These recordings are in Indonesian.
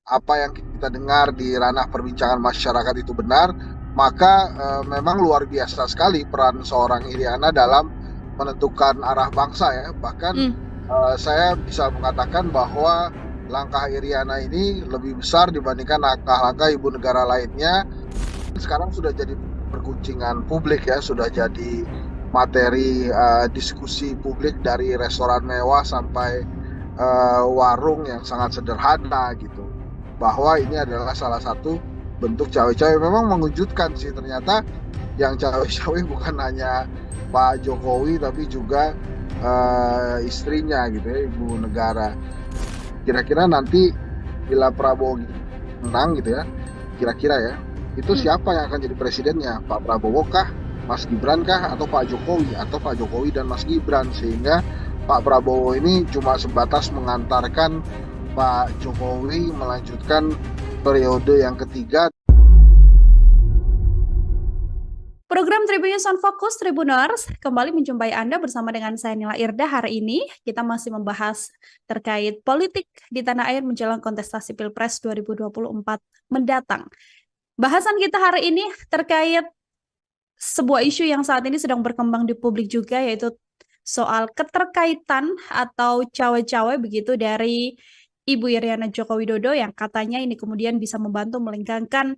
apa yang kita dengar di ranah perbincangan masyarakat itu benar, maka memang luar biasa sekali peran seorang Iriana dalam menentukan arah bangsa ya. Bahkan Hmm. saya bisa mengatakan bahwa langkah Iriana ini lebih besar dibandingkan langkah-langkah ibu negara lainnya. Sekarang sudah jadi perguncingan publik ya, sudah jadi materi diskusi publik dari restoran mewah sampai warung yang sangat sederhana gitu. Bahwa ini adalah salah satu bentuk cawe-cawe. Memang mengejutkan sih, ternyata yang cawe-cawe bukan hanya Pak Jokowi tapi juga istrinya gitu ya, ibu negara. Kira-kira nanti bila Prabowo menang gitu ya, kira-kira ya, itu Hmm. siapa yang akan jadi presidennya? Pak Prabowo kah, Mas Gibran kah, atau Pak Jokowi, atau Pak Jokowi dan Mas Gibran? Sehingga Pak Prabowo ini cuma sebatas mengantarkan Pak Jokowi melanjutkan periode yang ketiga. Program Tribun News on Focus Tribuners kembali menjumpai Anda bersama dengan saya Nila Irda. Hari ini kita masih membahas terkait politik di tanah air menjelang kontestasi Pilpres 2024 mendatang. Bahasan kita hari ini terkait sebuah isu yang saat ini sedang berkembang di publik juga, yaitu soal keterkaitan atau cawe-cawe begitu dari Ibu Iriana Joko Widodo yang katanya ini kemudian bisa membantu melengkangkan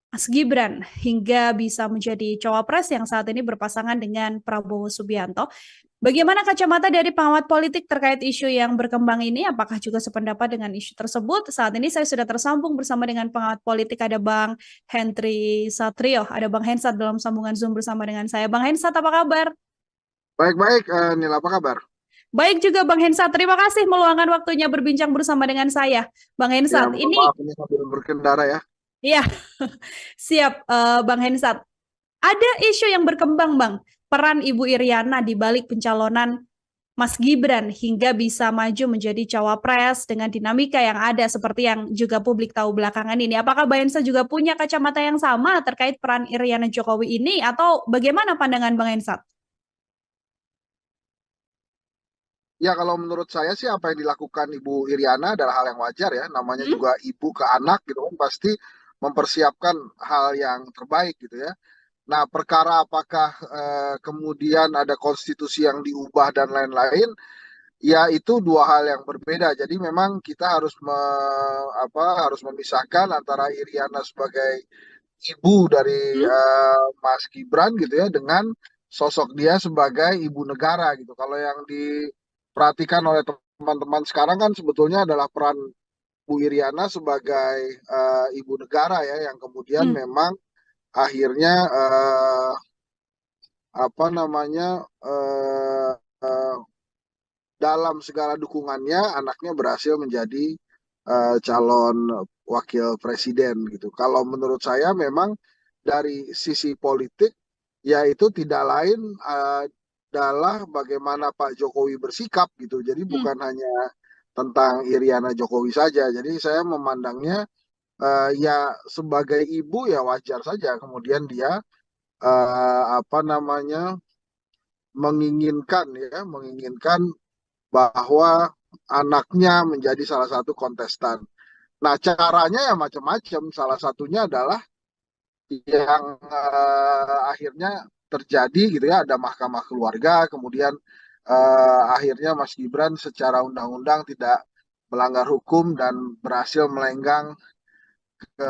Mas Gibran hingga bisa menjadi cawapres yang saat ini berpasangan dengan Prabowo Subianto. Bagaimana kacamata dari pengamat politik terkait isu yang berkembang ini? Apakah juga sependapat dengan isu tersebut? Saat ini saya sudah tersambung bersama dengan pengamat politik, ada Bang Henry Satrio, ada Bang Hensat dalam sambungan Zoom bersama dengan saya. Bang Hensat, apa kabar? Baik-baik, Nila, apa kabar? Baik juga Bang Hensat, terima kasih meluangkan waktunya berbincang bersama dengan saya. Bang Ya, Hensat, mohon ini maaf ini sambil berkendara ya. ya siap Bang Hensat. Ada isu yang berkembang, Bang. Peran Ibu Iriana di balik pencalonan Mas Gibran hingga bisa maju menjadi cawapres dengan dinamika yang ada seperti yang juga publik tahu belakangan ini. Apakah Bang Hensa juga punya kacamata yang sama terkait peran Iriana Jokowi ini atau bagaimana pandangan Bang Hensa? Ya, kalau menurut saya sih apa yang dilakukan Ibu Iriana adalah hal yang wajar ya. Namanya Hmm? juga ibu ke anak gitu kan, pasti mempersiapkan hal yang terbaik gitu ya. Nah, perkara apakah kemudian ada konstitusi yang diubah dan lain-lain, ya itu dua hal yang berbeda. Jadi memang kita harus harus memisahkan antara Iriana sebagai ibu dari Hmm? Mas Gibran gitu ya dengan sosok dia sebagai ibu negara gitu. Kalau yang diperhatikan oleh teman-teman sekarang kan sebetulnya adalah peran Bu Iriana sebagai ibu negara ya yang kemudian Hmm. memang akhirnya apa namanya eh, eh, dalam segala dukungannya anaknya berhasil menjadi calon wakil presiden gitu. Kalau menurut saya memang dari sisi politik ya itu tidak lain adalah bagaimana Pak Jokowi bersikap gitu. Jadi Hmm. bukan hanya tentang Iriana Jokowi saja. Jadi saya memandangnya ya sebagai ibu ya wajar saja kemudian dia apa namanya menginginkan bahwa anaknya menjadi salah satu kontestan. Nah, caranya ya macam-macam. Salah satunya adalah yang akhirnya terjadi gitu ya, ada mahkamah keluarga, kemudian akhirnya Mas Gibran secara undang-undang tidak melanggar hukum dan berhasil melenggang ke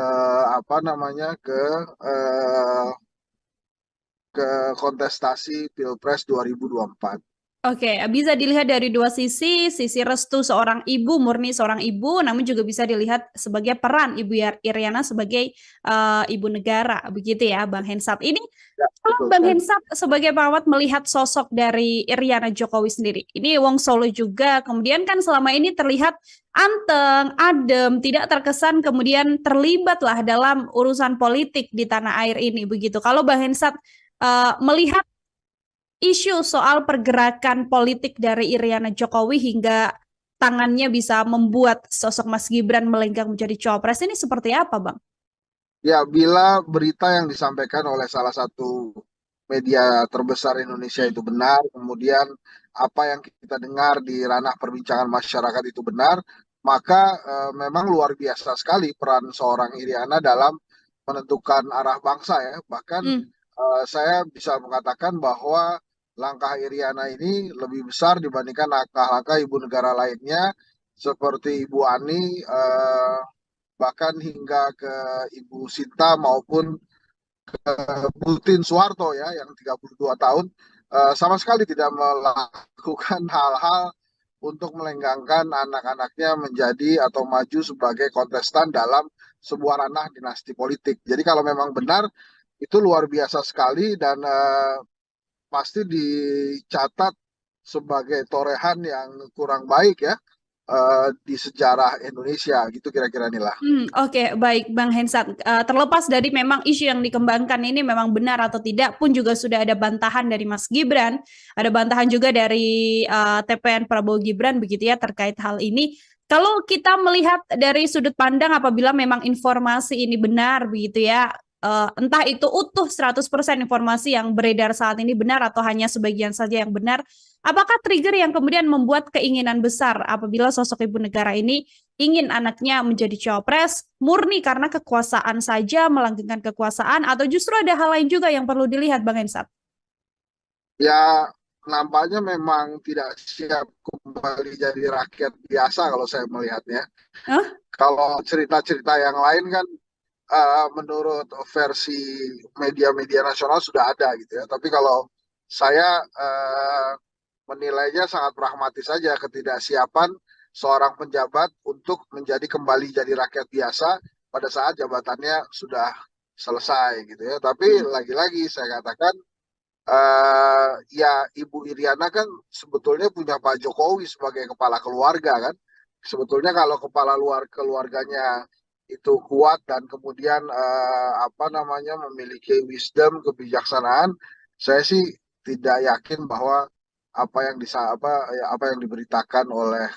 apa namanya eh, ke kontestasi Pilpres 2024. Oke, bisa dilihat dari dua sisi restu seorang ibu, murni seorang ibu, namun juga bisa dilihat sebagai peran Iriana sebagai ibu negara, begitu ya, Bang Hensat. Ini Ya, kalau betul Bang sekali. Hensat sebagai perawat melihat sosok dari Iriana Jokowi sendiri, ini Wong Solo juga, kemudian kan selama ini terlihat anteng, adem, tidak terkesan kemudian terlibat lah dalam urusan politik di tanah air ini, begitu. Kalau Bang Hensat melihat isu soal pergerakan politik dari Iriana Jokowi hingga tangannya bisa membuat sosok Mas Gibran melenggang menjadi cawapres ini seperti apa, Bang? Ya, bila berita yang disampaikan oleh salah satu media terbesar Indonesia Hmm. itu benar, kemudian apa yang kita dengar di ranah perbincangan masyarakat itu benar, maka memang luar biasa sekali peran seorang Iriana dalam menentukan arah bangsa ya. Bahkan Hmm. saya bisa mengatakan bahwa langkah Iriana ini lebih besar dibandingkan langkah-langkah ibu negara lainnya seperti Ibu Ani, bahkan hingga ke Ibu Sinta maupun Putin Soeharto ya yang 32 tahun sama sekali tidak melakukan hal-hal untuk melenggangkan anak-anaknya menjadi atau maju sebagai kontestan dalam sebuah ranah dinasti politik. Jadi kalau memang benar itu luar biasa sekali dan pasti dicatat sebagai torehan yang kurang baik ya di sejarah Indonesia gitu kira-kira inilah. Oke, baik Bang Hensat. Terlepas dari memang isu yang dikembangkan ini memang benar atau tidak pun juga sudah ada bantahan dari Mas Gibran, ada bantahan juga dari TPN Prabowo Gibran begitu ya terkait hal ini. Kalau kita melihat dari sudut pandang apabila memang informasi ini benar begitu ya, entah itu utuh 100% informasi yang beredar saat ini benar atau hanya sebagian saja yang benar, apakah trigger yang kemudian membuat keinginan besar apabila sosok ibu negara ini ingin anaknya menjadi cawapres murni karena kekuasaan saja, melanggengkan kekuasaan, atau justru ada hal lain juga yang perlu dilihat, Bang Hensat? Ya nampaknya memang tidak siap kembali jadi rakyat biasa kalau saya melihatnya. Hah? Kalau cerita-cerita yang lain kan menurut versi media-media nasional sudah ada gitu ya. Tapi kalau saya menilainya sangat pragmatis saja ketidaksiapan seorang penjabat untuk menjadi kembali jadi rakyat biasa pada saat jabatannya sudah selesai gitu ya. Tapi Hmm. lagi-lagi saya katakan ya Ibu Iriana kan sebetulnya punya Pak Jokowi sebagai kepala keluarga kan. Sebetulnya kalau kepala luar keluarganya itu kuat dan kemudian apa namanya memiliki wisdom, kebijaksanaan, saya sih tidak yakin bahwa apa yang diberitakan oleh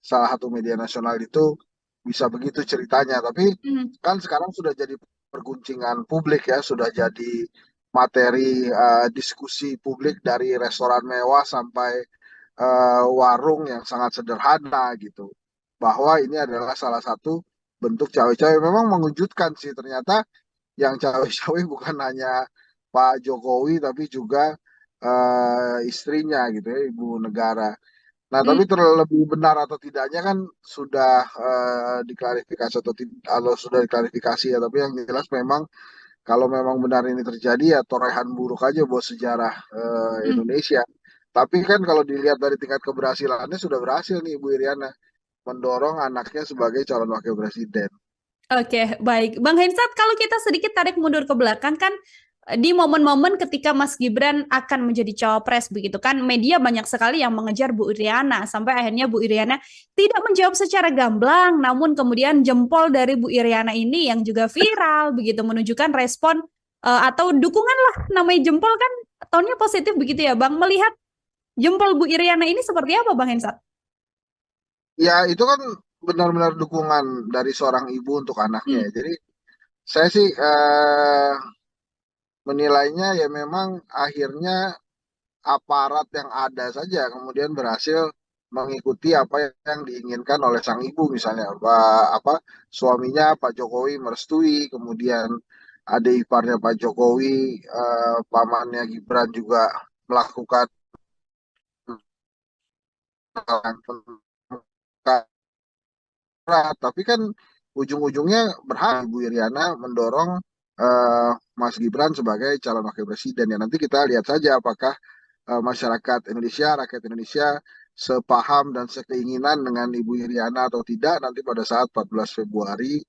salah satu media nasional itu bisa begitu ceritanya. Tapi Hmm. kan sekarang sudah jadi perguncingan publik ya, sudah jadi materi diskusi publik dari restoran mewah sampai warung yang sangat sederhana gitu. Bahwa ini adalah salah satu bentuk cawe-cawe. Memang mengejutkan sih ternyata yang cawe-cawe bukan hanya Pak Jokowi tapi juga istrinya gitu ya, ibu negara. Nah, Hmm. tapi terlebih benar atau tidaknya kan sudah diklarifikasi atau kalau sudah diklarifikasi ya. Tapi yang jelas memang kalau memang benar ini terjadi ya torehan buruk aja buat sejarah Hmm. Indonesia. Tapi kan kalau dilihat dari tingkat keberhasilannya sudah berhasil nih Ibu Iriana mendorong anaknya sebagai calon wakil presiden. Oke, baik. Bang Hensat, kalau kita sedikit tarik mundur ke belakang kan di momen-momen ketika Mas Gibran akan menjadi cawapres begitu kan, media banyak sekali yang mengejar Bu Iriana sampai akhirnya Bu Iriana tidak menjawab secara gamblang, namun kemudian jempol dari Bu Iriana ini yang juga viral begitu menunjukkan respon atau dukungan lah namanya jempol kan tonnya positif begitu ya, Bang. Melihat jempol Bu Iriana ini seperti apa, Bang Hensat? Ya itu kan benar-benar dukungan dari seorang ibu untuk anaknya Hmm. ya. Jadi saya sih menilainya ya memang akhirnya aparat yang ada saja kemudian berhasil mengikuti apa yang diinginkan oleh sang ibu misalnya apa suaminya Pak Jokowi merestui kemudian adik iparnya Pak Jokowi pamannya Gibran juga melakukan tapi kan ujung-ujungnya berhak Ibu Iriana mendorong Mas Gibran sebagai calon wakil presiden ya nanti kita lihat saja apakah masyarakat Indonesia, rakyat Indonesia sepaham dan sekeinginan dengan Ibu Iriana atau tidak nanti pada saat 14 Februari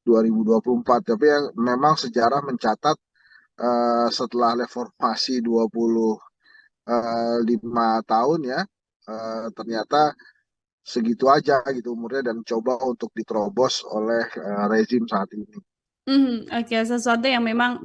2024. Tapi yang memang sejarah mencatat setelah reformasi 25 tahun ya ternyata segitu aja gitu umurnya dan coba untuk diterobos oleh rezim saat ini. Oke, sesuatu yang memang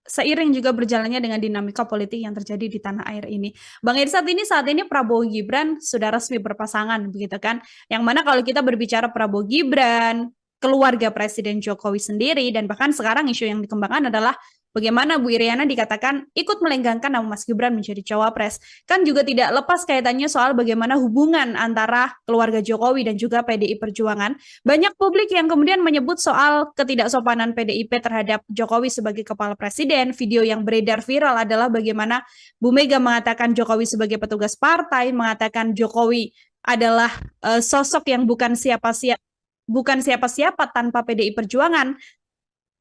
seiring juga berjalannya dengan dinamika politik yang terjadi di tanah air ini. Bang Irsat ini saat ini Prabowo Gibran sudah resmi berpasangan begitu kan. Yang mana kalau kita berbicara Prabowo Gibran, keluarga Presiden Jokowi sendiri dan bahkan sekarang isu yang dikembangkan adalah bagaimana Bu Iriana dikatakan ikut melenggangkan nama Mas Gibran menjadi cawapres. Kan juga tidak lepas kaitannya soal bagaimana hubungan antara keluarga Jokowi dan juga PDI Perjuangan. Banyak publik yang kemudian menyebut soal ketidaksopanan PDIP terhadap Jokowi sebagai kepala presiden. Video yang beredar viral adalah bagaimana Bu Mega mengatakan Jokowi sebagai petugas partai, mengatakan Jokowi adalah sosok yang bukan siapa-siapa tanpa PDI Perjuangan.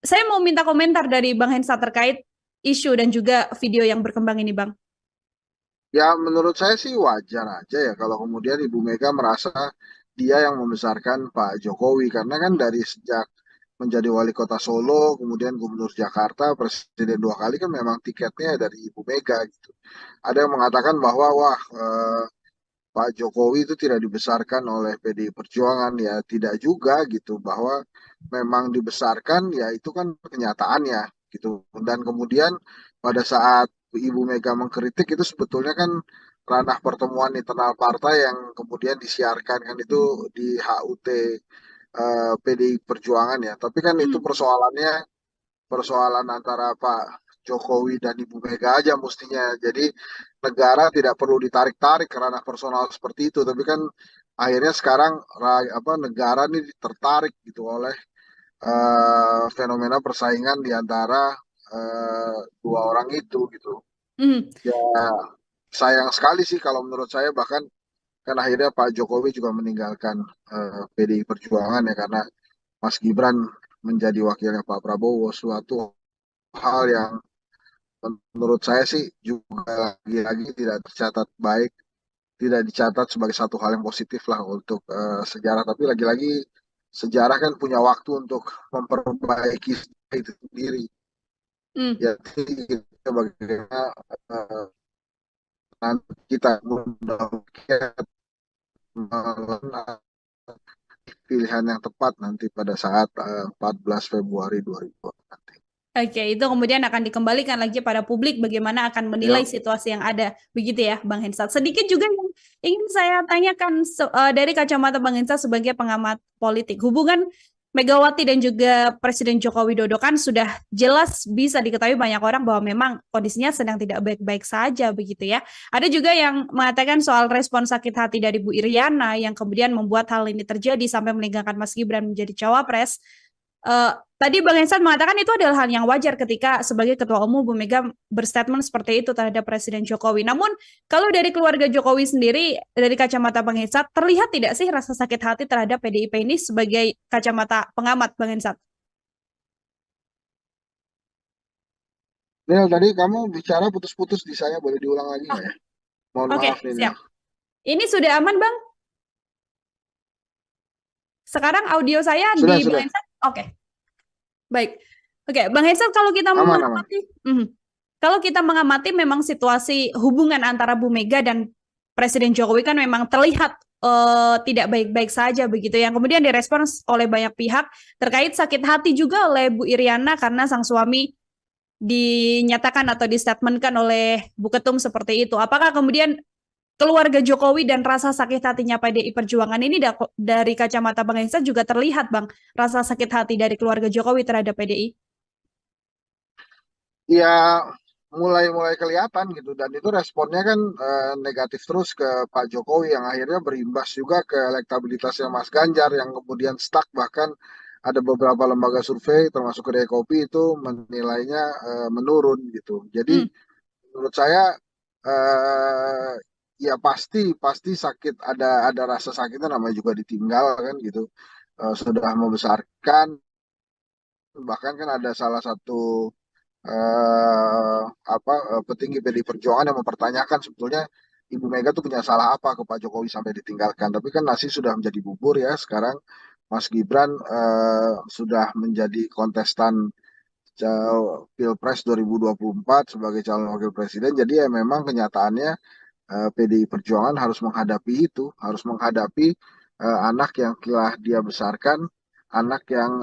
Saya mau minta komentar dari Bang Hensa terkait isu dan juga video yang berkembang ini, Bang. Ya, menurut saya sih wajar aja ya kalau kemudian Ibu Mega merasa dia yang membesarkan Pak Jokowi. Karena kan dari sejak menjadi wali kota Solo, kemudian gubernur Jakarta, presiden 2 kali kan memang tiketnya dari Ibu Mega gitu. Ada yang mengatakan bahwa wah Pak Jokowi itu tidak dibesarkan oleh PDI Perjuangan, ya tidak juga gitu, bahwa memang dibesarkan ya itu kan kenyataannya gitu. Dan kemudian pada saat Ibu Mega mengkritik itu sebetulnya kan ranah pertemuan internal partai yang kemudian disiarkan kan itu di HUT PDI Perjuangan ya. Tapi kan itu Hmm. persoalan antara Pak Jokowi dan Ibu Mega aja mestinya. Jadi negara tidak perlu ditarik-tarik ke ranah personal seperti itu. Tapi kan akhirnya sekarang negara ini tertarik gitu oleh fenomena persaingan di antara dua orang itu gitu. Hmm. Ya sayang sekali sih kalau menurut saya, bahkan kan akhirnya Pak Jokowi juga meninggalkan PDI Perjuangan ya karena Mas Gibran menjadi wakilnya Pak Prabowo, suatu hal yang menurut saya sih juga lagi-lagi tidak tercatat baik, tidak dicatat sebagai satu hal yang positif lah untuk sejarah. Tapi lagi-lagi sejarah kan punya waktu untuk memperbaiki itu sendiri. Hmm. Ya, kita bagaimana nanti kita mudah-mudahan pilihan yang tepat nanti pada saat 14 Februari 2024 nanti. Oke, itu kemudian akan dikembalikan lagi pada publik bagaimana akan menilai Ya, situasi yang ada. Begitu ya, Bang Hensat. Sedikit juga yang ingin saya tanyakan dari kacamata Bang Hensat sebagai pengamat politik. Hubungan Megawati dan juga Presiden Joko Widodo kan sudah jelas bisa diketahui banyak orang bahwa memang kondisinya sedang tidak baik-baik saja begitu ya. Ada juga yang mengatakan soal respon sakit hati dari Bu Iriana yang kemudian membuat hal ini terjadi sampai meninggalkan Mas Gibran menjadi cawapres. Tadi Bang Hensan mengatakan itu adalah hal yang wajar ketika sebagai Ketua Umum Bu Mega berstatement seperti itu terhadap Presiden Jokowi. Namun kalau dari keluarga Jokowi sendiri, dari kacamata Bang Hensan, terlihat tidak sih rasa sakit hati terhadap PDIP ini sebagai kacamata pengamat Bang Hensan? Nil, tadi kamu bicara putus-putus di saya, boleh diulang lagi Oh, nggak ya? Mohon oke, maaf nih, Nil. siap. Ini sudah aman Bang? Sekarang audio saya Sudah, di Bang sudah. Hensan? Oke, baik. Oke, Bang Hensan kalau kita Aman, aman. mengamati, kalau kita mengamati memang situasi hubungan antara Bu Mega dan Presiden Jokowi kan memang terlihat tidak baik-baik saja begitu yang kemudian direspons oleh banyak pihak terkait sakit hati juga oleh Bu Iriana karena sang suami dinyatakan atau distatementkan oleh Bu Ketum seperti itu. Apakah kemudian keluarga Jokowi dan rasa sakit hatinya PDI Perjuangan ini dari kacamata Bang Hensa juga terlihat Bang, rasa sakit hati dari keluarga Jokowi terhadap PDI? Ya, mulai-mulai kelihatan gitu. Dan itu responnya kan negatif terus ke Pak Jokowi yang akhirnya berimbas juga ke elektabilitasnya Mas Ganjar yang kemudian stuck. Bahkan ada beberapa lembaga survei termasuk Kedai Kopi itu menilainya menurun gitu. Jadi Hmm. menurut saya eh ya pasti pasti sakit, ada rasa sakitnya, namanya juga ditinggal kan gitu. Sudah membesarkan, bahkan kan ada salah satu petinggi PDI Perjuangan yang mempertanyakan sebetulnya Ibu Mega tuh punya salah apa ke Pak Jokowi sampai ditinggalkan. Tapi kan nasi sudah menjadi bubur ya sekarang. Mas Gibran sudah menjadi kontestan Pilpres 2024 sebagai calon wakil presiden. Jadi ya memang kenyataannya PDI Perjuangan harus menghadapi itu, harus menghadapi anak yang telah dia besarkan, anak yang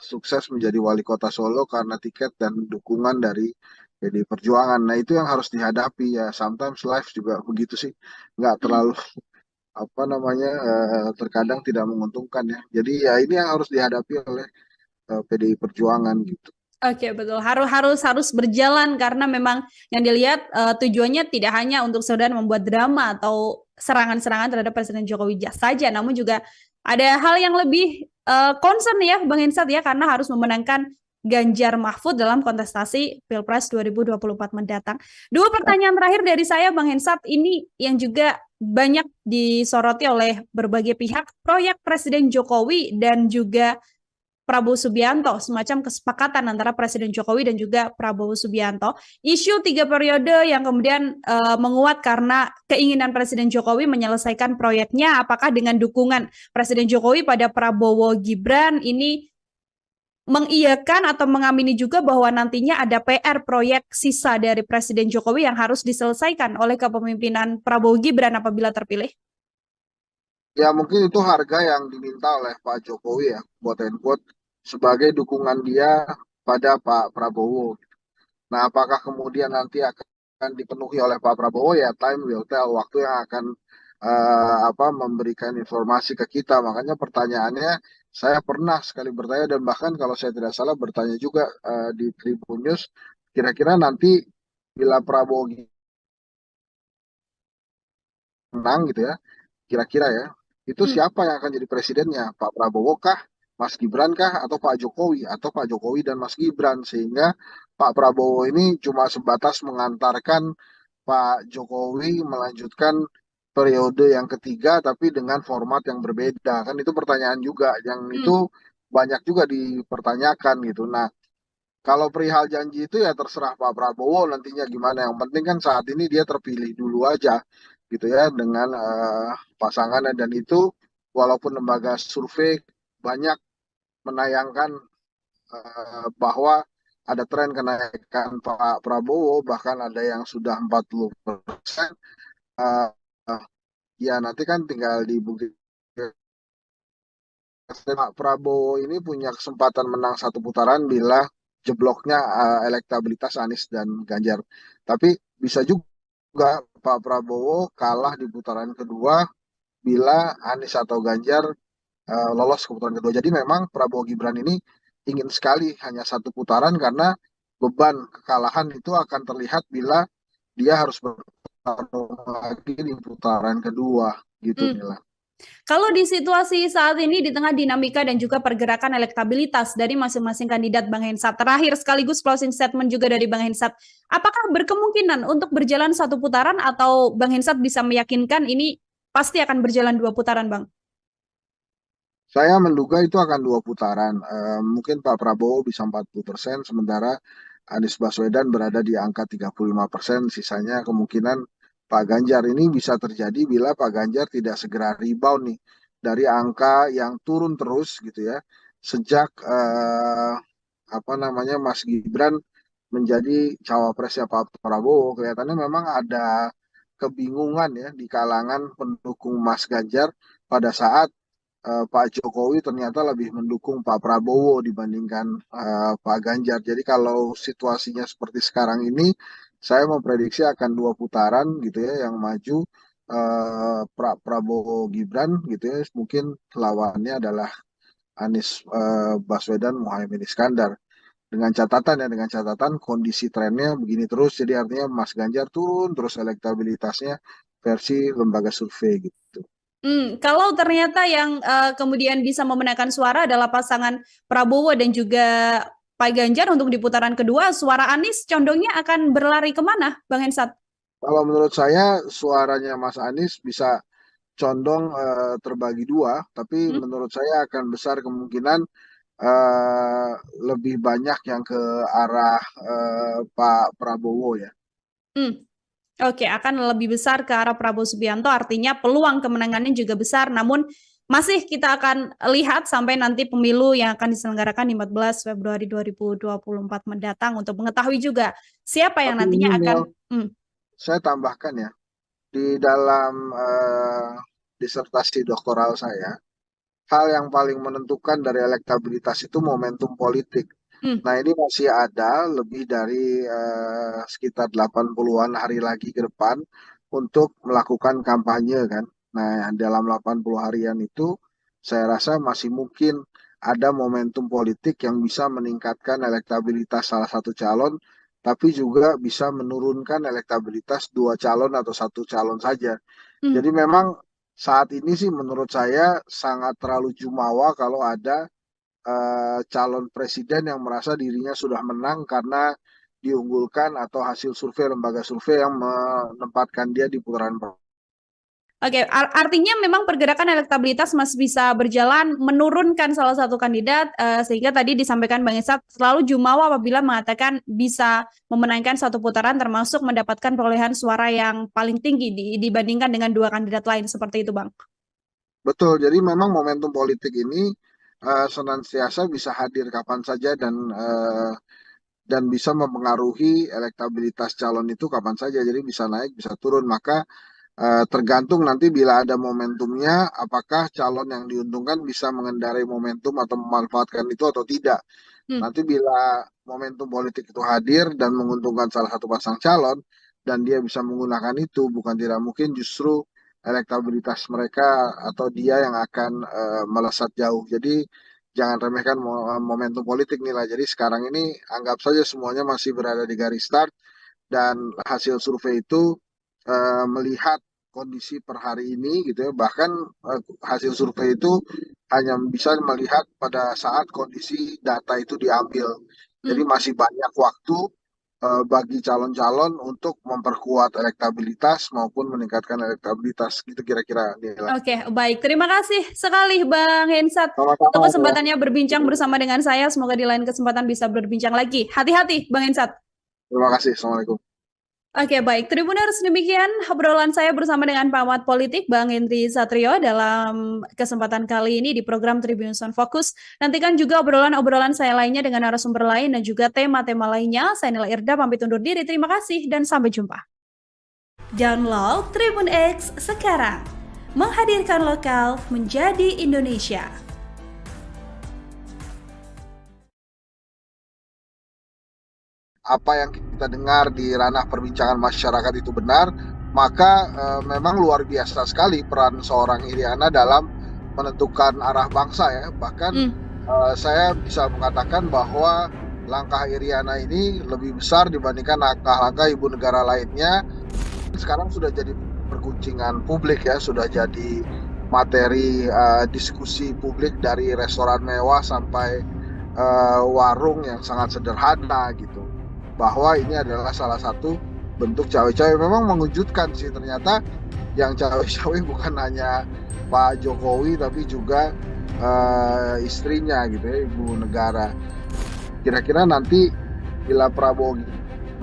sukses menjadi wali kota Solo karena tiket dan dukungan dari PDI Perjuangan. Nah itu yang harus dihadapi ya. Sometimes life juga begitu sih, nggak Hmm. terlalu terkadang tidak menguntungkan ya. Jadi ya ini yang harus dihadapi oleh PDI Perjuangan gitu. Oke, betul. Harus berjalan karena memang yang dilihat tujuannya tidak hanya untuk sekedar membuat drama atau serangan-serangan terhadap Presiden Jokowi saja, namun juga ada hal yang lebih concern ya, Bang Hensat ya, karena harus memenangkan Ganjar Mahfud dalam kontestasi Pilpres 2024 mendatang. Dua pertanyaan terakhir dari saya, Bang Hensat, ini yang juga banyak disoroti oleh berbagai pihak, proyek Presiden Jokowi dan juga Prabowo Subianto, semacam kesepakatan antara Presiden Jokowi dan juga Prabowo Subianto. Isu 3 periode yang kemudian menguat karena keinginan Presiden Jokowi menyelesaikan proyeknya, apakah dengan dukungan Presiden Jokowi pada Prabowo Gibran ini mengiyakan atau mengamini juga bahwa nantinya ada PR proyek sisa dari Presiden Jokowi yang harus diselesaikan oleh kepemimpinan Prabowo Gibran apabila terpilih? Ya mungkin itu harga yang diminta oleh Pak Jokowi ya, quote and quote, sebagai dukungan dia pada Pak Prabowo. Nah, apakah kemudian nanti akan dipenuhi oleh Pak Prabowo ya time will tell, waktu yang akan memberikan informasi ke kita. Makanya pertanyaannya saya pernah sekali bertanya dan bahkan kalau saya tidak salah bertanya juga di Tribun News, kira-kira nanti bila Prabowo menang gitu ya, kira-kira ya, itu Hmm. siapa yang akan jadi presidennya? Pak Prabowo kah, Mas Gibran kah, atau Pak Jokowi? Atau Pak Jokowi dan Mas Gibran? Sehingga Pak Prabowo ini cuma sebatas mengantarkan Pak Jokowi melanjutkan periode yang ketiga, tapi dengan format yang berbeda. Kan itu pertanyaan juga, yang itu Hmm. banyak juga dipertanyakan gitu. Nah, kalau perihal janji itu ya terserah Pak Prabowo nantinya gimana. Yang penting kan saat ini dia terpilih dulu aja gitu ya dengan pasangannya dan itu walaupun lembaga survei banyak menayangkan bahwa ada tren kenaikan Pak Prabowo bahkan ada yang sudah 40%. eh, Ya nanti kan tinggal dibuktikan. Pak Prabowo ini punya kesempatan menang satu putaran bila jebloknya elektabilitas Anies dan Ganjar. Tapi bisa juga Pak Prabowo kalah di putaran kedua bila Anies atau Ganjar lolos ke putaran kedua. Jadi memang Prabowo Gibran ini ingin sekali hanya satu putaran karena beban kekalahan itu akan terlihat bila dia harus bertarung lagi di putaran kedua gitu Hmm. Mila. Kalau di situasi saat ini di tengah dinamika dan juga pergerakan elektabilitas dari masing-masing kandidat, Bang Hensat, terakhir sekaligus closing statement juga dari Bang Hensat, apakah berkemungkinan untuk berjalan satu putaran atau Bang Hensat bisa meyakinkan ini pasti akan berjalan 2 putaran, Bang? Saya menduga itu akan dua putaran. Mungkin Pak Prabowo bisa 40%, sementara Anies Baswedan berada di angka 35%. Sisanya kemungkinan Pak Ganjar ini bisa terjadi bila Pak Ganjar tidak segera rebound nih dari angka yang turun terus gitu ya. Sejak Mas Gibran menjadi cawapresnya Pak Prabowo, kelihatannya memang ada kebingungan ya di kalangan pendukung Mas Ganjar pada saat Pak Jokowi ternyata lebih mendukung Pak Prabowo dibandingkan Pak Ganjar. Jadi kalau situasinya seperti sekarang ini, saya memprediksi akan dua putaran gitu ya yang maju Prabowo Gibran gitu ya. Mungkin lawannya adalah Anies Baswedan Muhaimin Iskandar. Dengan catatan kondisi trennya begini terus, jadi artinya Mas Ganjar turun terus elektabilitasnya versi lembaga survei gitu. Kalau ternyata yang kemudian bisa memenangkan suara adalah pasangan Prabowo dan juga Pak Ganjar untuk di putaran kedua, suara Anies condongnya akan berlari kemana, Bang Hensat? Kalau menurut saya suaranya Mas Anies bisa condong terbagi dua, tapi Hmm? menurut saya akan besar kemungkinan eh, lebih banyak yang ke arah Pak Prabowo ya. Hmm. Oke, akan lebih besar ke arah Prabowo Subianto, artinya peluang kemenangannya juga besar, namun masih kita akan lihat sampai nanti pemilu yang akan diselenggarakan di 14 Februari 2024 mendatang untuk mengetahui juga siapa yang Tapi ini nantinya akan. Mil, saya tambahkan ya, di dalam disertasi doktoral saya, hal yang paling menentukan dari elektabilitas itu momentum politik. Hmm, Nah, ini masih ada lebih dari sekitar 80-an hari lagi ke depan untuk melakukan kampanye kan. Nah, dalam 80 harian itu saya rasa masih mungkin ada momentum politik yang bisa meningkatkan elektabilitas salah satu calon, tapi juga bisa menurunkan elektabilitas dua calon atau satu calon saja. Hmm. Jadi memang saat ini sih menurut saya sangat terlalu jumawa kalau ada calon presiden yang merasa dirinya sudah menang karena diunggulkan atau hasil survei lembaga survei yang menempatkan dia di putaran pertama. Oke, artinya memang pergerakan elektabilitas masih bisa berjalan menurunkan salah satu kandidat, sehingga tadi disampaikan Bang Esat selalu jumawa apabila mengatakan bisa memenangkan satu putaran termasuk mendapatkan perolehan suara yang paling tinggi dibandingkan dengan dua kandidat lain seperti itu, Bang. Betul, jadi memang momentum politik ini senantiasa bisa hadir kapan saja dan bisa mempengaruhi elektabilitas calon itu kapan saja. Jadi bisa naik, bisa turun. Maka tergantung nanti bila ada momentumnya, apakah calon yang diuntungkan bisa mengendarai momentum atau memanfaatkan itu atau tidak. Hmm. Nanti bila momentum politik itu hadir dan menguntungkan salah satu pasang calon, dan dia bisa menggunakan itu, bukan tidak mungkin justru elektabilitas mereka atau dia yang akan melesat jauh. Jadi jangan remehkan momentum politik nih lah. Jadi sekarang ini anggap saja semuanya masih berada di garis start dan hasil survei itu melihat kondisi per hari ini gitu ya, bahkan hasil survei itu hanya bisa melihat pada saat kondisi data itu diambil. Jadi Hmm. masih banyak waktu bagi calon-calon untuk memperkuat elektabilitas maupun meningkatkan elektabilitas gitu kira-kira Nila. Oke, baik. Terima kasih sekali Bang Hensat untuk Sama-sama ya. kesempatannya berbincang bersama dengan saya. Semoga di lain kesempatan bisa berbincang lagi. Hati-hati, Bang Hensat. Terima kasih. Assalamualaikum. Oke, baik. Tribuners, demikian obrolan saya bersama dengan pengamat politik Bang Henry Satrio dalam kesempatan kali ini di program Tribun Sound Focus. Nantikan juga obrolan-obrolan saya lainnya dengan narasumber lain dan juga tema-tema lainnya. Saya Nila Irda, pamit undur diri. Terima kasih dan sampai jumpa. Download Tribun X sekarang. Menghadirkan lokal menjadi Indonesia. Apa yang kita dengar di ranah perbincangan masyarakat itu benar, maka memang luar biasa sekali peran seorang Iriana dalam menentukan arah bangsa ya. Bahkan saya bisa mengatakan bahwa langkah Iriana ini lebih besar dibandingkan langkah-langkah ibu negara lainnya. Sekarang sudah jadi perguncingan publik ya, sudah jadi materi diskusi publik dari restoran mewah sampai warung yang sangat sederhana gitu, bahwa ini adalah salah satu bentuk cawe-cawe. Memang mengejutkan sih, ternyata yang cawe-cawe bukan hanya Pak Jokowi tapi juga istrinya gitu ya, ibu negara. Kira-kira nanti bila Prabowo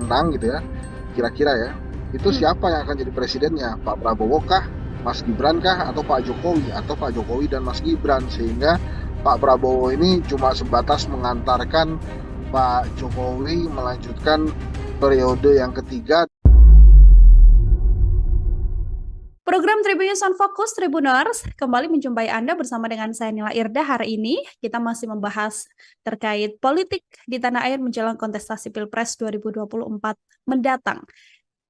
menang gitu ya, kira-kira ya, itu siapa yang akan jadi presidennya? Pak Prabowo kah, Mas Gibran kah, atau Pak Jokowi, atau Pak Jokowi dan Mas Gibran? Sehingga Pak Prabowo ini cuma sebatas mengantarkan Pak Jokowi melanjutkan periode yang ketiga. Program Tribun Sound Focus Tribuners kembali menjumpai Anda bersama dengan saya Nila Irda. Hari ini kita masih membahas terkait politik di tanah air menjelang kontestasi Pilpres 2024 mendatang.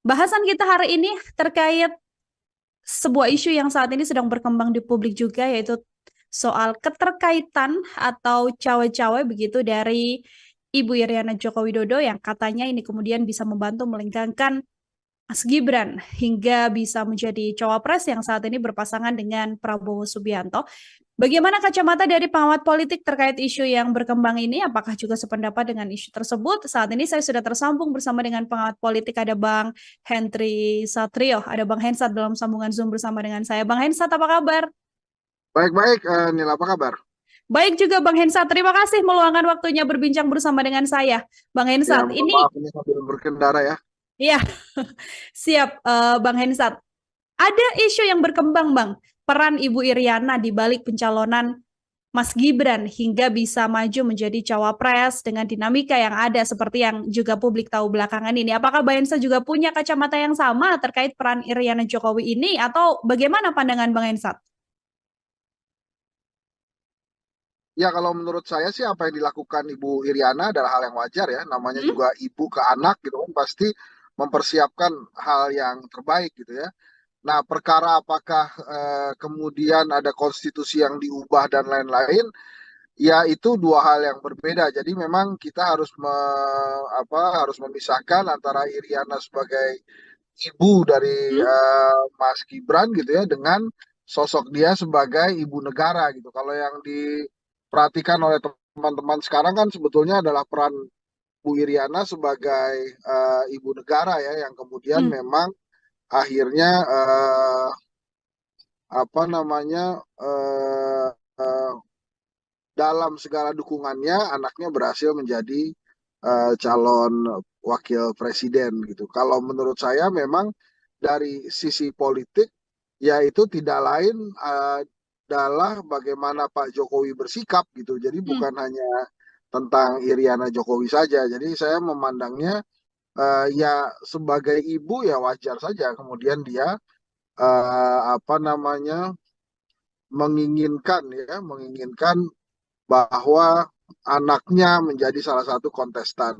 Bahasan kita hari ini terkait sebuah isu yang saat ini sedang berkembang di publik juga, yaitu soal keterkaitan atau cawe-cawe begitu dari Ibu Iriana Joko Widodo yang katanya ini kemudian bisa membantu melengkangkan Mas Gibran hingga bisa menjadi cawapres yang saat ini berpasangan dengan Prabowo Subianto. Bagaimana kacamata dari pengamat politik terkait isu yang berkembang ini? Apakah juga sependapat dengan isu tersebut? Saat ini saya sudah tersambung bersama dengan pengamat politik, ada Bang Henry Satrio, ada Bang Hensat dalam sambungan Zoom bersama dengan saya. Bang Hensat, apa kabar? Baik-baik, Nila, apa kabar? Baik juga Bang Hensat, terima kasih meluangkan waktunya berbincang bersama dengan saya. Bang Ya, Hensat, mohon ini maaf ini sambil berkendara ya. ya siap Bang Hensat. Ada isu yang berkembang Bang, peran Ibu Iriana di balik pencalonan Mas Gibran hingga bisa maju menjadi cawapres dengan dinamika yang ada seperti yang juga publik tahu belakangan ini. Apakah Bang Hensat juga punya kacamata yang sama terkait peran Iriana Jokowi ini atau bagaimana pandangan Bang Hensat? Ya, kalau menurut saya sih apa yang dilakukan Ibu Iriana adalah hal yang wajar ya. Namanya Hmm? juga ibu ke anak gitu kan, pasti mempersiapkan hal yang terbaik gitu ya. Nah, perkara apakah kemudian ada konstitusi yang diubah dan lain-lain, Ya itu dua hal yang berbeda. Jadi memang kita harus harus memisahkan antara Iriana sebagai ibu dari Hmm? Mas Gibran gitu ya dengan sosok dia sebagai ibu negara gitu. Kalau yang diperhatikan oleh teman-teman sekarang kan sebetulnya adalah peran Bu Iriana sebagai ibu negara ya yang kemudian Hmm. memang akhirnya apa namanya eh, eh, dalam segala dukungannya anaknya berhasil menjadi calon wakil presiden gitu. Kalau menurut saya memang dari sisi politik ya itu tidak lain adalah bagaimana Pak Jokowi bersikap gitu. Jadi Hmm. bukan hanya tentang Iriana Jokowi saja. Jadi saya memandangnya ya sebagai ibu ya wajar saja kemudian dia apa namanya menginginkan bahwa anaknya menjadi salah satu kontestan.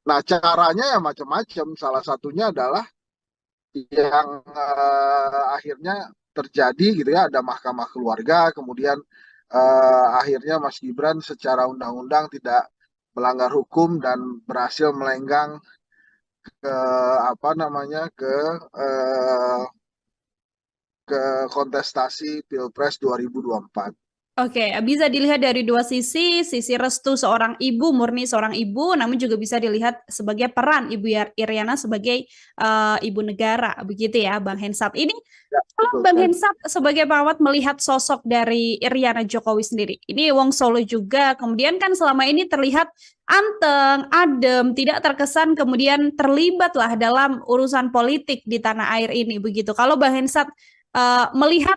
Nah, caranya ya macam-macam. Salah satunya adalah yang akhirnya terjadi gitu ya, ada mahkamah keluarga, kemudian akhirnya Mas Gibran secara undang-undang tidak melanggar hukum dan berhasil melenggang ke apa namanya eh, ke kontestasi Pilpres 2024. Oke, bisa dilihat dari dua sisi restu seorang ibu, murni seorang ibu, namun juga bisa dilihat sebagai peran Iriana sebagai ibu negara, begitu ya, Bang Hensat. Ini Ya, kalau betul Bang sekali. Hensat sebagai perawat melihat sosok dari Iriana Jokowi sendiri, ini Wong Solo juga, kemudian kan selama ini terlihat anteng, adem, tidak terkesan kemudian terlibat lah dalam urusan politik di tanah air ini, begitu. Kalau Bang Hensat melihat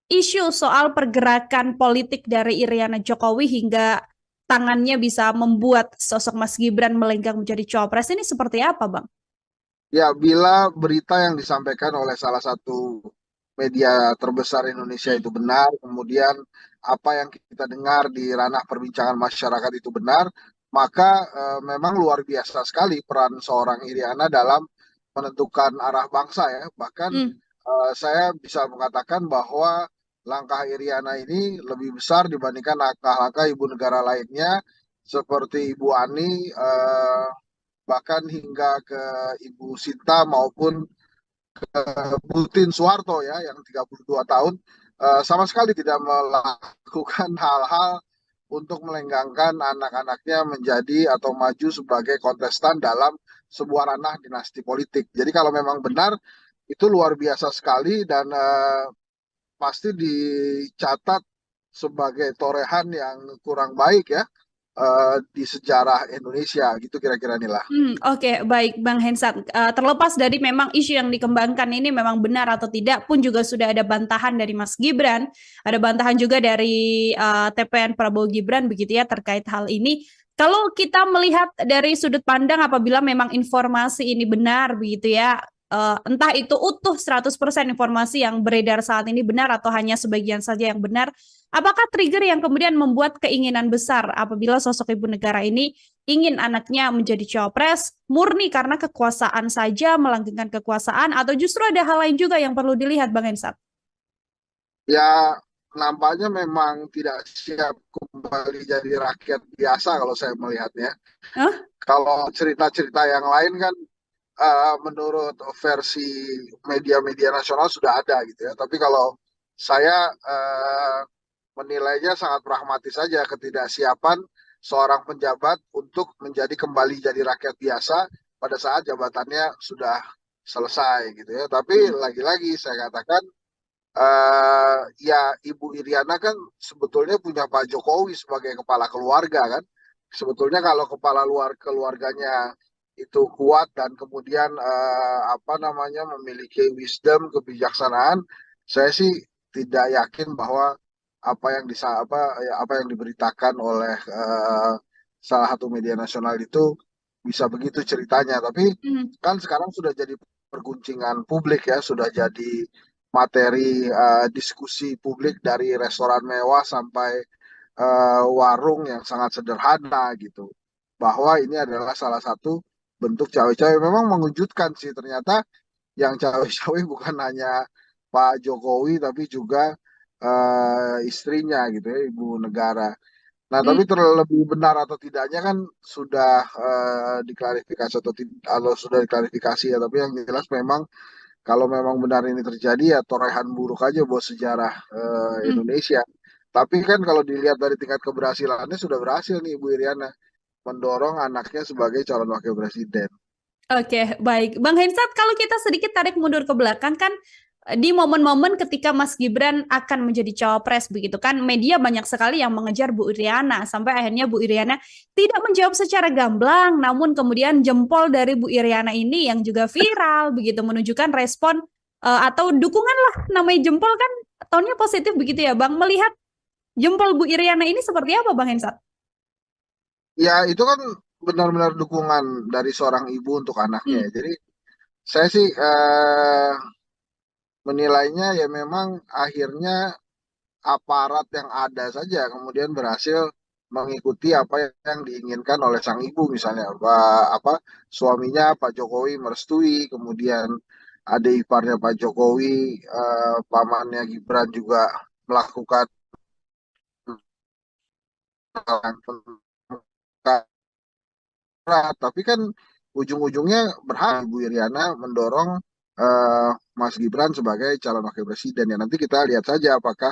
isu soal pergerakan politik dari Iriana Jokowi hingga tangannya bisa membuat sosok Mas Gibran melenggang menjadi cawapres ini seperti apa, Bang? Ya, bila berita yang disampaikan oleh salah satu media terbesar Indonesia Hmm. itu benar, kemudian apa yang kita dengar di ranah perbincangan masyarakat itu benar, maka memang luar biasa sekali peran seorang Iriana dalam menentukan arah bangsa ya. Bahkan Hmm. saya bisa mengatakan bahwa langkah Iriana ini lebih besar dibandingkan langkah-langkah ibu negara lainnya seperti Ibu Ani, bahkan hingga ke Ibu Sinta maupun Butin Soeharto ya yang 32 tahun sama sekali tidak melakukan hal-hal untuk melenggangkan anak-anaknya menjadi atau maju sebagai kontestan dalam sebuah ranah dinasti politik. Jadi kalau memang benar itu luar biasa sekali dan pasti dicatat sebagai torehan yang kurang baik ya di sejarah Indonesia gitu kira-kira inilah. Oke, baik Bang Hensat. Terlepas dari memang isu yang dikembangkan ini memang benar atau tidak pun juga sudah ada bantahan dari Mas Gibran, ada bantahan juga dari TPN Prabowo Gibran begitu ya terkait hal ini. Kalau kita melihat dari sudut pandang apabila memang informasi ini benar begitu ya, entah itu utuh 100% informasi yang beredar saat ini benar atau hanya sebagian saja yang benar, apakah trigger yang kemudian membuat keinginan besar apabila sosok ibu negara ini ingin anaknya menjadi cawapres murni karena kekuasaan saja, melanggengkan kekuasaan, atau justru ada hal lain juga yang perlu dilihat, Bang Hensat? Ya nampaknya memang tidak siap kembali jadi rakyat biasa kalau saya melihatnya. Hah? Kalau cerita-cerita yang lain kan menurut versi media-media nasional sudah ada gitu ya. Tapi kalau saya menilainya sangat pragmatis saja ketidaksiapan seorang penjabat untuk menjadi kembali jadi rakyat biasa pada saat jabatannya sudah selesai gitu ya. Tapi Hmm. lagi-lagi saya katakan ya Ibu Iriana kan sebetulnya punya Pak Jokowi sebagai kepala keluarga kan. Sebetulnya kalau kepala luar keluarganya itu kuat dan kemudian apa namanya memiliki wisdom, kebijaksanaan, saya sih tidak yakin bahwa apa yang diberitakan oleh salah satu media nasional itu bisa begitu ceritanya. Tapi Hmm. kan sekarang sudah jadi perguncingan publik ya, sudah jadi materi diskusi publik dari restoran mewah sampai warung yang sangat sederhana gitu. Bahwa ini adalah salah satu bentuk cawe-cawe. Memang mengejutkan sih ternyata yang cawe-cawe bukan hanya Pak Jokowi tapi juga istrinya gitu ya, ibu negara. Nah, Hmm. tapi terlebih benar atau tidaknya kan sudah diklarifikasi atau sudah diklarifikasi ya. Tapi yang jelas memang kalau memang benar ini terjadi ya torehan buruk aja buat sejarah Hmm. Indonesia. Tapi kan kalau dilihat dari tingkat keberhasilannya sudah berhasil nih Ibu Iriana mendorong anaknya sebagai calon wakil presiden. Oke, baik. Bang Hensat, kalau kita sedikit tarik mundur ke belakang kan di momen-momen ketika Mas Gibran akan menjadi cawapres begitu kan, media banyak sekali yang mengejar Bu Iriana sampai akhirnya Bu Iriana tidak menjawab secara gamblang, namun kemudian jempol dari Bu Iriana ini yang juga viral begitu menunjukkan respon atau dukungan lah, namanya jempol kan tonnya positif begitu ya Bang. Melihat jempol Bu Iriana ini seperti apa Bang Hensat? Ya itu kan benar-benar dukungan dari seorang ibu untuk anaknya Hmm. ya. Jadi saya sih menilainya ya memang akhirnya aparat yang ada saja kemudian berhasil mengikuti apa yang diinginkan oleh sang ibu misalnya apa suaminya Pak Jokowi merestui kemudian adik iparnya Pak Jokowi pamannya Gibran juga melakukan tapi kan ujung-ujungnya berhak Ibu Iriana mendorong Mas Gibran sebagai calon wakil presiden ya nanti kita lihat saja apakah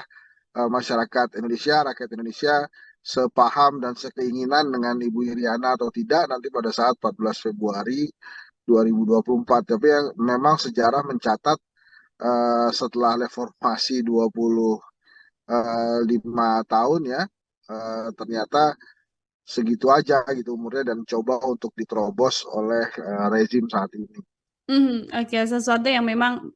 masyarakat Indonesia, rakyat Indonesia sepaham dan sekeinginan dengan Ibu Iriana atau tidak nanti pada saat 14 Februari 2024. Tapi yang memang sejarah mencatat setelah reformasi 25 tahun ya ternyata segitu aja gitu umurnya dan coba untuk diterobos oleh rezim saat ini. Oke, sesuatu yang memang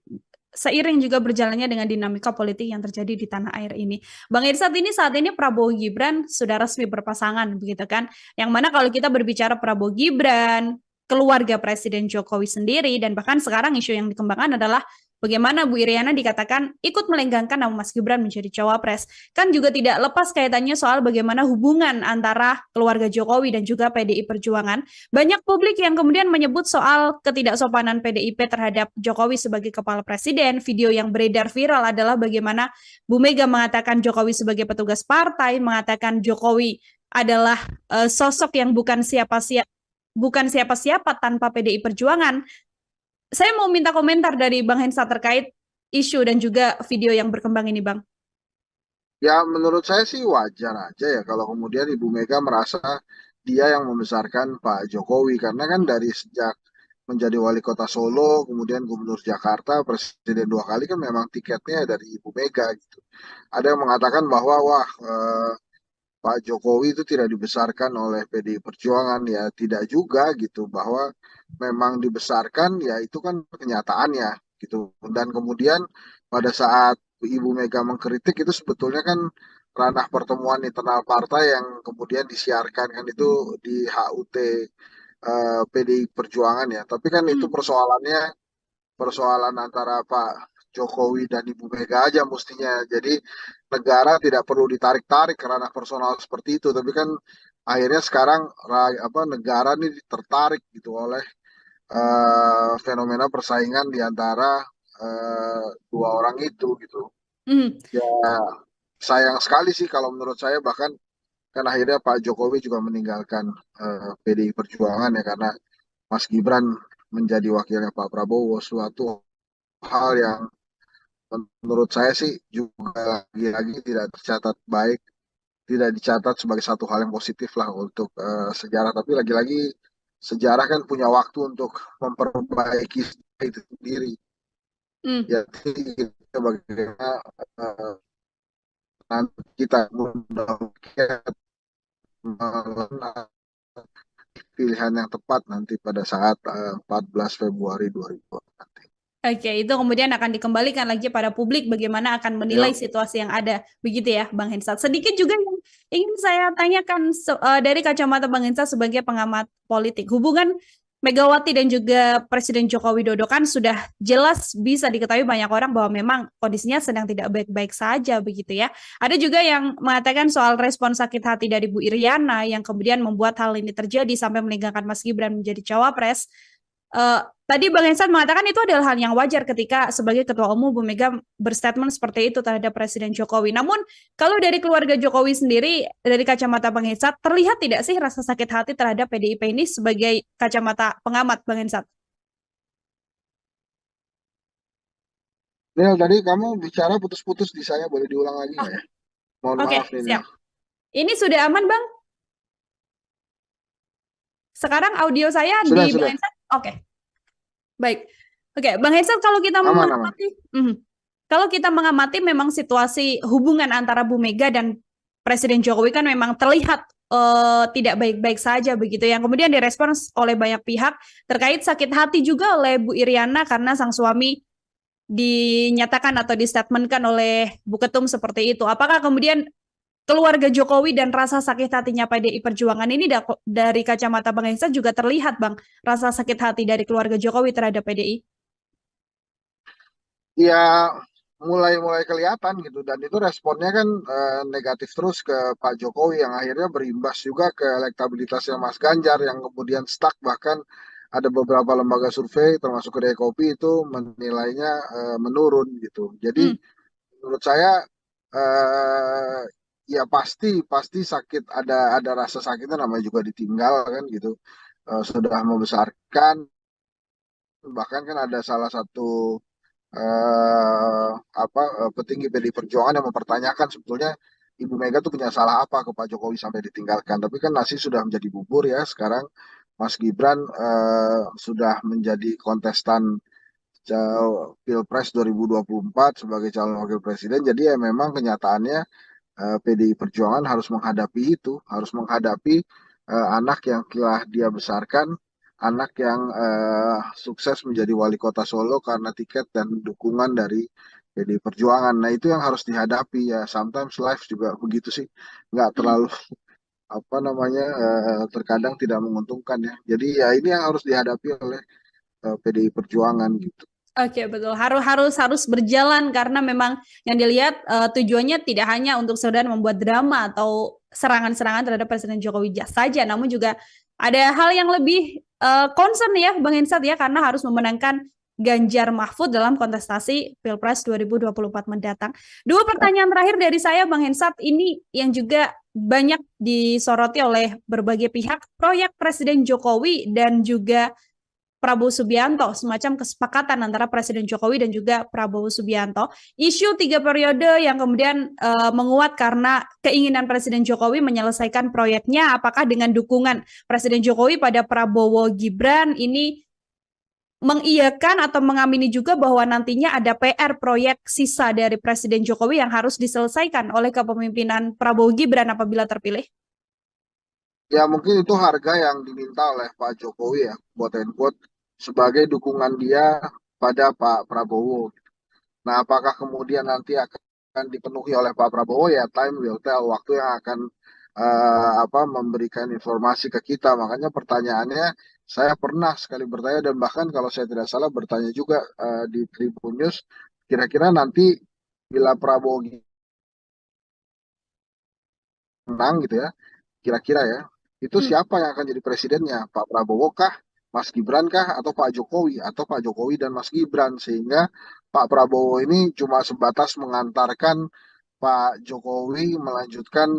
seiring juga berjalannya dengan dinamika politik yang terjadi di tanah air ini. Bang Irsat, ini saat ini Prabowo Gibran sudah resmi berpasangan, begitu kan? Yang mana kalau kita berbicara Prabowo Gibran, keluarga Presiden Jokowi sendiri, dan bahkan sekarang isu yang dikembangkan adalah bagaimana Bu Iriana dikatakan ikut melenggangkan nama Mas Gibran menjadi cawapres. Kan juga tidak lepas kaitannya soal bagaimana hubungan antara keluarga Jokowi dan juga PDI Perjuangan. Banyak publik yang kemudian menyebut soal ketidaksopanan PDIP terhadap Jokowi sebagai kepala presiden. Video yang beredar viral adalah bagaimana Bu Mega mengatakan Jokowi sebagai petugas partai, mengatakan Jokowi adalah sosok yang bukan siapa-siapa tanpa PDI Perjuangan. Saya mau minta komentar dari Bang Hensa terkait isu dan juga video yang berkembang ini, Bang. Ya menurut saya sih wajar aja ya kalau kemudian Ibu Mega merasa dia yang membesarkan Pak Jokowi karena kan dari sejak menjadi wali kota Solo, kemudian gubernur Jakarta, presiden 2 kali kan memang tiketnya dari Ibu Mega gitu. Ada yang mengatakan bahwa wah Pak Jokowi itu tidak dibesarkan oleh PDI Perjuangan ya tidak juga gitu bahwa memang dibesarkan ya itu kan kenyataannya gitu dan kemudian pada saat Ibu Mega mengkritik itu sebetulnya kan ranah pertemuan internal partai yang kemudian disiarkan kan itu di HUT PDI Perjuangan ya tapi kan itu Hmm. persoalan antara Pak Jokowi dan Ibu Mega aja mestinya. Jadi negara tidak perlu ditarik-tarik karena personal seperti itu. Tapi kan akhirnya sekarang apa negara ini tertarik gitu oleh fenomena persaingan di antara dua orang itu gitu. Hmm. Ya sayang sekali sih kalau menurut saya bahkan kan akhirnya Pak Jokowi juga meninggalkan PDI Perjuangan ya karena Mas Gibran menjadi wakilnya Pak Prabowo suatu hal yang menurut saya sih juga lagi-lagi tidak tercatat baik, tidak dicatat sebagai satu hal yang positif lah untuk sejarah. Tapi lagi-lagi sejarah kan punya waktu untuk memperbaiki itu sendiri. Hmm. Ya, kita bagaimana nanti kita mudah-mudahan pilihan yang tepat nanti pada saat 14 Februari 2020 nanti. Oke, itu kemudian akan dikembalikan lagi pada publik bagaimana akan menilai Ya, situasi yang ada. Begitu ya, Bang Hensat. Sedikit juga yang ingin saya tanyakan dari kacamata Bang Hensat sebagai pengamat politik. Hubungan Megawati dan juga Presiden Joko Widodo kan sudah jelas bisa diketahui banyak orang bahwa memang kondisinya sedang tidak baik-baik saja begitu ya. Ada juga yang mengatakan soal respon sakit hati dari Bu Iriana yang kemudian membuat hal ini terjadi sampai meninggalkan Mas Gibran menjadi cawapres. Tadi Bang Hensan mengatakan itu adalah hal yang wajar ketika sebagai Ketua Umum Bu Mega berstatement seperti itu terhadap Presiden Jokowi. Namun kalau dari keluarga Jokowi sendiri, dari kacamata Bang Hensan, terlihat tidak sih rasa sakit hati terhadap PDIP ini sebagai kacamata pengamat Bang Hensan? Nil, tadi kamu bicara putus-putus di saya, boleh diulang lagi Oh, nggak ya? Mohon oke, maaf nih, Nil. siap. Ini sudah aman Bang? Sekarang audio saya di Sudah, Bang sudah. Hensan? Oke, baik. Oke, Bang Hensan, kalau kita Aman, aman. mengamati, kalau kita mengamati memang situasi hubungan antara Bu Mega dan Presiden Jokowi kan memang terlihat tidak baik-baik saja begitu, yang kemudian direspons oleh banyak pihak terkait sakit hati juga oleh Bu Iriana karena sang suami dinyatakan atau distatementkan oleh Bu Ketum seperti itu. Apakah kemudian keluarga Jokowi dan rasa sakit hatinya PDI Perjuangan ini dari kacamata Bang Hensa juga terlihat Bang, rasa sakit hati dari keluarga Jokowi terhadap PDI? Ya, mulai kelihatan gitu. Dan itu responnya kan negatif terus ke Pak Jokowi yang akhirnya berimbas juga ke elektabilitasnya Mas Ganjar yang kemudian stuck. Bahkan ada beberapa lembaga survei termasuk Kedai Kopi itu menilainya menurun gitu. Jadi Hmm. menurut saya eh, ya pasti pasti sakit, ada rasa sakitnya, namanya juga ditinggal kan gitu. Sudah membesarkan, bahkan kan ada salah satu petinggi PDI Perjuangan yang mempertanyakan sebetulnya Ibu Mega tuh punya salah apa ke Pak Jokowi sampai ditinggalkan. Tapi kan nasi sudah menjadi bubur ya sekarang. Mas Gibran sudah menjadi kontestan Pilpres 2024 sebagai calon wakil presiden. Jadi ya memang kenyataannya PDI Perjuangan harus menghadapi itu, harus menghadapi anak yang telah dia besarkan, anak yang sukses menjadi wali kota Solo karena tiket dan dukungan dari PDI Perjuangan. Nah itu yang harus dihadapi ya. Sometimes life juga begitu sih, nggak Hmm. terlalu apa namanya terkadang tidak menguntungkan ya. Jadi ya ini yang harus dihadapi oleh PDI Perjuangan gitu. Oke, betul. Harus berjalan karena memang yang dilihat tujuannya tidak hanya untuk sekedar membuat drama atau serangan-serangan terhadap Presiden Jokowi saja, namun juga ada hal yang lebih concern ya, Bang Hensat ya, karena harus memenangkan Ganjar Mahfud dalam kontestasi Pilpres 2024 mendatang. Dua pertanyaan terakhir dari saya, Bang Hensat, ini yang juga banyak disoroti oleh berbagai pihak, proyek Presiden Jokowi dan juga Prabowo Subianto, semacam kesepakatan antara Presiden Jokowi dan juga Prabowo Subianto. Isu 3 periode yang kemudian menguat karena keinginan Presiden Jokowi menyelesaikan proyeknya, apakah dengan dukungan Presiden Jokowi pada Prabowo Gibran ini mengiyakan atau mengamini juga bahwa nantinya ada PR proyek sisa dari Presiden Jokowi yang harus diselesaikan oleh kepemimpinan Prabowo Gibran apabila terpilih? Ya mungkin itu harga yang diminta oleh Pak Jokowi ya, quote and quote, sebagai dukungan dia pada Pak Prabowo. Nah, apakah kemudian nanti akan dipenuhi oleh Pak Prabowo ya, time will tell, waktu yang akan memberikan informasi ke kita. Makanya pertanyaannya, saya pernah sekali bertanya dan bahkan kalau saya tidak salah bertanya juga di Tribun News, kira-kira nanti bila Prabowo menang gitu ya, kira-kira ya, itu Hmm. siapa yang akan jadi presidennya? Pak Prabowo kah, Mas Gibran kah, atau Pak Jokowi? Atau Pak Jokowi dan Mas Gibran? Sehingga Pak Prabowo ini cuma sebatas mengantarkan Pak Jokowi melanjutkan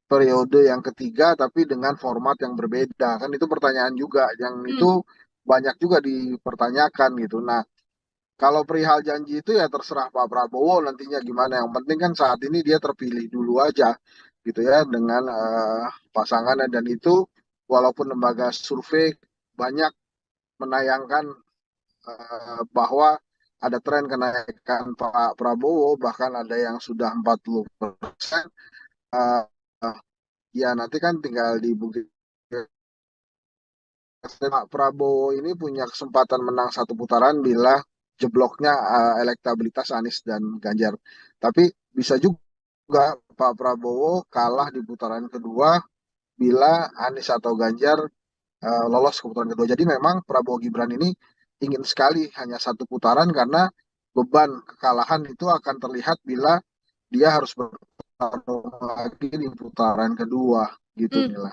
periode yang ketiga, tapi dengan format yang berbeda. Kan itu pertanyaan juga, yang itu Hmm. banyak juga dipertanyakan gitu. Nah, kalau perihal janji itu ya terserah Pak Prabowo nantinya gimana. Yang penting kan saat ini dia terpilih dulu aja gitu ya dengan pasangannya, dan itu walaupun lembaga survei banyak menayangkan bahwa ada tren kenaikan Pak Prabowo, bahkan ada yang sudah 40%. eh, Ya nanti kan tinggal dibuktikan. Pak Prabowo ini punya kesempatan menang satu putaran bila jebloknya elektabilitas Anies dan Ganjar. Tapi bisa juga Pak Prabowo kalah di putaran kedua bila Anies atau Ganjar lolos ke putaran kedua. Jadi memang Prabowo Gibran ini ingin sekali hanya satu putaran karena beban kekalahan itu akan terlihat bila dia harus bertarung lagi di putaran kedua gitu Hmm. Mila.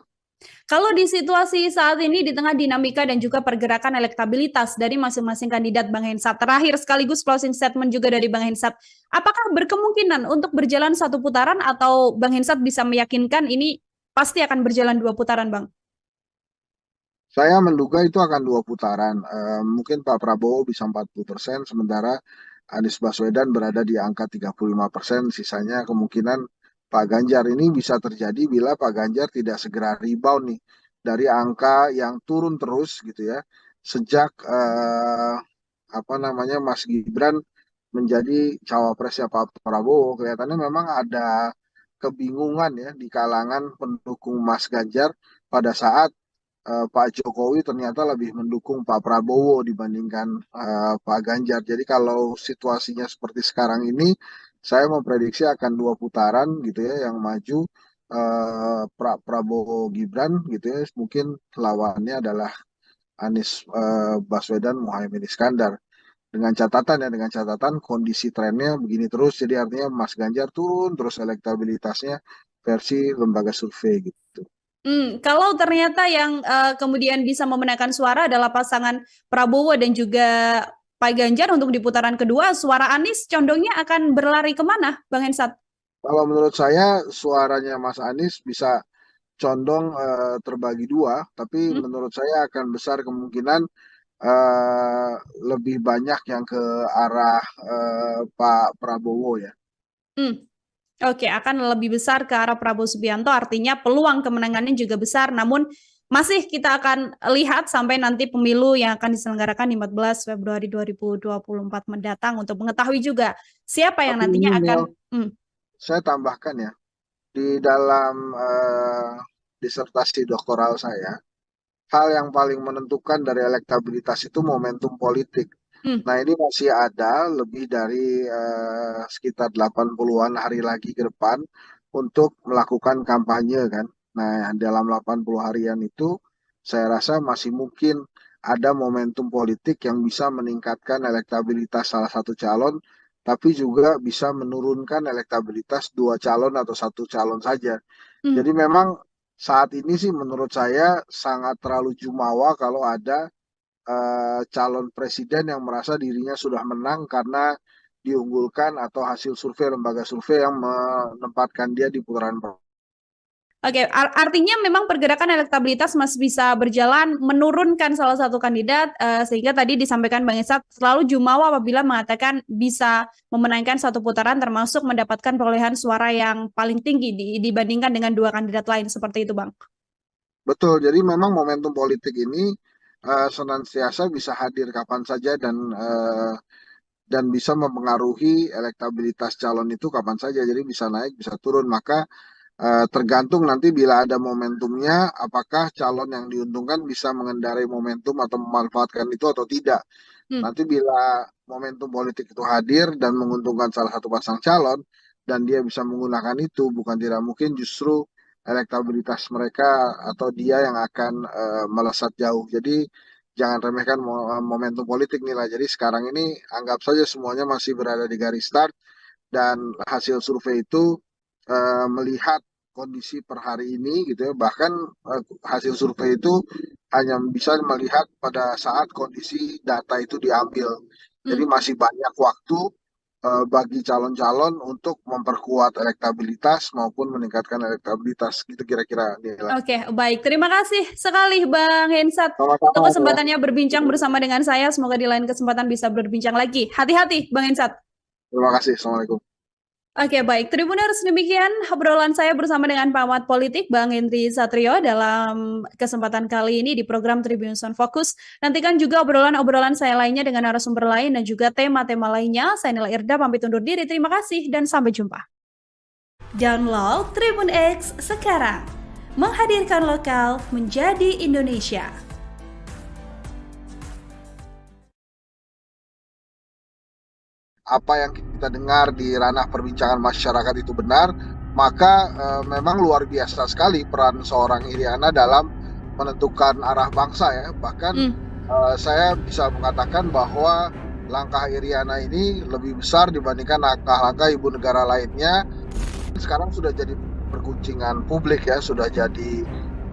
Kalau di situasi saat ini di tengah dinamika dan juga pergerakan elektabilitas dari masing-masing kandidat Bang Hensat, terakhir sekaligus closing statement juga dari Bang Hensat, apakah berkemungkinan untuk berjalan satu putaran atau Bang Hensat bisa meyakinkan ini pasti akan berjalan 2 putaran, Bang? Saya menduga itu akan 2 putaran. Mungkin Pak Prabowo bisa 40%, sementara Anies Baswedan berada di angka 35%. Sisanya kemungkinan Pak Ganjar ini bisa terjadi bila Pak Ganjar tidak segera rebound nih dari angka yang turun terus gitu ya. Sejak apa namanya Mas Gibran menjadi cawapresnya Pak Prabowo, kelihatannya memang ada kebingungan ya di kalangan pendukung Mas Ganjar pada saat Pak Jokowi ternyata lebih mendukung Pak Prabowo dibandingkan Pak Ganjar. Jadi kalau situasinya seperti sekarang ini, saya memprediksi akan 2 putaran gitu ya yang maju Prabowo Gibran gitu ya. Mungkin lawannya adalah Anies Baswedan Muhaimin Iskandar. Dengan catatan kondisi trennya begini terus, jadi artinya Mas Ganjar turun terus elektabilitasnya versi lembaga survei gitu. Kalau ternyata yang kemudian bisa memenangkan suara adalah pasangan Prabowo dan juga Pak Ganjar untuk di putaran kedua, suara Anies condongnya akan berlari kemana, Bang Hensat? Kalau menurut saya suaranya Mas Anies bisa condong terbagi dua, tapi Hmm? menurut saya akan besar kemungkinan eh, lebih banyak yang ke arah Pak Prabowo ya. Hmm. Oke, akan lebih besar ke arah Prabowo Subianto, artinya peluang kemenangannya juga besar, namun masih kita akan lihat sampai nanti pemilu yang akan diselenggarakan di 14 Februari 2024 mendatang untuk mengetahui juga siapa yang Tapi ini nantinya akan. Mil, saya tambahkan ya, di dalam disertasi doktoral saya, hal yang paling menentukan dari elektabilitas itu momentum politik. Hmm, Nah, ini masih ada lebih dari sekitar 80-an hari lagi ke depan untuk melakukan kampanye kan. Nah, dalam 80 harian itu saya rasa masih mungkin ada momentum politik yang bisa meningkatkan elektabilitas salah satu calon, tapi juga bisa menurunkan elektabilitas dua calon atau satu calon saja. hmm. Jadi memang saat ini sih menurut saya sangat terlalu jumawa kalau ada calon presiden yang merasa dirinya sudah menang karena diunggulkan atau hasil survei lembaga survei yang menempatkan dia di putaran pertama. Oke, artinya memang pergerakan elektabilitas masih bisa berjalan menurunkan salah satu kandidat, sehingga tadi disampaikan Bang Esat selalu jumawa apabila mengatakan bisa memenangkan satu putaran termasuk mendapatkan perolehan suara yang paling tinggi dibandingkan dengan dua kandidat lain seperti itu, Bang. Betul, jadi memang momentum politik ini senantiasa bisa hadir kapan saja dan bisa mempengaruhi elektabilitas calon itu kapan saja. Jadi bisa naik, bisa turun. Maka tergantung nanti bila ada momentumnya, apakah calon yang diuntungkan bisa mengendarai momentum atau memanfaatkan itu atau tidak. Hmm. Nanti bila momentum politik itu hadir dan menguntungkan salah satu pasang calon, dan dia bisa menggunakan itu, bukan tidak mungkin justru elektabilitas mereka atau dia yang akan melesat jauh. Jadi jangan remehkan momentum politik nilai. Jadi sekarang ini anggap saja semuanya masih berada di garis start dan hasil survei itu melihat kondisi per hari ini gitu ya. Bahkan hasil survei itu hanya bisa melihat pada saat kondisi data itu diambil. Jadi Hmm. masih banyak waktu bagi calon-calon untuk memperkuat elektabilitas maupun meningkatkan elektabilitas gitu kira-kira nilai. Oke, baik. Terima kasih sekali Bang Hensat untuk Sama-sama ya. kesempatannya berbincang bersama dengan saya. Semoga di lain kesempatan bisa berbincang lagi. Hati-hati, Bang Hensat. Terima kasih. Assalamualaikum. Oke, baik. Tribuners, demikian obrolan saya bersama dengan pengamat politik Bang Henry Satrio dalam kesempatan kali ini di program Tribun Sound Focus. Nantikan juga obrolan-obrolan saya lainnya dengan narasumber lain dan juga tema-tema lainnya. Saya Nila Irda, pamit undur diri. Terima kasih dan sampai jumpa. Download Tribun X sekarang. Menghadirkan lokal menjadi Indonesia. Apa yang kita dengar di ranah perbincangan masyarakat itu benar, maka memang luar biasa sekali peran seorang Iriana dalam menentukan arah bangsa ya. Bahkan saya bisa mengatakan bahwa langkah Iriana ini lebih besar dibandingkan langkah-langkah ibu negara lainnya. Sekarang sudah jadi perguncingan publik ya, sudah jadi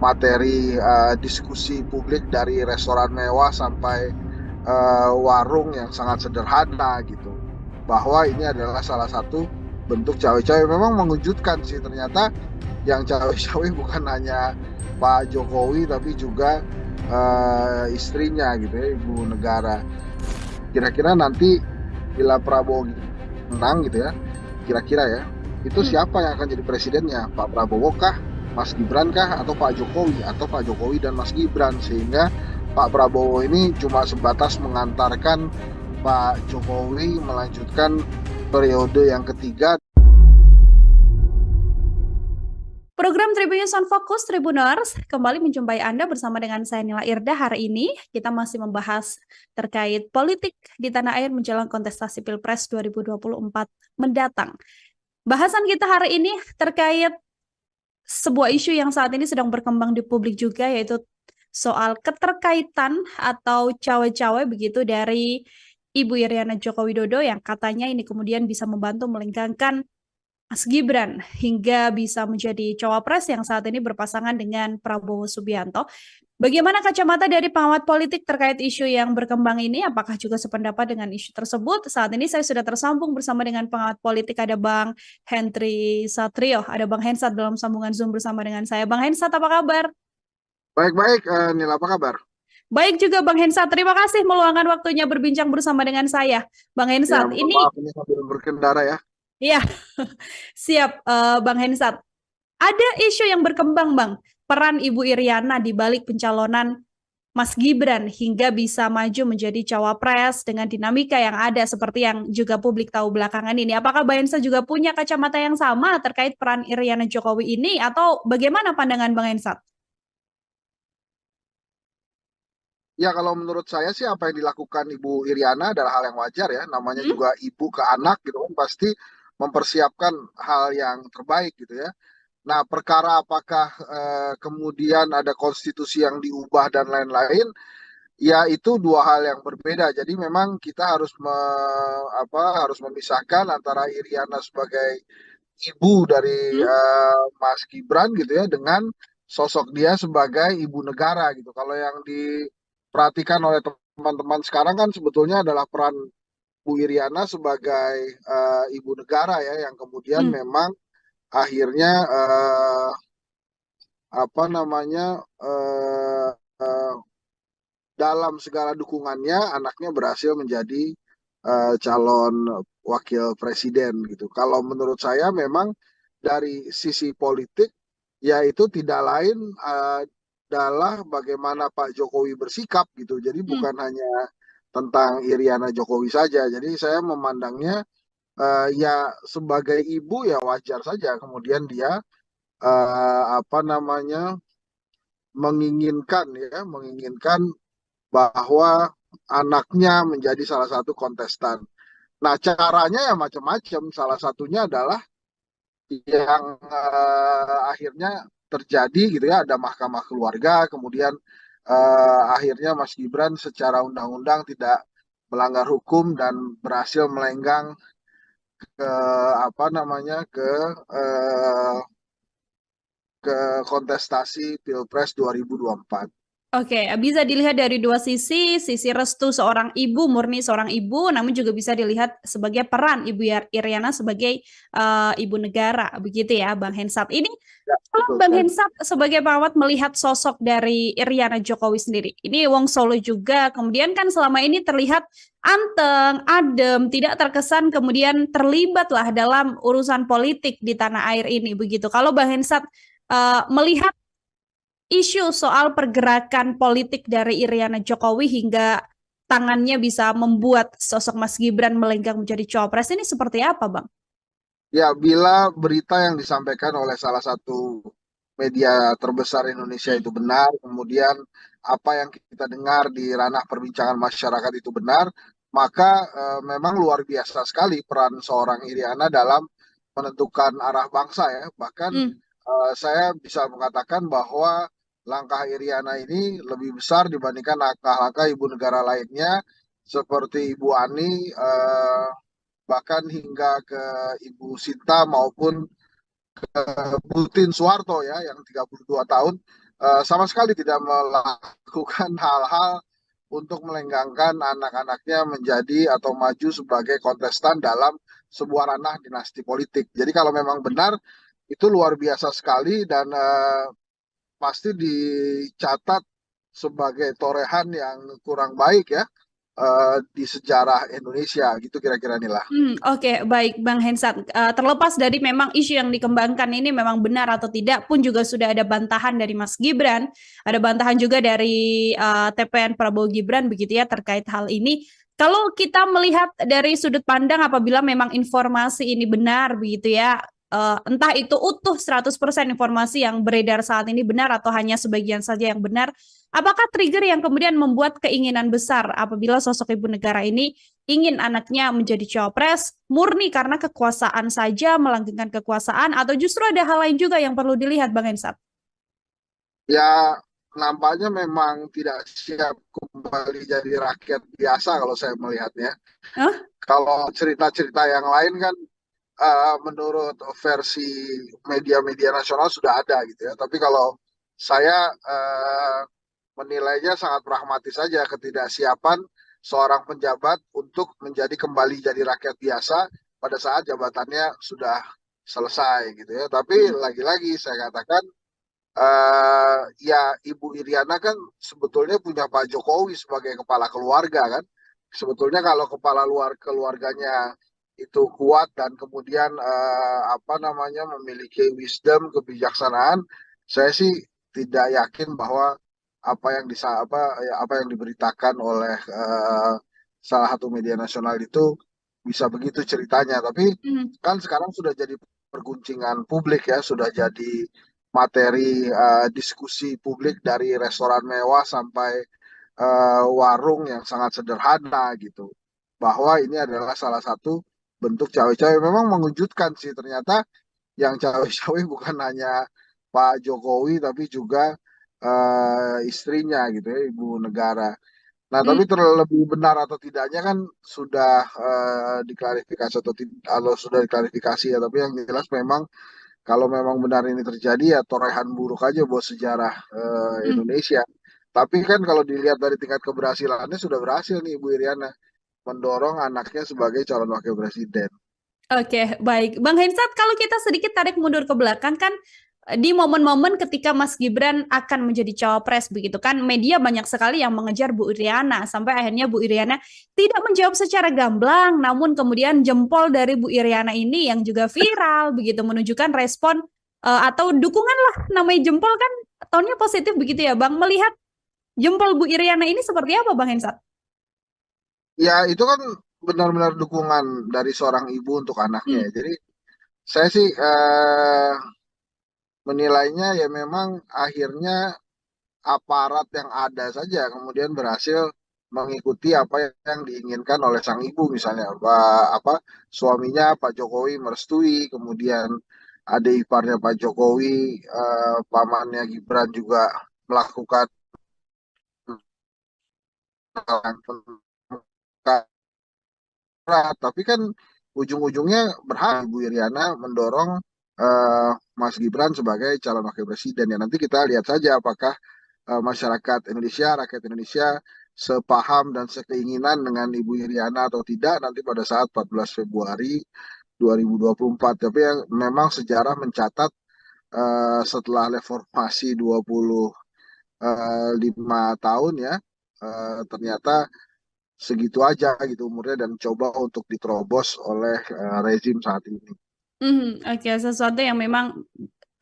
materi diskusi publik dari restoran mewah sampai warung yang sangat sederhana gitu. Bahwa ini adalah salah satu bentuk cawe-cawe. Memang mengejutkan sih, ternyata yang cawe-cawe bukan hanya Pak Jokowi tapi juga istrinya gitu ya, ibu negara. Kira-kira nanti bila Prabowo menang gitu ya, kira-kira ya, itu Hmm. siapa yang akan jadi presidennya? Pak Prabowo kah, Mas Gibran kah, atau Pak Jokowi, atau Pak Jokowi dan Mas Gibran? Sehingga Pak Prabowo ini cuma sebatas mengantarkan Pak Jokowi melanjutkan periode yang ketiga. Program Tribunnews on Focus Tribuners kembali menjumpai Anda bersama dengan saya Nila Irda. Hari ini kita masih membahas terkait politik di tanah air menjelang kontestasi Pilpres 2024 mendatang. Bahasan kita hari ini terkait sebuah isu yang saat ini sedang berkembang di publik juga, yaitu soal keterkaitan atau cawe-cawe begitu dari Ibu Iriana Joko Widodo yang katanya ini kemudian bisa membantu melenggangkan Mas Gibran hingga bisa menjadi cawapres yang saat ini berpasangan dengan Prabowo Subianto. Bagaimana kacamata dari pengamat politik terkait isu yang berkembang ini? Apakah juga sependapat dengan isu tersebut? Saat ini saya sudah tersambung bersama dengan pengamat politik, ada Bang Henry Satrio, ada Bang Hensat dalam sambungan Zoom bersama dengan saya. Bang Hensat, apa kabar? Baik-baik, Nila, apa kabar? Baik juga Bang Hensat, terima kasih meluangkan waktunya berbincang bersama dengan saya. Bang Ya, Hensat, mohon ini maaf ini sambil berkendara ya. ya siap Bang Hensat. Ada isu yang berkembang, Bang. Peran Ibu Iriana di balik pencalonan Mas Gibran hingga bisa maju menjadi cawapres dengan dinamika yang ada seperti yang juga publik tahu belakangan ini. Apakah Bang Hensa juga punya kacamata yang sama terkait peran Iriana Jokowi ini atau bagaimana pandangan Bang Hensa? Ya, kalau menurut saya sih apa yang dilakukan Ibu Iriana adalah hal yang wajar ya. Namanya Hmm? juga ibu ke anak gitu kan, pasti mempersiapkan hal yang terbaik gitu ya. Nah, perkara apakah kemudian ada konstitusi yang diubah dan lain-lain, ya itu dua hal yang berbeda. Jadi memang kita harus harus memisahkan antara Iriana sebagai ibu dari Hmm? Mas Gibran gitu ya dengan sosok dia sebagai ibu negara gitu. Kalau yang diperhatikan oleh teman-teman sekarang kan sebetulnya adalah peran Bu Iriana sebagai ibu negara ya, yang kemudian Hmm. memang akhirnya apa namanya eh, eh, dalam segala dukungannya anaknya berhasil menjadi calon wakil presiden gitu. Kalau menurut saya memang dari sisi politik ya itu tidak lain adalah bagaimana Pak Jokowi bersikap gitu. Jadi Hmm. bukan hanya tentang Iriana Jokowi saja. Jadi saya memandangnya ya sebagai ibu ya wajar saja kemudian dia apa namanya menginginkan bahwa anaknya menjadi salah satu kontestan. Nah, caranya ya macam-macam. Salah satunya adalah yang akhirnya terjadi gitu ya, ada mahkamah keluarga, kemudian akhirnya Mas Gibran secara undang-undang tidak melanggar hukum dan berhasil melenggang ke apa namanya eh, ke kontestasi Pilpres 2024. Oke, bisa dilihat dari dua sisi, sisi restu seorang ibu, murni seorang ibu, namun juga bisa dilihat sebagai peran Ibu Iriana sebagai ibu negara, begitu ya, Bang Hensat. Ini Ya, kalau betul Bang sekali. Hensat sebagai perawat melihat sosok dari Iriana Jokowi sendiri, ini Wong Solo juga, kemudian kan selama ini terlihat anteng, adem, tidak terkesan kemudian terlibat lah dalam urusan politik di tanah air ini, begitu. Kalau Bang Hensat melihat isu soal pergerakan politik dari Iriana Jokowi hingga tangannya bisa membuat sosok Mas Gibran melenggang menjadi cawapres ini seperti apa, Bang? Ya, bila berita yang disampaikan oleh salah satu media terbesar Indonesia Hmm. itu benar, kemudian apa yang kita dengar di ranah perbincangan masyarakat itu benar, maka memang luar biasa sekali peran seorang Iriana dalam menentukan arah bangsa ya. Bahkan Hmm. saya bisa mengatakan bahwa langkah Iriana ini lebih besar dibandingkan langkah-langkah ibu negara lainnya seperti Ibu Ani, bahkan hingga ke Ibu Sinta maupun Butin Soeharto ya yang 32 tahun sama sekali tidak melakukan hal-hal untuk melenggangkan anak-anaknya menjadi atau maju sebagai kontestan dalam sebuah ranah dinasti politik. Jadi kalau memang benar itu luar biasa sekali dan pasti dicatat sebagai torehan yang kurang baik ya di sejarah Indonesia gitu kira-kira inilah. Oke, baik Bang Hensat. Terlepas dari memang isu yang dikembangkan ini memang benar atau tidak pun juga sudah ada bantahan dari Mas Gibran, ada bantahan juga dari TPN Prabowo Gibran begitu ya terkait hal ini. Kalau kita melihat dari sudut pandang apabila memang informasi ini benar begitu ya, entah itu utuh 100% informasi yang beredar saat ini benar atau hanya sebagian saja yang benar, apakah trigger yang kemudian membuat keinginan besar apabila sosok ibu negara ini ingin anaknya menjadi cawapres murni karena kekuasaan saja, melanggengkan kekuasaan, atau justru ada hal lain juga yang perlu dilihat, Bang Hensat? Ya nampaknya memang tidak siap kembali jadi rakyat biasa kalau saya melihatnya. Hah? Kalau cerita-cerita yang lain kan menurut versi media-media nasional sudah ada gitu ya. Tapi kalau saya menilainya sangat pragmatis saja ketidaksiapan seorang penjabat untuk menjadi kembali jadi rakyat biasa pada saat jabatannya sudah selesai gitu ya. Tapi lagi-lagi saya katakan ya Ibu Iriana kan sebetulnya punya Pak Jokowi sebagai kepala keluarga kan. Sebetulnya kalau kepala luar keluarganya itu kuat dan kemudian apa namanya memiliki wisdom, kebijaksanaan, saya sih tidak yakin bahwa apa yang diberitakan oleh salah satu media nasional itu bisa begitu ceritanya. Tapi kan sekarang sudah jadi perguncingan publik ya, sudah jadi materi diskusi publik dari restoran mewah sampai warung yang sangat sederhana gitu. Bahwa ini adalah salah satu bentuk cawe-cawe. Memang mengejutkan sih ternyata yang cawe-cawe bukan hanya Pak Jokowi tapi juga istrinya gitu ya, ibu negara. Nah, tapi terlebih benar atau tidaknya kan sudah diklarifikasi atau sudah diklarifikasi ya. Tapi yang jelas memang kalau memang benar ini terjadi ya torehan buruk aja buat sejarah Indonesia. Tapi kan kalau dilihat dari tingkat keberhasilannya sudah berhasil nih Ibu Iriana mendorong anaknya sebagai calon wakil presiden. Oke, baik. Bang Hensat, kalau kita sedikit tarik mundur ke belakang kan di momen-momen ketika Mas Gibran akan menjadi cawapres begitu kan, media banyak sekali yang mengejar Bu Iriana sampai akhirnya Bu Iriana tidak menjawab secara gamblang, namun kemudian jempol dari Bu Iriana ini yang juga viral begitu menunjukkan respon atau dukungan lah, namanya jempol kan tonnya positif begitu ya Bang. Melihat jempol Bu Iriana ini seperti apa Bang Hensat? Ya itu kan benar-benar dukungan dari seorang ibu untuk anaknya. Jadi saya sih menilainya ya memang akhirnya aparat yang ada saja kemudian berhasil mengikuti apa yang diinginkan oleh sang ibu misalnya apa suaminya Pak Jokowi merestui kemudian adik iparnya Pak Jokowi pamannya Gibran juga melakukan tapi kan ujung-ujungnya berhak Bu Iriana mendorong Mas Gibran sebagai calon wakil presiden ya nanti kita lihat saja apakah masyarakat Indonesia, rakyat Indonesia sepaham dan sekeinginan dengan Ibu Iriana atau tidak nanti pada saat 14 Februari 2024. Tapi yang memang sejarah mencatat setelah reformasi 25 tahun ya ternyata segitu aja gitu umurnya dan coba untuk diterobos oleh rezim saat ini. Oke, sesuatu yang memang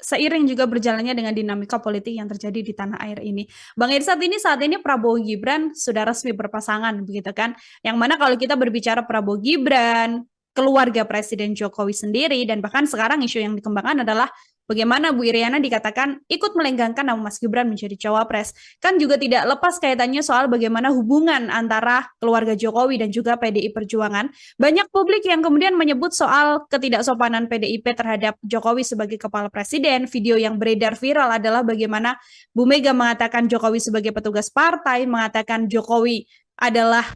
seiring juga berjalannya dengan dinamika politik yang terjadi di tanah air ini. Bang Irsat, ini saat ini Prabowo Gibran sudah resmi berpasangan begitu kan. Yang mana kalau kita berbicara Prabowo Gibran, keluarga Presiden Jokowi sendiri, dan bahkan sekarang isu yang dikembangkan adalah bagaimana Bu Iriana dikatakan ikut melenggangkan nama Mas Gibran menjadi cawapres. Kan juga tidak lepas kaitannya soal bagaimana hubungan antara keluarga Jokowi dan juga PDI Perjuangan. Banyak publik yang kemudian menyebut soal ketidaksopanan PDIP terhadap Jokowi sebagai kepala presiden. Video yang beredar viral adalah bagaimana Bu Mega mengatakan Jokowi sebagai petugas partai, mengatakan Jokowi adalah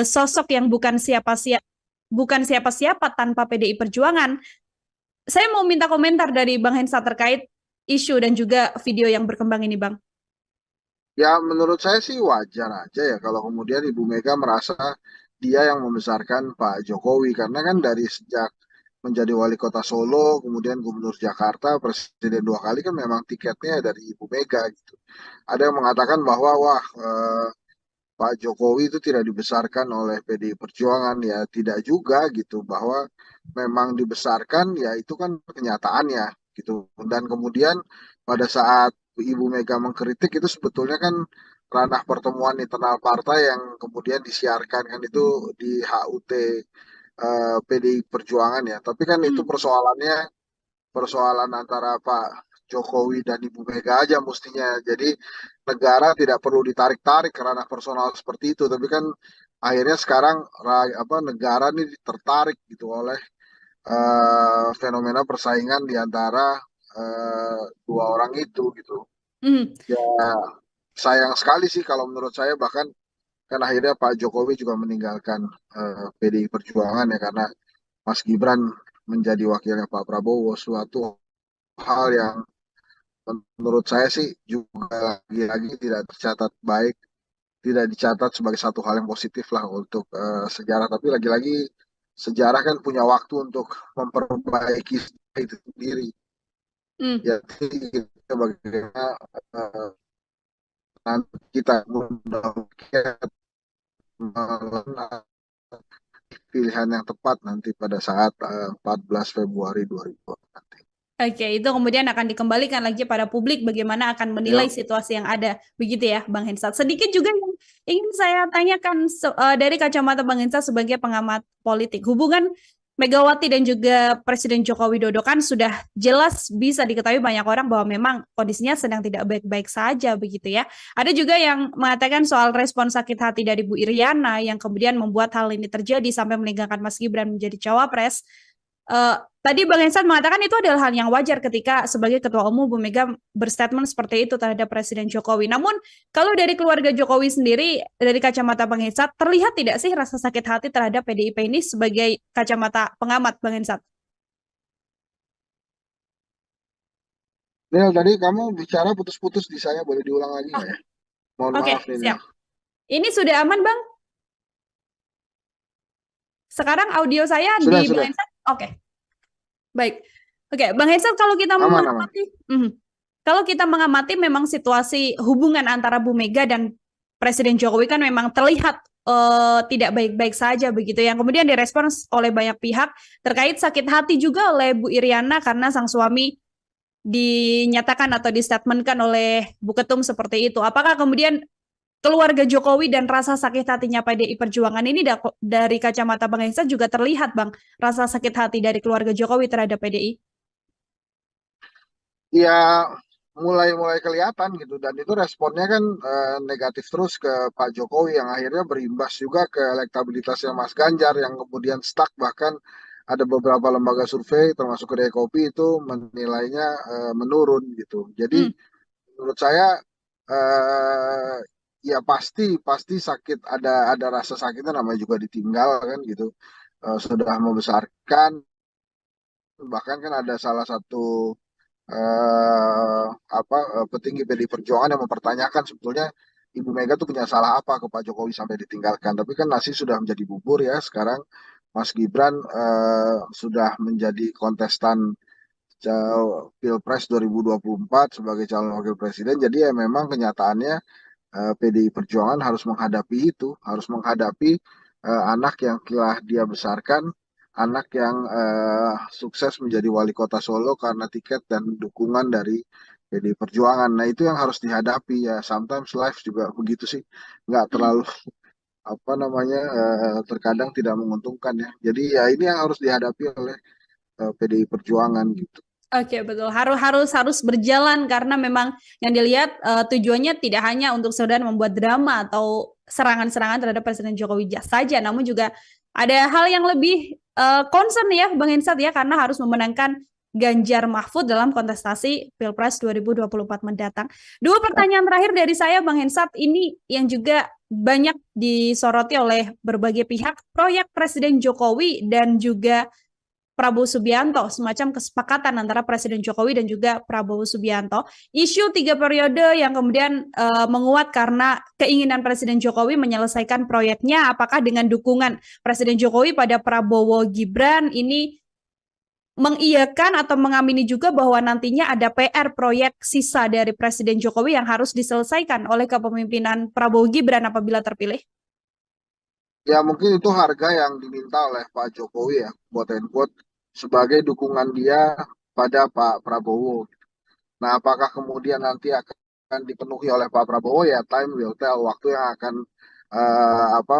sosok yang bukan siapa-siapa tanpa PDI Perjuangan. Saya mau minta komentar dari Bang Hensa terkait isu dan juga video yang berkembang ini, Bang. Ya menurut saya sih wajar aja ya kalau kemudian Ibu Mega merasa dia yang membesarkan Pak Jokowi karena kan dari sejak menjadi wali kota Solo, kemudian gubernur Jakarta, presiden 2 kali kan memang tiketnya dari Ibu Mega gitu. Ada yang mengatakan bahwa wah Pak Jokowi itu tidak dibesarkan oleh PDI Perjuangan, ya tidak juga gitu, bahwa memang dibesarkan ya itu kan kenyataannya gitu. Dan kemudian pada saat Ibu Mega mengkritik itu sebetulnya kan ranah pertemuan internal partai yang kemudian disiarkan kan itu di HUT PDI Perjuangan ya. Tapi kan itu Hmm. persoalannya persoalan antara Pak Jokowi dan Ibu Mega aja mestinya. Jadi negara tidak perlu ditarik-tarik ke ranah personal seperti itu. Tapi kan akhirnya sekarang negara ini tertarik gitu oleh fenomena persaingan di antara dua orang itu gitu. Hmm. Ya sayang sekali sih kalau menurut saya, bahkan kan akhirnya Pak Jokowi juga meninggalkan PDI Perjuangan ya karena Mas Gibran menjadi wakilnya Pak Prabowo, suatu hal yang menurut saya sih juga lagi-lagi tidak tercatat baik, tidak dicatat sebagai satu hal yang positif lah untuk sejarah. Tapi lagi-lagi sejarah kan punya waktu untuk memperbaiki itu sendiri. Hmm. Jadi kita bagaimana eh, nanti kita mudah-mudahan pilihan yang tepat nanti pada saat 14 Februari 2024 nanti. Oke, itu kemudian akan dikembalikan lagi pada publik bagaimana akan menilai Ya, situasi yang ada. Begitu ya, Bang Hensat. Sedikit juga yang ingin saya tanyakan dari kacamata Bang Hensat sebagai pengamat politik. Hubungan Megawati dan juga Presiden Joko Widodo kan sudah jelas bisa diketahui banyak orang bahwa memang kondisinya sedang tidak baik-baik saja begitu ya. Ada juga yang mengatakan soal respon sakit hati dari Bu Iriana yang kemudian membuat hal ini terjadi sampai meninggalkan Mas Gibran menjadi cawapres. Eh, Tadi Bang Hensan mengatakan itu adalah hal yang wajar ketika sebagai Ketua Umum Bu Mega berstatement seperti itu terhadap Presiden Jokowi. Namun kalau dari keluarga Jokowi sendiri, dari kacamata Bang Hensat, terlihat tidak sih rasa sakit hati terhadap PDIP ini sebagai kacamata pengamat Bang Hensat? Nil, tadi kamu bicara putus-putus di saya, boleh diulang lagi Oh, nggak ya? Mohon oke, maaf nih, Nil. siap. Ini sudah aman Bang? Sekarang audio saya Sudah, di Bang sudah. Hensat? Oke, baik. Oke, Bang Hensat kalau kita Aman, aman. mengamati, kalau kita mengamati memang situasi hubungan antara Bu Mega dan Presiden Jokowi kan memang terlihat tidak baik-baik saja begitu. Yang kemudian direspons oleh banyak pihak terkait sakit hati juga oleh Bu Iriana karena sang suami dinyatakan atau distatementkan oleh Bu Ketum seperti itu. Apakah kemudian keluarga Jokowi dan rasa sakit hatinya PDI Perjuangan ini dari kacamata Bang Hensat juga terlihat Bang, rasa sakit hati dari keluarga Jokowi terhadap PDI? Ya, mulai-mulai kelihatan gitu. Dan itu responnya kan negatif terus ke Pak Jokowi yang akhirnya berimbas juga ke elektabilitasnya Mas Ganjar yang kemudian stuck. Bahkan ada beberapa lembaga survei termasuk Kedai Kopi itu menilainya menurun gitu. Jadi Hmm. menurut saya eh, ya pasti pasti sakit, ada rasa sakitnya, namanya juga ditinggal kan gitu. Sudah membesarkan, bahkan kan ada salah satu petinggi PDI Perjuangan yang mempertanyakan sebetulnya Ibu Mega tuh punya salah apa ke Pak Jokowi sampai ditinggalkan. Tapi kan nasi sudah menjadi bubur ya sekarang. Mas Gibran sudah menjadi kontestan Pilpres 2024 sebagai calon wakil presiden. Jadi ya memang kenyataannya PDI Perjuangan harus menghadapi itu, harus menghadapi anak yang telah dia besarkan, anak yang sukses menjadi wali kota Solo karena tiket dan dukungan dari PDI Perjuangan. Nah itu yang harus dihadapi ya. Sometimes life juga begitu sih, nggak Hmm. terlalu terkadang tidak menguntungkan ya. Jadi ya ini yang harus dihadapi oleh PDI Perjuangan gitu. Oke, betul. Harus berjalan karena memang yang dilihat tujuannya tidak hanya untuk sekedar membuat drama atau serangan-serangan terhadap Presiden Jokowi saja, namun juga ada hal yang lebih concern ya, Bang Hensat ya, karena harus memenangkan Ganjar Mahfud dalam kontestasi Pilpres 2024 mendatang. Dua pertanyaan terakhir dari saya, Bang Hensat, ini yang juga banyak disoroti oleh berbagai pihak, proyek Presiden Jokowi dan juga Prabowo Subianto, semacam kesepakatan antara Presiden Jokowi dan juga Prabowo Subianto. Isu 3 periode yang kemudian menguat karena keinginan Presiden Jokowi menyelesaikan proyeknya, apakah dengan dukungan Presiden Jokowi pada Prabowo Gibran ini mengiyakan atau mengamini juga bahwa nantinya ada PR proyek sisa dari Presiden Jokowi yang harus diselesaikan oleh kepemimpinan Prabowo Gibran apabila terpilih? Ya mungkin itu harga yang diminta oleh Pak Jokowi ya, quote and quote, sebagai dukungan dia pada Pak Prabowo. Nah, apakah kemudian nanti akan dipenuhi oleh Pak Prabowo ya time will tell, waktu yang akan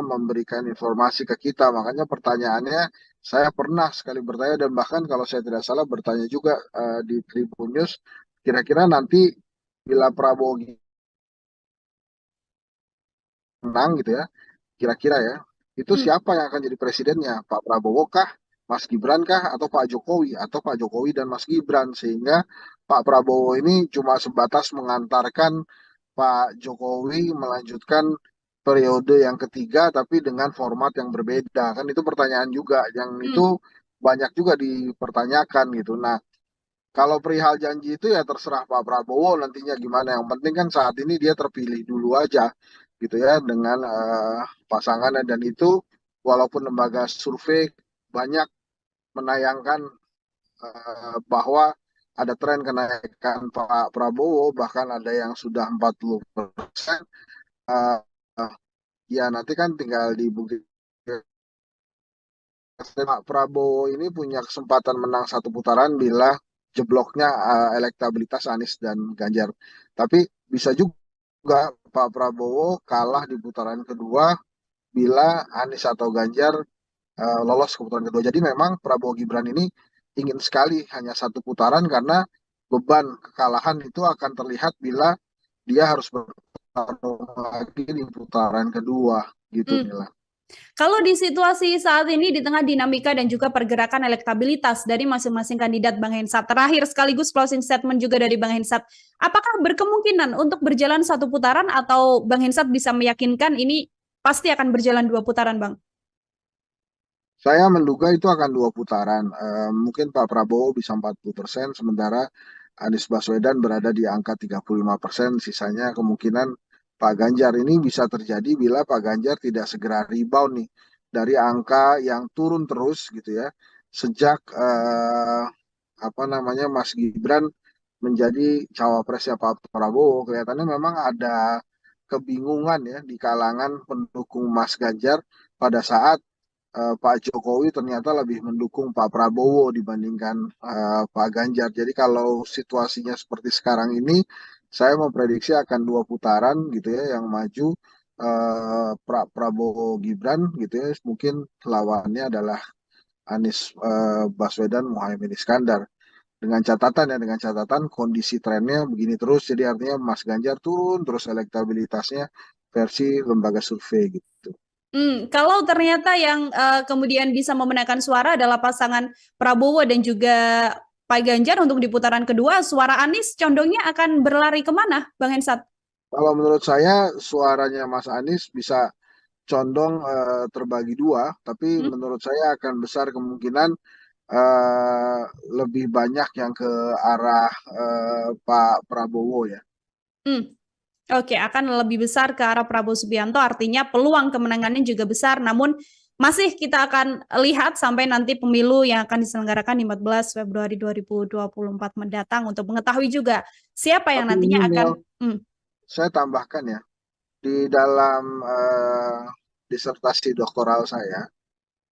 memberikan informasi ke kita. Makanya pertanyaannya saya pernah sekali bertanya dan bahkan kalau saya tidak salah bertanya juga di Tribun News, kira-kira nanti bila Prabowo menang gitu ya, kira-kira ya, itu Hmm. siapa yang akan jadi presidennya? Pak Prabowo kah, Mas Gibran kah, atau Pak Jokowi, atau Pak Jokowi dan Mas Gibran? Sehingga Pak Prabowo ini cuma sebatas mengantarkan Pak Jokowi melanjutkan periode yang ketiga, tapi dengan format yang berbeda. Kan itu pertanyaan juga, yang Hmm. itu banyak juga dipertanyakan gitu. Nah, kalau perihal janji itu ya terserah Pak Prabowo nantinya gimana. Yang penting kan saat ini dia terpilih dulu aja gitu ya dengan pasangannya dan itu walaupun lembaga survei banyak menayangkan bahwa ada tren kenaikan Pak Prabowo bahkan ada yang sudah 40%. eh, Ya nanti kan tinggal dibuktikan. Pak Prabowo ini punya kesempatan menang satu putaran bila jebloknya elektabilitas Anies dan Ganjar. Tapi bisa juga Pak Prabowo kalah di putaran kedua bila Anies atau Ganjar lolos ke putaran kedua. Jadi memang Prabowo Gibran ini ingin sekali hanya satu putaran karena beban kekalahan itu akan terlihat bila dia harus bertarung lagi di putaran kedua gitu Hmm. Mila. Kalau di situasi saat ini di tengah dinamika dan juga pergerakan elektabilitas dari masing-masing kandidat Bang Hensat, terakhir sekaligus closing statement juga dari Bang Hensat, apakah berkemungkinan untuk berjalan satu putaran atau Bang Hensat bisa meyakinkan ini pasti akan berjalan 2 putaran, Bang? Saya menduga itu akan dua putaran. Mungkin Pak Prabowo bisa 40%, sementara Anies Baswedan berada di angka 35%. Sisanya kemungkinan Pak Ganjar ini bisa terjadi bila Pak Ganjar tidak segera rebound nih dari angka yang turun terus gitu ya. Sejak Mas Gibran menjadi cawapresnya Pak Prabowo, kelihatannya memang ada kebingungan ya di kalangan pendukung Mas Ganjar pada saat Pak Jokowi ternyata lebih mendukung Pak Prabowo dibandingkan Pak Ganjar. Jadi kalau situasinya seperti sekarang ini, saya memprediksi akan dua putaran gitu ya yang maju Prabowo Gibran gitu ya. Mungkin lawannya adalah Anies Baswedan Muhaimin Iskandar. Dengan catatan kondisi trennya begini terus, jadi artinya Mas Ganjar turun terus elektabilitasnya versi lembaga survei gitu. Kalau ternyata yang kemudian bisa memenangkan suara adalah pasangan Prabowo dan juga Pak Ganjar untuk di putaran kedua, suara Anies condongnya akan berlari kemana, Bang Hensat? Kalau menurut saya suaranya Mas Anies bisa condong terbagi dua, tapi Hmm? menurut saya akan besar kemungkinan eh, lebih banyak yang ke arah Pak Prabowo ya. Hmm. Oke, akan lebih besar ke arah Prabowo Subianto, artinya peluang kemenangannya juga besar, namun masih kita akan lihat sampai nanti pemilu yang akan diselenggarakan di 14 Februari 2024 mendatang untuk mengetahui juga siapa yang Tapi nantinya ini akan. Mel, Hmm. saya tambahkan ya, di dalam disertasi doktoral saya,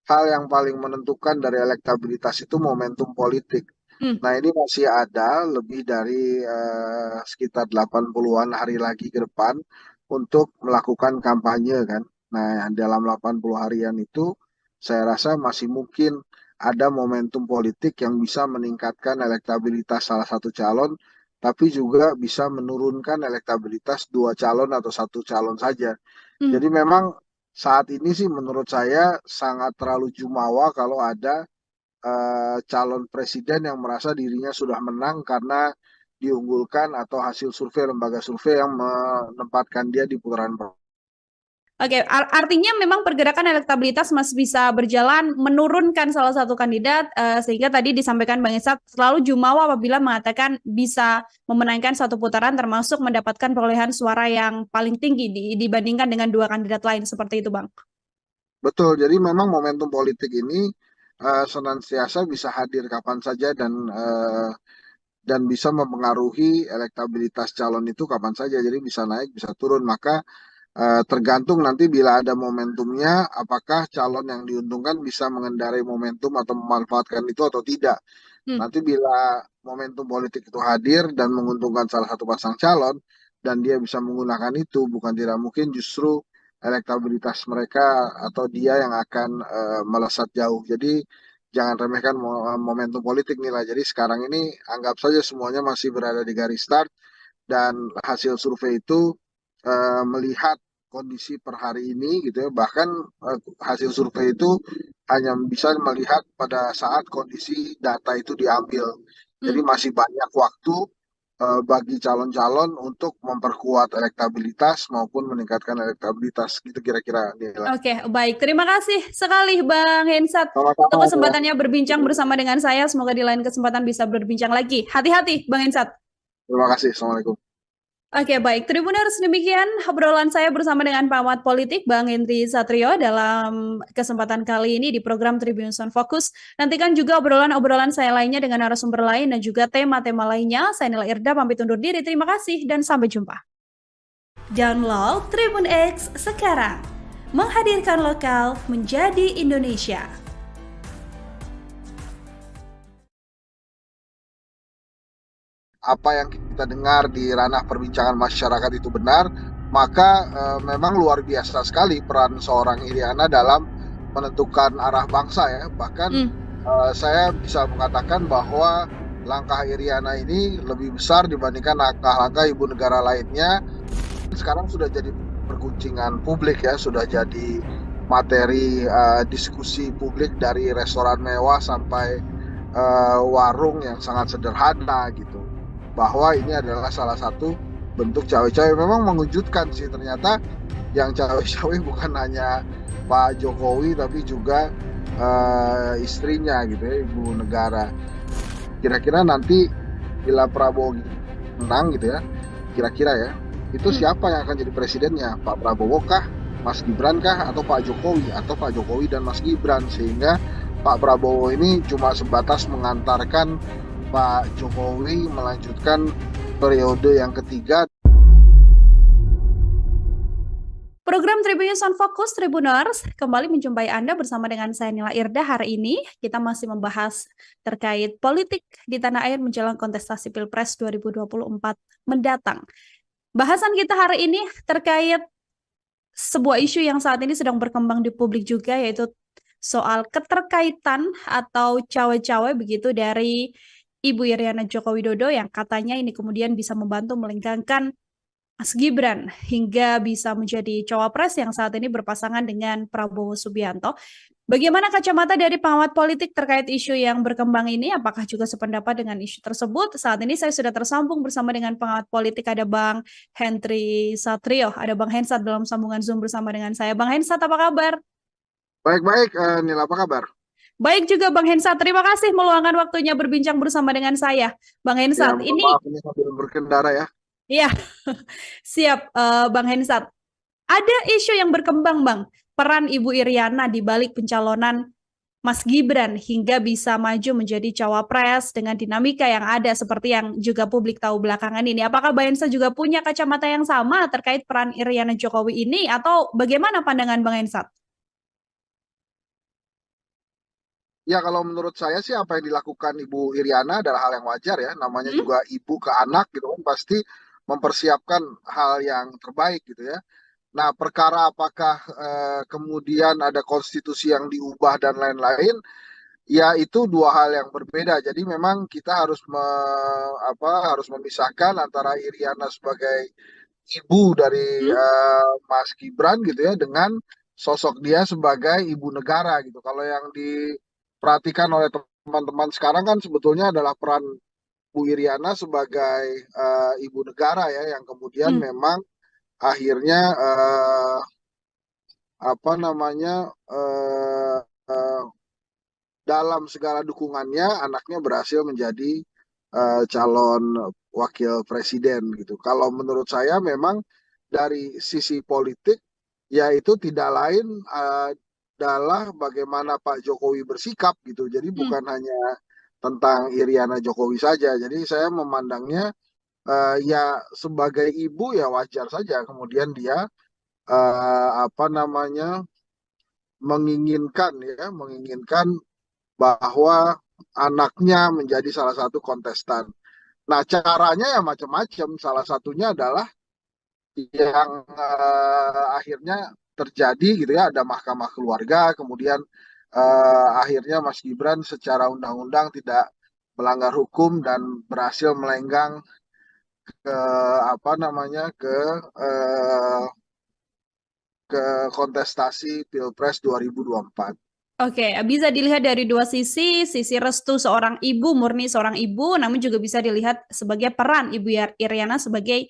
hal yang paling menentukan dari elektabilitas itu momentum politik. Hmm. Nah, ini masih ada lebih dari sekitar 80-an hari lagi ke depan untuk melakukan kampanye kan. Nah, dalam 80 harian itu saya rasa masih mungkin ada momentum politik yang bisa meningkatkan elektabilitas salah satu calon, tapi juga bisa menurunkan elektabilitas dua calon atau satu calon saja. Hmm. Jadi memang saat ini sih menurut saya sangat terlalu jumawa kalau ada calon presiden yang merasa dirinya sudah menang karena diunggulkan atau hasil survei lembaga survei yang menempatkan dia di putaran pertama. Oke, artinya memang pergerakan elektabilitas masih bisa berjalan menurunkan salah satu kandidat, sehingga tadi disampaikan Bang Esat selalu jumawa apabila mengatakan bisa memenangkan satu putaran termasuk mendapatkan perolehan suara yang paling tinggi dibandingkan dengan dua kandidat lain seperti itu, Bang. Betul, jadi memang momentum politik ini senantiasa bisa hadir kapan saja dan bisa mempengaruhi elektabilitas calon itu kapan saja. Jadi bisa naik, bisa turun. Maka tergantung nanti bila ada momentumnya, apakah calon yang diuntungkan bisa mengendarai momentum atau memanfaatkan itu atau tidak. Hmm. Nanti bila momentum politik itu hadir dan menguntungkan salah satu pasang calon, dan dia bisa menggunakan itu, bukan tidak mungkin justru elektabilitas mereka atau dia yang akan melesat jauh. Jadi jangan remehkan momentum politik nilai. Jadi sekarang ini anggap saja semuanya masih berada di garis start dan hasil survei itu melihat kondisi per hari ini gitu ya. Bahkan hasil survei itu hanya bisa melihat pada saat kondisi data itu diambil. Jadi Hmm. masih banyak waktu bagi calon-calon untuk memperkuat elektabilitas maupun meningkatkan elektabilitas gitu kira-kira nilai. Oke, baik. Terima kasih sekali Bang Hensat untuk Sama-sama ya. kesempatannya berbincang bersama dengan saya. Semoga di lain kesempatan bisa berbincang lagi. Hati-hati, Bang Hensat. Terima kasih. Assalamualaikum. Oke, baik. Tribuners, demikian obrolan saya bersama dengan pengamat politik Bang Henry Satrio dalam kesempatan kali ini di program Tribun Sound Focus. Nantikan juga obrolan-obrolan saya lainnya dengan narasumber lain dan juga tema-tema lainnya. Saya Nila Irda, pamit undur diri. Terima kasih dan sampai jumpa. Download Tribun X sekarang. Menghadirkan lokal menjadi Indonesia. Apa yang kita dengar di ranah perbincangan masyarakat itu benar, maka memang luar biasa sekali peran seorang Iriana dalam menentukan arah bangsa ya. Bahkan saya bisa mengatakan bahwa langkah Iriana ini lebih besar dibandingkan langkah-langkah ibu negara lainnya. Sekarang sudah jadi perguncingan publik ya, sudah jadi materi diskusi publik dari restoran mewah sampai warung yang sangat sederhana gitu. Bahwa ini adalah salah satu bentuk cawe-cawe. Memang mengejutkan sih, ternyata yang cawe-cawe bukan hanya Pak Jokowi tapi juga istrinya gitu ya, ibu negara. Kira-kira nanti bila Prabowo menang gitu ya, kira-kira ya, itu siapa yang akan jadi presidennya? Pak Prabowo kah, Mas Gibran kah, atau Pak Jokowi, atau Pak Jokowi dan Mas Gibran? Sehingga Pak Prabowo ini cuma sebatas mengantarkan Pak Jokowi melanjutkan periode yang ketiga. Program Tribun Sound Focus Tribuners kembali menjumpai Anda bersama dengan saya Nila Irda. Hari ini kita masih membahas terkait politik di tanah air menjelang kontestasi Pilpres 2024 mendatang. Bahasan kita hari ini terkait sebuah isu yang saat ini sedang berkembang di publik juga, yaitu soal keterkaitan atau cawe-cawe begitu dari Ibu Iriana Joko Widodo yang katanya ini kemudian bisa membantu melengkangkan Mas Gibran hingga bisa menjadi cawapres yang saat ini berpasangan dengan Prabowo Subianto. Bagaimana kacamata dari pengamat politik terkait isu yang berkembang ini? Apakah juga sependapat dengan isu tersebut? Saat ini saya sudah tersambung bersama dengan pengamat politik, ada Bang Henry Satrio, ada Bang Hensat dalam sambungan Zoom bersama dengan saya. Bang Hensat, apa kabar? Baik-baik, Nila, apa kabar? Baik juga Bang Hensat, terima kasih meluangkan waktunya berbincang bersama dengan saya. Bang Ya, Hensat, mohon ini maaf ini sambil berkendara ya. ya siap Bang Hensat. Ada isu yang berkembang Bang, peran Ibu Iriana di balik pencalonan Mas Gibran hingga bisa maju menjadi cawapres dengan dinamika yang ada seperti yang juga publik tahu belakangan ini. Apakah Bang Hensat juga punya kacamata yang sama terkait peran Iriana Jokowi ini atau bagaimana pandangan Bang Hensat? Ya, kalau menurut saya sih apa yang dilakukan Ibu Iriana adalah hal yang wajar ya. Namanya Hmm? juga ibu ke anak gitu kan, pasti mempersiapkan hal yang terbaik gitu ya. Nah, perkara apakah kemudian ada konstitusi yang diubah dan lain-lain, ya itu dua hal yang berbeda. Jadi memang kita harus harus memisahkan antara Iriana sebagai ibu dari Hmm? Mas Gibran gitu ya dengan sosok dia sebagai ibu negara gitu. Kalau yang diperhatikan oleh teman-teman sekarang kan sebetulnya adalah peran Bu Iriana sebagai ibu negara ya, yang kemudian Hmm. memang akhirnya apa namanya dalam segala dukungannya anaknya berhasil menjadi calon wakil presiden gitu. Kalau menurut saya memang dari sisi politik ya itu tidak lain adalah bagaimana Pak Jokowi bersikap gitu. Jadi Hmm. bukan hanya tentang Iriana Jokowi saja. Jadi saya memandangnya ya sebagai ibu ya wajar saja kemudian dia apa namanya menginginkan bahwa anaknya menjadi salah satu kontestan. Nah, caranya ya macam-macam. Salah satunya adalah yang akhirnya terjadi gitu ya, ada mahkamah keluarga, kemudian akhirnya Mas Gibran secara undang-undang tidak melanggar hukum dan berhasil melenggang ke apa namanya eh, ke kontestasi Pilpres 2024. Oke, bisa dilihat dari dua sisi restu seorang ibu, murni seorang ibu, namun juga bisa dilihat sebagai peran Ibu Iriana sebagai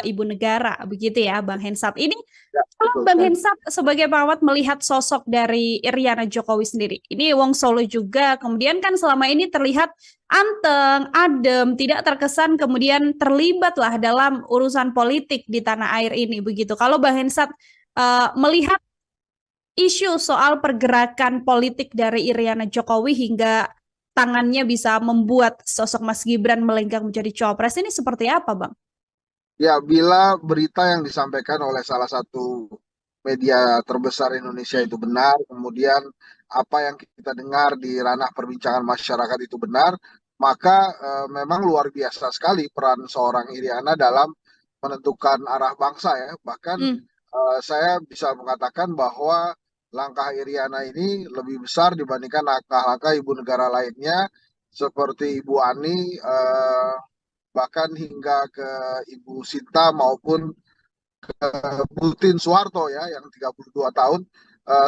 ibu negara, begitu ya, Bang Hensat. Ini Ya, kalau betul Bang sekali. Hensat sebagai perawat melihat sosok dari Iriana Jokowi sendiri, ini Wong Solo juga, kemudian kan selama ini terlihat anteng, adem, tidak terkesan kemudian terlibat lah dalam urusan politik di tanah air ini, begitu. Kalau Bang Hensat melihat isu soal pergerakan politik dari Iriana Jokowi hingga tangannya bisa membuat sosok Mas Gibran melenggang menjadi cawapres ini seperti apa, Bang? Ya, bila berita yang disampaikan oleh salah satu media terbesar Indonesia Hmm. itu benar, kemudian apa yang kita dengar di ranah perbincangan masyarakat itu benar, maka memang luar biasa sekali peran seorang Iriana dalam menentukan arah bangsa ya. Bahkan Hmm. saya bisa mengatakan bahwa langkah Iriana ini lebih besar dibandingkan langkah-langkah ibu negara lainnya seperti Ibu Ani, bahkan hingga ke Ibu Sinta maupun Butin Soeharto ya yang 32 tahun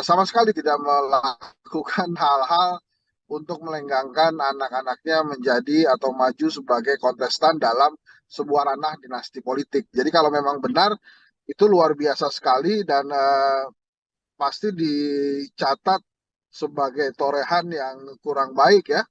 sama sekali tidak melakukan hal-hal untuk melenggangkan anak-anaknya menjadi atau maju sebagai kontestan dalam sebuah ranah dinasti politik. Jadi kalau memang benar itu luar biasa sekali dan pasti dicatat sebagai torehan yang kurang baik ya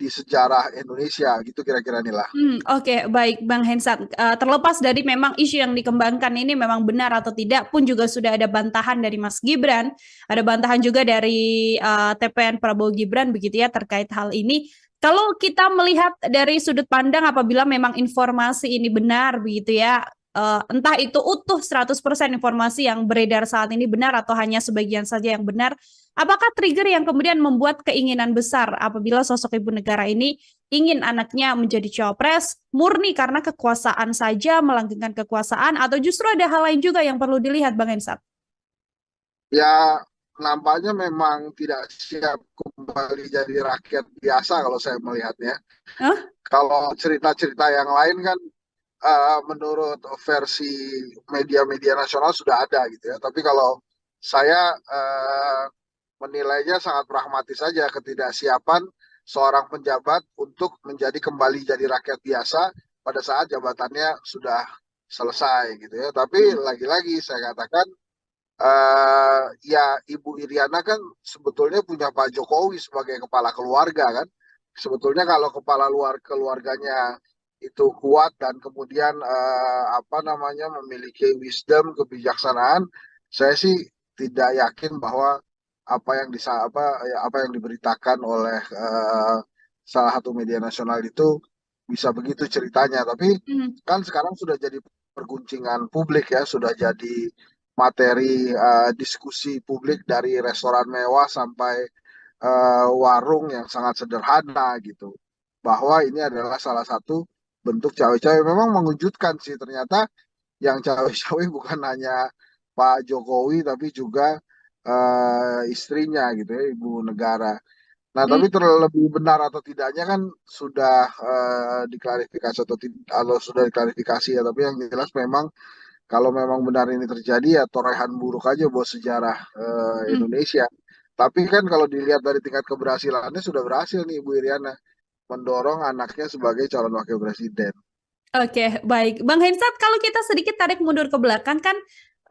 di sejarah Indonesia gitu kira-kira inilah. Oke, baik Bang Hensat. Terlepas dari memang isu yang dikembangkan ini memang benar atau tidak pun juga sudah ada bantahan dari Mas Gibran, ada bantahan juga dari TPN Prabowo Gibran begitu ya terkait hal ini. Kalau kita melihat dari sudut pandang apabila memang informasi ini benar begitu ya, entah itu utuh 100% informasi yang beredar saat ini benar atau hanya sebagian saja yang benar, apakah trigger yang kemudian membuat keinginan besar apabila sosok ibu negara ini ingin anaknya menjadi cawapres murni karena kekuasaan saja, melanggengkan kekuasaan, atau justru ada hal lain juga yang perlu dilihat, Bang Hensat? Ya nampaknya memang tidak siap kembali jadi rakyat biasa kalau saya melihatnya. Hah? Kalau cerita-cerita yang lain kan menurut versi media-media nasional sudah ada gitu ya. Tapi kalau saya menilainya sangat pragmatis saja ketidaksiapan seorang penjabat untuk menjadi kembali jadi rakyat biasa pada saat jabatannya sudah selesai gitu ya. Tapi Hmm. lagi-lagi saya katakan ya Ibu Iriana kan sebetulnya punya Pak Jokowi sebagai kepala keluarga kan. Sebetulnya kalau kepala luar keluarganya itu kuat dan kemudian apa namanya memiliki wisdom, kebijaksanaan, saya sih tidak yakin bahwa apa yang diberitakan oleh salah satu media nasional itu bisa begitu ceritanya. Tapi Hmm. kan sekarang sudah jadi perguncingan publik ya, sudah jadi materi diskusi publik dari restoran mewah sampai warung yang sangat sederhana gitu. Bahwa ini adalah salah satu bentuk cawe-cawe. Memang mengejutkan sih ternyata yang cawe-cawe bukan hanya Pak Jokowi tapi juga istrinya gitu ya, ibu negara. Nah, Hmm. tapi terlebih benar atau tidaknya kan sudah diklarifikasi atau sudah diklarifikasi ya. Tapi yang jelas memang kalau memang benar ini terjadi ya torehan buruk aja buat sejarah Hmm. Indonesia. Tapi kan kalau dilihat dari tingkat keberhasilannya sudah berhasil nih Ibu Iriana mendorong anaknya sebagai calon wakil presiden. Oke, baik. Bang Hensat, kalau kita sedikit tarik mundur ke belakang kan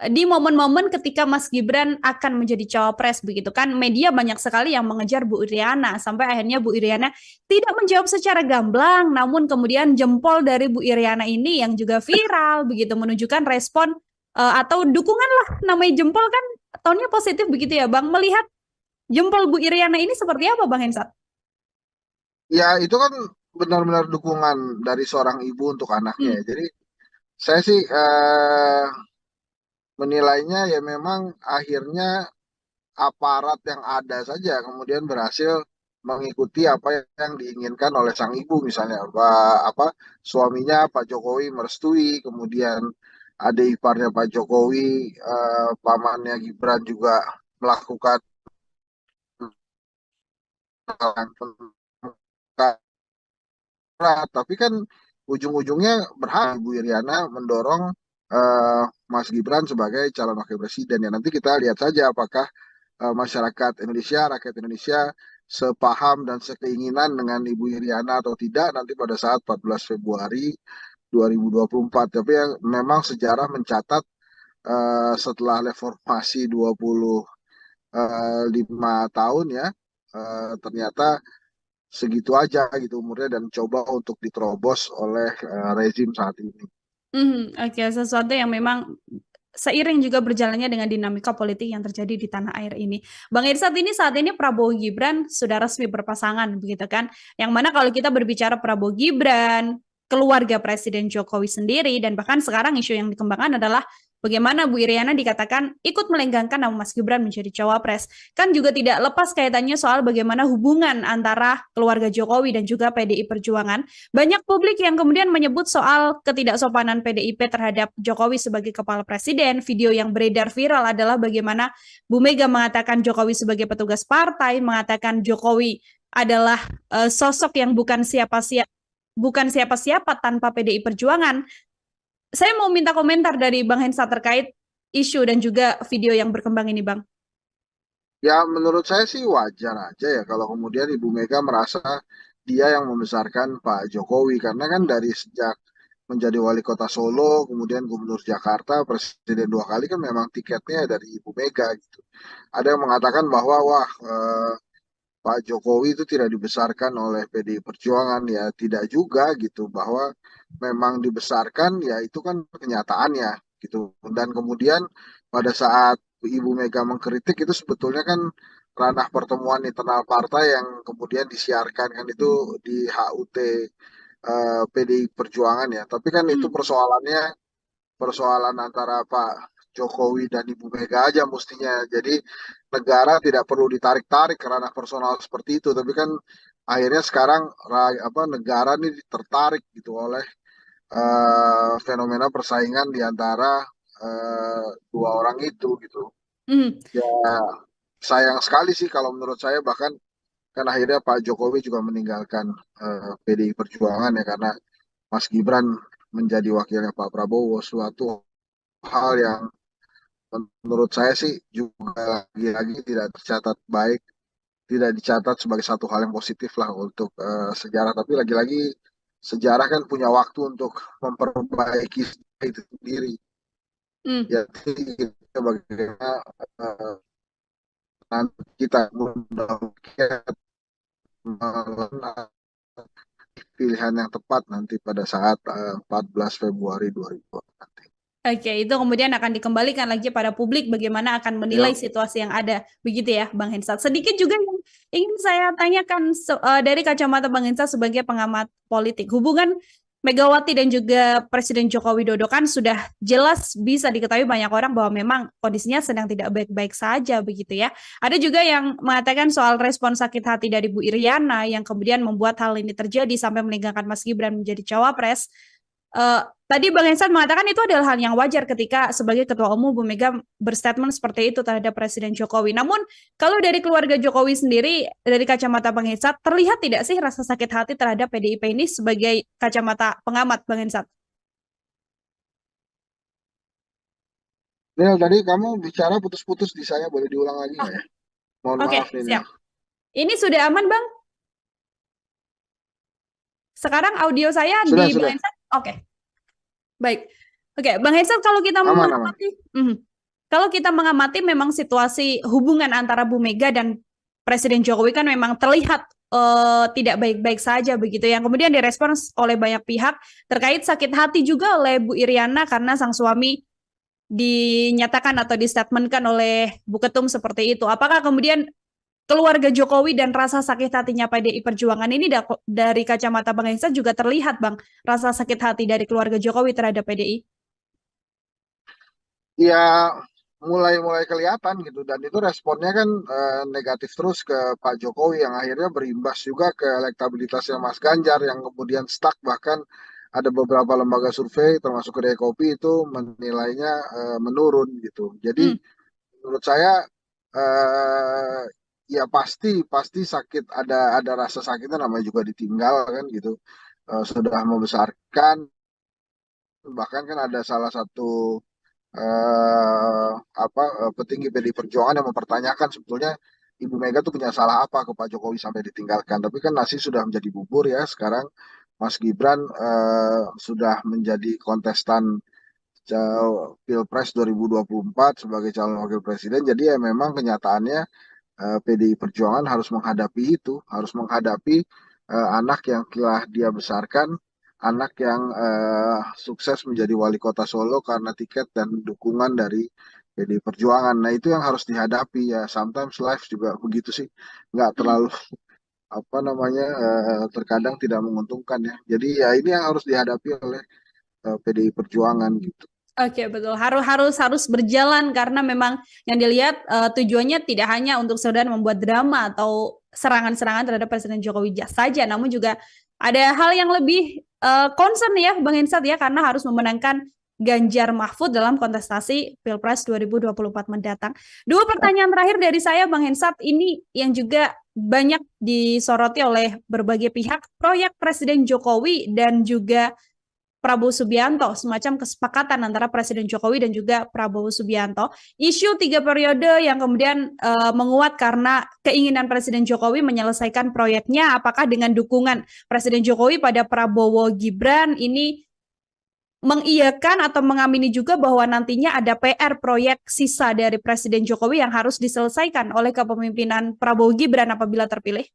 di momen-momen ketika Mas Gibran akan menjadi cawapres begitu kan, media banyak sekali yang mengejar Bu Iriana sampai akhirnya Bu Iriana tidak menjawab secara gamblang, namun kemudian jempol dari Bu Iriana ini yang juga viral begitu menunjukkan respon atau dukungan lah, namanya jempol kan tonnya positif begitu ya Bang. Melihat jempol Bu Iriana ini seperti apa Bang Hensat? Ya itu kan benar-benar dukungan dari seorang ibu untuk anaknya Hmm. ya. Jadi saya sih menilainya ya memang akhirnya aparat yang ada saja kemudian berhasil mengikuti apa yang diinginkan oleh sang ibu, misalnya apa suaminya Pak Jokowi merestui, kemudian adik iparnya Pak Jokowi, pamannya Gibran juga melakukan hal yang tapi kan ujung-ujungnya berhak Bu Iriana mendorong Mas Gibran sebagai calon wakil presiden. Ya nanti kita lihat saja apakah masyarakat Indonesia, rakyat Indonesia sepaham dan sekeinginan dengan Ibu Iriana atau tidak nanti pada saat 14 Februari 2024. Tapi yang memang sejarah mencatat setelah reformasi 25 tahun ya, ternyata segitu aja gitu umurnya dan coba untuk diterobos oleh rezim saat ini. Oke, sesuatu yang memang seiring juga berjalannya dengan dinamika politik yang terjadi di tanah air ini. Bang Irsat, ini saat ini Prabowo Gibran sudah resmi berpasangan, begitu kan? Yang mana kalau kita berbicara Prabowo Gibran, keluarga Presiden Jokowi sendiri, dan bahkan sekarang isu yang dikembangkan adalah bagaimana Bu Iriana dikatakan ikut melenggangkan nama Mas Gibran menjadi cawapres. Kan juga tidak lepas kaitannya soal bagaimana hubungan antara keluarga Jokowi dan juga PDI Perjuangan. Banyak publik yang kemudian menyebut soal ketidaksopanan PDIP terhadap Jokowi sebagai kepala presiden. Video yang beredar viral adalah bagaimana Bu Mega mengatakan Jokowi sebagai petugas partai, mengatakan Jokowi adalah sosok yang bukan siapa-siapa tanpa PDI Perjuangan. Saya mau minta komentar dari Bang Hensa terkait isu dan juga video yang berkembang ini, Bang. Ya menurut saya sih wajar aja ya kalau kemudian Ibu Mega merasa dia yang membesarkan Pak Jokowi karena kan dari sejak menjadi wali kota Solo, kemudian gubernur Jakarta, presiden 2 kali kan memang tiketnya dari Ibu Mega gitu. Ada yang mengatakan bahwa wah Pak Jokowi itu tidak dibesarkan oleh PDI Perjuangan, ya tidak juga gitu bahwa memang dibesarkan ya itu kan kenyataannya gitu. Dan kemudian pada saat Ibu Mega mengkritik itu sebetulnya kan ranah pertemuan internal partai yang kemudian disiarkan kan itu di HUT PDI Perjuangan ya. Tapi kan itu Hmm. persoalan antara Pak Jokowi dan Ibu Mega aja mestinya. Jadi negara tidak perlu ditarik-tarik ke ranah personal seperti itu. Tapi kan akhirnya sekarang negara ini tertarik gitu oleh fenomena persaingan di antara dua orang itu gitu. Hmm. Ya sayang sekali sih kalau menurut saya, bahkan kan akhirnya Pak Jokowi juga meninggalkan PDI Perjuangan ya karena Mas Gibran menjadi wakilnya Pak Prabowo, suatu hal yang menurut saya sih juga lagi-lagi tidak tercatat baik, tidak dicatat sebagai satu hal yang positif lah untuk sejarah. Tapi lagi-lagi sejarah kan punya waktu untuk memperbaiki itu sendiri. Hmm. Jadi kita bagaimana eh, nanti kita mudah-mudahan pilihan yang tepat nanti pada saat 14 Februari 2020 nanti. Oke, itu kemudian akan dikembalikan lagi pada publik bagaimana akan menilai Ya, situasi yang ada. Begitu ya, Bang Hensat. Sedikit juga yang ingin saya tanyakan dari kacamata Bang Hensat sebagai pengamat politik. Hubungan Megawati dan juga Presiden Joko Widodo kan sudah jelas bisa diketahui banyak orang bahwa memang kondisinya sedang tidak baik-baik saja begitu ya. Ada juga yang mengatakan soal respon sakit hati dari Bu Iriana yang kemudian membuat hal ini terjadi sampai meninggalkan Mas Gibran menjadi cawapres. Eh, Tadi Bang Hensan mengatakan itu adalah hal yang wajar ketika sebagai Ketua Umum Bu Mega berstatement seperti itu terhadap Presiden Jokowi. Namun kalau dari keluarga Jokowi sendiri, dari kacamata Bang Hensan, terlihat tidak sih rasa sakit hati terhadap PDIP ini sebagai kacamata pengamat Bang Hensan? Nil, tadi kamu bicara putus-putus di saya, boleh diulang lagi Oh, nggak ya? Mohon oke, maaf nih, Nil. siap. Ini sudah aman Bang? Sekarang audio saya Sudah, di Bang sudah. Hensan? Oke, baik. Oke, Bang Hensan kalau kita Aman, aman. mengamati, Kalau kita mengamati memang situasi hubungan antara Bu Mega dan Presiden Jokowi kan memang terlihat tidak baik-baik saja begitu, yang kemudian direspons oleh banyak pihak terkait sakit hati juga oleh Bu Iriana karena sang suami dinyatakan atau distatementkan oleh Bu Ketum seperti itu. Apakah kemudian keluarga Jokowi dan rasa sakit hatinya PDI Perjuangan ini dari kacamata Bang Hensa juga terlihat, Bang, rasa sakit hati dari keluarga Jokowi terhadap PDI? Ya mulai kelihatan gitu, dan itu responnya kan negatif terus ke Pak Jokowi yang akhirnya berimbas juga ke elektabilitasnya Mas Ganjar yang kemudian stuck, bahkan ada beberapa lembaga survei termasuk Kedai Kopi itu menilainya menurun gitu. Jadi Hmm. menurut saya eh, ya pasti pasti sakit, ada rasa sakitnya, namanya juga ditinggal kan gitu. Sudah membesarkan, bahkan kan ada salah satu petinggi PDI Perjuangan yang mempertanyakan sebetulnya Ibu Mega tuh punya salah apa ke Pak Jokowi sampai ditinggalkan. Tapi kan nasi sudah menjadi bubur ya. Sekarang Mas Gibran sudah menjadi kontestan Pilpres 2024 sebagai calon wakil presiden. Jadi ya memang kenyataannya PDI Perjuangan harus menghadapi itu, harus menghadapi anak yang telah dia besarkan, anak yang sukses menjadi wali kota Solo karena tiket dan dukungan dari PDI Perjuangan. Nah itu yang harus dihadapi ya. Sometimes life juga begitu sih, nggak Hmm. terlalu apa namanya terkadang tidak menguntungkan ya. Jadi ya ini yang harus dihadapi oleh PDI Perjuangan gitu. Oke, betul. Harus berjalan karena memang yang dilihat tujuannya tidak hanya untuk sekedar membuat drama atau serangan-serangan terhadap Presiden Jokowi saja, namun juga ada hal yang lebih concern ya, Bang Hensat ya, karena harus memenangkan Ganjar Mahfud dalam kontestasi Pilpres 2024 mendatang. Dua pertanyaan terakhir dari saya, Bang Hensat, ini yang juga banyak disoroti oleh berbagai pihak, proyek Presiden Jokowi dan juga Prabowo Subianto, semacam kesepakatan antara Presiden Jokowi dan juga Prabowo Subianto. Isu 3 periode yang kemudian menguat karena keinginan Presiden Jokowi menyelesaikan proyeknya, apakah dengan dukungan Presiden Jokowi pada Prabowo Gibran ini mengiyakan atau mengamini juga bahwa nantinya ada PR proyek sisa dari Presiden Jokowi yang harus diselesaikan oleh kepemimpinan Prabowo Gibran apabila terpilih?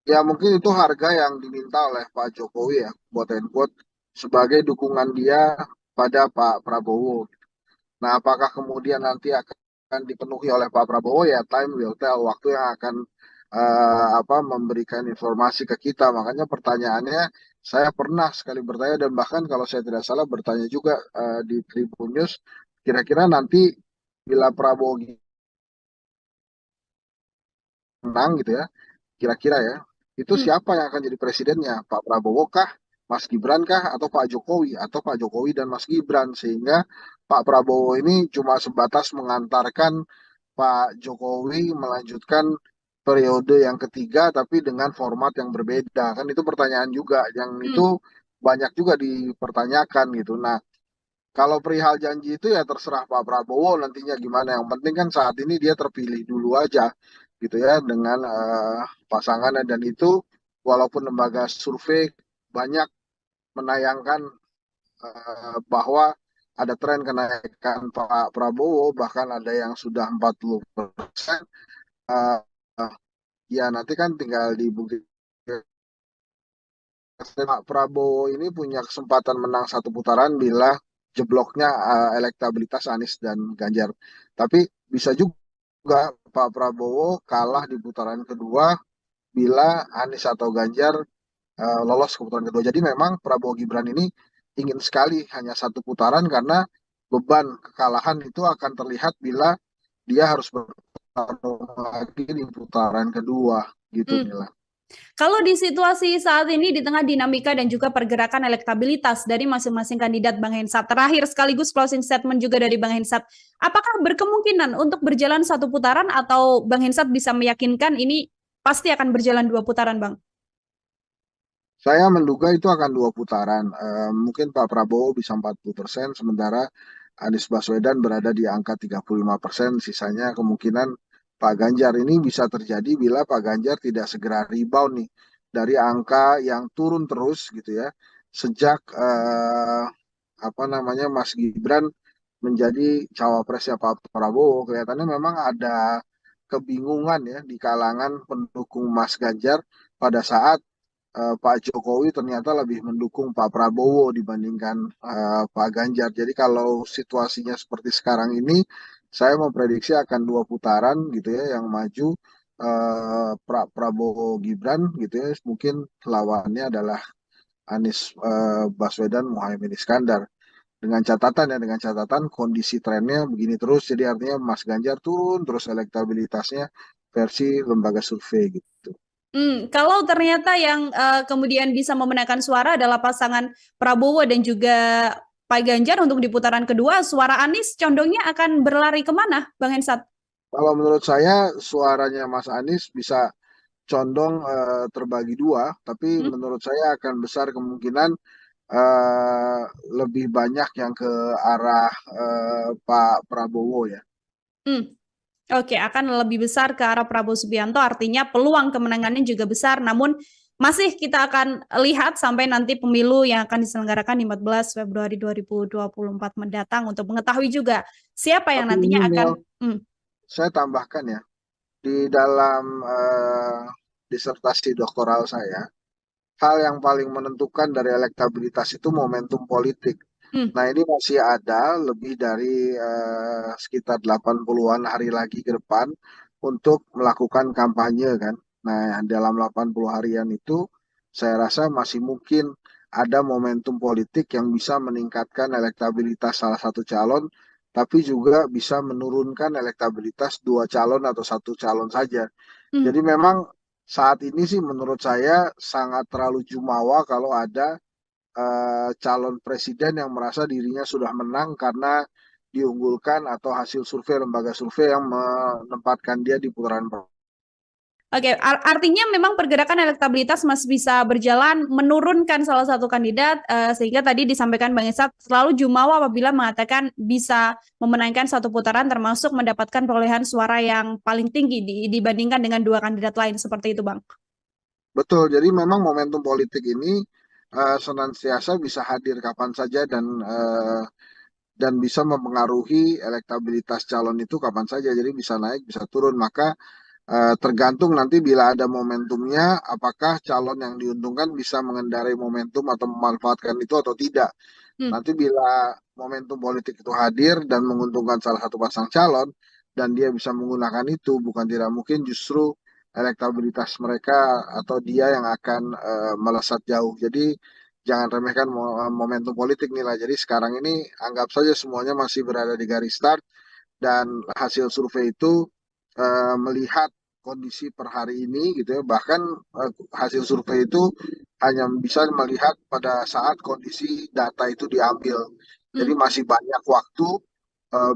Ya mungkin itu harga yang diminta oleh Pak Jokowi ya, quote and quote, sebagai dukungan dia pada Pak Prabowo. Nah, apakah kemudian nanti akan dipenuhi oleh Pak Prabowo ya, time will tell, waktu yang akan memberikan informasi ke kita. Makanya pertanyaannya, saya pernah sekali bertanya dan bahkan kalau saya tidak salah bertanya juga di Tribun News, kira-kira nanti bila Prabowo menang gitu ya, kira-kira ya, itu Hmm. siapa yang akan jadi presidennya? Pak Prabowo kah, Mas Gibran kah, atau Pak Jokowi, atau Pak Jokowi dan Mas Gibran? Sehingga Pak Prabowo ini cuma sebatas mengantarkan Pak Jokowi melanjutkan periode yang ketiga, tapi dengan format yang berbeda. Kan itu pertanyaan juga, yang itu Hmm. banyak juga dipertanyakan gitu. Nah, kalau perihal janji itu ya terserah Pak Prabowo nantinya gimana. Yang penting kan saat ini dia terpilih dulu aja gitu ya dengan pasangannya, dan itu walaupun lembaga survei banyak menayangkan bahwa ada tren kenaikan Pak Prabowo, bahkan ada yang sudah 40%. eh, Ya nanti kan tinggal dibuktikan. Pak Prabowo ini punya kesempatan menang satu putaran bila jebloknya elektabilitas Anies dan Ganjar. Tapi bisa juga Pak Prabowo kalah di putaran kedua bila Anies atau Ganjar lolos ke putaran kedua. Jadi memang Prabowo Gibran ini ingin sekali hanya satu putaran karena beban kekalahan itu akan terlihat bila dia harus bertarung lagi di putaran kedua gitu Hmm. Mila. Kalau di situasi saat ini di tengah dinamika dan juga pergerakan elektabilitas dari masing-masing kandidat, Bang Hensat, terakhir sekaligus closing statement juga dari Bang Hensat, apakah berkemungkinan untuk berjalan satu putaran atau Bang Hensat bisa meyakinkan ini pasti akan berjalan 2 putaran, Bang? Saya menduga itu akan dua putaran. Mungkin Pak Prabowo bisa 40%, sementara Anies Baswedan berada di angka 35%. Sisanya kemungkinan Pak Ganjar, ini bisa terjadi bila Pak Ganjar tidak segera rebound nih dari angka yang turun terus gitu ya. Sejak Mas Gibran menjadi cawapresnya Pak Prabowo. Kelihatannya memang ada kebingungan ya di kalangan pendukung Mas Ganjar pada saat Pak Jokowi ternyata lebih mendukung Pak Prabowo dibandingkan Pak Ganjar. Jadi kalau situasinya seperti sekarang ini, saya memprediksi akan dua putaran gitu ya yang maju, Prabowo Gibran gitu ya. Mungkin lawannya adalah Anies Baswedan Muhaimin Iskandar. Dengan catatan kondisi trennya begini terus, jadi artinya Mas Ganjar turun terus elektabilitasnya versi lembaga survei gitu. Kalau ternyata yang kemudian bisa memenangkan suara adalah pasangan Prabowo dan juga Pak Ganjar untuk di putaran kedua, suara Anies condongnya akan berlari kemana, Bang Hensat? Kalau menurut saya suaranya Mas Anies bisa condong terbagi dua, tapi Hmm? menurut saya akan besar kemungkinan eh, lebih banyak yang ke arah Pak Prabowo ya. Hmm. Oke, akan lebih besar ke arah Prabowo Subianto, artinya peluang kemenangannya juga besar, namun masih kita akan lihat sampai nanti pemilu yang akan diselenggarakan di 14 Februari 2024 mendatang untuk mengetahui juga siapa yang Tapi ini nantinya akan. Mel, saya tambahkan ya, di dalam disertasi doktoral saya, hal yang paling menentukan dari elektabilitas itu momentum politik. Hmm, Nah, ini masih ada lebih dari sekitar 80-an hari lagi ke depan untuk melakukan kampanye kan. Nah, dalam 80 harian itu saya rasa masih mungkin ada momentum politik yang bisa meningkatkan elektabilitas salah satu calon, tapi juga bisa menurunkan elektabilitas dua calon atau satu calon saja. hmm. Jadi memang saat ini sih menurut saya sangat terlalu jumawa kalau ada calon presiden yang merasa dirinya sudah menang karena diunggulkan atau hasil survei lembaga survei yang menempatkan dia di putaran pertama. Oke, artinya memang pergerakan elektabilitas masih bisa berjalan menurunkan salah satu kandidat, sehingga tadi disampaikan Bang Esat selalu jumawa apabila mengatakan bisa memenangkan satu putaran termasuk mendapatkan perolehan suara yang paling tinggi dibandingkan dengan dua kandidat lain seperti itu, Bang. Betul, jadi memang momentum politik ini senantiasa bisa hadir kapan saja dan bisa mempengaruhi elektabilitas calon itu kapan saja. Jadi bisa naik, bisa turun. Maka tergantung nanti bila ada momentumnya, apakah calon yang diuntungkan bisa mengendarai momentum atau memanfaatkan itu atau tidak. Hmm. Nanti bila momentum politik itu hadir dan menguntungkan salah satu pasang calon dan dia bisa menggunakan itu, bukan tidak mungkin justru elektabilitas mereka atau dia yang akan melesat jauh. Jadi jangan remehkan momentum politik nih lah. Jadi sekarang ini anggap saja semuanya masih berada di garis start dan hasil survei itu melihat kondisi per hari ini gitu ya. Bahkan hasil survei itu hanya bisa melihat pada saat kondisi data itu diambil. Jadi Hmm. masih banyak waktu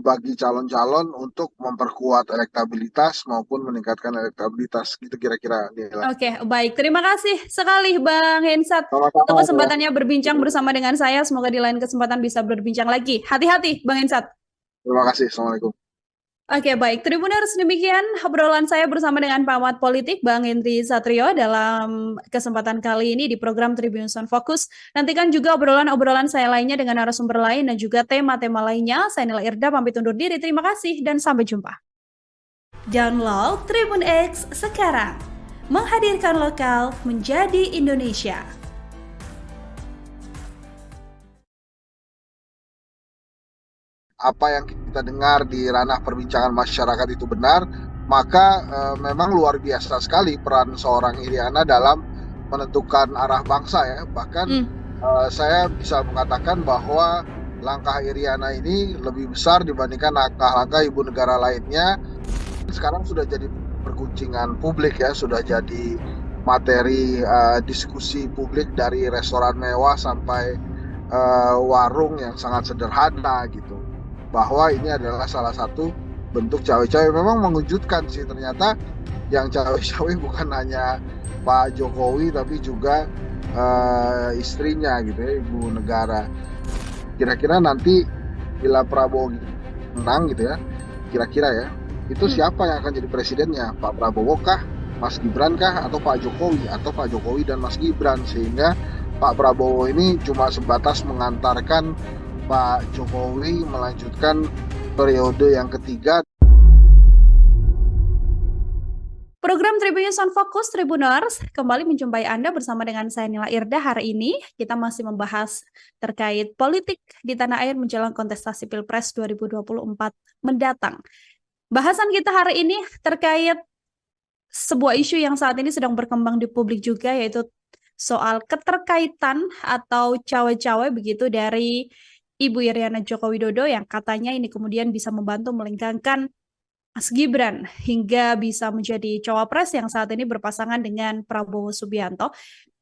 bagi calon-calon untuk memperkuat elektabilitas maupun meningkatkan elektabilitas gitu kira-kira nilai. Oke, baik. Terima kasih sekali Bang Hensat untuk Sama-sama ya. kesempatannya berbincang bersama dengan saya. Semoga di lain kesempatan bisa berbincang lagi. Hati-hati, Bang Hensat. Terima kasih. Assalamualaikum. Oke, baik. Tribuners, demikian obrolan saya bersama dengan pengamat politik Bang Henry Satrio dalam kesempatan kali ini di program Tribun Sound Focus. Nantikan juga obrolan-obrolan saya lainnya dengan narasumber lain dan juga tema-tema lainnya. Saya Nila Irda, pamit undur diri. Terima kasih dan sampai jumpa. Download Tribun X sekarang. Menghadirkan lokal menjadi Indonesia. Apa yang kita dengar di ranah perbincangan masyarakat itu benar, maka memang luar biasa sekali peran seorang Iriana dalam menentukan arah bangsa ya. Bahkan saya bisa mengatakan bahwa langkah Iriana ini lebih besar dibandingkan langkah-langkah ibu negara lainnya. Sekarang sudah jadi perguncingan publik ya, sudah jadi materi diskusi publik dari restoran mewah sampai warung yang sangat sederhana gitu, bahwa ini adalah salah satu bentuk cawe-cawe. Memang mengejutkan sih, ternyata yang cawe-cawe bukan hanya Pak Jokowi tapi juga istrinya gitu ya, ibu negara. Kira-kira nanti bila Prabowo menang gitu ya, kira-kira ya, itu siapa yang akan jadi presidennya? Pak Prabowo kah, Mas Gibran kah, atau Pak Jokowi, atau Pak Jokowi dan Mas Gibran? Sehingga Pak Prabowo ini cuma sebatas mengantarkan Pak Jokowi melanjutkan periode yang ketiga. Program Tribunnews on Focus Tribuners kembali menjumpai Anda bersama dengan saya Nila Irda. Hari ini kita masih membahas terkait politik di tanah air menjelang kontestasi Pilpres 2024 mendatang. Bahasan kita hari ini terkait sebuah isu yang saat ini sedang berkembang di publik juga, yaitu soal keterkaitan atau cawe-cawe begitu dari Ibu Iriana Joko Widodo yang katanya ini kemudian bisa membantu melengkangkan Mas Gibran hingga bisa menjadi cawapres yang saat ini berpasangan dengan Prabowo Subianto.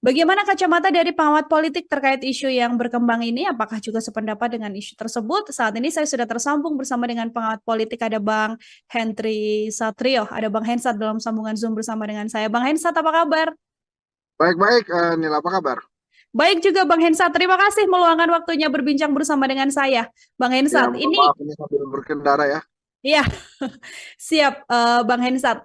Bagaimana kacamata dari pengamat politik terkait isu yang berkembang ini? Apakah juga sependapat dengan isu tersebut? Saat ini saya sudah tersambung bersama dengan pengamat politik, ada Bang Henry Satrio, ada Bang Hensat dalam sambungan Zoom bersama dengan saya. Bang Hensat, apa kabar? Baik-baik, Nila, apa kabar? Baik juga Bang Hensat, terima kasih meluangkan waktunya berbincang bersama dengan saya. Bang Ya, Hensat, mohon ini maaf ini sambil berkendara ya. ya siap Bang Hensat.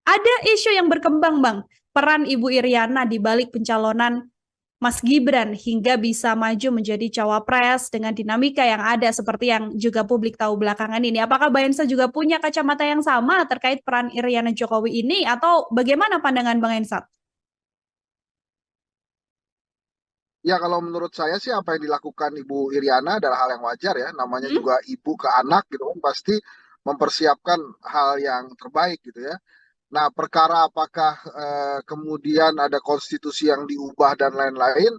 Ada isu yang berkembang, Bang, peran Ibu Iriana di balik pencalonan Mas Gibran hingga bisa maju menjadi cawapres dengan dinamika yang ada seperti yang juga publik tahu belakangan ini. Apakah Bang Hensat juga punya kacamata yang sama terkait peran Iriana Jokowi ini atau bagaimana pandangan Bang Hensat? Ya, kalau menurut saya sih apa yang dilakukan Ibu Iriana adalah hal yang wajar ya. Namanya Hmm? juga ibu ke anak gitu kan, pasti mempersiapkan hal yang terbaik gitu ya. Nah, perkara apakah kemudian ada konstitusi yang diubah dan lain-lain,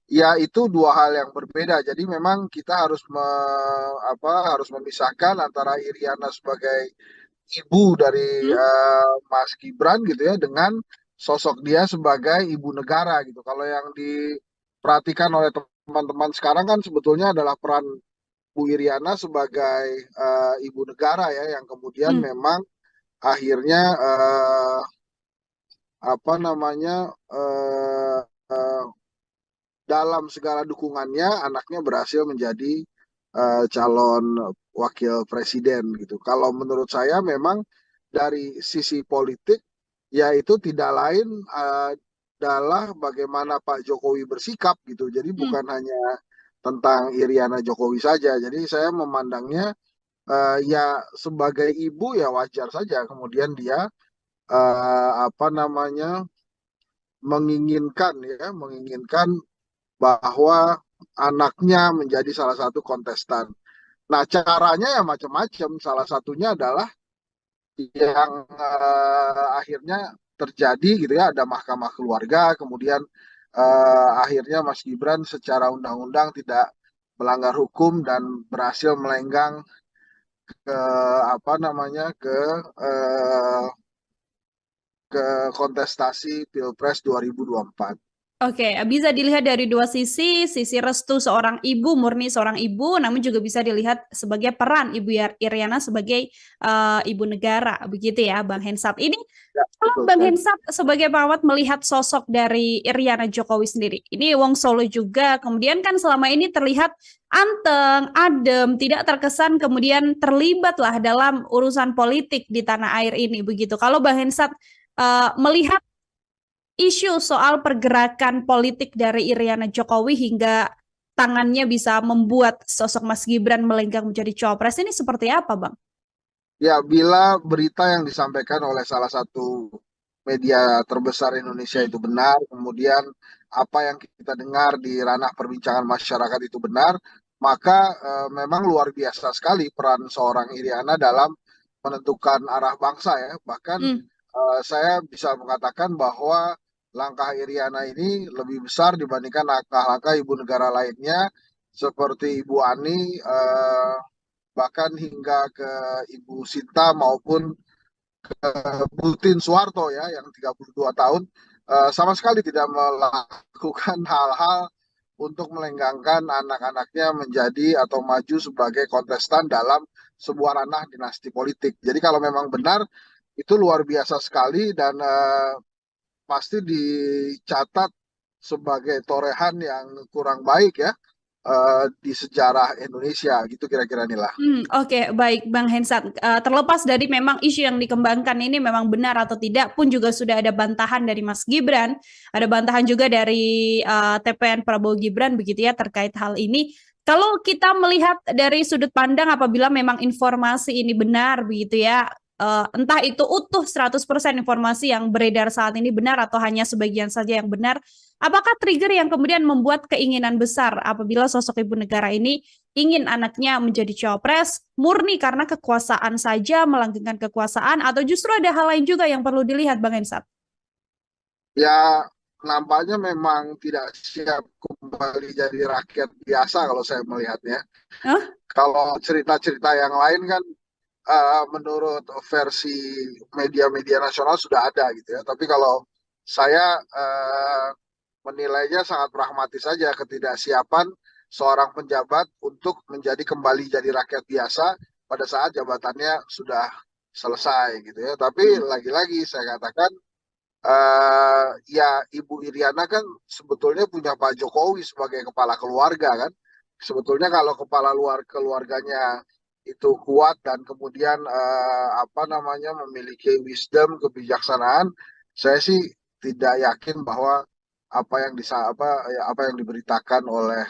ya itu dua hal yang berbeda. Jadi memang kita harus harus memisahkan antara Iriana sebagai ibu dari Hmm? Mas Gibran gitu ya dengan sosok dia sebagai ibu negara gitu. Kalau yang diperhatikan oleh teman-teman sekarang kan sebetulnya adalah peran Bu Iriana sebagai ibu negara ya yang kemudian Hmm. memang akhirnya apa namanya eh, eh, dalam segala dukungannya anaknya berhasil menjadi calon wakil presiden gitu. Kalau menurut saya memang dari sisi politik ya itu tidak lain adalah bagaimana Pak Jokowi bersikap gitu. Jadi Hmm. bukan hanya tentang Iriana Jokowi saja. Jadi saya memandangnya ya sebagai ibu ya wajar saja kemudian dia apa namanya menginginkan bahwa anaknya menjadi salah satu kontestan. Nah, caranya ya macam-macam. Salah satunya adalah yang akhirnya terjadi gitu ya, ada mahkamah keluarga, kemudian akhirnya Mas Gibran secara undang-undang tidak melanggar hukum dan berhasil melenggang ke apa namanya eh, ke kontestasi Pilpres 2024. Oke, bisa dilihat dari dua sisi restu seorang ibu, murni seorang ibu, namun juga bisa dilihat sebagai peran Ibu Iriana sebagai ibu negara, begitu ya, Bang Hensat. Ini Ya, kalau betul Bang sekali. Hensat sebagai perawat melihat sosok dari Iriana Jokowi sendiri, ini Wong Solo juga, kemudian kan selama ini terlihat anteng, adem, tidak terkesan kemudian terlibatlah dalam urusan politik di tanah air ini, begitu. Kalau Bang Hensat melihat isu soal pergerakan politik dari Iriana Jokowi hingga tangannya bisa membuat sosok Mas Gibran melenggang menjadi cawapres ini seperti apa, Bang? Ya, bila berita yang disampaikan oleh salah satu media terbesar Indonesia Hmm. itu benar, kemudian apa yang kita dengar di ranah perbincangan masyarakat itu benar, maka memang luar biasa sekali peran seorang Iriana dalam menentukan arah bangsa ya. Bahkan Hmm. saya bisa mengatakan bahwa langkah Iriana ini lebih besar dibandingkan langkah-langkah ibu negara lainnya seperti Ibu Ani, bahkan hingga ke Ibu Sinta maupun Butin Soeharto ya yang 32 tahun sama sekali tidak melakukan hal-hal untuk melenggangkan anak-anaknya menjadi atau maju sebagai kontestan dalam sebuah ranah dinasti politik. Jadi kalau memang benar itu luar biasa sekali dan pasti dicatat sebagai torehan yang kurang baik ya di sejarah Indonesia gitu kira-kira inilah. Oke, baik Bang Hensat. Terlepas dari memang isu yang dikembangkan ini memang benar atau tidak pun juga sudah ada bantahan dari Mas Gibran, ada bantahan juga dari TPN Prabowo Gibran begitu ya terkait hal ini. Kalau kita melihat dari sudut pandang apabila memang informasi ini benar begitu ya, entah itu utuh 100% informasi yang beredar saat ini benar atau hanya sebagian saja yang benar, apakah trigger yang kemudian membuat keinginan besar apabila sosok ibu negara ini ingin anaknya menjadi cawapres murni karena kekuasaan saja, melanggengkan kekuasaan, atau justru ada hal lain juga yang perlu dilihat, Bang Hensat? Ya, nampaknya memang tidak siap kembali jadi rakyat biasa kalau saya melihatnya. Hah? Kalau cerita-cerita yang lain kan menurut versi media-media nasional sudah ada gitu ya. Tapi kalau saya menilainya sangat pragmatis saja ketidaksiapan seorang penjabat untuk menjadi kembali jadi rakyat biasa pada saat jabatannya sudah selesai gitu ya. Tapi lagi-lagi saya katakan ya Ibu Iriana kan sebetulnya punya Pak Jokowi sebagai kepala keluarga kan. Sebetulnya kalau kepala luar keluarganya itu kuat dan kemudian apa namanya memiliki wisdom, kebijaksanaan, saya sih tidak yakin bahwa apa yang diberitakan oleh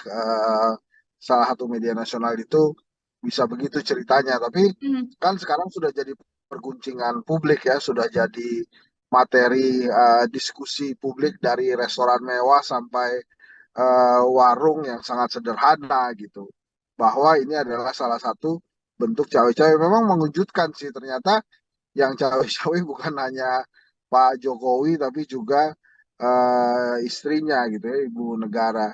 salah satu media nasional itu bisa begitu ceritanya. Tapi Hmm. kan sekarang sudah jadi perguncingan publik ya, sudah jadi materi diskusi publik dari restoran mewah sampai warung yang sangat sederhana gitu. Bahwa ini adalah salah satu bentuk cawe-cawe. Memang mengejutkan sih ternyata yang cawe-cawe bukan hanya Pak Jokowi tapi juga istrinya gitu ya, ibu negara.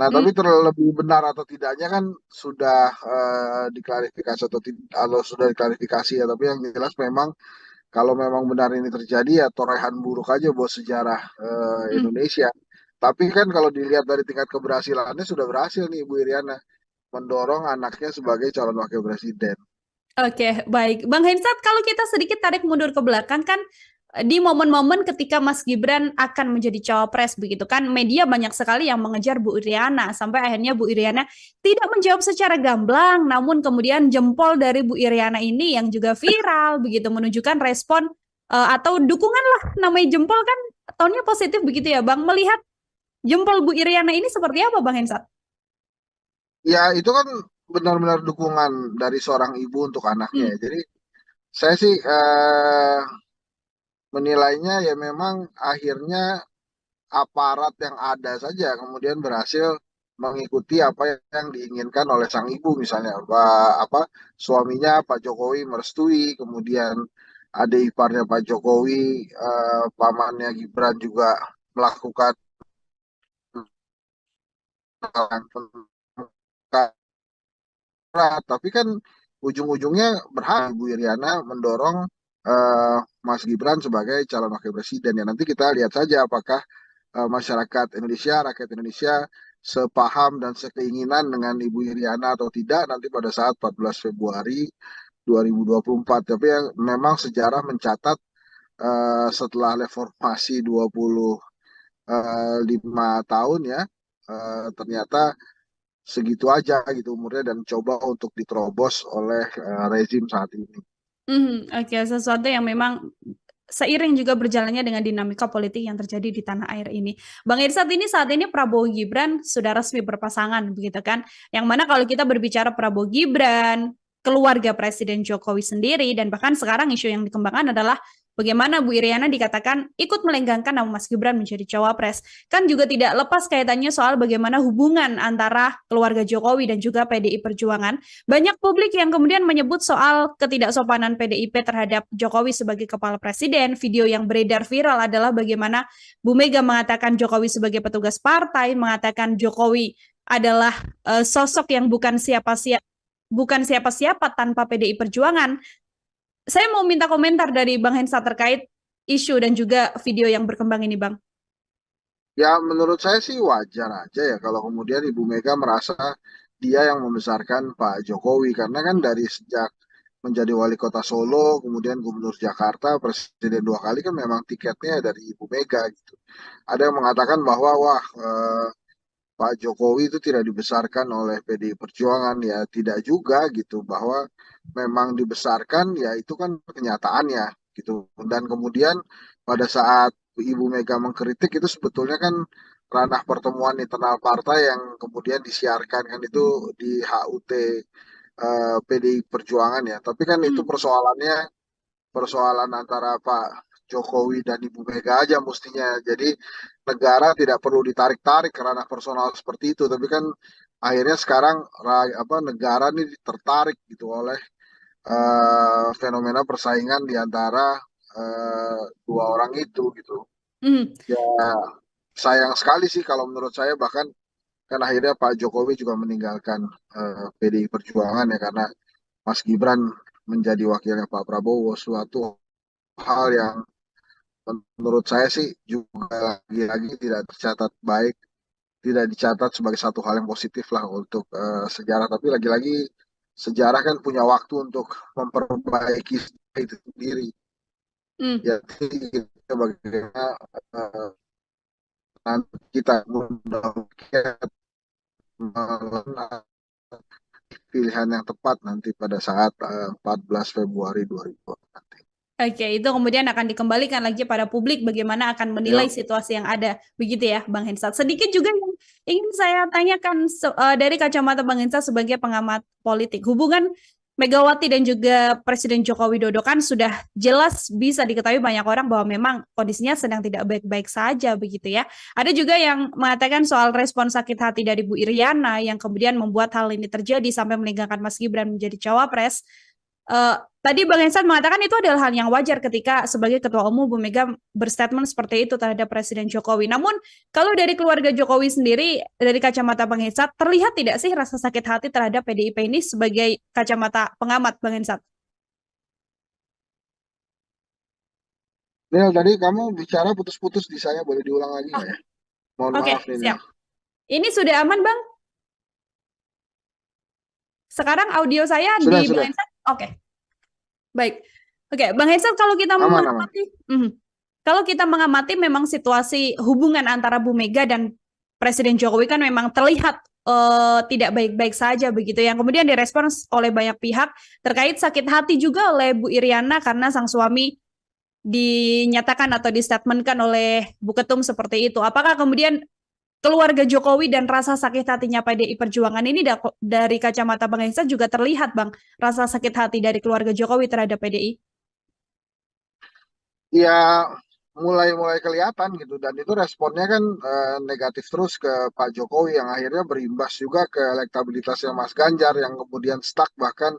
Nah, Hmm. tapi terlebih benar atau tidaknya kan sudah diklarifikasi atau sudah diklarifikasi ya. Tapi yang jelas memang kalau memang benar ini terjadi ya torehan buruk aja buat sejarah Hmm. Indonesia. Tapi kan kalau dilihat dari tingkat keberhasilannya sudah berhasil nih Ibu Iriana mendorong anaknya sebagai calon wakil presiden. Oke, baik. Bang Hensat, kalau kita sedikit tarik mundur ke belakang kan di momen-momen ketika Mas Gibran akan menjadi cawapres begitu kan, media banyak sekali yang mengejar Bu Iriana sampai akhirnya Bu Iriana tidak menjawab secara gamblang, namun kemudian jempol dari Bu Iriana ini yang juga viral begitu menunjukkan respon atau dukungan lah, namanya jempol kan tonnya positif begitu ya, Bang. Melihat jempol Bu Iriana ini seperti apa, Bang Hensat? Ya itu kan benar-benar dukungan dari seorang ibu untuk anaknya Hmm. ya. Jadi saya sih menilainya ya memang akhirnya aparat yang ada saja kemudian berhasil mengikuti apa yang diinginkan oleh sang ibu misalnya apa suaminya Pak Jokowi merestui kemudian adik iparnya Pak Jokowi pamannya Gibran juga melakukan tapi kan ujung-ujungnya berhak Bu Iriana mendorong Mas Gibran sebagai calon wakil presiden ya nanti kita lihat saja apakah masyarakat Indonesia, rakyat Indonesia sepaham dan sekeinginan dengan Ibu Iriana atau tidak nanti pada saat 14 Februari 2024. Tapi yang memang sejarah mencatat setelah reformasi 25 tahun ya ternyata segitu aja gitu umurnya dan coba untuk diterobos oleh rezim saat ini. Oke, sesuatu yang memang seiring juga berjalannya dengan dinamika politik yang terjadi di tanah air ini. Bang Irsat, ini saat ini Prabowo Gibran sudah resmi berpasangan, begitu kan? Yang mana kalau kita berbicara Prabowo Gibran, keluarga Presiden Jokowi sendiri, dan bahkan sekarang isu yang dikembangkan adalah bagaimana Bu Iriana dikatakan ikut melenggangkan nama Mas Gibran menjadi cawapres. Kan juga tidak lepas kaitannya soal bagaimana hubungan antara keluarga Jokowi dan juga PDI Perjuangan. Banyak publik yang kemudian menyebut soal ketidaksopanan PDIP terhadap Jokowi sebagai kepala presiden. Video yang beredar viral adalah bagaimana Bu Mega mengatakan Jokowi sebagai petugas partai, mengatakan Jokowi adalah sosok yang bukan siapa-siapa tanpa PDI Perjuangan. Saya mau minta komentar dari Bang Hensa terkait isu dan juga video yang berkembang ini, Bang. Ya menurut saya sih wajar aja ya kalau kemudian Ibu Mega merasa dia yang membesarkan Pak Jokowi karena kan dari sejak menjadi wali kota Solo, kemudian gubernur Jakarta, presiden 2 kali kan memang tiketnya dari Ibu Mega gitu. Ada yang mengatakan bahwa wah Pak Jokowi itu tidak dibesarkan oleh PDI Perjuangan ya tidak juga gitu bahwa memang dibesarkan ya itu kan kenyataannya gitu dan kemudian pada saat Ibu Mega mengkritik itu sebetulnya kan ranah pertemuan internal partai yang kemudian disiarkan kan itu di HUT PDI Perjuangan ya. Tapi kan itu Hmm. persoalan antara Pak Jokowi dan Ibu Mega aja mestinya. Jadi negara tidak perlu ditarik-tarik ke ranah personal seperti itu. Tapi kan akhirnya sekarang negara ini tertarik gitu oleh fenomena persaingan di antara dua orang itu gitu. Hmm. Ya sayang sekali sih kalau menurut saya, bahkan kan akhirnya Pak Jokowi juga meninggalkan PDI Perjuangan ya karena Mas Gibran menjadi wakilnya Pak Prabowo, suatu hal yang menurut saya sih juga lagi-lagi tidak tercatat baik, tidak dicatat sebagai satu hal yang positif lah untuk sejarah. Tapi lagi-lagi sejarah kan punya waktu untuk memperbaiki itu sendiri. Hmm. Jadi kita bagaimana eh, nanti kita mudah-mudahan pilihan yang tepat nanti pada saat 14 Februari 2020 nanti. Oke, itu kemudian akan dikembalikan lagi pada publik bagaimana akan menilai Ya, situasi yang ada. Begitu ya, Bang Hensat. Sedikit juga yang ingin saya tanyakan dari kacamata Bang Hensat sebagai pengamat politik. Hubungan Megawati dan juga Presiden Joko Widodo kan sudah jelas bisa diketahui banyak orang bahwa memang kondisinya sedang tidak baik-baik saja begitu ya. Ada juga yang mengatakan soal respon sakit hati dari Bu Iriana yang kemudian membuat hal ini terjadi sampai meninggalkan Mas Gibran menjadi cawapres. Tadi Bang Hensan mengatakan itu adalah hal yang wajar ketika sebagai Ketua Umum Bu Mega berstatement seperti itu terhadap Presiden Jokowi. Namun kalau dari keluarga Jokowi sendiri, dari kacamata Bang Hensan, terlihat tidak sih rasa sakit hati terhadap PDIP ini sebagai kacamata pengamat Bang Hensan? Nil, tadi kamu bicara putus-putus di saya, boleh diulang lagi Oh, nggak ya? Mohon oke, maaf nih, Nil. siap. Ini sudah aman Bang? Sekarang audio saya Sudah, di Bang sudah. Hensan? Oke, baik. Oke, Bang Hensan kalau kita Aman, aman. mengamati, kalau kita mengamati memang situasi hubungan antara Bu Mega dan Presiden Jokowi kan memang terlihat tidak baik-baik saja begitu yang kemudian direspons oleh banyak pihak terkait sakit hati juga oleh Bu Iriana karena sang suami dinyatakan atau distatementkan oleh Bu Ketum seperti itu. Apakah kemudian keluarga Jokowi dan rasa sakit hatinya PDI Perjuangan ini dari kacamata Bang Hensa juga terlihat Bang, rasa sakit hati dari keluarga Jokowi terhadap PDI? Ya, mulai-mulai kelihatan gitu. Dan itu responnya kan negatif terus ke Pak Jokowi yang akhirnya berimbas juga ke elektabilitasnya Mas Ganjar yang kemudian stuck. Bahkan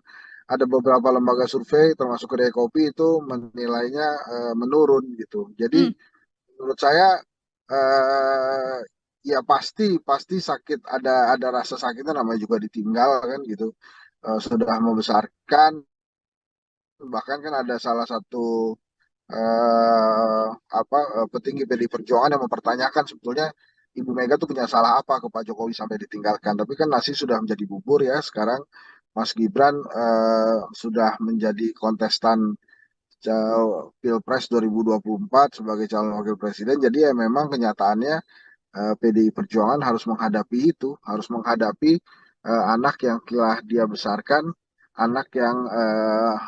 ada beberapa lembaga survei termasuk Kedai Kopi itu menilainya menurun gitu. Jadi Hmm. menurut saya eh ya pasti pasti sakit, ada rasa sakitnya, namanya juga ditinggal kan gitu. Sudah membesarkan, bahkan kan ada salah satu petinggi PDI Perjuangan yang mempertanyakan sebetulnya Ibu Mega tuh punya salah apa ke Pak Jokowi sampai ditinggalkan. Tapi kan nasi sudah menjadi bubur ya sekarang. Mas Gibran sudah menjadi kontestan Pilpres 2024 sebagai calon wakil presiden. Jadi ya memang kenyataannya PDI Perjuangan harus menghadapi itu, harus menghadapi anak yang telah dia besarkan, anak yang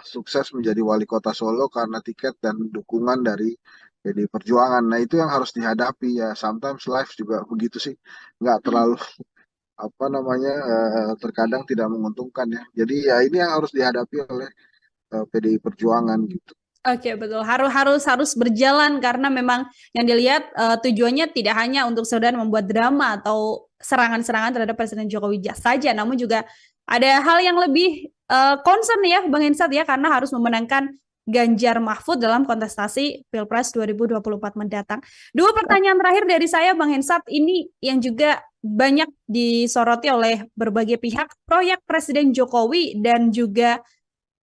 sukses menjadi wali kota Solo karena tiket dan dukungan dari PDI Perjuangan. Nah itu yang harus dihadapi ya. Sometimes life juga begitu sih, nggak Hmm. terlalu terkadang tidak menguntungkan ya. Jadi ya ini yang harus dihadapi oleh PDI Perjuangan gitu. Oke, betul. Harus berjalan karena memang yang dilihat tujuannya tidak hanya untuk sekedar membuat drama atau serangan-serangan terhadap Presiden Jokowi saja, namun juga ada hal yang lebih concern ya, Bang Hensat ya, karena harus memenangkan Ganjar Mahfud dalam kontestasi Pilpres 2024 mendatang. Dua pertanyaan terakhir dari saya, Bang Hensat, ini yang juga banyak disoroti oleh berbagai pihak, proyek Presiden Jokowi dan juga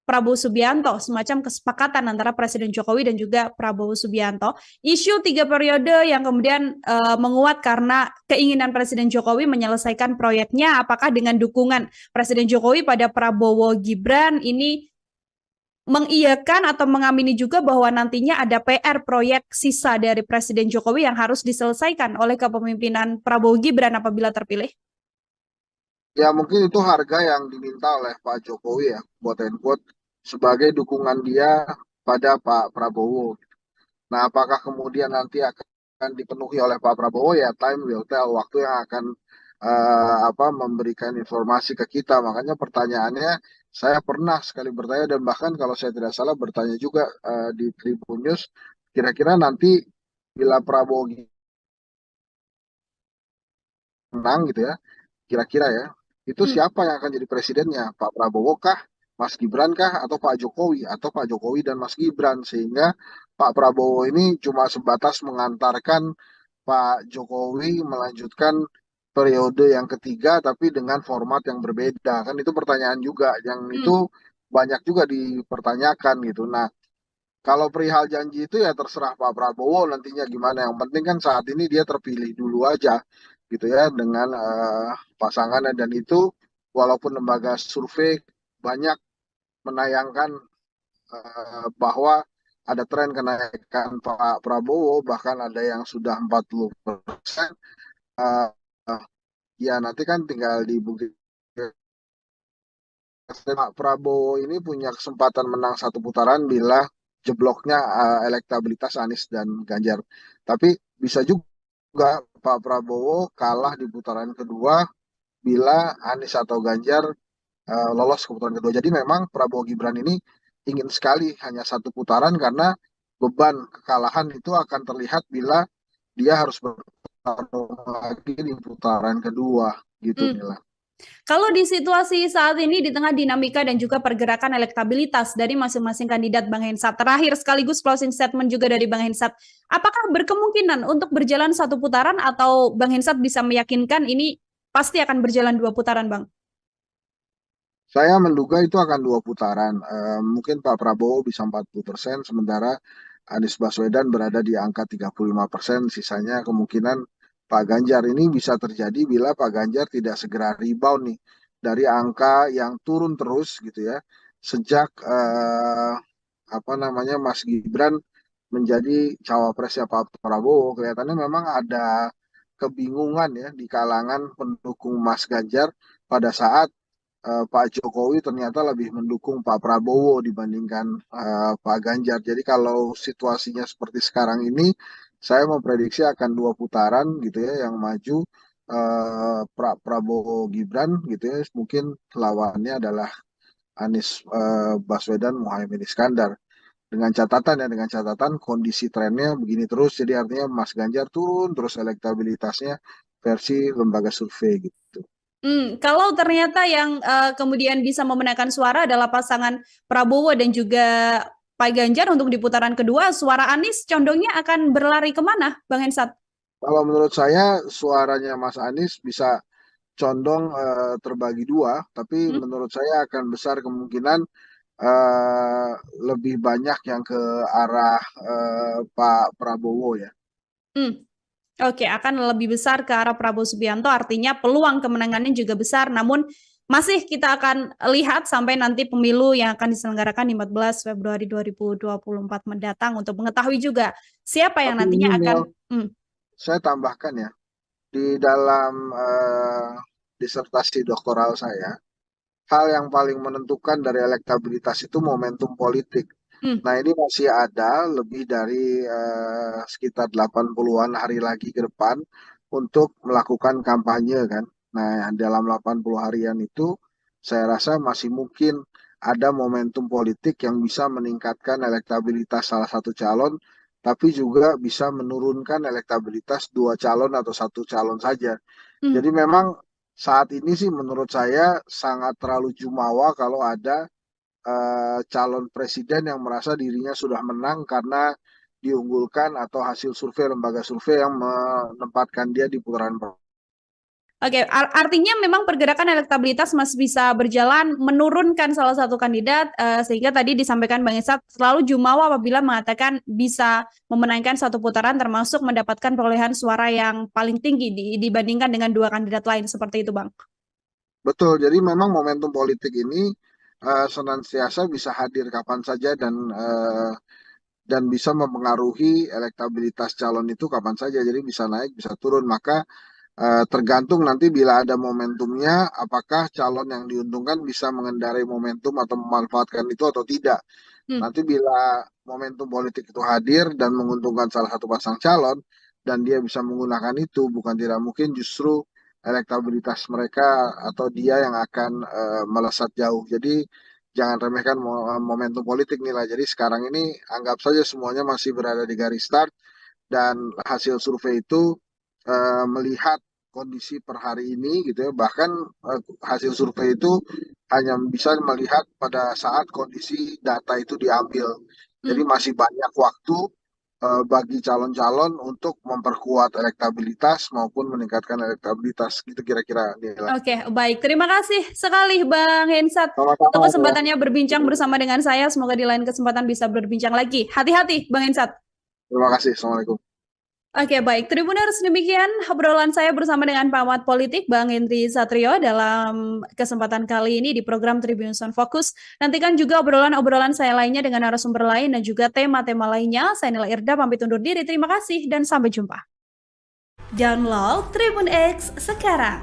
Prabowo Subianto, semacam kesepakatan antara Presiden Jokowi dan juga Prabowo Subianto. Isu 3 periode yang kemudian menguat karena keinginan Presiden Jokowi menyelesaikan proyeknya, apakah dengan dukungan Presiden Jokowi pada Prabowo Gibran ini mengiyakan atau mengamini juga bahwa nantinya ada PR proyek sisa dari Presiden Jokowi yang harus diselesaikan oleh kepemimpinan Prabowo Gibran apabila terpilih? Ya mungkin itu harga yang diminta oleh Pak Jokowi ya, quote and quote, sebagai dukungan dia pada Pak Prabowo. Nah, apakah kemudian nanti akan dipenuhi oleh Pak Prabowo, ya time will tell, waktu yang akan memberikan informasi ke kita. Makanya pertanyaannya, saya pernah sekali bertanya dan bahkan kalau saya tidak salah bertanya juga di Tribun News, kira-kira nanti bila Prabowo menang gitu ya, kira-kira ya, itu Hmm. siapa yang akan jadi presidennya? Pak Prabowo kah, Mas Gibran kah, atau Pak Jokowi, atau Pak Jokowi dan Mas Gibran? Sehingga Pak Prabowo ini cuma sebatas mengantarkan Pak Jokowi melanjutkan periode yang ketiga, tapi dengan format yang berbeda. Kan itu pertanyaan juga, yang Hmm. itu banyak juga dipertanyakan gitu. Nah, kalau perihal janji itu ya terserah Pak Prabowo nantinya gimana. Yang penting kan saat ini dia terpilih dulu aja gitu ya dengan pasangannya, dan itu walaupun lembaga survei banyak menayangkan bahwa ada tren kenaikan Pak Prabowo, bahkan ada yang sudah 40%. eh, Ya nanti kan tinggal dibuktikan. Pak Prabowo ini punya kesempatan menang satu putaran bila jebloknya elektabilitas Anies dan Ganjar. Tapi bisa juga Pak Prabowo kalah di putaran kedua bila Anies atau Ganjar lolos ke putaran kedua. Jadi memang Prabowo Gibran ini ingin sekali hanya satu putaran karena beban kekalahan itu akan terlihat bila dia harus bertarung lagi di putaran kedua gitu Hmm. Mila. Kalau di situasi saat ini di tengah dinamika dan juga pergerakan elektabilitas dari masing-masing kandidat Bang Hensat, terakhir sekaligus closing statement juga dari Bang Hensat, apakah berkemungkinan untuk berjalan satu putaran atau Bang Hensat bisa meyakinkan ini pasti akan berjalan dua putaran, Bang? Saya menduga itu akan dua putaran. Mungkin Pak Prabowo bisa 40%, sementara Anies Baswedan berada di angka 35%. Sisanya kemungkinan Pak Ganjar. Ini bisa terjadi bila Pak Ganjar tidak segera rebound nih dari angka yang turun terus gitu ya. Sejak Mas Gibran menjadi cawapresnya Pak Prabowo, kelihatannya memang ada kebingungan ya di kalangan pendukung Mas Ganjar pada saat Pak Jokowi ternyata lebih mendukung Pak Prabowo dibandingkan Pak Ganjar. Jadi kalau situasinya seperti sekarang ini, saya memprediksi akan dua putaran gitu ya yang maju, Prabowo Gibran gitu ya. Mungkin lawannya adalah Anies Baswedan Muhaimin Iskandar. Dengan catatan kondisi trennya begini terus, jadi artinya Mas Ganjar turun terus elektabilitasnya versi lembaga survei gitu. Kalau ternyata yang kemudian bisa memenangkan suara adalah pasangan Prabowo dan juga Pak Ganjar untuk di putaran kedua, suara Anies condongnya akan berlari kemana, Bang Hensat? Kalau menurut saya suaranya Mas Anies bisa condong terbagi dua, tapi Hmm? menurut saya akan besar kemungkinan eh, lebih banyak yang ke arah Pak Prabowo ya. Hmm. Oke, akan lebih besar ke arah Prabowo Subianto, artinya peluang kemenangannya juga besar, namun masih kita akan lihat sampai nanti pemilu yang akan diselenggarakan di 14 Februari 2024 mendatang untuk mengetahui juga siapa yang Tapi ini nantinya akan. Mel, Hmm. saya tambahkan ya, di dalam disertasi doktoral saya, hal yang paling menentukan dari elektabilitas itu momentum politik. Hmm. Nah, ini masih ada lebih dari sekitar 80-an hari lagi ke depan untuk melakukan kampanye kan. Nah, dalam 80 harian itu saya rasa masih mungkin ada momentum politik yang bisa meningkatkan elektabilitas salah satu calon, tapi juga bisa menurunkan elektabilitas dua calon atau satu calon saja. Hmm. Jadi memang saat ini sih menurut saya sangat terlalu jumawa kalau ada calon presiden yang merasa dirinya sudah menang karena diunggulkan atau hasil survei lembaga survei yang menempatkan dia di putaran pertama. Oke, artinya memang pergerakan elektabilitas masih bisa berjalan menurunkan salah satu kandidat, sehingga tadi disampaikan Bang Isat selalu jumawa apabila mengatakan bisa memenangkan satu putaran termasuk mendapatkan perolehan suara yang paling tinggi dibandingkan dengan dua kandidat lain seperti itu, Bang. Betul, jadi memang momentum politik ini senantiasa bisa hadir kapan saja dan bisa mempengaruhi elektabilitas calon itu kapan saja. Jadi bisa naik, bisa turun. Maka tergantung nanti bila ada momentumnya, apakah calon yang diuntungkan bisa mengendarai momentum atau memanfaatkan itu atau tidak. Hmm. Nanti bila momentum politik itu hadir dan menguntungkan salah satu pasang calon, dan dia bisa menggunakan itu, bukan tidak mungkin justru elektabilitas mereka atau dia yang akan melesat jauh. Jadi jangan remehkan momentum politik nih lah. Jadi sekarang ini anggap saja semuanya masih berada di garis start, dan hasil survei itu melihat kondisi per hari ini gitu ya, bahkan hasil survei itu hanya bisa melihat pada saat kondisi data itu diambil. Jadi Hmm. masih banyak waktu bagi calon-calon untuk memperkuat elektabilitas maupun meningkatkan elektabilitas gitu kira-kira Nila. Oke, baik. Terima kasih sekali Bang Hensat untuk Sama-sama ya. kesempatannya berbincang bersama dengan saya. Semoga di lain kesempatan bisa berbincang lagi. Hati-hati, Bang Hensat. Terima kasih. Assalamualaikum. Oke, baik. Tribuners, demikian obrolan saya bersama dengan pengamat politik Bang Henry Satrio dalam kesempatan kali ini di program Tribun Sound Focus. Nantikan juga obrolan-obrolan saya lainnya dengan narasumber lain dan juga tema-tema lainnya. Saya Nila Irda, pamit undur diri. Terima kasih dan sampai jumpa. Download Tribun X sekarang.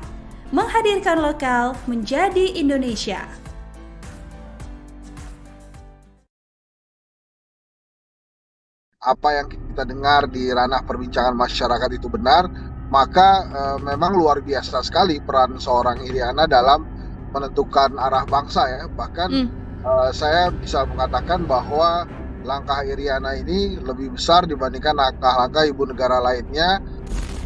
Menghadirkan lokal menjadi Indonesia. Apa yang kita dengar di ranah perbincangan masyarakat itu benar, maka memang luar biasa sekali peran seorang Iriana dalam menentukan arah bangsa ya. Bahkan saya bisa mengatakan bahwa langkah Iriana ini lebih besar dibandingkan langkah-langkah ibu negara lainnya.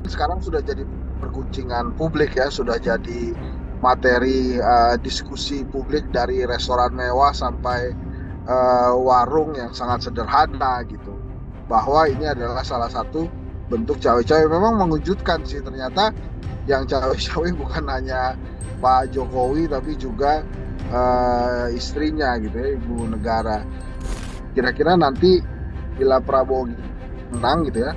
Sekarang sudah jadi perguncingan publik ya, sudah jadi materi diskusi publik dari restoran mewah sampai warung yang sangat sederhana gitu, bahwa ini adalah salah satu bentuk cawe-cawe. Memang mengejutkan sih, ternyata yang cawe-cawe bukan hanya Pak Jokowi tapi juga istrinya gitu ya, ibu negara. Kira-kira nanti bila Prabowo menang gitu ya,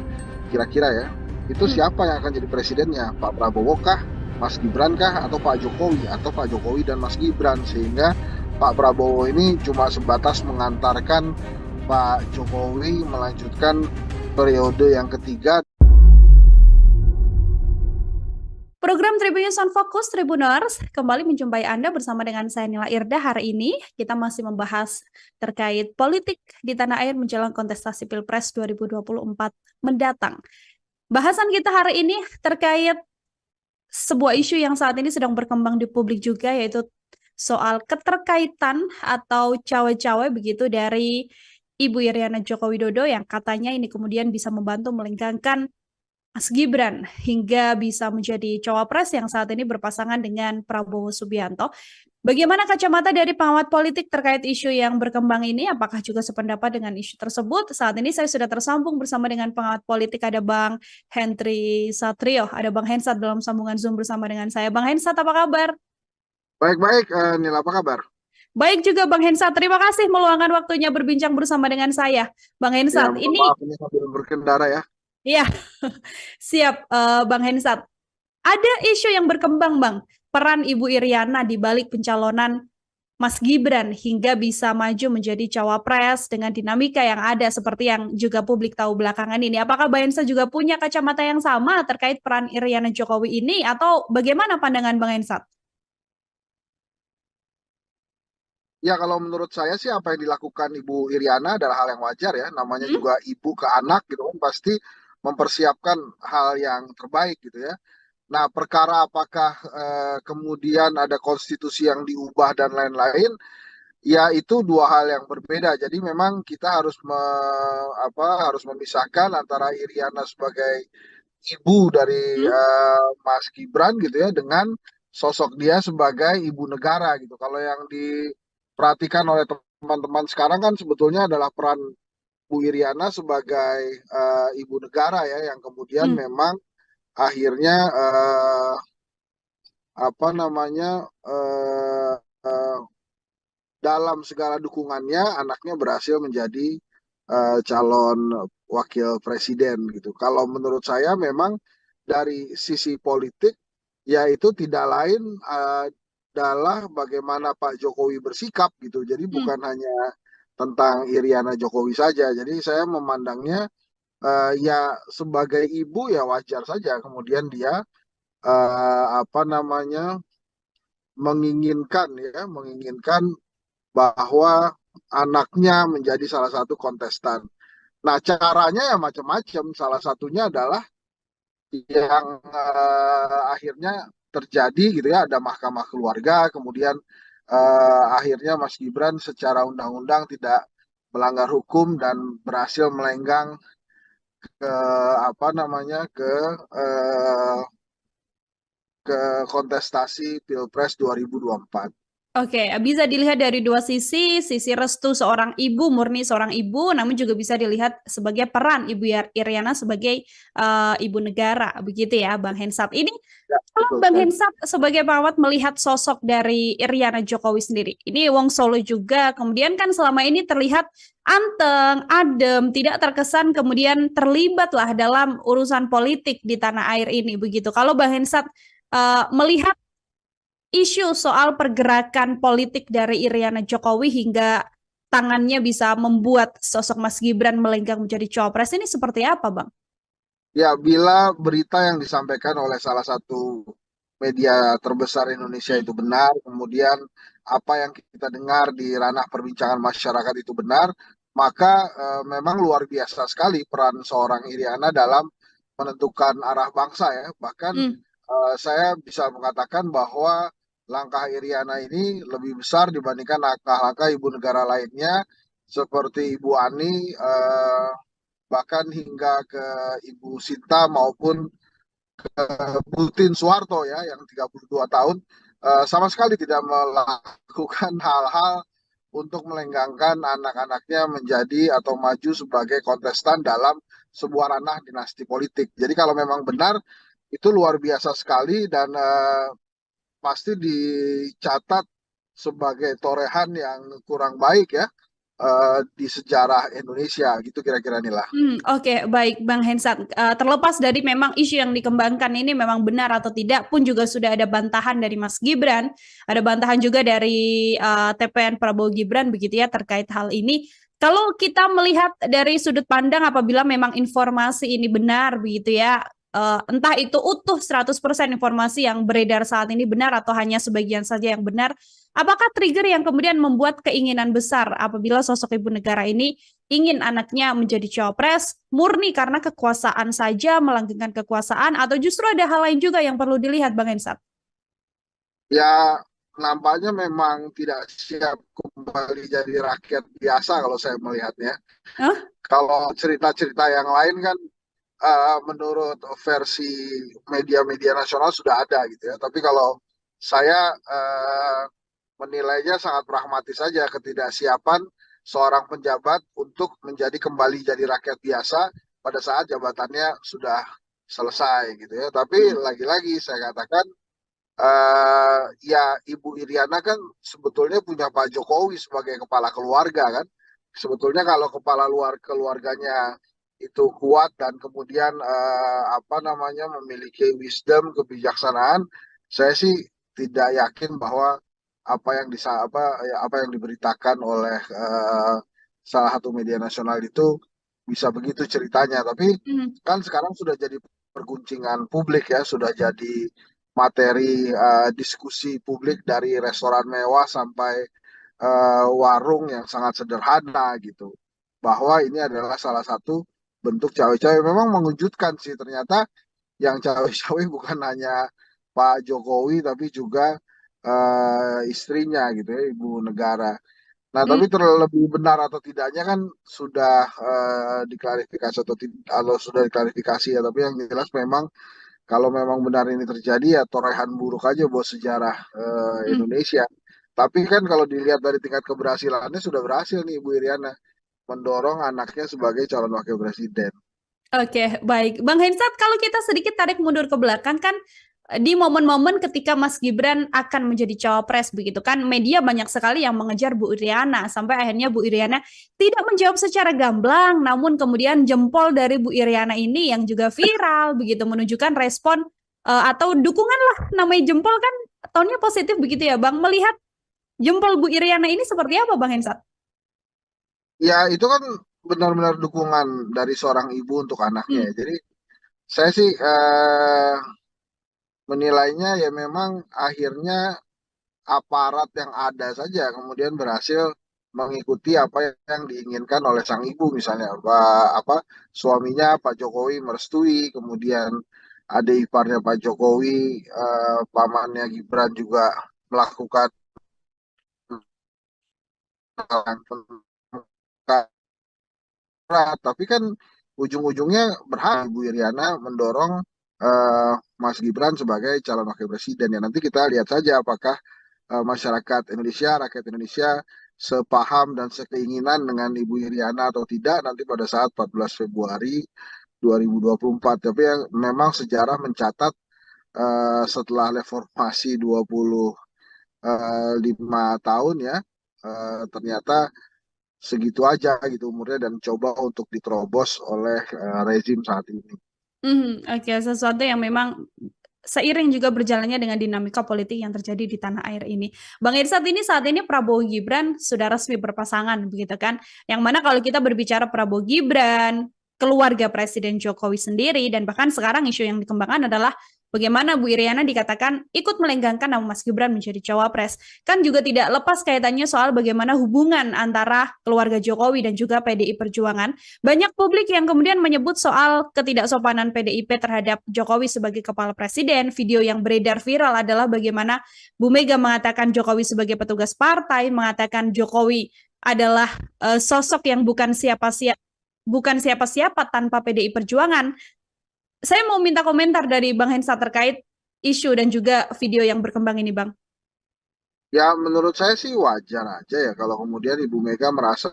kira-kira ya, itu siapa yang akan jadi presidennya? Pak Prabowo kah, Mas Gibran kah, atau Pak Jokowi, atau Pak Jokowi dan Mas Gibran? Sehingga Pak Prabowo ini cuma sebatas mengantarkan Pak Jokowi melanjutkan periode yang ketiga. Program Tribun Sound Focus Tribuners kembali menjumpai Anda bersama dengan saya Nila Irda. Hari ini kita masih membahas terkait politik di tanah air menjelang kontestasi Pilpres 2024 mendatang. Bahasan kita hari ini terkait sebuah isu yang saat ini sedang berkembang di publik juga, yaitu soal keterkaitan atau cawe-cawe begitu dari Ibu Iriana Joko Widodo yang katanya ini kemudian bisa membantu melengkangkan Mas Gibran hingga bisa menjadi cawapres yang saat ini berpasangan dengan Prabowo Subianto. Bagaimana kacamata dari pengamat politik terkait isu yang berkembang ini? Apakah juga sependapat dengan isu tersebut? Saat ini saya sudah tersambung bersama dengan pengamat politik, ada Bang Henry Satrio, ada Bang Hensat dalam sambungan Zoom bersama dengan saya. Bang Hensat, apa kabar? Baik-baik, Nila, apa kabar? Baik juga Bang Hensat, terima kasih meluangkan waktunya berbincang bersama dengan saya. Bang Ya, Hensat, mohon ini maaf ini sambil berkendara ya. ya siap Bang Hensat. Ada isu yang berkembang, Bang. Peran Ibu Iriana di balik pencalonan Mas Gibran hingga bisa maju menjadi cawapres dengan dinamika yang ada seperti yang juga publik tahu belakangan ini. Apakah Bang Hensat juga punya kacamata yang sama terkait peran Iriana Jokowi ini atau bagaimana pandangan Bang Hensat? Ya, kalau menurut saya sih apa yang dilakukan Ibu Iriana adalah hal yang wajar ya. Namanya Hmm? juga ibu ke anak gitu kan, pasti mempersiapkan hal yang terbaik gitu ya. Nah, perkara apakah kemudian ada konstitusi yang diubah dan lain-lain, ya itu dua hal yang berbeda. Jadi memang kita harus harus memisahkan antara Iriana sebagai ibu dari Hmm? Mas Gibran gitu ya, dengan sosok dia sebagai ibu negara gitu. Kalau yang diperhatikan oleh teman-teman sekarang kan sebetulnya adalah peran Bu Iriana sebagai ibu negara ya, yang kemudian Hmm? memang akhirnya apa namanya eh, eh, dalam segala dukungannya anaknya berhasil menjadi calon wakil presiden gitu. Kalau menurut saya memang dari sisi politik ya itu tidak lain adalah bagaimana Pak Jokowi bersikap gitu. Jadi Hmm? bukan hanya tentang Iriana Jokowi saja. Jadi saya memandangnya ya sebagai ibu ya wajar saja kemudian dia apa namanya menginginkan bahwa anaknya menjadi salah satu kontestan. Nah, caranya ya macam-macam. Salah satunya adalah yang akhirnya terjadi gitu ya, ada mahkamah keluarga, kemudian akhirnya Mas Gibran secara undang-undang tidak melanggar hukum dan berhasil melenggang ke apa namanya eh, ke kontestasi Pilpres 2024. Oke, bisa dilihat dari dua sisi, sisi restu seorang ibu, murni seorang ibu, namun juga bisa dilihat sebagai peran Ibu Iriana sebagai ibu negara, begitu ya, Bang Hensat. Ini Ya, kalau betul Bang sekali. Hensat sebagai perawat melihat sosok dari Iriana Jokowi sendiri, ini Wong Solo juga, kemudian kan selama ini terlihat anteng, adem, tidak terkesan kemudian terlibat lah dalam urusan politik di tanah air ini, begitu. Kalau Bang Hensat melihat isu soal pergerakan politik dari Iriana Jokowi hingga tangannya bisa membuat sosok Mas Gibran melenggang menjadi cawapres ini seperti apa, Bang? Ya, bila berita yang disampaikan oleh salah satu media terbesar Indonesia itu benar, kemudian apa yang kita dengar di ranah perbincangan masyarakat itu benar, maka memang luar biasa sekali peran seorang Iriana dalam menentukan arah bangsa ya. Bahkan Hmm. saya bisa mengatakan bahwa langkah Iriana ini lebih besar dibandingkan langkah-langkah ibu negara lainnya seperti Ibu Ani, bahkan hingga ke Ibu Sinta maupun Butin Soeharto ya yang 32 tahun sama sekali tidak melakukan hal-hal untuk melenggangkan anak-anaknya menjadi atau maju sebagai kontestan dalam sebuah ranah dinasti politik. Jadi kalau memang benar itu luar biasa sekali dan pasti dicatat sebagai torehan yang kurang baik ya di sejarah Indonesia gitu kira-kira inilah. Oke, baik Bang Hensat. Terlepas dari memang isu yang dikembangkan ini memang benar atau tidak pun juga sudah ada bantahan dari Mas Gibran, ada bantahan juga dari TPN Prabowo Gibran begitu ya terkait hal ini. Kalau kita melihat dari sudut pandang apabila memang informasi ini benar begitu ya, entah itu utuh 100% informasi yang beredar saat ini benar atau hanya sebagian saja yang benar, apakah trigger yang kemudian membuat keinginan besar apabila sosok ibu negara ini ingin anaknya menjadi cawapres murni karena kekuasaan saja, melanggengkan kekuasaan, atau justru ada hal lain juga yang perlu dilihat, Bang Ensat? Ya, nampaknya memang tidak siap kembali jadi rakyat biasa kalau saya melihatnya. Hah? Kalau cerita-cerita yang lain kan menurut versi media-media nasional sudah ada gitu ya. Tapi kalau saya menilainya sangat pragmatis saja ketidaksiapan seorang penjabat untuk menjadi kembali jadi rakyat biasa pada saat jabatannya sudah selesai gitu ya. Tapi Hmm. lagi-lagi saya katakan ya Ibu Iriana kan sebetulnya punya Pak Jokowi sebagai kepala keluarga kan. Sebetulnya kalau kepala luar keluarganya itu kuat dan kemudian apa namanya memiliki wisdom, kebijaksanaan, saya sih tidak yakin bahwa apa yang diberitakan oleh salah satu media nasional itu bisa begitu ceritanya. Tapi Hmm. kan sekarang sudah jadi perguncingan publik ya, sudah jadi materi diskusi publik dari restoran mewah sampai warung yang sangat sederhana gitu. Bahwa ini adalah salah satu bentuk cawe-cawe. Memang mengejutkan sih ternyata yang cawe-cawe bukan hanya Pak Jokowi tapi juga istrinya gitu ya, ibu negara. Nah, Hmm. tapi terlebih benar atau tidaknya kan sudah diklarifikasi atau sudah diklarifikasi ya. Tapi yang jelas memang kalau memang benar ini terjadi ya torehan buruk aja buat sejarah Hmm. Indonesia. Tapi kan kalau dilihat dari tingkat keberhasilannya sudah berhasil nih Ibu Iriana mendorong anaknya sebagai calon wakil presiden. Oke, baik. Bang Hensat, kalau kita sedikit tarik mundur ke belakang kan di momen-momen ketika Mas Gibran akan menjadi cawapres begitu kan, media banyak sekali yang mengejar Bu Iriana sampai akhirnya Bu Iriana tidak menjawab secara gamblang, namun kemudian jempol dari Bu Iriana ini yang juga viral begitu menunjukkan respon atau dukungan lah namanya jempol kan tonnya positif begitu ya, Bang. Melihat jempol Bu Iriana ini seperti apa, Bang Hensat? Ya itu kan benar-benar dukungan dari seorang ibu untuk anaknya ya. Hmm. Jadi saya sih menilainya ya memang akhirnya aparat yang ada saja kemudian berhasil mengikuti apa yang diinginkan oleh sang ibu, misalnya suaminya Pak Jokowi merestui, kemudian adik iparnya Pak Jokowi, pamannya Gibran juga melakukan hal yang berat, tapi kan ujung-ujungnya berhak Ibu Iriana mendorong Mas Gibran sebagai calon wakil presiden. Ya nanti kita lihat saja apakah masyarakat Indonesia, rakyat Indonesia sepaham dan sekeinginan dengan Ibu Iriana atau tidak nanti pada saat 14 Februari 2024. Tapi yang memang sejarah mencatat setelah reformasi 25 tahun ya, ternyata segitu aja gitu umurnya dan coba untuk diterobos oleh rezim saat ini. Oke, sesuatu yang memang seiring juga berjalannya dengan dinamika politik yang terjadi di tanah air ini. Bang Irsat, ini saat ini Prabowo Gibran sudah resmi berpasangan, begitu kan? Yang mana kalau kita berbicara Prabowo Gibran, keluarga Presiden Jokowi sendiri, dan bahkan sekarang isu yang dikembangkan adalah bagaimana Bu Iriana dikatakan ikut melenggangkan nama Mas Gibran menjadi cawapres. Kan juga tidak lepas kaitannya soal bagaimana hubungan antara keluarga Jokowi dan juga PDI Perjuangan. Banyak publik yang kemudian menyebut soal ketidaksopanan PDIP terhadap Jokowi sebagai kepala presiden. Video yang beredar viral adalah bagaimana Bu Mega mengatakan Jokowi sebagai petugas partai, mengatakan Jokowi adalah sosok yang bukan siapa-siapa tanpa PDI Perjuangan. Saya mau minta komentar dari Bang Hensa terkait isu dan juga video yang berkembang ini, Bang. Ya menurut saya sih wajar aja ya kalau kemudian Ibu Mega merasa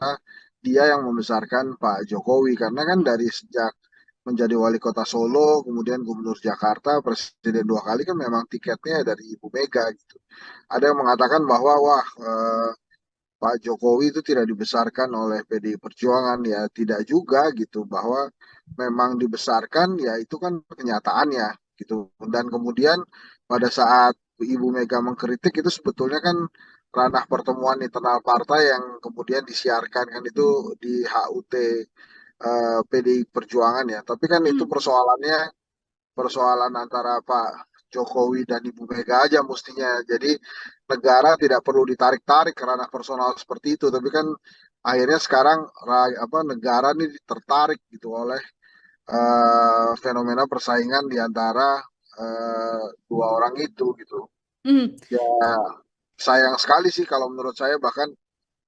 dia yang membesarkan Pak Jokowi karena kan dari sejak menjadi wali kota Solo, kemudian gubernur Jakarta, presiden 2 kali kan memang tiketnya dari Ibu Mega gitu. Ada yang mengatakan bahwa wah Pak Jokowi itu tidak dibesarkan oleh PDI Perjuangan, ya tidak juga gitu, bahwa memang dibesarkan ya itu kan kenyataannya gitu. Dan kemudian pada saat Ibu Mega mengkritik itu sebetulnya kan ranah pertemuan internal partai yang kemudian disiarkan kan itu di HUT PDI Perjuangan ya. Tapi kan itu persoalan antara Pak Jokowi dan Ibu Mega aja mestinya. Jadi negara tidak perlu ditarik-tarik ke ranah personal seperti itu. Tapi kan akhirnya sekarang negara ini tertarik gitu oleh fenomena persaingan di antara dua orang itu gitu. Hmm. Ya sayang sekali sih kalau menurut saya, bahkan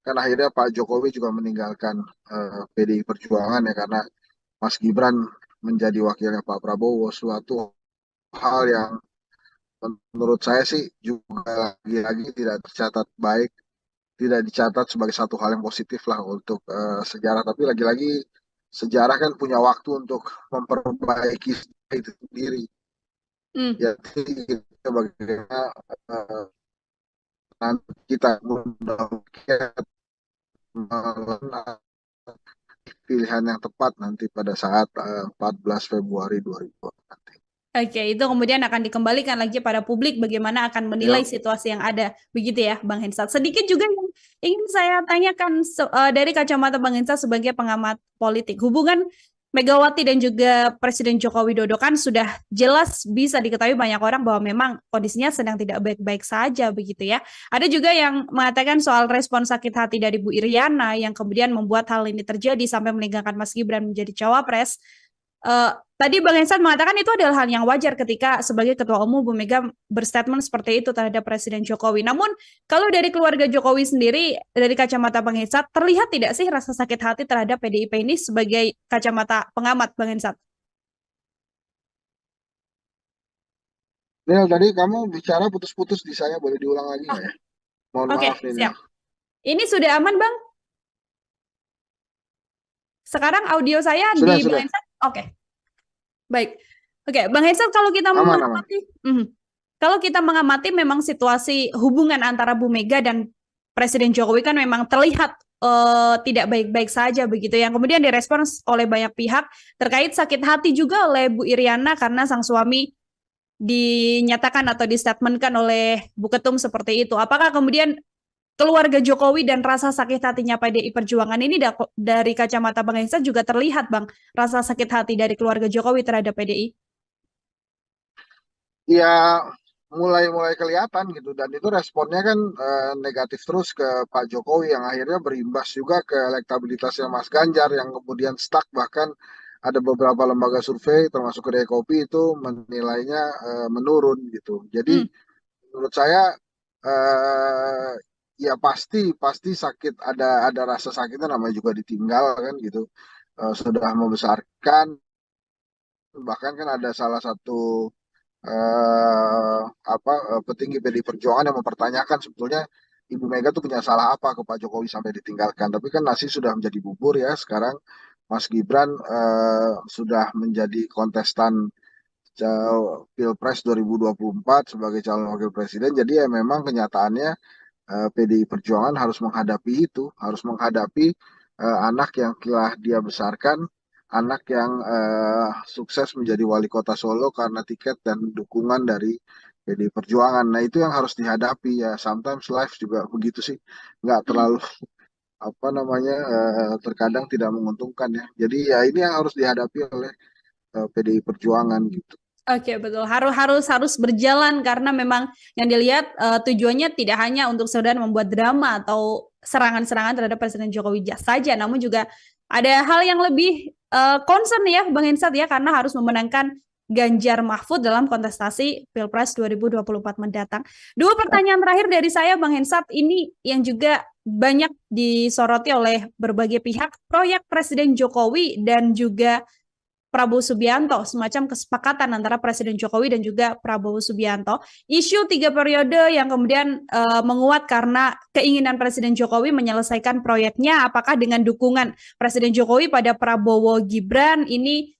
kan akhirnya Pak Jokowi juga meninggalkan PDI Perjuangan ya karena Mas Gibran menjadi wakilnya Pak Prabowo, suatu hal yang menurut saya sih juga lagi-lagi tidak tercatat baik, tidak dicatat sebagai satu hal yang positif lah untuk sejarah. Tapi lagi-lagi sejarah kan punya waktu untuk memperbaiki itu sendiri. Hmm. Ya, kita bagaimana nanti kita mudah-mudahan pilihan yang tepat nanti pada saat 14 Februari 2020 nanti. Oke, itu kemudian akan dikembalikan lagi pada publik bagaimana akan menilai Ya, situasi yang ada. Begitu ya, Bang Hensat. Sedikit juga yang ingin saya tanyakan dari kacamata Bang Hensat sebagai pengamat politik. Hubungan Megawati dan juga Presiden Joko Widodo kan sudah jelas bisa diketahui banyak orang bahwa memang kondisinya sedang tidak baik-baik saja begitu ya. Ada juga yang mengatakan soal respon sakit hati dari Bu Iriana yang kemudian membuat hal ini terjadi sampai meninggalkan Mas Gibran menjadi cawapres. Tadi Bang Hensan mengatakan itu adalah hal yang wajar ketika sebagai Ketua Umum Bu Mega berstatement seperti itu terhadap Presiden Jokowi. Namun kalau dari keluarga Jokowi sendiri, dari kacamata Bang Hensan, terlihat tidak sih rasa sakit hati terhadap PDIP ini sebagai kacamata pengamat Bang Hensan? Nil, tadi kamu bicara putus-putus di saya, boleh diulang lagi Oh, nggak ya? Mohon oke, maaf nih, Nil. siap. Ini sudah aman, Bang? Sekarang audio saya Sudah, di Bang sudah. Hensan? Oke, baik. Oke, Bang Hensan, Aman, aman. kalau kita mengamati memang situasi hubungan antara Bu Mega dan Presiden Jokowi kan memang terlihat tidak baik-baik saja begitu yang kemudian direspons oleh banyak pihak terkait sakit hati juga oleh Bu Iriana karena sang suami dinyatakan atau distatementkan oleh Bu Ketum seperti itu. Apakah kemudian keluarga Jokowi dan rasa sakit hatinya PDI Perjuangan ini dari kacamata Bang Hensa juga terlihat, Bang, rasa sakit hati dari keluarga Jokowi terhadap PDI? Ya, mulai kelihatan gitu, dan itu responnya kan negatif terus ke Pak Jokowi yang akhirnya berimbas juga ke elektabilitasnya Mas Ganjar yang kemudian stuck, bahkan ada beberapa lembaga survei termasuk Kedai Kopi itu menilainya menurun gitu. Jadi Hmm. menurut saya eh, ya pasti pasti sakit, ada rasa sakitnya, namanya juga ditinggal kan gitu. Sudah membesarkan, bahkan kan ada salah satu petinggi PDI Perjuangan yang mempertanyakan sebetulnya Ibu Mega tuh punya salah apa ke Pak Jokowi sampai ditinggalkan. Tapi kan nasi sudah menjadi bubur ya. Sekarang Mas Gibran sudah menjadi kontestan Pilpres 2024 sebagai calon wakil presiden. Jadi ya memang kenyataannya PDI Perjuangan harus menghadapi itu, harus menghadapi anak yang telah dia besarkan, anak yang sukses menjadi wali kota Solo karena tiket dan dukungan dari PDI Perjuangan. Nah itu yang harus dihadapi ya. Sometimes life juga begitu sih, nggak Hmm. terlalu apa namanya terkadang tidak menguntungkan ya. Jadi ya ini yang harus dihadapi oleh PDI Perjuangan gitu. Oke, betul. Harus berjalan karena memang yang dilihat tujuannya tidak hanya untuk sekedar membuat drama atau serangan-serangan terhadap Presiden Jokowi saja, namun juga ada hal yang lebih concern ya, Bang Hensat ya, karena harus memenangkan Ganjar Mahfud dalam kontestasi Pilpres 2024 mendatang. Dua pertanyaan terakhir dari saya, Bang Hensat, ini yang juga banyak disoroti oleh berbagai pihak, proyek Presiden Jokowi dan juga Prabowo Subianto, semacam kesepakatan antara Presiden Jokowi dan juga Prabowo Subianto. Isu 3 periode yang kemudian menguat karena keinginan Presiden Jokowi menyelesaikan proyeknya, apakah dengan dukungan Presiden Jokowi pada Prabowo Gibran ini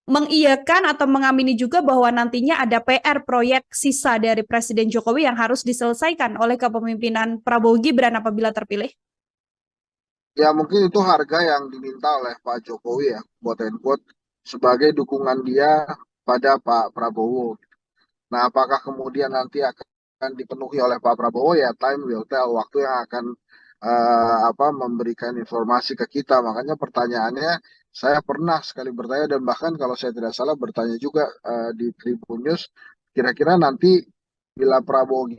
mengiyakan atau mengamini juga bahwa nantinya ada PR proyek sisa dari Presiden Jokowi yang harus diselesaikan oleh kepemimpinan Prabowo Gibran apabila terpilih? Ya mungkin itu harga yang diminta oleh Pak Jokowi ya, quote and quote, sebagai dukungan dia pada Pak Prabowo. Nah, apakah kemudian nanti akan dipenuhi oleh Pak Prabowo ya, time will tell, waktu yang akan memberikan informasi ke kita. Makanya pertanyaannya, saya pernah sekali bertanya dan bahkan kalau saya tidak salah bertanya juga di Tribun News, kira-kira nanti bila Prabowo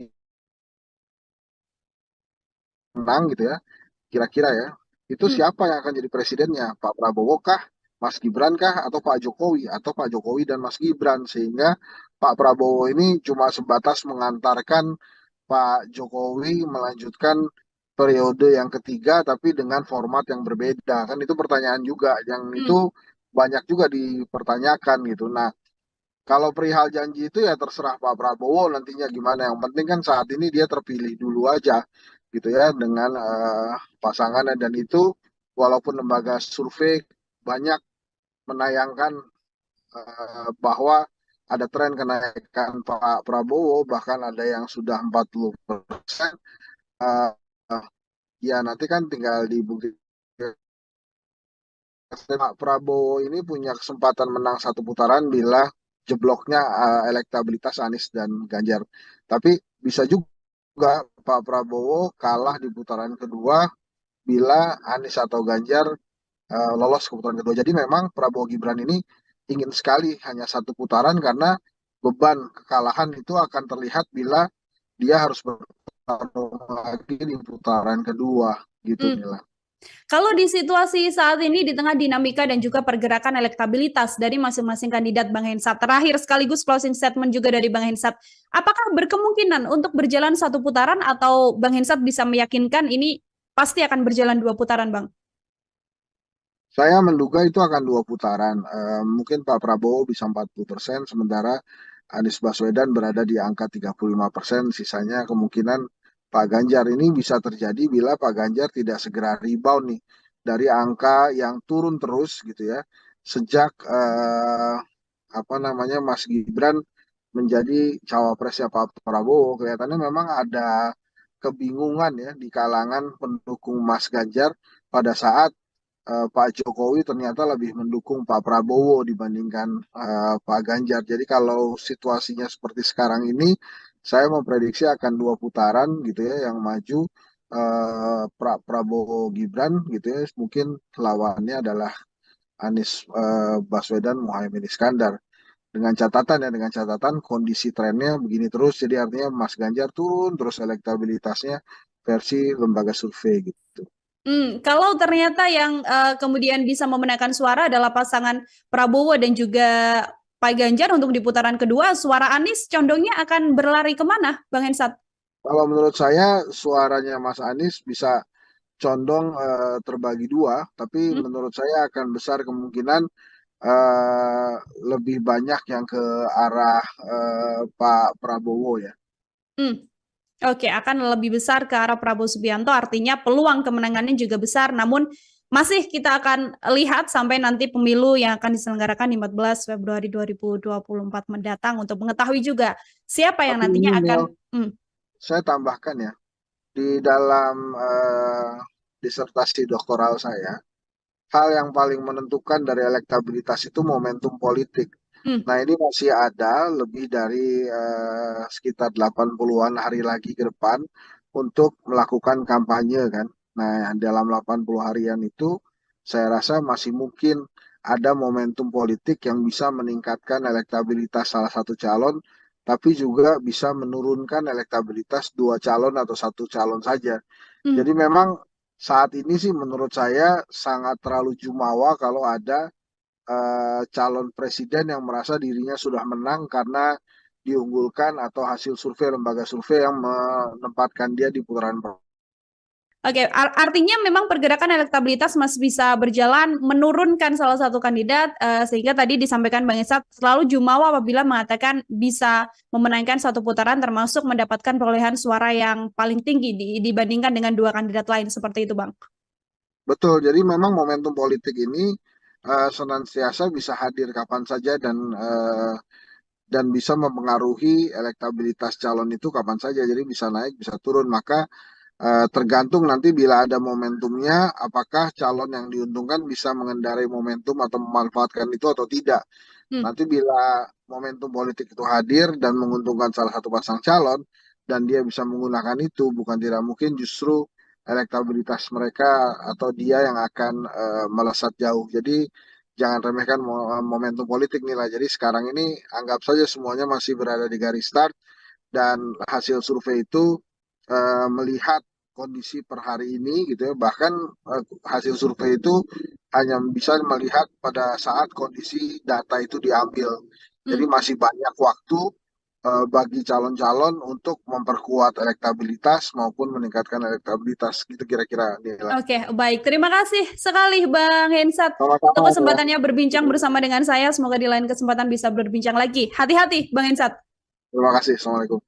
menang gitu ya, kira-kira ya, itu Hmm. siapa yang akan jadi presidennya? Pak Prabowo kah, Mas Gibran kah, atau Pak Jokowi, atau Pak Jokowi dan Mas Gibran? Sehingga Pak Prabowo ini cuma sebatas mengantarkan Pak Jokowi melanjutkan periode yang ketiga, tapi dengan format yang berbeda. Kan itu pertanyaan juga, yang itu Hmm. banyak juga dipertanyakan gitu. Nah, kalau perihal janji itu ya terserah Pak Prabowo nantinya gimana. Yang penting kan saat ini dia terpilih dulu aja gitu ya dengan pasangannya, dan itu walaupun lembaga survei banyak menayangkan bahwa ada tren kenaikan Pak Prabowo, bahkan ada yang sudah 40%. eh, Ya nanti kan tinggal dibuktikan. Pak Prabowo ini punya kesempatan menang satu putaran bila jebloknya elektabilitas Anies dan Ganjar. Tapi bisa juga Pak Prabowo kalah di putaran kedua bila Anies atau Ganjar lolos ke putaran kedua. Jadi memang Prabowo Gibran ini ingin sekali hanya satu putaran karena beban kekalahan itu akan terlihat bila dia harus bertarung lagi di putaran kedua gitu Hmm. Mila. Kalau di situasi saat ini di tengah dinamika dan juga pergerakan elektabilitas dari masing-masing kandidat Bang Hensat, terakhir sekaligus closing statement juga dari Bang Hensat, apakah berkemungkinan untuk berjalan satu putaran atau Bang Hensat bisa meyakinkan ini pasti akan berjalan 2 putaran, Bang? Saya menduga itu akan dua putaran. Mungkin Pak Prabowo bisa 40%, sementara Anies Baswedan berada di angka 35%. Sisanya kemungkinan Pak Ganjar, ini bisa terjadi bila Pak Ganjar tidak segera rebound nih dari angka yang turun terus gitu ya. Sejak Mas Gibran menjadi cawapresnya Pak Prabowo, kelihatannya memang ada kebingungan ya di kalangan pendukung Mas Ganjar pada saat Pak Jokowi ternyata lebih mendukung Pak Prabowo dibandingkan Pak Ganjar. Jadi kalau situasinya seperti sekarang ini, saya memprediksi akan dua putaran gitu ya yang maju Prabowo Gibran gitu ya. Mungkin lawannya adalah Anies Baswedan Muhaimin Iskandar. dengan catatan kondisi trennya begini terus, jadi artinya Mas Ganjar turun terus elektabilitasnya versi lembaga survei gitu. Kalau ternyata yang kemudian bisa memenangkan suara adalah pasangan Prabowo dan juga Pak Ganjar untuk di putaran kedua, suara Anies condongnya akan berlari kemana, Bang Hensat? Kalau menurut saya suaranya Mas Anies bisa condong terbagi dua, tapi Hmm? menurut saya akan besar kemungkinan eh, lebih banyak yang ke arah Pak Prabowo ya. Hmm. Oke, akan lebih besar ke arah Prabowo Subianto, artinya peluang kemenangannya juga besar, namun masih kita akan lihat sampai nanti pemilu yang akan diselenggarakan di 14 Februari 2024 mendatang untuk mengetahui juga siapa yang Tapi ini nantinya akan. Mel, saya tambahkan ya, di dalam disertasi doktoral saya, hal yang paling menentukan dari elektabilitas itu momentum politik. Hmm, Nah, ini masih ada lebih dari sekitar 80-an hari lagi ke depan untuk melakukan kampanye kan. Nah, dalam 80 harian itu saya rasa masih mungkin ada momentum politik yang bisa meningkatkan elektabilitas salah satu calon, tapi juga bisa menurunkan elektabilitas dua calon atau satu calon saja. hmm. Jadi memang saat ini sih menurut saya sangat terlalu jumawa kalau ada calon presiden yang merasa dirinya sudah menang karena diunggulkan atau hasil survei lembaga survei yang menempatkan dia di putaran pertama. Oke, artinya memang pergerakan elektabilitas masih bisa berjalan menurunkan salah satu kandidat, sehingga tadi disampaikan Bang Esat selalu jumawa apabila mengatakan bisa memenangkan satu putaran termasuk mendapatkan perolehan suara yang paling tinggi dibandingkan dengan dua kandidat lain seperti itu, Bang. Betul, jadi memang momentum politik ini senantiasa bisa hadir kapan saja dan bisa mempengaruhi elektabilitas calon itu kapan saja. Jadi bisa naik, bisa turun. Maka tergantung nanti bila ada momentumnya, apakah calon yang diuntungkan bisa mengendarai momentum atau memanfaatkan itu atau tidak. Hmm. Nanti bila momentum politik itu hadir dan menguntungkan salah satu pasang calon, dan dia bisa menggunakan itu, bukan tidak mungkin justru elektabilitas mereka atau dia yang akan melesat jauh. Jadi jangan remehkan momentum politik nih lah. Jadi sekarang ini anggap saja semuanya masih berada di garis start dan hasil survei itu melihat kondisi per hari ini gitu ya, bahkan hasil survei itu hanya bisa melihat pada saat kondisi data itu diambil. Jadi Hmm. masih banyak waktu bagi calon-calon untuk memperkuat elektabilitas maupun meningkatkan elektabilitas gitu kira-kira Nila. Oke, baik. Terima kasih sekali Bang Hensat untuk Sama-sama ya. kesempatannya berbincang bersama dengan saya. Semoga di lain kesempatan bisa berbincang lagi. Hati-hati, Bang Hensat. Terima kasih. Assalamualaikum.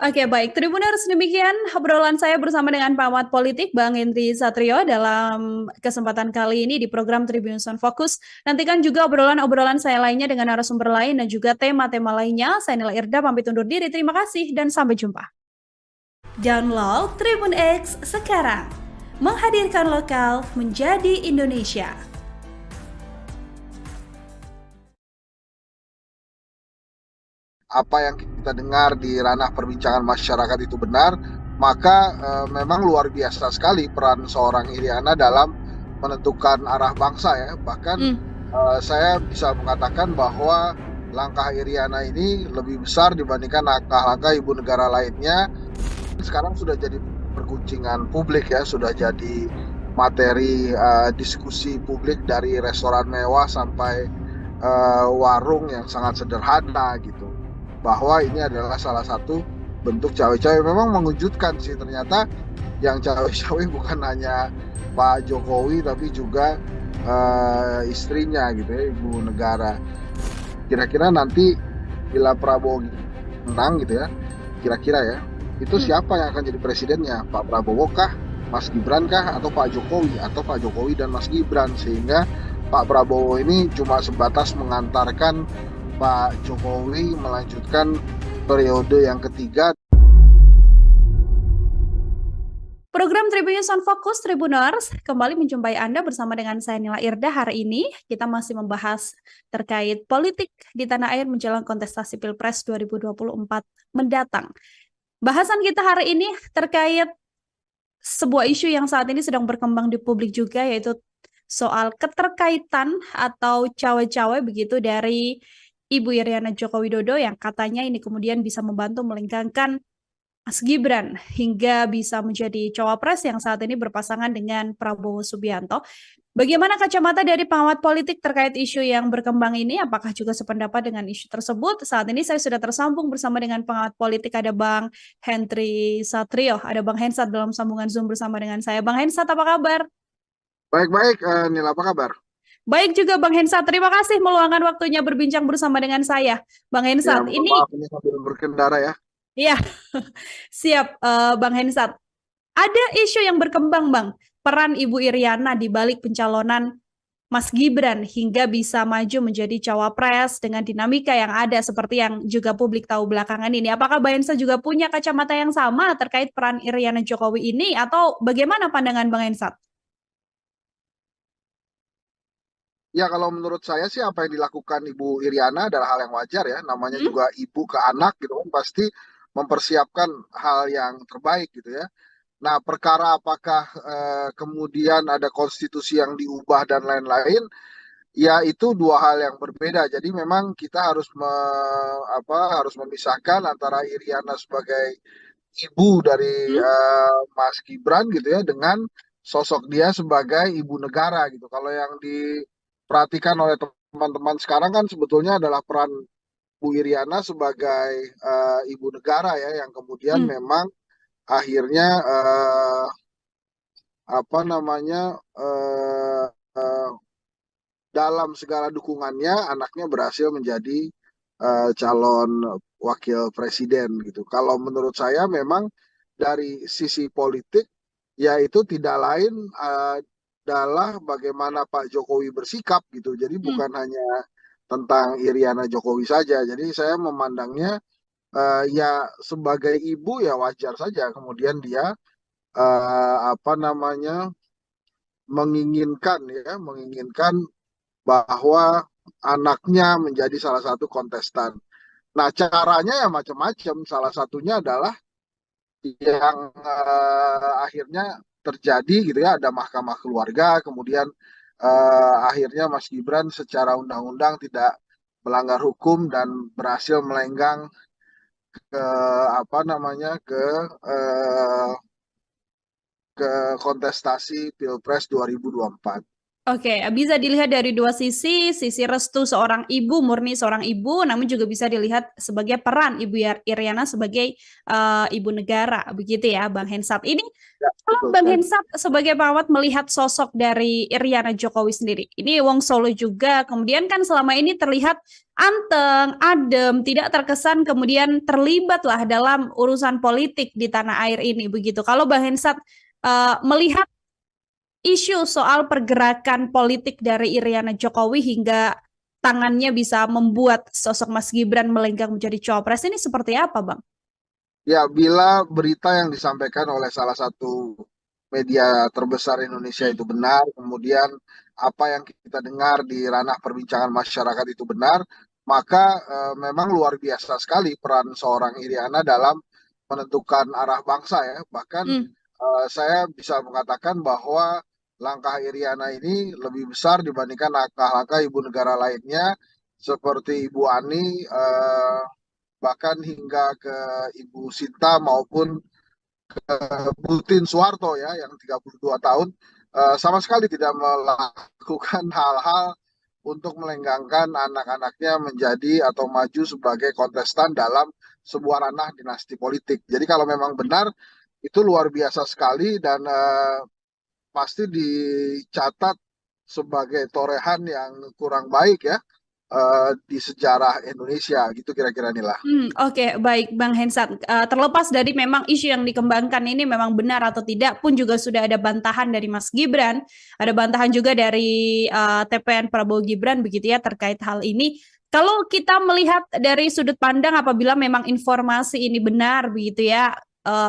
Oke, baik. Tribuners, demikian obrolan saya bersama dengan pengamat politik Bang Henry Satrio dalam kesempatan kali ini di program Tribun Sound Focus. Nantikan juga obrolan-obrolan saya lainnya dengan narasumber lain dan juga tema-tema lainnya. Saya Nila Irda, pamit undur diri. Terima kasih dan sampai jumpa. Download Tribun X sekarang. Menghadirkan lokal menjadi Indonesia. Apa yang kita dengar di ranah perbincangan masyarakat itu benar, maka memang luar biasa sekali peran seorang Iriana dalam menentukan arah bangsa ya. Bahkan Hmm. saya bisa mengatakan bahwa langkah Iriana ini lebih besar dibandingkan langkah-langkah ibu negara lainnya. Sekarang sudah jadi perguncingan publik ya, sudah jadi materi diskusi publik dari restoran mewah sampai warung yang sangat sederhana gitu, bahwa ini adalah salah satu bentuk cawe-cawe. Memang mengejutkan sih, ternyata yang cawe-cawe bukan hanya Pak Jokowi tapi juga istrinya gitu ya, ibu negara. Kira-kira nanti bila Prabowo menang gitu ya, kira-kira ya, itu siapa yang akan jadi presidennya? Pak Prabowo kah, Mas Gibran kah, atau Pak Jokowi, atau Pak Jokowi dan Mas Gibran? Sehingga Pak Prabowo ini cuma sebatas mengantarkan Pak Jokowi melanjutkan periode yang ketiga. Program Tribun Sound Focus Tribuners kembali menjumpai Anda bersama dengan saya Nila Irda. Hari ini kita masih membahas terkait politik di tanah air menjelang kontestasi Pilpres 2024 mendatang. Bahasan kita hari ini terkait sebuah isu yang saat ini sedang berkembang di publik juga, yaitu soal keterkaitan atau cawe-cawe begitu dari Ibu Iriana Joko Widodo yang katanya ini kemudian bisa membantu melengkangkan Mas Gibran hingga bisa menjadi cawapres yang saat ini berpasangan dengan Prabowo Subianto. Bagaimana kacamata dari pengamat politik terkait isu yang berkembang ini? Apakah juga sependapat dengan isu tersebut? Saat ini saya sudah tersambung bersama dengan pengamat politik, ada Bang Henry Satrio, ada Bang Hensat dalam sambungan Zoom bersama dengan saya. Bang Hensat, apa kabar? Baik-baik, Nil, apa kabar? Baik juga Bang Hensat, terima kasih meluangkan waktunya berbincang bersama dengan saya. Bang Ya, Hensat, mohon ini maaf ini sambil berkendara ya. ya siap Bang Hensat. Ada isu yang berkembang, Bang. Peran Ibu Iriana di balik pencalonan Mas Gibran hingga bisa maju menjadi cawapres dengan dinamika yang ada seperti yang juga publik tahu belakangan ini. Apakah Bang Hensat juga punya kacamata yang sama terkait peran Iriana Jokowi ini atau bagaimana pandangan Bang Hensat? Ya, kalau menurut saya sih apa yang dilakukan Ibu Iriana adalah hal yang wajar ya. Namanya Hmm? juga ibu ke anak gitu kan, pasti mempersiapkan hal yang terbaik gitu ya. Nah, perkara apakah kemudian ada konstitusi yang diubah dan lain-lain, ya itu dua hal yang berbeda. Jadi memang kita harus harus memisahkan antara Iriana sebagai ibu dari Hmm? Mas Gibran gitu ya dengan sosok dia sebagai ibu negara gitu. Kalau yang diperhatikan oleh teman-teman sekarang kan sebetulnya adalah peran Bu Iriana sebagai ibu negara ya yang kemudian Hmm. memang akhirnya apa namanya eh, eh, dalam segala dukungannya anaknya berhasil menjadi calon wakil presiden gitu. Kalau menurut saya memang dari sisi politik ya itu tidak lain adalah bagaimana Pak Jokowi bersikap gitu. Jadi Hmm. bukan hanya tentang Iriana Jokowi saja. Jadi saya memandangnya ya sebagai ibu ya wajar saja kemudian dia apa namanya menginginkan bahwa anaknya menjadi salah satu kontestan. Nah, caranya ya macam-macam. Salah satunya adalah yang akhirnya terjadi gitu ya, ada mahkamah keluarga, kemudian akhirnya Mas Gibran secara undang-undang tidak melanggar hukum dan berhasil melenggang ke apa namanya eh, ke kontestasi Pilpres 2024. Oke, bisa dilihat dari dua sisi restu seorang ibu, murni seorang ibu, namun juga bisa dilihat sebagai peran Iriana sebagai ibu negara, begitu ya, Bang Hensat. Ini Ya, kalau betul Bang sekali. Hensat sebagai perawat melihat sosok dari Iriana Jokowi sendiri, ini Wong Solo juga, kemudian kan selama ini terlihat anteng, adem, tidak terkesan kemudian terlibat lah dalam urusan politik di tanah air ini, begitu. Kalau Bang Hensat melihat isu soal pergerakan politik dari Iriana Jokowi hingga tangannya bisa membuat sosok Mas Gibran melenggang menjadi cawapres ini seperti apa, Bang? Ya, bila berita yang disampaikan oleh salah satu media terbesar Indonesia Hmm. itu benar, kemudian apa yang kita dengar di ranah perbincangan masyarakat itu benar, maka memang luar biasa sekali peran seorang Iriana dalam menentukan arah bangsa ya. Bahkan Hmm. saya bisa mengatakan bahwa langkah Iriana ini lebih besar dibandingkan langkah-langkah ibu negara lainnya seperti Ibu Ani, bahkan hingga ke Ibu Sinta maupun Butin Soeharto ya yang 32 tahun sama sekali tidak melakukan hal-hal untuk melenggangkan anak-anaknya menjadi atau maju sebagai kontestan dalam sebuah ranah dinasti politik. Jadi kalau memang benar itu luar biasa sekali dan pasti dicatat sebagai torehan yang kurang baik ya di sejarah Indonesia gitu kira-kira inilah. Oke, baik Bang Hensat. Terlepas dari memang isu yang dikembangkan ini memang benar atau tidak pun juga sudah ada bantahan dari Mas Gibran, ada bantahan juga dari TPN Prabowo Gibran begitu ya terkait hal ini. Kalau kita melihat dari sudut pandang apabila memang informasi ini benar begitu ya,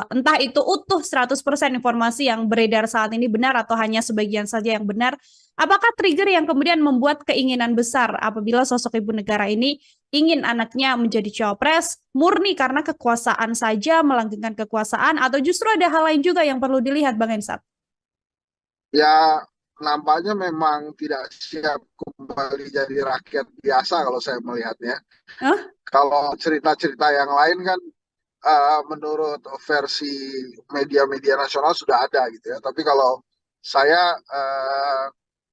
entah itu utuh 100% informasi yang beredar saat ini benar atau hanya sebagian saja yang benar, apakah trigger yang kemudian membuat keinginan besar apabila sosok ibu negara ini ingin anaknya menjadi cawapres murni karena kekuasaan saja, melanggengkan kekuasaan, atau justru ada hal lain juga yang perlu dilihat, Bang Ensat? Ya nampaknya memang tidak siap kembali jadi rakyat biasa kalau saya melihatnya. Hah? Kalau cerita-cerita yang lain kan menurut versi media-media nasional sudah ada gitu ya. Tapi kalau saya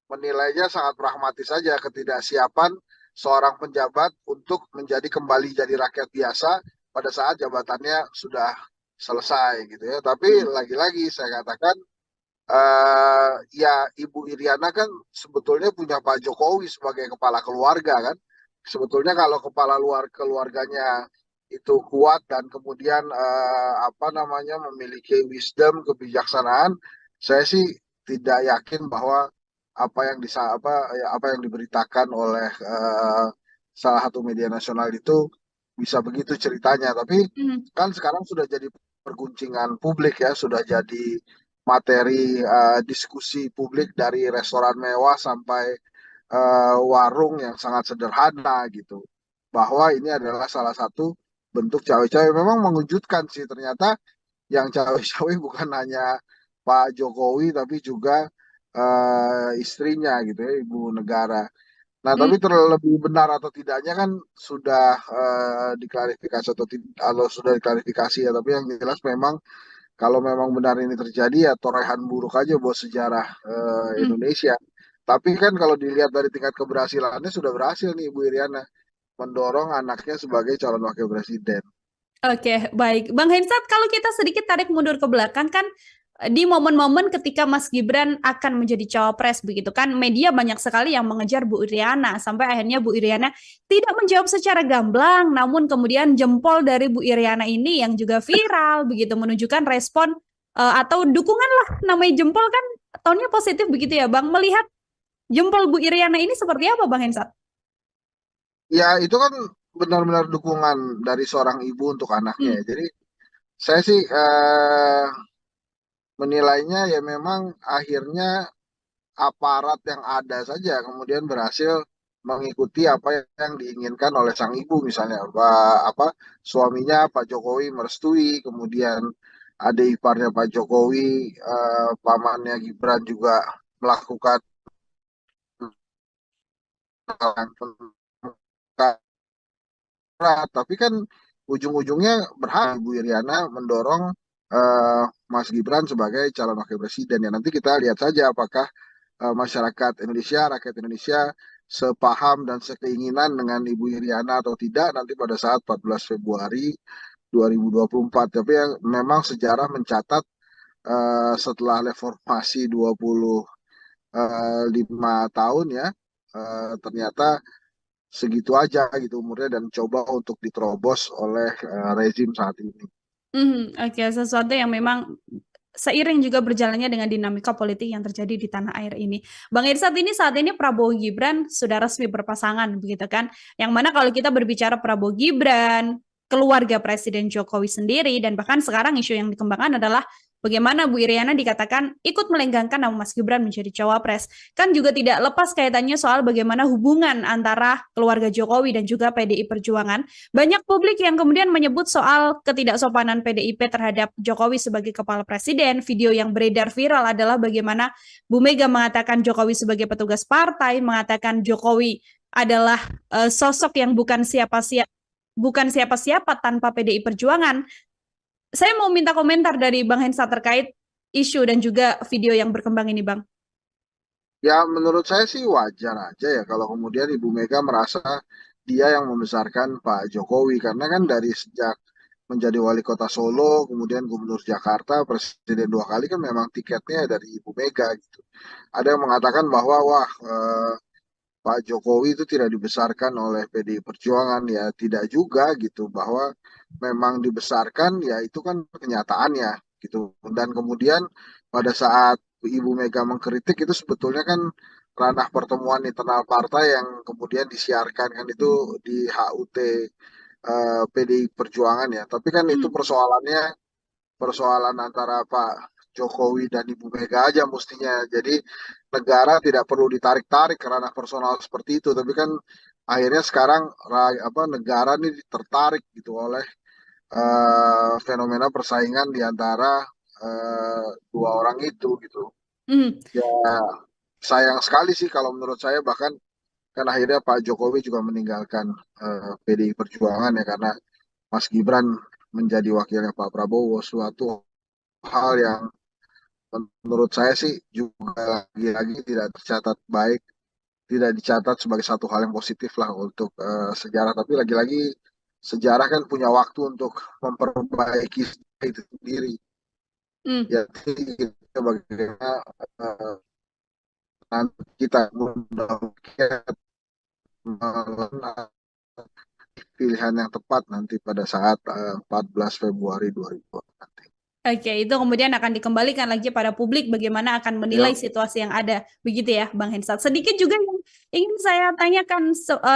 menilainya sangat pragmatis saja ketidaksiapan seorang penjabat untuk menjadi kembali jadi rakyat biasa pada saat jabatannya sudah selesai gitu ya. Tapi Hmm. lagi-lagi saya katakan ya Ibu Iriana kan sebetulnya punya Pak Jokowi sebagai kepala keluarga kan. Sebetulnya kalau kepala luar keluarganya itu kuat dan kemudian apa namanya memiliki wisdom, kebijaksanaan, saya sih tidak yakin bahwa apa yang diberitakan oleh salah satu media nasional itu bisa begitu ceritanya. Tapi Hmm. kan sekarang sudah jadi perguncingan publik ya, sudah jadi materi diskusi publik dari restoran mewah sampai warung yang sangat sederhana gitu. Bahwa ini adalah salah satu bentuk cawe-cawe. Memang mengejutkan sih ternyata yang cawe-cawe bukan hanya Pak Jokowi tapi juga istrinya gitu ya, Ibu Negara. Nah, Hmm. tapi terlebih benar atau tidaknya kan sudah diklarifikasi atau sudah diklarifikasi ya. Tapi yang jelas memang kalau memang benar ini terjadi ya torehan buruk aja buat sejarah Hmm. Indonesia. Tapi kan kalau dilihat dari tingkat keberhasilannya sudah berhasil nih Ibu Iriana mendorong anaknya sebagai calon wakil presiden. Oke, baik. Bang Hensat, kalau kita sedikit tarik mundur ke belakang kan di momen-momen ketika Mas Gibran akan menjadi cawapres begitu kan, media banyak sekali yang mengejar Bu Iriana sampai akhirnya Bu Iriana tidak menjawab secara gamblang, namun kemudian jempol dari Bu Iriana ini yang juga viral begitu menunjukkan respon atau dukungan lah, namanya jempol kan tonnya positif begitu ya Bang. Melihat jempol Bu Iriana ini seperti apa Bang Hensat? Ya itu kan benar-benar dukungan dari seorang ibu untuk anaknya Hmm. ya. Jadi saya sih menilainya ya memang akhirnya aparat yang ada saja kemudian berhasil mengikuti apa yang diinginkan oleh sang ibu misalnya apa suaminya Pak Jokowi merestui kemudian adik iparnya Pak Jokowi pamannya Gibran juga melakukan tapi kan ujung-ujungnya berhak Ibu Iriana mendorong Mas Gibran sebagai calon wakil presiden ya nanti kita lihat saja apakah masyarakat Indonesia, rakyat Indonesia sepaham dan sekeinginan dengan Ibu Iriana atau tidak nanti pada saat 14 Februari 2024. Tapi yang memang sejarah mencatat setelah reformasi 25 tahun ya ternyata segitu aja gitu umurnya dan coba untuk diterobos oleh rezim saat ini. Oke, sesuatu yang memang seiring juga berjalannya dengan dinamika politik yang terjadi di tanah air ini. Bang Irsat, ini saat ini Prabowo Gibran sudah resmi berpasangan, begitu kan? Yang mana kalau kita berbicara Prabowo Gibran, keluarga Presiden Jokowi sendiri, dan bahkan sekarang isu yang dikembangkan adalah bagaimana Bu Iriana dikatakan ikut melenggangkan nama Mas Gibran menjadi cawapres. Kan juga tidak lepas kaitannya soal bagaimana hubungan antara keluarga Jokowi dan juga PDI Perjuangan. Banyak publik yang kemudian menyebut soal ketidaksopanan PDIP terhadap Jokowi sebagai kepala presiden. Video yang beredar viral adalah bagaimana Bu Mega mengatakan Jokowi sebagai petugas partai, mengatakan Jokowi adalah sosok yang bukan siapa-siapa tanpa PDI Perjuangan. Saya mau minta komentar dari Bang Hensa terkait isu dan juga video yang berkembang ini, Bang. Ya menurut saya sih wajar aja ya kalau kemudian Ibu Mega merasa dia yang membesarkan Pak Jokowi karena kan dari sejak menjadi wali kota Solo, kemudian gubernur Jakarta, presiden 2 kali kan memang tiketnya dari Ibu Mega gitu. Ada yang mengatakan bahwa wah Pak Jokowi itu tidak dibesarkan oleh PDI Perjuangan ya tidak juga gitu bahwa memang dibesarkan ya itu kan kenyataannya gitu dan kemudian pada saat Ibu Mega mengkritik itu sebetulnya kan ranah pertemuan internal partai yang kemudian disiarkan kan itu di HUT PDI Perjuangan ya tapi kan itu Hmm. persoalan antara Pak Jokowi dan Ibu Mega aja mestinya. Jadi negara tidak perlu ditarik-tarik ke ranah personal seperti itu. Tapi kan akhirnya sekarang apa negara ini tertarik gitu oleh fenomena persaingan di antara dua orang itu gitu. Hmm. Ya sayang sekali sih kalau menurut saya, bahkan kan akhirnya Pak Jokowi juga meninggalkan PDI Perjuangan ya, karena Mas Gibran menjadi wakilnya Pak Prabowo, suatu hal yang menurut saya sih juga lagi-lagi tidak tercatat baik, tidak dicatat sebagai satu hal yang positif lah untuk sejarah. Tapi lagi-lagi sejarah kan punya waktu untuk memperbaiki itu sendiri. Hmm. Jadi bagaimana eh, nanti kita mudah-mudahan pilihan yang tepat nanti pada saat 14 Februari 2020 nanti. Oke, itu kemudian akan dikembalikan lagi pada publik bagaimana akan menilai Ya, situasi yang ada, begitu ya, Bang Hensat. Sedikit juga yang ingin saya tanyakan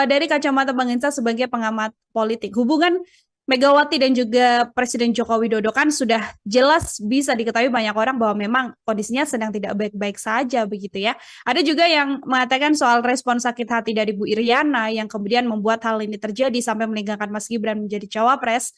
dari kacamata Bang Hensat sebagai pengamat politik. Hubungan Megawati dan juga Presiden Joko Widodo kan sudah jelas bisa diketahui banyak orang bahwa memang kondisinya sedang tidak baik-baik saja, begitu ya. Ada juga yang mengatakan soal respon sakit hati dari Bu Iriana yang kemudian membuat hal ini terjadi sampai meninggalkan Mas Gibran menjadi cawapres.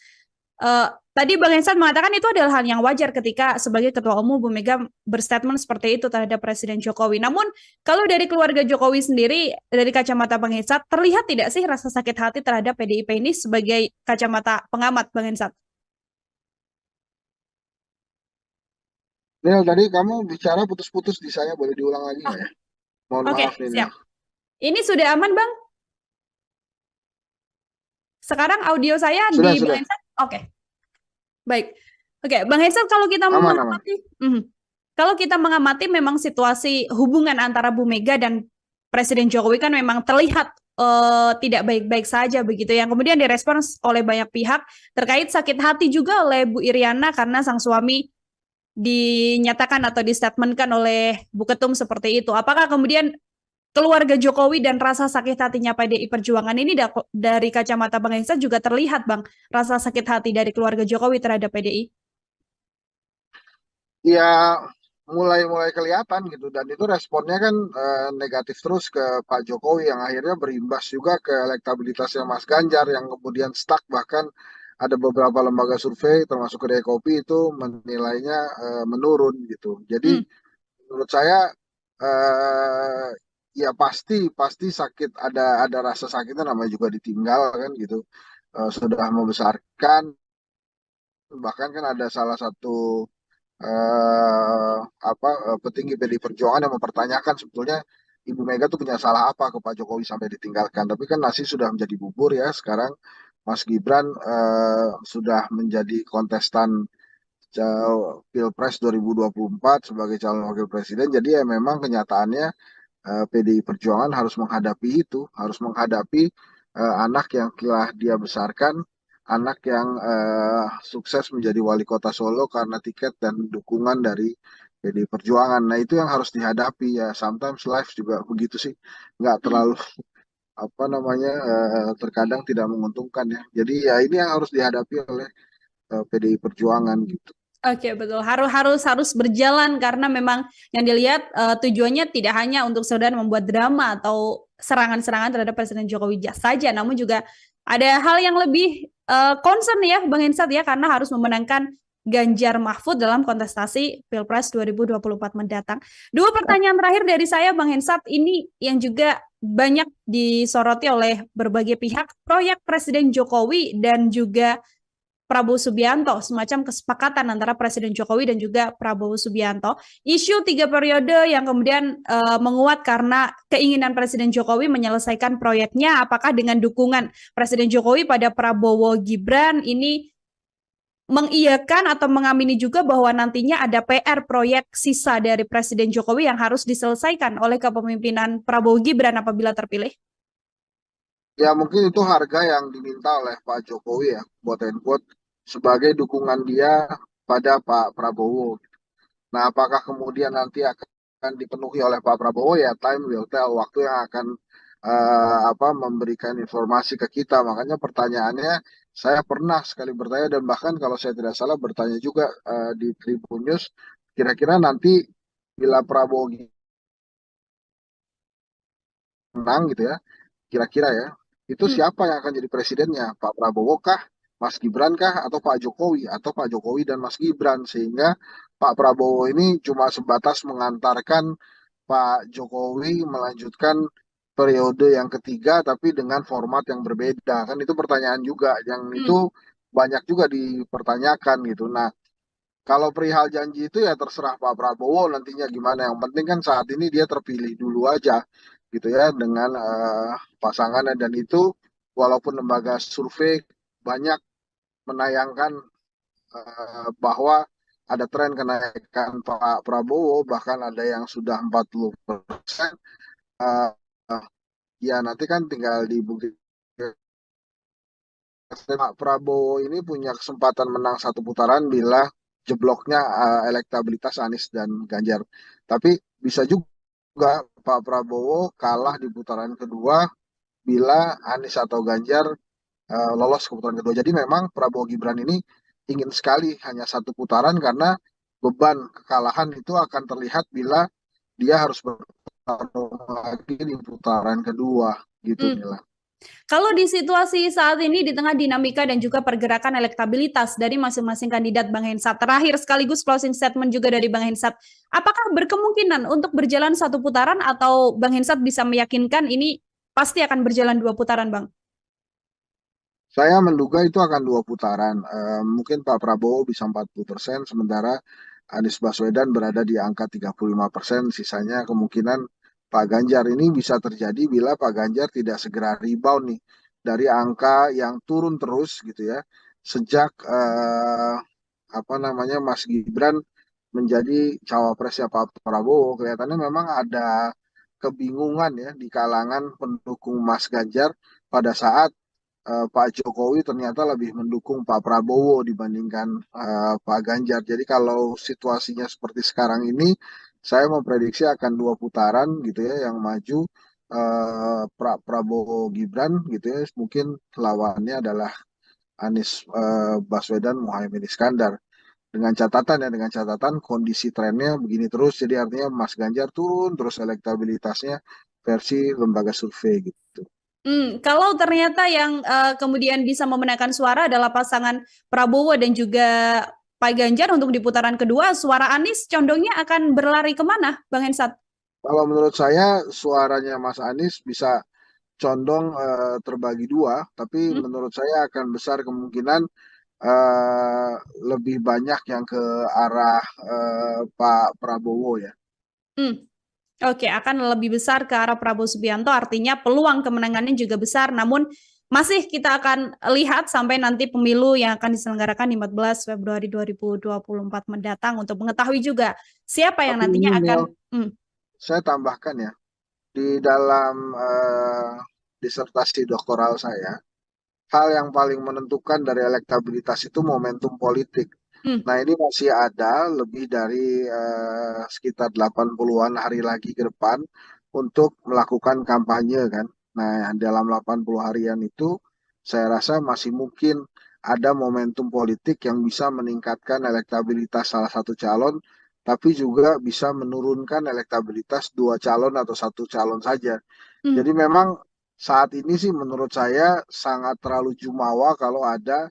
Eh, Tadi Bang Hensan mengatakan itu adalah hal yang wajar ketika sebagai Ketua Umum Bu Mega berstatement seperti itu terhadap Presiden Jokowi. Namun kalau dari keluarga Jokowi sendiri, dari kacamata Bang Hensan, terlihat tidak sih rasa sakit hati terhadap PDIP ini sebagai kacamata pengamat Bang Hensan? Nil, tadi kamu bicara putus-putus di saya, boleh diulang lagi Oh, nggak ya? Mohon oke, maaf nih, Nil. siap. Ini sudah aman Bang? Sekarang audio saya di Sudah, Bang sudah. Hensan? Oke, baik. Oke, Bang Hensan, kalau kita Aman, aman. mengamati, kalau kita mengamati memang situasi hubungan antara Bu Mega dan Presiden Jokowi kan memang terlihat tidak baik-baik saja begitu, yang kemudian direspons oleh banyak pihak terkait sakit hati juga oleh Bu Iriana karena sang suami dinyatakan atau distatementkan oleh Bu Ketum seperti itu. Apakah kemudian keluarga Jokowi dan rasa sakit hatinya PDI Perjuangan ini dari kacamata Bang Hensa juga terlihat, Bang, rasa sakit hati dari keluarga Jokowi terhadap PDI? Ya, mulai-mulai kelihatan gitu, dan itu responnya kan negatif terus ke Pak Jokowi, yang akhirnya berimbas juga ke elektabilitasnya Mas Ganjar yang kemudian stuck. Bahkan ada beberapa lembaga survei termasuk Kedai Kopi itu menilainya menurun gitu. Jadi Hmm. menurut saya eh, ya pasti pasti sakit, ada rasa sakitnya, namanya juga ditinggal kan gitu. Sudah membesarkan, bahkan kan ada salah satu petinggi PDI Perjuangan yang mempertanyakan sebetulnya Ibu Mega tuh punya salah apa ke Pak Jokowi sampai ditinggalkan. Tapi kan nasi sudah menjadi bubur ya sekarang. Mas Gibran sudah menjadi kontestan Pilpres 2024 sebagai calon wakil presiden. Jadi ya memang kenyataannya PDI Perjuangan harus menghadapi itu, harus menghadapi anak yang telah dia besarkan, anak yang sukses menjadi wali kota Solo karena tiket dan dukungan dari PDI Perjuangan. Nah, itu yang harus dihadapi ya. Sometimes life juga begitu sih, nggak Hmm. terlalu apa namanya terkadang tidak menguntungkan ya. Jadi ya ini yang harus dihadapi oleh PDI Perjuangan gitu. Oke, betul. Harus berjalan karena memang yang dilihat tujuannya tidak hanya untuk sekedar membuat drama atau serangan-serangan terhadap Presiden Jokowi saja, namun juga ada hal yang lebih concern ya, Bang Hensat ya, karena harus memenangkan Ganjar Mahfud dalam kontestasi Pilpres 2024 mendatang. Dua pertanyaan terakhir dari saya, Bang Hensat, ini yang juga banyak disoroti oleh berbagai pihak, proyek Presiden Jokowi dan juga Prabowo Subianto, semacam kesepakatan antara Presiden Jokowi dan juga Prabowo Subianto. Isu 3 periode yang kemudian menguat karena keinginan Presiden Jokowi menyelesaikan proyeknya, apakah dengan dukungan Presiden Jokowi pada Prabowo Gibran ini mengiyakan atau mengamini juga bahwa nantinya ada PR proyek sisa dari Presiden Jokowi yang harus diselesaikan oleh kepemimpinan Prabowo Gibran apabila terpilih? Ya mungkin itu harga yang diminta oleh Pak Jokowi ya, quote and quote, sebagai dukungan dia pada Pak Prabowo. Nah, apakah kemudian nanti akan dipenuhi oleh Pak Prabowo, ya time will tell, waktu yang akan memberikan informasi ke kita. Makanya pertanyaannya, saya pernah sekali bertanya, dan bahkan kalau saya tidak salah bertanya juga di Tribun News, kira-kira nanti bila Prabowo menang gitu ya, kira-kira ya, itu Hmm. siapa yang akan jadi presidennya? Pak Prabowo kah, Mas Gibran kah, atau Pak Jokowi, atau Pak Jokowi dan Mas Gibran? Sehingga Pak Prabowo ini cuma sebatas mengantarkan Pak Jokowi melanjutkan periode yang ketiga tapi dengan format yang berbeda. Kan itu pertanyaan juga yang Hmm. itu banyak juga dipertanyakan gitu. Nah, kalau perihal janji itu ya terserah Pak Prabowo nantinya gimana. Yang penting kan saat ini dia terpilih dulu aja gitu ya dengan pasangannya, dan itu walaupun lembaga survei banyak menayangkan bahwa ada tren kenaikan Pak Prabowo, bahkan ada yang sudah 40%. eh, Ya nanti kan tinggal dibuktikan. Pak Prabowo ini punya kesempatan menang satu putaran bila jebloknya elektabilitas Anies dan Ganjar. Tapi bisa juga Pak Prabowo kalah di putaran kedua bila Anies atau Ganjar lolos ke putaran kedua. Jadi memang Prabowo Gibran ini ingin sekali hanya satu putaran karena beban kekalahan itu akan terlihat bila dia harus bertarung lagi di putaran kedua gitu Hmm. Nila. Kalau di situasi saat ini di tengah dinamika dan juga pergerakan elektabilitas dari masing-masing kandidat, Bang Hensat, terakhir sekaligus closing statement juga dari Bang Hensat, apakah berkemungkinan untuk berjalan satu putaran atau Bang Hensat bisa meyakinkan ini pasti akan berjalan dua putaran, Bang? Saya menduga itu akan dua putaran. Mungkin Pak Prabowo bisa 40%, sementara Anies Baswedan berada di angka 35%. Sisanya kemungkinan Pak Ganjar. Ini bisa terjadi bila Pak Ganjar tidak segera rebound nih dari angka yang turun terus gitu ya. Sejak apa namanya Mas Gibran menjadi cawapresnya Pak Prabowo, kelihatannya memang ada kebingungan ya di kalangan pendukung Mas Ganjar pada saat Pak Jokowi ternyata lebih mendukung Pak Prabowo dibandingkan Pak Ganjar. Jadi kalau situasinya seperti sekarang ini, saya memprediksi akan dua putaran gitu ya yang maju, Prabowo Gibran gitu ya. Mungkin lawannya adalah Anies Baswedan Muhaimin Iskandar. Dengan catatan kondisi trennya begini terus, jadi artinya Mas Ganjar turun terus elektabilitasnya versi lembaga survei gitu. Kalau ternyata yang kemudian bisa memenangkan suara adalah pasangan Prabowo dan juga Pak Ganjar untuk di putaran kedua, suara Anies condongnya akan berlari kemana, Bang Hensat? Kalau menurut saya suaranya Mas Anies bisa condong terbagi dua, tapi Hmm? menurut saya akan besar kemungkinan eh, lebih banyak yang ke arah Pak Prabowo ya. Hmm. Oke, akan lebih besar ke arah Prabowo Subianto, artinya peluang kemenangannya juga besar, namun masih kita akan lihat sampai nanti pemilu yang akan diselenggarakan di 14 Februari 2024 mendatang untuk mengetahui juga siapa yang Tapi ini nantinya akan. Nil, Hmm. saya tambahkan ya, di dalam disertasi doktoral saya, hal yang paling menentukan dari elektabilitas itu momentum politik. Hmm. Nah, ini masih ada lebih dari sekitar 80-an hari lagi ke depan untuk melakukan kampanye kan. Nah, dalam 80 harian itu saya rasa masih mungkin ada momentum politik yang bisa meningkatkan elektabilitas salah satu calon, tapi juga bisa menurunkan elektabilitas dua calon atau satu calon saja. Hmm. Jadi memang saat ini sih menurut saya sangat terlalu jumawa kalau ada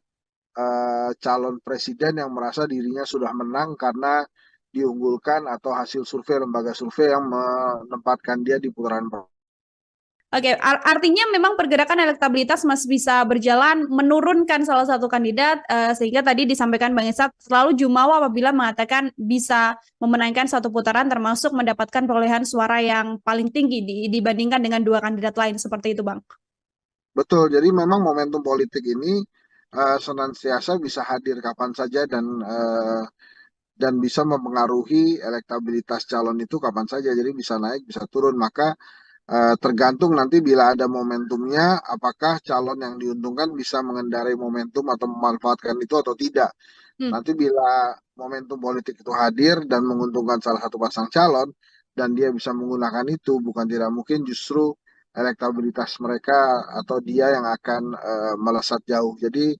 calon presiden yang merasa dirinya sudah menang karena diunggulkan atau hasil survei lembaga survei yang menempatkan dia di putaran pertama. Oke, artinya memang pergerakan elektabilitas masih bisa berjalan menurunkan salah satu kandidat, sehingga tadi disampaikan Bang Esat selalu jumawa apabila mengatakan bisa memenangkan satu putaran termasuk mendapatkan perolehan suara yang paling tinggi dibandingkan dengan dua kandidat lain seperti itu, Bang. Betul, jadi memang momentum politik ini senantiasa bisa hadir kapan saja dan bisa mempengaruhi elektabilitas calon itu kapan saja. Jadi bisa naik, bisa turun. Maka tergantung nanti bila ada momentumnya, apakah calon yang diuntungkan bisa mengendarai momentum atau memanfaatkan itu atau tidak. Hmm. Nanti bila momentum politik itu hadir dan menguntungkan salah satu pasang calon, dan dia bisa menggunakan itu, bukan tidak mungkin justru elektabilitas mereka atau dia yang akan melesat jauh. Jadi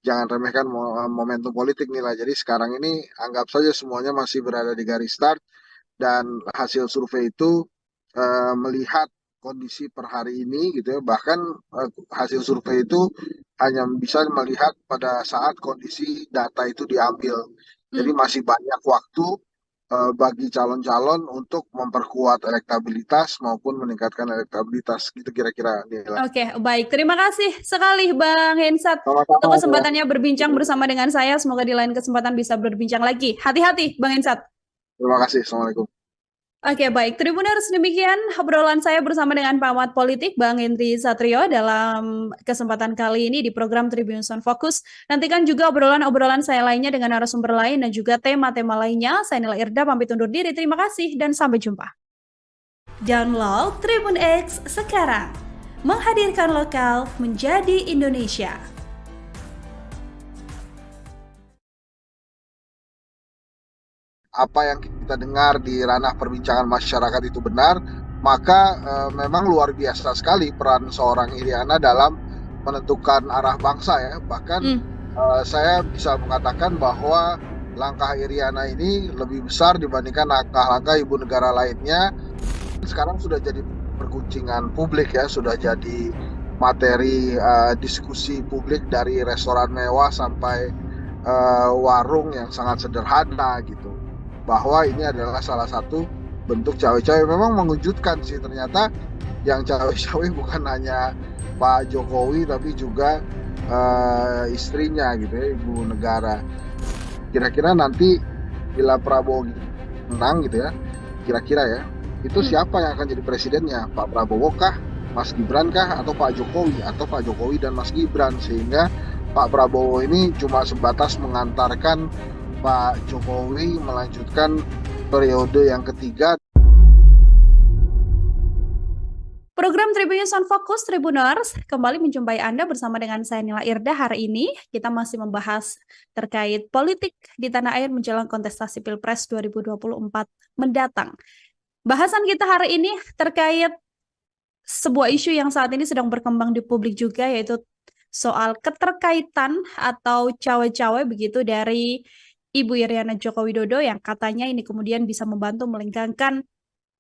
jangan remehkan momentum politik nilai. Jadi sekarang ini anggap saja semuanya masih berada di garis start, dan hasil survei itu melihat kondisi per hari ini gitu ya. Bahkan hasil survei itu hanya bisa melihat pada saat kondisi data itu diambil. Jadi Hmm. masih banyak waktu bagi calon-calon untuk memperkuat elektabilitas maupun meningkatkan elektabilitas gitu kira-kira nilai. Oke, baik. Terima kasih sekali Bang Hensat untuk Sama-sama ya. kesempatannya berbincang bersama dengan saya. Semoga di lain kesempatan bisa berbincang lagi. Hati-hati, Bang Hensat. Terima kasih. Assalamualaikum. Oke, baik. Tribuners, demikian obrolan saya bersama dengan pengamat politik Bang Henry Satrio dalam kesempatan kali ini di program Tribuners on Focus. Nantikan juga obrolan-obrolan saya lainnya dengan narasumber lain dan juga tema-tema lainnya. Saya Nila Irda, pamit undur diri. Terima kasih dan sampai jumpa. Download Tribun X sekarang. Menghadirkan lokal menjadi Indonesia. Apa yang kita dengar di ranah perbincangan masyarakat itu benar, maka memang luar biasa sekali peran seorang Iriana dalam menentukan arah bangsa ya. Bahkan saya bisa mengatakan bahwa langkah Iriana ini lebih besar dibandingkan langkah-langkah ibu negara lainnya. Sekarang sudah jadi perguncingan publik ya, sudah jadi materi diskusi publik dari restoran mewah sampai warung yang sangat sederhana gitu, bahwa ini adalah salah satu bentuk cawe-cawe. Memang mengejutkan sih, ternyata yang cawe-cawe bukan hanya Pak Jokowi tapi juga istrinya gitu ya, ibu negara. Kira-kira nanti bila Prabowo menang gitu ya, kira-kira ya, itu siapa yang akan jadi presidennya? Pak Prabowo kah, Mas Gibran kah, atau Pak Jokowi, atau Pak Jokowi dan Mas Gibran? Sehingga Pak Prabowo ini cuma sebatas mengantarkan Pak Jokowi melanjutkan periode yang ketiga. Program Tribunnews on Focus Tribuners kembali menjumpai Anda bersama dengan saya Nila Irda. Hari ini kita masih membahas terkait politik di tanah air menjelang kontestasi Pilpres 2024 mendatang. Bahasan kita hari ini terkait sebuah isu yang saat ini sedang berkembang di publik juga, yaitu soal keterkaitan atau cawe-cawe begitu dari Ibu Iriana Joko Widodo yang katanya ini kemudian bisa membantu melengkangkan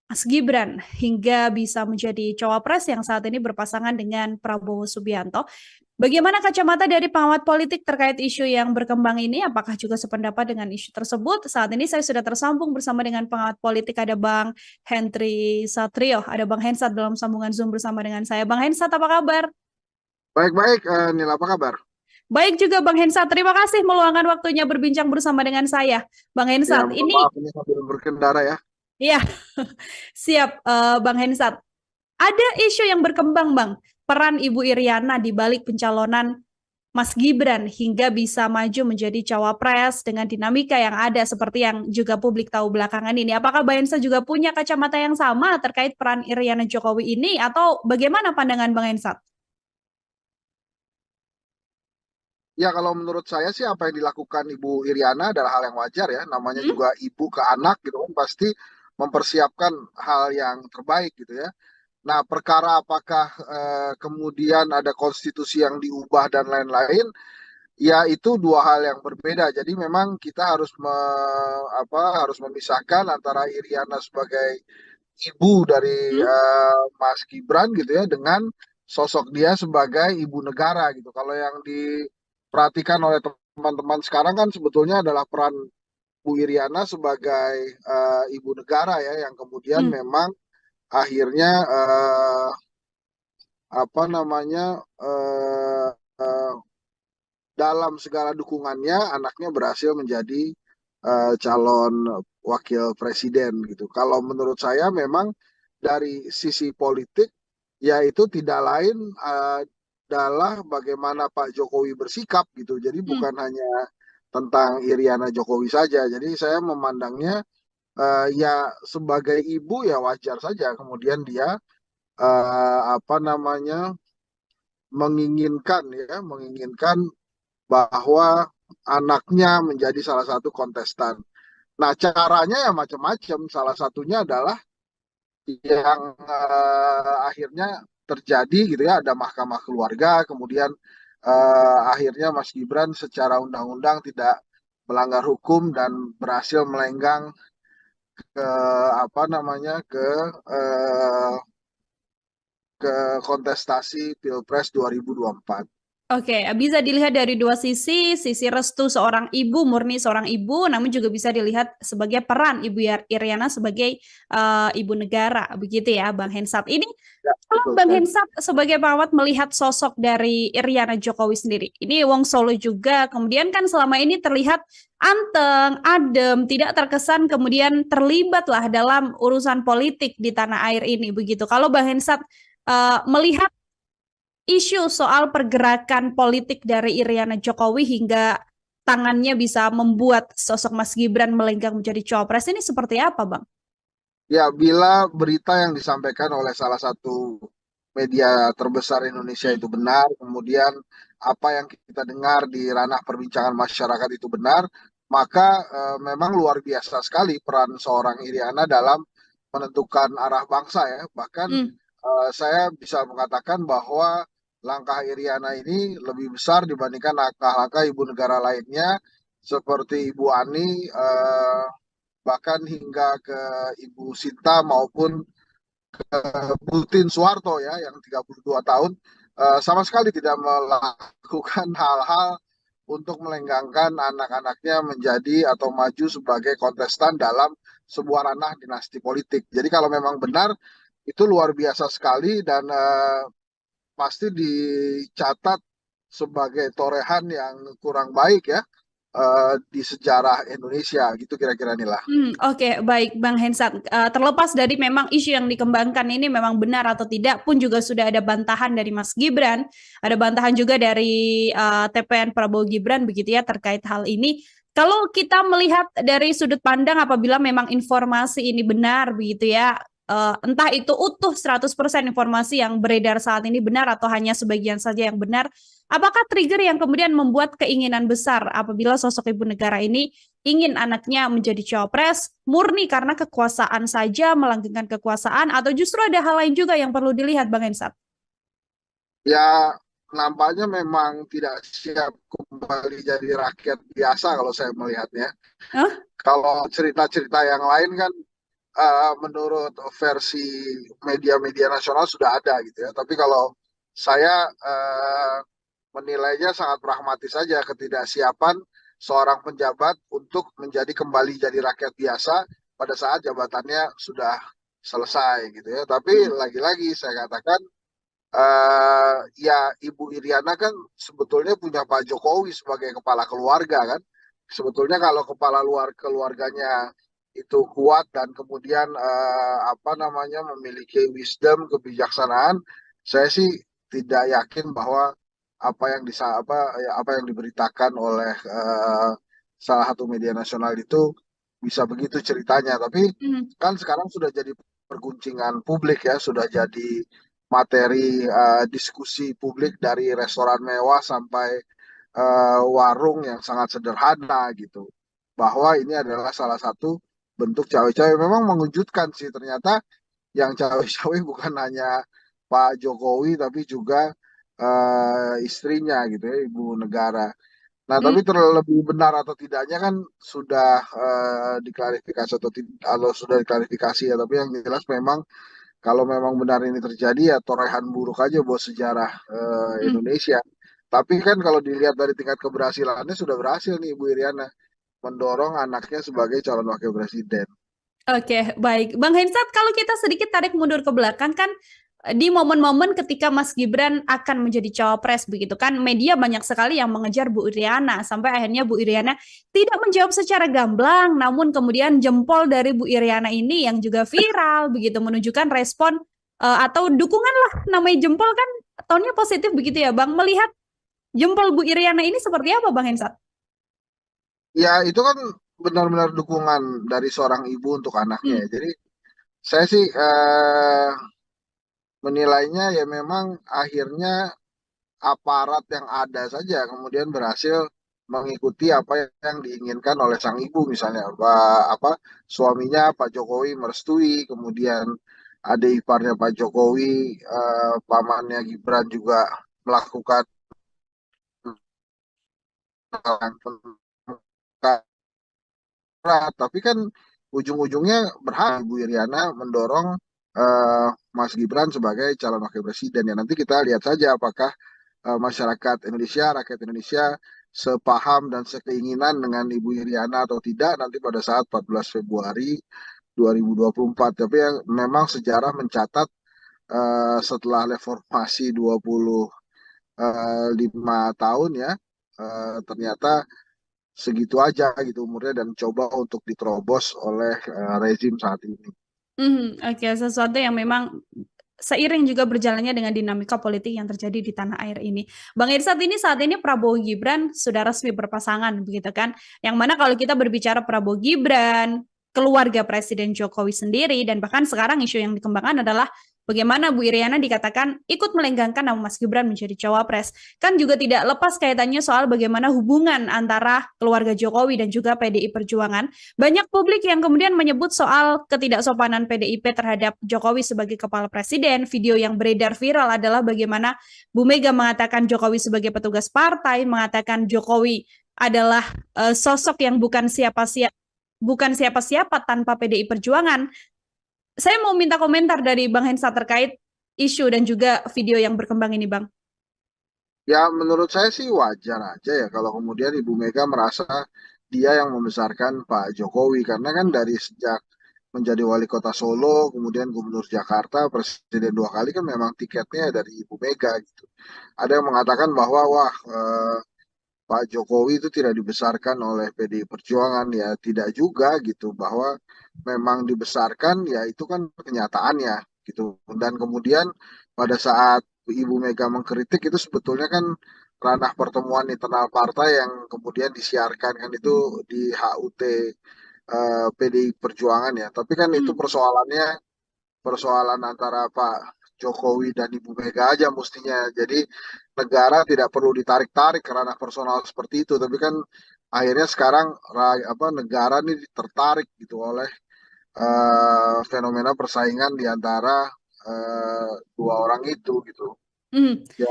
Mas Gibran hingga bisa menjadi cawapres yang saat ini berpasangan dengan Prabowo Subianto. Bagaimana kacamata dari pengamat politik terkait isu yang berkembang ini? Apakah juga sependapat dengan isu tersebut? Saat ini saya sudah tersambung bersama dengan pengamat politik, ada Bang Henry Satrio, ada Bang Hensat dalam sambungan Zoom bersama dengan saya. Bang Hensat, apa kabar? Baik-baik, Nila, apa kabar? Baik juga Bang Hensat, terima kasih meluangkan waktunya berbincang bersama dengan saya. Bang Ya, Hensat, mohon ini maaf ini sambil berkendara ya. ya siap Bang Hensat. Ada isu yang berkembang Bang, peran Ibu Iriana di balik pencalonan Mas Gibran hingga bisa maju menjadi cawapres dengan dinamika yang ada seperti yang juga publik tahu belakangan ini. Apakah Bang Hensat juga punya kacamata yang sama terkait peran Iriana Jokowi ini atau bagaimana pandangan Bang Hensat? Ya, kalau menurut saya sih apa yang dilakukan Ibu Iriana adalah hal yang wajar ya. Namanya Hmm? juga ibu ke anak gitu kan, pasti mempersiapkan hal yang terbaik gitu ya. Nah, perkara apakah kemudian ada konstitusi yang diubah dan lain-lain, ya itu dua hal yang berbeda. Jadi memang kita harus harus memisahkan antara Iriana sebagai ibu dari Hmm? Mas Gibran gitu ya dengan sosok dia sebagai ibu negara gitu. Kalau yang diperhatikan oleh teman-teman sekarang kan sebetulnya adalah peran Bu Iriana sebagai ibu negara ya, yang kemudian Hmm. memang akhirnya apa namanya eh, eh, dalam segala dukungannya anaknya berhasil menjadi calon wakil presiden gitu. Kalau menurut saya memang dari sisi politik ya itu tidak lain adalah bagaimana Pak Jokowi bersikap gitu. Jadi Hmm. bukan hanya tentang Iriana Jokowi saja. Jadi saya memandangnya ya sebagai ibu ya wajar saja kemudian dia apa namanya menginginkan bahwa anaknya menjadi salah satu kontestan. Nah, caranya ya macam-macam. Salah satunya adalah yang akhirnya terjadi gitu ya, ada mahkamah keluarga, kemudian akhirnya Mas Gibran secara undang-undang tidak melanggar hukum dan berhasil melenggang ke apa namanya ke kontestasi Pilpres 2024. Oke, bisa dilihat dari dua sisi restu seorang ibu, murni seorang ibu, namun juga bisa dilihat sebagai peran Ibu Iriana sebagai ibu negara, begitu ya, Bang Hensat. Ini Ya, kalau betul Bang sekali. Hensat sebagai perawat melihat sosok dari Iriana Jokowi sendiri, ini Wong Solo juga, kemudian kan selama ini terlihat anteng, adem, tidak terkesan kemudian terlibatlah dalam urusan politik di tanah air ini, begitu. Kalau Bang Hensat melihat isu soal pergerakan politik dari Iriana Jokowi hingga tangannya bisa membuat sosok Mas Gibran melenggang menjadi cawapres ini seperti apa, Bang? Ya, bila berita yang disampaikan oleh salah satu media terbesar Indonesia itu benar, kemudian apa yang kita dengar di ranah perbincangan masyarakat itu benar, maka memang luar biasa sekali peran seorang Iriana dalam menentukan arah bangsa ya. Bahkan Hmm. saya bisa mengatakan bahwa langkah Iriana ini lebih besar dibandingkan langkah-langkah ibu negara lainnya seperti Ibu Ani, bahkan hingga ke Ibu Sinta maupun Putin Soeharto ya yang 32 tahun sama sekali tidak melakukan hal-hal untuk melenggangkan anak-anaknya menjadi atau maju sebagai kontestan dalam sebuah ranah dinasti politik. Jadi kalau memang benar itu luar biasa sekali dan pasti dicatat sebagai torehan yang kurang baik ya di sejarah Indonesia gitu kira-kira inilah. Oke, baik Bang Hensat. Terlepas dari memang isu yang dikembangkan ini memang benar atau tidak pun juga sudah ada bantahan dari Mas Gibran, ada bantahan juga dari TPN Prabowo Gibran begitu ya terkait hal ini. Kalau kita melihat dari sudut pandang apabila memang informasi ini benar begitu ya, entah itu utuh 100% informasi yang beredar saat ini benar atau hanya sebagian saja yang benar, apakah trigger yang kemudian membuat keinginan besar apabila sosok ibu negara ini ingin anaknya menjadi cawapres murni karena kekuasaan saja, melanggengkan kekuasaan, atau justru ada hal lain juga yang perlu dilihat, Bang Hensat? Ya, nampaknya memang tidak siap kembali jadi rakyat biasa kalau saya melihatnya. Hah? Kalau cerita-cerita yang lain kan menurut versi media-media nasional sudah ada gitu ya. Tapi kalau saya menilainya sangat pragmatis saja ketidaksiapan seorang penjabat untuk menjadi kembali jadi rakyat biasa pada saat jabatannya sudah selesai gitu ya. Tapi Hmm. lagi-lagi saya katakan ya Ibu Iriana kan sebetulnya punya Pak Jokowi sebagai kepala keluarga kan. Sebetulnya kalau kepala luar keluarganya itu kuat dan kemudian apa namanya memiliki wisdom, kebijaksanaan, saya sih tidak yakin bahwa apa yang diberitakan oleh salah satu media nasional itu bisa begitu ceritanya. Tapi Hmm. kan sekarang sudah jadi perguncingan publik ya, sudah jadi materi diskusi publik dari restoran mewah sampai warung yang sangat sederhana gitu. Bahwa ini adalah salah satu bentuk cawe-cawe. Memang mengejutkan sih ternyata yang cawe-cawe bukan hanya Pak Jokowi tapi juga istrinya gitu ya, ibu negara. Nah, Hmm. tapi terlebih benar atau tidaknya kan sudah diklarifikasi atau sudah diklarifikasi ya. Tapi yang jelas memang kalau memang benar ini terjadi ya torehan buruk aja buat sejarah Hmm. Indonesia. Tapi kan kalau dilihat dari tingkat keberhasilannya sudah berhasil nih Ibu Iriana mendorong anaknya sebagai calon wakil presiden. Oke, baik. Bang Hensat, kalau kita sedikit tarik mundur ke belakang kan di momen-momen ketika Mas Gibran akan menjadi cawapres begitu kan, media banyak sekali yang mengejar Bu Iriana sampai akhirnya Bu Iriana tidak menjawab secara gamblang, namun kemudian jempol dari Bu Iriana ini yang juga viral begitu menunjukkan respon atau dukungan lah namanya jempol kan tonnya positif begitu ya Bang. Melihat jempol Bu Iriana ini seperti apa Bang Hensat? Ya itu kan benar-benar dukungan dari seorang ibu untuk anaknya Hmm. ya. Jadi saya sih menilainya ya memang akhirnya aparat yang ada saja kemudian berhasil mengikuti apa yang diinginkan oleh sang ibu misalnya apa suaminya Pak Jokowi merestui kemudian adik iparnya Pak Jokowi pamannya Gibran juga melakukan tapi kan ujung-ujungnya berhak Ibu Iriana mendorong Mas Gibran sebagai calon wakil presiden ya nanti kita lihat saja apakah masyarakat Indonesia, rakyat Indonesia sepaham dan sekeinginan dengan Ibu Iriana atau tidak nanti pada saat 14 Februari 2024. Tapi yang memang sejarah mencatat setelah reformasi 25 tahun ya, ternyata segitu aja gitu umurnya dan coba untuk diterobos oleh rezim saat ini. Oke, sesuatu yang memang seiring juga berjalannya dengan dinamika politik yang terjadi di tanah air ini. Bang Irsat, ini saat ini Prabowo Gibran sudah resmi berpasangan, begitu kan? Yang mana kalau kita berbicara Prabowo Gibran, keluarga Presiden Jokowi sendiri, dan bahkan sekarang isu yang dikembangkan adalah bagaimana Bu Iriana dikatakan ikut melenggangkan nama Mas Gibran menjadi cawapres. Kan juga tidak lepas kaitannya soal bagaimana hubungan antara keluarga Jokowi dan juga PDI Perjuangan. Banyak publik yang kemudian menyebut soal ketidaksopanan PDIP terhadap Jokowi sebagai kepala presiden. Video yang beredar viral adalah bagaimana Bu Mega mengatakan Jokowi sebagai petugas partai, mengatakan Jokowi adalah sosok yang bukan siapa-siapa tanpa PDI Perjuangan. Saya mau minta komentar dari Bang Hensa terkait isu dan juga video yang berkembang ini, Bang. Ya menurut saya sih wajar aja ya kalau kemudian Ibu Mega merasa dia yang membesarkan Pak Jokowi karena kan dari sejak menjadi wali kota Solo, kemudian gubernur Jakarta, presiden 2 kali kan memang tiketnya dari Ibu Mega gitu. Ada yang mengatakan bahwa wah Pak Jokowi itu tidak dibesarkan oleh PDI Perjuangan ya tidak juga gitu bahwa memang dibesarkan ya itu kan kenyataannya gitu dan kemudian pada saat Ibu Mega mengkritik itu sebetulnya kan ranah pertemuan internal partai yang kemudian disiarkan kan itu di HUT PDI Perjuangan ya tapi kan itu persoalan antara Pak Jokowi dan Ibu Mega aja mestinya. Jadi negara tidak perlu ditarik-tarik karena personal seperti itu, tapi kan akhirnya sekarang negara ini tertarik gitu oleh fenomena persaingan di antara dua orang itu gitu. Hmm. Ya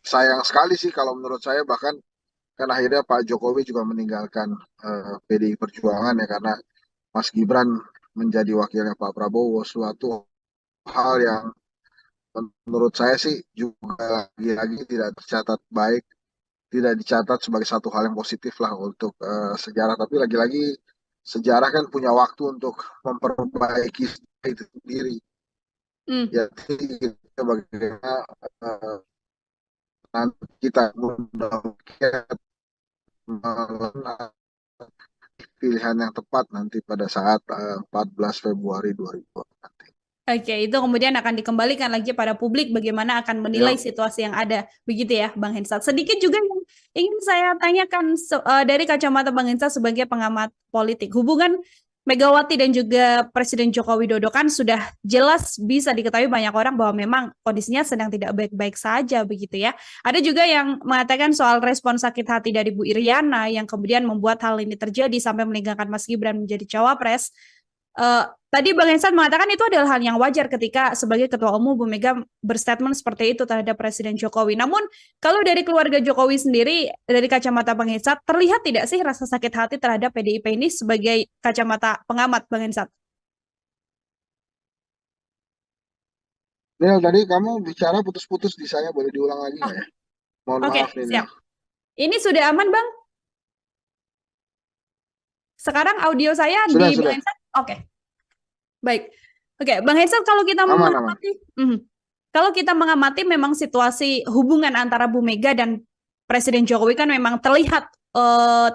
sayang sekali sih kalau menurut saya bahkan kan akhirnya Pak Jokowi juga meninggalkan PDI Perjuangan ya karena Mas Gibran menjadi wakilnya Pak Prabowo suatu hal yang menurut saya sih juga lagi-lagi tidak tercatat baik, tidak dicatat sebagai satu hal yang positif lah untuk sejarah. Tapi lagi-lagi sejarah kan punya waktu untuk memperbaiki itu sendiri. Jadi kita bagaimana nanti kita mudah-mudahan pilihan yang tepat nanti pada saat 14 Februari 2020 nanti. Oke, itu kemudian akan dikembalikan lagi pada publik bagaimana akan menilai Ya, situasi yang ada. Begitu ya, Bang Hensat. Sedikit juga yang ingin saya tanyakan dari kacamata Bang Hensat sebagai pengamat politik. Hubungan Megawati dan juga Presiden Joko Widodo kan sudah jelas bisa diketahui banyak orang bahwa memang kondisinya sedang tidak baik-baik saja begitu ya. Ada juga yang mengatakan soal respon sakit hati dari Bu Iriana yang kemudian membuat hal ini terjadi sampai meninggalkan Mas Gibran menjadi cawapres. Tadi Bang Hensan mengatakan itu adalah hal yang wajar ketika sebagai Ketua Umum Bu Mega berstatement seperti itu terhadap Presiden Jokowi. Namun kalau dari keluarga Jokowi sendiri, dari kacamata Bang Hensan, terlihat tidak sih rasa sakit hati terhadap PDIP ini sebagai kacamata pengamat Bang Hensan? Nil, tadi kamu bicara putus-putus di saya, boleh diulang lagi Oh, nggak ya? Mohon oke, maaf nih, Nil. siap. Ini sudah aman, Bang? Sekarang audio saya Sudah, di Bang sudah. Hensan? Oke, baik. Oke, Bang Hensan, kalau kita Aman, aman. mengamati, kalau kita mengamati memang situasi hubungan antara Bu Mega dan Presiden Jokowi kan memang terlihat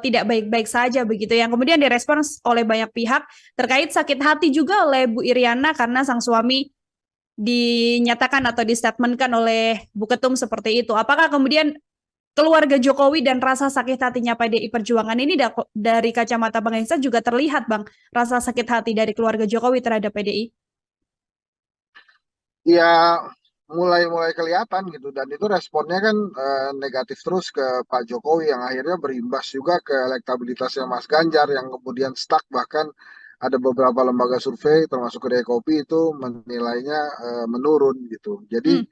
tidak baik-baik saja begitu. Yang kemudian direspons oleh banyak pihak terkait sakit hati juga oleh Bu Iriana karena sang suami dinyatakan atau distatementkan oleh Bu Ketum seperti itu. Apakah kemudian keluarga Jokowi dan rasa sakit hatinya PDI Perjuangan ini dari kacamata Bang Hensa juga terlihat, Bang, rasa sakit hati dari keluarga Jokowi terhadap PDI? Ya, mulai kelihatan gitu. Dan itu responnya kan negatif terus ke Pak Jokowi yang akhirnya berimbas juga ke elektabilitasnya Mas Ganjar yang kemudian stuck. Bahkan ada beberapa lembaga survei termasuk Kedai Kopi itu menilainya menurun gitu. Jadi Hmm.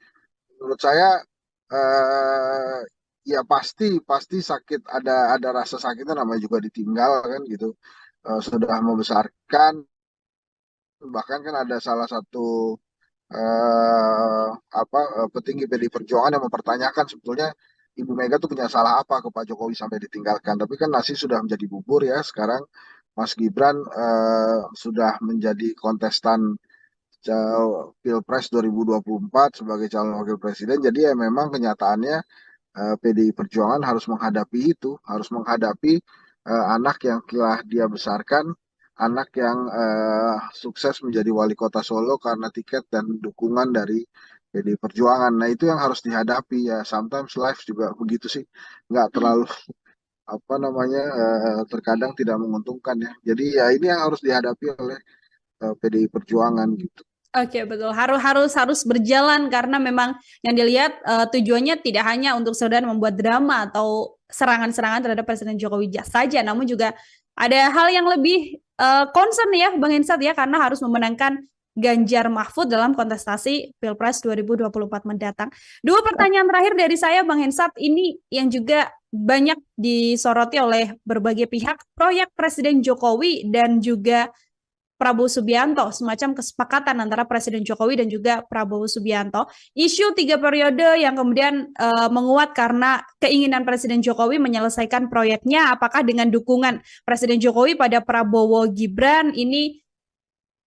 menurut saya eh, ya pasti sakit ada rasa sakitnya namanya juga ditinggal kan gitu. Sudah membesarkan bahkan kan ada salah satu petinggi PDI Perjuangan yang mempertanyakan sebetulnya Ibu Mega tuh punya salah apa ke Pak Jokowi sampai ditinggalkan. Tapi kan nasi sudah menjadi bubur ya. Sekarang Mas Gibran sudah menjadi kontestan Pilpres 2024 sebagai calon wakil presiden. Jadi ya memang kenyataannya PDI Perjuangan harus menghadapi itu, harus menghadapi anak yang telah dia besarkan, anak yang sukses menjadi wali kota Solo karena tiket dan dukungan dari PDI Perjuangan. Nah itu yang harus dihadapi ya. Sometimes life juga begitu sih, nggak Hmm. terlalu terkadang tidak menguntungkan ya. Jadi ya ini yang harus dihadapi oleh PDI Perjuangan gitu. Oke, betul. Harus berjalan karena memang yang dilihat tujuannya tidak hanya untuk sekedar membuat drama atau serangan-serangan terhadap Presiden Jokowi saja, namun juga ada hal yang lebih concern ya, Bang Hensat ya, karena harus memenangkan Ganjar Mahfud dalam kontestasi Pilpres 2024 mendatang. Dua pertanyaan terakhir dari saya, Bang Hensat, ini yang juga banyak disoroti oleh berbagai pihak, proyek Presiden Jokowi dan juga Prabowo Subianto, semacam kesepakatan antara Presiden Jokowi dan juga Prabowo Subianto. Isu 3 periode yang kemudian menguat karena keinginan Presiden Jokowi menyelesaikan proyeknya, apakah dengan dukungan Presiden Jokowi pada Prabowo Gibran ini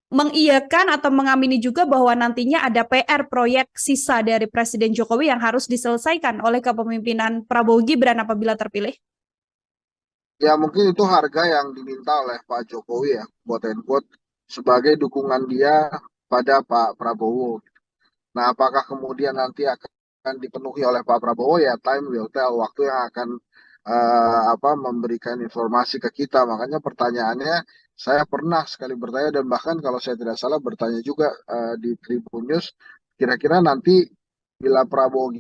mengiyakan atau mengamini juga bahwa nantinya ada PR proyek sisa dari Presiden Jokowi yang harus diselesaikan oleh kepemimpinan Prabowo Gibran apabila terpilih? Ya mungkin itu harga yang diminta oleh Pak Jokowi ya, quote and quote, sebagai dukungan dia pada Pak Prabowo. Nah, apakah kemudian nanti akan dipenuhi oleh Pak Prabowo ya time will tell, waktu yang akan memberikan informasi ke kita. Makanya pertanyaannya saya pernah sekali bertanya dan bahkan kalau saya tidak salah bertanya juga di Tribun News, kira-kira nanti bila Prabowo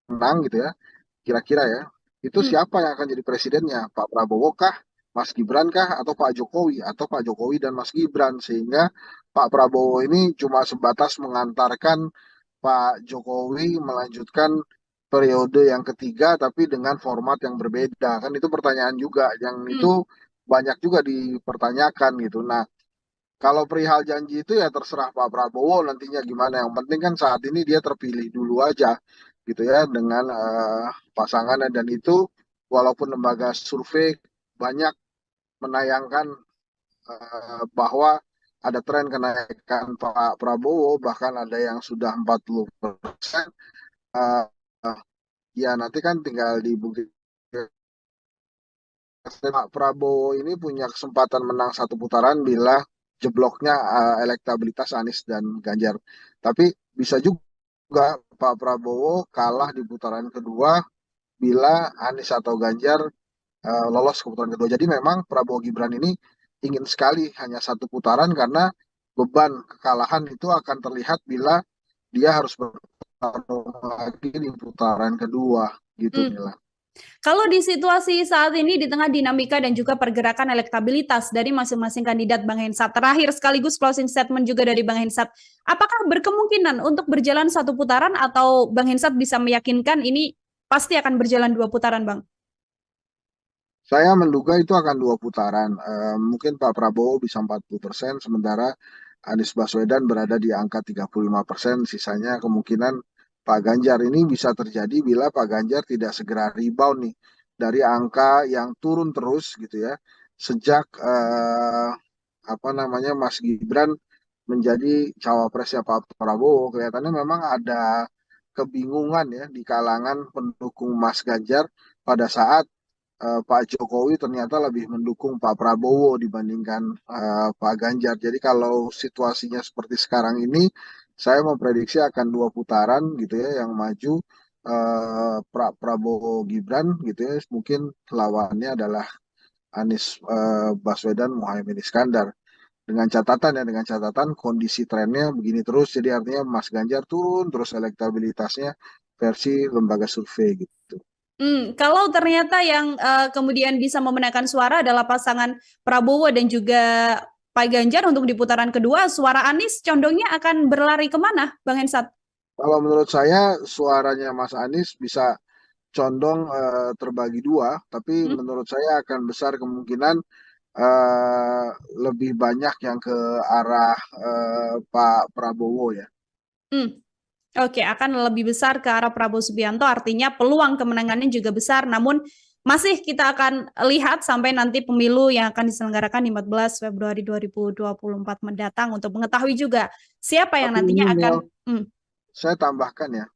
menang gitu ya, kira-kira ya, itu Hmm. siapa yang akan jadi presidennya? Pak Prabowo kah, Mas Gibran kah, atau Pak Jokowi? Atau Pak Jokowi dan Mas Gibran? Sehingga Pak Prabowo ini cuma sebatas mengantarkan Pak Jokowi melanjutkan periode yang ketiga, tapi dengan format yang berbeda. Kan itu pertanyaan juga, yang Hmm. itu banyak juga dipertanyakan gitu. Nah, kalau perihal janji itu ya terserah Pak Prabowo nantinya gimana. Yang penting kan saat ini dia terpilih dulu aja gitu ya dengan pasangannya dan itu walaupun lembaga survei banyak menayangkan bahwa ada tren kenaikan Pak Prabowo bahkan ada yang sudah 40%. eh, Ya nanti kan tinggal dibuktikan. Pak Prabowo ini punya kesempatan menang satu putaran bila jebloknya elektabilitas Anies dan Ganjar. Tapi bisa juga Pak Prabowo kalah di putaran kedua bila Anies atau Ganjar lolos ke putaran kedua. Jadi memang Prabowo Gibran ini ingin sekali hanya satu putaran karena beban kekalahan itu akan terlihat bila dia harus bertarung lagi di putaran kedua gitu Hmm. Mila. Kalau di situasi saat ini di tengah dinamika dan juga pergerakan elektabilitas dari masing-masing kandidat Bang Hensat, terakhir sekaligus closing statement juga dari Bang Hensat, apakah berkemungkinan untuk berjalan satu putaran atau Bang Hensat bisa meyakinkan ini pasti akan berjalan 2 putaran, Bang? Saya menduga itu akan dua putaran. Mungkin Pak Prabowo bisa 40%, sementara Anies Baswedan berada di angka 35%. Sisanya kemungkinan Pak Ganjar ini bisa terjadi bila Pak Ganjar tidak segera rebound nih dari angka yang turun terus gitu ya. Sejak Mas Gibran menjadi cawapresnya Pak Prabowo, kelihatannya memang ada kebingungan ya di kalangan pendukung Mas Ganjar pada saat Pak Jokowi ternyata lebih mendukung Pak Prabowo dibandingkan Pak Ganjar. Jadi kalau situasinya seperti sekarang ini, saya memprediksi akan dua putaran gitu ya yang maju Prabowo Gibran gitu ya. Mungkin lawannya adalah Anies Baswedan Muhaimin Iskandar. Dengan catatan kondisi trennya begini terus, jadi artinya Mas Ganjar turun terus elektabilitasnya versi lembaga survei gitu. Kalau ternyata yang kemudian bisa memenangkan suara adalah pasangan Prabowo dan juga Pak Ganjar untuk di putaran kedua, suara Anies condongnya akan berlari kemana, Bang Hensat? Kalau menurut saya suaranya Mas Anies bisa condong terbagi dua, tapi Hmm? menurut saya akan besar kemungkinan eh, lebih banyak yang ke arah Pak Prabowo ya. Hmm. Oke, akan lebih besar ke arah Prabowo Subianto, artinya peluang kemenangannya juga besar, namun masih kita akan lihat sampai nanti pemilu yang akan diselenggarakan di 14 Februari 2024 mendatang untuk mengetahui juga siapa yang Tapi nantinya ini akan. Nil, Hmm, saya tambahkan ya,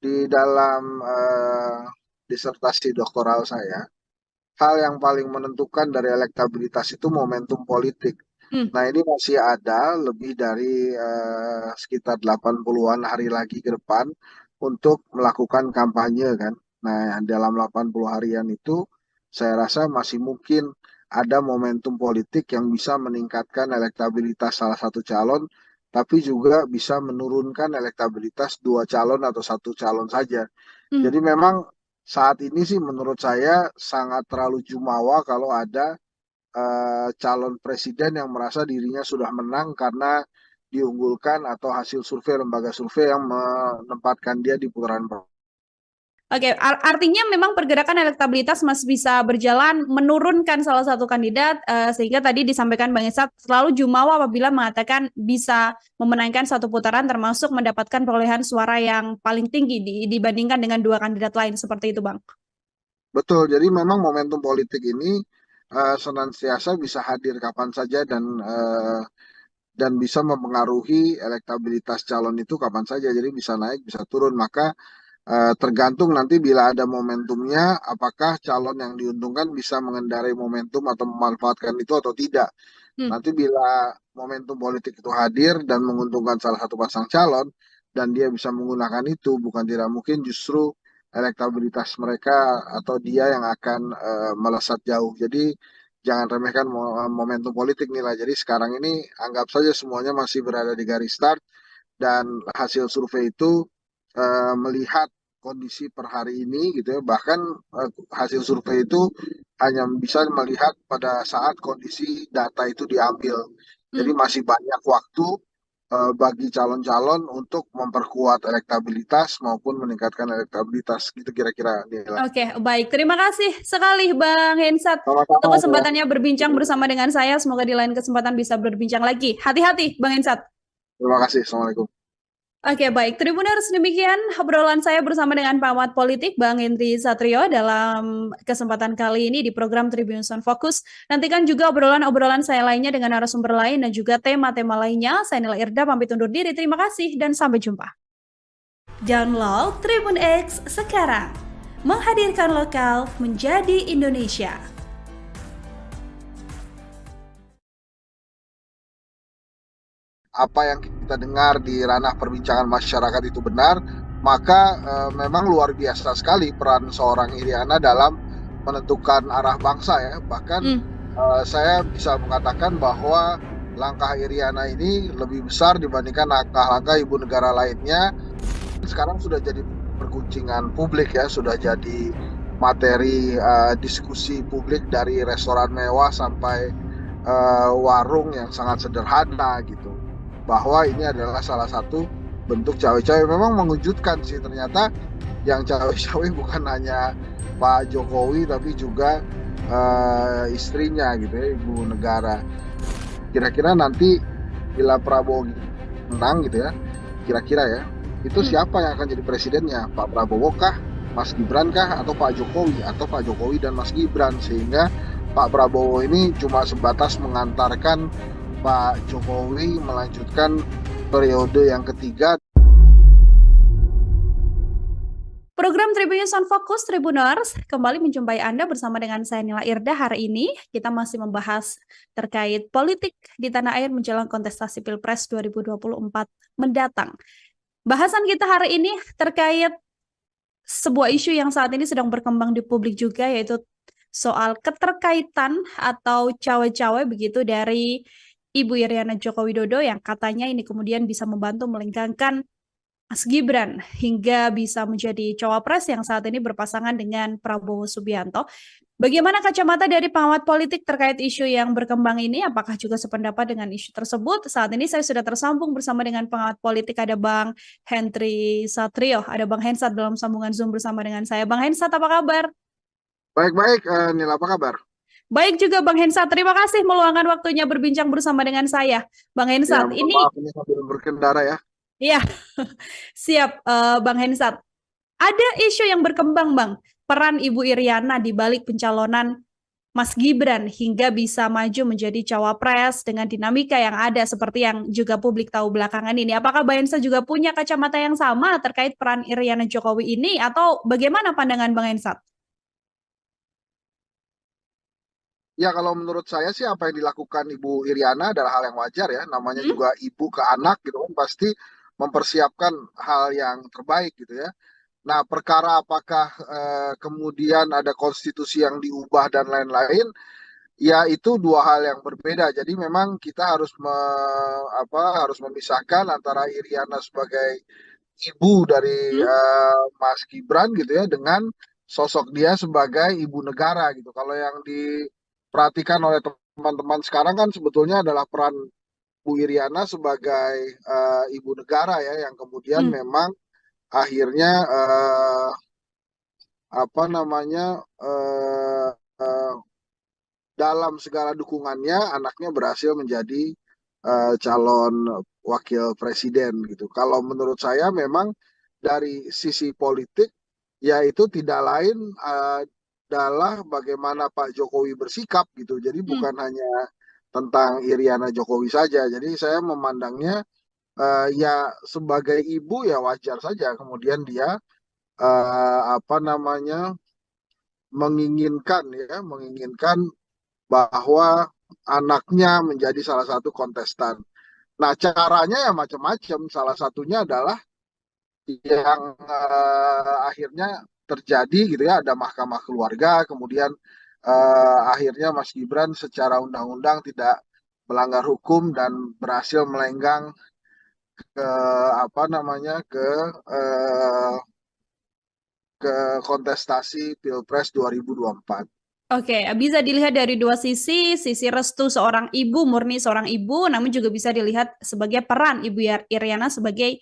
di dalam disertasi doktoral saya, hal yang paling menentukan dari elektabilitas itu momentum politik. hmm, Nah, ini masih ada lebih dari sekitar 80-an hari lagi ke depan untuk melakukan kampanye kan. Nah, dalam 80 harian itu saya rasa masih mungkin ada momentum politik yang bisa meningkatkan elektabilitas salah satu calon, tapi juga bisa menurunkan elektabilitas dua calon atau satu calon saja. hmm. Jadi memang saat ini sih menurut saya sangat terlalu jumawa kalau ada calon presiden yang merasa dirinya sudah menang karena diunggulkan atau hasil survei lembaga survei yang menempatkan dia di putaran pertama. Oke, artinya memang pergerakan elektabilitas masih bisa berjalan menurunkan salah satu kandidat, sehingga tadi disampaikan Bang Esat selalu jumawa apabila mengatakan bisa memenangkan satu putaran termasuk mendapatkan perolehan suara yang paling tinggi dibandingkan dengan dua kandidat lain seperti itu, Bang. Betul, jadi memang momentum politik ini senantiasa bisa hadir kapan saja dan bisa mempengaruhi elektabilitas calon itu kapan saja. Jadi bisa naik, bisa turun. Maka tergantung nanti bila ada momentumnya, apakah calon yang diuntungkan bisa mengendarai momentum atau memanfaatkan itu atau tidak. Hmm. Nanti bila momentum politik itu hadir dan menguntungkan salah satu pasang calon dan dia bisa menggunakan itu, bukan tidak mungkin justru elektabilitas mereka atau dia yang akan melesat jauh. Jadi jangan remehkan momentum politik nilai. Jadi sekarang ini anggap saja semuanya masih berada di garis start dan hasil survei itu melihat kondisi per hari ini gitu ya. Bahkan hasil survei itu hanya bisa melihat pada saat kondisi data itu diambil. Jadi Hmm. masih banyak waktu bagi calon-calon untuk memperkuat elektabilitas maupun meningkatkan elektabilitas gitu kira-kira nilai. Oke, baik. Terima kasih sekali Bang Hensat untuk Sama-sama ya. kesempatannya berbincang bersama dengan saya. Semoga di lain kesempatan bisa berbincang lagi. Hati-hati, Bang Hensat. Terima kasih. Assalamualaikum. Oke, baik. Tribuners, demikian obrolan saya bersama dengan pengamat politik Bang Henry Satrio dalam kesempatan kali ini di program Tribuners on Focus. Nantikan juga obrolan-obrolan saya lainnya dengan narasumber lain dan juga tema-tema lainnya. Saya Nila Irda, pamit undur diri. Terima kasih dan sampai jumpa. Download Tribun X sekarang. Menghadirkan lokal menjadi Indonesia. Apa yang kita dengar di ranah perbincangan masyarakat itu benar, maka memang luar biasa sekali peran seorang Iriana dalam menentukan arah bangsa ya. Bahkan Hmm. saya bisa mengatakan bahwa langkah Iriana ini lebih besar dibandingkan langkah-langkah ibu negara lainnya. Sekarang sudah jadi perguncingan publik ya, sudah jadi materi diskusi publik dari restoran mewah sampai warung yang sangat sederhana gitu, bahwa ini adalah salah satu bentuk cawe-cawe. Memang mengejutkan sih, ternyata yang cawe-cawe bukan hanya Pak Jokowi tapi juga istrinya gitu ya, ibu negara. Kira-kira nanti bila Prabowo menang gitu ya, kira-kira ya, itu siapa yang akan jadi presidennya? Pak Prabowo kah, Mas Gibran kah, atau Pak Jokowi, atau Pak Jokowi dan Mas Gibran? Sehingga Pak Prabowo ini cuma sebatas mengantarkan Pak Jokowi melanjutkan periode yang ketiga. Program Tribunnews on Focus Tribuners kembali menjumpai Anda bersama dengan saya Nila Irda. Hari ini kita masih membahas terkait politik di tanah air menjelang kontestasi Pilpres 2024 mendatang. Bahasan kita hari ini terkait sebuah isu yang saat ini sedang berkembang di publik juga, yaitu soal keterkaitan atau cawe-cawe begitu dari Ibu Iriana Joko Widodo yang katanya ini kemudian bisa membantu melenggangkan Mas Gibran hingga bisa menjadi cawapres yang saat ini berpasangan dengan Prabowo Subianto. Bagaimana kacamata dari pengamat politik terkait isu yang berkembang ini? Apakah juga sependapat dengan isu tersebut? Saat ini saya sudah tersambung bersama dengan pengamat politik, ada Bang Henry Satrio, ada Bang Hensat dalam sambungan Zoom bersama dengan saya. Bang Hensat, apa kabar? Baik-baik, Nila, apa kabar? Baik juga Bang Hensat, terima kasih meluangkan waktunya berbincang bersama dengan saya. Bang Ya, Hensat, mohon ini maaf ini sambil berkendara ya. ya siap Bang Hensat. Ada isu yang berkembang Bang, peran Ibu Iriana di balik pencalonan Mas Gibran hingga bisa maju menjadi cawapres dengan dinamika yang ada seperti yang juga publik tahu belakangan ini. Apakah Bang Hensat juga punya kacamata yang sama terkait peran Iriana Jokowi ini atau bagaimana pandangan Bang Hensat? Ya, kalau menurut saya sih apa yang dilakukan Ibu Iriana adalah hal yang wajar ya. Namanya Hmm? juga ibu ke anak gitu kan, pasti mempersiapkan hal yang terbaik gitu ya. Nah, perkara apakah kemudian ada konstitusi yang diubah dan lain-lain, ya itu dua hal yang berbeda. Jadi memang kita harus memisahkan antara Iriana sebagai ibu dari Hmm? Mas Gibran gitu ya dengan sosok dia sebagai ibu negara gitu. Kalau yang diperhatikan oleh teman-teman sekarang kan sebetulnya adalah peran Bu Iriana sebagai ibu negara ya yang kemudian Hmm. memang akhirnya apa namanya eh, eh, dalam segala dukungannya anaknya berhasil menjadi calon wakil presiden gitu. Kalau menurut saya memang dari sisi politik ya itu tidak lain adalah bagaimana Pak Jokowi bersikap gitu. Jadi Hmm. bukan hanya tentang Iriana Jokowi saja. Jadi saya memandangnya ya sebagai ibu ya wajar saja kemudian dia apa namanya menginginkan bahwa anaknya menjadi salah satu kontestan. Nah, caranya ya macam-macam. Salah satunya adalah yang akhirnya terjadi gitu ya, ada mahkamah keluarga, kemudian akhirnya Mas Gibran secara undang-undang tidak melanggar hukum dan berhasil melenggang ke apa namanya eh, ke kontestasi Pilpres 2024. Oke, bisa dilihat dari dua sisi, sisi restu seorang ibu, murni seorang ibu, namun juga bisa dilihat sebagai peran Ibu Iriana sebagai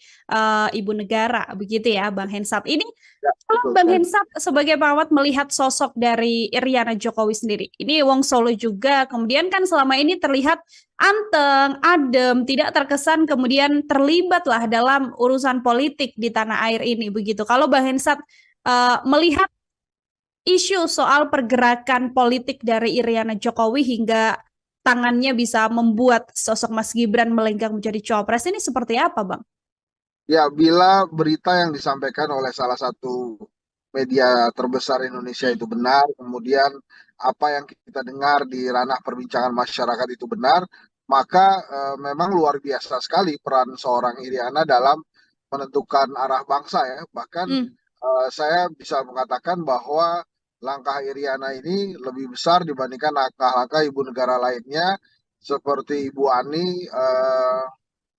ibu negara, begitu ya, Bang Hensat. Ini Ya, kalau betul Bang sekali. Hensat sebagai pengamat melihat sosok dari Iriana Jokowi sendiri, ini Wong Solo juga, kemudian kan selama ini terlihat anteng, adem, tidak terkesan kemudian terlibat lah dalam urusan politik di tanah air ini, begitu. Kalau Bang Hensat melihat isu soal pergerakan politik dari Iriana Jokowi hingga tangannya bisa membuat sosok Mas Gibran melenggang menjadi cawapres ini seperti apa, Bang? Ya, bila berita yang disampaikan oleh salah satu media terbesar Indonesia Hmm. itu benar, kemudian apa yang kita dengar di ranah perbincangan masyarakat itu benar, maka memang luar biasa sekali peran seorang Iriana dalam menentukan arah bangsa ya. Bahkan Hmm. saya bisa mengatakan bahwa langkah Iriana ini lebih besar dibandingkan langkah-langkah ibu negara lainnya seperti Ibu Ani,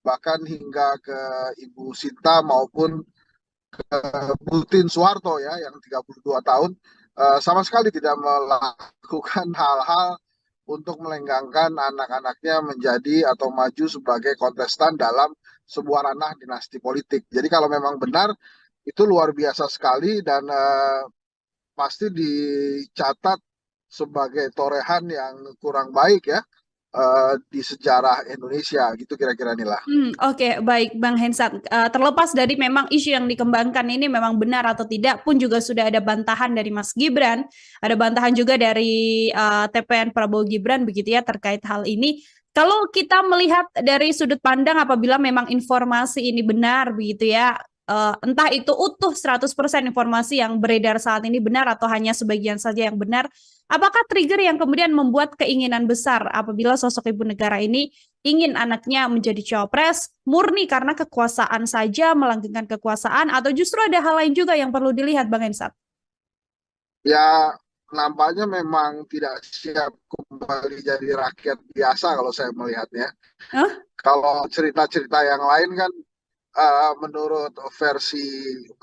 bahkan hingga ke Ibu Sinta maupun Butin Soeharto ya yang 32 tahun sama sekali tidak melakukan hal-hal untuk melenggangkan anak-anaknya menjadi atau maju sebagai kontestan dalam sebuah ranah dinasti politik. Jadi kalau memang benar itu luar biasa sekali dan pasti dicatat sebagai torehan yang kurang baik ya di sejarah Indonesia gitu kira-kira inilah. Oke, baik Bang Hensat. Terlepas dari memang isu yang dikembangkan ini memang benar atau tidak pun juga sudah ada bantahan dari Mas Gibran, ada bantahan juga dari TPN Prabowo Gibran begitu ya terkait hal ini. Kalau kita melihat dari sudut pandang apabila memang informasi ini benar begitu ya, entah itu utuh 100% informasi yang beredar saat ini benar atau hanya sebagian saja yang benar, apakah trigger yang kemudian membuat keinginan besar apabila sosok ibu negara ini ingin anaknya menjadi cawapres murni karena kekuasaan saja, melanggengkan kekuasaan, atau justru ada hal lain juga yang perlu dilihat, Bang Hensat? Ya, nampaknya memang tidak siap kembali jadi rakyat biasa kalau saya melihatnya. Hah? Kalau cerita-cerita yang lain kan menurut versi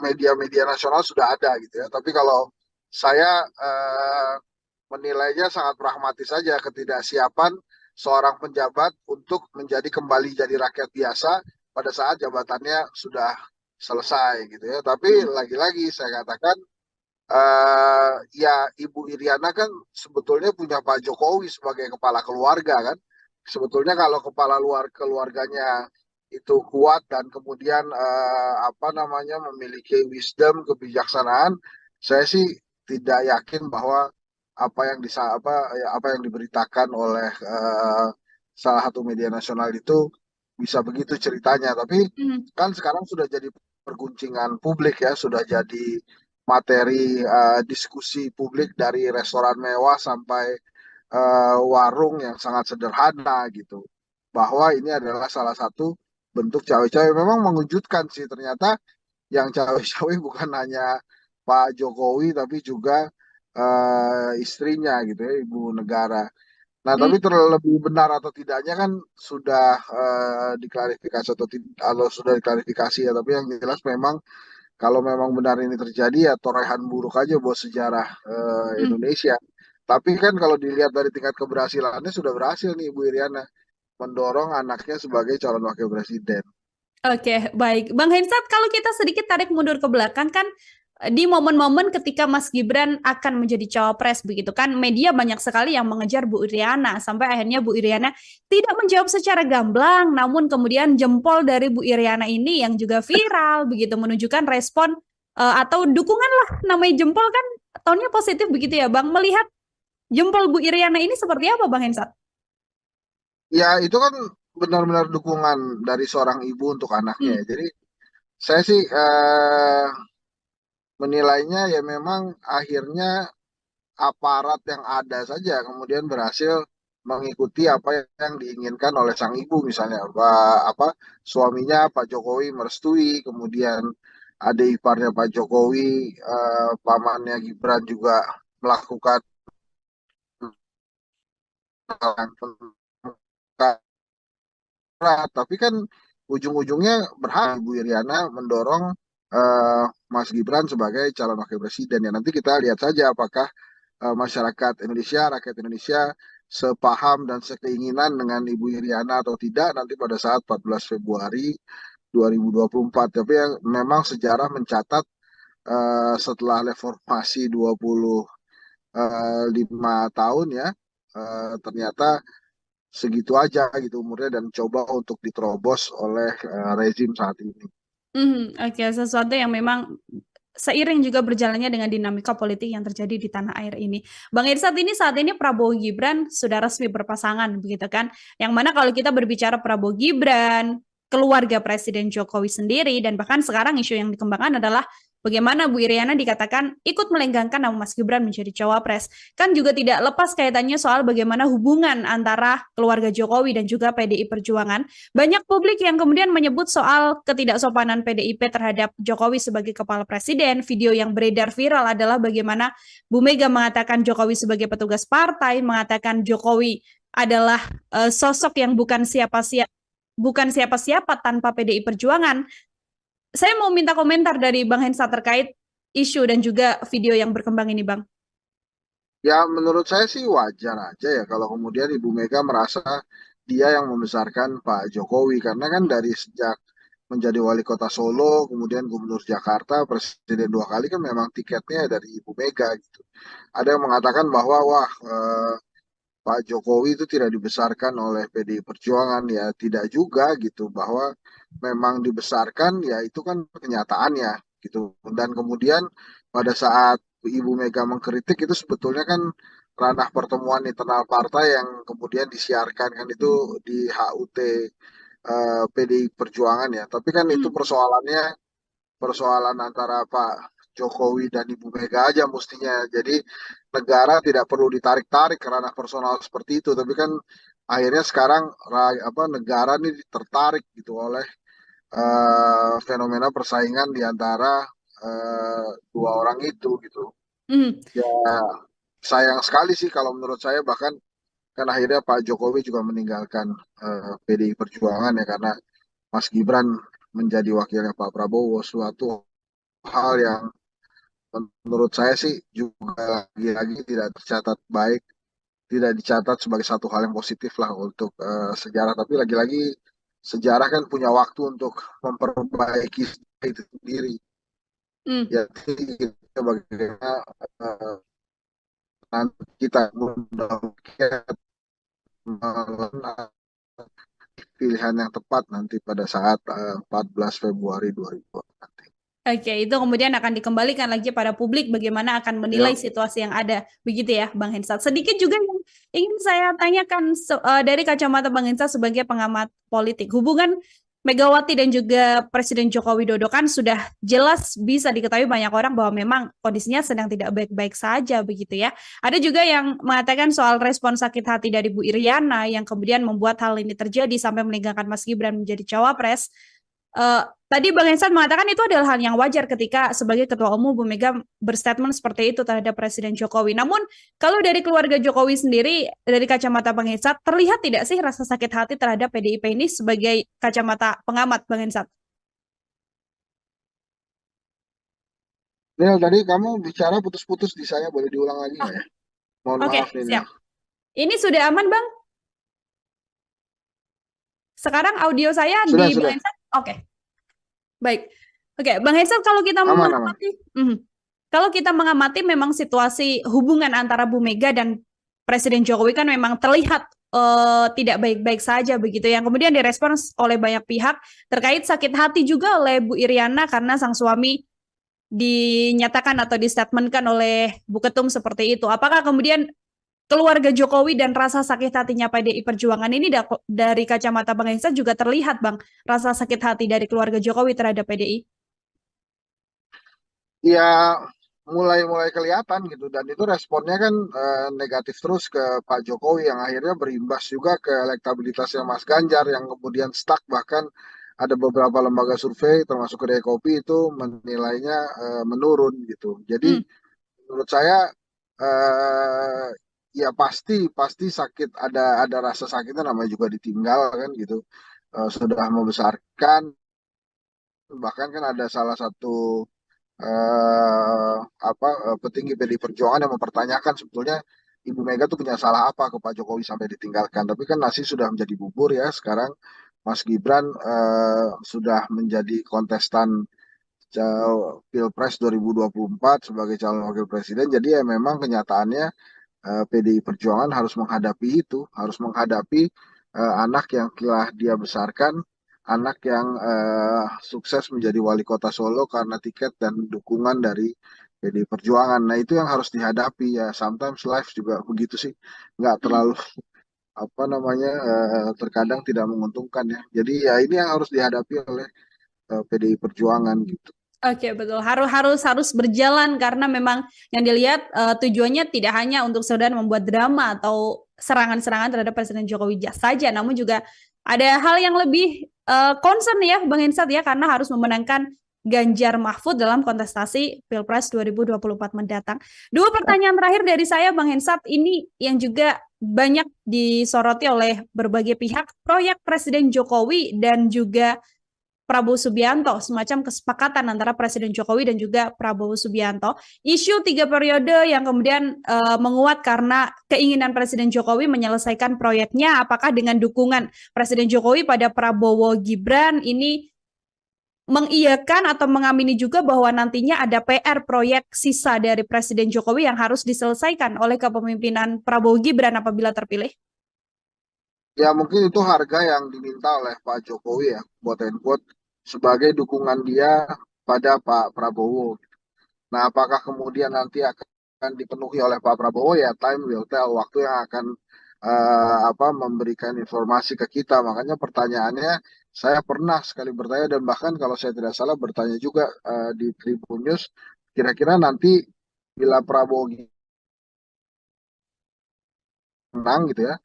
media-media nasional sudah ada gitu ya. Tapi kalau saya menilainya sangat pragmatis saja ketidaksiapan seorang penjabat untuk menjadi kembali jadi rakyat biasa pada saat jabatannya sudah selesai gitu ya. Tapi Hmm. lagi-lagi saya katakan Ya Ibu Iriana kan sebetulnya punya Pak Jokowi sebagai kepala keluarga kan. Sebetulnya kalau kepala luar keluarganya itu kuat dan kemudian apa namanya memiliki wisdom, kebijaksanaan, saya sih tidak yakin bahwa apa yang diberitakan oleh salah satu media nasional itu bisa begitu ceritanya. Tapi Mhm. kan sekarang sudah jadi perguncingan publik ya, sudah jadi materi diskusi publik dari restoran mewah sampai warung yang sangat sederhana gitu. Bahwa ini adalah salah satu bentuk cawe-cawe. Memang mengejutkan sih ternyata yang cawe-cawe bukan hanya Pak Jokowi tapi juga istrinya gitu ya, Ibu Negara. Nah, Mm, tapi terlebih benar atau tidaknya kan sudah diklarifikasi atau sudah diklarifikasi ya. Tapi yang jelas memang kalau memang benar ini terjadi ya torehan buruk aja buat sejarah mm. Indonesia. Tapi kan kalau dilihat dari tingkat keberhasilannya sudah berhasil nih Ibu Iriana mendorong anaknya sebagai calon wakil presiden. Oke, baik. Bang Hensat, kalau kita sedikit tarik mundur ke belakang kan di momen-momen ketika Mas Gibran akan menjadi cawapres begitu kan, media banyak sekali yang mengejar Bu Iriana sampai akhirnya Bu Iriana tidak menjawab secara gamblang, namun kemudian jempol dari Bu Iriana ini yang juga viral begitu menunjukkan respon atau dukungan lah, namanya jempol kan tonnya positif begitu ya Bang. Melihat jempol Bu Iriana ini seperti apa Bang Hensat? Ya itu kan benar-benar dukungan dari seorang ibu untuk anaknya Hmm. ya. Jadi saya sih menilainya ya memang akhirnya aparat yang ada saja kemudian berhasil mengikuti apa yang diinginkan oleh sang ibu misalnya apa suaminya Pak Jokowi merestui kemudian adik iparnya Pak Jokowi pamannya Gibran juga melakukan tapi kan ujung-ujungnya berhak Ibu Iriana mendorong Mas Gibran sebagai calon wakil presiden ya nanti kita lihat saja apakah masyarakat Indonesia, rakyat Indonesia sepaham dan sekeinginan dengan Ibu Iriana atau tidak nanti pada saat 14 Februari 2024. Tapi yang memang sejarah mencatat setelah reformasi 25 tahun ya ternyata segitu aja gitu umurnya dan coba untuk diterobos oleh rezim saat ini. Oke, sesuatu yang memang seiring juga berjalannya dengan dinamika politik yang terjadi di tanah air ini. Bang Irsat, ini saat ini Prabowo Gibran sudah resmi berpasangan, begitu kan? Yang mana kalau kita berbicara Prabowo Gibran, keluarga Presiden Jokowi sendiri, dan bahkan sekarang isu yang dikembangkan adalah bagaimana Bu Iriana dikatakan ikut melenggangkan nama Mas Gibran menjadi cawapres. Kan juga tidak lepas kaitannya soal bagaimana hubungan antara keluarga Jokowi dan juga PDI Perjuangan. Banyak publik yang kemudian menyebut soal ketidaksopanan PDIP terhadap Jokowi sebagai kepala presiden. Video yang beredar viral adalah bagaimana Bu Mega mengatakan Jokowi sebagai petugas partai, mengatakan Jokowi adalah sosok yang bukan siapa-siapa tanpa PDI Perjuangan. Saya mau minta komentar dari Bang Hensa terkait isu dan juga video yang berkembang ini, Bang. Ya menurut saya sih wajar aja ya kalau kemudian Ibu Mega merasa dia yang membesarkan Pak Jokowi karena kan dari sejak menjadi wali kota Solo, kemudian gubernur Jakarta, presiden 2 kali kan memang tiketnya dari Ibu Mega gitu. Ada yang mengatakan bahwa wah Pak Jokowi itu tidak dibesarkan oleh PDI Perjuangan ya tidak juga gitu bahwa memang dibesarkan ya itu kan kenyataannya gitu dan kemudian pada saat Ibu Mega mengkritik itu sebetulnya kan ranah pertemuan internal partai yang kemudian disiarkan kan itu di HUT PDI Perjuangan ya tapi kan itu Hmm. persoalan antara Pak Jokowi dan Ibu Mega aja mestinya. Jadi negara tidak perlu ditarik-tarik ke ranah personal seperti itu. Tapi kan akhirnya sekarang apa negara ini tertarik gitu oleh fenomena persaingan di antara dua orang itu gitu. Hmm. Ya sayang sekali sih kalau menurut saya bahkan kan akhirnya Pak Jokowi juga meninggalkan PDI Perjuangan ya karena Mas Gibran menjadi wakilnya Pak Prabowo suatu hal yang menurut saya sih juga lagi-lagi tidak tercatat baik, tidak dicatat sebagai satu hal yang positif lah untuk sejarah. Tapi lagi-lagi sejarah kan punya waktu untuk memperbaiki itu sendiri. Hmm. Ya, bagaimana nanti kita mudah-mudahan pilihan yang tepat nanti pada saat 14 Februari 2024 nanti. Oke, itu kemudian akan dikembalikan lagi pada publik bagaimana akan menilai Ya, situasi yang ada. Begitu ya, Bang Hensat. Sedikit juga yang ingin saya tanyakan dari kacamata Bang Hensat sebagai pengamat politik. Hubungan Megawati dan juga Presiden Joko Widodo kan sudah jelas bisa diketahui banyak orang bahwa memang kondisinya sedang tidak baik-baik saja begitu ya. Ada juga yang mengatakan soal respon sakit hati dari Bu Iriana yang kemudian membuat hal ini terjadi sampai meninggalkan Mas Gibran menjadi cawapres. Tadi Bang Hensan mengatakan itu adalah hal yang wajar ketika sebagai Ketua Umum Bu Mega berstatement seperti itu terhadap Presiden Jokowi. Namun kalau dari keluarga Jokowi sendiri, dari kacamata Bang Hensan, terlihat tidak sih rasa sakit hati terhadap PDIP ini sebagai kacamata pengamat Bang Hensan? Nil, tadi kamu bicara putus-putus di saya, boleh diulang lagi Ah, nggak ya? Mohon oke, maaf nih, Nil. siap. Ini sudah aman Bang? Sekarang audio saya Sudah, di Bang sudah. Hensan? Oke, baik. Oke, Bang Hensan kalau kita Aman, aman. mengamati, kalau kita mengamati memang situasi hubungan antara Bu Mega dan Presiden Jokowi kan memang terlihat tidak baik-baik saja begitu. Yang kemudian direspons oleh banyak pihak terkait sakit hati juga oleh Bu Iriana karena sang suami dinyatakan atau distatementkan oleh Bu Ketum seperti itu. Apakah kemudian keluarga Jokowi dan rasa sakit hatinya PDI Perjuangan ini dari kacamata Bang Hensa juga terlihat Bang, rasa sakit hati dari keluarga Jokowi terhadap PDI? Ya, mulai kelihatan gitu. Dan itu responnya kan negatif terus ke Pak Jokowi yang akhirnya berimbas juga ke elektabilitasnya Mas Ganjar yang kemudian stuck. Bahkan ada beberapa lembaga survei termasuk Kedai Kopi itu menilainya menurun gitu. Jadi Hmm. menurut saya eh, ya pasti pasti sakit, ada rasa sakitnya, namanya juga ditinggal kan gitu. Sudah membesarkan, bahkan kan ada salah satu petinggi PDI Perjuangan yang mempertanyakan sebetulnya Ibu Mega tuh punya salah apa ke Pak Jokowi sampai ditinggalkan. Tapi kan nasi sudah menjadi bubur ya sekarang. Mas Gibran sudah menjadi kontestan Pilpres 2024 sebagai calon wakil presiden. Jadi ya memang kenyataannya PDI Perjuangan harus menghadapi itu, harus menghadapi anak yang telah dia besarkan, anak yang sukses menjadi wali kota Solo karena tiket dan dukungan dari PDI Perjuangan. Nah itu yang harus dihadapi ya. Sometimes life juga begitu sih, nggak Hmm. terlalu apa namanya terkadang tidak menguntungkan ya. Jadi ya ini yang harus dihadapi oleh PDI Perjuangan gitu. Oke, betul. Harus berjalan karena memang yang dilihat tujuannya tidak hanya untuk sekedar membuat drama atau serangan-serangan terhadap Presiden Jokowi saja, namun juga ada hal yang lebih concern ya, Bang Hensat ya, karena harus memenangkan Ganjar Mahfud dalam kontestasi Pilpres 2024 mendatang. Dua pertanyaan terakhir dari saya, Bang Hensat, ini yang juga banyak disoroti oleh berbagai pihak, proyek Presiden Jokowi dan juga Prabowo Subianto, semacam kesepakatan antara Presiden Jokowi dan juga Prabowo Subianto. Isu 3 periode yang kemudian menguat karena keinginan Presiden Jokowi menyelesaikan proyeknya, apakah dengan dukungan Presiden Jokowi pada Prabowo Gibran ini mengiyakan atau mengamini juga bahwa nantinya ada PR proyek sisa dari Presiden Jokowi yang harus diselesaikan oleh kepemimpinan Prabowo Gibran apabila terpilih? Ya mungkin itu harga yang diminta oleh Pak Jokowi ya, quote and quote, sebagai dukungan dia pada Pak Prabowo. Nah, apakah kemudian nanti akan dipenuhi oleh Pak Prabowo ya, time will tell, waktu yang akan memberikan informasi ke kita. Makanya pertanyaannya, saya pernah sekali bertanya dan bahkan kalau saya tidak salah bertanya juga di Tribun News, kira-kira nanti bila Prabowo menang gitu ya,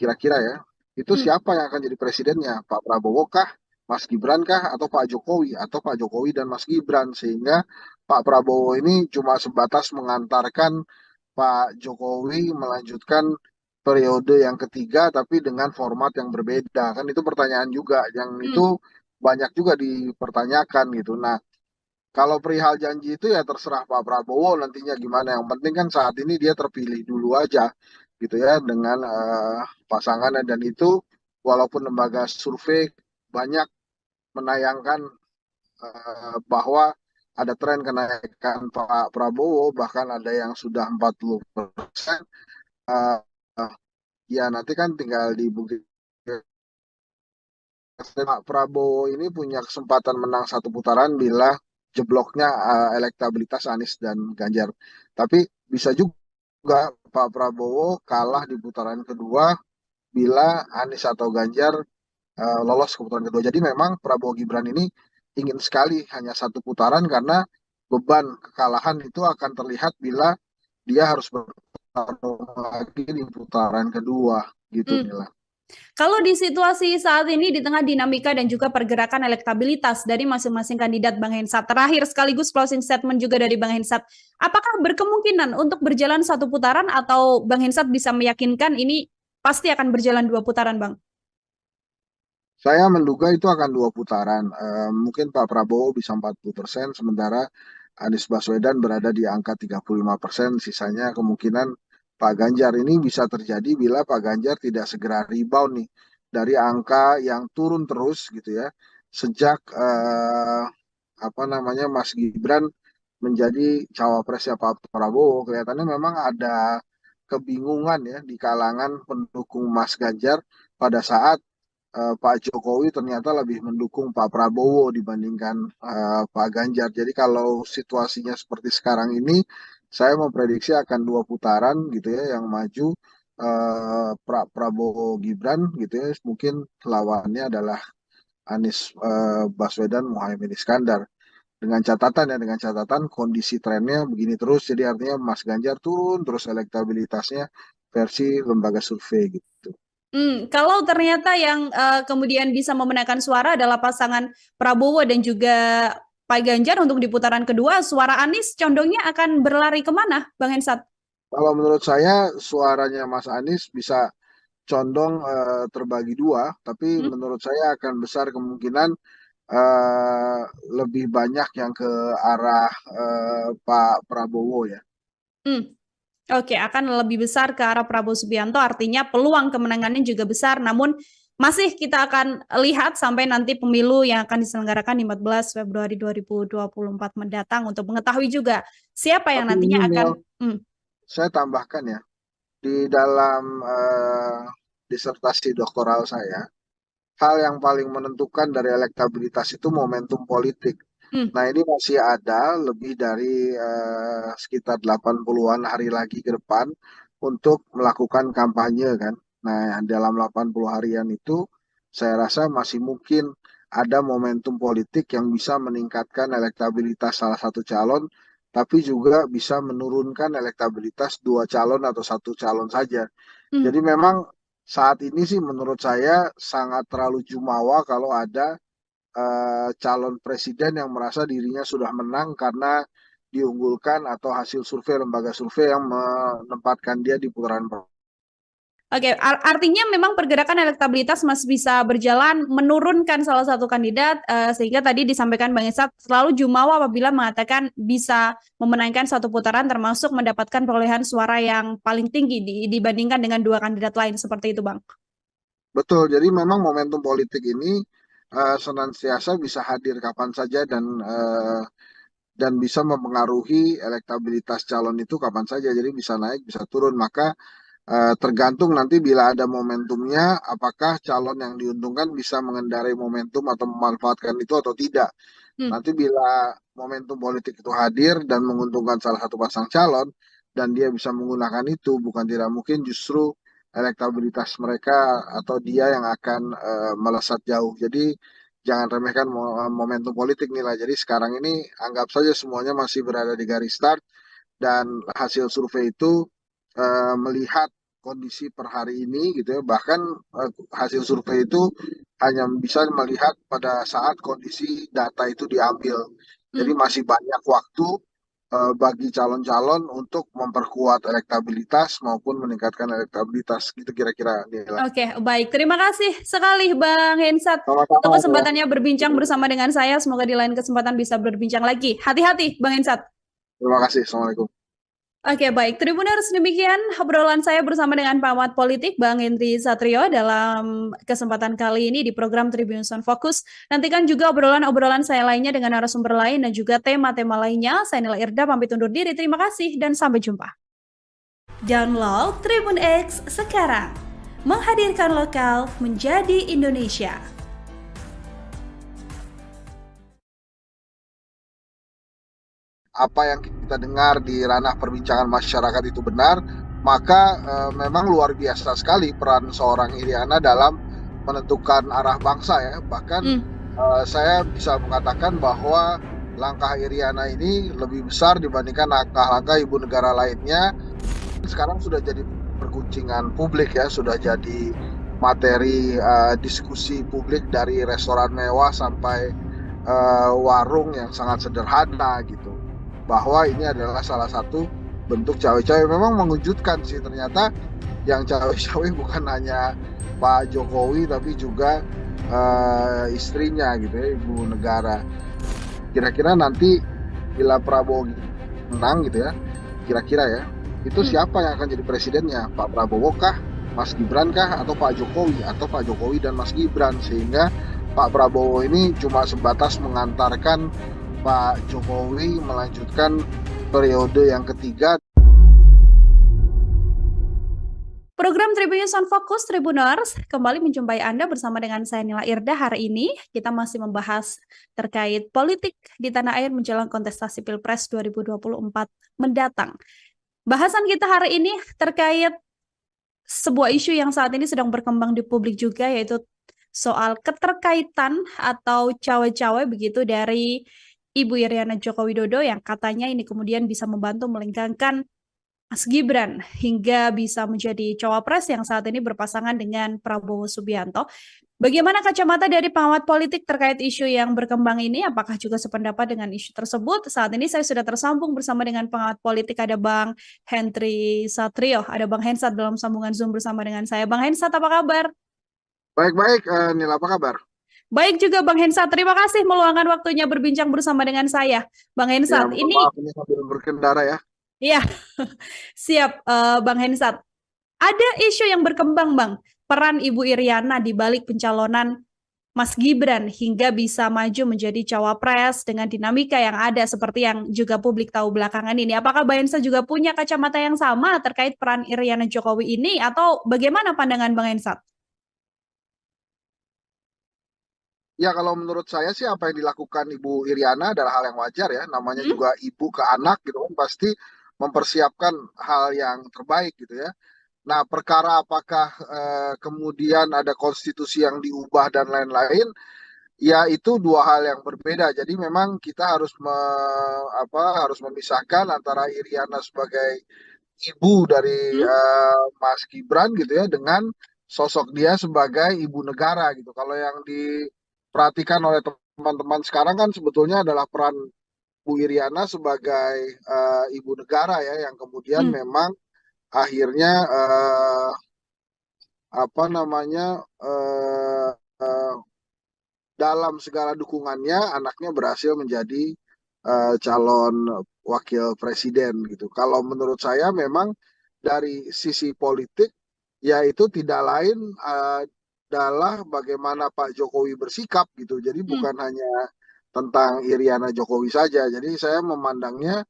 kira-kira ya, itu Hmm. siapa yang akan jadi presidennya? Pak Prabowo kah, Mas Gibran kah, atau Pak Jokowi, atau Pak Jokowi dan Mas Gibran? Sehingga Pak Prabowo ini cuma sebatas mengantarkan Pak Jokowi melanjutkan periode yang ketiga, tapi dengan format yang berbeda. Kan itu pertanyaan juga, yang Hmm. itu banyak juga dipertanyakan gitu. Nah, kalau perihal janji itu ya terserah Pak Prabowo nantinya gimana. Yang penting kan saat ini dia terpilih dulu aja gitu ya dengan pasangannya, dan itu walaupun lembaga survei banyak menayangkan bahwa ada tren kenaikan Pak Prabowo, bahkan ada yang sudah 40%. Eh, Ya nanti kan tinggal dibuktikan. Pak Prabowo ini punya kesempatan menang satu putaran bila jebloknya elektabilitas Anies dan Ganjar. Tapi bisa juga Pak Prabowo kalah di putaran kedua bila Anies atau Ganjar lolos ke putaran kedua. Jadi memang Prabowo Gibran ini ingin sekali hanya satu putaran karena beban kekalahan itu akan terlihat bila dia harus bertarung lagi di putaran kedua gitu Hmm. Mila. Kalau di situasi saat ini di tengah dinamika dan juga pergerakan elektabilitas dari masing-masing kandidat, Bang Hensat, terakhir sekaligus closing statement juga dari Bang Hensat, apakah berkemungkinan untuk berjalan satu putaran atau Bang Hensat bisa meyakinkan ini pasti akan berjalan dua putaran, Bang? Saya menduga itu akan dua putaran. Mungkin Pak Prabowo bisa 40%, sementara Anies Baswedan berada di angka 35%. Sisanya kemungkinan Pak Ganjar ini bisa terjadi bila Pak Ganjar tidak segera rebound nih dari angka yang turun terus gitu ya. Sejak apa namanya Mas Gibran menjadi cawapresnya Pak Prabowo, kelihatannya memang ada kebingungan ya di kalangan pendukung Mas Ganjar pada saat Pak Jokowi ternyata lebih mendukung Pak Prabowo dibandingkan Pak Ganjar. Jadi kalau situasinya seperti sekarang ini, saya memprediksi akan dua putaran gitu ya yang maju Prabowo Gibran gitu ya. Mungkin lawannya adalah Anies Baswedan Muhaimin Iskandar. Dengan catatan kondisi trennya begini terus. Jadi artinya Mas Ganjar turun terus elektabilitasnya versi lembaga survei gitu. Kalau ternyata yang kemudian bisa memenangkan suara adalah pasangan Prabowo dan juga Pak Ganjar untuk di putaran kedua, suara Anies condongnya akan berlari kemana, Bang Hensat? Kalau menurut saya suaranya Mas Anies bisa condong terbagi dua, tapi Hmm? menurut saya akan besar kemungkinan eh, lebih banyak yang ke arah Pak Prabowo ya. Hmm. Oke, akan lebih besar ke arah Prabowo Subianto, artinya peluang kemenangannya juga besar, namun masih kita akan lihat sampai nanti pemilu yang akan diselenggarakan di 14 Februari 2024 mendatang untuk mengetahui juga siapa yang Tapi ini nantinya akan. Mel, saya tambahkan ya, di dalam disertasi doktoral saya, hal yang paling menentukan dari elektabilitas itu momentum politik. Hmm, Nah, ini masih ada lebih dari sekitar 80-an hari lagi ke depan untuk melakukan kampanye kan. Nah, dalam 80 harian itu saya rasa masih mungkin ada momentum politik yang bisa meningkatkan elektabilitas salah satu calon, tapi juga bisa menurunkan elektabilitas dua calon atau satu calon saja. hmm. Jadi memang saat ini sih menurut saya sangat terlalu jumawa kalau ada calon presiden yang merasa dirinya sudah menang karena diunggulkan atau hasil survei lembaga survei yang menempatkan dia di putaran pertama. Oke, artinya memang pergerakan elektabilitas masih bisa berjalan menurunkan salah satu kandidat, sehingga tadi disampaikan Bang Esat selalu jumawa apabila mengatakan bisa memenangkan satu putaran termasuk mendapatkan perolehan suara yang paling tinggi dibandingkan dengan dua kandidat lain seperti itu, Bang. Betul, jadi memang momentum politik ini senantiasa bisa hadir kapan saja dan bisa mempengaruhi elektabilitas calon itu kapan saja. Jadi bisa naik, bisa turun. Maka tergantung nanti bila ada momentumnya, apakah calon yang diuntungkan bisa mengendarai momentum atau memanfaatkan itu atau tidak. Hmm. Nanti bila momentum politik itu hadir dan menguntungkan salah satu pasang calon, dan dia bisa menggunakan itu, bukan tidak mungkin justru elektabilitas mereka atau dia yang akan melesat jauh. Jadi jangan remehkan momentum politik nih lah. Jadi sekarang ini anggap saja semuanya masih berada di garis start dan hasil survei itu melihat kondisi per hari ini gitu ya. Bahkan hasil survei itu hanya bisa melihat pada saat kondisi data itu diambil. Jadi Hmm. masih banyak waktu bagi calon-calon untuk memperkuat elektabilitas maupun meningkatkan elektabilitas gitu kira-kira Nila. Oke, baik. Terima kasih sekali Bang Hensat untuk Sama-sama ya. kesempatannya berbincang bersama dengan saya. Semoga di lain kesempatan bisa berbincang lagi. Hati-hati, Bang Hensat. Terima kasih. Assalamualaikum. Oke, baik. Tribuners, demikian obrolan saya bersama dengan pengamat politik Bang Henry Satrio dalam kesempatan kali ini di program Tribuners on Focus. Nantikan juga obrolan-obrolan saya lainnya dengan narasumber lain dan juga tema-tema lainnya. Saya Nila Irda, pamit undur diri. Terima kasih dan sampai jumpa. Download Tribun X sekarang. Menghadirkan lokal menjadi Indonesia. Apa yang kita dengar di ranah perbincangan masyarakat itu benar, maka memang luar biasa sekali peran seorang Iriana dalam menentukan arah bangsa ya. Bahkan saya bisa mengatakan bahwa langkah Iriana ini lebih besar dibandingkan langkah-langkah ibu negara lainnya. Sekarang sudah jadi perguncingan publik ya, sudah jadi materi diskusi publik dari restoran mewah sampai warung yang sangat sederhana gitu, bahwa ini adalah salah satu bentuk cawe-cawe. Memang mengejutkan sih, ternyata yang cawe-cawe bukan hanya Pak Jokowi tapi juga istrinya gitu ya, ibu negara. Kira-kira nanti bila Prabowo menang gitu ya, kira-kira ya, itu siapa yang akan jadi presidennya? Pak Prabowo kah, Mas Gibran kah, atau Pak Jokowi, atau Pak Jokowi dan Mas Gibran? Sehingga Pak Prabowo ini cuma sebatas mengantarkan Pak Jokowi melanjutkan periode yang ketiga. Program Tribunnews on Focus Tribuners kembali menjumpai Anda bersama dengan saya Nila Irda. Hari ini kita masih membahas terkait politik di tanah air menjelang kontestasi Pilpres 2024 mendatang. Bahasan kita hari ini terkait sebuah isu yang saat ini sedang berkembang di publik juga, yaitu soal keterkaitan atau cawe-cawe begitu dari Ibu Iriana Joko Widodo yang katanya ini kemudian bisa membantu melengkangkan Mas Gibran hingga bisa menjadi cawapres yang saat ini berpasangan dengan Prabowo Subianto. Bagaimana kacamata dari pengamat politik terkait isu yang berkembang ini? Apakah juga sependapat dengan isu tersebut? Saat ini saya sudah tersambung bersama dengan pengamat politik, ada Bang Henry Satrio, ada Bang Hensat dalam sambungan Zoom bersama dengan saya. Bang Hensat, apa kabar? Baik-baik, Nila, apa kabar? Baik juga Bang Hensat, terima kasih meluangkan waktunya berbincang bersama dengan saya. Bang Ya, Hensat, mohon ini maaf ini sambil berkendara ya. ya siap Bang Hensat. Ada isu yang berkembang, Bang, peran Ibu Iriana di balik pencalonan Mas Gibran hingga bisa maju menjadi cawapres dengan dinamika yang ada seperti yang juga publik tahu belakangan ini. Apakah Bang Hensat juga punya kacamata yang sama terkait peran Iriana Jokowi ini atau bagaimana pandangan Bang Hensat? Ya, kalau menurut saya sih apa yang dilakukan Ibu Iriana adalah hal yang wajar ya. Namanya Hmm? juga ibu ke anak gitu kan, pasti mempersiapkan hal yang terbaik gitu ya. Nah, perkara apakah kemudian ada konstitusi yang diubah dan lain-lain, ya itu dua hal yang berbeda. Jadi memang kita harus memisahkan antara Iriana sebagai ibu dari Hmm? Mas Gibran gitu ya, dengan sosok dia sebagai ibu negara gitu. Kalau yang diperhatikan oleh teman-teman sekarang kan sebetulnya adalah peran Bu Iriana sebagai ibu negara ya, yang kemudian Hmm? memang akhirnya apa namanya eh, eh, dalam segala dukungannya anaknya berhasil menjadi calon wakil presiden gitu. Kalau menurut saya memang dari sisi politik ya itu tidak lain adalah bagaimana Pak Jokowi bersikap gitu. Jadi Hmm? bukan hanya tentang Iriana Jokowi saja. Jadi saya memandangnya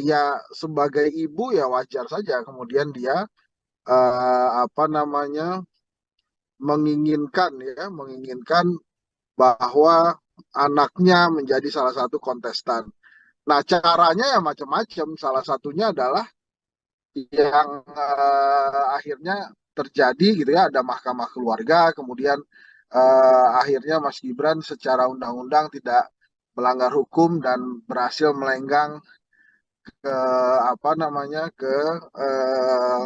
ya sebagai ibu ya wajar saja kemudian dia apa namanya menginginkan bahwa anaknya menjadi salah satu kontestan. Nah, caranya ya macam-macam. Salah satunya adalah yang akhirnya terjadi gitu ya, ada mahkamah keluarga, kemudian akhirnya Mas Gibran secara undang-undang tidak melanggar hukum dan berhasil melenggang ke apa namanya eh,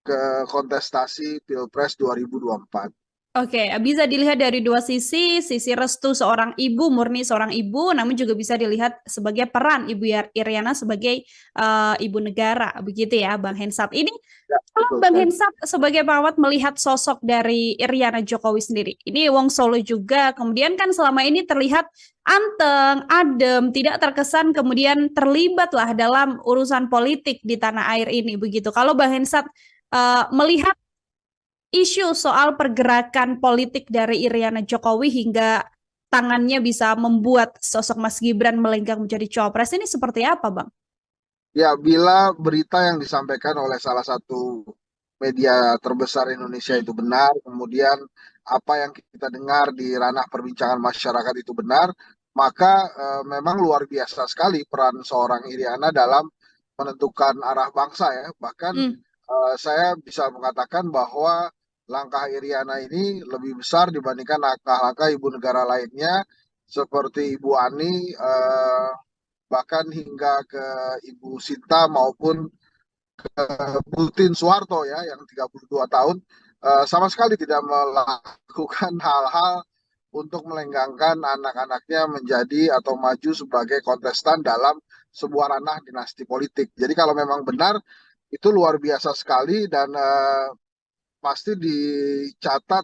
ke kontestasi Pilpres 2024. Oke, bisa dilihat dari dua sisi restu seorang ibu, murni seorang ibu, namun juga bisa dilihat sebagai peran Ibu Iriana sebagai ibu negara, begitu ya, Bang Hensat. Ini Ya, kalau betul Bang sekali. Hensat sebagai perawat melihat sosok dari Iriana Jokowi sendiri, ini Wong Solo juga, kemudian kan selama ini terlihat anteng, adem, tidak terkesan kemudian terlibat lah dalam urusan politik di tanah air ini, begitu. Kalau Bang Hensat melihat isu soal pergerakan politik dari Iriana Jokowi hingga tangannya bisa membuat sosok Mas Gibran melenggang menjadi cawapres ini seperti apa, Bang? Ya, bila berita yang disampaikan oleh salah satu media terbesar Indonesia itu benar, kemudian apa yang kita dengar di ranah perbincangan masyarakat itu benar, maka memang luar biasa sekali peran seorang Iriana dalam menentukan arah bangsa ya. Bahkan Hmm. saya bisa mengatakan bahwa langkah Iriana ini lebih besar dibandingkan langkah-langkah ibu negara lainnya seperti Ibu Ani, bahkan hingga ke Ibu Sinta maupun Butin Soeharto ya yang 32 tahun sama sekali tidak melakukan hal-hal untuk melenggangkan anak-anaknya menjadi atau maju sebagai kontestan dalam sebuah ranah dinasti politik. Jadi kalau memang benar itu luar biasa sekali dan pasti dicatat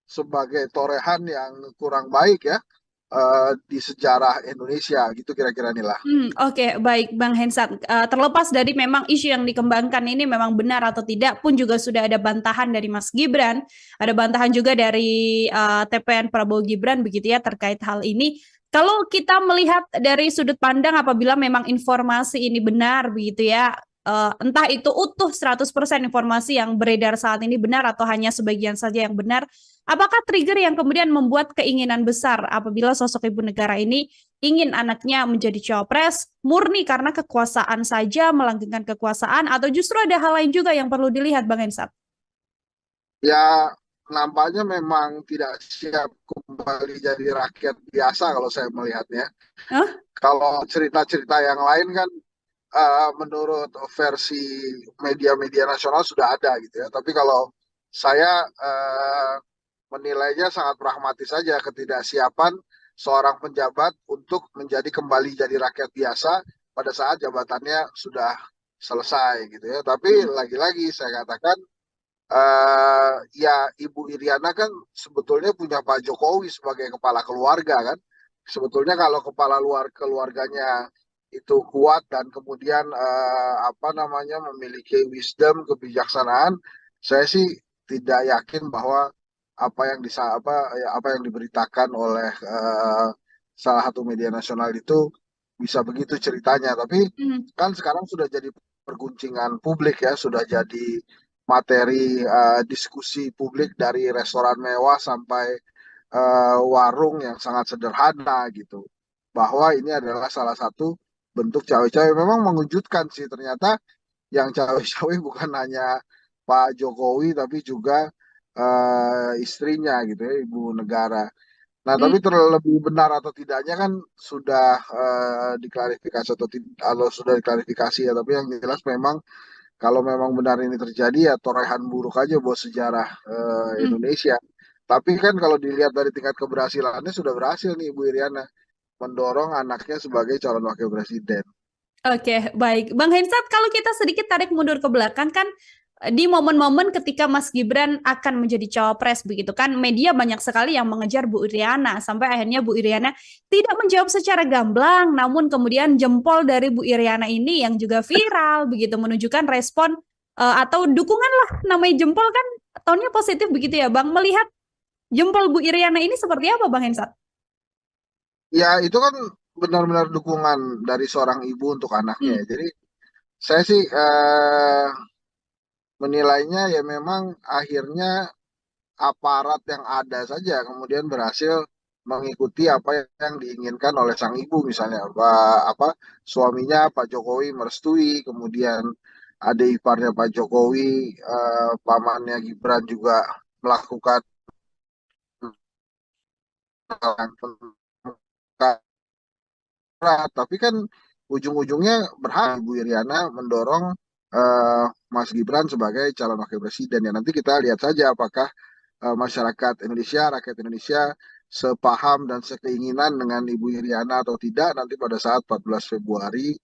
sebagai torehan yang kurang baik ya di sejarah Indonesia gitu kira-kira inilah. Oke, baik Bang Hensat. Terlepas dari memang isu yang dikembangkan ini memang benar atau tidak pun juga sudah ada bantahan dari Mas Gibran, ada bantahan juga dari TPN Prabowo Gibran begitu ya terkait hal ini. Kalau kita melihat dari sudut pandang apabila memang informasi ini benar begitu ya, entah itu utuh 100% informasi yang beredar saat ini benar atau hanya sebagian saja yang benar, apakah trigger yang kemudian membuat keinginan besar apabila sosok ibu negara ini ingin anaknya menjadi cawapres murni karena kekuasaan saja, melanggengkan kekuasaan, atau justru ada hal lain juga yang perlu dilihat, Bang Ensat? Ya nampaknya memang tidak siap kembali jadi rakyat biasa kalau saya melihatnya. Hah? Kalau cerita-cerita yang lain kan menurut versi media-media nasional sudah ada gitu ya. Tapi kalau saya menilainya sangat pragmatis saja ketidaksiapan seorang penjabat untuk menjadi kembali jadi rakyat biasa pada saat jabatannya sudah selesai gitu ya. Tapi Hmm. lagi-lagi saya katakan ya Ibu Iriana kan sebetulnya punya Pak Jokowi sebagai kepala keluarga kan. Sebetulnya kalau kepala luar keluarganya itu kuat dan kemudian apa namanya memiliki wisdom, kebijaksanaan, saya sih tidak yakin bahwa apa yang diberitakan oleh salah satu media nasional itu bisa begitu ceritanya. Tapi Hmm. kan sekarang sudah jadi perguncingan publik ya, sudah jadi materi diskusi publik dari restoran mewah sampai warung yang sangat sederhana gitu. Bahwa ini adalah salah satu bentuk cawe-cawe. Memang mengejutkan sih ternyata yang cawe-cawe bukan hanya Pak Jokowi tapi juga istrinya gitu ya, ibu negara. Nah, Hmm. tapi terlebih benar atau tidaknya kan sudah diklarifikasi atau sudah diklarifikasi ya. Tapi yang jelas memang kalau memang benar ini terjadi ya torehan buruk aja buat sejarah Hmm. Indonesia. Tapi kan kalau dilihat dari tingkat keberhasilannya sudah berhasil nih Ibu Iriana mendorong anaknya sebagai calon wakil presiden. Oke, baik. Bang Hensat, kalau kita sedikit tarik mundur ke belakang kan di momen-momen ketika Mas Gibran akan menjadi cawapres begitu kan, media banyak sekali yang mengejar Bu Iriana sampai akhirnya Bu Iriana tidak menjawab secara gamblang, namun kemudian jempol dari Bu Iriana ini yang juga viral begitu menunjukkan respon atau dukungan lah namanya jempol kan tonnya positif begitu ya, Bang. Melihat jempol Bu Iriana ini seperti apa, Bang Hensat? Ya itu kan benar-benar dukungan dari seorang ibu untuk anaknya Hmm. ya. Jadi saya sih menilainya ya memang akhirnya aparat yang ada saja kemudian berhasil mengikuti apa yang diinginkan oleh sang ibu misalnya apa suaminya Pak Jokowi merestui kemudian adik iparnya Pak Jokowi pamannya Gibran juga melakukan tapi kan ujung-ujungnya berhak Ibu Iriana mendorong Mas Gibran sebagai calon wakil presiden ya nanti kita lihat saja apakah masyarakat Indonesia, rakyat Indonesia sepaham dan sekeinginan dengan Ibu Iriana atau tidak nanti pada saat 14 Februari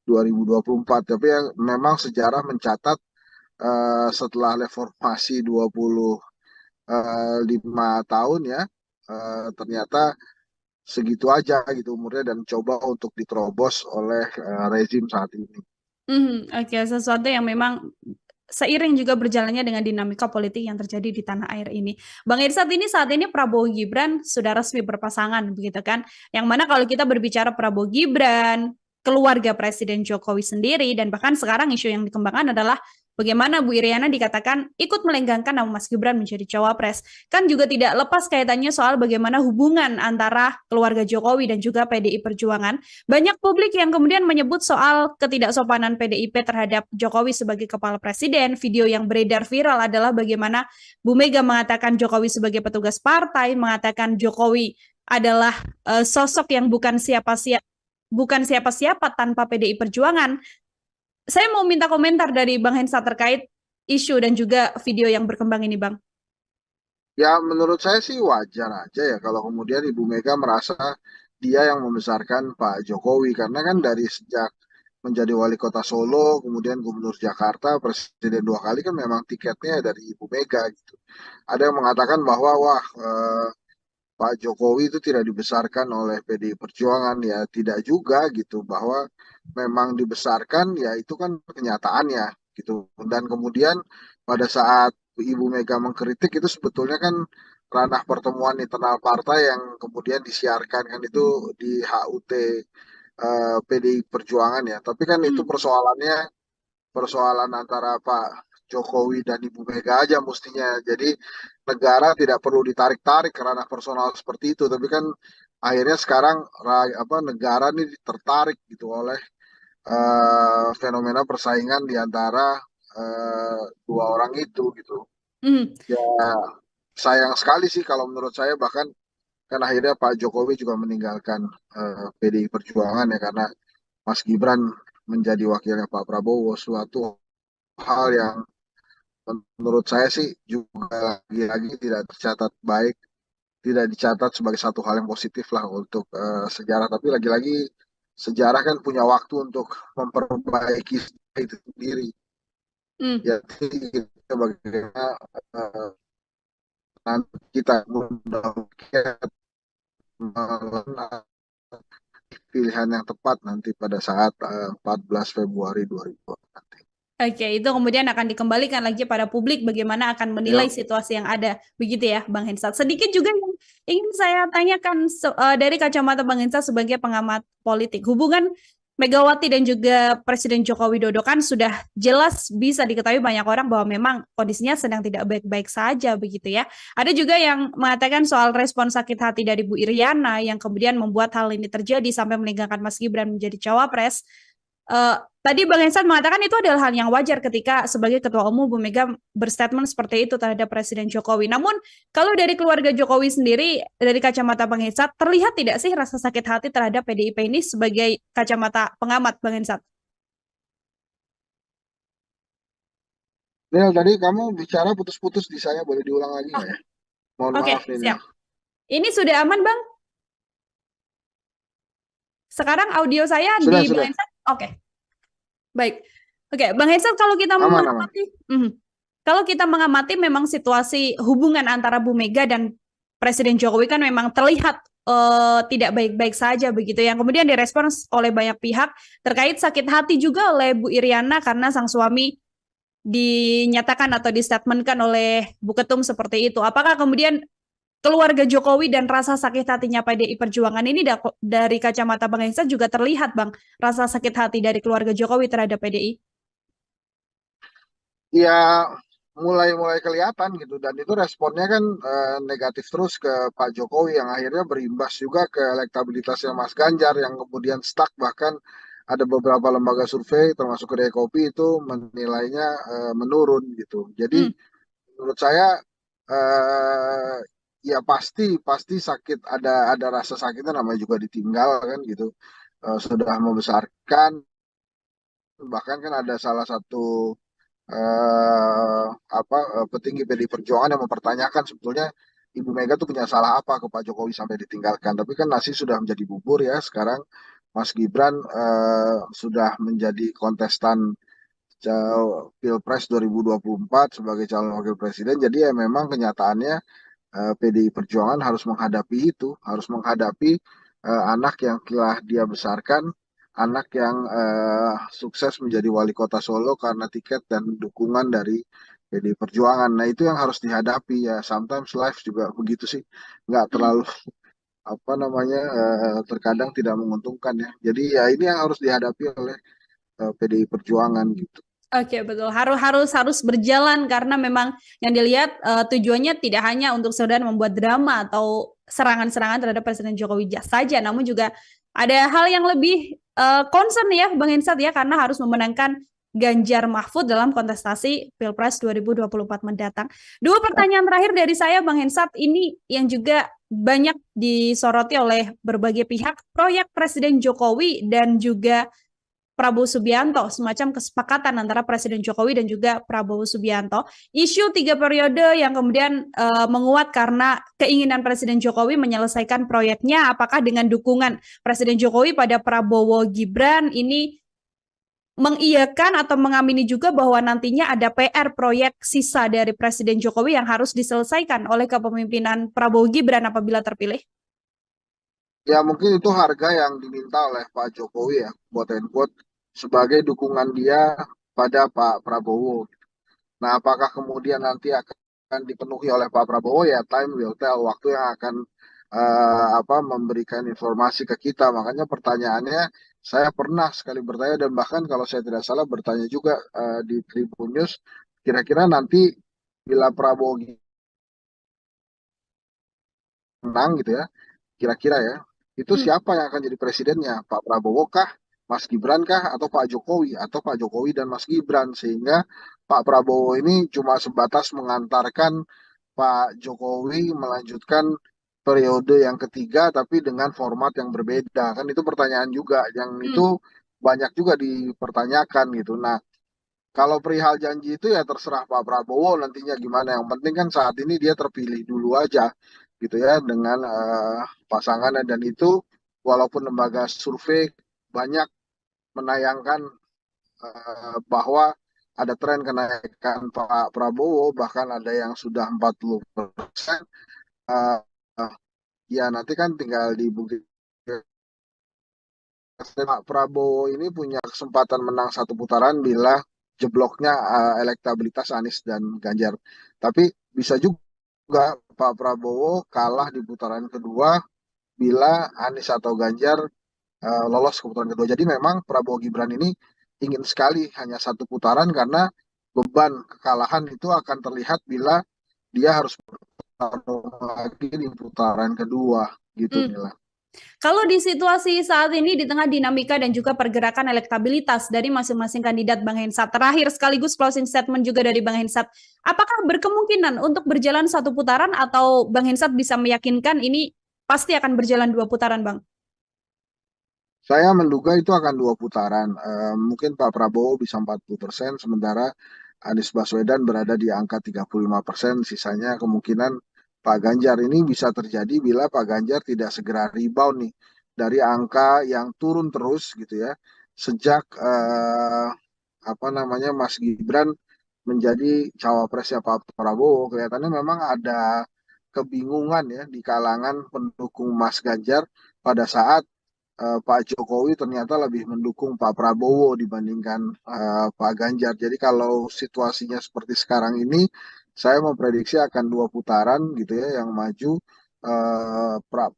2024. Tapi yang memang sejarah mencatat setelah reformasi 25 tahun ya, ternyata segitu aja gitu umurnya dan coba untuk diterobos oleh rezim saat ini. Oke, sesuatu yang memang seiring juga berjalannya dengan dinamika politik yang terjadi di tanah air ini. Bang Irsat, ini saat ini Prabowo Gibran sudah resmi berpasangan, begitu kan? Yang mana kalau kita berbicara Prabowo Gibran, keluarga Presiden Jokowi sendiri, dan bahkan sekarang isu yang dikembangkan adalah bagaimana Bu Iriana dikatakan ikut melenggangkan nama Mas Gibran menjadi cawapres. Kan juga tidak lepas kaitannya soal bagaimana hubungan antara keluarga Jokowi dan juga PDI Perjuangan. Banyak publik yang kemudian menyebut soal ketidaksopanan PDIP terhadap Jokowi sebagai kepala presiden. Video yang beredar viral adalah bagaimana Bu Mega mengatakan Jokowi sebagai petugas partai, mengatakan Jokowi adalah sosok yang bukan siapa-siapa tanpa PDI Perjuangan. Saya mau minta komentar dari Bang Hensa terkait isu dan juga video yang berkembang ini, Bang. Ya menurut saya sih wajar aja ya kalau kemudian Ibu Mega merasa dia yang membesarkan Pak Jokowi karena kan dari sejak menjadi wali kota Solo, kemudian gubernur Jakarta, presiden 2 kali kan memang tiketnya dari Ibu Mega gitu. Ada yang mengatakan bahwa wah Pak Jokowi itu tidak dibesarkan oleh PDI Perjuangan ya tidak juga gitu bahwa memang dibesarkan ya itu kan kenyataannya gitu dan kemudian pada saat Ibu Mega mengkritik itu sebetulnya kan ranah pertemuan internal partai yang kemudian disiarkan kan itu di HUT PDI Perjuangan ya tapi kan itu persoalan antara Pak Jokowi dan Ibu Mega aja mestinya. Jadi negara tidak perlu ditarik-tarik karena personal seperti itu. Tapi kan akhirnya sekarang negara ini tertarik gitu oleh fenomena persaingan di antara dua orang itu gitu. Hmm. Ya sayang sekali sih kalau menurut saya bahkan kan akhirnya Pak Jokowi juga meninggalkan PDI Perjuangan ya karena Mas Gibran menjadi wakilnya Pak Prabowo suatu hal yang menurut saya sih juga lagi-lagi tidak tercatat baik, tidak dicatat sebagai satu hal yang positif lah untuk sejarah. Tapi lagi-lagi sejarah kan punya waktu untuk memperbaiki itu sendiri. Hmm. Ya, kita bagaimana nanti kita mudah-mudahan pilihan yang tepat nanti pada saat 14 Februari 2020 nanti. Oke, itu kemudian akan dikembalikan lagi pada publik bagaimana akan menilai Ya, situasi yang ada. Begitu ya, Bang Hensat. Sedikit juga yang ingin saya tanyakan dari kacamata Bang Hensat sebagai pengamat politik. Hubungan Megawati dan juga Presiden Joko Widodo kan sudah jelas bisa diketahui banyak orang bahwa memang kondisinya sedang tidak baik-baik saja begitu ya. Ada juga yang mengatakan soal respon sakit hati dari Bu Iriana yang kemudian membuat hal ini terjadi sampai meninggalkan Mas Gibran menjadi cawapres. Tadi Bang Hensan mengatakan itu adalah hal yang wajar ketika sebagai Ketua Umum Bu Mega berstatement seperti itu terhadap Presiden Jokowi. Namun kalau dari keluarga Jokowi sendiri, dari kacamata Bang Hensan, terlihat tidak sih rasa sakit hati terhadap PDIP ini sebagai kacamata pengamat Bang Hensan? Nil, tadi kamu bicara putus-putus di saya, boleh diulang lagi Oh, nggak ya? Mohon oke, maaf nih, Nil. siap. Ini sudah aman, Bang? Sekarang audio saya Sudah, di Bang sudah. Hensan? Oke, baik. Oke, Bang Hensan, kalau kita Aman, aman. mengamati, kalau kita mengamati memang situasi hubungan antara Bu Mega dan Presiden Jokowi kan memang terlihat tidak baik-baik saja begitu yang kemudian direspons oleh banyak pihak terkait sakit hati juga oleh Bu Iriana karena sang suami dinyatakan atau distatementkan oleh Bu Ketum seperti itu. Apakah kemudian keluarga Jokowi dan rasa sakit hatinya PDI Perjuangan ini dari kacamata Bang Hensa juga terlihat Bang, rasa sakit hati dari keluarga Jokowi terhadap PDI? Ya, mulai-mulai kelihatan gitu. Dan itu responnya kan negatif terus ke Pak Jokowi yang akhirnya berimbas juga ke elektabilitasnya Mas Ganjar yang kemudian stuck. Bahkan ada beberapa lembaga survei termasuk Kedai Kopi itu menilainya menurun gitu. Jadi Hmm. menurut saya eh, ya pasti pasti sakit ada rasa sakitnya namanya juga ditinggal kan gitu. Sudah membesarkan bahkan kan ada salah satu petinggi PDI Perjuangan yang mempertanyakan sebetulnya Ibu Mega tuh punya salah apa ke Pak Jokowi sampai ditinggalkan. Tapi kan nasi sudah menjadi bubur ya. Sekarang Mas Gibran sudah menjadi kontestan Pilpres 2024 sebagai calon wakil presiden. Jadi ya memang kenyataannya PDI Perjuangan harus menghadapi itu, harus menghadapi anak yang telah dia besarkan, anak yang sukses menjadi wali kota Solo karena tiket dan dukungan dari PDI Perjuangan. Nah itu yang harus dihadapi ya. Sometimes life juga begitu sih, nggak terlalu terkadang tidak menguntungkan ya. Jadi ya ini yang harus dihadapi oleh PDI Perjuangan gitu. Oke, betul. Harus berjalan karena memang yang dilihat tujuannya tidak hanya untuk sekedar membuat drama atau serangan-serangan terhadap Presiden Jokowi saja, namun juga ada hal yang lebih concern ya, Bang Hensat ya, karena harus memenangkan Ganjar Mahfud dalam kontestasi Pilpres 2024 mendatang. Dua pertanyaan terakhir dari saya, Bang Hensat, ini yang juga banyak disoroti oleh berbagai pihak, proyek Presiden Jokowi dan juga Prabowo Subianto, semacam kesepakatan antara Presiden Jokowi dan juga Prabowo Subianto. Isu 3 periode yang kemudian menguat karena keinginan Presiden Jokowi menyelesaikan proyeknya, apakah dengan dukungan Presiden Jokowi pada Prabowo Gibran ini mengiyakan atau mengamini juga bahwa nantinya ada PR proyek sisa dari Presiden Jokowi yang harus diselesaikan oleh kepemimpinan Prabowo Gibran apabila terpilih? Ya mungkin itu harga yang diminta oleh Pak Jokowi ya, quote and quote, sebagai dukungan dia pada Pak Prabowo. Nah, apakah kemudian nanti akan dipenuhi oleh Pak Prabowo ya time will tell, waktu yang akan memberikan informasi ke kita. Makanya pertanyaannya saya pernah sekali bertanya dan bahkan kalau saya tidak salah bertanya juga di Tribun News, kira-kira nanti bila Prabowo menang gitu ya, kira-kira ya, itu siapa yang akan jadi presidennya? Pak Prabowo kah, Mas Gibran kah, atau Pak Jokowi? Atau Pak Jokowi dan Mas Gibran? Sehingga Pak Prabowo ini cuma sebatas mengantarkan Pak Jokowi melanjutkan periode yang ketiga, tapi dengan format yang berbeda. Kan itu pertanyaan juga, yang itu banyak juga dipertanyakan gitu. Nah, kalau perihal janji itu ya terserah Pak Prabowo nantinya gimana. Yang penting kan saat ini dia terpilih dulu aja gitu ya dengan pasangannya dan itu walaupun lembaga survei banyak menayangkan bahwa ada tren kenaikan Pak Prabowo bahkan ada yang sudah 40%. uh, Ya nanti kan tinggal dibuktikan. Pak Prabowo ini punya kesempatan menang satu putaran bila jebloknya elektabilitas Anies dan Ganjar. Tapi bisa juga Pak Prabowo kalah di putaran kedua bila Anies atau Ganjar lolos ke putaran kedua. Jadi memang Prabowo Gibran ini ingin sekali hanya satu putaran karena beban kekalahan itu akan terlihat bila dia harus bertarung lagi di putaran kedua gitu Mila. Kalau di situasi saat ini di tengah dinamika dan juga pergerakan elektabilitas dari masing-masing kandidat Bang Hensat, terakhir sekaligus closing statement juga dari Bang Hensat, apakah berkemungkinan untuk berjalan satu putaran atau Bang Hensat bisa meyakinkan ini pasti akan berjalan 2 putaran, Bang? Saya menduga itu akan 2 putaran. Mungkin Pak Prabowo bisa 40%, sementara Anies Baswedan berada di angka 35%. Sisanya kemungkinan Pak Ganjar ini bisa terjadi bila Pak Ganjar tidak segera rebound nih dari angka yang turun terus gitu ya. Sejak Mas Gibran menjadi cawapresnya Pak Prabowo, kelihatannya memang ada kebingungan ya di kalangan pendukung Mas Ganjar pada saat Pak Jokowi ternyata lebih mendukung Pak Prabowo dibandingkan Pak Ganjar. Jadi kalau situasinya seperti sekarang ini, saya memprediksi akan 2 putaran gitu ya yang maju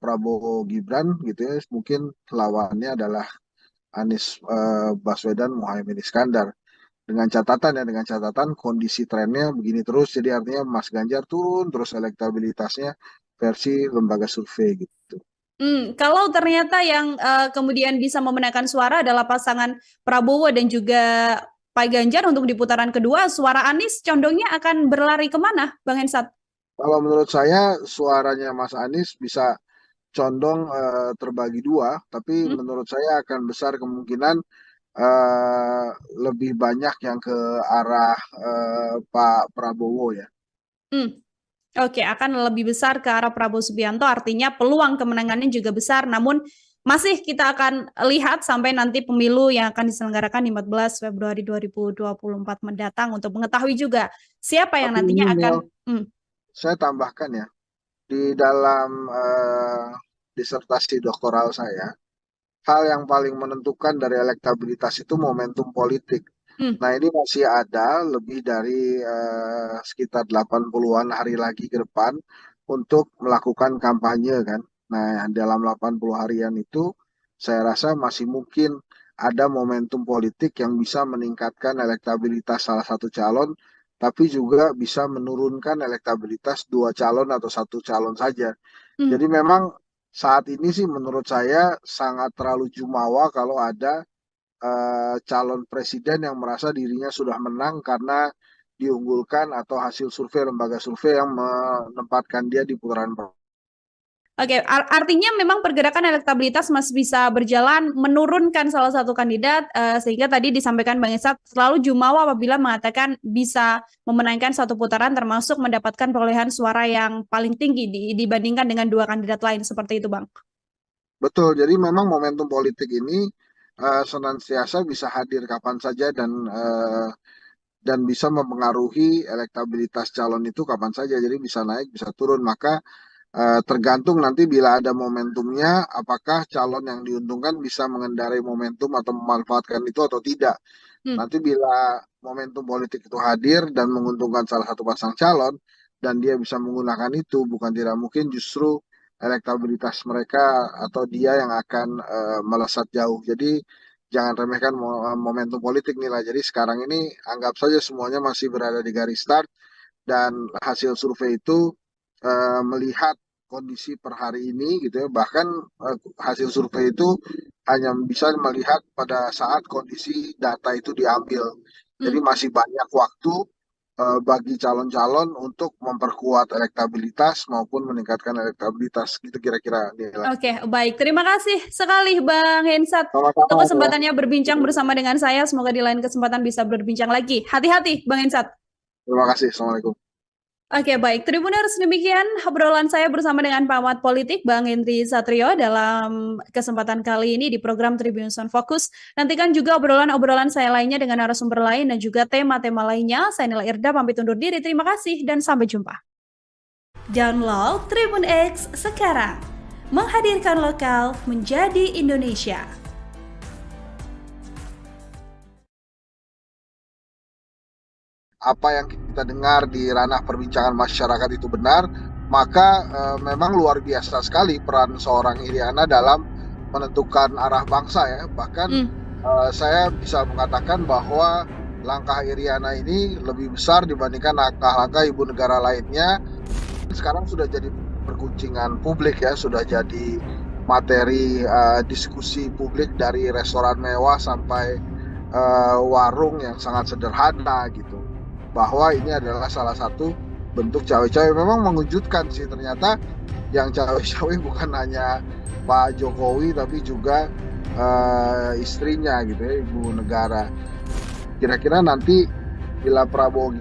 Prabowo Gibran gitu ya. Mungkin lawannya adalah Anies Baswedan Muhaimin Iskandar. Dengan catatan kondisi trennya begini terus, jadi artinya Mas Ganjar turun terus elektabilitasnya versi lembaga survei gitu. Kalau ternyata yang kemudian bisa memenangkan suara adalah pasangan Prabowo dan juga Pak Ganjar untuk di putaran kedua, suara Anies condongnya akan berlari kemana, Bang Hensat? Kalau menurut saya suaranya Mas Anies bisa condong terbagi dua, tapi menurut saya akan besar kemungkinan eh, lebih banyak yang ke arah Pak Prabowo ya. Hmm. Oke, akan lebih besar ke arah Prabowo Subianto, artinya peluang kemenangannya juga besar, namun masih kita akan lihat sampai nanti pemilu yang akan diselenggarakan di 14 Februari 2024 mendatang untuk mengetahui juga siapa yang Tapi ini nantinya akan. Nil, saya tambahkan ya, di dalam disertasi doktoral saya, hal yang paling menentukan dari elektabilitas itu momentum politik. Hmm, Nah, ini masih ada lebih dari sekitar 80-an hari lagi ke depan untuk melakukan kampanye kan. Nah, dalam 80 harian itu saya rasa masih mungkin ada momentum politik yang bisa meningkatkan elektabilitas salah satu calon, tapi juga bisa menurunkan elektabilitas dua calon atau satu calon saja. hmm. Jadi memang saat ini sih menurut saya sangat terlalu jumawa kalau ada calon presiden yang merasa dirinya sudah menang karena diunggulkan atau hasil survei lembaga survei yang menempatkan dia di putaran pertama. Oke, artinya memang pergerakan elektabilitas masih bisa berjalan menurunkan salah satu kandidat, sehingga tadi disampaikan Bang Esat selalu jumawa apabila mengatakan bisa memenangkan satu putaran termasuk mendapatkan perolehan suara yang paling tinggi dibandingkan dengan dua kandidat lain seperti itu, Bang. Betul, jadi memang momentum politik ini senantiasa bisa hadir kapan saja dan bisa mempengaruhi elektabilitas calon itu kapan saja. Jadi bisa naik, bisa turun. Maka tergantung nanti bila ada momentumnya, apakah calon yang diuntungkan bisa mengendarai momentum atau memanfaatkan itu atau tidak. Hmm. Nanti bila momentum politik itu hadir dan menguntungkan salah satu pasang calon, dan dia bisa menggunakan itu, bukan tidak mungkin justru elektabilitas mereka atau dia yang akan melesat jauh. Jadi jangan remehkan momentum politik nilai. Jadi sekarang ini anggap saja semuanya masih berada di garis start dan hasil survei itu melihat kondisi per hari ini gitu ya. Bahkan hasil survei itu hanya bisa melihat pada saat kondisi data itu diambil. Jadi Hmm. masih banyak waktu bagi calon-calon untuk memperkuat elektabilitas maupun meningkatkan elektabilitas gitu kira-kira nilai. Oke, baik. Terima kasih sekali Bang Hensat Sama-sama untuk ya. kesempatannya berbincang bersama dengan saya. Semoga di lain kesempatan bisa berbincang lagi. Hati-hati, Bang Hensat. Terima kasih. Assalamualaikum. Oke, baik. Tribuners, demikian obrolan saya bersama dengan pengamat politik Bang Henry Satrio dalam kesempatan kali ini di program Tribuners on Focus. Nantikan juga obrolan-obrolan saya lainnya dengan narasumber lain dan juga tema-tema lainnya. Saya Nila Irda, pamit undur diri. Terima kasih dan sampai jumpa. Download Tribun X sekarang. Menghadirkan lokal menjadi Indonesia. Apa yang kita dengar di ranah perbincangan masyarakat itu benar, maka memang luar biasa sekali peran seorang Iriana dalam menentukan arah bangsa ya. Bahkan saya bisa mengatakan bahwa langkah Iriana ini lebih besar dibandingkan langkah-langkah ibu negara lainnya. Sekarang sudah jadi perguncingan publik ya, sudah jadi materi diskusi publik dari restoran mewah sampai warung yang sangat sederhana gitu, bahwa ini adalah salah satu bentuk cawe-cawe. Memang mengejutkan sih, ternyata yang cawe-cawe bukan hanya Pak Jokowi tapi juga istrinya gitu ya, ibu negara. Kira-kira nanti bila Prabowo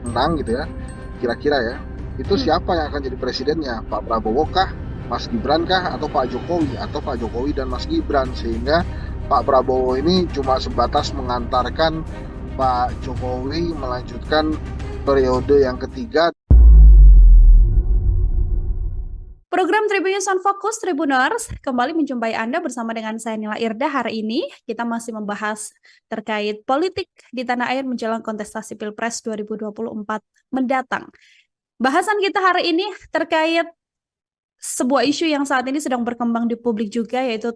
menang gitu ya, kira-kira ya, itu siapa yang akan jadi presidennya? Pak Prabowo kah, Mas Gibran kah, atau Pak Jokowi, atau Pak Jokowi dan Mas Gibran? Sehingga Pak Prabowo ini cuma sebatas mengantarkan Pak Jokowi melanjutkan periode yang ketiga. Program Tribunnews on Focus Tribuners kembali menjumpai Anda bersama dengan saya Nila Irda. Hari ini kita masih membahas terkait politik di tanah air menjelang kontestasi Pilpres 2024 mendatang. Bahasan kita hari ini terkait sebuah isu yang saat ini sedang berkembang di publik juga, yaitu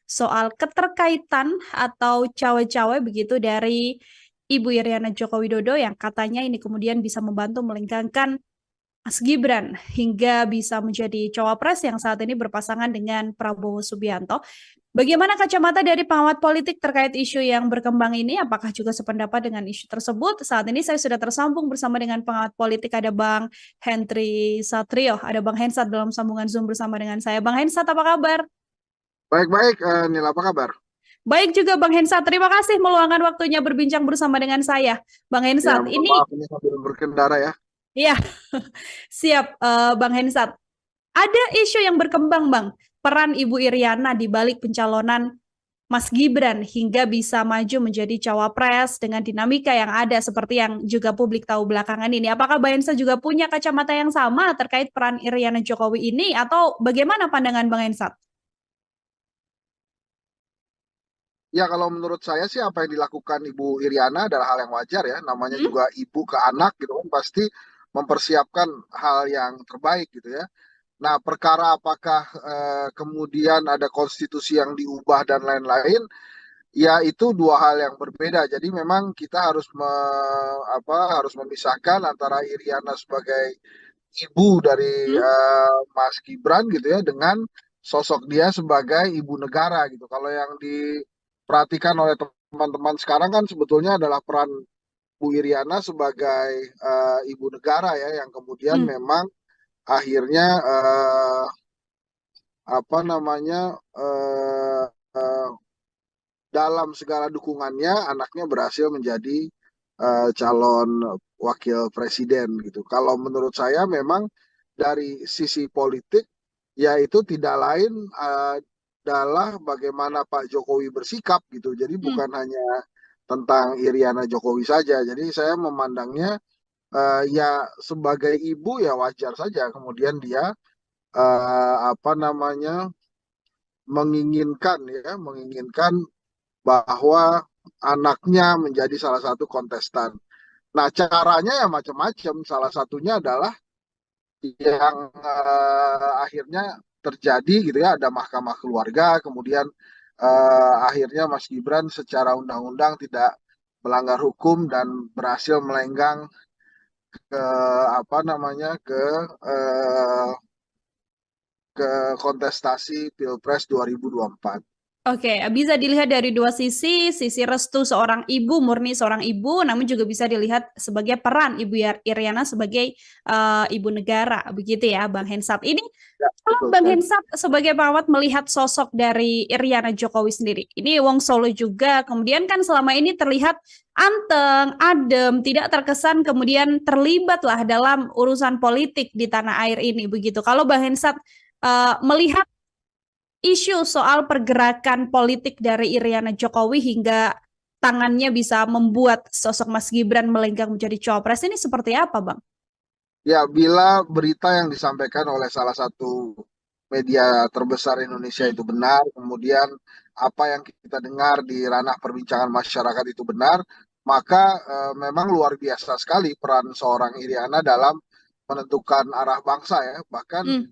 soal keterkaitan atau cawe-cawe begitu dari Ibu Iriana Joko Widodo yang katanya ini kemudian bisa membantu melengkangkan Mas Gibran hingga bisa menjadi cawapres yang saat ini berpasangan dengan Prabowo Subianto. Bagaimana kacamata dari pengamat politik terkait isu yang berkembang ini? Apakah juga sependapat dengan isu tersebut? Saat ini saya sudah tersambung bersama dengan pengamat politik, ada Bang Henry Satrio, ada Bang Hensat dalam sambungan Zoom bersama dengan saya. Bang Hensat, apa kabar? Baik-baik, Nila, apa kabar? Baik juga Bang Hensat, terima kasih meluangkan waktunya berbincang bersama dengan saya. Bang Ya, Hensat, mohon ini maaf ini sambil berkendara ya. ya siap Bang Hensat. Ada isu yang berkembang Bang, peran Ibu Iriana di balik pencalonan Mas Gibran hingga bisa maju menjadi cawapres dengan dinamika yang ada seperti yang juga publik tahu belakangan ini. Apakah Bang Hensat juga punya kacamata yang sama terkait peran Iriana Jokowi ini atau bagaimana pandangan Bang Hensat? Ya, kalau menurut saya sih apa yang dilakukan Ibu Iriana adalah hal yang wajar ya. Namanya Hmm? juga ibu ke anak gitu kan, pasti mempersiapkan hal yang terbaik gitu ya. Nah, perkara apakah kemudian ada konstitusi yang diubah dan lain-lain, ya itu dua hal yang berbeda. Jadi memang kita harus harus memisahkan antara Iriana sebagai ibu dari Hmm? Mas Gibran gitu ya dengan sosok dia sebagai ibu negara gitu. Kalau yang diperhatikan oleh teman-teman sekarang kan sebetulnya adalah peran Bu Iriana sebagai ibu negara ya yang kemudian Hmm. memang akhirnya apa namanya eh, eh, dalam segala dukungannya anaknya berhasil menjadi calon wakil presiden gitu. Kalau menurut saya memang dari sisi politik ya itu tidak lain adalah bagaimana Pak Jokowi bersikap gitu. Jadi Hmm. bukan hanya tentang Iriana Jokowi saja. Jadi saya memandangnya ya sebagai ibu ya wajar saja kemudian dia apa namanya menginginkan bahwa anaknya menjadi salah satu kontestan. Nah, caranya ya macam-macam. Salah satunya adalah yang akhirnya terjadi gitu ya, ada mahkamah keluarga, kemudian akhirnya Mas Gibran secara undang-undang tidak melanggar hukum dan berhasil melenggang ke apa namanya eh, ke kontestasi Pilpres 2024. Oke, bisa dilihat dari dua sisi, sisi restu seorang ibu, murni seorang ibu, namun juga bisa dilihat sebagai peran Ibu Iriana sebagai ibu negara, begitu ya, Bang Hensat. Ini Ya, kalau betul Bang sekali. Hensat sebagai perawat melihat sosok dari Iriana Jokowi sendiri, ini Wong Solo juga, kemudian kan selama ini terlihat anteng, adem, tidak terkesan kemudian terlibat lah dalam urusan politik di tanah air ini, begitu. Kalau Bang Hensat melihat isu soal pergerakan politik dari Iriana Jokowi hingga tangannya bisa membuat sosok Mas Gibran melenggang menjadi cawapres ini seperti apa, Bang? Ya, bila berita yang disampaikan oleh salah satu media terbesar Indonesia Hmm. itu benar, kemudian apa yang kita dengar di ranah perbincangan masyarakat itu benar, maka memang luar biasa sekali peran seorang Iriana dalam menentukan arah bangsa ya. Bahkan Hmm.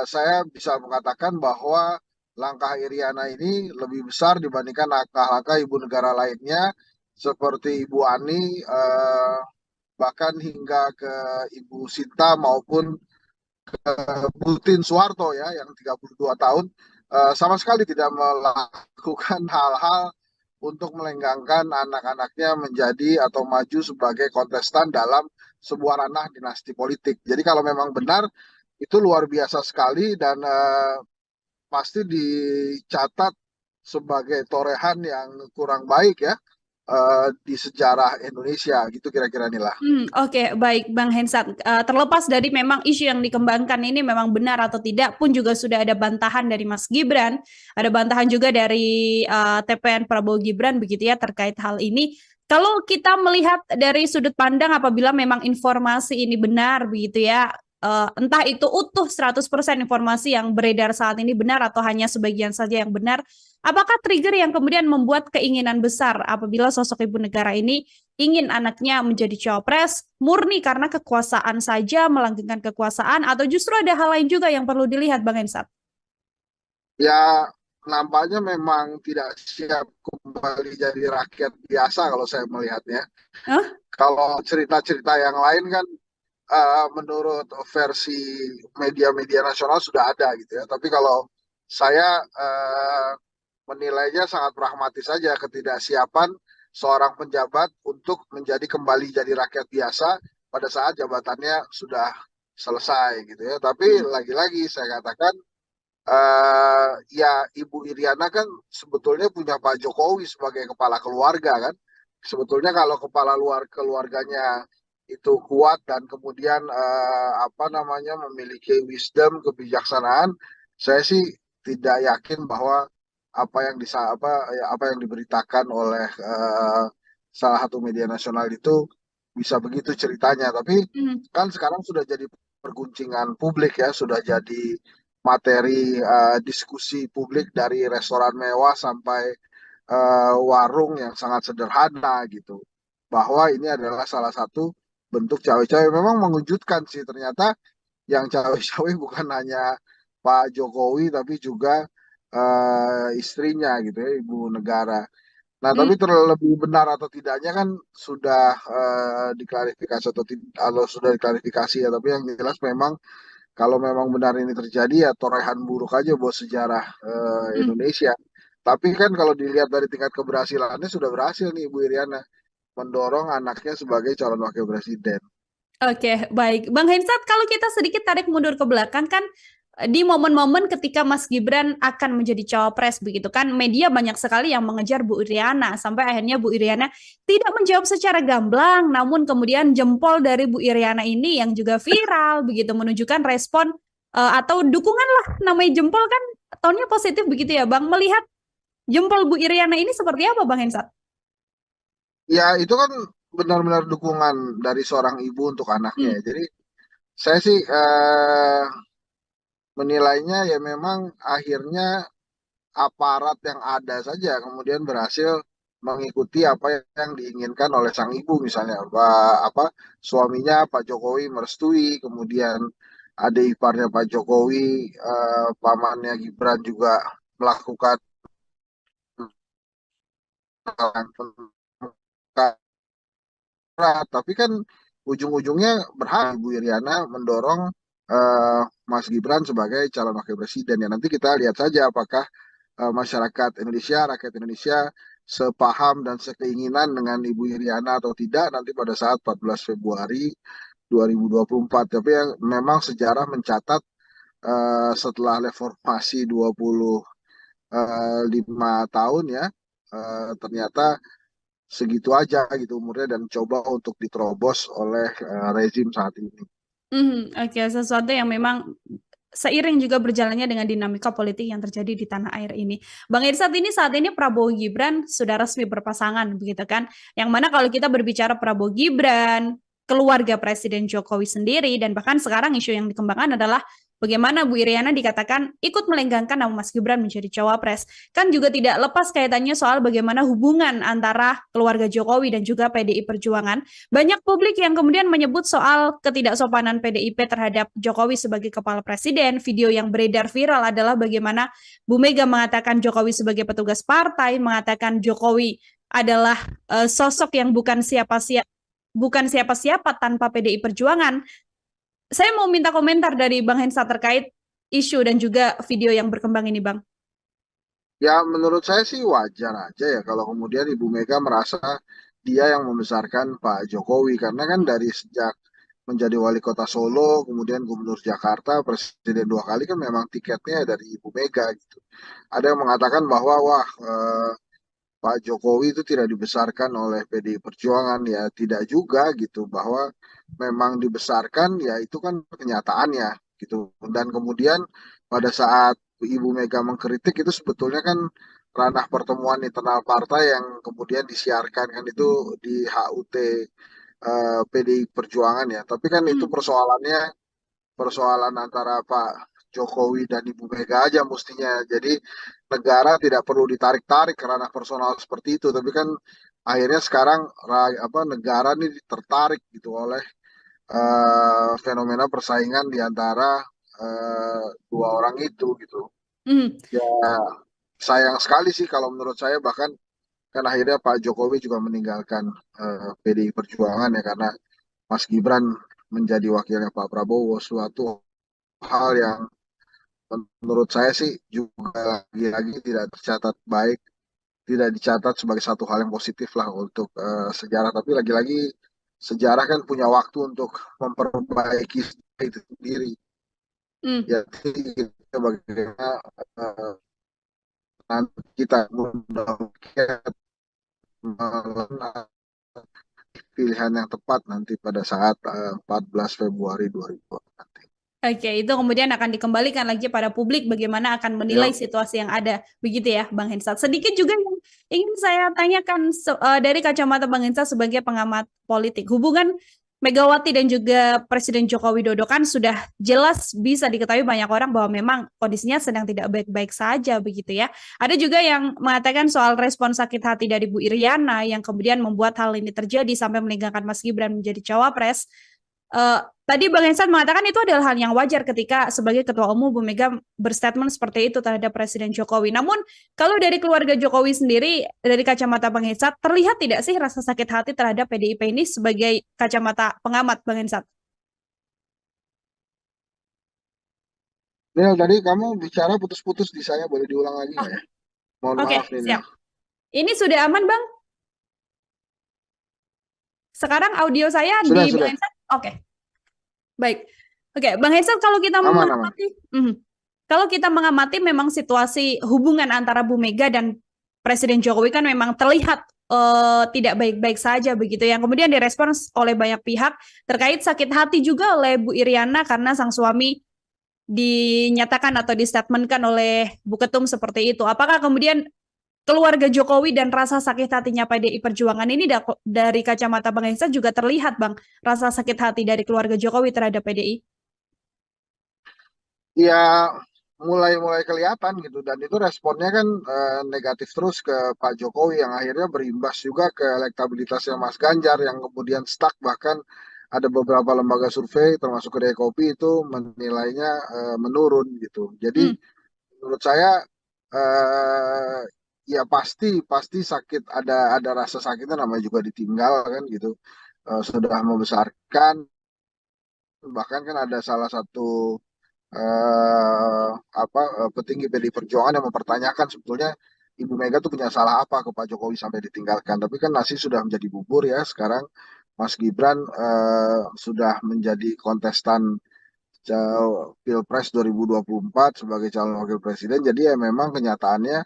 saya bisa mengatakan bahwa langkah Iriana ini lebih besar dibandingkan langkah-langkah ibu negara lainnya seperti Ibu Ani, bahkan hingga ke Ibu Sinta maupun Butin Soeharto ya yang 32 tahun sama sekali tidak melakukan hal-hal untuk melenggangkan anak-anaknya menjadi atau maju sebagai kontestan dalam sebuah ranah dinasti politik. Jadi kalau memang benar itu luar biasa sekali dan pasti dicatat sebagai torehan yang kurang baik ya di sejarah Indonesia gitu kira-kira inilah. Oke, baik Bang Hensat. Terlepas dari memang isu yang dikembangkan ini memang benar atau tidak pun juga sudah ada bantahan dari Mas Gibran, ada bantahan juga dari TPN Prabowo Gibran begitu ya terkait hal ini. Kalau kita melihat dari sudut pandang apabila memang informasi ini benar begitu ya, entah itu utuh 100% informasi yang beredar saat ini benar atau hanya sebagian saja yang benar, apakah trigger yang kemudian membuat keinginan besar apabila sosok ibu negara ini ingin anaknya menjadi cawapres murni karena kekuasaan saja, melanggengkan kekuasaan, atau justru ada hal lain juga yang perlu dilihat, Bang Hensat? Ya, nampaknya memang tidak siap kembali jadi rakyat biasa kalau saya melihatnya. Hah? Kalau cerita-cerita yang lain kan menurut versi media-media nasional sudah ada gitu ya. Tapi kalau saya menilainya sangat pragmatis saja ketidaksiapan seorang penjabat untuk menjadi kembali jadi rakyat biasa pada saat jabatannya sudah selesai gitu ya. Tapi Hmm. lagi-lagi saya katakan Ya Ibu Iriana kan sebetulnya punya Pak Jokowi sebagai kepala keluarga kan. Sebetulnya kalau kepala luar keluarganya itu kuat dan kemudian apa namanya memiliki wisdom, kebijaksanaan, saya sih tidak yakin bahwa apa yang diberitakan oleh salah satu media nasional itu bisa begitu ceritanya. Tapi Mhm. kan sekarang sudah jadi perguncingan publik ya, sudah jadi materi diskusi publik dari restoran mewah sampai warung yang sangat sederhana gitu. Bahwa ini adalah salah satu bentuk cawe-cawe. Memang mengejutkan sih ternyata yang cawe-cawe bukan hanya Pak Jokowi tapi juga istrinya gitu ya, Ibu Negara. Nah, tapi Mhm. terlebih benar atau tidaknya kan sudah diklarifikasi atau sudah diklarifikasi ya. Tapi yang jelas memang kalau memang benar ini terjadi ya torehan buruk aja buat sejarah Mhm. Indonesia. Tapi kan kalau dilihat dari tingkat keberhasilannya sudah berhasil nih Ibu Iriana mendorong anaknya sebagai calon wakil presiden. Oke, baik. Bang Hensat, kalau kita sedikit tarik mundur ke belakang kan di momen-momen ketika Mas Gibran akan menjadi cawapres begitu kan, media banyak sekali yang mengejar Bu Iriana sampai akhirnya Bu Iriana tidak menjawab secara gamblang, namun kemudian jempol dari Bu Iriana ini yang juga viral begitu menunjukkan respon atau dukungan lah, namanya jempol kan tonnya positif begitu ya Bang. Melihat jempol Bu Iriana ini seperti apa Bang Hensat? Ya itu kan benar-benar dukungan dari seorang ibu untuk anaknya Hmm. ya. Jadi saya sih menilainya ya memang akhirnya aparat yang ada saja kemudian berhasil mengikuti apa yang diinginkan oleh sang ibu misalnya apa suaminya Pak Jokowi merestui kemudian adik iparnya Pak Jokowi pamannya Gibran juga melakukan tapi kan ujung-ujungnya berhak Ibu Iriana mendorong eh, Mas Gibran sebagai calon wakil presiden ya nanti kita lihat saja apakah masyarakat Indonesia, rakyat Indonesia sepaham dan sekeinginan dengan Ibu Iriana atau tidak nanti pada saat 14 Februari 2024. Tapi yang memang sejarah mencatat setelah reformasi 25 tahun ya ternyata segitu aja gitu umurnya dan coba untuk diterobos oleh rezim saat ini. Oke, sesuatu yang memang seiring juga berjalannya dengan dinamika politik yang terjadi di tanah air ini. Bang Irsat, ini saat ini Prabowo Gibran sudah resmi berpasangan begitu kan. Yang mana kalau kita berbicara Prabowo Gibran, keluarga Presiden Jokowi sendiri dan bahkan sekarang isu yang dikembangkan adalah bagaimana Bu Iriana dikatakan ikut melenggangkan nama Mas Gibran menjadi cawapres. Kan juga tidak lepas kaitannya soal bagaimana hubungan antara keluarga Jokowi dan juga PDI Perjuangan. Banyak publik yang kemudian menyebut soal ketidaksopanan PDIP terhadap Jokowi sebagai kepala presiden. Video yang beredar viral adalah bagaimana Bu Mega mengatakan Jokowi sebagai petugas partai, mengatakan Jokowi adalah sosok yang bukan siapa-siapa tanpa PDI Perjuangan. Saya mau minta komentar dari Bang Hensa terkait isu dan juga video yang berkembang ini, Bang. Ya menurut saya sih wajar aja ya kalau kemudian Ibu Mega merasa dia yang membesarkan Pak Jokowi karena kan dari sejak menjadi wali kota Solo, kemudian gubernur Jakarta, presiden 2 kali kan memang tiketnya dari Ibu Mega gitu. Ada yang mengatakan bahwa wah Pak Jokowi itu tidak dibesarkan oleh PDI Perjuangan ya tidak juga gitu bahwa memang dibesarkan ya itu kan kenyataannya gitu dan kemudian pada saat Ibu Mega mengkritik itu sebetulnya kan ranah pertemuan internal partai yang kemudian disiarkan kan itu di HUT PDI Perjuangan ya tapi kan itu Hmm. persoalan antara Pak Jokowi dan Ibu Mega aja mestinya. Jadi negara tidak perlu ditarik-tarik ke ranah personal seperti itu. Tapi kan akhirnya sekarang negara ini tertarik gitu oleh fenomena persaingan di antara dua orang itu gitu. Hmm. Ya sayang sekali sih kalau menurut saya bahkan kan akhirnya Pak Jokowi juga meninggalkan PDI Perjuangan ya karena Mas Gibran menjadi wakilnya Pak Prabowo suatu hal yang menurut saya sih juga lagi-lagi tidak tercatat baik, tidak dicatat sebagai satu hal yang positif lah untuk sejarah. Tapi lagi-lagi sejarah kan punya waktu untuk memperbaiki itu sendiri. Hmm. Jadi kita bagaimana nanti kita mudah-mudahan pilihan yang tepat nanti pada saat 14 Februari 2020 nanti. Oke, itu kemudian akan dikembalikan lagi pada publik bagaimana akan menilai Ya, situasi yang ada. Begitu ya, Bang Hensat. Sedikit juga yang ingin saya tanyakan dari kacamata Bang Hensat sebagai pengamat politik. Hubungan Megawati dan juga Presiden Joko Widodo kan sudah jelas bisa diketahui banyak orang bahwa memang kondisinya sedang tidak baik-baik saja begitu ya. Ada juga yang mengatakan soal respon sakit hati dari Bu Iriana yang kemudian membuat hal ini terjadi sampai meninggalkan Mas Gibran menjadi cawapres. Eh, Tadi Bang Hensan mengatakan itu adalah hal yang wajar ketika sebagai Ketua Umum Bu Mega berstatement seperti itu terhadap Presiden Jokowi. Namun kalau dari keluarga Jokowi sendiri, dari kacamata Bang Hensan, terlihat tidak sih rasa sakit hati terhadap PDIP ini sebagai kacamata pengamat Bang Hensan? Nil, tadi kamu bicara putus-putus di saya, boleh diulang lagi Oh, nggak ya? Mohon oke, maaf nih, Nil. siap. Ini sudah aman Bang? Sekarang audio saya Sudah, di Bang sudah. Hensan? Oke, baik. Oke, Bang Hensan kalau kita Aman, aman. mengamati, kalau kita mengamati memang situasi hubungan antara Bu Mega dan Presiden Jokowi kan memang terlihat tidak baik-baik saja begitu. Yang kemudian direspons oleh banyak pihak terkait sakit hati juga oleh Bu Iriana karena sang suami dinyatakan atau distatementkan oleh Bu Ketum seperti itu. Apakah kemudian keluarga Jokowi dan rasa sakit hatinya PDI Perjuangan ini dari kacamata Bang Hensa juga terlihat Bang, rasa sakit hati dari keluarga Jokowi terhadap PDI? Ya, mulai-mulai kelihatan gitu. Dan itu responnya kan negatif terus ke Pak Jokowi yang akhirnya berimbas juga ke elektabilitasnya Mas Ganjar yang kemudian stuck. Bahkan ada beberapa lembaga survei termasuk Kedai Kopi itu menilainya menurun gitu. Jadi Hmm. menurut saya eh, ya pasti pasti sakit, ada rasa sakitnya, namanya juga ditinggal kan gitu. Sudah membesarkan, bahkan kan ada salah satu petinggi PDI Perjuangan yang mempertanyakan sebetulnya Ibu Mega tuh punya salah apa ke Pak Jokowi sampai ditinggalkan. Tapi kan nasi sudah menjadi bubur ya. Sekarang Mas Gibran sudah menjadi kontestan Pilpres 2024 sebagai calon wakil presiden. Jadi ya memang kenyataannya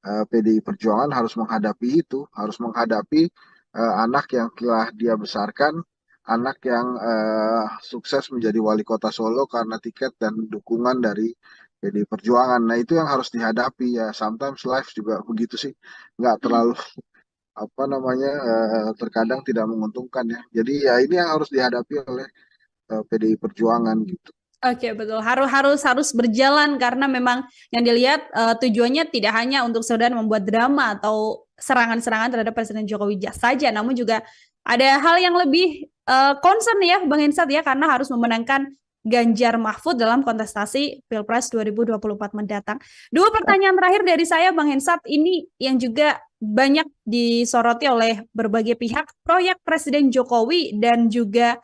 PDI Perjuangan harus menghadapi itu, harus menghadapi anak yang telah dia besarkan, anak yang sukses menjadi wali kota Solo karena tiket dan dukungan dari PDI Perjuangan. Nah itu yang harus dihadapi ya. Sometimes life juga begitu sih, nggak Hmm. terlalu apa namanya terkadang tidak menguntungkan ya. Jadi ya ini yang harus dihadapi oleh PDI Perjuangan gitu. Oke, betul. Harus berjalan karena memang yang dilihat tujuannya tidak hanya untuk sekedar membuat drama atau serangan-serangan terhadap Presiden Jokowi saja, namun juga ada hal yang lebih concern ya, Bang Hensat ya, karena harus memenangkan Ganjar Mahfud dalam kontestasi Pilpres 2024 mendatang. Dua pertanyaan terakhir dari saya, Bang Hensat, ini yang juga banyak disoroti oleh berbagai pihak, proyek Presiden Jokowi dan juga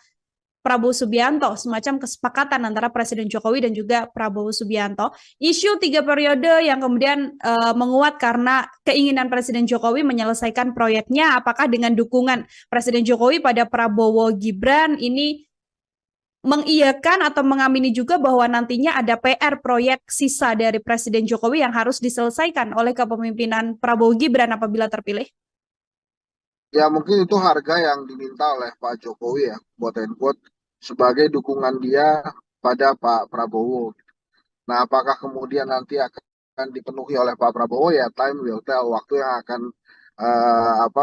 Prabowo Subianto, semacam kesepakatan antara Presiden Jokowi dan juga Prabowo Subianto. Isu 3 periode yang kemudian menguat karena keinginan Presiden Jokowi menyelesaikan proyeknya, apakah dengan dukungan Presiden Jokowi pada Prabowo Gibran ini mengiyakan atau mengamini juga bahwa nantinya ada PR proyek sisa dari Presiden Jokowi yang harus diselesaikan oleh kepemimpinan Prabowo Gibran apabila terpilih? Ya mungkin itu harga yang diminta oleh Pak Jokowi ya, quote and quote, sebagai dukungan dia pada Pak Prabowo. Nah, apakah kemudian nanti akan dipenuhi oleh Pak Prabowo ya, time will tell, waktu yang akan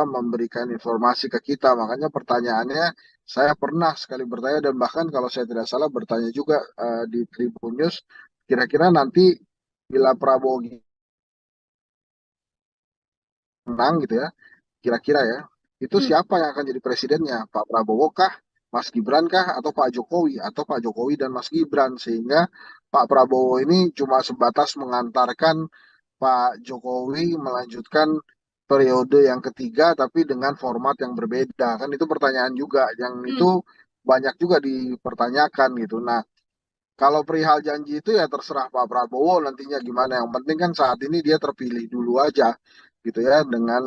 memberikan informasi ke kita. Makanya pertanyaannya, saya pernah sekali bertanya dan bahkan kalau saya tidak salah bertanya juga di Tribun News, kira-kira nanti bila Prabowo menang gitu ya, kira-kira ya, itu Hmm. siapa yang akan jadi presidennya? Pak Prabowo kah, Mas Gibran kah, atau Pak Jokowi? Atau Pak Jokowi dan Mas Gibran? Sehingga Pak Prabowo ini cuma sebatas mengantarkan Pak Jokowi melanjutkan periode yang ketiga, tapi dengan format yang berbeda. Kan itu pertanyaan juga, yang itu Hmm. banyak juga dipertanyakan gitu. Nah, kalau perihal janji itu ya terserah Pak Prabowo nantinya gimana. Yang penting kan saat ini dia terpilih dulu aja gitu ya dengan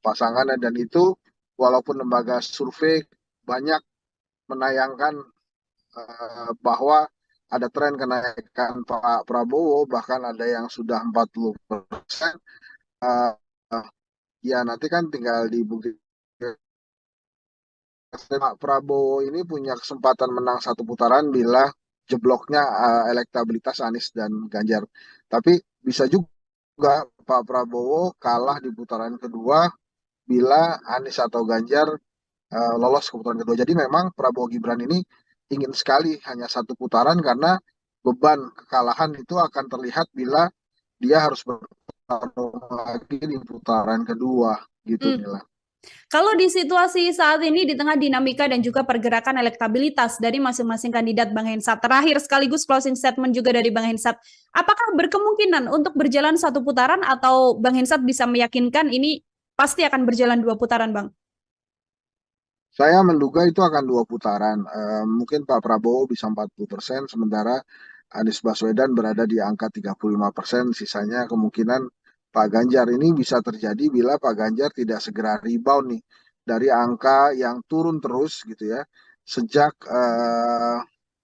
pasangannya, dan itu walaupun lembaga survei banyak menayangkan bahwa ada tren kenaikan Pak Prabowo, bahkan ada yang sudah 40%. Eh, Ya nanti kan tinggal dibuktikan. Pak Prabowo ini punya kesempatan menang satu putaran bila jebloknya elektabilitas Anies dan Ganjar. Tapi bisa juga Pak Prabowo kalah di putaran kedua bila Anies atau Ganjar lolos ke putaran kedua. Jadi memang Prabowo Gibran ini ingin sekali hanya satu putaran karena beban kekalahan itu akan terlihat bila dia harus bertarung lagi di putaran kedua gitu Hmm. Mila. Kalau di situasi saat ini di tengah dinamika dan juga pergerakan elektabilitas dari masing-masing kandidat Bang Hensat, terakhir sekaligus closing statement juga dari Bang Hensat, apakah berkemungkinan untuk berjalan satu putaran atau Bang Hensat bisa meyakinkan ini pasti akan berjalan dua putaran, Bang? Saya menduga itu akan dua putaran. Mungkin Pak Prabowo bisa 40%, sementara Anies Baswedan berada di angka 35%. Sisanya kemungkinan Pak Ganjar ini bisa terjadi bila Pak Ganjar tidak segera rebound nih dari angka yang turun terus gitu ya. Sejak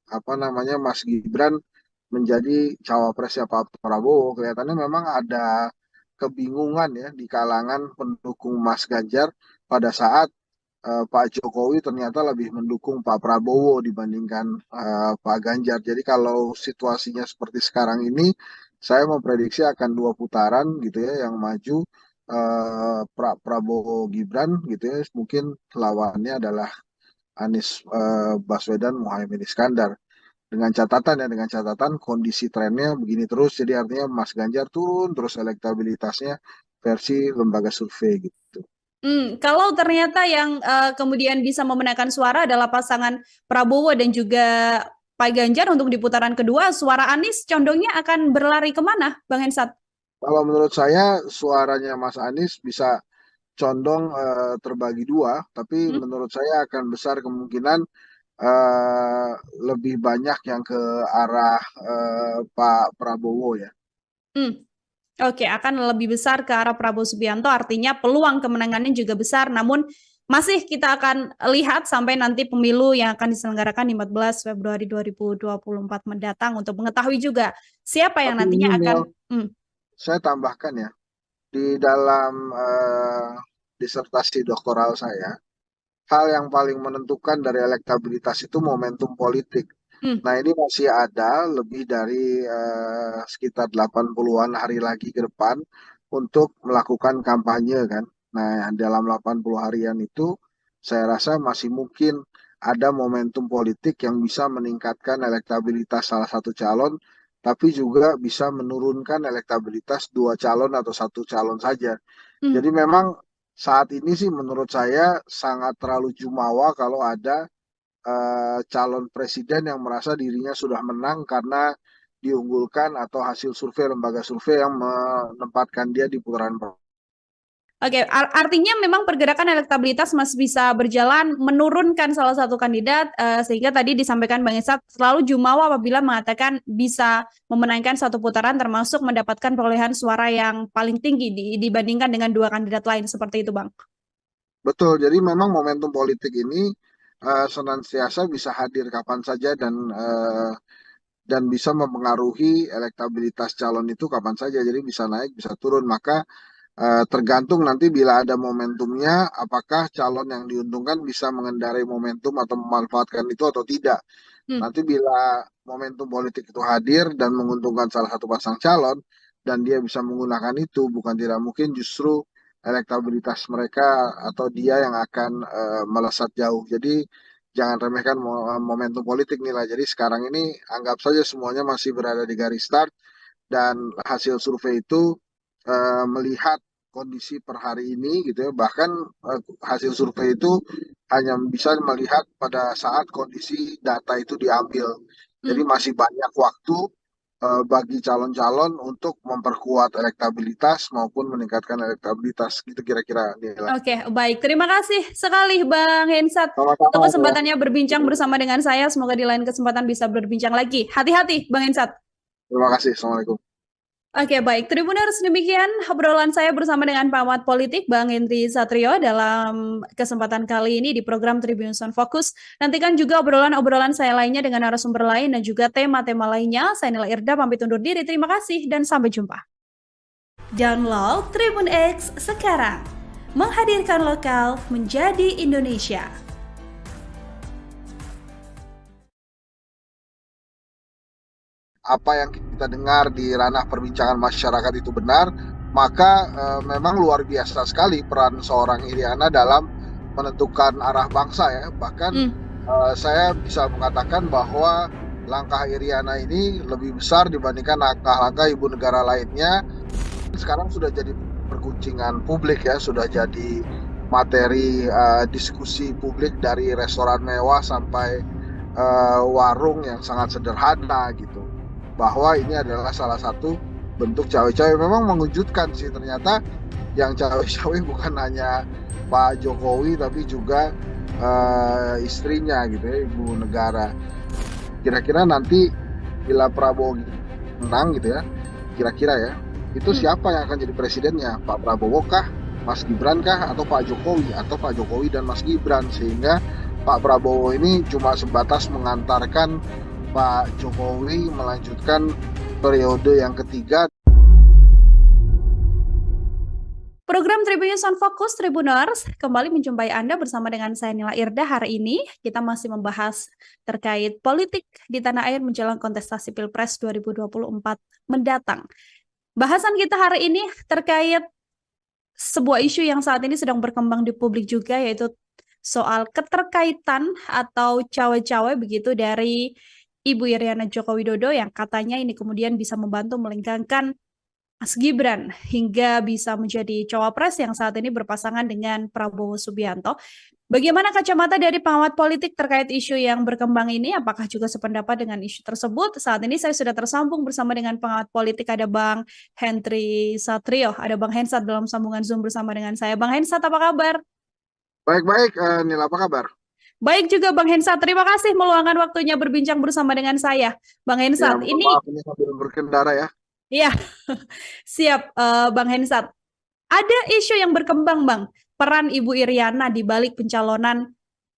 apa namanya Mas Gibran menjadi cawapresnya Pak Prabowo, kelihatannya memang ada kebingungan ya di kalangan pendukung Mas Ganjar pada saat Pak Jokowi ternyata lebih mendukung Pak Prabowo dibandingkan Pak Ganjar. Jadi kalau situasinya seperti sekarang ini, saya memprediksi akan dua putaran gitu ya yang maju Prabowo Gibran gitu ya. Mungkin lawannya adalah Anies Baswedan Muhaimin Iskandar. Dengan catatan kondisi trennya begini terus, jadi artinya Mas Ganjar turun terus elektabilitasnya versi lembaga survei gitu. Kalau ternyata yang kemudian bisa memenangkan suara adalah pasangan Prabowo dan juga Pak Ganjar untuk di putaran kedua, suara Anies condongnya akan berlari kemana, Bang Hensat? Kalau menurut saya suaranya Mas Anies bisa condong terbagi dua, tapi Hmm? menurut saya akan besar kemungkinan eh, lebih banyak yang ke arah Pak Prabowo ya. Hmm. Oke, akan lebih besar ke arah Prabowo Subianto, artinya peluang kemenangannya juga besar, namun masih kita akan lihat sampai nanti pemilu yang akan diselenggarakan di 14 Februari 2024 mendatang untuk mengetahui juga siapa yang Tapi ini nantinya akan. Mil, Hmm, saya tambahkan ya, di dalam disertasi doktoral saya, hal yang paling menentukan dari elektabilitas itu momentum politik. hmm, Nah, ini masih ada lebih dari sekitar 80-an hari lagi ke depan untuk melakukan kampanye kan. Nah, dalam 80 harian itu saya rasa masih mungkin ada momentum politik yang bisa meningkatkan elektabilitas salah satu calon, tapi juga bisa menurunkan elektabilitas dua calon atau satu calon saja. hmm. Jadi memang saat ini sih menurut saya sangat terlalu jumawa kalau ada calon presiden yang merasa dirinya sudah menang karena diunggulkan atau hasil survei lembaga survei yang menempatkan dia di putaran pertama. Oke, artinya memang pergerakan elektabilitas masih bisa berjalan menurunkan salah satu kandidat, sehingga tadi disampaikan Bang Esat selalu jumawa apabila mengatakan bisa memenangkan satu putaran termasuk mendapatkan perolehan suara yang paling tinggi dibandingkan dengan dua kandidat lain seperti itu, Bang. Betul, jadi memang momentum politik ini senantiasa bisa hadir kapan saja dan bisa mempengaruhi elektabilitas calon itu kapan saja. Jadi bisa naik, bisa turun. Maka tergantung nanti bila ada momentumnya, apakah calon yang diuntungkan bisa mengendarai momentum atau memanfaatkan itu atau tidak. Hmm. Nanti bila momentum politik itu hadir dan menguntungkan salah satu pasang calon dan dia bisa menggunakan itu, bukan tidak mungkin justru elektabilitas mereka atau dia yang akan melesat jauh. Jadi jangan remehkan momentum politik nilai. Jadi sekarang ini anggap saja semuanya masih berada di garis start dan hasil survei itu melihat kondisi per hari ini gitu ya. Bahkan hasil survei itu hanya bisa melihat pada saat kondisi data itu diambil. Jadi Hmm. masih banyak waktu bagi calon-calon untuk memperkuat elektabilitas maupun meningkatkan elektabilitas gitu kira-kira nilai. Oke, baik. Terima kasih sekali Bang Hensat untuk Sama-sama ya. kesempatannya berbincang bersama dengan saya. Semoga di lain kesempatan bisa berbincang lagi. Hati-hati, Bang Hensat. Terima kasih. Assalamualaikum. Oke, baik. Tribuners, demikian obrolan saya bersama dengan pengamat politik Bang Henry Satrio dalam kesempatan kali ini di program Tribunnews on Focus. Nantikan juga obrolan-obrolan saya lainnya dengan narasumber lain dan juga tema-tema lainnya. Saya Nila Irda, pamit undur diri. Terima kasih dan sampai jumpa. Download Tribun X sekarang. Menghadirkan lokal menjadi Indonesia. Apa yang kita dengar di ranah perbincangan masyarakat itu benar, maka memang luar biasa sekali peran seorang Iriana dalam menentukan arah bangsa ya. Bahkan saya bisa mengatakan bahwa langkah Iriana ini lebih besar dibandingkan langkah-langkah ibu negara lainnya. Sekarang sudah jadi perguncingan publik ya, sudah jadi materi diskusi publik dari restoran mewah sampai warung yang sangat sederhana gitu. Bahwa ini adalah salah satu bentuk cawe-cawe. Memang mengejutkan sih, ternyata yang cawe-cawe bukan hanya Pak Jokowi tapi juga istrinya gitu ya, ibu negara. Kira-kira nanti bila Prabowo menang gitu ya, kira-kira ya, itu siapa yang akan jadi presidennya? Pak Prabowo kah, Mas Gibran kah, atau Pak Jokowi, atau Pak Jokowi dan Mas Gibran? Sehingga Pak Prabowo ini cuma sebatas mengantarkan Pak Jokowi melanjutkan periode yang ketiga. Program Tribunnews on Focus Tribuners kembali menjumpai Anda bersama dengan saya Nila Irda. Hari ini kita masih membahas terkait politik di tanah air menjelang kontestasi Pilpres 2024 mendatang. Bahasan kita hari ini terkait sebuah isu yang saat ini sedang berkembang di publik juga, yaitu soal keterkaitan atau cawe-cawe begitu dari Ibu Iriana Joko Widodo yang katanya ini kemudian bisa membantu melengkangkan Mas Gibran hingga bisa menjadi cawapres yang saat ini berpasangan dengan Prabowo Subianto. Bagaimana kacamata dari pengamat politik terkait isu yang berkembang ini? Apakah juga sependapat dengan isu tersebut? Saat ini saya sudah tersambung bersama dengan pengamat politik, ada Bang Henry Satrio, ada Bang Hensat dalam sambungan Zoom bersama dengan saya. Bang Hensat, apa kabar? Baik-baik, Nila, apa kabar? Baik juga Bang Hensat, terima kasih meluangkan waktunya berbincang bersama dengan saya. Bang Ya, Hensat, mohon ini maaf ini sambil berkendara ya. ya siap Bang Hensat. Ada isu yang berkembang Bang, peran Ibu Iriana di balik pencalonan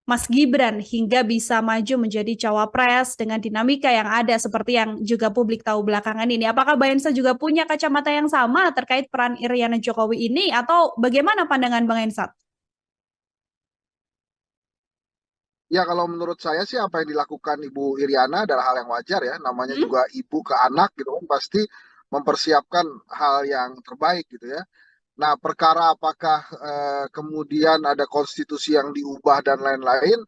Mas Gibran hingga bisa maju menjadi cawapres dengan dinamika yang ada seperti yang juga publik tahu belakangan ini. Apakah Bang Hensat juga punya kacamata yang sama terkait peran Iriana Jokowi ini atau bagaimana pandangan Bang Hensat? Ya, kalau menurut saya sih apa yang dilakukan Ibu Iriana adalah hal yang wajar ya. Namanya Hmm? juga ibu ke anak gitu kan, pasti mempersiapkan hal yang terbaik gitu ya. Nah, perkara apakah kemudian ada konstitusi yang diubah dan lain-lain,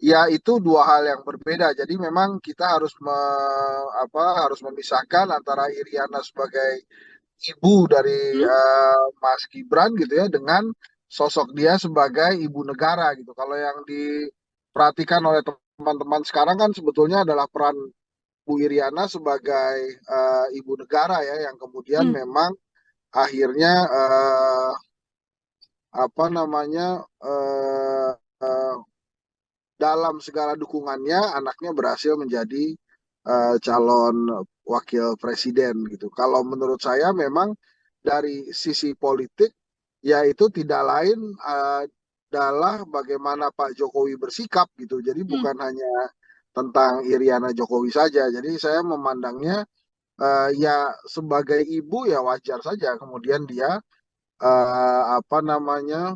ya itu dua hal yang berbeda. Jadi memang kita harus harus memisahkan antara Iriana sebagai ibu dari Hmm? Mas Gibran gitu ya dengan sosok dia sebagai ibu negara gitu. Kalau yang diperhatikan oleh teman-teman sekarang kan sebetulnya adalah peran Bu Iriana sebagai ibu negara ya, yang kemudian Hmm? memang akhirnya apa namanya eh, eh, dalam segala dukungannya anaknya berhasil menjadi calon wakil presiden gitu. Kalau menurut saya memang dari sisi politik ya itu tidak lain adalah bagaimana Pak Jokowi bersikap gitu. Jadi Hmm? bukan hanya tentang Iriana Jokowi saja. Jadi saya memandangnya ya sebagai ibu ya wajar saja kemudian dia apa namanya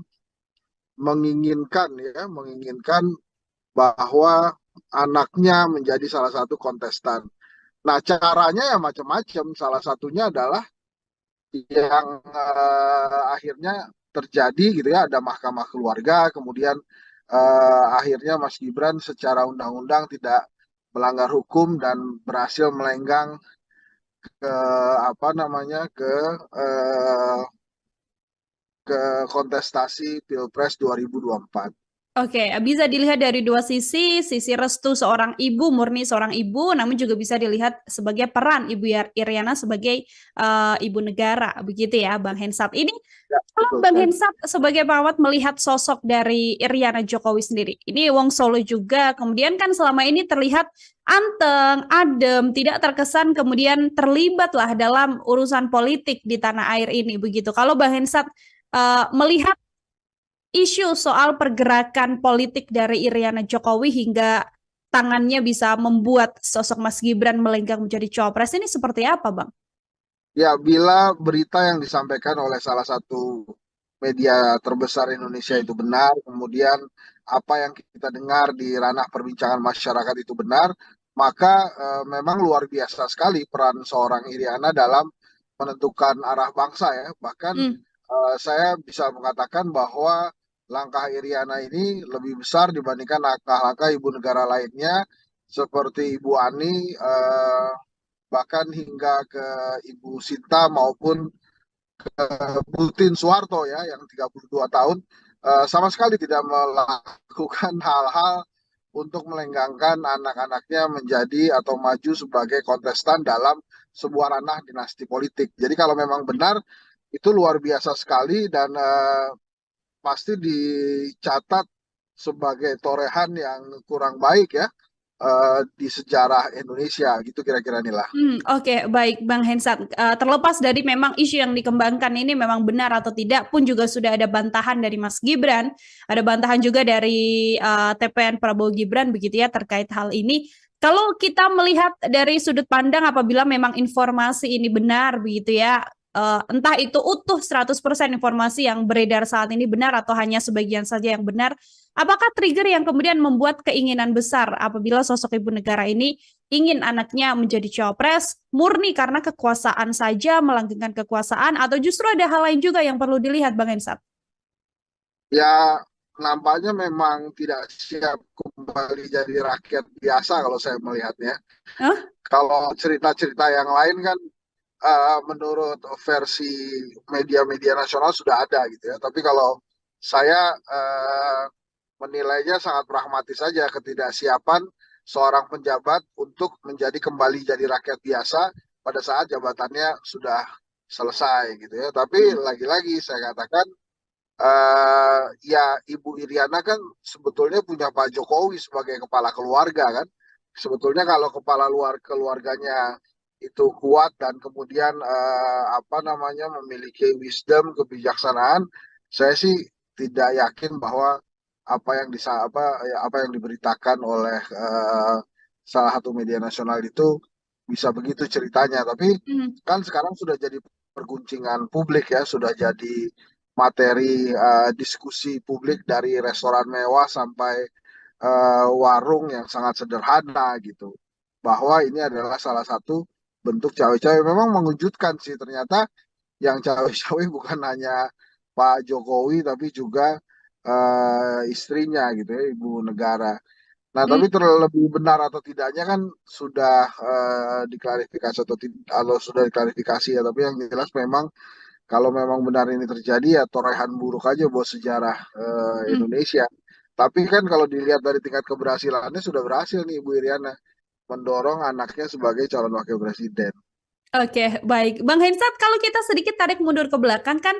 menginginkan bahwa anaknya menjadi salah satu kontestan. Nah, caranya ya macam-macam. Salah satunya adalah yang akhirnya terjadi gitu ya, ada mahkamah keluarga, kemudian akhirnya Mas Gibran secara undang-undang tidak melanggar hukum dan berhasil melenggang ke apa namanya eh, ke kontestasi Pilpres 2024. Oke, bisa dilihat dari dua sisi restu seorang ibu, murni seorang ibu, namun juga bisa dilihat sebagai peran Iryana sebagai ibu negara, begitu ya, Bang Hensat. Ini Ya, kalau betul Bang sekali. Hensat sebagai perawat melihat sosok dari Iryana Jokowi sendiri, ini Wong Solo juga, kemudian kan selama ini terlihat anteng, adem, tidak terkesan kemudian terlibat lah dalam urusan politik di tanah air ini, begitu. Kalau Bang Hensat melihat isu soal pergerakan politik dari Iryana Jokowi hingga tangannya bisa membuat sosok Mas Gibran melenggang menjadi cawapres ini seperti apa, Bang? Ya, bila berita yang disampaikan oleh salah satu media terbesar Indonesia itu benar, kemudian apa yang kita dengar di ranah perbincangan masyarakat itu benar, maka memang luar biasa sekali peran seorang Iriana dalam menentukan arah bangsa ya. Bahkan Hmm. saya bisa mengatakan bahwa langkah Iriana ini lebih besar dibandingkan langkah-langkah ibu negara lainnya seperti Ibu Ani, bahkan hingga ke Ibu Sinta maupun Butin Soeharto ya yang 32 tahun sama sekali tidak melakukan hal-hal untuk melenggangkan anak-anaknya menjadi atau maju sebagai kontestan dalam sebuah ranah dinasti politik. Jadi kalau memang benar itu luar biasa sekali dan pasti dicatat sebagai torehan yang kurang baik ya di sejarah Indonesia gitu kira-kira inilah. Oke, baik Bang Hensat. Terlepas dari memang isu yang dikembangkan ini memang benar atau tidak pun juga sudah ada bantahan dari Mas Gibran, ada bantahan juga dari TPN Prabowo Gibran begitu ya terkait hal ini. Kalau kita melihat dari sudut pandang apabila memang informasi ini benar begitu ya, entah itu utuh 100% informasi yang beredar saat ini benar atau hanya sebagian saja yang benar, apakah trigger yang kemudian membuat keinginan besar apabila sosok ibu negara ini ingin anaknya menjadi cawapres murni karena kekuasaan saja, melanggengkan kekuasaan, atau justru ada hal lain juga yang perlu dilihat, Bang Hensat? Ya, nampaknya memang tidak siap kembali jadi rakyat biasa kalau saya melihatnya. Hah? Kalau cerita-cerita yang lain kan menurut versi media-media nasional sudah ada gitu ya. Tapi kalau saya menilainya sangat pragmatis saja ketidaksiapan seorang penjabat untuk menjadi kembali jadi rakyat biasa pada saat jabatannya sudah selesai gitu ya. Tapi Hmm. lagi-lagi saya katakan ya Ibu Iriana kan sebetulnya punya Pak Jokowi sebagai kepala keluarga kan. Sebetulnya kalau kepala luar keluarganya itu kuat dan kemudian apa namanya memiliki wisdom, kebijaksanaan, saya sih tidak yakin bahwa apa yang diberitakan oleh salah satu media nasional itu bisa begitu ceritanya. Tapi Hmm. kan sekarang sudah jadi perguncingan publik ya, sudah jadi materi diskusi publik dari restoran mewah sampai warung yang sangat sederhana gitu. Bahwa ini adalah salah satu bentuk cawe-cawe. Memang mengejutkan sih ternyata yang cawe-cawe bukan hanya Pak Jokowi tapi juga istrinya gitu ya, ibu negara. Nah, Hmm. tapi terlebih benar atau tidaknya kan sudah diklarifikasi atau sudah diklarifikasi ya. Tapi yang jelas memang kalau memang benar ini terjadi ya torehan buruk aja buat sejarah Hmm. Indonesia. Tapi kan kalau dilihat dari tingkat keberhasilannya sudah berhasil nih Ibu Iriana mendorong anaknya sebagai calon wakil presiden. Oke, baik. Bang Hensat, kalau kita sedikit tarik mundur ke belakang kan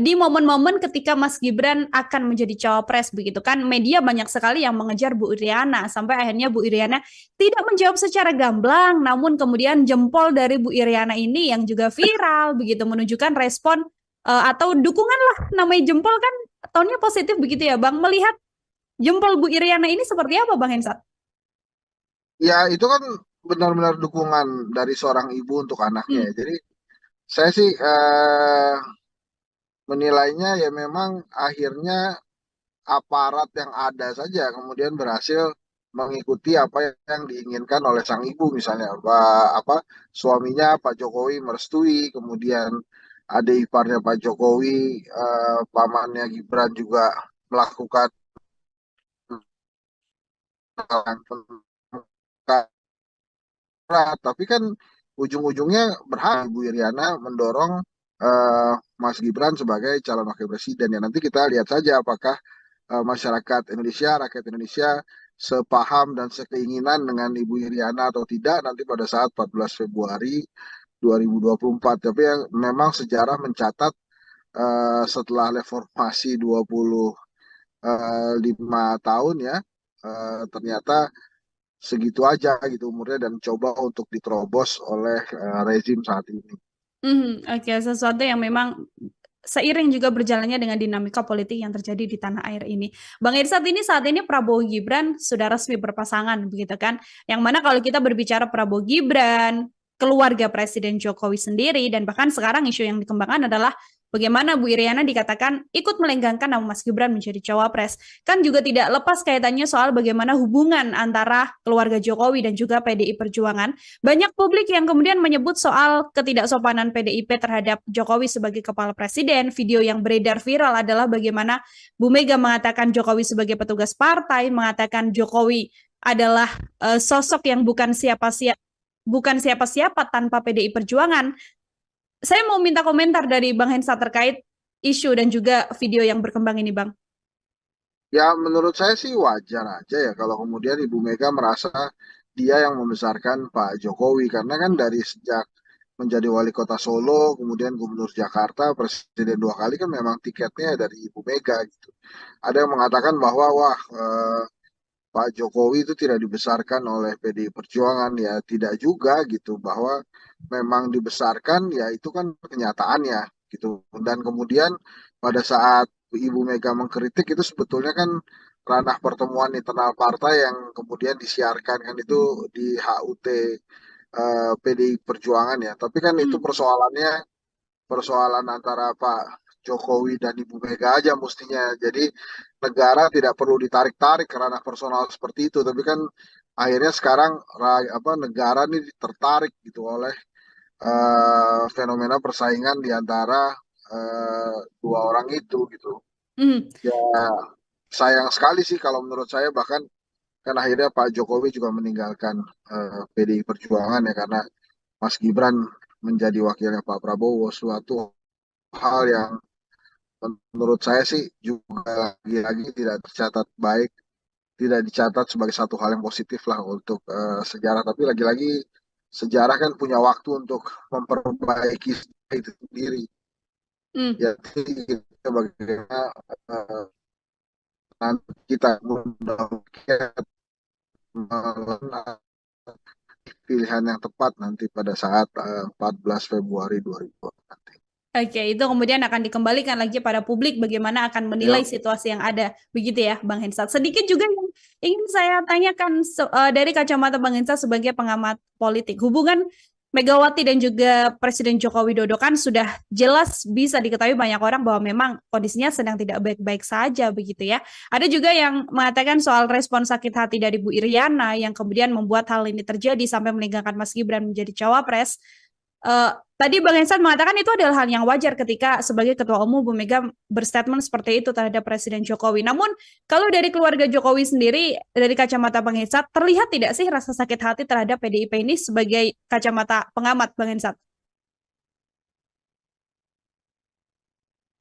di momen-momen ketika Mas Gibran akan menjadi cawapres begitu kan media banyak sekali yang mengejar Bu Iriana sampai akhirnya Bu Iriana tidak menjawab secara gamblang namun kemudian jempol dari Bu Iriana ini yang juga viral begitu menunjukkan respon atau dukungan lah namanya jempol kan tonnya positif begitu ya Bang. Melihat jempol Bu Iriana ini seperti apa Bang Hensat? Ya itu kan benar-benar dukungan dari seorang ibu untuk anaknya Hmm. ya. Jadi saya sih menilainya ya memang akhirnya aparat yang ada saja kemudian berhasil mengikuti apa yang diinginkan oleh sang ibu misalnya apa suaminya Pak Jokowi merestui kemudian adik iparnya Pak Jokowi pamannya Gibran juga melakukan tapi kan ujung-ujungnya berhak Bu Iriana mendorong Mas Gibran sebagai calon wakil presiden ya nanti kita lihat saja apakah masyarakat Indonesia, rakyat Indonesia sepaham dan sekeinginan dengan Ibu Iriana atau tidak nanti pada saat 14 Februari 2024. Tapi yang memang sejarah mencatat setelah reformasi 25 tahun ya, ternyata segitu aja gitu umurnya dan coba untuk diterobos oleh rezim saat ini. Oke, sesuatu yang memang seiring juga berjalannya dengan dinamika politik yang terjadi di tanah air ini. Bang Irsat, ini saat ini Prabowo Gibran sudah resmi berpasangan, begitu kan? Yang mana kalau kita berbicara Prabowo Gibran, keluarga Presiden Jokowi sendiri, dan bahkan sekarang isu yang dikembangkan adalah bagaimana Bu Iriana dikatakan ikut melenggangkan nama Mas Gibran menjadi cawapres. Kan juga tidak lepas kaitannya soal bagaimana hubungan antara keluarga Jokowi dan juga PDI Perjuangan. Banyak publik yang kemudian menyebut soal ketidaksopanan PDIP terhadap Jokowi sebagai kepala presiden. Video yang beredar viral adalah bagaimana Bu Mega mengatakan Jokowi sebagai petugas partai, mengatakan Jokowi adalah sosok yang bukan siapa-siapa tanpa PDI Perjuangan. Saya mau minta komentar dari Bang Hensa terkait isu dan juga video yang berkembang ini, Bang. Ya menurut saya sih wajar aja ya kalau kemudian Ibu Mega merasa dia yang membesarkan Pak Jokowi karena kan dari sejak menjadi wali kota Solo, kemudian gubernur Jakarta, presiden 2 kali kan memang tiketnya dari Ibu Mega gitu. Ada yang mengatakan bahwa wah Pak Jokowi itu tidak dibesarkan oleh PDI Perjuangan ya tidak juga gitu bahwa memang dibesarkan ya itu kan kenyataannya gitu dan kemudian pada saat Ibu Mega mengkritik itu sebetulnya kan ranah pertemuan internal partai yang kemudian disiarkan kan itu di HUT PDI Perjuangan ya tapi kan itu Hmm. persoalan antara Pak Jokowi dan Ibu Mega aja mestinya. Jadi negara tidak perlu ditarik-tarik ke ranah personal seperti itu. Tapi kan akhirnya sekarang negara ini tertarik gitu oleh fenomena persaingan di antara dua orang itu gitu. Hmm. Ya sayang sekali sih kalau menurut saya bahkan kan akhirnya Pak Jokowi juga meninggalkan PDI Perjuangan ya karena Mas Gibran menjadi wakilnya Pak Prabowo suatu hal yang menurut saya sih juga lagi-lagi tidak tercatat baik, tidak dicatat sebagai satu hal yang positif lah untuk sejarah. Tapi lagi-lagi sejarah kan punya waktu untuk memperbaiki itu sendiri. Hmm. Jadi kita bagaimana eh, nanti kita mudah-mudahan pilihan yang tepat nanti pada saat 14 Februari 2020 nanti. Oke, itu kemudian akan dikembalikan lagi pada publik bagaimana akan menilai Ya, situasi yang ada. Begitu ya, Bang Hensat. Sedikit juga yang ingin saya tanyakan dari kacamata Bang Hensat sebagai pengamat politik. Hubungan Megawati dan juga Presiden Joko Widodo kan sudah jelas bisa diketahui banyak orang bahwa memang kondisinya sedang tidak baik-baik saja begitu ya. Ada juga yang mengatakan soal respon sakit hati dari Bu Iriana yang kemudian membuat hal ini terjadi sampai meninggalkan Mas Gibran menjadi cawapres. Eh, Tadi Bang Hensan mengatakan itu adalah hal yang wajar ketika sebagai Ketua Umum Bu Mega berstatement seperti itu terhadap Presiden Jokowi. Namun kalau dari keluarga Jokowi sendiri, dari kacamata Bang Hensan, terlihat tidak sih rasa sakit hati terhadap PDIP ini sebagai kacamata pengamat Bang Hensan?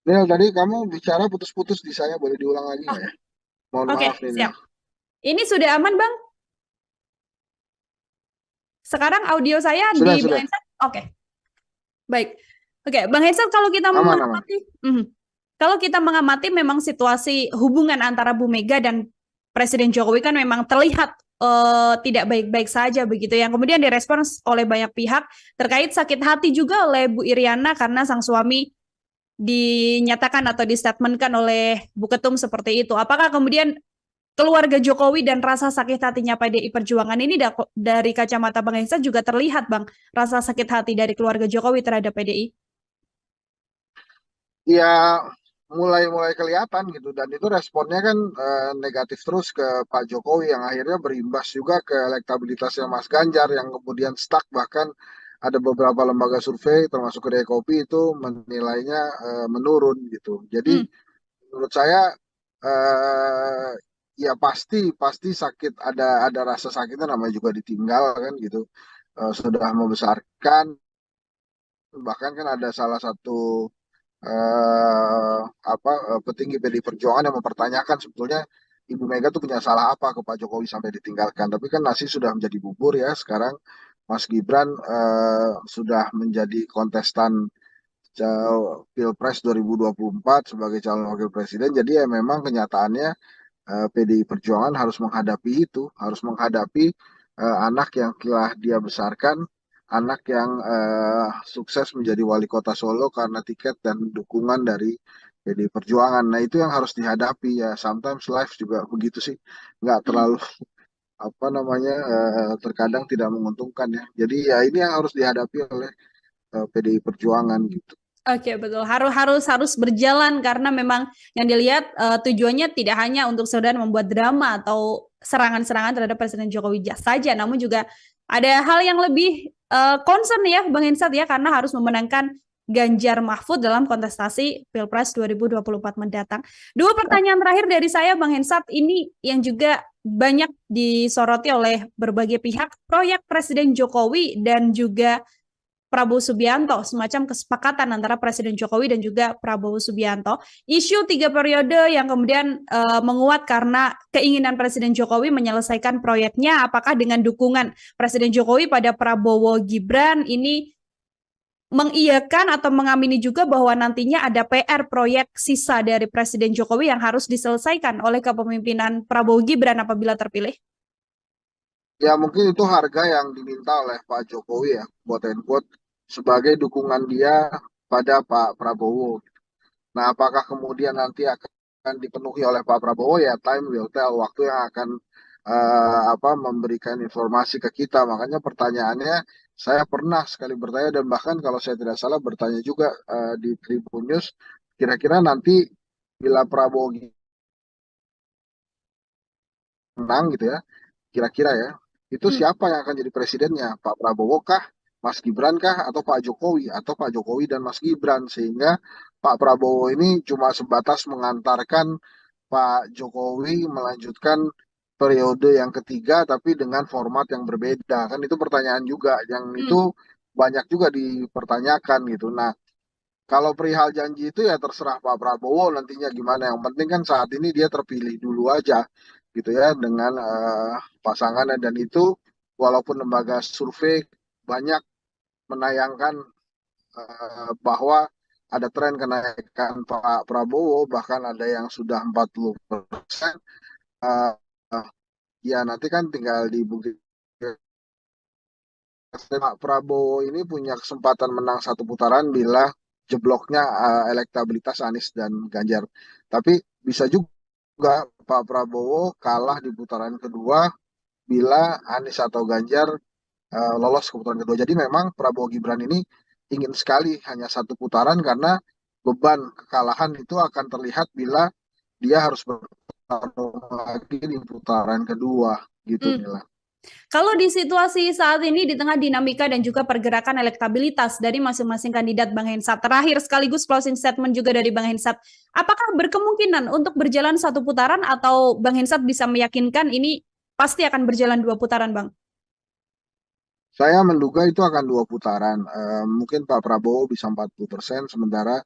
Nil, tadi kamu bicara putus-putus di saya, boleh diulang lagi Oh, nggak ya? Mohon oke, maaf nih, Nil. siap. Ini sudah aman Bang? Sekarang audio saya Sudah, di Bang sudah. Hensan? Oke, baik. Oke, Bang Hensan kalau kita Aman, aman. mengamati, kalau kita mengamati memang situasi hubungan antara Bu Mega dan Presiden Jokowi kan memang terlihat tidak baik-baik saja begitu yang kemudian direspons oleh banyak pihak terkait sakit hati juga oleh Bu Iriana karena sang suami dinyatakan atau distatementkan oleh Bu Ketum seperti itu. Apakah kemudian keluarga Jokowi dan rasa sakit hatinya PDI Perjuangan ini dari kacamata Bang Hensa juga terlihat Bang, rasa sakit hati dari keluarga Jokowi terhadap PDI? Ya, mulai-mulai kelihatan gitu. Dan itu responnya kan negatif terus ke Pak Jokowi yang akhirnya berimbas juga ke elektabilitasnya Mas Ganjar yang kemudian stuck. Bahkan ada beberapa lembaga survei termasuk Kedai Kopi itu menilainya menurun gitu. Jadi Hmm. menurut saya eh, ya pasti pasti sakit ada rasa sakitnya namanya juga ditinggal kan gitu. Sudah membesarkan bahkan kan ada salah satu petinggi PDI Perjuangan yang mempertanyakan sebetulnya Ibu Mega tuh punya salah apa ke Pak Jokowi sampai ditinggalkan. Tapi kan nasi sudah menjadi bubur ya. Sekarang Mas Gibran sudah menjadi kontestan Pilpres 2024 sebagai calon wakil presiden. Jadi ya memang kenyataannya PDI Perjuangan harus menghadapi itu, harus menghadapi anak yang telah dia besarkan, anak yang sukses menjadi wali kota Solo karena tiket dan dukungan dari PDI Perjuangan. Nah itu yang harus dihadapi ya. Sometimes life juga begitu sih, nggak Hmm. terlalu apa namanya terkadang tidak menguntungkan ya. Jadi ya ini yang harus dihadapi oleh PDI Perjuangan gitu. Oke, betul. Harus berjalan karena memang yang dilihat tujuannya tidak hanya untuk sekedar membuat drama atau serangan-serangan terhadap Presiden Jokowi saja, namun juga ada hal yang lebih concern ya, Bang Hensat ya, karena harus memenangkan Ganjar Mahfud dalam kontestasi Pilpres 2024 mendatang. Dua pertanyaan terakhir dari saya, Bang Hensat, ini yang juga banyak disoroti oleh berbagai pihak, proyek Presiden Jokowi dan juga Prabowo Subianto, semacam kesepakatan antara Presiden Jokowi dan juga Prabowo Subianto. Isu 3 periode yang kemudian menguat karena keinginan Presiden Jokowi menyelesaikan proyeknya, apakah dengan dukungan Presiden Jokowi pada Prabowo Gibran ini mengiyakan atau mengamini juga bahwa nantinya ada PR proyek sisa dari Presiden Jokowi yang harus diselesaikan oleh kepemimpinan Prabowo Gibran apabila terpilih? Ya mungkin itu harga yang diminta oleh Pak Jokowi ya, quote and quote, sebagai dukungan dia pada Pak Prabowo. Nah, apakah kemudian nanti akan dipenuhi oleh Pak Prabowo ya time will tell, waktu yang akan memberikan informasi ke kita. Makanya pertanyaannya saya pernah sekali bertanya dan bahkan kalau saya tidak salah bertanya juga di Tribun News, kira-kira nanti bila Prabowo menang gitu ya, kira-kira ya, itu Hmm. siapa yang akan jadi presidennya? Pak Prabowo kah, Mas Gibran kah, atau Pak Jokowi, atau Pak Jokowi dan Mas Gibran? Sehingga Pak Prabowo ini cuma sebatas mengantarkan Pak Jokowi melanjutkan periode yang ketiga, tapi dengan format yang berbeda. Kan itu pertanyaan juga, yang itu Hmm. banyak juga dipertanyakan gitu. Nah, kalau perihal janji itu ya terserah Pak Prabowo nantinya gimana. Yang penting kan saat ini dia terpilih dulu aja gitu ya dengan pasangannya dan itu walaupun lembaga survei banyak menayangkan bahwa ada tren kenaikan Pak Prabowo bahkan ada yang sudah 40%. eh, Ya nanti kan tinggal dibuktikan. Pak Prabowo ini punya kesempatan menang satu putaran bila jebloknya elektabilitas Anies dan Ganjar. Tapi bisa juga Pak Prabowo kalah di putaran kedua bila Anies atau Ganjar lolos ke putaran kedua. Jadi memang Prabowo Gibran ini ingin sekali hanya satu putaran karena beban kekalahan itu akan terlihat bila dia harus bertarung lagi di putaran kedua gitu Hmm. Mila. Kalau di situasi saat ini di tengah dinamika dan juga pergerakan elektabilitas dari masing-masing kandidat Bang Hensat, terakhir sekaligus closing statement juga dari Bang Hensat, apakah berkemungkinan untuk berjalan satu putaran atau Bang Hensat bisa meyakinkan ini pasti akan berjalan 2 putaran, Bang? Saya menduga itu akan dua putaran. Mungkin Pak Prabowo bisa 40%, sementara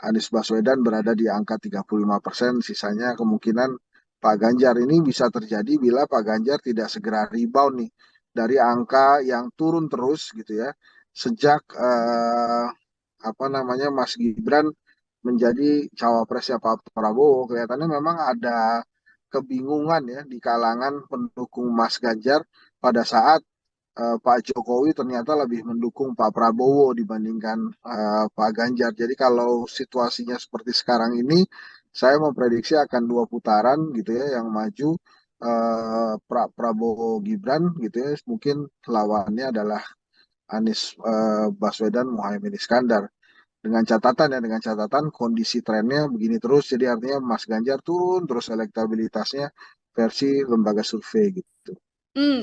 Anies Baswedan berada di angka 35%. Sisanya kemungkinan Pak Ganjar ini bisa terjadi bila Pak Ganjar tidak segera rebound nih dari angka yang turun terus gitu ya. Sejak Mas Gibran menjadi cawapresnya Pak Prabowo, kelihatannya memang ada kebingungan ya di kalangan pendukung Mas Ganjar pada saat Pak Jokowi ternyata lebih mendukung Pak Prabowo dibandingkan Pak Ganjar. Jadi kalau situasinya seperti sekarang ini, saya memprediksi akan dua putaran gitu ya yang maju Prabowo Gibran gitu ya. Mungkin lawannya adalah Anies Baswedan Muhaimin Iskandar. Dengan catatan kondisi trennya begini terus, jadi artinya Mas Ganjar turun terus elektabilitasnya versi lembaga survei gitu.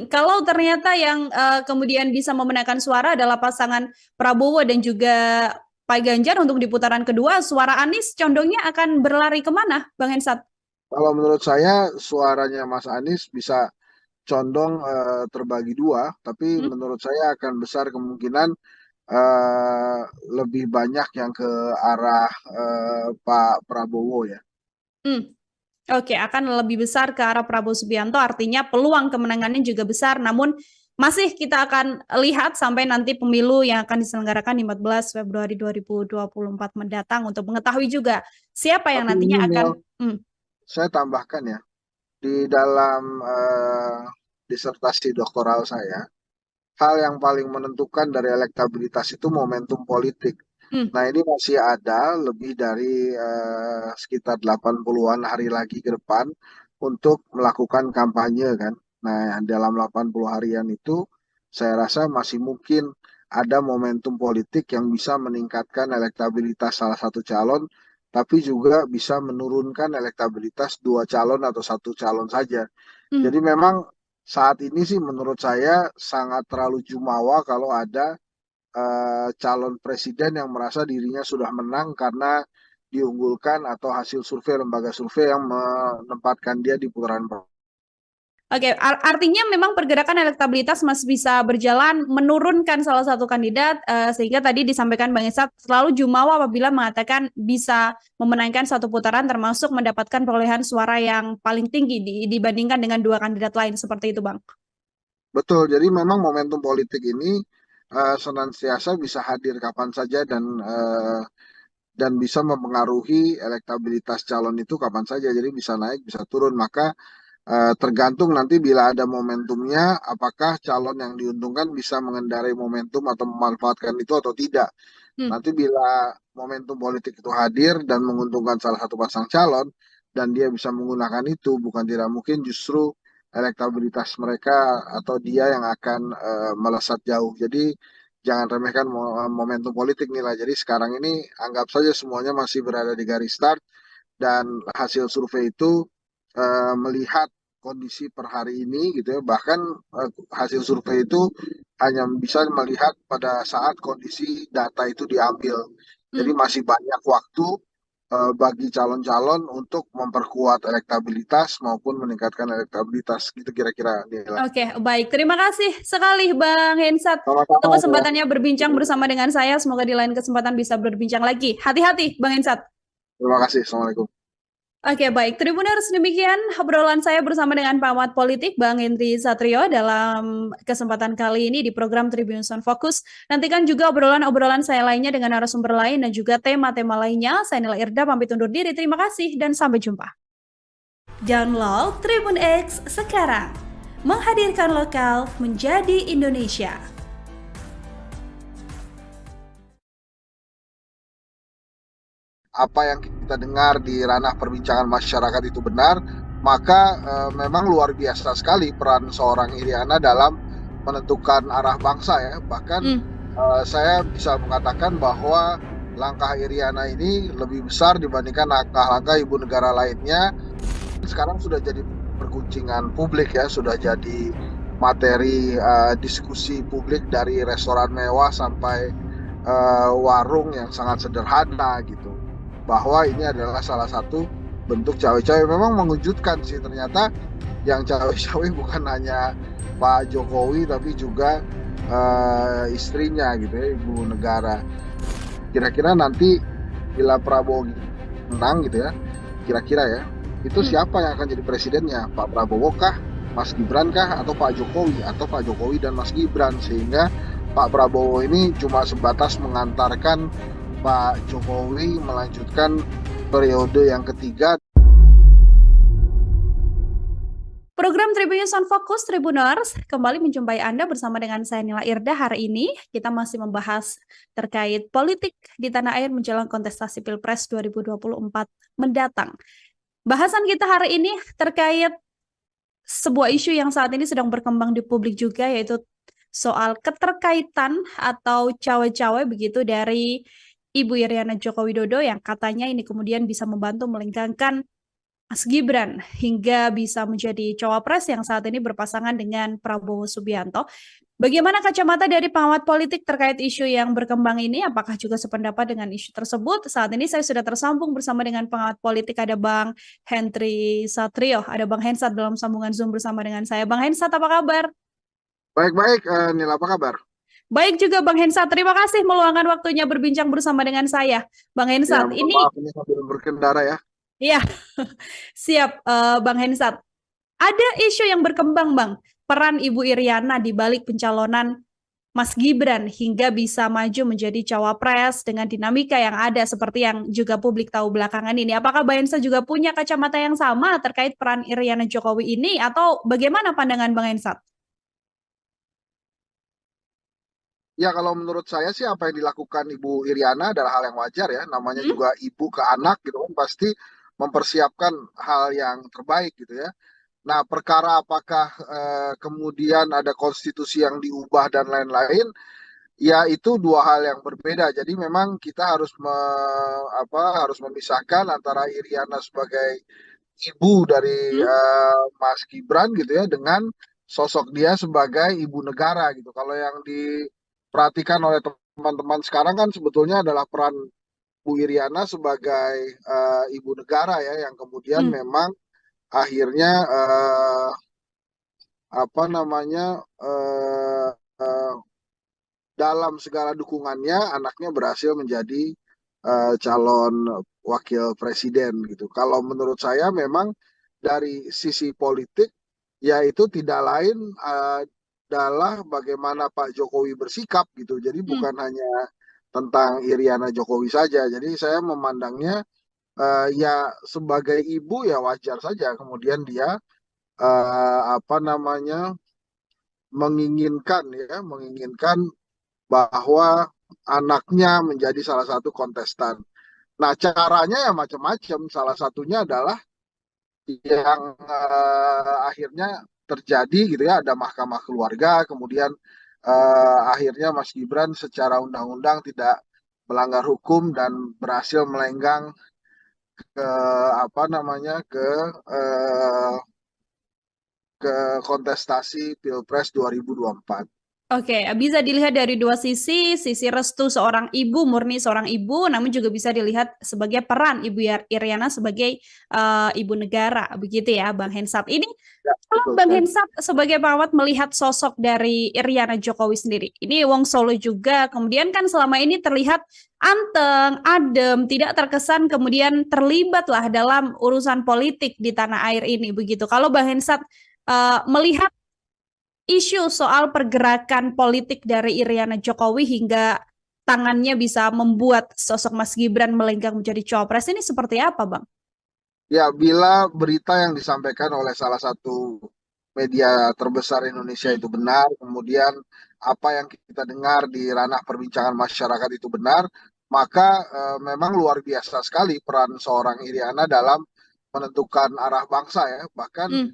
Kalau ternyata yang kemudian bisa memenangkan suara adalah pasangan Prabowo dan juga Pak Ganjar untuk di putaran kedua, suara Anies condongnya akan berlari kemana, Bang Hensat? Kalau menurut saya suaranya Mas Anies bisa condong terbagi dua, tapi Hmm? menurut saya akan besar kemungkinan eh, lebih banyak yang ke arah Pak Prabowo ya. Hmm. Oke, akan lebih besar ke arah Prabowo Subianto, artinya peluang kemenangannya juga besar, namun masih kita akan lihat sampai nanti pemilu yang akan diselenggarakan di 14 Februari 2024 mendatang untuk mengetahui juga siapa yang Tapi ini nantinya akan. Nel, saya tambahkan ya, di dalam disertasi doktoral saya, hal yang paling menentukan dari elektabilitas itu momentum politik. Hmm, Nah, ini masih ada lebih dari sekitar 80-an hari lagi ke depan untuk melakukan kampanye kan. Nah, dalam 80 harian itu saya rasa masih mungkin ada momentum politik yang bisa meningkatkan elektabilitas salah satu calon, tapi juga bisa menurunkan elektabilitas dua calon atau satu calon saja. hmm. Jadi memang saat ini sih menurut saya sangat terlalu jumawa kalau ada calon presiden yang merasa dirinya sudah menang karena diunggulkan atau hasil survei lembaga survei yang menempatkan dia di putaran pertama. Oke, artinya memang pergerakan elektabilitas masih bisa berjalan menurunkan salah satu kandidat, sehingga tadi disampaikan Bang Esat selalu jumawa apabila mengatakan bisa memenangkan satu putaran termasuk mendapatkan perolehan suara yang paling tinggi dibandingkan dengan dua kandidat lain seperti itu, Bang. Betul, jadi memang momentum politik ini senantiasa bisa hadir kapan saja dan bisa mempengaruhi elektabilitas calon itu kapan saja. Jadi bisa naik, bisa turun. Maka tergantung nanti bila ada momentumnya, apakah calon yang diuntungkan bisa mengendarai momentum atau memanfaatkan itu atau tidak. Hmm. Nanti bila momentum politik itu hadir dan menguntungkan salah satu pasang calon dan dia bisa menggunakan itu, bukan tidak mungkin justru elektabilitas mereka atau dia yang akan melesat jauh. Jadi jangan remehkan momentum politik nih lah. Jadi sekarang ini anggap saja semuanya masih berada di garis start dan hasil survei itu melihat kondisi per hari ini gitu ya. Bahkan hasil survei itu hanya bisa melihat pada saat kondisi data itu diambil. Jadi Hmm. masih banyak waktu bagi calon-calon untuk memperkuat elektabilitas maupun meningkatkan elektabilitas gitu kira-kira Nila. Oke, baik. Terima kasih sekali Bang Hensat untuk Sama-sama ya. kesempatannya berbincang bersama dengan saya. Semoga di lain kesempatan bisa berbincang lagi. Hati-hati, Bang Hensat. Terima kasih. Assalamualaikum. Oke, baik. Tribuners, demikian obrolan saya bersama dengan pengamat politik Bang Henry Satrio dalam kesempatan kali ini di program Tribun Sound Focus. Nantikan juga obrolan-obrolan saya lainnya dengan narasumber lain dan juga tema-tema lainnya. Saya Nila Irda, pamit undur diri. Terima kasih dan sampai jumpa. Download Tribun X sekarang. Menghadirkan lokal menjadi Indonesia. Apa yang kita dengar di ranah perbincangan masyarakat itu benar, maka memang luar biasa sekali peran seorang Iriana dalam menentukan arah bangsa ya. Bahkan saya bisa mengatakan bahwa langkah Iriana ini lebih besar dibandingkan langkah-langkah ibu negara lainnya. Sekarang sudah jadi perguncingan publik ya, sudah jadi materi diskusi publik dari restoran mewah sampai warung yang sangat sederhana gitu. Bahwa ini adalah salah satu bentuk cawe-cawe. Memang mengejutkan sih ternyata yang cawe-cawe bukan hanya Pak Jokowi tapi juga istrinya gitu ya, ibu negara. Kira-kira nanti bila Prabowo menang gitu ya, kira-kira ya, itu siapa yang akan jadi presidennya? Pak Prabowo kah, Mas Gibran kah, atau Pak Jokowi, atau Pak Jokowi dan Mas Gibran? Sehingga Pak Prabowo ini cuma sebatas mengantarkan Pak Jokowi melanjutkan periode yang ketiga. Program Tribun Sound Focus Tribuners kembali menjumpai Anda bersama dengan saya Nila Irda. Hari ini kita masih membahas terkait politik di tanah air menjelang kontestasi Pilpres 2024 mendatang. Bahasan kita hari ini terkait sebuah isu yang saat ini sedang berkembang di publik juga, yaitu soal keterkaitan atau cawe-cawe begitu dari Ibu Iriana Joko Widodo yang katanya ini kemudian bisa membantu melengkangkan Mas Gibran hingga bisa menjadi cawapres yang saat ini berpasangan dengan Prabowo Subianto. Bagaimana kacamata dari pengamat politik terkait isu yang berkembang ini? Apakah juga sependapat dengan isu tersebut? Saat ini saya sudah tersambung bersama dengan pengamat politik, ada Bang Henry Satrio, ada Bang Hensat dalam sambungan Zoom bersama dengan saya. Bang Hensat, apa kabar? Baik-baik, Nila, apa kabar? Baik juga Bang Hensat, terima kasih meluangkan waktunya berbincang bersama dengan saya. Bang Ya, Hensat, mohon ini maaf ini sambil berkendara ya. ya siap Bang Hensat. Ada isu yang berkembang Bang, peran Ibu Iriana di balik pencalonan Mas Gibran hingga bisa maju menjadi cawapres dengan dinamika yang ada seperti yang juga publik tahu belakangan ini. Apakah Bang Hensat juga punya kacamata yang sama terkait peran Iriana Jokowi ini atau bagaimana pandangan Bang Hensat? Ya, kalau menurut saya sih apa yang dilakukan Ibu Iriana adalah hal yang wajar ya. Namanya Hmm? juga ibu ke anak gitu kan pasti mempersiapkan hal yang terbaik gitu ya. Nah, perkara apakah kemudian ada konstitusi yang diubah dan lain-lain, ya itu dua hal yang berbeda. Jadi memang kita harus harus memisahkan antara Iriana sebagai ibu dari Hmm? Mas Gibran gitu ya dengan sosok dia sebagai ibu negara gitu. Kalau yang diperhatikan oleh teman-teman sekarang kan sebetulnya adalah peran Bu Iriana sebagai ibu negara ya yang kemudian Hmm. memang akhirnya apa namanya eh, eh, dalam segala dukungannya anaknya berhasil menjadi calon wakil presiden gitu. Kalau menurut saya memang dari sisi politik ya itu tidak lain adalah bagaimana Pak Jokowi bersikap gitu. Jadi Hmm. bukan hanya tentang Iriana Jokowi saja. Jadi saya memandangnya ya sebagai ibu ya wajar saja kemudian dia apa namanya menginginkan bahwa anaknya menjadi salah satu kontestan. Nah, caranya ya macam-macam. Salah satunya adalah yang akhirnya terjadi gitu ya, ada mahkamah keluarga, kemudian akhirnya Mas Gibran secara undang-undang tidak melanggar hukum dan berhasil melenggang ke apa namanya eh, ke kontestasi Pilpres 2024. Oke, bisa dilihat dari dua sisi restu seorang ibu, murni seorang ibu, namun juga bisa dilihat sebagai peran Iriana sebagai ibu negara, begitu ya, Bang Hensat. Ini Ya, kalau betul Bang sekali. Hensat sebagai perawat melihat sosok dari Iriana Jokowi sendiri, ini Wong Solo juga, kemudian kan selama ini terlihat anteng, adem, tidak terkesan kemudian terlibatlah dalam urusan politik di tanah air ini, begitu. Kalau Bang Hensat melihat isu soal pergerakan politik dari Iriana Jokowi hingga tangannya bisa membuat sosok Mas Gibran melenggang menjadi cawapres ini seperti apa, Bang? Ya, bila berita yang disampaikan oleh salah satu media terbesar Indonesia Hmm. itu benar, kemudian apa yang kita dengar di ranah perbincangan masyarakat itu benar, maka memang luar biasa sekali peran seorang Iriana dalam menentukan arah bangsa ya. Bahkan Hmm.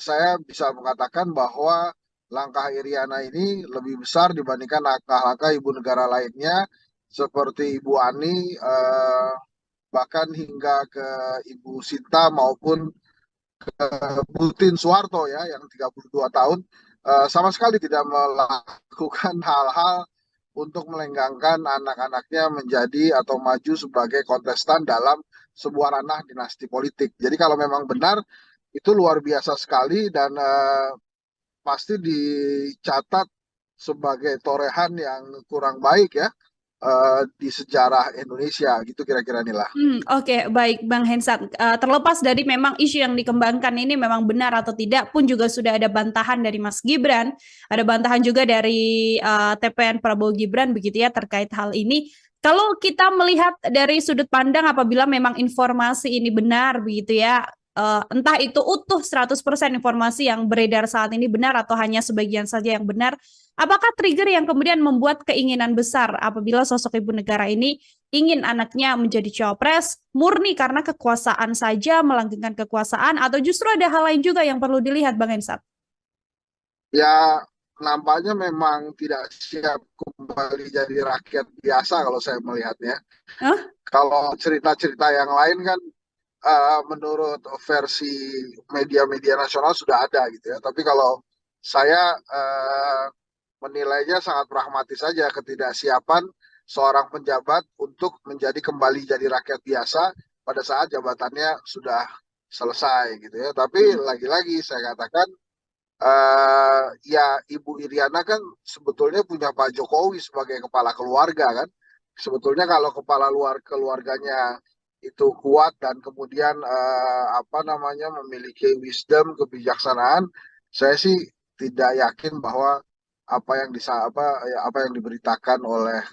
saya bisa mengatakan bahwa langkah Iriana ini lebih besar dibandingkan langkah-langkah ibu negara lainnya seperti Ibu Ani bahkan hingga ke Ibu Sinta maupun Butin Soeharto ya yang 32 tahun sama sekali tidak melakukan hal-hal untuk melenggangkan anak-anaknya menjadi atau maju sebagai kontestan dalam sebuah ranah dinasti politik. Jadi kalau memang benar itu luar biasa sekali dan pasti dicatat sebagai torehan yang kurang baik ya di sejarah Indonesia gitu kira-kira inilah. Oke, baik Bang Hensat. Terlepas dari memang isu yang dikembangkan ini memang benar atau tidak pun juga sudah ada bantahan dari Mas Gibran, ada bantahan juga dari TPN Prabowo Gibran begitu ya terkait hal ini. Kalau kita melihat dari sudut pandang apabila memang informasi ini benar begitu ya, entah itu utuh 100% informasi yang beredar saat ini benar atau hanya sebagian saja yang benar, apakah trigger yang kemudian membuat keinginan besar apabila sosok ibu negara ini ingin anaknya menjadi cawapres murni karena kekuasaan saja, melanggengkan kekuasaan, atau justru ada hal lain juga yang perlu dilihat, Bang Hensat? Ya nampaknya memang tidak siap kembali jadi rakyat biasa kalau saya melihatnya. Hah? Kalau cerita-cerita yang lain kan menurut versi media-media nasional sudah ada gitu ya. Tapi kalau saya menilainya sangat pragmatis saja ketidaksiapan seorang penjabat untuk menjadi kembali jadi rakyat biasa pada saat jabatannya sudah selesai gitu ya. Tapi Hmm. lagi-lagi saya katakan Ya Ibu Iriana kan sebetulnya punya Pak Jokowi sebagai kepala keluarga kan. Sebetulnya kalau kepala luar keluarganya itu kuat dan kemudian apa namanya memiliki wisdom, kebijaksanaan, saya sih tidak yakin bahwa apa yang diberitakan oleh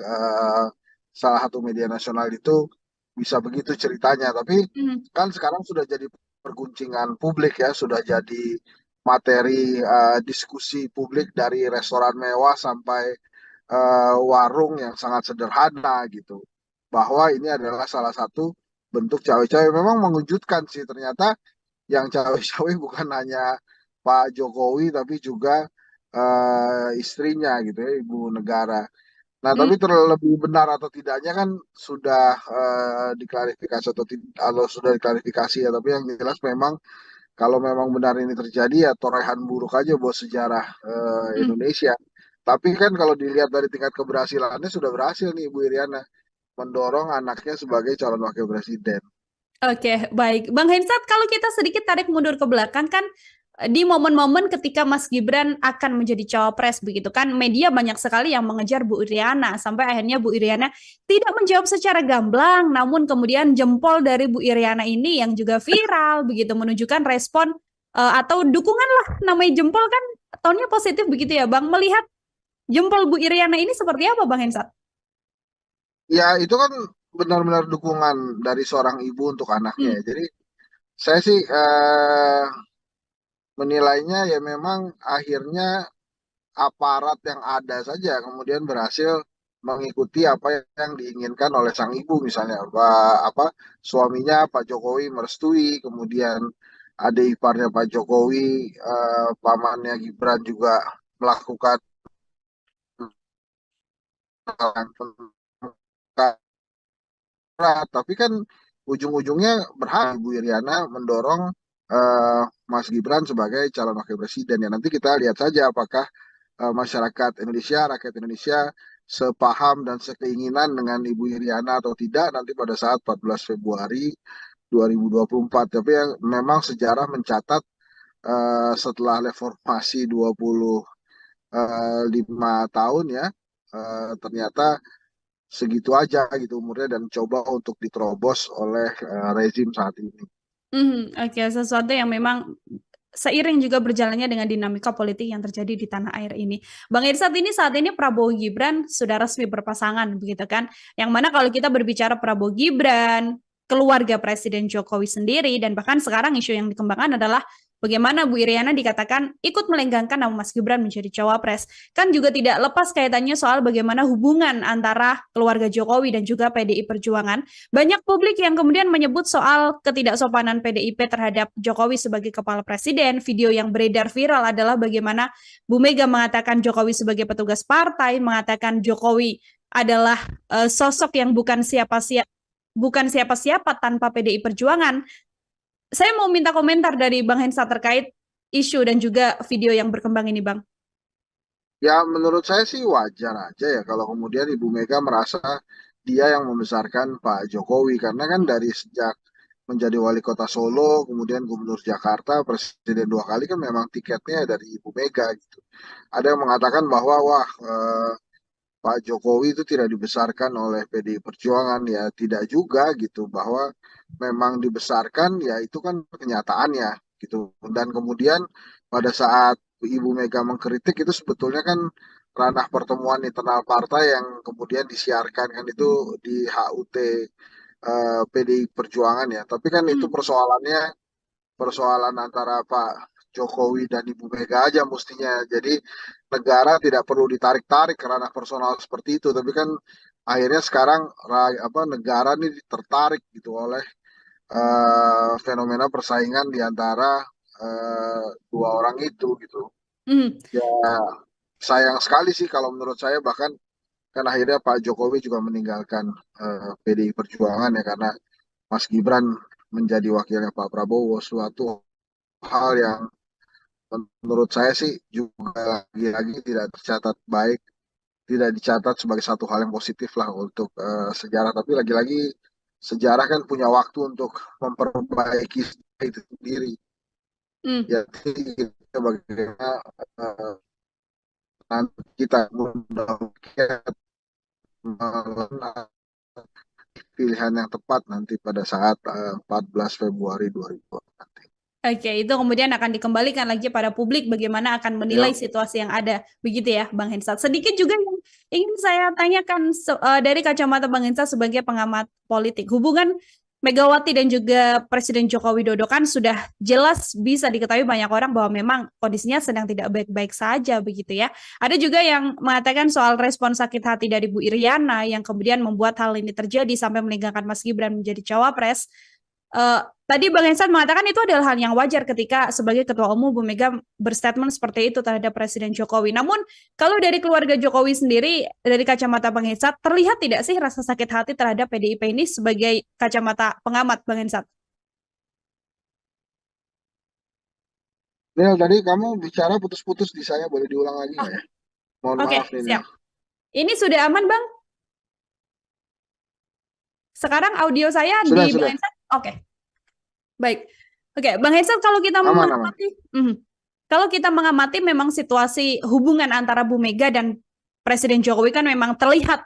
salah satu media nasional itu bisa begitu ceritanya. Tapi Mhm. kan sekarang sudah jadi perguncingan publik ya, sudah jadi materi diskusi publik dari restoran mewah sampai warung yang sangat sederhana gitu. Bahwa ini adalah salah satu bentuk cawe-cawe. Memang mengejutkan sih ternyata yang cawe-cawe bukan hanya Pak Jokowi tapi juga istrinya gitu ya, Ibu Negara. Nah, Hmm. tapi terlebih benar atau tidaknya kan sudah diklarifikasi atau sudah diklarifikasi ya. Tapi yang jelas memang kalau memang benar ini terjadi ya torehan buruk aja buat sejarah Hmm. Indonesia. Tapi kan kalau dilihat dari tingkat keberhasilannya sudah berhasil nih Ibu Iriana mendorong anaknya sebagai calon wakil presiden. Oke, baik. Bang Hensat, kalau kita sedikit tarik mundur ke belakang kan di momen-momen ketika Mas Gibran akan menjadi cawapres begitu kan, media banyak sekali yang mengejar Bu Iriana sampai akhirnya Bu Iriana tidak menjawab secara gamblang, namun kemudian jempol dari Bu Iriana ini yang juga viral begitu menunjukkan respon atau dukungan lah, namanya jempol kan tonnya positif begitu ya Bang. Melihat jempol Bu Iriana ini seperti apa Bang Hensat? Ya itu kan benar-benar dukungan dari seorang ibu untuk anaknya Hmm. ya. Jadi saya sih menilainya ya memang akhirnya aparat yang ada saja kemudian berhasil mengikuti apa yang diinginkan oleh sang ibu misalnya apa suaminya Pak Jokowi merestui kemudian adik iparnya Pak Jokowi pamannya Gibran juga melakukan hal yang tapi kan ujung-ujungnya berhak Ibu Iriana mendorong Mas Gibran sebagai calon wakil presiden ya nanti kita lihat saja apakah masyarakat Indonesia, rakyat Indonesia sepaham dan sekeinginan dengan Ibu Iriana atau tidak nanti pada saat 14 Februari 2024. Tapi yang memang sejarah mencatat setelah reformasi 25 tahun ya ternyata segitu aja gitu umurnya dan coba untuk diterobos oleh rezim saat ini. Oke, sesuatu yang memang seiring juga berjalannya dengan dinamika politik yang terjadi di tanah air ini. Bang Irsat, ini saat ini Prabowo Gibran sudah resmi berpasangan begitu kan. Yang mana kalau kita berbicara Prabowo Gibran, keluarga Presiden Jokowi sendiri dan bahkan sekarang isu yang dikembangkan adalah bagaimana Bu Iriana dikatakan ikut melenggangkan nama Mas Gibran menjadi cawapres. Kan juga tidak lepas kaitannya soal bagaimana hubungan antara keluarga Jokowi dan juga PDI Perjuangan. Banyak publik yang kemudian menyebut soal ketidaksopanan PDIP terhadap Jokowi sebagai kepala presiden. Video yang beredar viral adalah bagaimana Bu Mega mengatakan Jokowi sebagai petugas partai, mengatakan Jokowi adalah sosok yang bukan siapa-siapa tanpa PDI Perjuangan. Saya mau minta komentar dari Bang Hensa terkait isu dan juga video yang berkembang ini, Bang. Ya menurut saya sih wajar aja ya kalau kemudian Ibu Mega merasa dia yang membesarkan Pak Jokowi karena kan dari sejak menjadi wali kota Solo, kemudian gubernur Jakarta, presiden 2 kali kan memang tiketnya dari Ibu Mega gitu. Ada yang mengatakan bahwa wah Pak Jokowi itu tidak dibesarkan oleh PDI Perjuangan ya tidak juga gitu bahwa memang dibesarkan ya itu kan kenyataannya gitu dan kemudian pada saat Ibu Mega mengkritik itu sebetulnya kan ranah pertemuan internal partai yang kemudian disiarkan kan itu di HUT PDI Perjuangan ya tapi kan itu Hmm. persoalan antara Pak Jokowi dan Ibu Mega aja mestinya. Jadi negara tidak perlu ditarik-tarik ke ranah personal seperti itu. Tapi kan akhirnya sekarang negara ini tertarik gitu oleh fenomena persaingan di antara dua orang itu gitu. Hmm. Ya sayang sekali sih kalau menurut saya bahkan kan akhirnya Pak Jokowi juga meninggalkan PDI Perjuangan ya karena Mas Gibran menjadi wakilnya Pak Prabowo suatu hal yang menurut saya sih juga lagi-lagi tidak tercatat baik, tidak dicatat sebagai satu hal yang positif lah untuk sejarah. Tapi lagi-lagi sejarah kan punya waktu untuk memperbaiki itu sendiri. Hmm. Jadi kita bagaimana eh, nanti kita mudah-mudahan pilihan yang tepat nanti pada saat 14 Februari 2020 nanti. Oke, itu kemudian akan dikembalikan lagi pada publik bagaimana akan menilai Ya, situasi yang ada. Begitu ya, Bang Hensat. Sedikit juga yang ingin saya tanyakan dari kacamata Bang Hensat sebagai pengamat politik. Hubungan Megawati dan juga Presiden Joko Widodo kan sudah jelas bisa diketahui banyak orang bahwa memang kondisinya sedang tidak baik-baik saja begitu ya. Ada juga yang mengatakan soal respon sakit hati dari Bu Iriana yang kemudian membuat hal ini terjadi sampai meninggalkan Mas Gibran menjadi cawapres. Tadi Bang Hensan mengatakan itu adalah hal yang wajar ketika sebagai Ketua Umum Bu Mega berstatement seperti itu terhadap Presiden Jokowi. Namun kalau dari keluarga Jokowi sendiri, dari kacamata Bang Hensan, terlihat tidak sih rasa sakit hati terhadap PDIP ini sebagai kacamata pengamat Bang Hensan? Nil, tadi kamu bicara putus-putus di saya, boleh diulang lagi Oh, nggak ya? Mohon oke, maaf nih, Nil. siap. Ini sudah aman Bang? Sekarang audio saya Sudah, di Bang sudah. Hensan? Oke, baik. Oke, Bang Hensan kalau kita Aman, aman. mengamati, kalau kita mengamati memang situasi hubungan antara Bu Mega dan Presiden Jokowi kan memang terlihat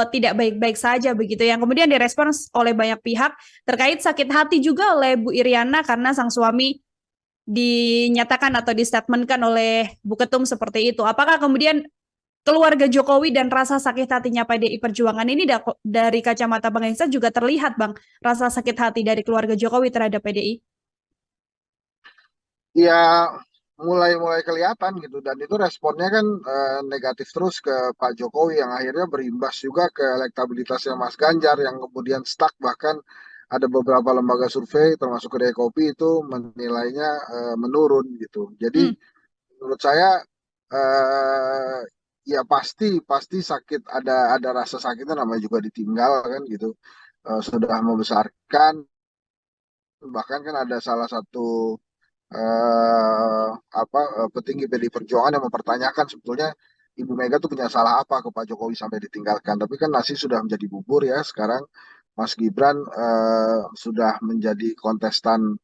tidak baik-baik saja begitu yang kemudian direspons oleh banyak pihak terkait sakit hati juga oleh Bu Iriana karena sang suami dinyatakan atau distatementkan oleh Bu Ketum seperti itu. Apakah kemudian keluarga Jokowi dan rasa sakit hatinya PDI Perjuangan ini dari kacamata Bang Hensa juga terlihat Bang, rasa sakit hati dari keluarga Jokowi terhadap PDI? Ya, mulai-mulai kelihatan gitu. Dan itu responnya kan negatif terus ke Pak Jokowi yang akhirnya berimbas juga ke elektabilitasnya Mas Ganjar yang kemudian stuck. Bahkan ada beberapa lembaga survei termasuk Kedai Kopi itu menilainya menurun gitu. Jadi Hmm. menurut saya eh ya pasti pasti sakit, ada rasa sakitnya, namanya juga ditinggal kan gitu. Sudah membesarkan, bahkan kan ada salah satu petinggi PDI Perjuangan yang mempertanyakan sebetulnya Ibu Mega tuh punya salah apa ke Pak Jokowi sampai ditinggalkan. Tapi kan nasi sudah menjadi bubur ya sekarang. Mas Gibran sudah menjadi kontestan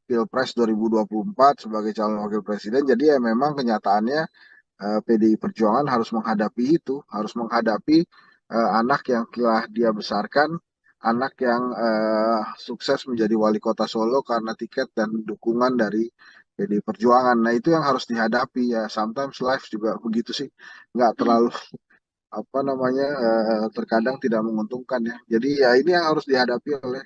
Pilpres 2024 sebagai calon wakil presiden. Jadi ya memang kenyataannya PDI Perjuangan harus menghadapi itu, harus menghadapi anak yang telah dia besarkan, anak yang sukses menjadi wali kota Solo karena tiket dan dukungan dari PDI Perjuangan. Nah itu yang harus dihadapi ya. Sometimes life juga begitu sih, nggak Hmm. terlalu apa namanya terkadang tidak menguntungkan ya. Jadi ya ini yang harus dihadapi oleh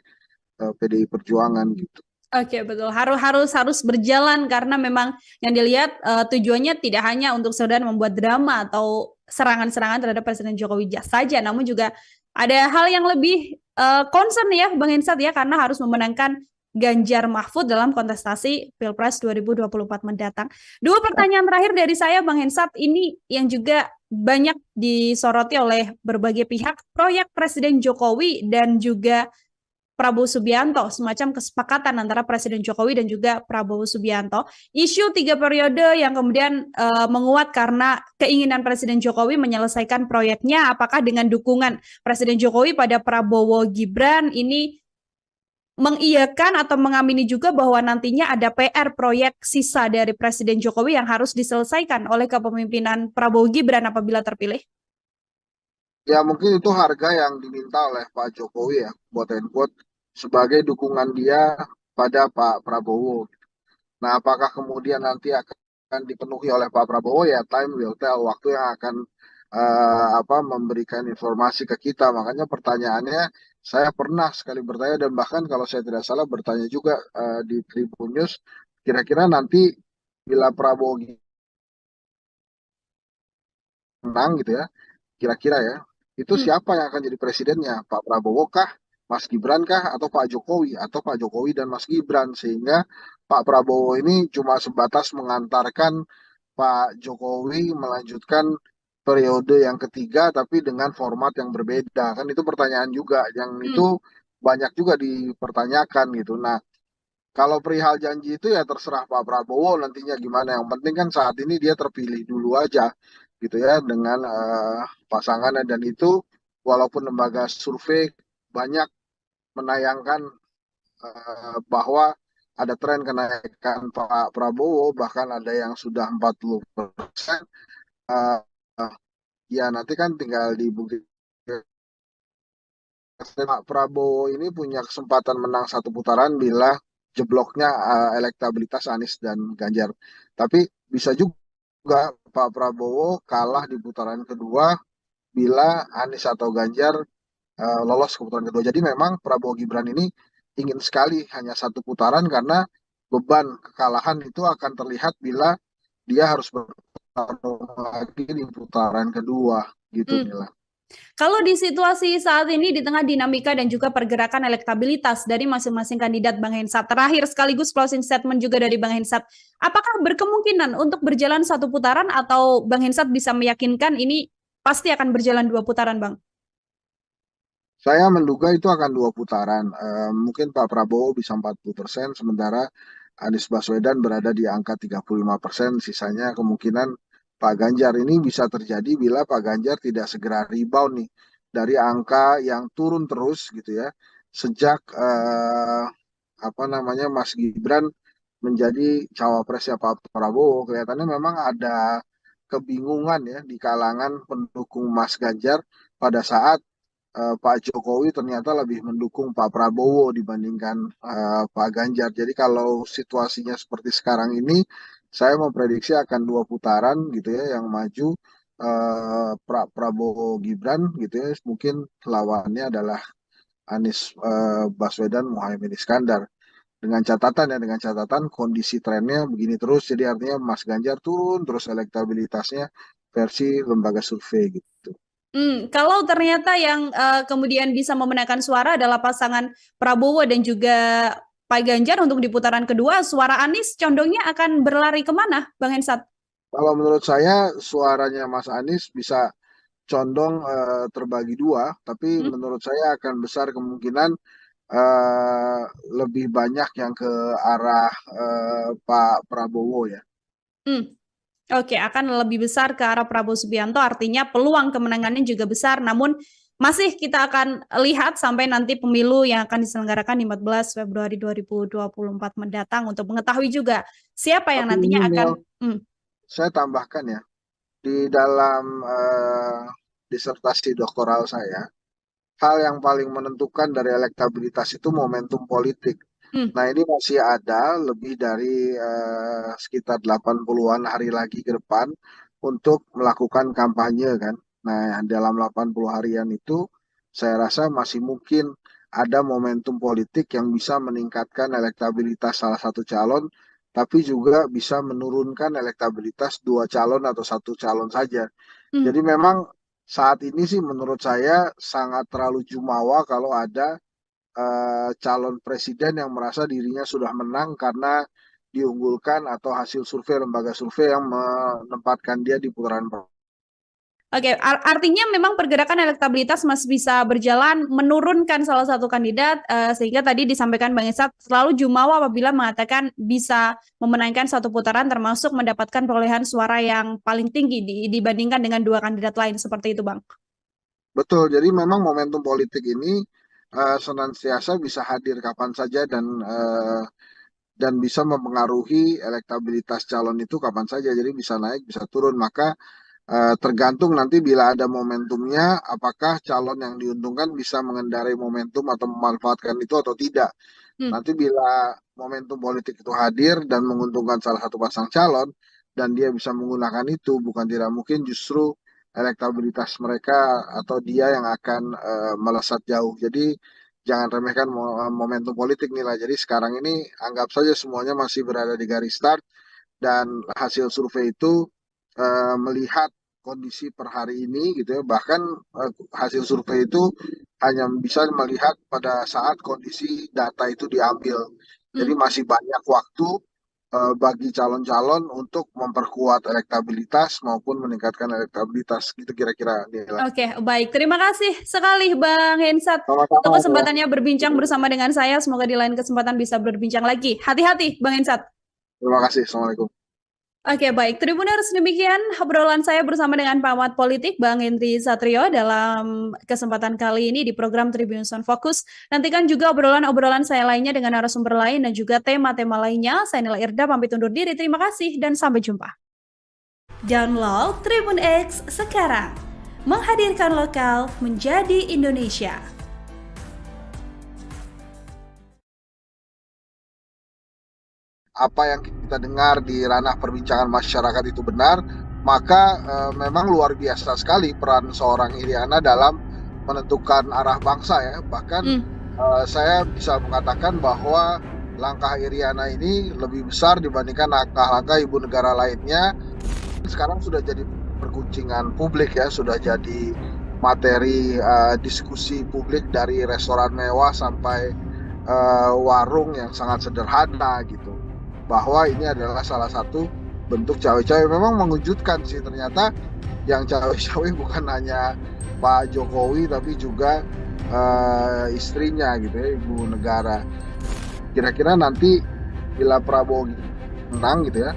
PDI Perjuangan gitu. Oke, betul. Harus harus harus berjalan karena memang yang dilihat tujuannya tidak hanya untuk sekedar membuat drama atau serangan-serangan terhadap Presiden Jokowi saja, namun juga ada hal yang lebih concern ya, Bang Hensat ya, karena harus memenangkan Ganjar Mahfud dalam kontestasi Pilpres 2024 mendatang. Dua pertanyaan terakhir dari saya, Bang Hensat, ini yang juga banyak disoroti oleh berbagai pihak, proyek Presiden Jokowi dan juga Prabowo Subianto, semacam kesepakatan antara Presiden Jokowi dan juga Prabowo Subianto. Isu 3 periode yang kemudian menguat karena keinginan Presiden Jokowi menyelesaikan proyeknya, apakah dengan dukungan Presiden Jokowi pada Prabowo Gibran ini mengiyakan atau mengamini juga bahwa nantinya ada PR proyek sisa dari Presiden Jokowi yang harus diselesaikan oleh kepemimpinan Prabowo Gibran apabila terpilih? Ya mungkin itu harga yang diminta oleh Pak Jokowi ya, quote and quote, sebagai dukungan dia pada Pak Prabowo. Nah, apakah kemudian nanti akan dipenuhi oleh Pak Prabowo ya, time will tell, waktu yang akan memberikan informasi ke kita. Makanya pertanyaannya, saya pernah sekali bertanya dan bahkan kalau saya tidak salah bertanya juga di Tribun News, kira-kira nanti bila Prabowo menang gitu ya, kira-kira ya, itu Hmm. siapa yang akan jadi presidennya? Pak Prabowo kah, Mas Gibran kah, atau Pak Jokowi, atau Pak Jokowi dan Mas Gibran? Sehingga Pak Prabowo ini cuma sebatas mengantarkan Pak Jokowi melanjutkan periode yang ketiga, tapi dengan format yang berbeda. Kan itu pertanyaan juga, yang Hmm. itu banyak juga dipertanyakan gitu. Nah, kalau perihal janji itu ya terserah Pak Prabowo nantinya gimana. Yang penting kan saat ini dia terpilih dulu aja gitu ya dengan pasangannya, dan itu walaupun lembaga survei banyak menayangkan bahwa ada tren kenaikan Pak Prabowo, bahkan ada yang sudah 40%. Eh, ya nanti kan tinggal dibuktikan. Pak Prabowo ini punya kesempatan menang satu putaran bila jebloknya elektabilitas Anies dan Ganjar. Tapi bisa juga Pak Prabowo kalah di putaran kedua bila Anies atau Ganjar lolos ke putaran kedua. Jadi memang Prabowo Gibran ini ingin sekali hanya satu putaran karena beban kekalahan itu akan terlihat bila dia harus bertarung lagi di putaran kedua gitu Hmm. Mila. Kalau di situasi saat ini di tengah dinamika dan juga pergerakan elektabilitas dari masing-masing kandidat, Bang Hensat, terakhir sekaligus closing statement juga dari Bang Hensat, apakah berkemungkinan untuk berjalan satu putaran atau Bang Hensat bisa meyakinkan ini pasti akan berjalan dua putaran, Bang? Saya menduga itu akan dua putaran. Mungkin Pak Prabowo bisa 40%, sementara Anies Baswedan berada di angka 35%. Sisanya kemungkinan Pak Ganjar ini bisa terjadi bila Pak Ganjar tidak segera rebound nih dari angka yang turun terus gitu ya. Sejak apa namanya Mas Gibran menjadi cawapresnya Pak Prabowo, kelihatannya memang ada kebingungan ya di kalangan pendukung Mas Ganjar pada saat Pak Jokowi ternyata lebih mendukung Pak Prabowo dibandingkan Pak Ganjar. Jadi kalau situasinya seperti sekarang ini, saya memprediksi akan dua putaran gitu ya yang maju Prabowo Gibran gitu ya. Mungkin lawannya adalah Anies Baswedan Muhaimin Iskandar. Dengan catatan kondisi trennya begini terus. Jadi artinya Mas Ganjar turun terus elektabilitasnya versi lembaga survei gitu. Kalau ternyata yang kemudian bisa memenangkan suara adalah pasangan Prabowo dan juga Pak Ganjar untuk di putaran kedua, suara Anies condongnya akan berlari kemana, Bang Hensat? Kalau menurut saya suaranya Mas Anies bisa condong terbagi dua, tapi Hmm? menurut saya akan besar kemungkinan eh, lebih banyak yang ke arah Pak Prabowo ya. Hmm. Oke, akan lebih besar ke arah Prabowo Subianto, artinya peluang kemenangannya juga besar, namun masih kita akan lihat sampai nanti pemilu yang akan diselenggarakan di 14 Februari 2024 mendatang untuk mengetahui juga siapa yang Tapi ini nantinya akan. Mel, saya tambahkan ya, di dalam disertasi doktoral saya, hal yang paling menentukan dari elektabilitas itu momentum politik. Hmm, Nah, ini masih ada lebih dari sekitar 80-an hari lagi ke depan untuk melakukan kampanye kan. Nah, dalam 80 harian itu saya rasa masih mungkin ada momentum politik yang bisa meningkatkan elektabilitas salah satu calon, tapi juga bisa menurunkan elektabilitas dua calon atau satu calon saja. hmm. Jadi memang saat ini sih menurut saya sangat terlalu jumawa kalau ada calon presiden yang merasa dirinya sudah menang karena diunggulkan atau hasil survei lembaga survei yang menempatkan dia di putaran pertama. Oke, artinya memang pergerakan elektabilitas masih bisa berjalan menurunkan salah satu kandidat, sehingga tadi disampaikan Bang Esat selalu jumawa apabila mengatakan bisa memenangkan satu putaran termasuk mendapatkan perolehan suara yang paling tinggi dibandingkan dengan dua kandidat lain seperti itu, Bang. Betul, jadi memang momentum politik ini senantiasa bisa hadir kapan saja dan bisa mempengaruhi elektabilitas calon itu kapan saja. Jadi bisa naik, bisa turun. Maka tergantung nanti bila ada momentumnya, apakah calon yang diuntungkan bisa mengendarai momentum atau memanfaatkan itu atau tidak. Hmm. Nanti bila momentum politik itu hadir dan menguntungkan salah satu pasang calon dan dia bisa menggunakan itu, bukan tidak mungkin justru elektabilitas mereka atau dia yang akan melesat jauh. Jadi jangan remehkan momentum politik nih lah. Jadi sekarang ini anggap saja semuanya masih berada di garis start dan hasil survei itu melihat kondisi per hari ini gitu ya. Bahkan hasil survei itu hanya bisa melihat pada saat kondisi data itu diambil. Jadi Hmm. masih banyak waktu bagi calon-calon untuk memperkuat elektabilitas maupun meningkatkan elektabilitas gitu kira-kira Nila. Oke, baik. Terima kasih sekali Bang Hensat untuk Sama-sama ya. kesempatannya berbincang bersama dengan saya. Semoga di lain kesempatan bisa berbincang lagi. Hati-hati, Bang Hensat. Terima kasih. Assalamualaikum. Oke, baik. Tribuners, demikian obrolan saya bersama dengan pengamat politik Bang Henry Satrio dalam kesempatan kali ini di program Tribunnews on Focus. Nantikan juga obrolan-obrolan saya lainnya dengan narasumber lain dan juga tema-tema lainnya. Saya Nila Irda, pamit undur diri. Terima kasih dan sampai jumpa. Download Tribun X sekarang. Menghadirkan lokal menjadi Indonesia. Apa yang kita dengar di ranah perbincangan masyarakat itu benar, maka memang luar biasa sekali peran seorang Iriana dalam menentukan arah bangsa ya. Bahkan saya bisa mengatakan bahwa langkah Iriana ini lebih besar dibandingkan langkah-langkah ibu negara lainnya. Sekarang sudah jadi perguncingan publik ya, sudah jadi materi diskusi publik dari restoran mewah sampai warung yang sangat sederhana gitu. Bahwa ini adalah salah satu bentuk cawe-cawe. Memang mengejutkan sih, ternyata yang cawe-cawe bukan hanya Pak Jokowi tapi juga istrinya gitu ya, ibu negara. Kira-kira nanti bila Prabowo menang gitu ya,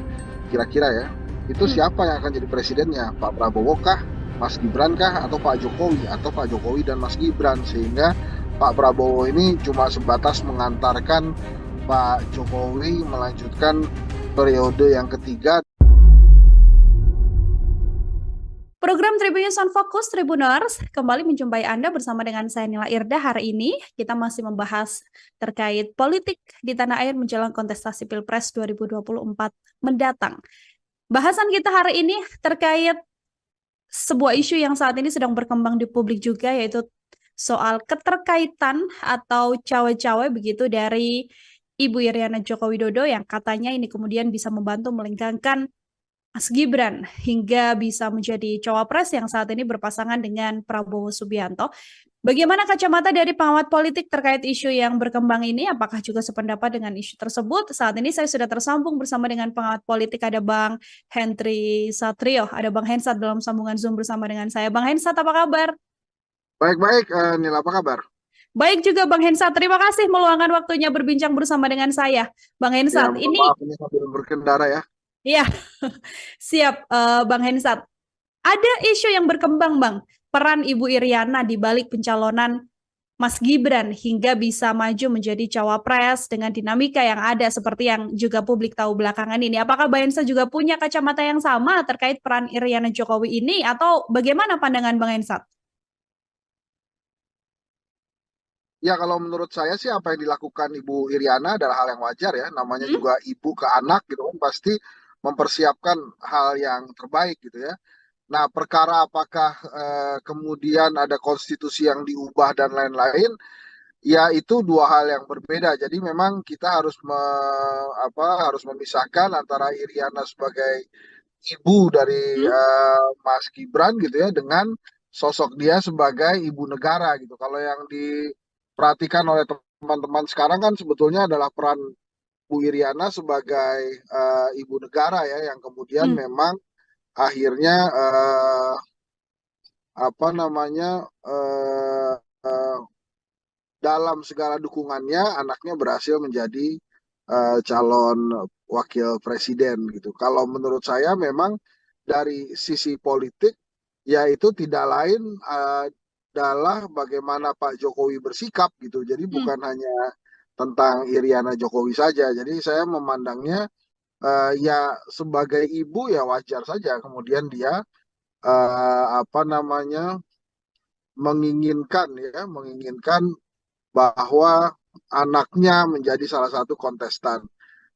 kira-kira ya, itu siapa yang akan jadi presidennya? Pak Prabowo kah, Mas Gibran kah, atau Pak Jokowi, atau Pak Jokowi dan Mas Gibran? Sehingga Pak Prabowo ini cuma sebatas mengantarkan Pak Jokowi melanjutkan periode yang ketiga. Program Tribunnews on Focus Tribuners kembali menjumpai Anda bersama dengan saya Nila Irda. Hari ini kita masih membahas terkait politik di tanah air menjelang kontestasi Pilpres 2024 mendatang. Bahasan kita hari ini terkait sebuah isu yang saat ini sedang berkembang di publik juga, yaitu soal keterkaitan atau cawe-cawe begitu dari Ibu Iriana Joko Widodo yang katanya ini kemudian bisa membantu melengkangkan Mas Gibran hingga bisa menjadi cawapres yang saat ini berpasangan dengan Prabowo Subianto. Bagaimana kacamata dari pengamat politik terkait isu yang berkembang ini? Apakah juga sependapat dengan isu tersebut? Saat ini saya sudah tersambung bersama dengan pengamat politik, ada Bang Henry Satrio, ada Bang Hensat dalam sambungan Zoom bersama dengan saya. Bang Hensat, apa kabar? Baik-baik, Nila, apa kabar? Baik juga Bang Hensat, terima kasih meluangkan waktunya berbincang bersama dengan saya. Bang Hensat, Ya, ini maaf ini sambil berkendara ya. Iya, siap Bang Hensat. Ada isu yang berkembang Bang, peran Ibu Iriana di balik pencalonan Mas Gibran hingga bisa maju menjadi cawapres dengan dinamika yang ada seperti yang juga publik tahu belakangan ini. Apakah Bang Hensat juga punya kacamata yang sama terkait peran Iriana Jokowi ini atau bagaimana pandangan Bang Hensat? Ya, kalau menurut saya sih apa yang dilakukan Ibu Iriana adalah hal yang wajar ya. Namanya juga ibu ke anak gitu kan, pasti mempersiapkan hal yang terbaik gitu ya. Nah, perkara apakah kemudian ada konstitusi yang diubah dan lain-lain, ya itu dua hal yang berbeda. Jadi memang kita harus harus memisahkan antara Iriana sebagai ibu dari Mas Gibran gitu ya dengan sosok dia sebagai ibu negara gitu. Kalau yang diperhatikan oleh teman-teman sekarang kan sebetulnya adalah peran Bu Iriana sebagai ibu negara ya, yang kemudian memang akhirnya dalam segala dukungannya anaknya berhasil menjadi calon wakil presiden gitu. Kalau menurut saya memang dari sisi politik ya itu tidak lain adalah bagaimana Pak Jokowi bersikap gitu. Jadi bukan hanya tentang Iriana Jokowi saja. Jadi saya memandangnya ya sebagai ibu ya wajar saja kemudian dia menginginkan bahwa anaknya menjadi salah satu kontestan.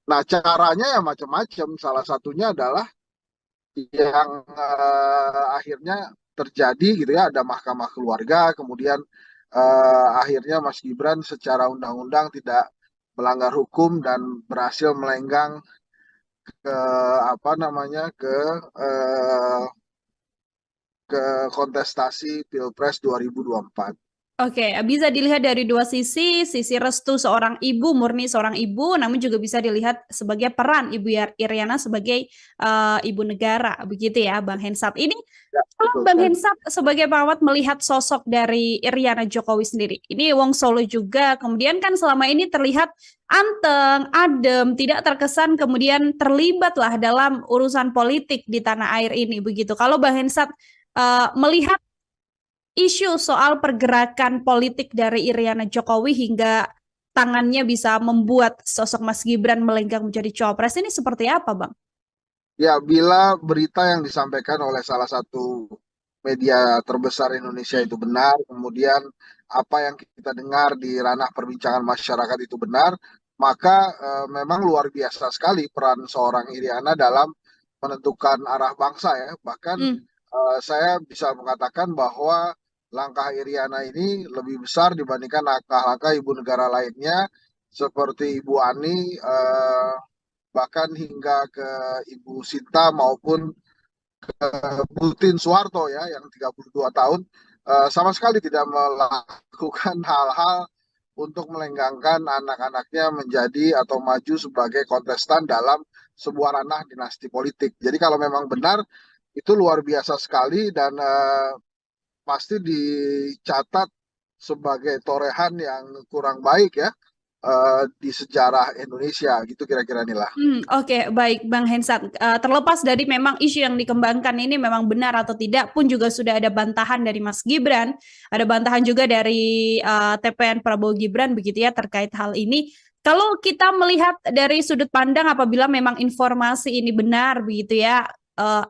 Nah, caranya ya macam-macam. Salah satunya adalah yang akhirnya terjadi gitu ya, ada mahkamah keluarga, kemudian akhirnya Mas Gibran secara undang-undang tidak melanggar hukum dan berhasil melenggang ke kontestasi Pilpres 2024. Oke, bisa dilihat dari dua sisi restu seorang ibu, murni seorang ibu, namun juga bisa dilihat sebagai peran Ibu Iriana sebagai ibu negara, begitu ya, Bang Hensat. Ini Ya, kalau Bang Hensat sebagai perawat melihat sosok dari Iriana Jokowi sendiri, ini Wong Solo juga, kemudian kan selama ini terlihat anteng, adem, tidak terkesan kemudian terlibat lah dalam urusan politik di tanah air ini begitu. Kalau Bang Hensat melihat isu soal pergerakan politik dari Iriana Jokowi hingga tangannya bisa membuat sosok Mas Gibran melenggang menjadi cawapres ini seperti apa, Bang? Ya, bila berita yang disampaikan oleh salah satu media terbesar Indonesia itu benar, kemudian apa yang kita dengar di ranah perbincangan masyarakat itu benar, maka memang luar biasa sekali peran seorang Iriana dalam menentukan arah bangsa ya. Bahkan Hmm. saya bisa mengatakan bahwa langkah Iriana ini lebih besar dibandingkan langkah-langkah ibu negara lainnya seperti Ibu Ani, bahkan hingga ke Ibu Sinta maupun Butin Soeharto ya yang 32 tahun sama sekali tidak melakukan hal-hal untuk melenggangkan anak-anaknya menjadi atau maju sebagai kontestan dalam sebuah ranah dinasti politik. Jadi kalau memang benar itu luar biasa sekali dan pasti dicatat sebagai torehan yang kurang baik ya di sejarah Indonesia gitu kira-kira inilah. Oke, baik Bang Hensat. Terlepas dari memang isu yang dikembangkan ini memang benar atau tidak pun juga sudah ada bantahan dari Mas Gibran, ada bantahan juga dari TPN Prabowo Gibran begitu ya terkait hal ini. Kalau kita melihat dari sudut pandang apabila memang informasi ini benar begitu ya,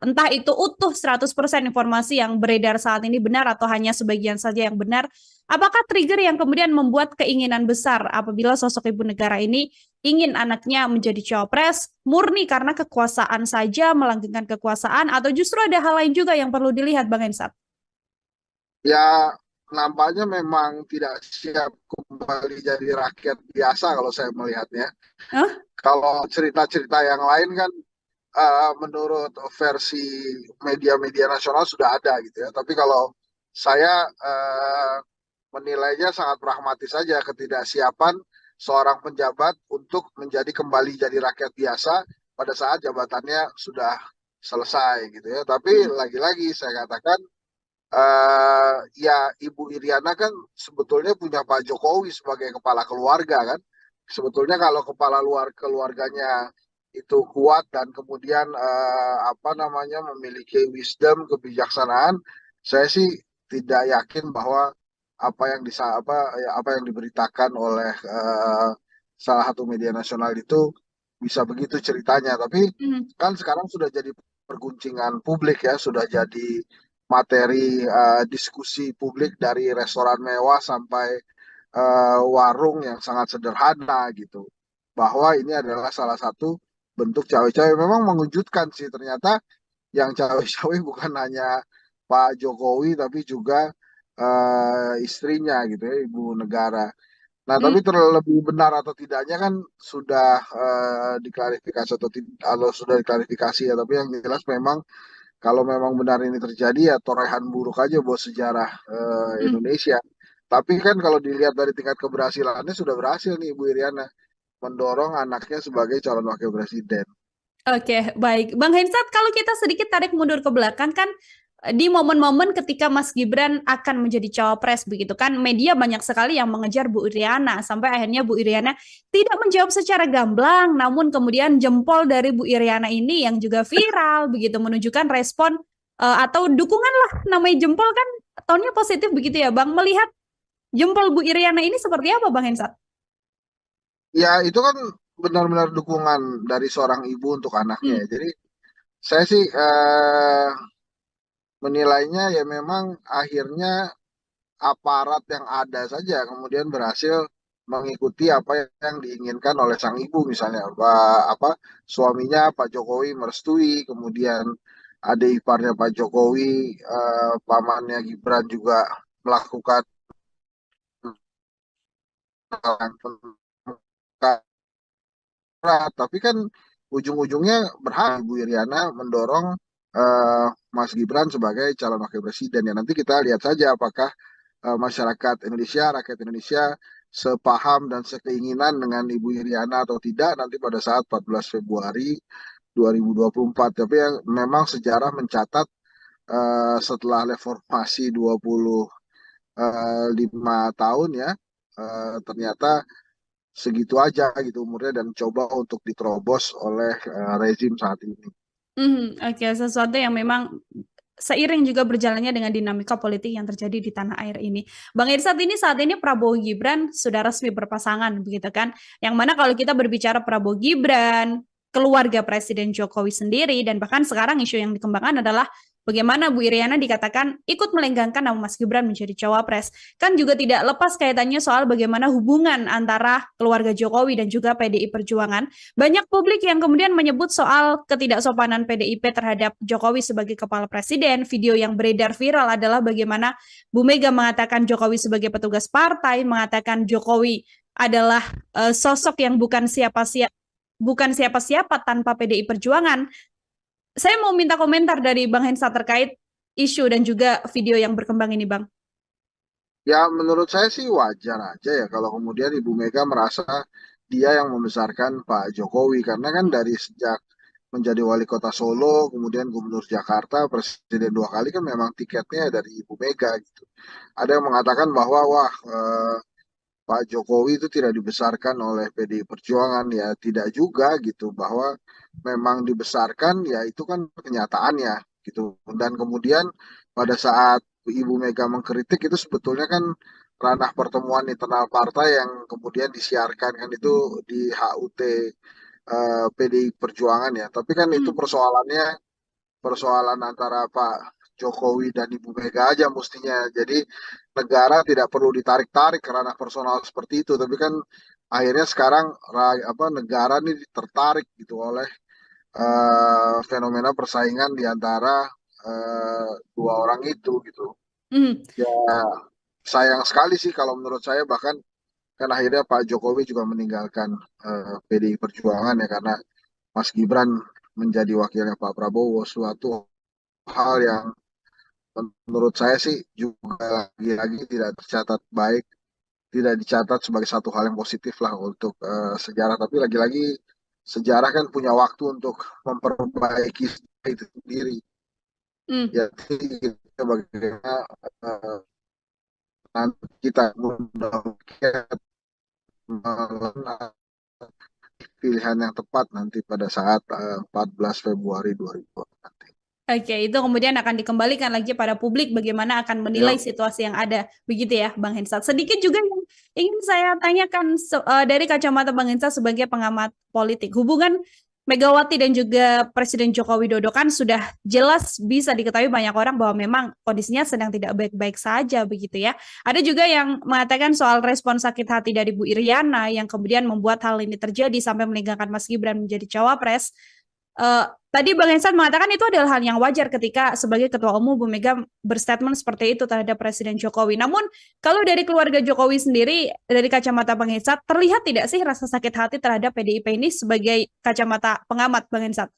entah itu utuh 100% informasi yang beredar saat ini benar atau hanya sebagian saja yang benar, apakah trigger yang kemudian membuat keinginan besar apabila sosok ibu negara ini ingin anaknya menjadi cawapres murni karena kekuasaan saja, melanggengkan kekuasaan, atau justru ada hal lain juga yang perlu dilihat, Bang Ensat? Ya, nampaknya memang tidak siap kembali jadi rakyat biasa kalau saya melihatnya. Hah? Kalau cerita-cerita yang lain kan menurut versi media-media nasional sudah ada gitu ya. Tapi kalau saya menilainya sangat pragmatis saja ketidaksiapan seorang penjabat untuk menjadi kembali jadi rakyat biasa pada saat jabatannya sudah selesai gitu ya. Tapi lagi-lagi saya katakan ya Ibu Iriana kan sebetulnya punya Pak Jokowi sebagai kepala keluarga kan. Sebetulnya kalau kepala luar keluarganya itu kuat dan kemudian apa namanya memiliki wisdom, kebijaksanaan, saya sih tidak yakin bahwa apa yang diberitakan oleh salah satu media nasional itu bisa begitu ceritanya. Tapi Hmm. kan sekarang sudah jadi perguncingan publik ya, sudah jadi materi diskusi publik dari restoran mewah sampai warung yang sangat sederhana gitu. Bahwa ini adalah salah satu bentuk cawe-cawe. Memang mengejutkan sih ternyata yang cawe-cawe bukan hanya Pak Jokowi tapi juga istrinya gitu ya, ibu negara. Nah, Hmm. tapi terlebih benar atau tidaknya kan sudah diklarifikasi atau sudah diklarifikasi ya. Tapi yang jelas memang kalau memang benar ini terjadi ya torehan buruk aja buat sejarah Hmm. Indonesia. Tapi kan kalau dilihat dari tingkat keberhasilannya sudah berhasil nih Ibu Iriana mendorong anaknya sebagai calon wakil presiden. Oke, baik. Bang Hensat, kalau kita sedikit tarik mundur ke belakang kan di momen-momen ketika Mas Gibran akan menjadi cawapres begitu kan, media banyak sekali yang mengejar Bu Iriana sampai akhirnya Bu Iriana tidak menjawab secara gamblang, namun kemudian jempol dari Bu Iriana ini yang juga viral begitu menunjukkan respon atau dukungan lah namanya jempol kan tonnya positif begitu ya, Bang. Melihat jempol Bu Iriana ini seperti apa, Bang Hensat? Ya itu kan benar-benar dukungan dari seorang ibu untuk anaknya Hmm. ya. Jadi saya sih menilainya ya memang akhirnya aparat yang ada saja kemudian berhasil mengikuti apa yang diinginkan oleh sang ibu misalnya apa suaminya Pak Jokowi merestui kemudian adik iparnya Pak Jokowi pamannya Gibran juga melakukan hal yang tapi kan ujung-ujungnya berhak Ibu Iriana mendorong eh, Mas Gibran sebagai calon wakil presiden ya nanti kita lihat saja apakah masyarakat Indonesia, rakyat Indonesia sepaham dan sekeinginan dengan Ibu Iriana atau tidak nanti pada saat 14 Februari 2024. Tapi yang memang sejarah mencatat setelah reformasi 25 tahun ya ternyata segitu aja gitu umurnya dan coba untuk diterobos oleh rezim saat ini. Oke, sesuatu yang memang seiring juga berjalannya dengan dinamika politik yang terjadi di tanah air ini. Bang Irsat, ini saat ini Prabowo Gibran sudah resmi berpasangan, begitu kan? Yang mana kalau kita berbicara Prabowo Gibran, keluarga Presiden Jokowi sendiri, dan bahkan sekarang isu yang dikembangkan adalah bagaimana Bu Iriana dikatakan ikut melenggangkan nama Mas Gibran menjadi cawapres. Kan juga tidak lepas kaitannya soal bagaimana hubungan antara keluarga Jokowi dan juga PDI Perjuangan. Banyak publik yang kemudian menyebut soal ketidaksopanan PDIP terhadap Jokowi sebagai kepala presiden. Video yang beredar viral adalah bagaimana Bu Mega mengatakan Jokowi sebagai petugas partai, mengatakan Jokowi adalah sosok yang bukan siapa-siapa tanpa PDI Perjuangan. Saya mau minta komentar dari Bang Hensa terkait isu dan juga video yang berkembang ini, Bang. Ya menurut saya sih wajar aja ya kalau kemudian Ibu Mega merasa dia yang membesarkan Pak Jokowi karena kan dari sejak menjadi wali kota Solo, kemudian gubernur Jakarta, presiden 2 kali kan memang tiketnya dari Ibu Mega gitu. Ada yang mengatakan bahwa wah Pak Jokowi itu tidak dibesarkan oleh PDI Perjuangan ya tidak juga gitu bahwa memang dibesarkan ya itu kan kenyataannya gitu dan kemudian pada saat Ibu Mega mengkritik itu sebetulnya kan ranah pertemuan internal partai yang kemudian disiarkan kan itu di HUT PDI Perjuangan ya tapi kan itu Hmm. persoalan antara Pak Jokowi dan Ibu Mega aja mestinya. Jadi negara tidak perlu ditarik-tarik ke ranah personal seperti itu. Tapi kan akhirnya sekarang negara ini tertarik gitu oleh fenomena persaingan di antara dua orang itu gitu. Hmm. Ya sayang sekali sih kalau menurut saya bahkan kan akhirnya Pak Jokowi juga meninggalkan PDI Perjuangan ya karena Mas Gibran menjadi wakilnya Pak Prabowo suatu hal yang menurut saya sih juga lagi-lagi tidak tercatat baik, tidak dicatat sebagai satu hal yang positif lah untuk sejarah. Tapi lagi-lagi sejarah kan punya waktu untuk memperbaiki itu sendiri. Hmm. Jadi kita bagaimana eh, nanti kita mudah-mudahan pilihan yang tepat nanti pada saat 14 Februari 2020 nanti. Oke, itu kemudian akan dikembalikan lagi pada publik bagaimana akan menilai Ya, situasi yang ada. Begitu ya, Bang Hensat. Sedikit juga yang ingin saya tanyakan dari kacamata Bang Hensat sebagai pengamat politik. Hubungan Megawati dan juga Presiden Joko Widodo kan sudah jelas bisa diketahui banyak orang bahwa memang kondisinya sedang tidak baik-baik saja begitu ya. Ada juga yang mengatakan soal respon sakit hati dari Bu Iriana yang kemudian membuat hal ini terjadi sampai meninggalkan Mas Gibran menjadi cawapres. Tadi Bang Hensan mengatakan itu adalah hal yang wajar ketika sebagai Ketua Umum Bu Mega berstatement seperti itu terhadap Presiden Jokowi. Namun kalau dari keluarga Jokowi sendiri, dari kacamata Bang Hensan, terlihat tidak sih rasa sakit hati terhadap PDIP ini sebagai kacamata pengamat Bang Hensan?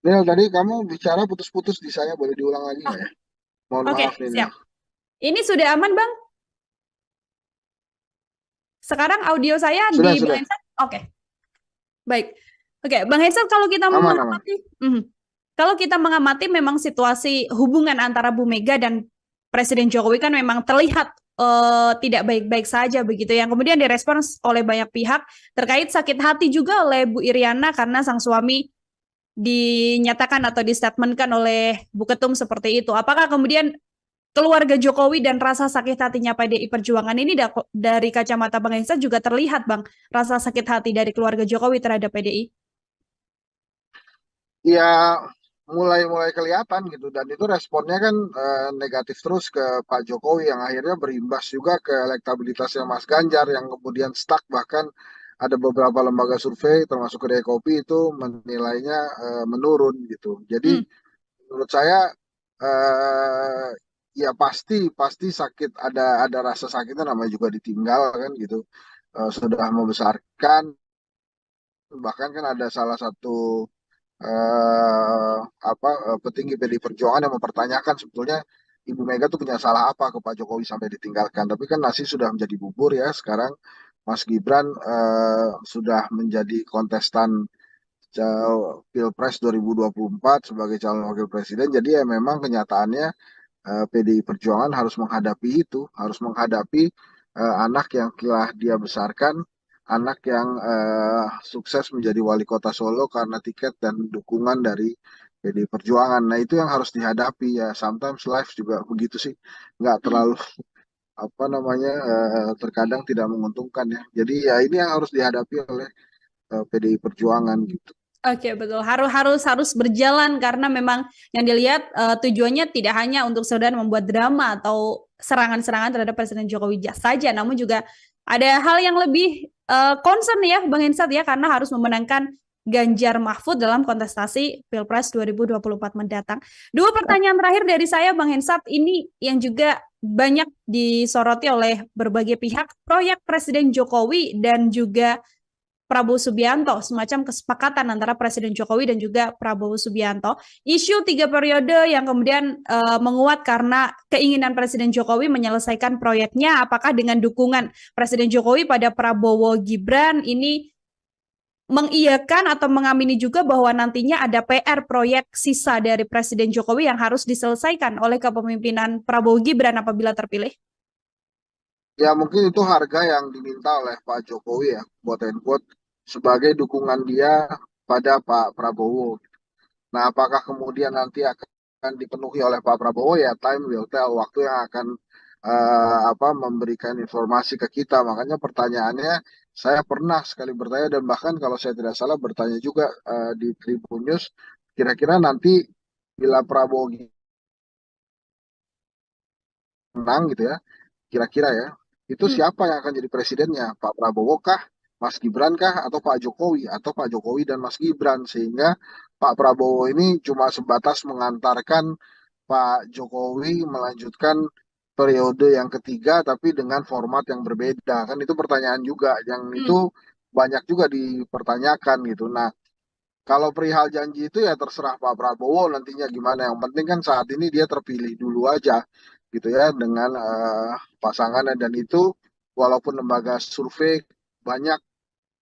Nil, tadi kamu bicara putus-putus di saya, boleh diulang lagi Oh, nggak ya? Mohon oke, maaf nih, Nil. siap. Ini sudah aman Bang? Sekarang audio saya Sudah, di Bang sudah. Hensan? Oke, baik. Oke, Bang Hensan kalau kita Aman, aman. mengamati, kalau kita mengamati memang situasi hubungan antara Bu Mega dan Presiden Jokowi kan memang terlihat tidak baik-baik saja begitu yang kemudian direspons oleh banyak pihak terkait sakit hati juga oleh Bu Iriana karena sang suami dinyatakan atau distatementkan oleh Bu Ketum seperti itu. Apakah kemudian keluarga Jokowi dan rasa sakit hatinya PDI Perjuangan ini dari kacamata Bang Hensa juga terlihat Bang, rasa sakit hati dari keluarga Jokowi terhadap PDI? Ya, mulai-mulai kelihatan gitu. Dan itu responnya kan negatif terus ke Pak Jokowi yang akhirnya berimbas juga ke elektabilitasnya Mas Ganjar yang kemudian stuck. Bahkan ada beberapa lembaga survei termasuk Kedai Kopi itu menilainya menurun gitu. Jadi Hmm. menurut saya eh, ya pasti pasti sakit ada rasa sakitnya namanya juga ditinggal kan gitu. Sudah membesarkan bahkan kan ada salah satu petinggi PDI Perjuangan yang mempertanyakan sebetulnya Ibu Mega tuh punya salah apa ke Pak Jokowi sampai ditinggalkan. Tapi kan nasi sudah menjadi bubur ya. Sekarang Mas Gibran sudah menjadi kontestan Pilpres 2024 sebagai calon wakil presiden. Jadi ya memang kenyataannya PDI Perjuangan harus menghadapi itu, harus menghadapi anak yang telah dia besarkan, anak yang sukses menjadi wali kota Solo karena tiket dan dukungan dari PDI Perjuangan. Nah, itu yang harus dihadapi ya. Sometimes life juga begitu sih, nggak Hmm. terlalu apa namanya terkadang tidak menguntungkan ya. Jadi ya ini yang harus dihadapi oleh PDI Perjuangan gitu. Oke, betul. Harus berjalan karena memang yang dilihat tujuannya tidak hanya untuk sekedar membuat drama atau serangan-serangan terhadap Presiden Jokowi saja, namun juga ada hal yang lebih concern ya, Bang Hensat ya, karena harus memenangkan Ganjar Mahfud dalam kontestasi Pilpres 2024 mendatang. Dua pertanyaan terakhir dari saya, Bang Hensat, ini yang juga banyak disoroti oleh berbagai pihak, proyek Presiden Jokowi dan juga Prabowo Subianto, semacam kesepakatan antara Presiden Jokowi dan juga Prabowo Subianto. Isu 3 periode yang kemudian menguat karena keinginan Presiden Jokowi menyelesaikan proyeknya, apakah dengan dukungan Presiden Jokowi pada Prabowo Gibran ini mengiyakan atau mengamini juga bahwa nantinya ada PR proyek sisa dari Presiden Jokowi yang harus diselesaikan oleh kepemimpinan Prabowo Gibran apabila terpilih? Ya mungkin itu harga yang diminta oleh Pak Jokowi ya, quote and quote, sebagai dukungan dia pada Pak Prabowo. Nah, apakah kemudian nanti akan dipenuhi oleh Pak Prabowo ya time will tell, waktu yang akan memberikan informasi ke kita. Makanya pertanyaannya saya pernah sekali bertanya dan bahkan kalau saya tidak salah bertanya juga di Tribun News, kira-kira nanti bila Prabowo menang gitu ya, kira-kira ya, itu Hmm. siapa yang akan jadi presidennya? Pak Prabowo kah, Mas Gibran kah, atau Pak Jokowi, atau Pak Jokowi dan Mas Gibran? Sehingga Pak Prabowo ini cuma sebatas mengantarkan Pak Jokowi melanjutkan periode yang ketiga, tapi dengan format yang berbeda. Kan itu pertanyaan juga, yang Hmm. itu banyak juga dipertanyakan gitu. Nah, kalau perihal janji itu ya terserah Pak Prabowo nantinya gimana. Yang penting kan saat ini dia terpilih dulu aja gitu ya dengan pasangannya dan itu walaupun lembaga survei banyak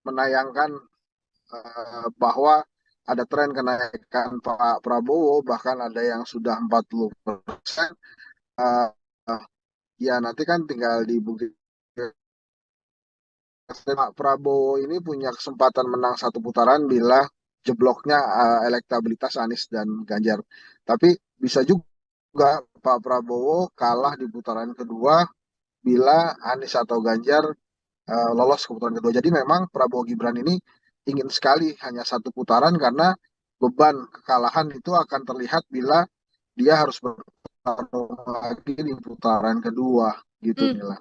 menayangkan bahwa ada tren kenaikan Pak Prabowo bahkan ada yang sudah 40%. eh, Ya nanti kan tinggal dibuktikan. Pak Prabowo ini punya kesempatan menang satu putaran bila jebloknya elektabilitas Anies dan Ganjar. Tapi bisa juga Pak Prabowo kalah di putaran kedua bila Anies atau Ganjar lolos ke putaran kedua. Jadi memang Prabowo Gibran ini ingin sekali hanya satu putaran karena beban kekalahan itu akan terlihat bila dia harus bertarung lagi di putaran kedua gitu Hmm. Mila.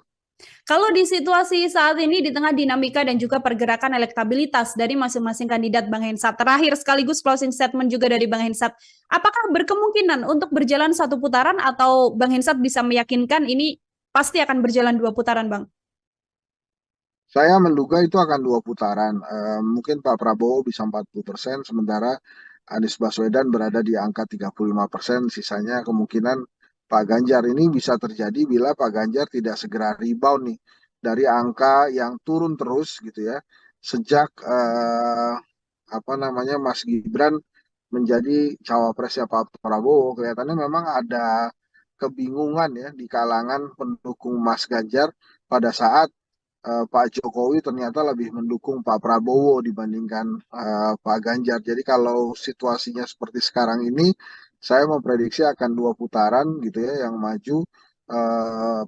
Kalau di situasi saat ini di tengah dinamika dan juga pergerakan elektabilitas dari masing-masing kandidat Bang Hensat, terakhir sekaligus closing statement juga dari Bang Hensat, apakah berkemungkinan untuk berjalan satu putaran atau Bang Hensat bisa meyakinkan ini pasti akan berjalan 2 putaran, Bang? Saya menduga itu akan dua putaran. Mungkin Pak Prabowo bisa 40%, sementara Anies Baswedan berada di angka 35%. Sisanya kemungkinan Pak Ganjar ini bisa terjadi bila Pak Ganjar tidak segera rebound nih dari angka yang turun terus gitu ya. Sejak Mas Gibran menjadi cawapresnya Pak Prabowo, kelihatannya memang ada kebingungan ya di kalangan pendukung Mas Ganjar pada saat Pak Jokowi ternyata lebih mendukung Pak Prabowo dibandingkan Pak Ganjar. Jadi kalau situasinya seperti sekarang ini, saya memprediksi akan dua putaran gitu ya yang maju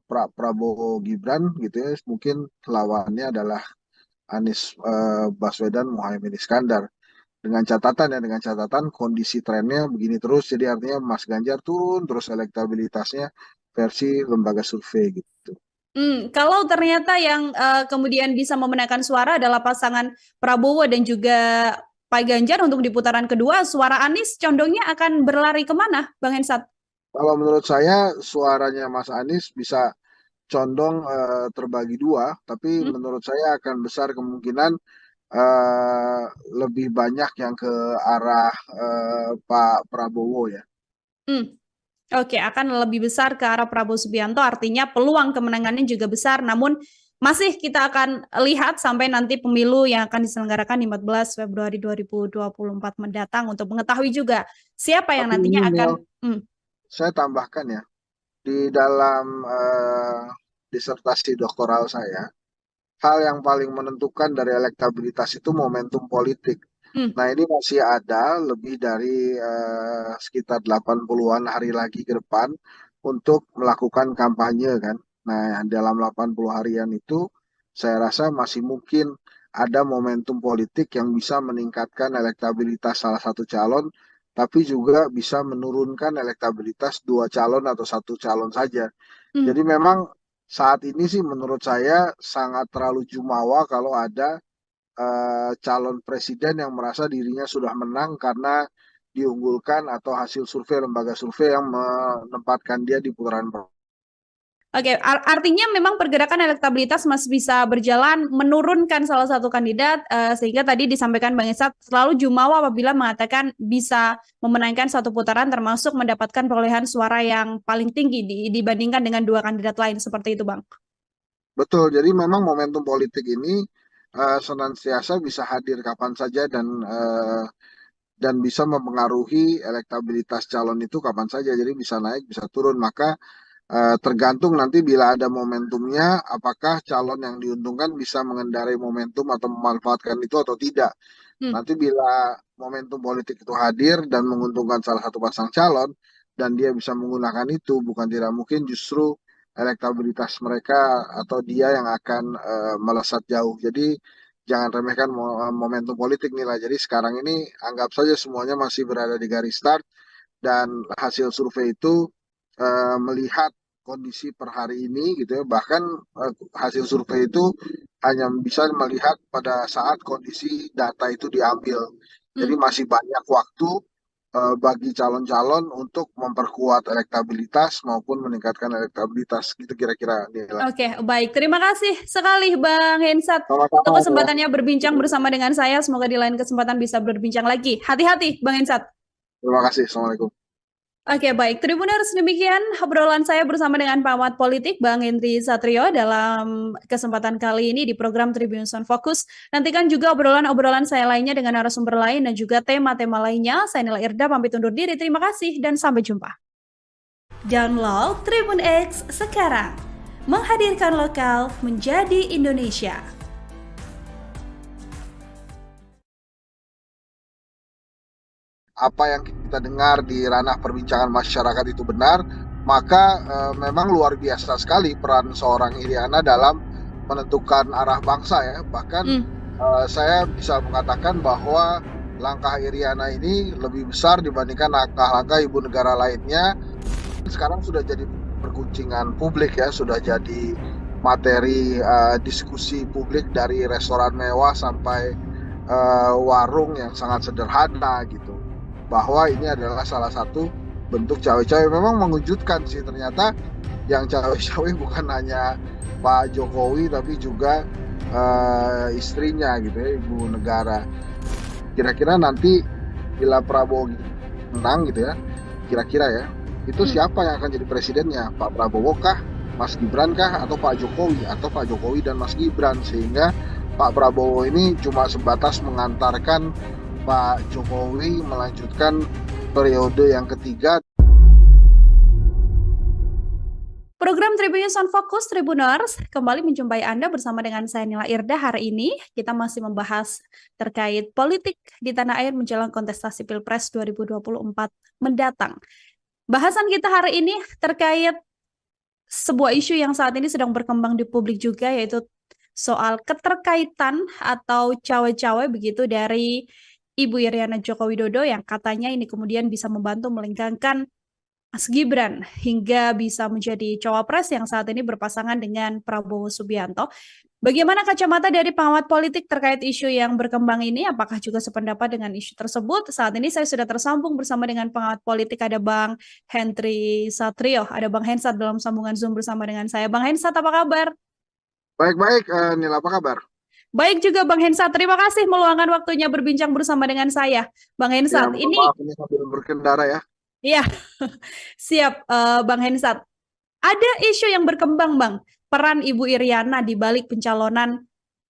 Prabowo Gibran gitu ya. Mungkin lawannya adalah Anies Baswedan Muhaimin Iskandar. Dengan catatan kondisi trennya begini terus, jadi artinya Mas Ganjar turun terus elektabilitasnya versi lembaga survei gitu. Kalau ternyata yang kemudian bisa memenangkan suara adalah pasangan Prabowo dan juga Pak Ganjar untuk di putaran kedua, suara Anies condongnya akan berlari kemana, Bang Hensat? Kalau menurut saya suaranya Mas Anies bisa condong terbagi dua, tapi Hmm? menurut saya akan besar kemungkinan eh, lebih banyak yang ke arah Pak Prabowo ya. Hmm. Oke, akan lebih besar ke arah Prabowo Subianto, artinya peluang kemenangannya juga besar, namun masih kita akan lihat sampai nanti pemilu yang akan diselenggarakan di 14 Februari 2024 mendatang untuk mengetahui juga siapa yang Tapi ini nantinya Mel, akan. saya tambahkan ya, Di dalam disertasi doktoral saya, hal yang paling menentukan dari elektabilitas itu momentum politik. Hmm. Nah, ini masih ada lebih dari sekitar 80-an hari lagi ke depan untuk melakukan kampanye kan. Nah, dalam 80 harian itu saya rasa masih mungkin ada momentum politik yang bisa meningkatkan elektabilitas salah satu calon, tapi juga bisa menurunkan elektabilitas dua calon atau satu calon saja. Hmm. Jadi memang saat ini sih menurut saya sangat terlalu jumawa kalau ada calon presiden yang merasa dirinya sudah menang karena diunggulkan atau hasil survei lembaga survei yang menempatkan dia di putaran pertama. Oke, artinya memang pergerakan elektabilitas masih bisa berjalan menurunkan salah satu kandidat, sehingga tadi disampaikan Bang Esat selalu jumawa apabila mengatakan bisa memenangkan satu putaran termasuk mendapatkan perolehan suara yang paling tinggi dibandingkan dengan dua kandidat lain seperti itu, Bang. Betul, jadi memang momentum politik ini senantiasa bisa hadir kapan saja dan bisa mempengaruhi elektabilitas calon itu kapan saja. Jadi bisa naik, bisa turun. Maka tergantung nanti bila ada momentumnya, apakah calon yang diuntungkan bisa mengendarai momentum atau memanfaatkan itu atau tidak. Hmm. Nanti bila momentum politik itu hadir dan menguntungkan salah satu pasang calon, dan dia bisa menggunakan itu, bukan tidak mungkin justru elektabilitas mereka atau dia yang akan melesat jauh. Jadi jangan remehkan momentum politik nih lah. Jadi sekarang ini anggap saja semuanya masih berada di garis start dan hasil survei itu melihat kondisi per hari ini gitu ya, bahkan hasil survei itu hanya bisa melihat pada saat kondisi data itu diambil. Jadi Hmm. masih banyak waktu bagi calon-calon untuk memperkuat elektabilitas maupun meningkatkan elektabilitas gitu kira-kira Nila. Oke, baik. Terima kasih sekali Bang Hensat untuk Sama-sama Nila. kesempatannya berbincang bersama dengan saya. Semoga di lain kesempatan bisa berbincang lagi. Hati-hati, Bang Hensat. Terima kasih. Assalamualaikum. Oke, baik. Tribuners, demikian obrolan saya bersama dengan pengamat politik Bang Henry Satrio dalam kesempatan kali ini di program Tribun Sound Focus. Nantikan juga obrolan-obrolan saya lainnya dengan narasumber lain dan juga tema-tema lainnya. Saya Nila Irda, pamit undur diri. Terima kasih dan sampai jumpa. Download Tribun X sekarang. Menghadirkan lokal menjadi Indonesia. Apa yang kita dengar di ranah perbincangan masyarakat itu benar, maka memang luar biasa sekali peran seorang Iriana dalam menentukan arah bangsa ya. Bahkan saya bisa mengatakan bahwa langkah Iriana ini lebih besar dibandingkan langkah-langkah ibu negara lainnya. Sekarang sudah jadi perguncingan publik ya, sudah jadi materi diskusi publik dari restoran mewah sampai warung yang sangat sederhana gitu, bahwa ini adalah salah satu bentuk cawe-cawe. Memang mengejutkan sih, ternyata yang cawe-cawe bukan hanya Pak Jokowi tapi juga istrinya gitu ya, ibu negara. Kira-kira nanti bila Prabowo menang gitu ya, kira-kira ya, itu siapa yang akan jadi presidennya? Pak Prabowo kah, Mas Gibran kah, atau Pak Jokowi, atau Pak Jokowi dan Mas Gibran? Sehingga Pak Prabowo ini cuma sebatas mengantarkan Pak Jokowi melanjutkan periode yang ketiga. Program Tribun Sound Focus Tribuners kembali menjumpai Anda bersama dengan saya Nila Irda. Hari ini kita masih membahas terkait politik di tanah air menjelang kontestasi Pilpres 2024 mendatang. Bahasan kita hari ini terkait sebuah isu yang saat ini sedang berkembang di publik juga, yaitu soal keterkaitan atau cawe-cawe begitu dari Ibu Iriana Joko Widodo yang katanya ini kemudian bisa membantu melengkangkan Mas Gibran hingga bisa menjadi cawapres yang saat ini berpasangan dengan Prabowo Subianto. Bagaimana kacamata dari pengamat politik terkait isu yang berkembang ini? Apakah juga sependapat dengan isu tersebut? Saat ini saya sudah tersambung bersama dengan pengamat politik, ada Bang Henry Satrio, ada Bang Hensat dalam sambungan Zoom bersama dengan saya. Bang Hensat, apa kabar? Baik-baik, Nila, apa kabar? Baik juga Bang Hensat, terima kasih meluangkan waktunya berbincang bersama dengan saya. Bang Hensat, Ya, ini... maaf ini sambil berkendara ya. Iya, siap Bang Hensat. Ada isu yang berkembang, Bang. Peran Ibu Iriana di balik pencalonan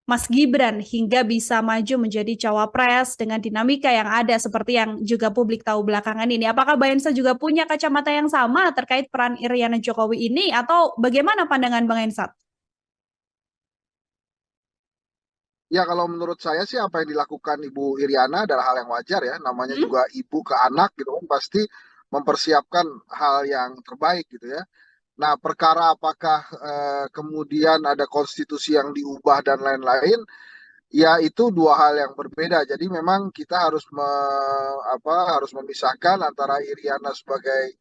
Mas Gibran hingga bisa maju menjadi cawapres dengan dinamika yang ada seperti yang juga publik tahu belakangan ini. Apakah Mbak Hensa juga punya kacamata yang sama terkait peran Iriana Jokowi ini atau bagaimana pandangan Bang Hensa? Ya kalau menurut saya sih apa yang dilakukan Ibu Iriana adalah hal yang wajar ya. Namanya Hmm? juga ibu ke anak gitu kan pasti mempersiapkan hal yang terbaik gitu ya. Nah, perkara apakah kemudian ada konstitusi yang diubah dan lain-lain, ya itu dua hal yang berbeda. Jadi memang kita harus harus memisahkan antara Iriana sebagai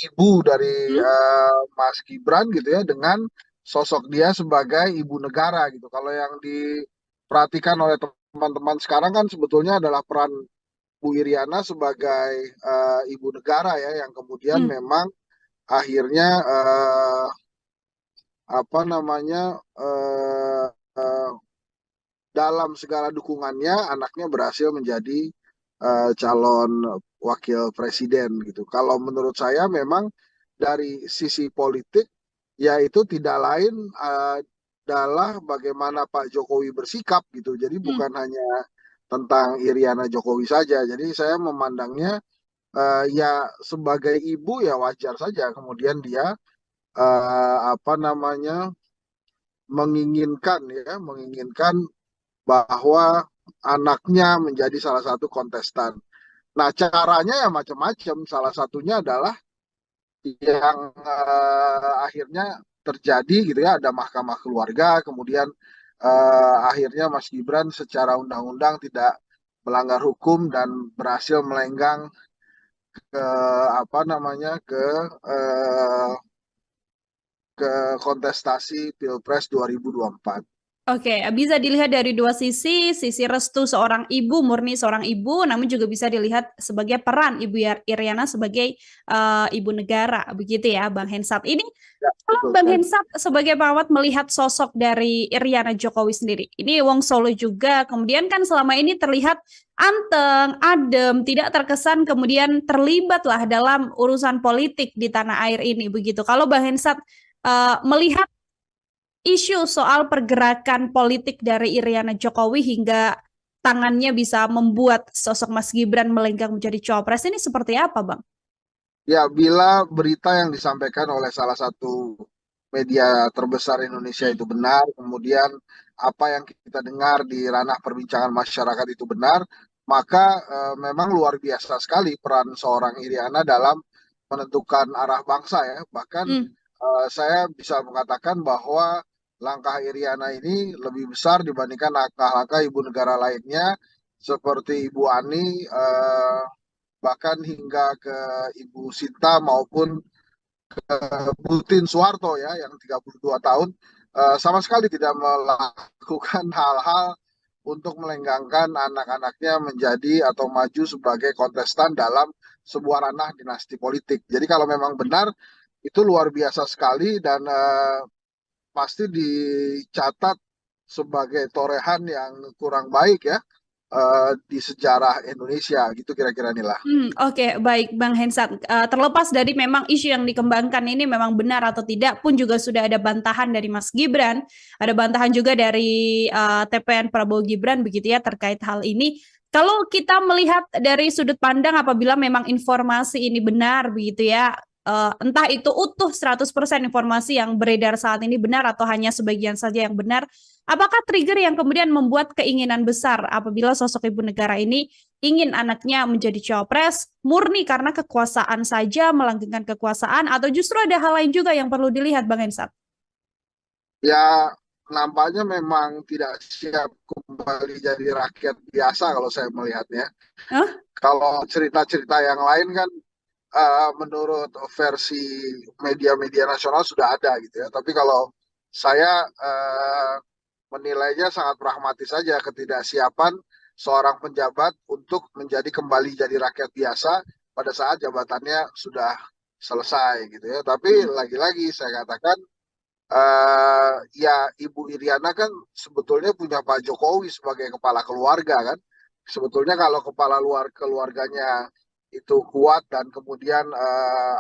ibu dari Hmm? Mas Gibran gitu ya dengan sosok dia sebagai ibu negara gitu. Kalau yang diperhatikan oleh teman-teman sekarang kan sebetulnya adalah peran Bu Iriana sebagai ibu negara ya yang kemudian Hmm. memang akhirnya apa namanya eh, eh, dalam segala dukungannya anaknya berhasil menjadi calon wakil presiden gitu. Kalau menurut saya memang dari sisi politik ya itu tidak lain adalah bagaimana Pak Jokowi bersikap gitu. Jadi Hmm. bukan hanya tentang Iriana Jokowi saja. Jadi saya memandangnya ya sebagai ibu ya wajar saja kemudian dia apa namanya menginginkan bahwa anaknya menjadi salah satu kontestan. Nah, caranya ya macam-macam. Salah satunya adalah yang akhirnya terjadi gitu ya, ada mahkamah keluarga, kemudian akhirnya Mas Gibran secara undang-undang tidak melanggar hukum dan berhasil melenggang ke apa namanya eh, ke kontestasi Pilpres 2024. Oke, bisa dilihat dari dua sisi restu seorang ibu, murni seorang ibu, namun juga bisa dilihat sebagai peran Iriana sebagai ibu negara, begitu ya, Bang Hensat. Ini Ya, kalau betul Bang sekali. Hensat sebagai perawat melihat sosok dari Iriana Jokowi sendiri, ini Wong Solo juga, kemudian kan selama ini terlihat anteng, adem, tidak terkesan kemudian terlibat lah dalam urusan politik di tanah air ini, begitu. Kalau Bang Hensat melihat isu soal pergerakan politik dari Iriana Jokowi hingga tangannya bisa membuat sosok Mas Gibran melenggang menjadi cawapres ini seperti apa, Bang? Ya, bila berita yang disampaikan oleh salah satu media terbesar Indonesia Hmm. itu benar, kemudian apa yang kita dengar di ranah perbincangan masyarakat itu benar, maka memang luar biasa sekali peran seorang Iriana dalam menentukan arah bangsa ya. Bahkan Hmm. saya bisa mengatakan bahwa langkah Iriana ini lebih besar dibandingkan langkah-langkah ibu negara lainnya seperti Ibu Ani bahkan hingga ke Ibu Sinta maupun Butin Soeharto ya yang 32 tahun sama sekali tidak melakukan hal-hal untuk melenggangkan anak-anaknya menjadi atau maju sebagai kontestan dalam sebuah ranah dinasti politik. Jadi kalau memang benar itu luar biasa sekali dan pasti dicatat sebagai torehan yang kurang baik ya di sejarah Indonesia gitu kira-kira inilah. Oke, baik Bang Hensat. Terlepas dari memang isu yang dikembangkan ini memang benar atau tidak pun juga sudah ada bantahan dari Mas Gibran, ada bantahan juga dari TPN Prabowo Gibran begitu ya terkait hal ini. Kalau kita melihat dari sudut pandang apabila memang informasi ini benar begitu ya, entah itu utuh 100% informasi yang beredar saat ini benar atau hanya sebagian saja yang benar, apakah trigger yang kemudian membuat keinginan besar apabila sosok ibu negara ini ingin anaknya menjadi cawapres murni karena kekuasaan saja, melanggengkan kekuasaan, atau justru ada hal lain juga yang perlu dilihat, Bang Hensat? Ya nampaknya memang tidak siap kembali jadi rakyat biasa kalau saya melihatnya. Hah? Kalau cerita-cerita yang lain kan menurut versi media-media nasional sudah ada gitu ya. Tapi kalau saya menilainya sangat pragmatis saja ketidaksiapan seorang penjabat untuk menjadi kembali jadi rakyat biasa pada saat jabatannya sudah selesai gitu ya. Tapi Hmm. lagi-lagi saya katakan ya Ibu Iriana kan sebetulnya punya Pak Jokowi sebagai kepala keluarga kan. Sebetulnya kalau kepala luar keluarganya itu kuat dan kemudian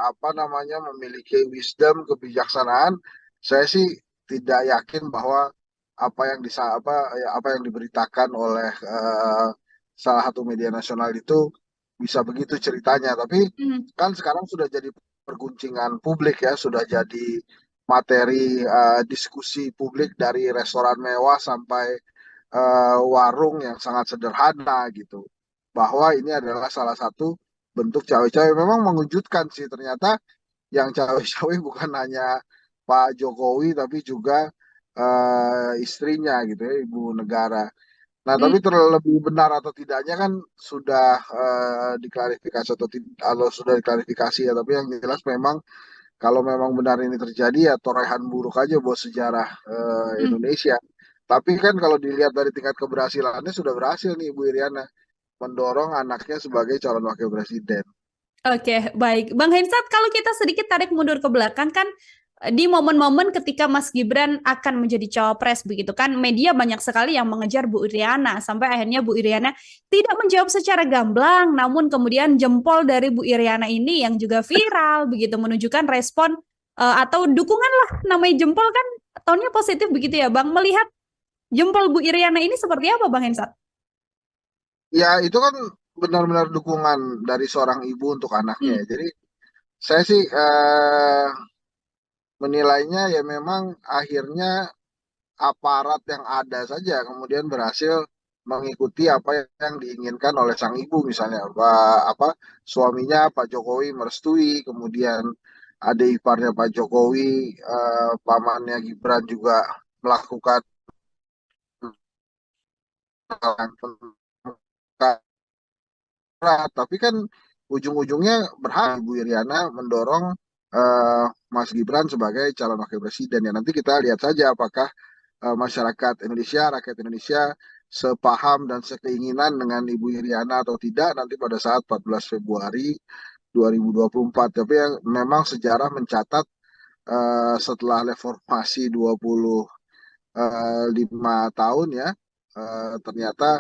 apa namanya memiliki wisdom, kebijaksanaan, saya sih tidak yakin bahwa apa yang diberitakan oleh salah satu media nasional itu bisa begitu ceritanya. Tapi Mhm. kan sekarang sudah jadi perguncingan publik ya, sudah jadi materi diskusi publik dari restoran mewah sampai warung yang sangat sederhana gitu. Bahwa ini adalah salah satu bentuk cawe-cawe. Memang mengejutkan sih, ternyata yang cawe-cawe bukan hanya Pak Jokowi tapi juga istrinya gitu ya, ibu negara. Nah, Hmm. tapi terlebih benar atau tidaknya kan sudah diklarifikasi atau sudah diklarifikasi ya. Tapi yang jelas memang kalau memang benar ini terjadi ya torehan buruk aja buat sejarah Hmm. Indonesia. Tapi kan kalau dilihat dari tingkat keberhasilannya sudah berhasil nih Ibu Iriana mendorong anaknya sebagai calon wakil presiden. Oke, baik. Bang Hensat, kalau kita sedikit tarik mundur ke belakang kan di momen-momen ketika Mas Gibran akan menjadi cawapres begitu kan, media banyak sekali yang mengejar Bu Iriana sampai akhirnya Bu Iriana tidak menjawab secara gamblang, namun kemudian jempol dari Bu Iriana ini yang juga viral begitu menunjukkan respon atau dukungan lah, namanya jempol kan tonnya positif begitu ya Bang. Melihat jempol Bu Iriana ini seperti apa Bang Hensat? Ya itu kan benar-benar dukungan dari seorang ibu untuk anaknya Hmm. ya. Jadi saya sih menilainya ya memang akhirnya aparat yang ada saja kemudian berhasil mengikuti apa yang diinginkan oleh sang ibu misalnya apa suaminya Pak Jokowi merestui kemudian adik iparnya Pak Jokowi pamannya Gibran juga melakukan tapi kan ujung-ujungnya berhak Ibu Iriana mendorong Mas Gibran sebagai calon wakil presiden ya nanti kita lihat saja apakah masyarakat Indonesia, rakyat Indonesia sepaham dan sekeinginan dengan Ibu Iriana atau tidak nanti pada saat 14 Februari 2024. Tapi yang memang sejarah mencatat setelah reformasi 25 tahun ya ternyata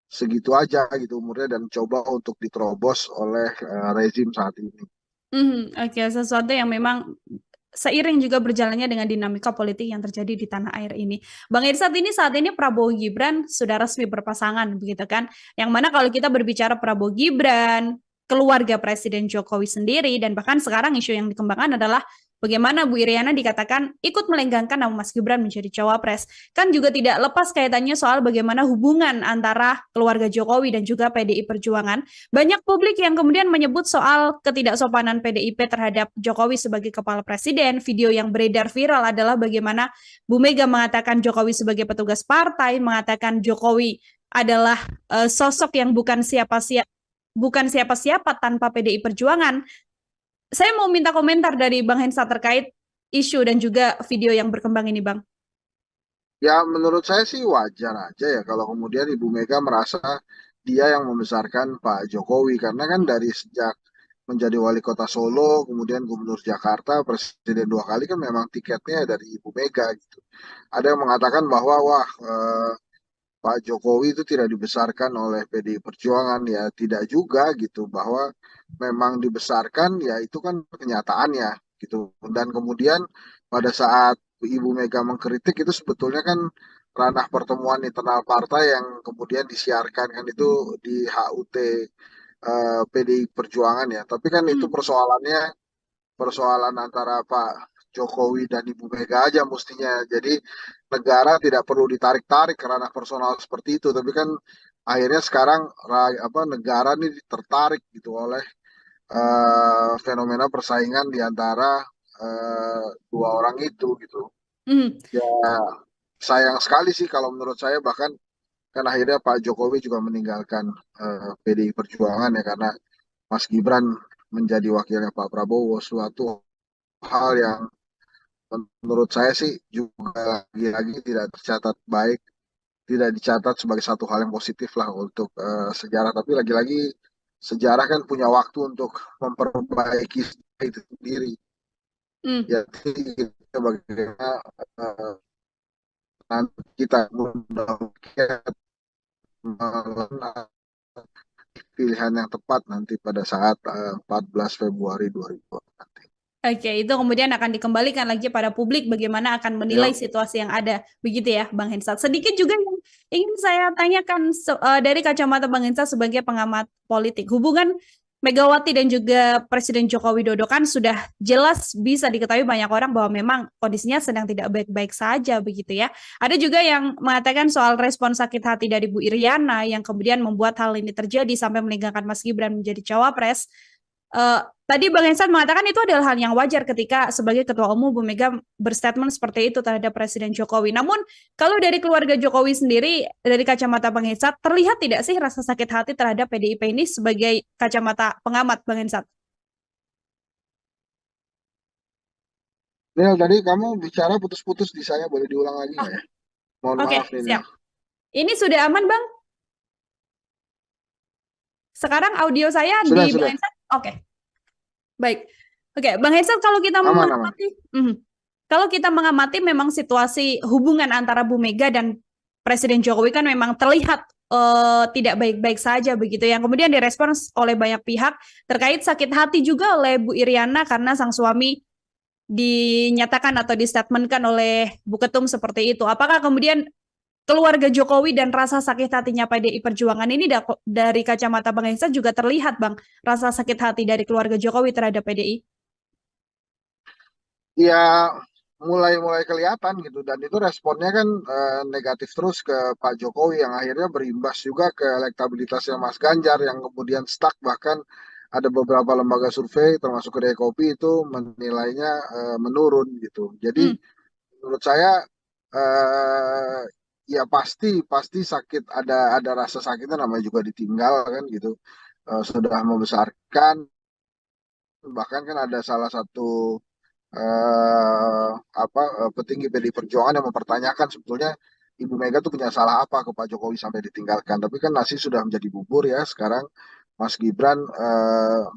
segitu aja gitu umurnya dan coba untuk diterobos oleh rezim saat ini. Oke, sesuatu yang memang seiring juga berjalannya dengan dinamika politik yang terjadi di tanah air ini. Bang Irsat, ini saat ini Prabowo Gibran sudah resmi berpasangan, begitu kan? Yang mana kalau kita berbicara Prabowo Gibran, keluarga Presiden Jokowi sendiri, dan bahkan sekarang isu yang dikembangkan adalah bagaimana Bu Iriana dikatakan ikut melenggangkan nama Mas Gibran menjadi cawapres. Kan juga tidak lepas kaitannya soal bagaimana hubungan antara keluarga Jokowi dan juga PDI Perjuangan. Banyak publik yang kemudian menyebut soal ketidaksopanan PDIP terhadap Jokowi sebagai kepala presiden. Video yang beredar viral adalah bagaimana Bu Mega mengatakan Jokowi sebagai petugas partai, mengatakan Jokowi adalah sosok yang bukan siapa-siapa tanpa PDI Perjuangan. Saya mau minta komentar dari Bang Hensa terkait isu dan juga video yang berkembang ini, Bang. Ya menurut saya sih wajar aja ya kalau kemudian Ibu Mega merasa dia yang membesarkan Pak Jokowi karena kan dari sejak menjadi wali kota Solo, kemudian gubernur Jakarta, presiden 2 kali kan memang tiketnya dari Ibu Mega gitu. Ada yang mengatakan bahwa wah Pak Jokowi itu tidak dibesarkan oleh PDI Perjuangan ya tidak juga gitu bahwa memang dibesarkan ya itu kan kenyataannya gitu dan kemudian pada saat Ibu Mega mengkritik itu sebetulnya kan ranah pertemuan internal partai yang kemudian disiarkan kan itu di HUT PDI Perjuangan ya tapi kan itu Hmm. persoalan antara Pak Jokowi dan Ibu Mega aja mestinya. Jadi negara tidak perlu ditarik-tarik karena personal seperti itu. Tapi kan akhirnya sekarang negara ini tertarik gitu oleh fenomena persaingan di antara dua orang itu gitu. Hmm. Ya sayang sekali sih kalau menurut saya bahkan kan akhirnya Pak Jokowi juga meninggalkan PDI Perjuangan ya karena Mas Gibran menjadi wakilnya Pak Prabowo suatu hal yang menurut saya sih juga lagi-lagi tidak tercatat baik, tidak dicatat sebagai satu hal yang positif lah untuk sejarah. Tapi lagi-lagi sejarah kan punya waktu untuk memperbaiki itu sendiri. Hmm. Ya, kita bagaimana nanti kita mudah-mudahan pilihan yang tepat nanti pada saat 14 Februari 2024 nanti. Oke, itu kemudian akan dikembalikan lagi pada publik bagaimana akan menilai Ya, situasi yang ada, begitu ya, Bang Hensat. Sedikit juga yang ingin saya tanyakan dari kacamata Bang Hensat sebagai pengamat politik. Hubungan Megawati dan juga Presiden Joko Widodo kan sudah jelas bisa diketahui banyak orang bahwa memang kondisinya sedang tidak baik-baik saja, begitu ya. Ada juga yang mengatakan soal respon sakit hati dari Bu Iriana yang kemudian membuat hal ini terjadi sampai meninggalkan Mas Gibran menjadi cawapres. Eh, Tadi Bang Hensan mengatakan itu adalah hal yang wajar ketika sebagai Ketua Umum Bu Mega berstatement seperti itu terhadap Presiden Jokowi. Namun kalau dari keluarga Jokowi sendiri, dari kacamata Bang Hensan, terlihat tidak sih rasa sakit hati terhadap PDIP ini sebagai kacamata pengamat Bang Hensan? Nil, tadi kamu bicara putus-putus di saya, boleh diulang lagi Oh, nggak ya? Mohon oke, maaf nih, Nil. siap. Ini sudah aman Bang? Sekarang audio saya di Sudah, Bang sudah. Hensan? Oke, baik. Oke, Bang Hensan, kalau kita Aman, aman. mengamati, kalau kita mengamati memang situasi hubungan antara Bu Mega dan Presiden Jokowi kan memang terlihat tidak baik-baik saja begitu, yang kemudian direspons oleh banyak pihak terkait sakit hati juga oleh Bu Iriana karena sang suami dinyatakan atau distatementkan oleh Bu Ketum seperti itu. Apakah kemudian keluarga Jokowi dan rasa sakit hatinya PDI Perjuangan ini dari kacamata Bang Hensan juga terlihat, Bang, rasa sakit hati dari keluarga Jokowi terhadap PDI? Ya, mulai-mulai kelihatan gitu. Dan itu responnya kan negatif terus ke Pak Jokowi yang akhirnya berimbas juga ke elektabilitasnya Mas Ganjar yang kemudian stuck. Bahkan ada beberapa lembaga survei termasuk Kedai Kopi itu menilainya menurun gitu. Jadi Hmm. menurut saya eh, ya pasti pasti sakit, ada rasa sakitnya, namanya juga ditinggal kan gitu. Sudah membesarkan, bahkan kan ada salah satu petinggi PDI Perjuangan yang mempertanyakan sebetulnya Ibu Mega tuh punya salah apa ke Pak Jokowi sampai ditinggalkan. Tapi kan nasi sudah menjadi bubur ya sekarang. Mas Gibran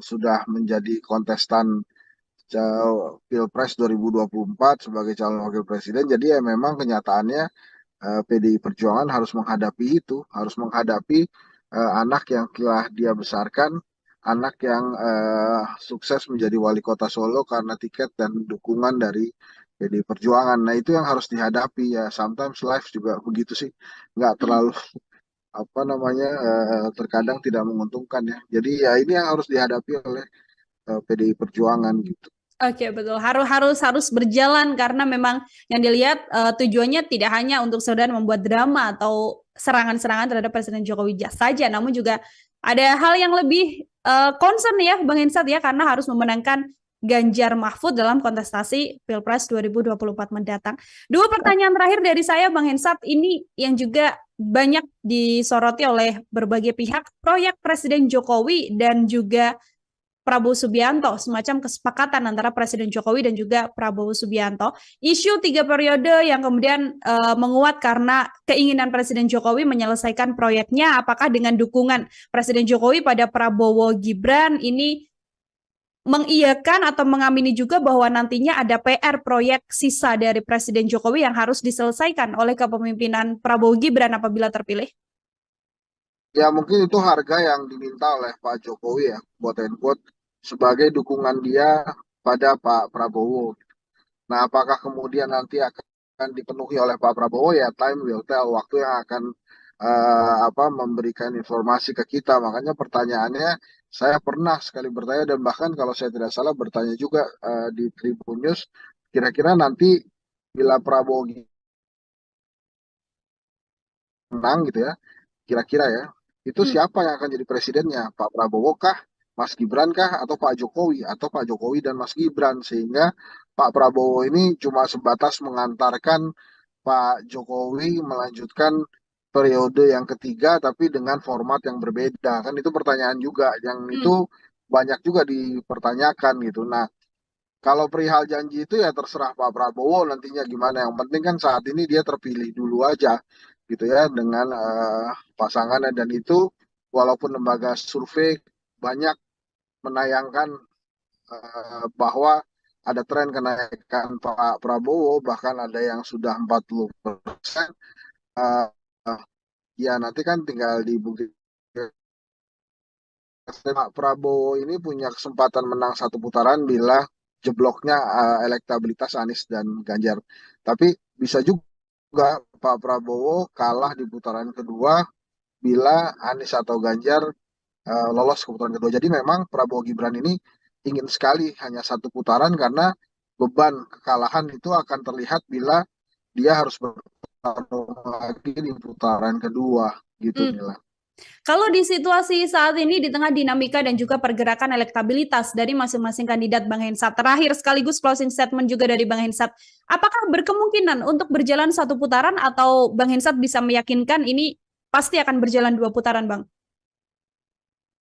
sudah menjadi kontestan Pilpres 2024 sebagai calon wakil presiden. Jadi ya memang kenyataannya PDI Perjuangan harus menghadapi itu, harus menghadapi anak yang telah dia besarkan, anak yang sukses menjadi wali kota Solo karena tiket dan dukungan dari PDI Perjuangan. Nah itu yang harus dihadapi ya. Sometimes life juga begitu sih, nggak Hmm. terlalu apa namanya terkadang tidak menguntungkan ya. Jadi ya ini yang harus dihadapi oleh PDI Perjuangan gitu. Oke, betul. Harus berjalan karena memang yang dilihat tujuannya tidak hanya untuk sekedar membuat drama atau serangan-serangan terhadap Presiden Jokowi saja, namun juga ada hal yang lebih concern ya, Bang Hensat ya, karena harus memenangkan Ganjar Mahfud dalam kontestasi Pilpres 2024 mendatang. Dua pertanyaan terakhir dari saya, Bang Hensat, ini yang juga banyak disoroti oleh berbagai pihak, proyek Presiden Jokowi dan juga Prabowo Subianto, semacam kesepakatan antara Presiden Jokowi dan juga Prabowo Subianto. Isu 3 periode yang kemudian menguat karena keinginan Presiden Jokowi menyelesaikan proyeknya, apakah dengan dukungan Presiden Jokowi pada Prabowo Gibran ini mengiyakan atau mengamini juga bahwa nantinya ada PR proyek sisa dari Presiden Jokowi yang harus diselesaikan oleh kepemimpinan Prabowo Gibran apabila terpilih? Ya mungkin itu harga yang diminta oleh Pak Jokowi ya, quote and quote, sebagai dukungan dia pada Pak Prabowo. Nah, apakah kemudian nanti akan dipenuhi oleh Pak Prabowo ya, time will tell, waktu yang akan memberikan informasi ke kita. Makanya pertanyaannya, saya pernah sekali bertanya dan bahkan kalau saya tidak salah bertanya juga di Tribun News, kira-kira nanti bila Prabowo menang gitu ya, kira-kira ya, itu Hmm. siapa yang akan jadi presidennya? Pak Prabowo kah, Mas Gibran kah, atau Pak Jokowi? Atau Pak Jokowi dan Mas Gibran? Sehingga Pak Prabowo ini cuma sebatas mengantarkan Pak Jokowi melanjutkan periode yang ketiga, tapi dengan format yang berbeda. Kan itu pertanyaan juga, yang itu Hmm. banyak juga dipertanyakan gitu. Nah, kalau perihal janji itu ya terserah Pak Prabowo nantinya gimana. Yang penting kan saat ini dia terpilih dulu aja gitu ya dengan pasangannya, dan itu walaupun lembaga survei banyak menayangkan bahwa ada tren kenaikan Pak Prabowo, bahkan ada yang sudah 40%. eh, Ya nanti kan tinggal dibuktikan. Pak Prabowo ini punya kesempatan menang satu putaran bila jebloknya elektabilitas Anies dan Ganjar. Tapi bisa juga Pak Prabowo kalah di putaran kedua bila Anies atau Ganjar lolos ke putaran kedua. Jadi memang Prabowo Gibran ini ingin sekali hanya satu putaran karena beban kekalahan itu akan terlihat bila dia harus bertarung lagi di putaran kedua gitu Hmm. Nila. Kalau di situasi saat ini di tengah dinamika dan juga pergerakan elektabilitas dari masing-masing kandidat Bang Hensat, terakhir sekaligus closing statement juga dari Bang Hensat, apakah berkemungkinan untuk berjalan satu putaran atau Bang Hensat bisa meyakinkan ini pasti akan berjalan 2 putaran, Bang?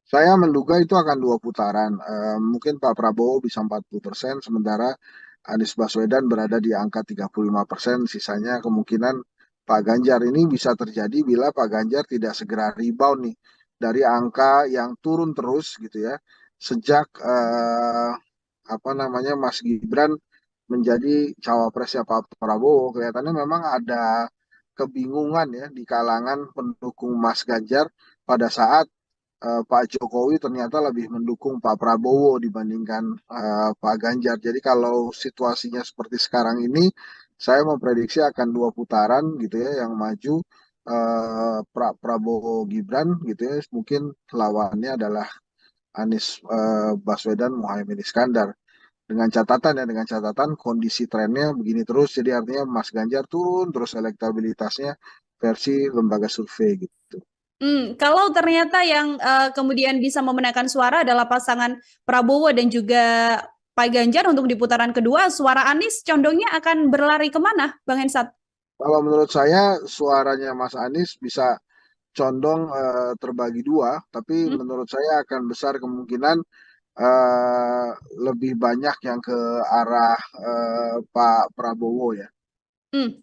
Saya menduga itu akan 2 putaran. Mungkin Pak Prabowo bisa 40%, sementara Anies Baswedan berada di angka 35%. Sisanya kemungkinan Pak Ganjar ini bisa terjadi bila Pak Ganjar tidak segera rebound nih dari angka yang turun terus gitu ya. Sejak apa namanya Mas Gibran menjadi cawapresnya Pak Prabowo, kelihatannya memang ada kebingungan ya di kalangan pendukung Mas Ganjar pada saat Pak Jokowi ternyata lebih mendukung Pak Prabowo dibandingkan Pak Ganjar. Jadi kalau situasinya seperti sekarang ini, saya memprediksi akan 2 putaran gitu ya yang maju Prabowo Gibran gitu ya. Mungkin lawannya adalah Anies Baswedan Muhaimin Iskandar. Dengan catatan kondisi trennya begini terus. Jadi artinya Mas Ganjar turun terus elektabilitasnya versi lembaga survei gitu. Kalau ternyata yang kemudian bisa memenangkan suara adalah pasangan Prabowo dan juga Pak Ganjar untuk di putaran kedua, suara Anies condongnya akan berlari kemana, Bang Hensat? Kalau menurut saya suaranya Mas Anies bisa condong terbagi dua, tapi Hmm? menurut saya akan besar kemungkinan eh, lebih banyak yang ke arah Pak Prabowo ya. Hmm.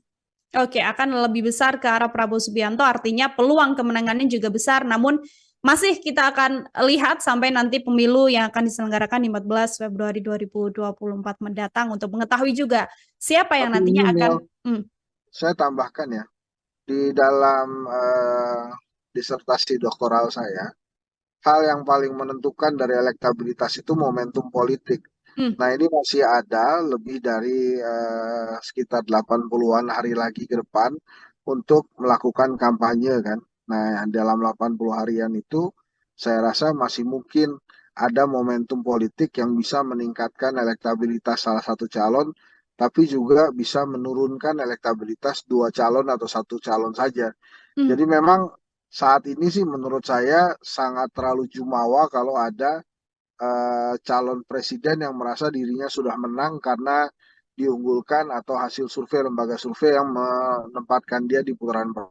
Oke, akan lebih besar ke arah Prabowo Subianto, artinya peluang kemenangannya juga besar, namun masih kita akan lihat sampai nanti pemilu yang akan diselenggarakan di 14 Februari 2024 mendatang untuk mengetahui juga siapa yang Tapi ini nantinya akan. Nil, saya tambahkan ya, di dalam disertasi doktoral saya, hal yang paling menentukan dari elektabilitas itu momentum politik. Hmm, Nah, ini masih ada lebih dari sekitar 80-an hari lagi ke depan untuk melakukan kampanye kan. Nah, dalam 80 harian itu saya rasa masih mungkin ada momentum politik yang bisa meningkatkan elektabilitas salah satu calon, tapi juga bisa menurunkan elektabilitas dua calon atau satu calon saja. hmm. Jadi memang saat ini sih menurut saya sangat terlalu jumawa kalau ada calon presiden yang merasa dirinya sudah menang karena diunggulkan atau hasil survei lembaga survei yang menempatkan dia di putaran pertama.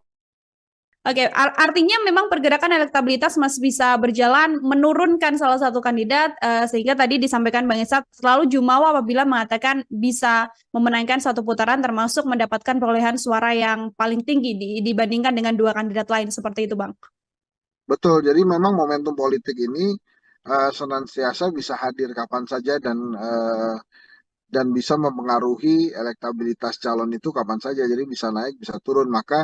Oke, artinya memang pergerakan elektabilitas masih bisa berjalan menurunkan salah satu kandidat, sehingga tadi disampaikan Bang Esat selalu jumawa apabila mengatakan bisa memenangkan satu putaran termasuk mendapatkan perolehan suara yang paling tinggi dibandingkan dengan dua kandidat lain seperti itu, Bang. Betul, jadi memang momentum politik ini senantiasa bisa hadir kapan saja dan bisa mempengaruhi elektabilitas calon itu kapan saja. Jadi bisa naik, bisa turun. Maka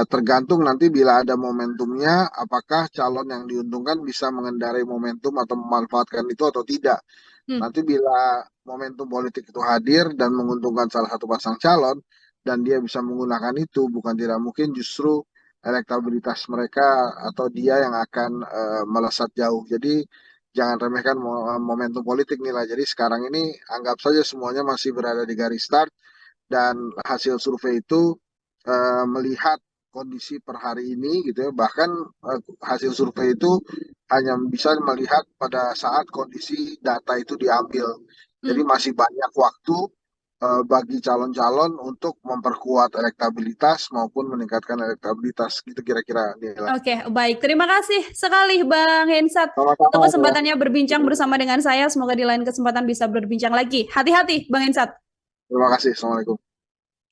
tergantung nanti bila ada momentumnya, apakah calon yang diuntungkan bisa mengendarai momentum atau memanfaatkan itu atau tidak. Hmm. Nanti bila momentum politik itu hadir dan menguntungkan salah satu pasang calon, dan dia bisa menggunakan itu, bukan tidak mungkin justru elektabilitas mereka atau dia yang akan melesat jauh. Jadi jangan remehkan momentum politik nilai. Jadi sekarang ini anggap saja semuanya masih berada di garis start dan hasil survei itu melihat kondisi per hari ini gitu ya. Bahkan hasil survei itu hanya bisa melihat pada saat kondisi data itu diambil. Jadi Hmm. masih banyak waktu bagi calon-calon untuk memperkuat elektabilitas maupun meningkatkan elektabilitas gitu kira-kira nilai. Oke, baik. Terima kasih sekali Bang Hensat untuk Sama-sama ya. kesempatannya berbincang bersama dengan saya. Semoga di lain kesempatan bisa berbincang lagi. Hati-hati, Bang Hensat. Terima kasih. Assalamualaikum.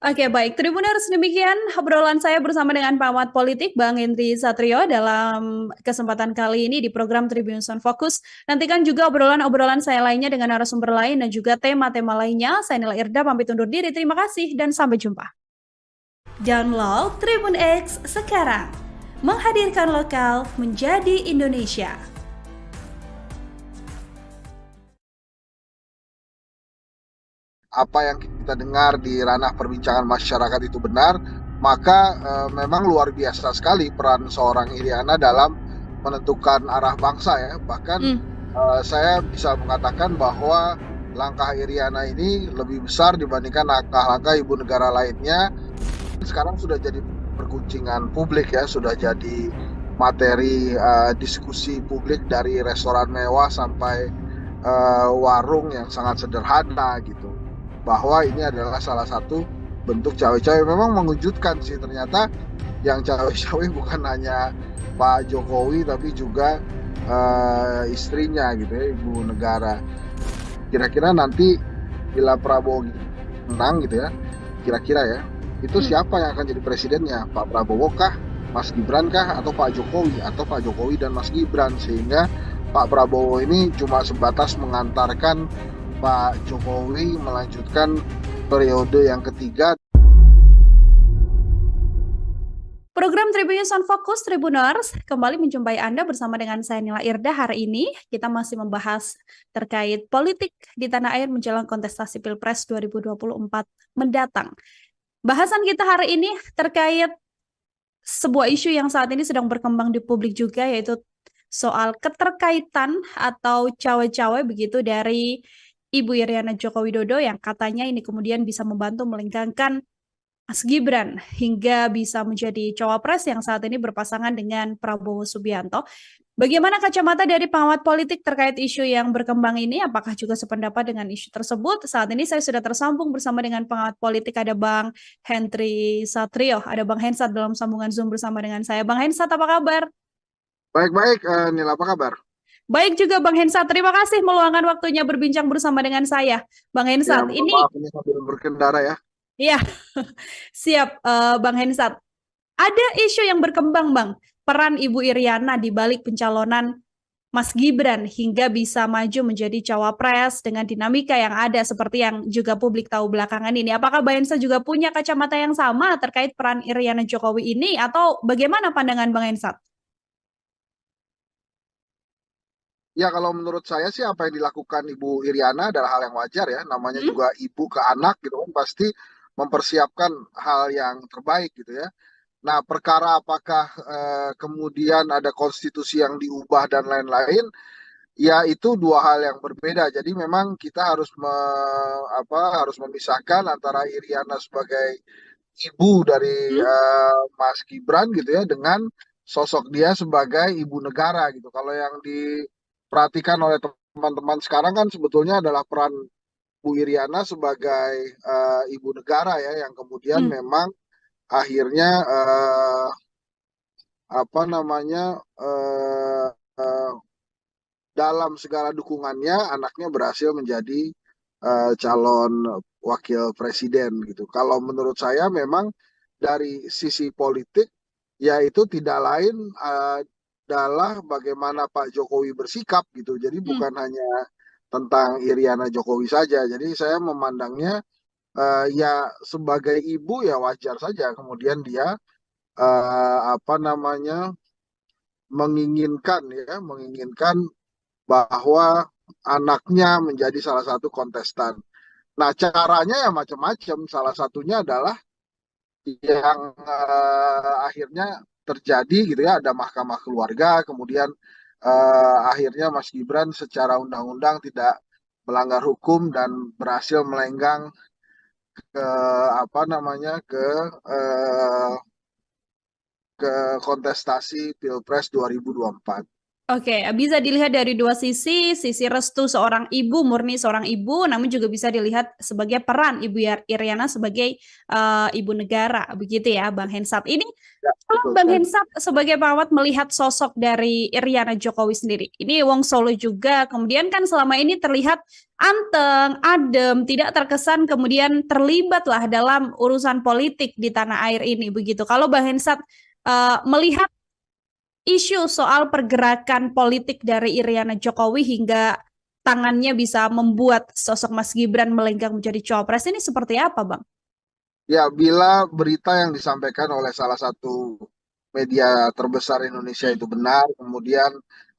Oke, baik. Tribuners, demikian obrolan saya bersama dengan pengamat politik Bang Henry Satrio dalam kesempatan kali ini di program Tribun Sound Focus. Nantikan juga obrolan-obrolan saya lainnya dengan narasumber lain dan juga tema-tema lainnya. Saya Nila Irda, pamit undur diri. Terima kasih dan sampai jumpa. Download Tribun X sekarang. Menghadirkan lokal menjadi Indonesia. apa yang kita dengar di ranah perbincangan masyarakat itu benar, maka memang luar biasa sekali peran seorang Iriana dalam menentukan arah bangsa ya. Bahkan Hmm. saya bisa mengatakan bahwa langkah Iriana ini lebih besar dibandingkan langkah-langkah ibu negara lainnya. Sekarang sudah jadi perguncingan publik ya, sudah jadi materi diskusi publik dari restoran mewah sampai warung yang sangat sederhana gitu. Bahwa ini adalah salah satu bentuk cawe-cawe. Memang mengejutkan sih, ternyata yang cawe-cawe bukan hanya Pak Jokowi tapi juga istrinya gitu ya, ibu negara. Kira-kira nanti bila Prabowo menang gitu ya, kira-kira ya, itu siapa yang akan jadi presidennya? Pak Prabowo kah, Mas Gibran kah, atau Pak Jokowi, atau Pak Jokowi dan Mas Gibran? Sehingga Pak Prabowo ini cuma sebatas mengantarkan Pak Jokowi melanjutkan periode yang ketiga. Program Tribunnews on Fokus Tribuners kembali menjumpai Anda bersama dengan saya Nila Irda. Hari ini kita masih membahas terkait politik di tanah air menjelang kontestasi Pilpres 2024 mendatang. Bahasan kita hari ini terkait sebuah isu yang saat ini sedang berkembang di publik juga, yaitu soal keterkaitan atau cawe-cawe begitu dari Ibu Iriana Joko Widodo yang katanya ini kemudian bisa membantu melengkangkan Mas Gibran hingga bisa menjadi cawapres yang saat ini berpasangan dengan Prabowo Subianto. Bagaimana kacamata dari pengamat politik terkait isu yang berkembang ini? Apakah juga sependapat dengan isu tersebut? Saat ini saya sudah tersambung bersama dengan pengamat politik, ada Bang Henry Satrio, ada Bang Hensat dalam sambungan Zoom bersama dengan saya. Bang Hensat, apa kabar? Baik-baik, Nila, apa kabar? Baik juga Bang Hensat, terima kasih meluangkan waktunya berbincang bersama dengan saya. Bang Ya, Hensat, mohon ini maaf ini sambil berkendara ya. ya siap Bang Hensat. Ada isu yang berkembang, Bang. Peran Ibu Iriana di balik pencalonan Mas Gibran hingga bisa maju menjadi cawapres dengan dinamika yang ada seperti yang juga publik tahu belakangan ini. Apakah Bang Hensat juga punya kacamata yang sama terkait peran Iriana Jokowi ini atau bagaimana pandangan Bang Hensat? Ya, kalau menurut saya sih apa yang dilakukan Ibu Iriana adalah hal yang wajar ya. Namanya Hmm? juga ibu ke anak gitu kan, pasti mempersiapkan hal yang terbaik gitu ya. Nah, perkara apakah kemudian ada konstitusi yang diubah dan lain-lain, ya itu dua hal yang berbeda. Jadi memang kita harus harus memisahkan antara Iriana sebagai ibu dari Hmm? Mas Gibran gitu ya dengan sosok dia sebagai ibu negara gitu. Kalau yang diperhatikan oleh teman-teman sekarang kan sebetulnya adalah peran Bu Iriana sebagai ibu negara ya, yang kemudian Hmm. memang akhirnya apa namanya eh, eh, dalam segala dukungannya anaknya berhasil menjadi calon wakil presiden gitu. Kalau menurut saya memang dari sisi politik ya itu tidak lain adalah bagaimana Pak Jokowi bersikap gitu. Jadi Hmm. bukan hanya tentang Iriana Jokowi saja. Jadi saya memandangnya ya sebagai ibu ya wajar saja kemudian dia apa namanya menginginkan bahwa anaknya menjadi salah satu kontestan. Nah, caranya ya macam-macam. Salah satunya adalah yang akhirnya terjadi gitu ya, ada mahkamah keluarga, kemudian akhirnya Mas Gibran secara undang-undang tidak melanggar hukum dan berhasil melenggang ke apa namanya ke kontestasi Pilpres 2024. Oke, bisa dilihat dari dua sisi restu seorang ibu, murni seorang ibu, namun juga bisa dilihat sebagai peran Ibu Iriana sebagai ibu negara, begitu ya, Bang Hensat. Ini Ya, kalau betul Bang sekali. Hensat sebagai perawat melihat sosok dari Iriana Jokowi sendiri, ini Wong Solo juga, kemudian kan selama ini terlihat anteng, adem, tidak terkesan kemudian terlibatlah dalam urusan politik di tanah air ini, begitu. Kalau Bang Hensat melihat isu soal pergerakan politik dari Iriana Jokowi hingga tangannya bisa membuat sosok Mas Gibran melenggang menjadi cawapres ini seperti apa, Bang? Ya, bila berita yang disampaikan oleh salah satu media terbesar Indonesia Hmm. itu benar, kemudian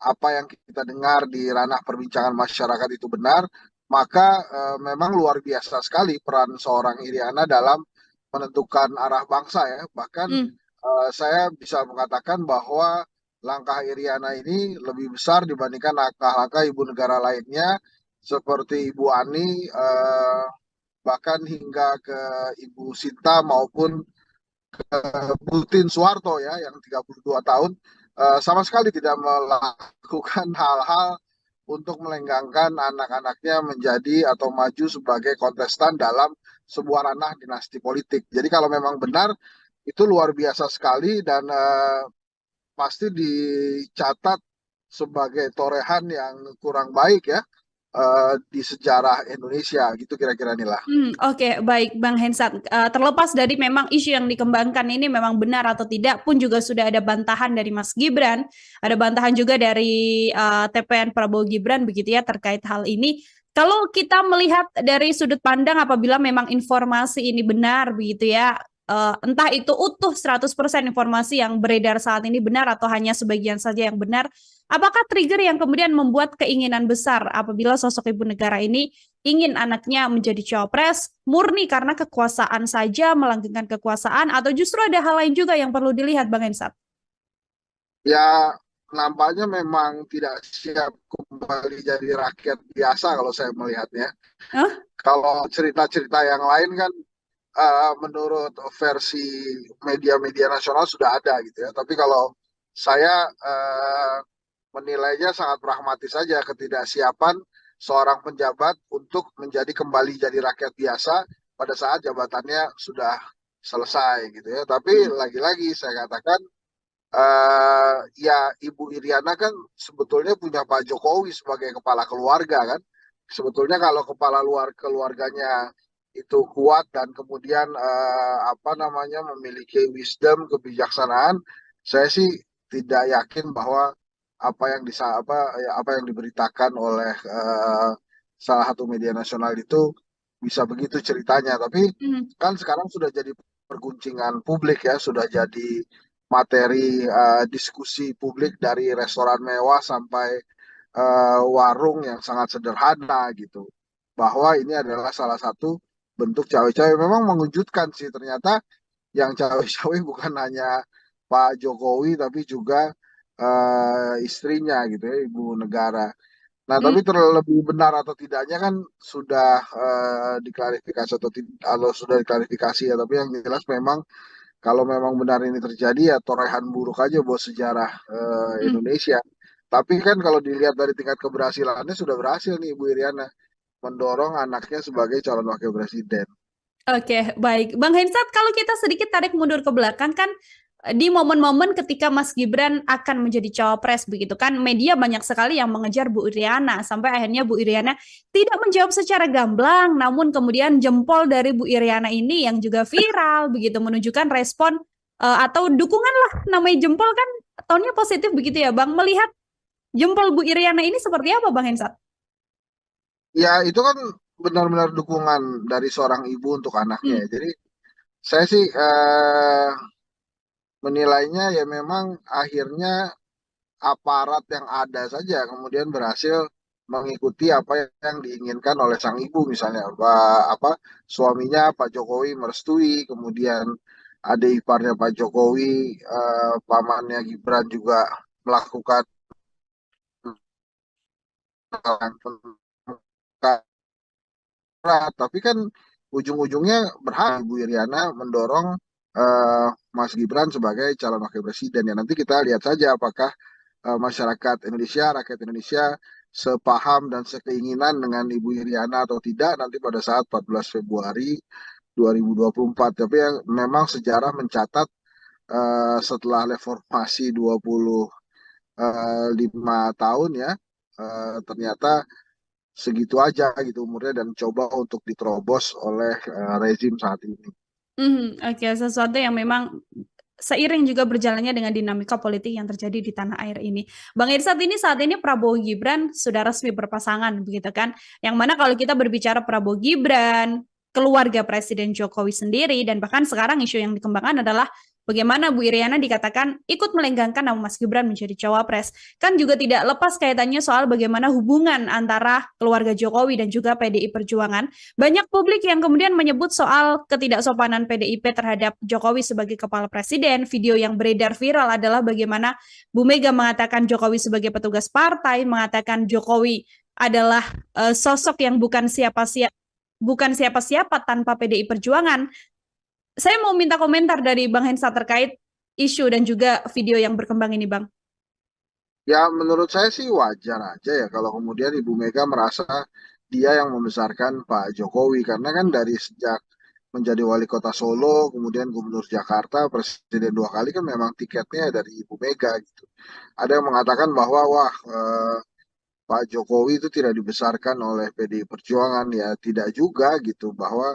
apa yang kita dengar di ranah perbincangan masyarakat itu benar, maka memang luar biasa sekali peran seorang Iriana dalam menentukan arah bangsa ya. Bahkan Hmm. saya bisa mengatakan bahwa langkah Iriana ini lebih besar dibandingkan langkah-langkah ibu negara lainnya seperti Ibu Ani, bahkan hingga ke Ibu Sinta maupun Putin Soeharto ya yang 32 tahun sama sekali tidak melakukan hal-hal untuk melenggangkan anak-anaknya menjadi atau maju sebagai kontestan dalam sebuah ranah dinasti politik. Jadi kalau memang benar itu luar biasa sekali dan pasti dicatat sebagai torehan yang kurang baik ya di sejarah Indonesia gitu kira-kira inilah. Oke, baik Bang Hensat. Terlepas dari memang isu yang dikembangkan ini memang benar atau tidak pun juga sudah ada bantahan dari Mas Gibran, ada bantahan juga dari TPN Prabowo Gibran begitu ya terkait hal ini. Kalau kita melihat dari sudut pandang apabila memang informasi ini benar begitu ya, entah itu utuh 100% informasi yang beredar saat ini benar atau hanya sebagian saja yang benar, apakah trigger yang kemudian membuat keinginan besar apabila sosok ibu negara ini ingin anaknya menjadi cawapres murni karena kekuasaan saja, melanggengkan kekuasaan, atau justru ada hal lain juga yang perlu dilihat, Bang Hensat? Ya nampaknya memang tidak siap kembali jadi rakyat biasa kalau saya melihatnya. Hah? Kalau cerita-cerita yang lain kan menurut versi media-media nasional sudah ada gitu ya. Tapi kalau saya menilainya sangat pragmatis saja ketidaksiapan seorang penjabat untuk menjadi kembali jadi rakyat biasa pada saat jabatannya sudah selesai gitu ya. Tapi Hmm. lagi-lagi saya katakan ya Ibu Iriana kan sebetulnya punya Pak Jokowi sebagai kepala keluarga kan. Sebetulnya kalau kepala luar keluarganya itu kuat dan kemudian apa namanya memiliki wisdom, kebijaksanaan, saya sih tidak yakin bahwa apa yang diberitakan oleh salah satu media nasional itu bisa begitu ceritanya. Tapi Hmm. kan sekarang sudah jadi perguncingan publik ya, sudah jadi materi diskusi publik dari restoran mewah sampai warung yang sangat sederhana gitu. Bahwa ini adalah salah satu bentuk cawe-cawe. Memang mengejutkan sih ternyata yang cawe-cawe bukan hanya Pak Jokowi tapi juga istrinya gitu ya, ibu negara. Nah, Hmm. tapi terlebih benar atau tidaknya kan sudah diklarifikasi atau sudah diklarifikasi ya. Tapi yang jelas memang kalau memang benar ini terjadi ya torehan buruk aja buat sejarah Hmm. Indonesia. Tapi kan kalau dilihat dari tingkat keberhasilannya sudah berhasil nih Ibu Iriana mendorong anaknya sebagai calon wakil presiden. Oke, baik. Bang Hensat, kalau kita sedikit tarik mundur ke belakang kan di momen-momen ketika Mas Gibran akan menjadi cawapres begitu kan, media banyak sekali yang mengejar Bu Iriana sampai akhirnya Bu Iriana tidak menjawab secara gamblang, namun kemudian jempol dari Bu Iriana ini yang juga viral begitu menunjukkan respon atau dukungan lah namanya jempol kan tonnya positif begitu ya Bang. Melihat jempol Bu Iriana ini seperti apa Bang Hensat? Ya itu kan benar-benar dukungan dari seorang ibu untuk anaknya Hmm. ya. Jadi saya sih menilainya ya memang akhirnya aparat yang ada saja kemudian berhasil mengikuti apa yang diinginkan oleh sang ibu misalnya apa suaminya Pak Jokowi merestui kemudian adik iparnya Pak Jokowi pamannya Gibran juga melakukan tapi kan ujung-ujungnya berhak Ibu Iriana mendorong Mas Gibran sebagai calon wakil presiden ya nanti kita lihat saja apakah masyarakat Indonesia, rakyat Indonesia sepaham dan sekeinginan dengan Ibu Iriana atau tidak nanti pada saat 14 Februari 2024. Tapi yang memang sejarah mencatat setelah reformasi 25 tahun ya ternyata segitu aja gitu umurnya dan coba untuk diterobos oleh rezim saat ini. Oke, sesuatu yang memang seiring juga berjalannya dengan dinamika politik yang terjadi di tanah air ini. Bang Irsat ini saat ini Prabowo Gibran sudah resmi berpasangan begitu kan. Yang mana kalau kita berbicara Prabowo Gibran, keluarga Presiden Jokowi sendiri dan bahkan sekarang isu yang dikembangkan adalah bagaimana Bu Iriana dikatakan ikut melenggangkan nama Mas Gibran menjadi cawapres. Kan juga tidak lepas kaitannya soal bagaimana hubungan antara keluarga Jokowi dan juga PDI Perjuangan. Banyak publik yang kemudian menyebut soal ketidaksopanan PDIP terhadap Jokowi sebagai kepala presiden. Video yang beredar viral adalah bagaimana Bu Mega mengatakan Jokowi sebagai petugas partai, mengatakan Jokowi adalah sosok yang bukan siapa-siapa tanpa PDI Perjuangan. Saya mau minta komentar dari Bang Hensa terkait isu dan juga video yang berkembang ini, Bang. Ya, menurut saya sih wajar aja ya kalau kemudian Ibu Mega merasa dia yang membesarkan Pak Jokowi. Karena kan dari sejak menjadi wali kota Solo, kemudian gubernur Jakarta, presiden 2 kali kan memang tiketnya dari Ibu Mega gitu. Ada yang mengatakan bahwa wah Pak Jokowi itu tidak dibesarkan oleh PDI Perjuangan, ya tidak juga gitu, bahwa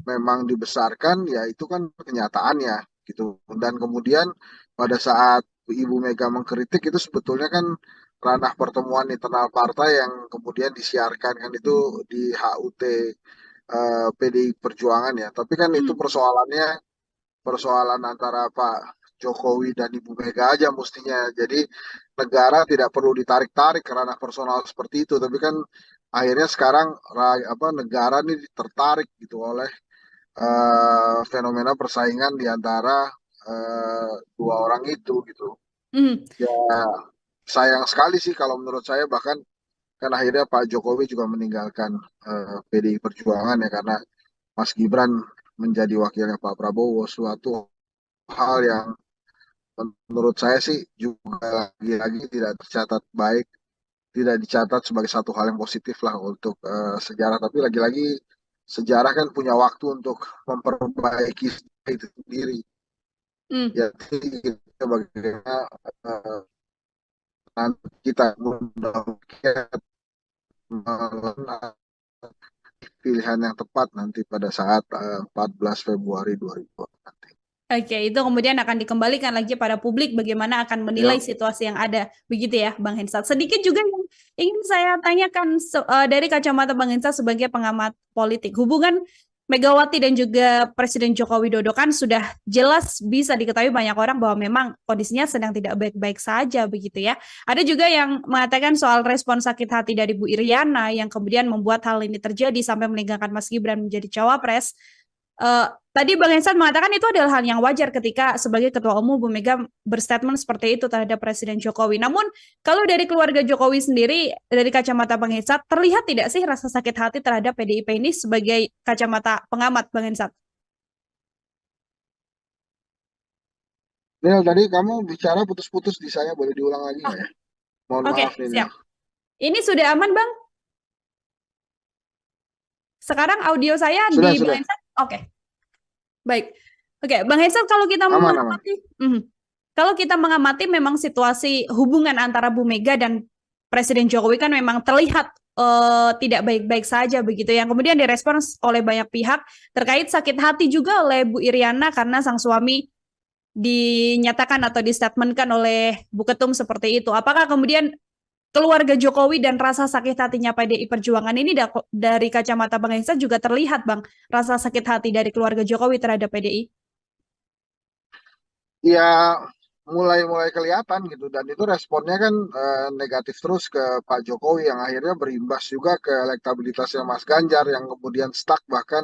memang dibesarkan ya itu kan kenyataannya gitu. Dan kemudian pada saat Ibu Mega mengkritik itu sebetulnya kan ranah pertemuan internal partai yang kemudian disiarkan kan itu di HUT PDI Perjuangan ya. Tapi kan itu Hmm. persoalan antara Pak Jokowi dan Ibu Mega aja mestinya. Jadi negara tidak perlu ditarik-tarik ke ranah personal seperti itu. Tapi kan akhirnya sekarang negara ini tertarik gitu oleh fenomena persaingan di antara dua orang itu gitu. Hmm. Ya sayang sekali sih kalau menurut saya, bahkan kan akhirnya Pak Jokowi juga meninggalkan PDI Perjuangan ya karena Mas Gibran menjadi wakilnya Pak Prabowo, suatu hal yang menurut saya sih juga lagi-lagi tidak tercatat baik, tidak dicatat sebagai satu hal yang positif lah untuk sejarah. Tapi lagi-lagi sejarah kan punya waktu untuk memperbaiki itu sendiri. Hmm. Jadi kita bagaimana eh, nanti kita mudah-mudahan pilihan yang tepat nanti pada saat 14 Februari 2020 nanti. Oke, itu kemudian akan dikembalikan lagi pada publik bagaimana akan menilai Ya, situasi yang ada. Begitu ya, Bang Hensat. Sedikit juga yang ingin saya tanyakan dari kacamata Bang Hensat sebagai pengamat politik. Hubungan Megawati dan juga Presiden Joko Widodo kan sudah jelas bisa diketahui banyak orang bahwa memang kondisinya sedang tidak baik-baik saja begitu ya. Ada juga yang mengatakan soal respon sakit hati dari Bu Iriana yang kemudian membuat hal ini terjadi sampai meninggalkan Mas Gibran menjadi cawapres. Eh, Tadi Bang Hensan mengatakan itu adalah hal yang wajar ketika sebagai Ketua Umum Bu Mega berstatement seperti itu terhadap Presiden Jokowi. Namun kalau dari keluarga Jokowi sendiri, dari kacamata Bang Hensan, terlihat tidak sih rasa sakit hati terhadap PDIP ini sebagai kacamata pengamat Bang Hensan? Nil, tadi kamu bicara putus-putus di saya, boleh diulang lagi Oh, nggak ya? Mohon oke, maaf nih, Nil. siap. Ini sudah aman Bang? Sekarang audio saya Sudah, di Bang sudah. Hensan? Oke, baik. Oke, Bang Hensan kalau kita Aman, aman. mengamati, kalau kita mengamati memang situasi hubungan antara Bu Mega dan Presiden Jokowi kan memang terlihat tidak baik-baik saja begitu yang kemudian direspons oleh banyak pihak terkait sakit hati juga oleh Bu Iriana karena sang suami dinyatakan atau distatementkan oleh Bu Ketum seperti itu. Apakah kemudian keluarga Jokowi dan rasa sakit hatinya PDI Perjuangan ini dari kacamata Bang Hensa juga terlihat Bang, rasa sakit hati dari keluarga Jokowi terhadap PDI? Ya, mulai-mulai kelihatan gitu. Dan itu responnya kan negatif terus ke Pak Jokowi yang akhirnya berimbas juga ke elektabilitasnya Mas Ganjar yang kemudian stuck. Bahkan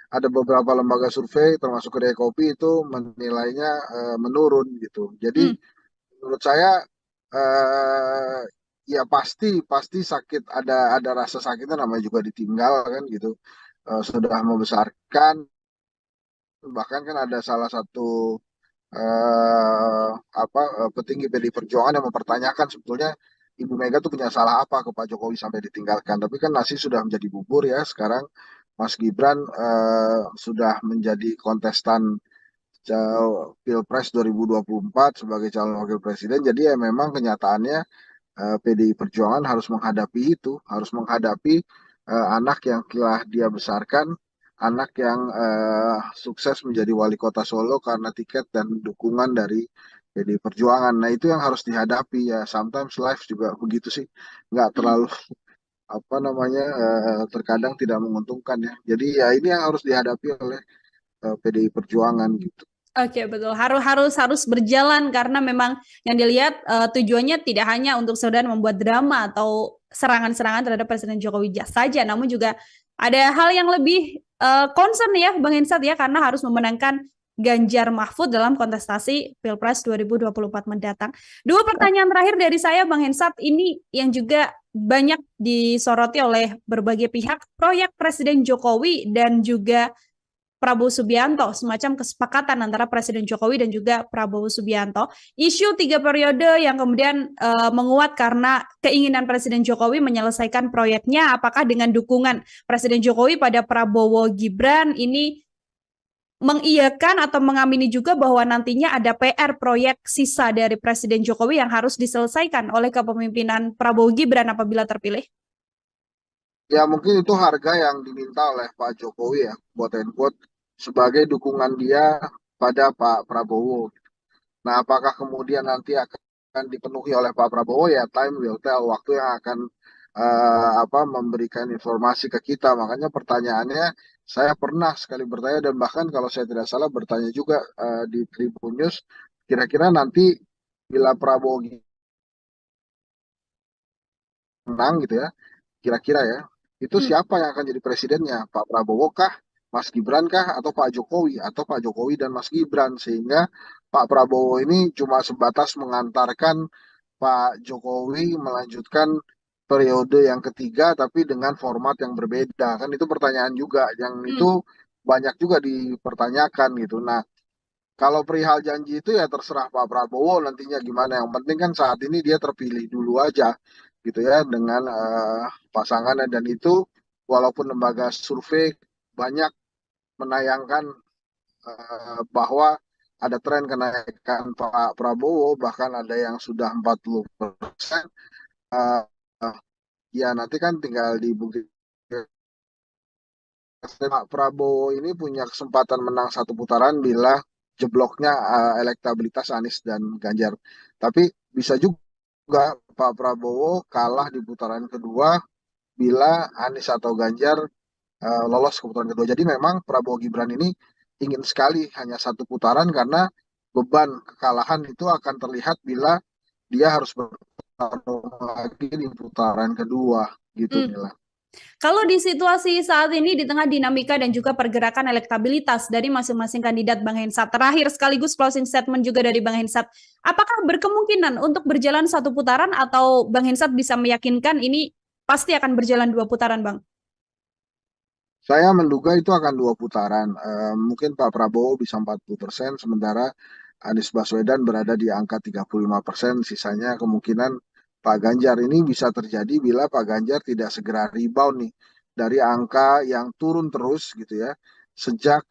ada beberapa lembaga survei termasuk Kedai Kopi itu menilainya menurun gitu. Jadi Hmm. menurut saya eh, ya pasti pasti sakit, ada rasa sakitnya, namanya juga ditinggal kan gitu. Sudah membesarkan, bahkan kan ada salah satu petinggi PDI Perjuangan yang mempertanyakan sebetulnya Ibu Mega tuh punya salah apa ke Pak Jokowi sampai ditinggalkan. Tapi kan nasi sudah menjadi bubur ya sekarang. Mas Gibran sudah menjadi kontestan Pilpres 2024 sebagai calon wakil presiden. Jadi ya memang kenyataannya PDI Perjuangan harus menghadapi itu, harus menghadapi anak yang telah dia besarkan, anak yang sukses menjadi wali kota Solo karena tiket dan dukungan dari PDI Perjuangan. Nah itu yang harus dihadapi ya. Sometimes life juga begitu sih, nggak Hmm. terlalu apa namanya terkadang tidak menguntungkan ya. Jadi ya ini yang harus dihadapi oleh PDI Perjuangan gitu. Oke, betul. Harus berjalan karena memang yang dilihat tujuannya tidak hanya untuk sekedar membuat drama atau serangan-serangan terhadap Presiden Jokowi saja, namun juga ada hal yang lebih concern ya, Bang Hensat ya, karena harus memenangkan Ganjar Mahfud dalam kontestasi Pilpres 2024 mendatang. Dua pertanyaan terakhir dari saya, Bang Hensat, ini yang juga banyak disoroti oleh berbagai pihak, proyek Presiden Jokowi dan juga Prabowo Subianto, semacam kesepakatan antara Presiden Jokowi dan juga Prabowo Subianto. Isu 3 periode yang kemudian menguat karena keinginan Presiden Jokowi menyelesaikan proyeknya, apakah dengan dukungan Presiden Jokowi pada Prabowo Gibran ini mengiyakan atau mengamini juga bahwa nantinya ada PR proyek sisa dari Presiden Jokowi yang harus diselesaikan oleh kepemimpinan Prabowo Gibran apabila terpilih? Ya mungkin itu harga yang diminta oleh Pak Jokowi ya, quote and quote, sebagai dukungan dia pada Pak Prabowo. Nah, apakah kemudian nanti akan dipenuhi oleh Pak Prabowo ya time will tell, waktu yang akan memberikan informasi ke kita. Makanya pertanyaannya saya pernah sekali bertanya dan bahkan kalau saya tidak salah bertanya juga di Tribun News, kira-kira nanti bila Prabowo menang gitu ya, kira-kira ya, itu Hmm. siapa yang akan jadi presidennya? Pak Prabowo kah, Mas Gibran kah, atau Pak Jokowi? Atau Pak Jokowi dan Mas Gibran? Sehingga Pak Prabowo ini cuma sebatas mengantarkan Pak Jokowi melanjutkan periode yang ketiga, tapi dengan format yang berbeda. Kan itu pertanyaan juga, yang Hmm. itu banyak juga dipertanyakan gitu. Nah, kalau perihal janji itu ya terserah Pak Prabowo nantinya gimana. Yang penting kan saat ini dia terpilih dulu aja gitu ya dengan pasangannya dan itu walaupun lembaga survei banyak menayangkan bahwa ada tren kenaikan Pak Prabowo bahkan ada yang sudah 40%. eh, Ya nanti kan tinggal dibuktikan. Pak Prabowo ini punya kesempatan menang satu putaran bila jebloknya elektabilitas Anies dan Ganjar. Tapi bisa juga Pak Prabowo kalah di putaran kedua bila Anies atau Ganjar lolos ke putaran kedua. Jadi memang Prabowo Gibran ini ingin sekali hanya satu putaran karena beban kekalahan itu akan terlihat bila dia harus bertarung lagi di putaran kedua gitu Hmm. Mila. Kalau di situasi saat ini di tengah dinamika dan juga pergerakan elektabilitas dari masing-masing kandidat Bang Hensat, terakhir sekaligus closing statement juga dari Bang Hensat, apakah berkemungkinan untuk berjalan satu putaran atau Bang Hensat bisa meyakinkan ini pasti akan berjalan 2 putaran, Bang? Saya menduga itu akan dua putaran. Mungkin Pak Prabowo bisa 40%, sementara Anies Baswedan berada di angka 35%. Sisanya kemungkinan Pak Ganjar ini bisa terjadi bila Pak Ganjar tidak segera rebound nih dari angka yang turun terus gitu ya. Sejak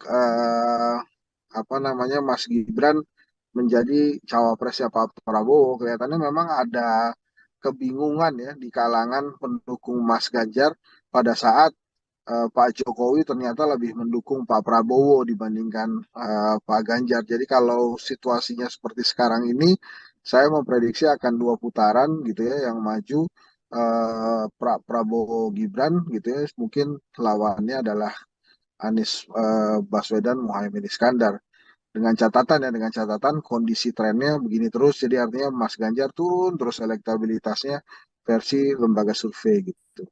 Mas Gibran menjadi cawapresnya Pak Prabowo, kelihatannya memang ada kebingungan ya di kalangan pendukung Mas Ganjar pada saat Pak Jokowi ternyata lebih mendukung Pak Prabowo dibandingkan Pak Ganjar. Jadi kalau situasinya seperti sekarang ini, saya memprediksi akan dua putaran gitu ya yang maju Prabowo Gibran gitu ya. Mungkin lawannya adalah Anies Baswedan Muhaimin Iskandar. Dengan catatan kondisi trennya begini terus, jadi artinya Mas Ganjar turun terus elektabilitasnya versi lembaga survei gitu.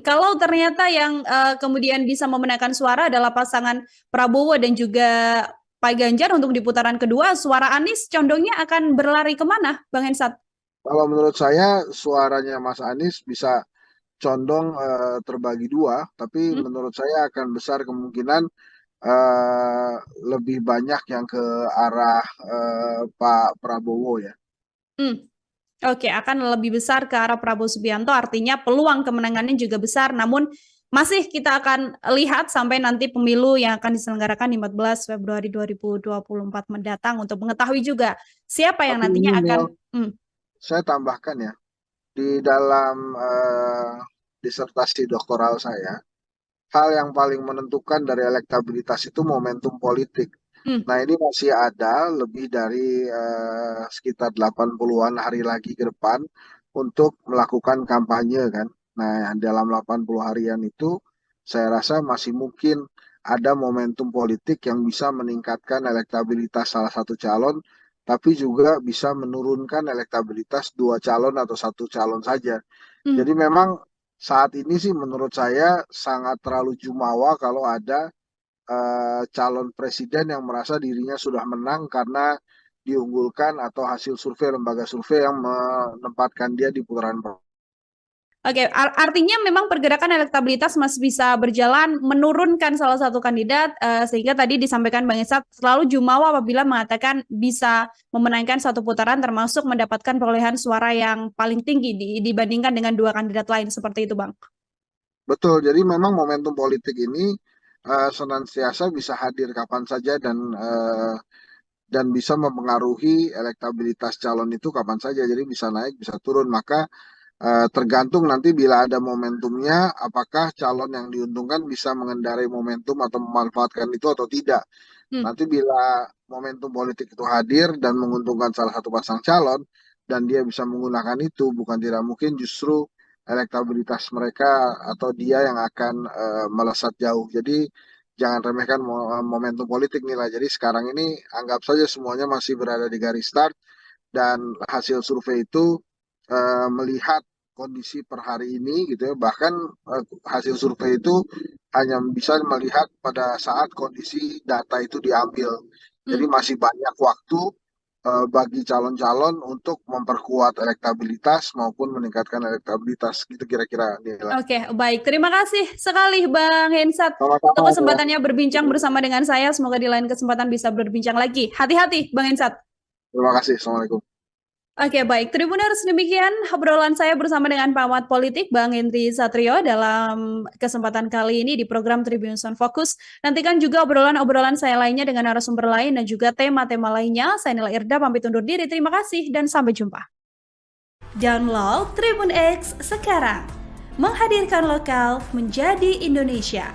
Kalau ternyata yang kemudian bisa memenangkan suara adalah pasangan Prabowo dan juga Pak Ganjar untuk di putaran kedua, suara Anies condongnya akan berlari kemana, Bang Hensat? Kalau menurut saya suaranya Mas Anies bisa condong terbagi dua, tapi Hmm? menurut saya akan besar kemungkinan eh, lebih banyak yang ke arah Pak Prabowo ya. Hmm. Oke, akan lebih besar ke arah Prabowo Subianto, artinya peluang kemenangannya juga besar. Namun masih kita akan lihat sampai nanti pemilu yang akan diselenggarakan di 14 Februari 2024 mendatang untuk mengetahui juga siapa yang Tapi ini nantinya akan. Mil, Hmm, saya tambahkan ya, di dalam disertasi doktoral saya, hal yang paling menentukan dari elektabilitas itu momentum politik. hmm, Nah, ini masih ada lebih dari sekitar 80-an hari lagi ke depan untuk melakukan kampanye kan. Nah, dalam 80 harian itu saya rasa masih mungkin ada momentum politik yang bisa meningkatkan elektabilitas salah satu calon, tapi juga bisa menurunkan elektabilitas dua calon atau satu calon saja. Hmm. Jadi memang saat ini sih menurut saya sangat terlalu jumawa kalau ada calon presiden yang merasa dirinya sudah menang karena diunggulkan atau hasil survei lembaga survei yang menempatkan dia di putaran pertama. Oke, artinya memang pergerakan elektabilitas masih bisa berjalan menurunkan salah satu kandidat, sehingga tadi disampaikan Bang Esat selalu jumawa apabila mengatakan bisa memenangkan satu putaran termasuk mendapatkan perolehan suara yang paling tinggi dibandingkan dengan dua kandidat lain seperti itu, Bang. Betul, jadi memang momentum politik ini senantiasa bisa hadir kapan saja dan bisa mempengaruhi elektabilitas calon itu kapan saja. Jadi bisa naik, bisa turun. Maka tergantung nanti bila ada momentumnya, apakah calon yang diuntungkan bisa mengendarai momentum atau memanfaatkan itu atau tidak. Hmm. Nanti bila momentum politik itu hadir dan menguntungkan salah satu pasang calon, dan dia bisa menggunakan itu, bukan tidak mungkin justru elektabilitas mereka atau dia yang akan melesat jauh. Jadi jangan remehkan momentum politik nilai. Jadi sekarang ini anggap saja semuanya masih berada di garis start dan hasil survei itu melihat kondisi per hari ini gitu ya. Bahkan hasil survei itu hanya bisa melihat pada saat kondisi data itu diambil. Jadi Hmm. masih banyak waktu bagi calon-calon untuk memperkuat elektabilitas maupun meningkatkan elektabilitas gitu kira-kira nilai. Oke, baik. Terima kasih sekali Bang Hensat untuk Sama-sama ya. kesempatannya berbincang bersama dengan saya. Semoga di lain kesempatan bisa berbincang lagi. Hati-hati, Bang Hensat. Terima kasih. Assalamualaikum. Oke, baik. Tribuners, demikian obrolan saya bersama dengan pengamat politik Bang Henry Satrio dalam kesempatan kali ini di program Tribuners on Focus. Nantikan juga obrolan-obrolan saya lainnya dengan narasumber lain dan juga tema-tema lainnya. Saya Nila Irda, pamit undur diri. Terima kasih dan sampai jumpa. Download Tribun X sekarang. Menghadirkan lokal menjadi Indonesia.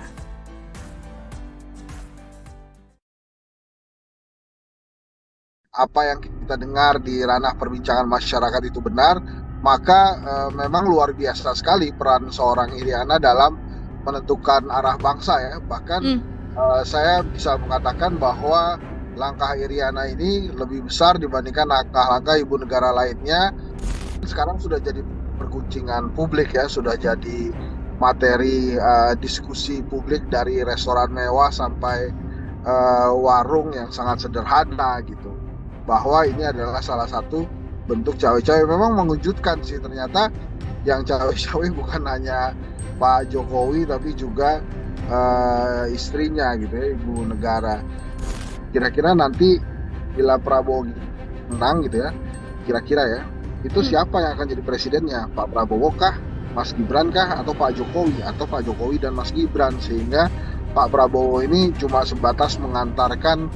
Apa yang kita dengar di ranah perbincangan masyarakat itu benar, maka memang luar biasa sekali peran seorang Iriana dalam menentukan arah bangsa ya. Bahkan saya bisa mengatakan bahwa langkah Iriana ini lebih besar dibandingkan langkah-langkah ibu negara lainnya. Sekarang sudah jadi perguncingan publik ya, sudah jadi materi diskusi publik dari restoran mewah sampai warung yang sangat sederhana gitu, bahwa ini adalah salah satu bentuk cawe-cawe. Memang mengejutkan sih, ternyata yang cawe-cawe bukan hanya Pak Jokowi tapi juga istrinya gitu ya, ibu negara. Kira-kira nanti bila Prabowo menang gitu ya, kira-kira ya, itu siapa yang akan jadi presidennya? Pak Prabowo kah, Mas Gibran kah, atau Pak Jokowi, atau Pak Jokowi dan Mas Gibran? Sehingga Pak Prabowo ini cuma sebatas mengantarkan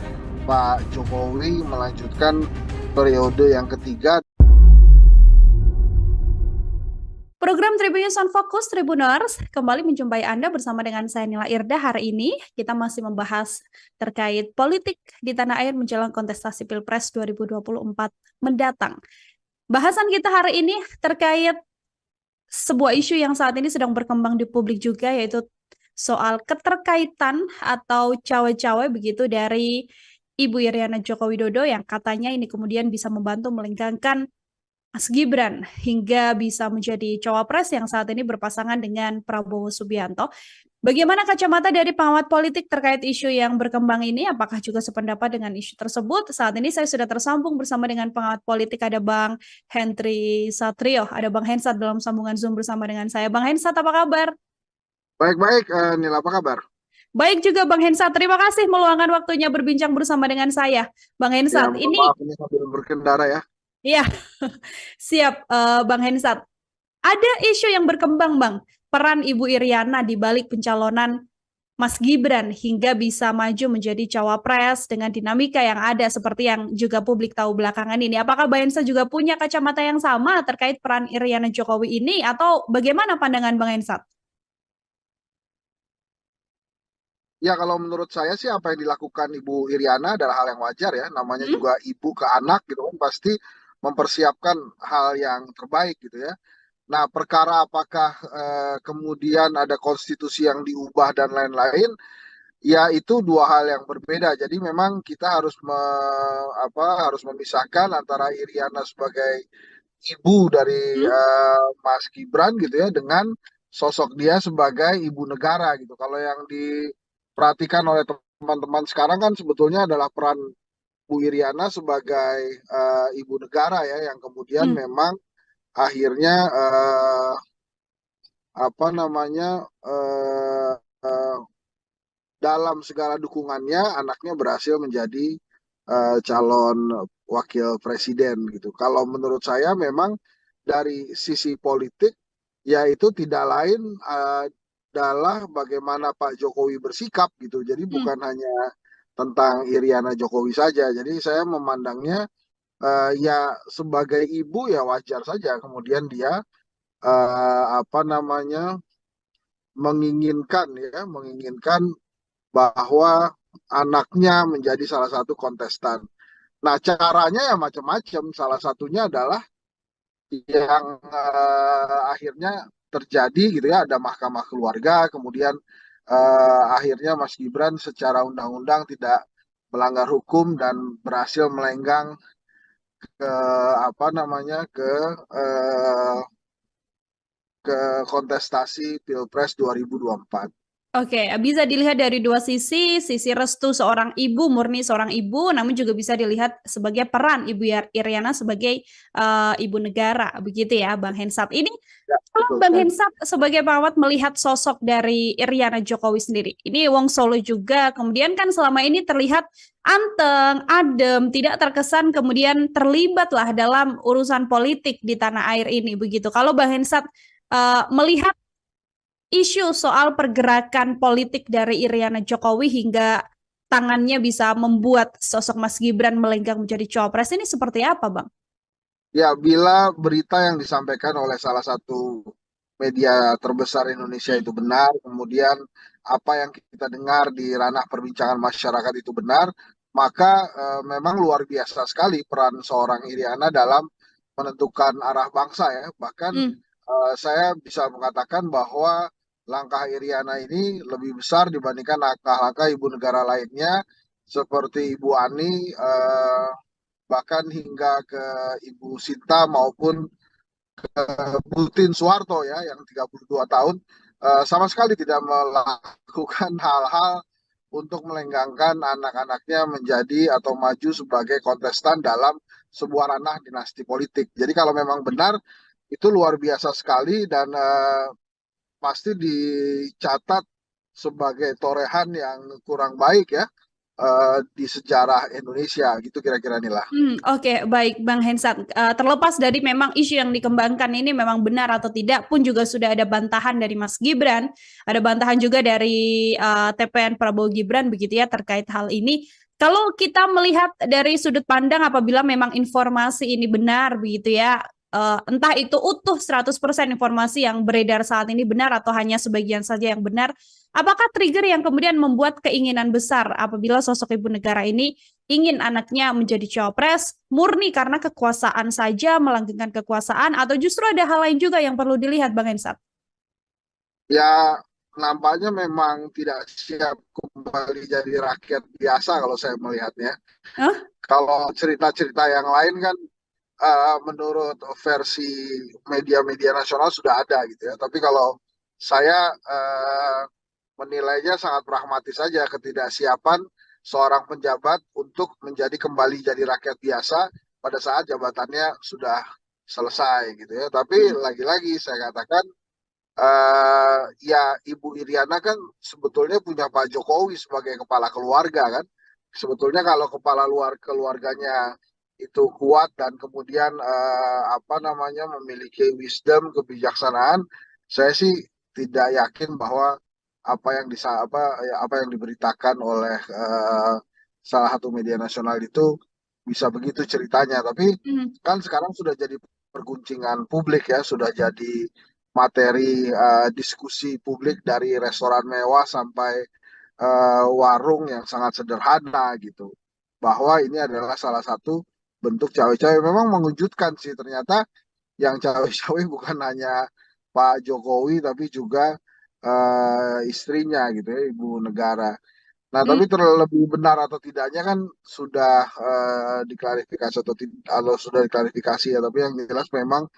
Pak Jokowi melanjutkan periode yang ketiga. Program Tribunnews on Focus Tribuners kembali menjumpai Anda bersama dengan saya Nila Irda. Hari ini kita masih membahas terkait politik di tanah air menjelang kontestasi Pilpres 2024 mendatang. Bahasan kita hari ini terkait sebuah isu yang saat ini sedang berkembang di publik juga, yaitu soal keterkaitan atau cawe-cawe begitu dari Ibu Iriana Joko Widodo yang katanya ini kemudian bisa membantu melenggangkan Mas Gibran hingga bisa menjadi cawapres yang saat ini berpasangan dengan Prabowo Subianto. Bagaimana kacamata dari pengamat politik terkait isu yang berkembang ini? Apakah juga sependapat dengan isu tersebut? Saat ini saya sudah tersambung bersama dengan pengamat politik, ada Bang Henry Satrio, ada Bang Hensat dalam sambungan Zoom bersama dengan saya. Bang Hensat, apa kabar? Baik-baik, Nila, apa kabar? Baik juga Bang Hensat, terima kasih meluangkan waktunya berbincang bersama dengan saya. Bang Ya, Hensat, mohon ini maaf ini sambil berkendara ya. ya siap Bang Hensat. Ada isu yang berkembang Bang, peran Ibu Iriana di balik pencalonan Mas Gibran hingga bisa maju menjadi cawapres dengan dinamika yang ada seperti yang juga publik tahu belakangan ini. Apakah Bang Hensat juga punya kacamata yang sama terkait peran Iriana Jokowi ini atau bagaimana pandangan Bang Hensat? Ya, kalau menurut saya sih apa yang dilakukan Ibu Iriana adalah hal yang wajar ya. Namanya Hmm? juga ibu ke anak gitu kan, pasti mempersiapkan hal yang terbaik gitu ya. Nah, perkara apakah kemudian ada konstitusi yang diubah dan lain-lain, Ya itu dua hal yang berbeda. Jadi memang kita harus memisahkan antara Iriana sebagai ibu dari Hmm? Mas Gibran gitu ya dengan sosok dia sebagai ibu negara gitu. Kalau yang diperhatikan oleh teman-teman sekarang kan sebetulnya adalah peran Bu Iriana sebagai ibu negara ya yang kemudian Hmm. memang akhirnya apa namanya eh, eh, dalam segala dukungannya anaknya berhasil menjadi calon wakil presiden gitu. Kalau menurut saya memang dari sisi politik ya itu tidak lain adalah bagaimana Pak Jokowi bersikap gitu. Jadi Hmm. bukan hanya tentang Iriana Jokowi saja. Jadi saya memandangnya ya sebagai ibu ya wajar saja kemudian dia apa namanya menginginkan bahwa anaknya menjadi salah satu kontestan. Nah, caranya ya macam-macam. Salah satunya adalah yang akhirnya terjadi gitu ya, ada mahkamah keluarga, kemudian akhirnya Mas Gibran secara undang-undang tidak melanggar hukum dan berhasil melenggang ke apa namanya eh, ke kontestasi Pilpres 2024. Oke, bisa dilihat dari dua sisi, sisi restu seorang ibu, murni seorang ibu, namun juga bisa dilihat sebagai peran Ibu Iriana sebagai ibu negara, begitu ya, Bang Hensat. Ini Ya, kalau betul Bang sekali. Hensat sebagai perawat melihat sosok dari Iriana Jokowi sendiri, ini Wong Solo juga, kemudian kan selama ini terlihat anteng, adem, tidak terkesan kemudian terlibatlah dalam urusan politik di tanah air ini, begitu. Kalau Bang Hensat melihat isu soal pergerakan politik dari Iriana Jokowi hingga tangannya bisa membuat sosok Mas Gibran melenggang menjadi cawapres ini seperti apa, Bang? Ya, bila berita yang disampaikan oleh salah satu media terbesar Indonesia Hmm. itu benar, kemudian apa yang kita dengar di ranah perbincangan masyarakat itu benar, maka memang luar biasa sekali peran seorang Iriana dalam menentukan arah bangsa ya. Bahkan Hmm. saya bisa mengatakan bahwa langkah Iriana ini lebih besar dibandingkan langkah-langkah ibu negara lainnya seperti Ibu Ani, bahkan hingga ke Ibu Sinta maupun Putin Soeharto ya yang 32 tahun sama sekali tidak melakukan hal-hal untuk melenggangkan anak-anaknya menjadi atau maju sebagai kontestan dalam sebuah ranah dinasti politik. Jadi kalau memang benar itu luar biasa sekali dan pasti dicatat sebagai torehan yang kurang baik ya di sejarah Indonesia gitu kira-kira inilah. Oke, baik Bang Hensat. Terlepas dari memang isu yang dikembangkan ini memang benar atau tidak pun juga sudah ada bantahan dari Mas Gibran, ada bantahan juga dari TPN Prabowo Gibran begitu ya terkait hal ini. Kalau kita melihat dari sudut pandang apabila memang informasi ini benar begitu ya, entah itu utuh 100% informasi yang beredar saat ini benar atau hanya sebagian saja yang benar, apakah trigger yang kemudian membuat keinginan besar apabila sosok ibu negara ini ingin anaknya menjadi cawapres murni karena kekuasaan saja, melanggengkan kekuasaan, atau justru ada hal lain juga yang perlu dilihat, Bang Hensat? Ya nampaknya memang tidak siap kembali jadi rakyat biasa kalau saya melihatnya. Hah? Kalau cerita-cerita yang lain kan menurut versi media-media nasional sudah ada gitu ya. Tapi kalau saya menilainya sangat pragmatis saja ketidaksiapan seorang penjabat untuk menjadi kembali jadi rakyat biasa pada saat jabatannya sudah selesai gitu ya. Tapi Hmm. lagi-lagi saya katakan ya Ibu Iriana kan sebetulnya punya Pak Jokowi sebagai kepala keluarga kan. Sebetulnya kalau kepala luar keluarganya itu kuat dan kemudian apa namanya memiliki wisdom, kebijaksanaan, saya sih tidak yakin bahwa apa yang diberitakan oleh salah satu media nasional itu bisa begitu ceritanya. Tapi Hmm. kan sekarang sudah jadi perguncingan publik ya, sudah jadi materi diskusi publik dari restoran mewah sampai warung yang sangat sederhana gitu. Bahwa ini adalah salah satu bentuk cawe-cawe. Memang mengejutkan sih ternyata yang cawe-cawe bukan hanya Pak Jokowi tapi juga istrinya gitu ya, ibu negara. Nah, Hmm, tapi terlebih benar atau tidaknya kan sudah diklarifikasi atau sudah diklarifikasi ya. Tapi yang jelas memang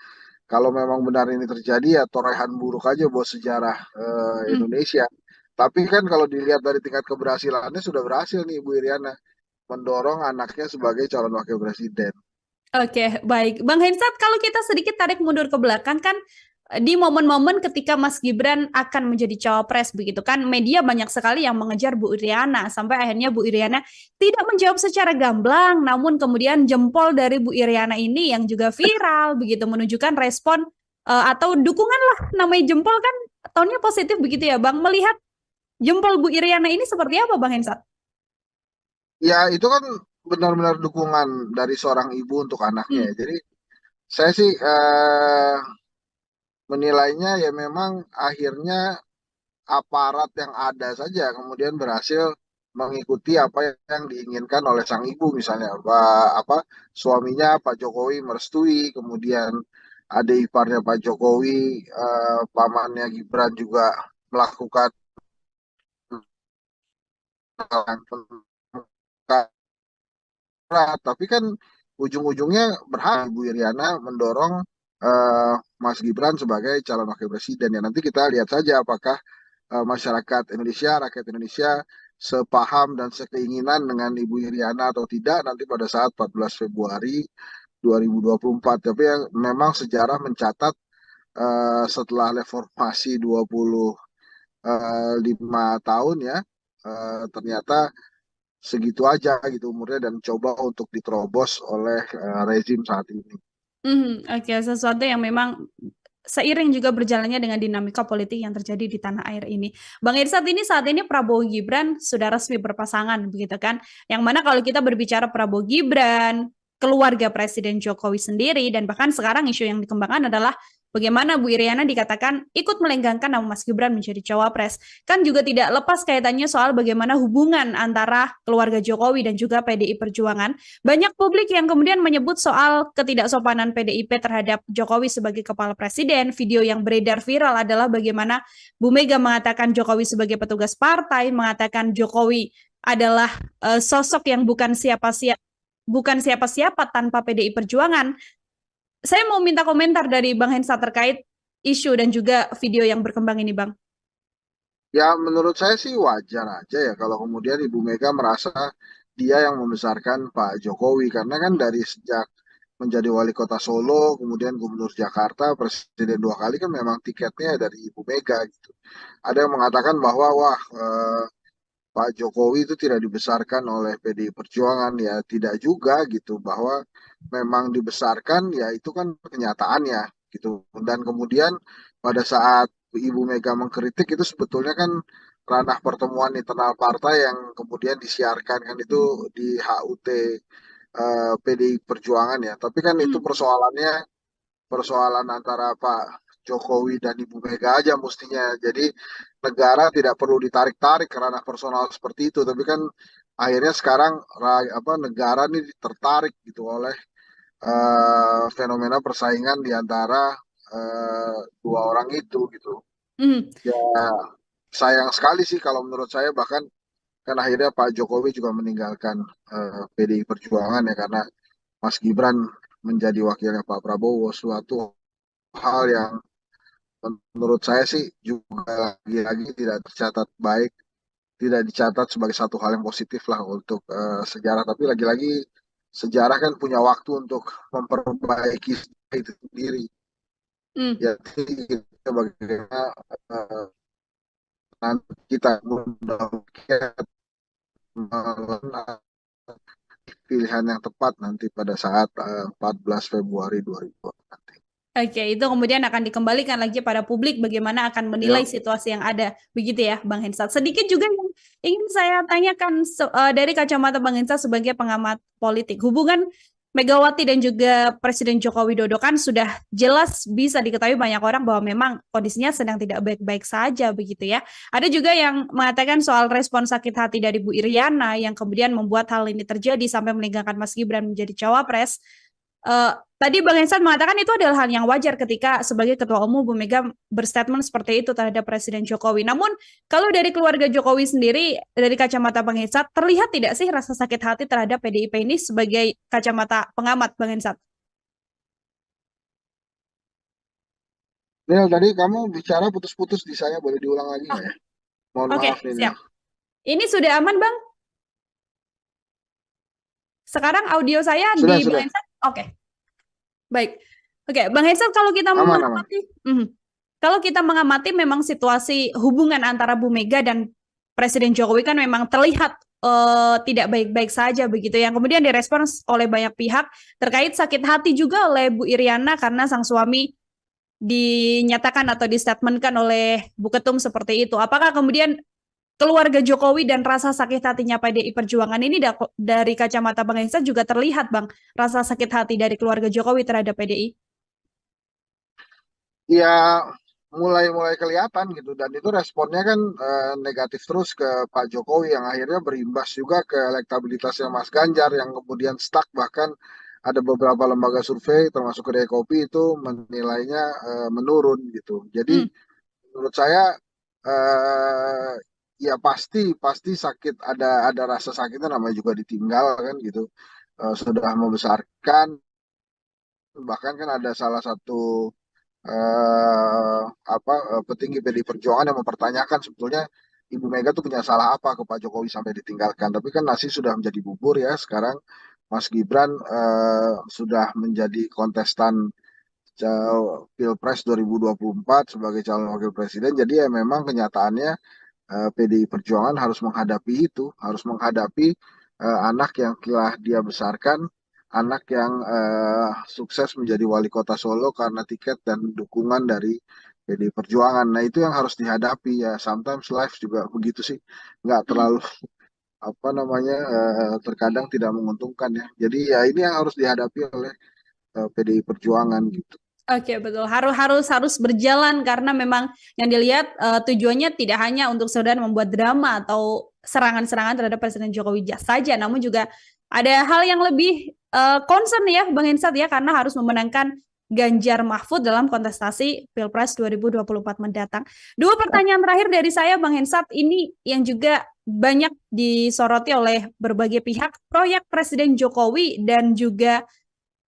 kalau memang benar ini terjadi ya torehan buruk aja buat sejarah hmm. Indonesia. Tapi kan kalau dilihat dari tingkat keberhasilannya sudah berhasil nih Ibu Iriana mendorong anaknya sebagai calon wakil presiden. Oke, baik. Bang Hensat, kalau kita sedikit tarik mundur ke belakang kan di momen-momen ketika Mas Gibran akan menjadi cawapres begitu kan, media banyak sekali yang mengejar Bu Iriana sampai akhirnya Bu Iriana tidak menjawab secara gamblang, namun kemudian jempol dari Bu Iriana ini yang juga viral begitu menunjukkan respon atau dukungan lah, namanya jempol kan tonnya positif begitu ya Bang. Melihat jempol Bu Iriana ini seperti apa Bang Hensat? Ya itu kan benar-benar dukungan dari seorang ibu untuk anaknya Hmm. ya. Jadi saya sih menilainya ya memang akhirnya aparat yang ada saja kemudian berhasil mengikuti apa yang diinginkan oleh sang ibu misalnya apa suaminya Pak Jokowi merestui kemudian adik iparnya Pak Jokowi pamannya Gibran juga melakukan tapi kan ujung-ujungnya berhak Ibu Iriana mendorong Mas Gibran sebagai calon wakil presiden ya nanti kita lihat saja apakah masyarakat Indonesia, rakyat Indonesia sepaham dan sekeinginan dengan Ibu Iriana atau tidak nanti pada saat 14 Februari 2024. Tapi yang memang sejarah mencatat setelah reformasi 25 tahun ya ternyata segitu aja gitu umurnya dan coba untuk diterobos oleh rezim saat ini. Oke, sesuatu yang memang seiring juga berjalannya dengan dinamika politik yang terjadi di tanah air ini. Bang Irsat, ini saat ini Prabowo Gibran sudah resmi berpasangan, begitu kan? Yang mana kalau kita berbicara Prabowo Gibran, keluarga Presiden Jokowi sendiri, dan bahkan sekarang isu yang dikembangkan adalah bagaimana Bu Iriana dikatakan ikut melenggangkan nama Mas Gibran menjadi cawapres. Kan juga tidak lepas kaitannya soal bagaimana hubungan antara keluarga Jokowi dan juga PDI Perjuangan. Banyak publik yang kemudian menyebut soal ketidaksopanan PDIP terhadap Jokowi sebagai kepala presiden. Video yang beredar viral adalah bagaimana Bu Mega mengatakan Jokowi sebagai petugas partai, mengatakan Jokowi adalah sosok yang bukan siapa-siapa tanpa PDI Perjuangan. Saya mau minta komentar dari Bang Hensa terkait isu dan juga video yang berkembang ini, Bang. Ya menurut saya sih wajar aja ya kalau kemudian Ibu Mega merasa dia yang membesarkan Pak Jokowi karena kan dari sejak menjadi wali kota Solo, kemudian gubernur Jakarta, presiden 2 kali kan memang tiketnya dari Ibu Mega gitu. Ada yang mengatakan bahwa wah Pak Jokowi itu tidak dibesarkan oleh PDI Perjuangan ya tidak juga gitu bahwa memang dibesarkan ya itu kan kenyataannya gitu dan kemudian pada saat Ibu Mega mengkritik itu sebetulnya kan ranah pertemuan internal partai yang kemudian disiarkan kan itu di HUT PDI Perjuangan ya tapi kan itu Hmm. persoalan antara Pak Jokowi dan Ibu Mega aja mestinya. Jadi negara tidak perlu ditarik-tarik ke ranah personal seperti itu. Tapi kan akhirnya sekarang apa negara ini tertarik gitu oleh fenomena persaingan di antara dua orang itu gitu. Hmm. Ya sayang sekali sih kalau menurut saya bahkan kan akhirnya Pak Jokowi juga meninggalkan PDI Perjuangan ya karena Mas Gibran menjadi wakilnya Pak Prabowo suatu hal yang menurut saya sih juga lagi-lagi tidak tercatat baik, tidak dicatat sebagai satu hal yang positif lah untuk sejarah. Tapi lagi-lagi sejarah kan punya waktu untuk memperbaiki itu sendiri. Hmm. Jadi kita bagaimana eh, nanti kita mudah-mudahan pilihan yang tepat nanti pada saat 14 Februari 2024 nanti. Oke, itu kemudian akan dikembalikan lagi pada publik bagaimana akan menilai Ya, situasi yang ada. Begitu ya, Bang Hensat. Sedikit juga yang ingin saya tanyakan dari kacamata Bang Hensat sebagai pengamat politik. Hubungan Megawati dan juga Presiden Joko Widodo kan sudah jelas bisa diketahui banyak orang bahwa memang kondisinya sedang tidak baik-baik saja begitu ya. Ada juga yang mengatakan soal respon sakit hati dari Bu Iriana yang kemudian membuat hal ini terjadi sampai meninggalkan Mas Gibran menjadi cawapres. Tadi Bang Hensan mengatakan itu adalah hal yang wajar ketika sebagai Ketua Umum Bu Mega berstatement seperti itu terhadap Presiden Jokowi. Namun kalau dari keluarga Jokowi sendiri, dari kacamata Bang Hensan, terlihat tidak sih rasa sakit hati terhadap PDIP ini sebagai kacamata pengamat Bang Hensan? Nil, tadi kamu bicara putus-putus di saya, boleh diulang lagi Ah, nggak ya? Mohon oke, maaf nih, Nil. siap. Ini sudah aman Bang? Sekarang audio saya Sudah, di Bang sudah. Hensan? Oke, baik. Oke, Bang Hensan, kalau kita Aman, aman. mengamati, kalau kita mengamati memang situasi hubungan antara Bu Mega dan Presiden Jokowi kan memang terlihat tidak baik-baik saja begitu. Yang kemudian direspons oleh banyak pihak terkait sakit hati juga oleh Bu Iriana karena sang suami dinyatakan atau distatementkan oleh Bu Ketum seperti itu. Apakah kemudian keluarga Jokowi dan rasa sakit hatinya PDI Perjuangan ini dari kacamata Bang Hensan juga terlihat Bang, rasa sakit hati dari keluarga Jokowi terhadap PDI? Ya, mulai-mulai kelihatan gitu. Dan itu responnya kan negatif terus ke Pak Jokowi yang akhirnya berimbas juga ke elektabilitasnya Mas Ganjar yang kemudian stuck. Bahkan ada beberapa lembaga survei termasuk Kedai Kopi itu menilainya menurun gitu. Jadi Hmm. menurut saya eh ya pasti pasti sakit, ada rasa sakitnya, namanya juga ditinggal kan gitu. Sudah membesarkan, bahkan kan ada salah satu petinggi PDI Perjuangan yang mempertanyakan sebetulnya Ibu Mega tuh punya salah apa ke Pak Jokowi sampai ditinggalkan. Tapi kan nasi sudah menjadi bubur ya. Sekarang Mas Gibran sudah menjadi kontestan Pilpres 2024 sebagai calon wakil presiden. Jadi ya memang kenyataannya PDI Perjuangan harus menghadapi itu, harus menghadapi anak yang telah dia besarkan, anak yang sukses menjadi wali kota Solo karena tiket dan dukungan dari PDI Perjuangan. Nah itu yang harus dihadapi ya. Sometimes life juga begitu sih, nggak Hmm. terlalu apa namanya terkadang tidak menguntungkan ya. Jadi ya ini yang harus dihadapi oleh PDI Perjuangan gitu. Oke, betul. Harus berjalan karena memang yang dilihat tujuannya tidak hanya untuk sekedar membuat drama atau serangan-serangan terhadap Presiden Jokowi saja, namun juga ada hal yang lebih concern ya, Bang Hensat ya, karena harus memenangkan Ganjar Mahfud dalam kontestasi Pilpres 2024 mendatang. Dua pertanyaan terakhir dari saya, Bang Hensat, ini yang juga banyak disoroti oleh berbagai pihak, proyek Presiden Jokowi dan juga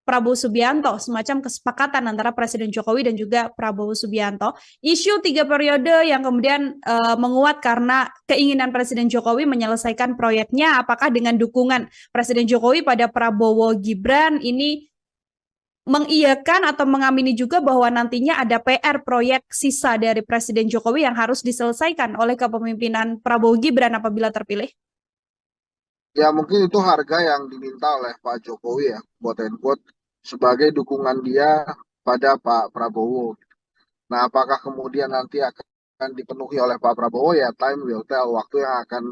Prabowo Subianto, semacam kesepakatan antara Presiden Jokowi dan juga Prabowo Subianto. Isu 3 periode yang kemudian menguat karena keinginan Presiden Jokowi menyelesaikan proyeknya, apakah dengan dukungan Presiden Jokowi pada Prabowo Gibran ini mengiyakan atau mengamini juga bahwa nantinya ada PR proyek sisa dari Presiden Jokowi yang harus diselesaikan oleh kepemimpinan Prabowo Gibran apabila terpilih? Ya mungkin itu harga yang diminta oleh Pak Jokowi ya, quote and quote, sebagai dukungan dia pada Pak Prabowo. Nah, apakah kemudian nanti akan dipenuhi oleh Pak Prabowo ya, time will tell, waktu yang akan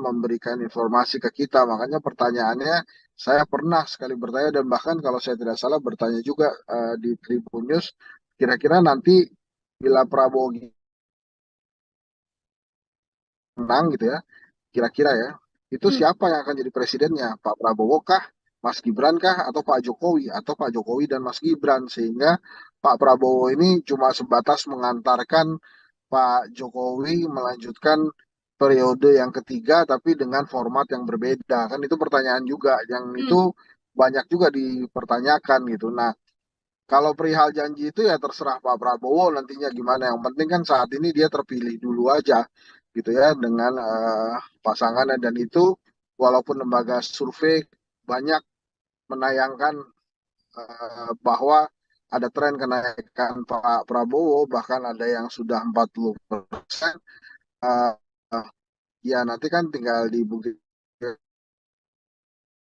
memberikan informasi ke kita. Makanya pertanyaannya, saya pernah sekali bertanya dan bahkan kalau saya tidak salah bertanya juga di Tribun News, kira-kira nanti bila Prabowo menang gitu ya, kira-kira ya, itu Hmm. siapa yang akan jadi presidennya? Pak Prabowo kah, Mas Gibran kah, atau Pak Jokowi? Atau Pak Jokowi dan Mas Gibran? Sehingga Pak Prabowo ini cuma sebatas mengantarkan Pak Jokowi melanjutkan periode yang ketiga, tapi dengan format yang berbeda. Kan itu pertanyaan juga, yang Hmm. itu banyak juga dipertanyakan gitu. Nah, kalau perihal janji itu ya terserah Pak Prabowo nantinya gimana. Yang penting kan saat ini dia terpilih dulu aja gitu ya dengan pasangannya, dan itu walaupun lembaga survei banyak menayangkan bahwa ada tren kenaikan Pak Prabowo, bahkan ada yang sudah 40%. eh, eh, Ya nanti kan tinggal dibuktikan.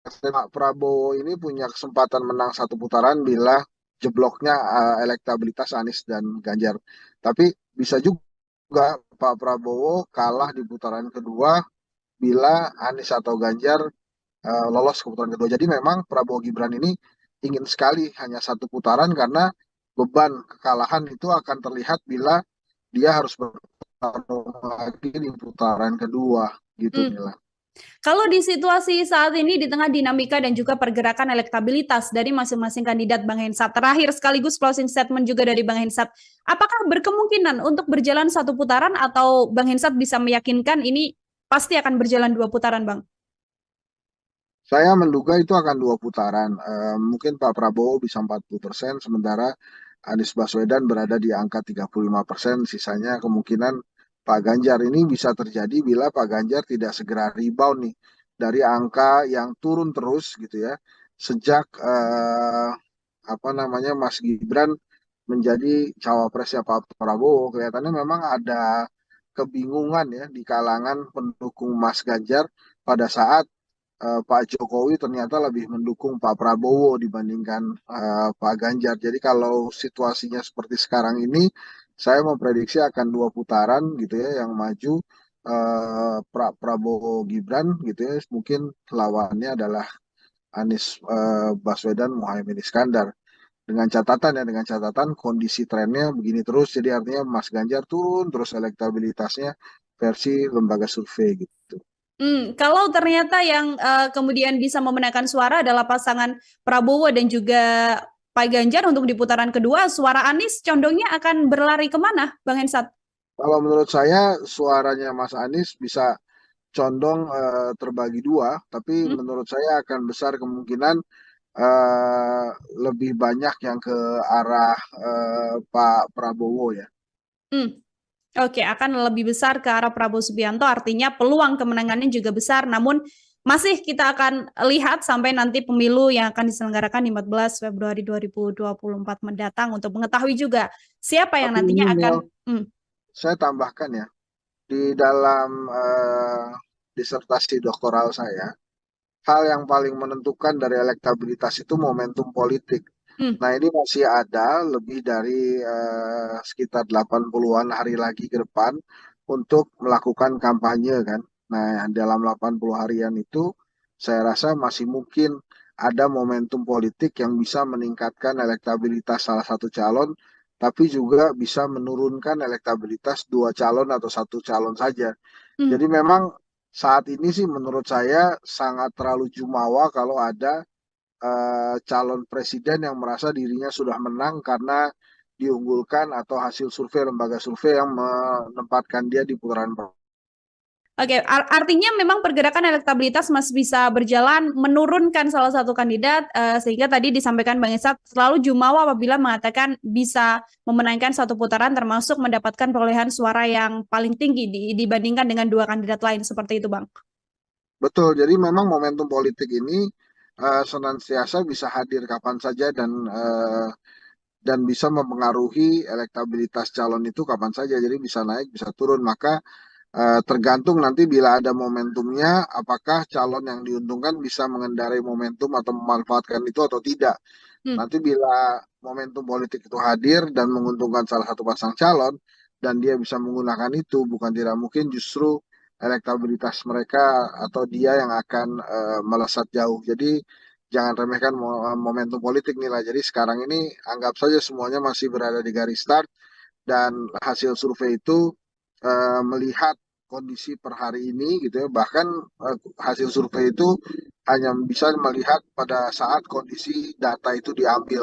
Pak Prabowo ini punya kesempatan menang satu putaran bila jebloknya elektabilitas Anies dan Ganjar. Tapi bisa juga Pak Prabowo kalah di putaran kedua bila Anies atau Ganjar lolos ke putaran kedua. Jadi memang Prabowo Gibran ini ingin sekali hanya satu putaran karena beban kekalahan itu akan terlihat bila dia harus bertarung lagi di putaran kedua gitu Hmm. Mila. Kalau di situasi saat ini di tengah dinamika dan juga pergerakan elektabilitas dari masing-masing kandidat Bang Hensat, terakhir sekaligus closing statement juga dari Bang Hensat, apakah berkemungkinan untuk berjalan satu putaran atau Bang Hensat bisa meyakinkan ini pasti akan berjalan 2 putaran, Bang? Saya menduga itu akan 2 putaran. Mungkin Pak Prabowo bisa 40%, sementara Anies Baswedan berada di angka 35%. Sisanya kemungkinan Pak Ganjar ini bisa terjadi bila Pak Ganjar tidak segera rebound nih dari angka yang turun terus gitu ya. Sejak apa namanya Mas Gibran menjadi cawapresnya Pak Prabowo, kelihatannya memang ada kebingungan ya di kalangan pendukung Mas Ganjar pada saat Pak Jokowi ternyata lebih mendukung Pak Prabowo dibandingkan Pak Ganjar. Jadi kalau situasinya seperti sekarang ini, saya memprediksi akan 2 putaran gitu ya yang maju Prabowo Gibran gitu ya. Mungkin lawannya adalah Anies Baswedan Muhaimin Iskandar. Dengan catatan kondisi trennya begini terus, jadi artinya Mas Ganjar turun terus elektabilitasnya versi lembaga survei gitu. Kalau ternyata yang kemudian bisa memenangkan suara adalah pasangan Prabowo dan juga Pak Ganjar untuk di putaran kedua, suara Anies condongnya akan berlari kemana, Bang Hensat? Kalau menurut saya suaranya Mas Anies bisa condong terbagi dua, tapi Hmm? menurut saya akan besar kemungkinan eh, lebih banyak yang ke arah Pak Prabowo ya. Hmm. Oke, akan lebih besar ke arah Prabowo Subianto, artinya peluang kemenangannya juga besar, namun masih kita akan lihat sampai nanti pemilu yang akan diselenggarakan di 14 Februari 2024 mendatang untuk mengetahui juga siapa yang Tapi ini nantinya akan. Nel, saya tambahkan ya, di dalam disertasi doktoral saya, hal yang paling menentukan dari elektabilitas itu momentum politik. Hmm, Nah, ini masih ada lebih dari sekitar 80-an hari lagi ke depan untuk melakukan kampanye kan. Nah, dalam 80 harian itu saya rasa masih mungkin ada momentum politik yang bisa meningkatkan elektabilitas salah satu calon, tapi juga bisa menurunkan elektabilitas dua calon atau satu calon saja. hmm. Jadi memang saat ini sih menurut saya sangat terlalu jumawa kalau ada calon presiden yang merasa dirinya sudah menang karena diunggulkan atau hasil survei lembaga survei yang menempatkan dia di putaran pertama. Oke, artinya memang pergerakan elektabilitas masih bisa berjalan menurunkan salah satu kandidat, sehingga tadi disampaikan Bang Esat selalu jumawa apabila mengatakan bisa memenangkan satu putaran termasuk mendapatkan perolehan suara yang paling tinggi dibandingkan dengan dua kandidat lain seperti itu, Bang. Betul, jadi memang momentum politik ini senantiasa bisa hadir kapan saja dan bisa mempengaruhi elektabilitas calon itu kapan saja. Jadi bisa naik, bisa turun. Maka tergantung nanti bila ada momentumnya, apakah calon yang diuntungkan bisa mengendarai momentum atau memanfaatkan itu atau tidak. Hmm. Nanti bila momentum politik itu hadir dan menguntungkan salah satu pasang calon, dan dia bisa menggunakan itu, bukan tidak mungkin justru elektabilitas mereka atau dia yang akan melesat jauh. Jadi jangan remehkan momentum politik nilai. Jadi sekarang ini anggap saja semuanya masih berada di garis start dan hasil survei itu melihat kondisi per hari ini gitu ya. Bahkan hasil survei itu hanya bisa melihat pada saat kondisi data itu diambil.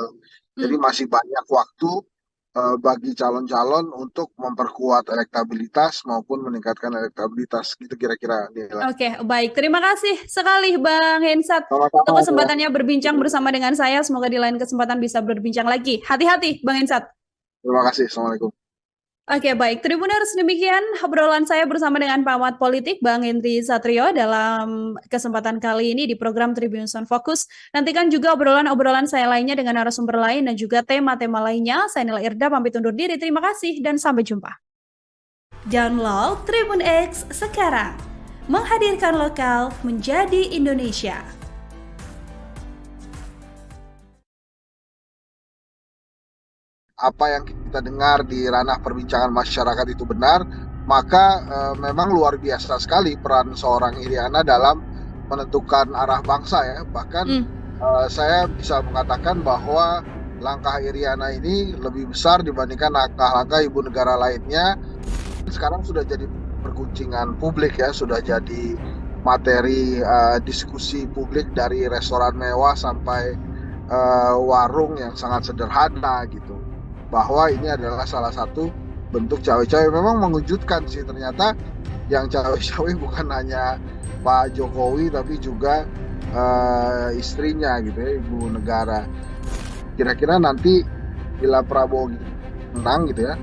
Jadi Hmm. masih banyak waktu bagi calon-calon untuk memperkuat elektabilitas maupun meningkatkan elektabilitas gitu kira-kira nilai. Oke, baik. Terima kasih sekali Bang Hensat untuk Sama-sama ya. kesempatannya berbincang bersama dengan saya. Semoga di lain kesempatan bisa berbincang lagi. Hati-hati, Bang Hensat. Terima kasih. Assalamualaikum. Oke, baik. Tribuners, demikian obrolan saya bersama dengan pengamat politik Bang Henry Satrio dalam kesempatan kali ini di program Tribuners on Focus. Nantikan juga obrolan-obrolan saya lainnya dengan narasumber lain dan juga tema-tema lainnya. Saya Nila Irda, pamit undur diri. Terima kasih dan sampai jumpa. Download Tribun X sekarang. Menghadirkan lokal menjadi Indonesia. Apa yang kita dengar di ranah perbincangan masyarakat itu benar, maka memang luar biasa sekali peran seorang Iriana dalam menentukan arah bangsa ya. Bahkan saya bisa mengatakan bahwa langkah Iriana ini lebih besar dibandingkan langkah-langkah ibu negara lainnya. Sekarang sudah jadi perguncingan publik ya, sudah jadi materi diskusi publik dari restoran mewah sampai warung yang sangat sederhana gitu. Bahwa ini adalah salah satu bentuk cawe-cawe. Memang mengejutkan sih, ternyata yang cawe-cawe bukan hanya Pak Jokowi tapi juga istrinya gitu ya, ibu negara. Kira-kira nanti bila Prabowo menang gitu ya,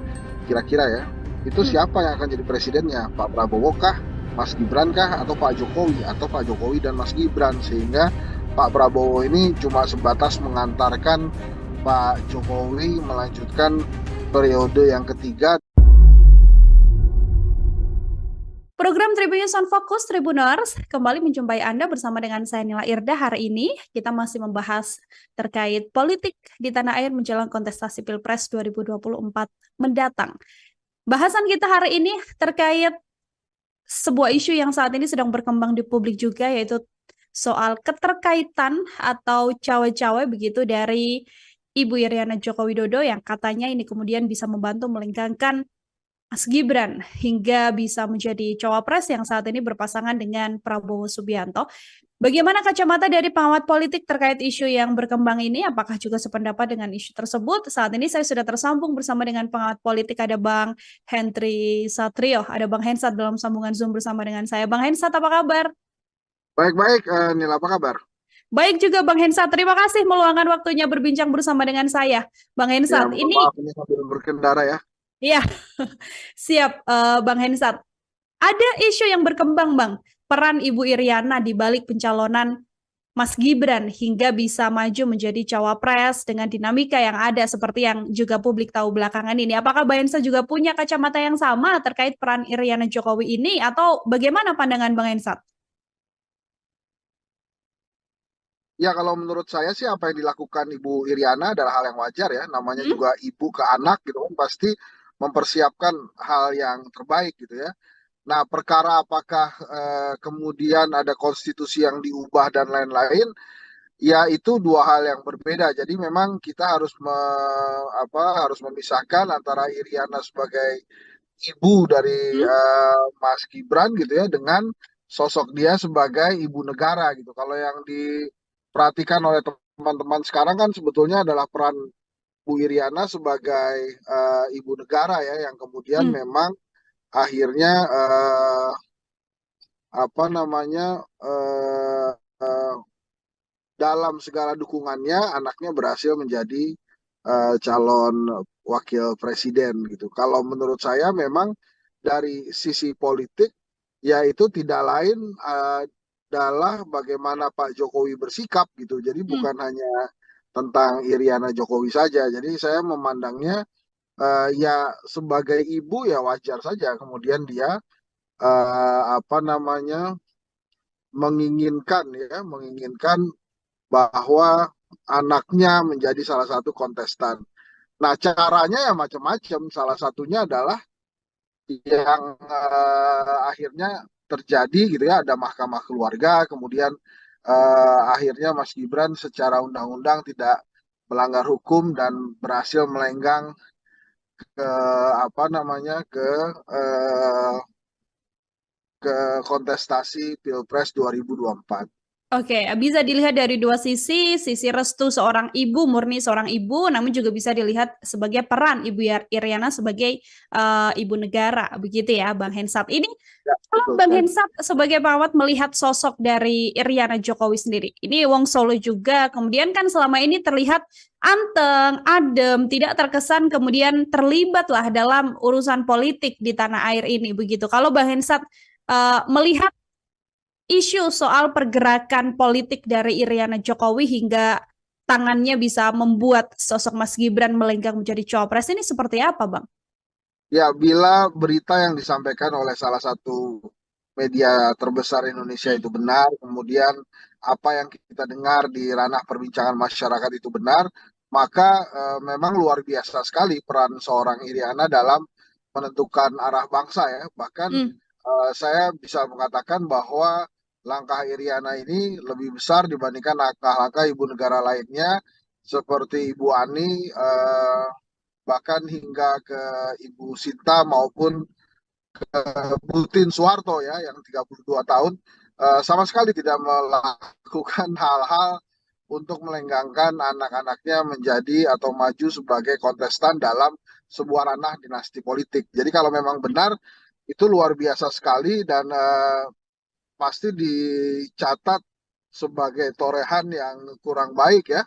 kira-kira ya, itu Hmm. siapa yang akan jadi presidennya? Pak Prabowo kah, Mas Gibran kah, atau Pak Jokowi, atau Pak Jokowi dan Mas Gibran? Sehingga Pak Prabowo ini cuma sebatas mengantarkan Pak Jokowi melanjutkan periode yang ketiga. Program Tribunnews on Fokus Tribuners kembali menjumpai Anda bersama dengan saya Nila Irda. Hari ini kita masih membahas terkait politik di tanah air menjelang kontestasi Pilpres 2024 mendatang. Bahasan kita hari ini terkait sebuah isu yang saat ini sedang berkembang di publik juga, yaitu soal keterkaitan atau cawe-cawe begitu dari Ibu Iriana Joko Widodo yang katanya ini kemudian bisa membantu melenggangkan Mas Gibran hingga bisa menjadi cawapres yang saat ini berpasangan dengan Prabowo Subianto. Bagaimana kacamata dari pengamat politik terkait isu yang berkembang ini? Apakah juga sependapat dengan isu tersebut? Saat ini saya sudah tersambung bersama dengan pengamat politik, ada Bang Henry Satrio, ada Bang Hensat dalam sambungan Zoom bersama dengan saya. Bang Hensat, apa kabar? Baik-baik, Nila, apa kabar? Baik juga Bang Hensat, terima kasih meluangkan waktunya berbincang bersama dengan saya. Bang Ya, Hensat, mohon ini maaf ini sambil berkendara ya. ya siap Bang Hensat. Ada isu yang berkembang, Bang. Peran Ibu Iriana di balik pencalonan Mas Gibran hingga bisa maju menjadi cawapres dengan dinamika yang ada seperti yang juga publik tahu belakangan ini. Apakah Bang Hensa juga punya kacamata yang sama terkait peran Iriana Jokowi ini atau bagaimana pandangan Bang Hensa? Ya, kalau menurut saya sih apa yang dilakukan Ibu Iriana adalah hal yang wajar ya. Namanya Hmm? juga ibu ke anak gitu kan, pasti mempersiapkan hal yang terbaik gitu ya. Nah, perkara apakah kemudian ada konstitusi yang diubah dan lain-lain, ya itu dua hal yang berbeda. Jadi memang kita harus harus memisahkan antara Iriana sebagai ibu dari Hmm? Mas Gibran gitu ya dengan sosok dia sebagai ibu negara gitu. Kalau yang diperhatikan oleh teman-teman sekarang kan sebetulnya adalah peran Bu Iriana sebagai ibu negara ya, yang kemudian Hmm. memang akhirnya apa namanya eh, eh, dalam segala dukungannya anaknya berhasil menjadi calon wakil presiden gitu. Kalau menurut saya memang dari sisi politik ya itu tidak lain adalah bagaimana Pak Jokowi bersikap gitu. Jadi Hmm. bukan hanya tentang Iriana Jokowi saja. Jadi saya memandangnya ya sebagai ibu ya wajar saja kemudian dia apa namanya menginginkan bahwa anaknya menjadi salah satu kontestan. Nah, caranya ya macam-macam. Salah satunya adalah yang akhirnya terjadi gitu ya, ada mahkamah keluarga, kemudian akhirnya Mas Gibran secara undang-undang tidak melanggar hukum dan berhasil melenggang ke apa namanya ke kontestasi Pilpres 2024. Oke, bisa dilihat dari dua sisi restu seorang ibu, murni seorang ibu, namun juga bisa dilihat sebagai peran Iriana sebagai ibu negara, begitu ya, Bang Hensat. Ini Ya, kalau betul Bang sekali. Hensat sebagai perawat melihat sosok dari Iriana Jokowi sendiri, ini Wong Solo juga, kemudian kan selama ini terlihat anteng, adem, tidak terkesan kemudian terlibat lah dalam urusan politik di tanah air ini, begitu. Kalau Bang Hensat melihat isu soal pergerakan politik dari Iriana Jokowi hingga tangannya bisa membuat sosok Mas Gibran melenggang menjadi cawapres ini seperti apa, Bang? Ya, bila berita yang disampaikan oleh salah satu media terbesar Indonesia Hmm. itu benar, kemudian apa yang kita dengar di ranah perbincangan masyarakat itu benar, maka memang luar biasa sekali peran seorang Iriana dalam menentukan arah bangsa ya. Bahkan Hmm. saya bisa mengatakan bahwa langkah Iriana ini lebih besar dibandingkan langkah-langkah ibu negara lainnya seperti Ibu Ani, bahkan hingga ke Ibu Sinta maupun Butin Soeharto ya yang 32 tahun sama sekali tidak melakukan hal-hal untuk melenggangkan anak-anaknya menjadi atau maju sebagai kontestan dalam sebuah ranah dinasti politik. Jadi kalau memang benar itu luar biasa sekali dan pasti dicatat sebagai torehan yang kurang baik ya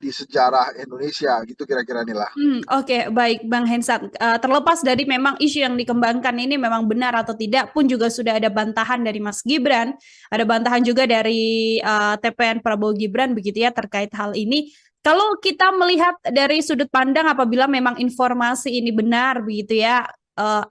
di sejarah Indonesia gitu kira-kira inilah. Oke, baik Bang Hensat. Terlepas dari memang isu yang dikembangkan ini memang benar atau tidak pun juga sudah ada bantahan dari Mas Gibran, ada bantahan juga dari TPN Prabowo Gibran begitu ya terkait hal ini. Kalau kita melihat dari sudut pandang apabila memang informasi ini benar begitu ya,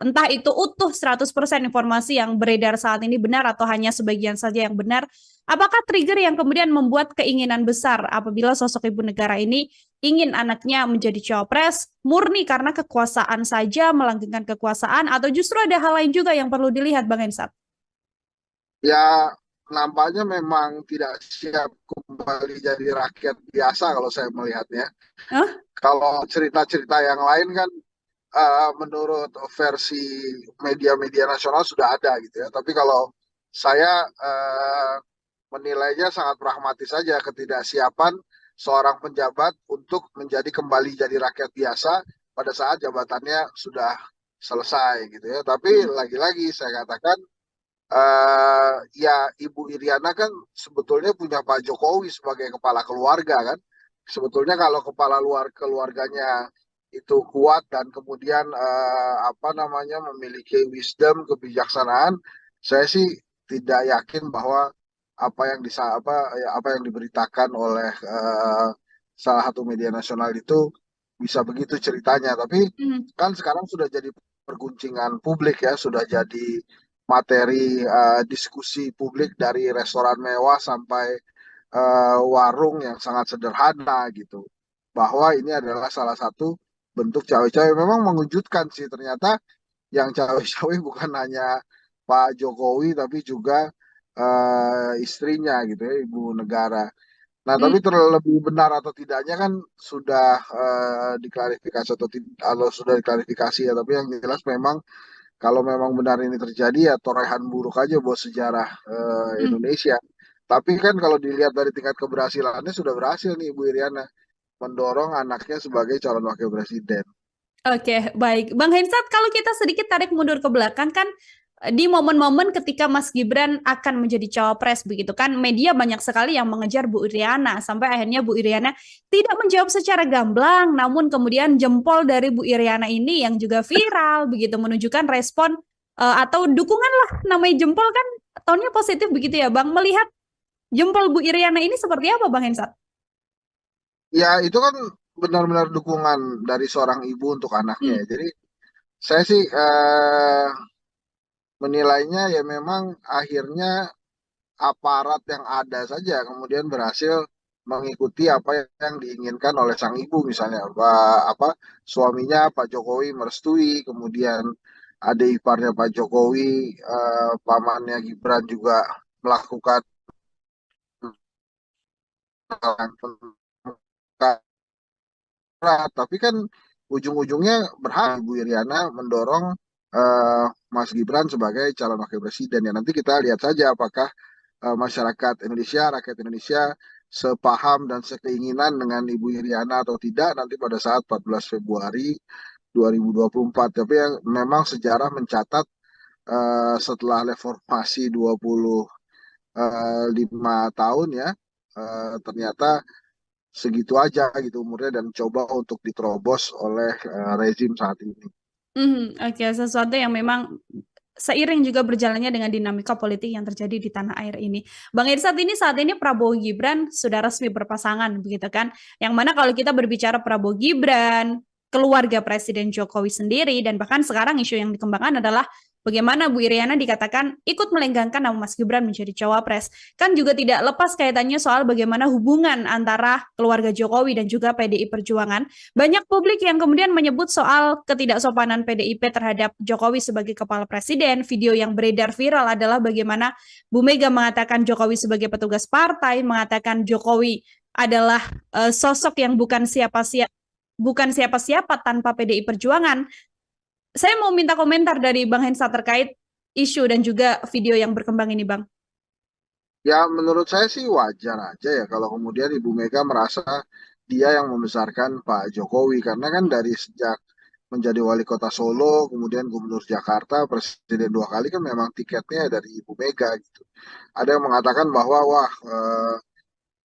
entah itu utuh 100% informasi yang beredar saat ini benar atau hanya sebagian saja yang benar, apakah trigger yang kemudian membuat keinginan besar apabila sosok ibu negara ini ingin anaknya menjadi cawapres murni karena kekuasaan saja, melanggengkan kekuasaan, atau justru ada hal lain juga yang perlu dilihat, Bang Hensat? Ya nampaknya memang tidak siap kembali jadi rakyat biasa kalau saya melihatnya. Hah? Kalau cerita-cerita yang lain kan menurut versi media-media nasional sudah ada gitu ya. Tapi kalau saya menilainya sangat pragmatis saja ketidaksiapan seorang penjabat untuk menjadi kembali jadi rakyat biasa pada saat jabatannya sudah selesai gitu ya. Tapi lagi-lagi saya katakan ya Ibu Iriana kan sebetulnya punya Pak Jokowi sebagai kepala keluarga kan. Sebetulnya kalau kepala luar keluarganya itu kuat dan kemudian apa namanya memiliki wisdom, kebijaksanaan, saya sih tidak yakin bahwa apa yang diberitakan oleh salah satu media nasional itu bisa begitu ceritanya. Tapi kan sekarang sudah jadi perguncingan publik ya, sudah jadi materi diskusi publik dari restoran mewah sampai warung yang sangat sederhana gitu. Bahwa ini adalah salah satu bentuk cawe-cawe. Memang mengejutkan sih ternyata yang cawe-cawe bukan hanya Pak Jokowi tapi juga istrinya gitu ya, ibu negara. Nah, tapi terlebih benar atau tidaknya kan sudah diklarifikasi atau sudah diklarifikasi ya. Tapi yang jelas memang kalau memang benar ini terjadi ya torehan buruk aja buat sejarah Indonesia. Tapi kan kalau dilihat dari tingkat keberhasilannya sudah berhasil nih Ibu Iriana mendorong anaknya sebagai calon wakil presiden. Oke, baik. Bang Hensat, kalau kita sedikit tarik mundur ke belakang kan di momen-momen ketika Mas Gibran akan menjadi cawapres begitu kan, media banyak sekali yang mengejar Bu Iriana sampai akhirnya Bu Iriana tidak menjawab secara gamblang, namun kemudian jempol dari Bu Iriana ini yang juga viral begitu menunjukkan respon atau dukungan lah, namanya jempol kan tonnya positif begitu ya Bang. Melihat jempol Bu Iriana ini seperti apa Bang Hensat? Ya itu kan benar-benar dukungan dari seorang ibu untuk anaknya. Jadi saya sih menilainya ya memang akhirnya aparat yang ada saja kemudian berhasil mengikuti apa yang diinginkan oleh sang ibu misalnya apa suaminya Pak Jokowi merestui kemudian adik iparnya Pak Jokowi pamannya Gibran juga melakukan tapi kan ujung-ujungnya berhak Ibu Iriana mendorong Mas Gibran sebagai calon wakil presiden ya nanti kita lihat saja apakah masyarakat Indonesia, rakyat Indonesia sepaham dan sekeinginan dengan Ibu Iriana atau tidak nanti pada saat 14 Februari 2024. Tapi yang memang sejarah mencatat setelah reformasi 25 tahun ya ternyata segitu aja gitu umurnya dan coba untuk diterobos oleh rezim saat ini. Oke, sesuatu yang memang seiring juga berjalannya dengan dinamika politik yang terjadi di tanah air ini. Bang Irsat, ini saat ini Prabowo Gibran sudah resmi berpasangan begitu kan. Yang mana kalau kita berbicara Prabowo Gibran, keluarga Presiden Jokowi sendiri, dan bahkan sekarang isu yang dikembangkan adalah bagaimana Bu Iriana dikatakan ikut melenggangkan nama Mas Gibran menjadi cawapres. Kan juga tidak lepas kaitannya soal bagaimana hubungan antara keluarga Jokowi dan juga PDI Perjuangan. Banyak publik yang kemudian menyebut soal ketidaksopanan PDIP terhadap Jokowi sebagai kepala presiden. Video yang beredar viral adalah bagaimana Bu Mega mengatakan Jokowi sebagai petugas partai, mengatakan Jokowi adalah sosok yang bukan siapa-siapa tanpa PDI Perjuangan. Saya mau minta komentar dari Bang Hensa terkait isu dan juga video yang berkembang ini, Bang. Ya, menurut saya sih wajar aja ya kalau kemudian Ibu Mega merasa dia yang membesarkan Pak Jokowi. Karena kan dari sejak menjadi wali kota Solo, kemudian gubernur Jakarta, presiden 2 kali kan memang tiketnya dari Ibu Mega gitu. Ada yang mengatakan bahwa wah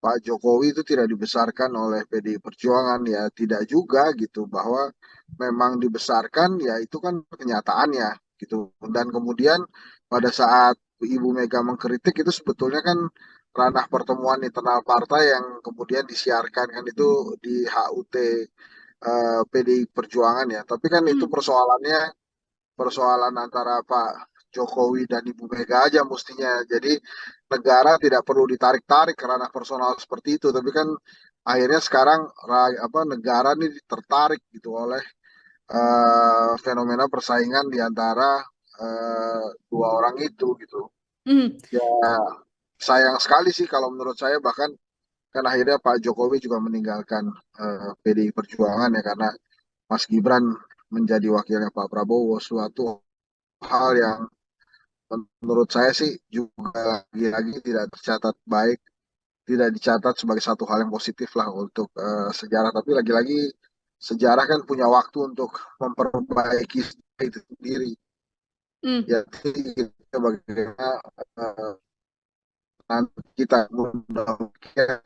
Pak Jokowi itu tidak dibesarkan oleh PDI Perjuangan, ya tidak juga gitu, bahwa memang dibesarkan ya itu kan kenyataannya gitu. Dan kemudian pada saat Ibu Mega mengkritik itu sebetulnya kan ranah pertemuan internal partai yang kemudian disiarkan kan itu di HUT PDI Perjuangan ya. Tapi kan itu Hmm. persoalannya persoalan antara Pak Jokowi dan Ibu Mega aja mestinya. Jadi negara tidak perlu ditarik-tarik ke ranah personal seperti itu. Tapi kan akhirnya sekarang negara ini tertarik gitu oleh fenomena persaingan di antara dua orang itu gitu. Hmm. Ya sayang sekali sih kalau menurut saya, bahkan kan akhirnya Pak Jokowi juga meninggalkan PDI Perjuangan ya karena Mas Gibran menjadi wakilnya Pak Prabowo, suatu hal yang menurut saya sih juga lagi-lagi tidak tercatat baik, tidak dicatat sebagai satu hal yang positif lah untuk sejarah. Tapi lagi-lagi sejarah kan punya waktu untuk memperbaiki itu sendiri. Hmm. Jadi kita bagaimana eh, nanti kita mudah-mudahan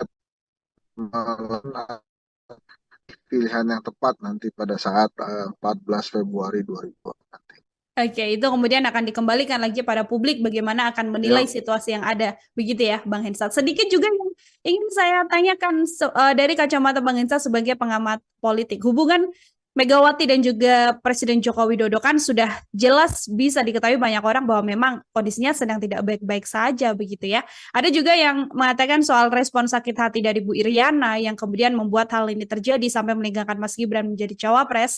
pilihan yang tepat nanti pada saat 14 Februari 2024 nanti. Oke, itu kemudian akan dikembalikan lagi pada publik bagaimana akan menilai Ya, situasi yang ada. Begitu ya, Bang Hensa. Sedikit juga yang ingin saya tanyakan dari kacamata Bang Hensa sebagai pengamat politik. Hubungan Megawati dan juga Presiden Joko Widodo kan sudah jelas bisa diketahui banyak orang bahwa memang kondisinya sedang tidak baik-baik saja begitu ya. Ada juga yang mengatakan soal respon sakit hati dari Bu Iriana yang kemudian membuat hal ini terjadi sampai meninggalkan Mas Gibran menjadi cawapres.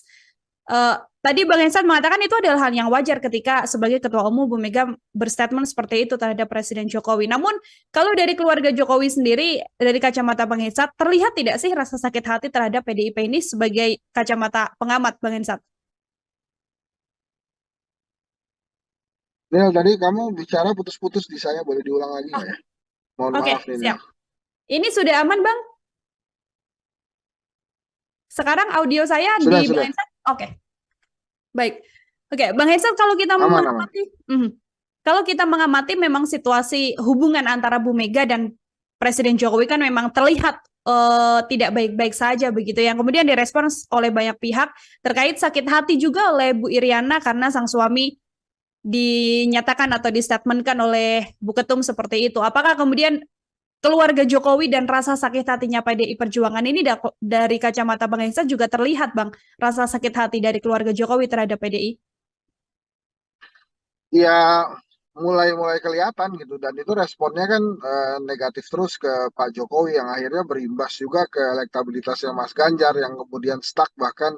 Eh, Tadi Bang Hensan mengatakan itu adalah hal yang wajar ketika sebagai Ketua Umum Bu Mega berstatement seperti itu terhadap Presiden Jokowi. Namun kalau dari keluarga Jokowi sendiri, dari kacamata Bang Hensan, terlihat tidak sih rasa sakit hati terhadap PDIP ini sebagai kacamata pengamat Bang Hensan? Nil, tadi kamu bicara putus-putus di saya, boleh diulang lagi Oh, nggak ya? Mohon oke, maaf nih, Nil. siap. Ini sudah aman Bang? Sekarang audio saya Sudah, di Bang sudah. Hensan? Oke, baik. Oke, Bang Hensan kalau kita Aman, aman. mengamati, kalau kita mengamati memang situasi hubungan antara Bu Mega dan Presiden Jokowi kan memang terlihat tidak baik-baik saja begitu. Yang kemudian direspons oleh banyak pihak terkait sakit hati juga oleh Bu Iriana karena sang suami dinyatakan atau distatementkan oleh Bu Ketum seperti itu. Apakah kemudian keluarga Jokowi dan rasa sakit hatinya PDI Perjuangan ini dari kacamata Bang Hensa juga terlihat Bang, rasa sakit hati dari keluarga Jokowi terhadap PDI? Ya, mulai-mulai kelihatan gitu. Dan itu responnya kan negatif terus ke Pak Jokowi yang akhirnya berimbas juga ke elektabilitasnya Mas Ganjar yang kemudian stuck. Bahkan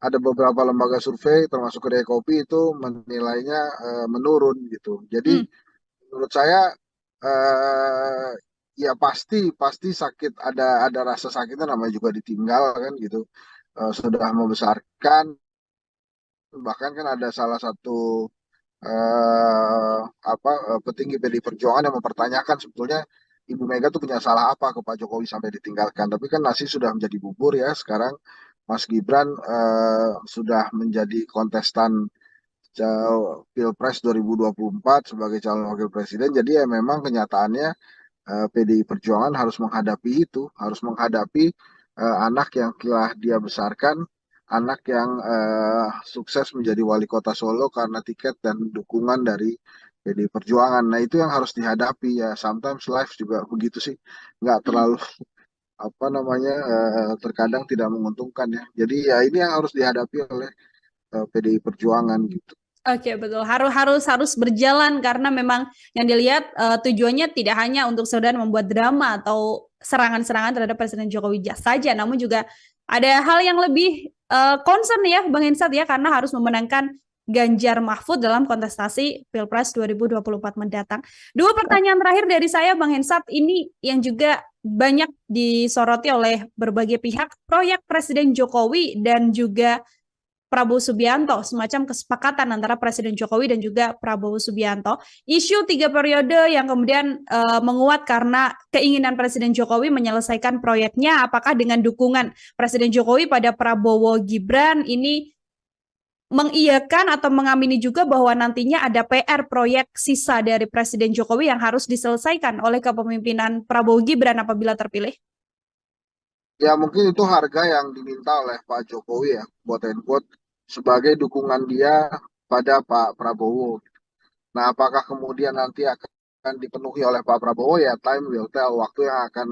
ada beberapa lembaga survei termasuk Kedai Kopi itu menilainya menurun gitu. Jadi Hmm. menurut saya eh, ya pasti pasti sakit, ada rasa sakitnya, namanya juga ditinggal kan gitu. Sudah membesarkan, bahkan kan ada salah satu petinggi PDI Perjuangan yang mempertanyakan sebetulnya Ibu Mega tuh punya salah apa ke Pak Jokowi sampai ditinggalkan. Tapi kan nasi sudah menjadi bubur ya sekarang. Mas Gibran sudah menjadi kontestan Pilpres 2024 sebagai calon wakil presiden. Jadi ya memang kenyataannya PDI Perjuangan harus menghadapi itu, harus menghadapi anak yang telah dia besarkan, anak yang sukses menjadi wali kota Solo karena tiket dan dukungan dari PDI Perjuangan. Nah itu yang harus dihadapi ya. Sometimes life juga begitu sih, nggak Hmm. terlalu apa namanya terkadang tidak menguntungkan ya. Jadi ya ini yang harus dihadapi oleh PDI Perjuangan gitu. Oke, betul. Harus berjalan karena memang yang dilihat tujuannya tidak hanya untuk sekedar membuat drama atau serangan-serangan terhadap Presiden Jokowi saja, namun juga ada hal yang lebih concern ya, Bang Hensat ya, karena harus memenangkan Ganjar Mahfud dalam kontestasi Pilpres 2024 mendatang. Dua pertanyaan terakhir dari saya, Bang Hensat, ini yang juga banyak disoroti oleh berbagai pihak, proyek Presiden Jokowi dan juga Prabowo Subianto, semacam kesepakatan antara Presiden Jokowi dan juga Prabowo Subianto. Isu 3 periode yang kemudian menguat karena keinginan Presiden Jokowi menyelesaikan proyeknya, apakah dengan dukungan Presiden Jokowi pada Prabowo Gibran ini mengiyakan atau mengamini juga bahwa nantinya ada PR proyek sisa dari Presiden Jokowi yang harus diselesaikan oleh kepemimpinan Prabowo Gibran apabila terpilih? Ya mungkin itu harga yang diminta oleh Pak Jokowi ya, quote and quote, sebagai dukungan dia pada Pak Prabowo. Nah, apakah kemudian nanti akan dipenuhi oleh Pak Prabowo ya time will tell, waktu yang akan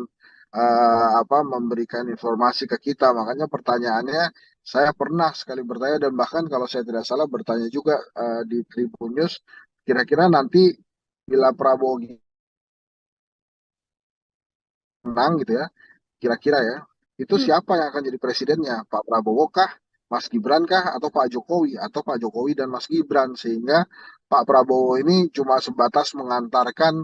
memberikan informasi ke kita. Makanya pertanyaannya saya pernah sekali bertanya dan bahkan kalau saya tidak salah bertanya juga di Tribun News, kira-kira nanti bila Prabowo menang gitu ya, kira-kira ya, itu Hmm. siapa yang akan jadi presidennya? Pak Prabowo kah, Mas Gibran kah, atau Pak Jokowi? Atau Pak Jokowi dan Mas Gibran? Sehingga Pak Prabowo ini cuma sebatas mengantarkan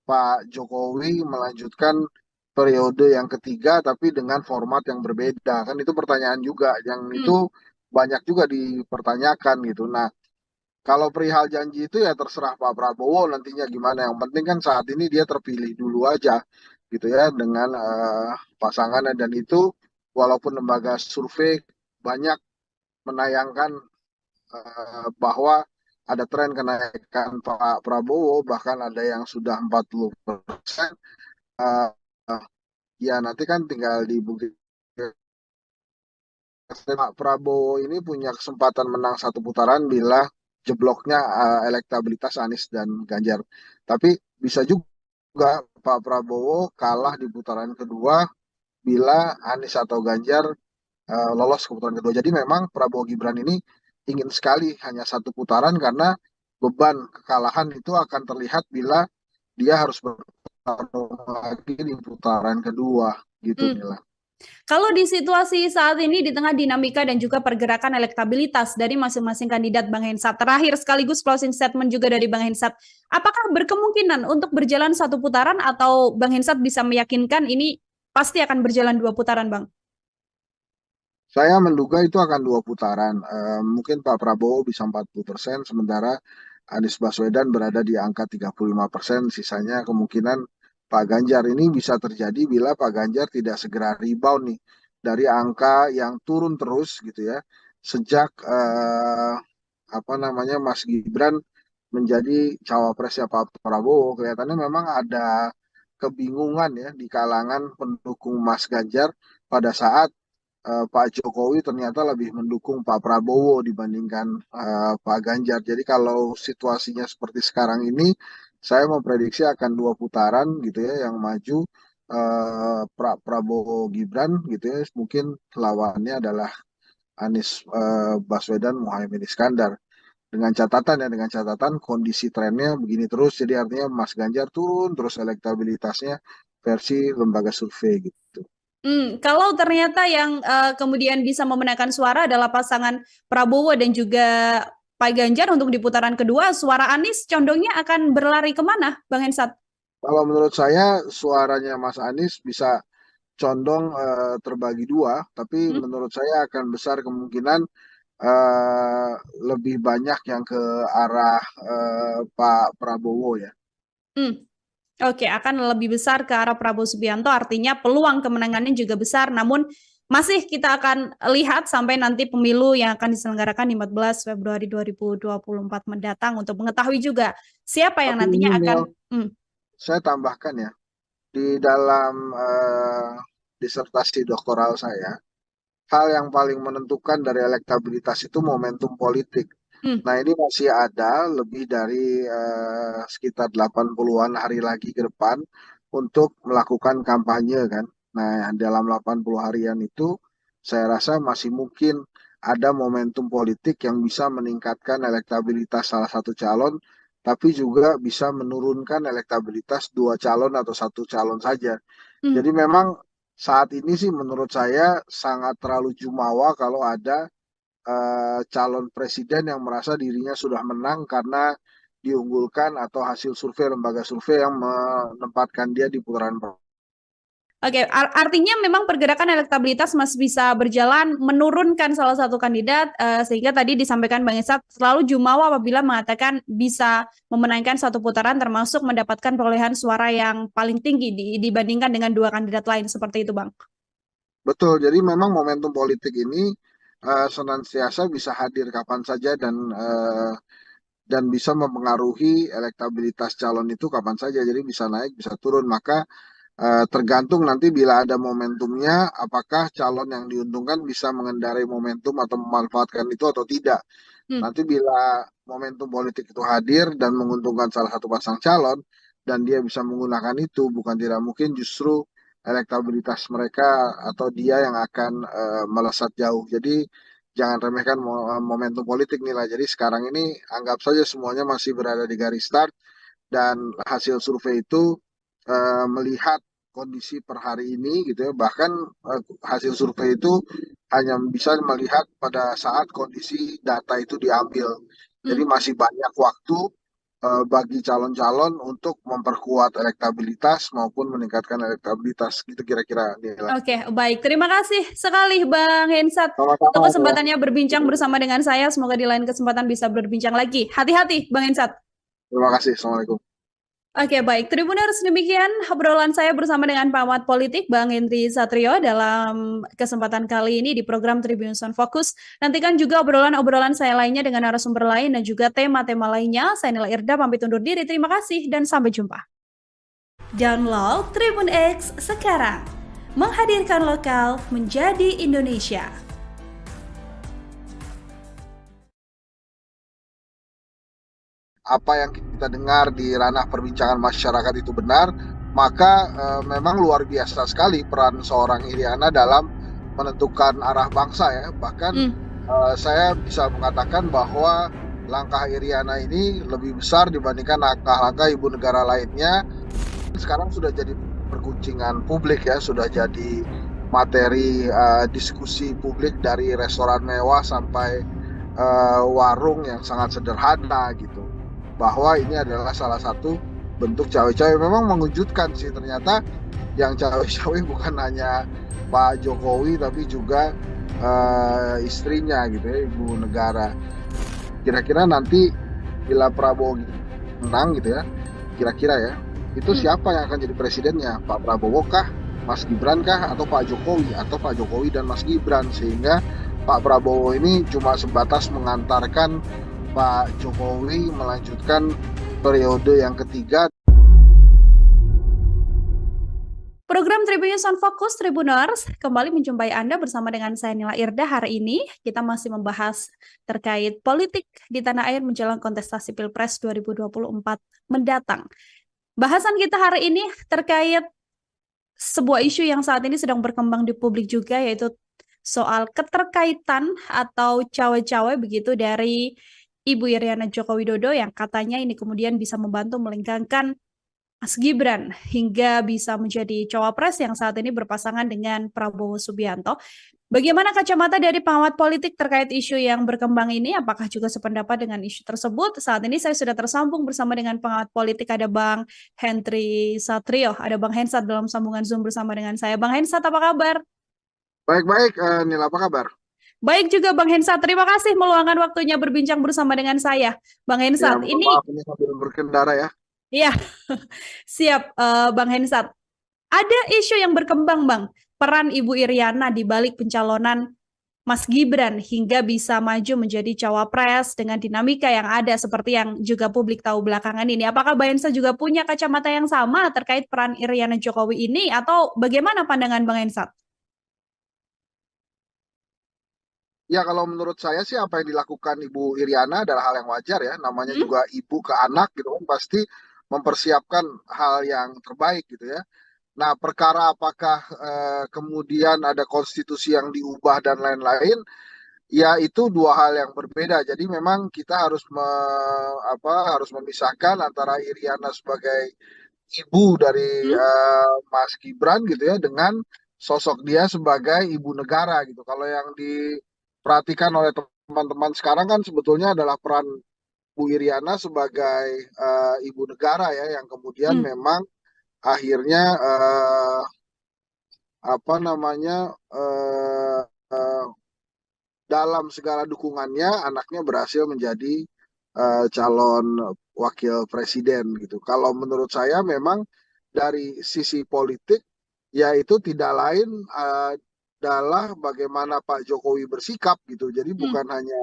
Pak Jokowi melanjutkan periode yang ketiga, tapi dengan format yang berbeda. Kan itu pertanyaan juga, yang Hmm. itu banyak juga dipertanyakan gitu. Nah, kalau perihal janji itu ya terserah Pak Prabowo nantinya gimana. Yang penting kan saat ini dia terpilih dulu aja gitu ya dengan pasangannya, dan itu walaupun lembaga survei banyak menayangkan bahwa ada tren kenaikan Pak Prabowo, bahkan ada yang sudah 40%. eh, Ya nanti kan tinggal dibuktikan. Pak Prabowo ini punya kesempatan menang satu putaran bila jebloknya elektabilitas Anies dan Ganjar. Tapi bisa juga Pak Prabowo kalah di putaran kedua bila Anies atau Ganjar lolos ke putaran kedua. Jadi memang Prabowo Gibran ini ingin sekali hanya satu putaran karena beban kekalahan itu akan terlihat bila dia harus bertarung lagi di putaran kedua gitu Hmm. Mila. Kalau di situasi saat ini di tengah dinamika dan juga pergerakan elektabilitas dari masing-masing kandidat, Bang Hensat, terakhir sekaligus closing statement juga dari Bang Hensat, apakah berkemungkinan untuk berjalan satu putaran atau Bang Hensat bisa meyakinkan ini pasti akan berjalan 2 putaran, Bang? Saya menduga itu akan dua putaran. Mungkin Pak Prabowo bisa 40%, sementara Anies Baswedan berada di angka 35%. Sisanya kemungkinan Pak Ganjar ini bisa terjadi bila Pak Ganjar tidak segera rebound nih dari angka yang turun terus gitu ya. Sejak Mas Gibran menjadi cawapresnya Pak Prabowo, kelihatannya memang ada kebingungan ya di kalangan pendukung Mas Ganjar pada saat Pak Jokowi ternyata lebih mendukung Pak Prabowo dibandingkan Pak Ganjar. Jadi kalau situasinya seperti sekarang ini, saya memprediksi akan dua putaran gitu ya, yang maju Prabowo Gibran gitu ya. Mungkin lawannya adalah Anies Baswedan Muhaimin Iskandar. Dengan catatan kondisi trennya begini terus, jadi artinya Mas Ganjar turun terus elektabilitasnya versi lembaga survei gitu. Kalau ternyata yang kemudian bisa memenangkan suara adalah pasangan Prabowo dan juga Pak Ganjar untuk di putaran kedua, suara Anies condongnya akan berlari kemana, Bang Hensat? Kalau menurut saya suaranya Mas Anies bisa condong terbagi dua, tapi Hmm? menurut saya akan besar kemungkinan eh, lebih banyak yang ke arah Pak Prabowo ya. Hmm. Oke, akan lebih besar ke arah Prabowo Subianto, artinya peluang kemenangannya juga besar, namun masih kita akan lihat sampai nanti pemilu yang akan diselenggarakan di 14 Februari 2024 mendatang untuk mengetahui juga siapa yang Tapi ini nantinya akan. Mil, saya tambahkan ya, di dalam disertasi doktoral saya, hal yang paling menentukan dari elektabilitas itu momentum politik. Hmm, Nah, ini masih ada lebih dari sekitar 80-an hari lagi ke depan untuk melakukan kampanye kan. Nah, dalam 80 harian itu saya rasa masih mungkin ada momentum politik yang bisa meningkatkan elektabilitas salah satu calon, tapi juga bisa menurunkan elektabilitas dua calon atau satu calon saja. hmm. Jadi memang saat ini sih menurut saya sangat terlalu jumawa kalau ada calon presiden yang merasa dirinya sudah menang karena diunggulkan atau hasil survei lembaga survei yang menempatkan dia di putaran pertama. Oke, artinya memang pergerakan elektabilitas masih bisa berjalan menurunkan salah satu kandidat, sehingga tadi disampaikan Bang Esat selalu jumawa apabila mengatakan bisa memenangkan satu putaran termasuk mendapatkan perolehan suara yang paling tinggi dibandingkan dengan dua kandidat lain seperti itu, Bang. Betul, jadi memang momentum politik ini senantiasa bisa hadir kapan saja dan bisa mempengaruhi elektabilitas calon itu kapan saja. Jadi bisa naik, bisa turun. Maka tergantung nanti bila ada momentumnya, apakah calon yang diuntungkan bisa mengendarai momentum atau memanfaatkan itu atau tidak. Hmm. Nanti bila momentum politik itu hadir dan menguntungkan salah satu pasang calon, dan dia bisa menggunakan itu, bukan tidak mungkin justru elektabilitas mereka atau dia yang akan melesat jauh. Jadi jangan remehkan momentum politik nilai. Jadi sekarang ini anggap saja semuanya masih berada di garis start dan hasil survei itu melihat kondisi per hari ini gitu ya. Bahkan hasil survei itu hanya bisa melihat pada saat kondisi data itu diambil. Jadi Hmm. masih banyak waktu bagi calon-calon untuk memperkuat elektabilitas maupun meningkatkan elektabilitas gitu kira-kira nilai. Oke, baik. Terima kasih sekali Bang Hensat untuk Sama-sama ya. kesempatannya berbincang bersama dengan saya. Semoga di lain kesempatan bisa berbincang lagi. Hati-hati, Bang Hensat. Terima kasih. Assalamualaikum. Oke, baik. Tribuners, demikian obrolan saya bersama dengan pengamat politik Bang Henry Satrio dalam kesempatan kali ini di program Tribun Sound Focus. Nantikan juga obrolan-obrolan saya lainnya dengan narasumber lain dan juga tema-tema lainnya. Saya Nila Irda, pamit undur diri. Terima kasih dan sampai jumpa. Download Tribun X sekarang. Menghadirkan lokal menjadi Indonesia. Apa yang kita dengar di ranah perbincangan masyarakat itu benar, maka memang luar biasa sekali peran seorang Iriana dalam menentukan arah bangsa ya. Bahkan saya bisa mengatakan bahwa langkah Iriana ini lebih besar dibandingkan langkah-langkah ibu negara lainnya. Sekarang sudah jadi perguncingan publik ya, sudah jadi materi diskusi publik dari restoran mewah sampai warung yang sangat sederhana gitu. Bahwa ini adalah salah satu bentuk cawe-cawe. Memang mengejutkan sih, ternyata yang cawe-cawe bukan hanya Pak Jokowi tapi juga istrinya gitu ya, ibu negara. Kira-kira nanti bila Prabowo menang gitu ya, kira-kira ya, itu siapa yang akan jadi presidennya? Pak Prabowo kah, Mas Gibran kah, atau Pak Jokowi, atau Pak Jokowi dan Mas Gibran? Sehingga Pak Prabowo ini cuma sebatas mengantarkan Pak Jokowi melanjutkan periode yang ketiga. Program Tribun Sound Focus Tribuners kembali menjumpai Anda bersama dengan saya Nila Irda. Hari ini kita masih membahas terkait politik di tanah air menjelang kontestasi Pilpres 2024 mendatang. Bahasan kita hari ini terkait sebuah isu yang saat ini sedang berkembang di publik juga, yaitu soal keterkaitan atau cawe-cawe begitu dari Ibu Iriana Joko Widodo yang katanya ini kemudian bisa membantu melengkangkan Mas Gibran hingga bisa menjadi cawapres yang saat ini berpasangan dengan Prabowo Subianto. Bagaimana kacamata dari pengamat politik terkait isu yang berkembang ini? Apakah juga sependapat dengan isu tersebut? Saat ini saya sudah tersambung bersama dengan pengamat politik, ada Bang Henry Satrio, ada Bang Hensat dalam sambungan Zoom bersama dengan saya. Bang Hensat, apa kabar? Baik-baik, Nila, apa kabar? Baik juga Bang Hensat, terima kasih meluangkan waktunya berbincang bersama dengan saya. Bang Ya, Hensat, mohon ini maaf ini sambil berkendara ya. ya siap Bang Hensat. Ada isu yang berkembang Bang, peran Ibu Iriana di balik pencalonan Mas Gibran hingga bisa maju menjadi cawapres dengan dinamika yang ada seperti yang juga publik tahu belakangan ini. Apakah Bang Hensat juga punya kacamata yang sama terkait peran Iriana Jokowi ini atau bagaimana pandangan Bang Hensat? Ya, kalau menurut saya sih apa yang dilakukan Ibu Iriana adalah hal yang wajar ya. Namanya Hmm? juga ibu ke anak gitu kan, pasti mempersiapkan hal yang terbaik gitu ya. Nah, perkara apakah kemudian ada konstitusi yang diubah dan lain-lain, ya itu dua hal yang berbeda. Jadi memang kita harus harus memisahkan antara Iriana sebagai ibu dari Hmm? Mas Gibran gitu ya dengan sosok dia sebagai ibu negara gitu. Kalau yang diperhatikan oleh teman-teman sekarang kan sebetulnya adalah peran Bu Iriana sebagai ibu negara ya, yang kemudian Hmm. memang akhirnya apa namanya dalam segala dukungannya anaknya berhasil menjadi calon wakil presiden gitu. Kalau menurut saya memang dari sisi politik ya itu tidak lain adalah bagaimana Pak Jokowi bersikap gitu. Jadi Hmm. bukan hanya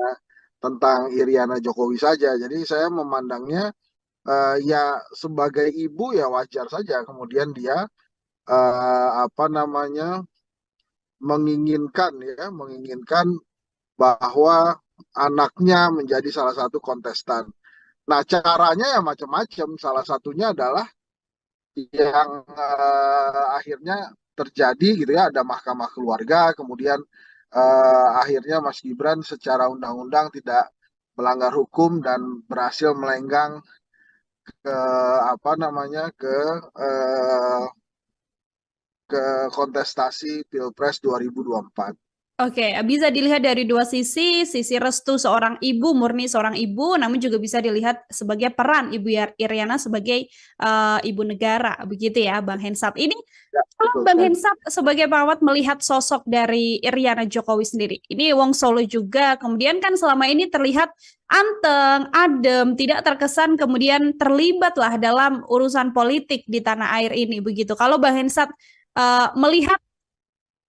tentang Iriana Jokowi saja. Jadi saya memandangnya ya sebagai ibu ya wajar saja kemudian dia apa namanya menginginkan bahwa anaknya menjadi salah satu kontestan. Nah, caranya ya macam-macam. Salah satunya adalah yang akhirnya terjadi gitu ya, ada mahkamah keluarga, kemudian akhirnya Mas Gibran secara undang-undang tidak melanggar hukum dan berhasil melenggang ke apa namanya eh, ke kontestasi Pilpres 2024. Oke, bisa dilihat dari dua sisi restu seorang ibu, murni seorang ibu, namun juga bisa dilihat sebagai peran Ibu Iriana sebagai ibu negara, begitu ya, Bang Hensat. Ini Ya, kalau betul Bang sekali. Hensat sebagai perawat melihat sosok dari Iriana Jokowi sendiri, ini Wong Solo juga, kemudian kan selama ini terlihat anteng, adem, tidak terkesan kemudian terlibat lah dalam urusan politik di tanah air ini, begitu. Kalau Bang Hensat melihat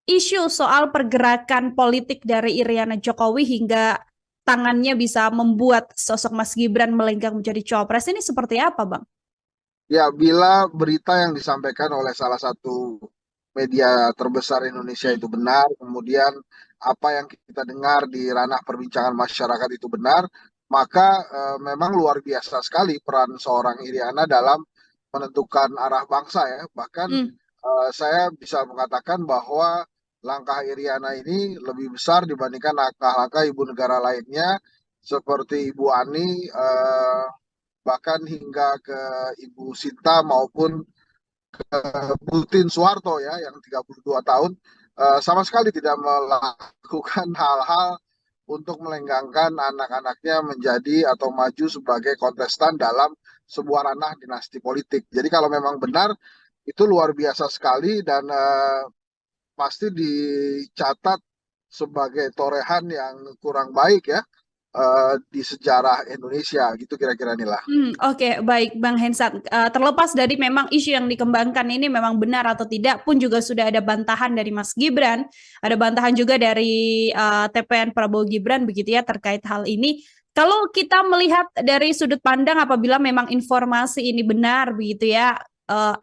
isu soal pergerakan politik dari Iriana Jokowi hingga tangannya bisa membuat sosok Mas Gibran melenggang menjadi cawapres ini seperti apa, Bang? Ya, bila berita yang disampaikan oleh salah satu media terbesar Indonesia Hmm. itu benar, kemudian apa yang kita dengar di ranah perbincangan masyarakat itu benar, maka memang luar biasa sekali peran seorang Iriana dalam menentukan arah bangsa ya. Bahkan Hmm. saya bisa mengatakan bahwa langkah Iriana ini lebih besar dibandingkan langkah-langkah ibu negara lainnya seperti Ibu Ani, bahkan hingga ke Ibu Sinta maupun Butin Soeharto ya yang 32 tahun sama sekali tidak melakukan hal-hal untuk melenggangkan anak-anaknya menjadi atau maju sebagai kontestan dalam sebuah ranah dinasti politik. Jadi kalau memang benar itu luar biasa sekali dan pasti dicatat sebagai torehan yang kurang baik ya di sejarah Indonesia gitu kira-kira inilah. Oke, baik Bang Hensat. Terlepas dari memang isu yang dikembangkan ini memang benar atau tidak pun juga sudah ada bantahan dari Mas Gibran, ada bantahan juga dari TPN Prabowo Gibran begitu ya terkait hal ini. Kalau kita melihat dari sudut pandang apabila memang informasi ini benar begitu ya,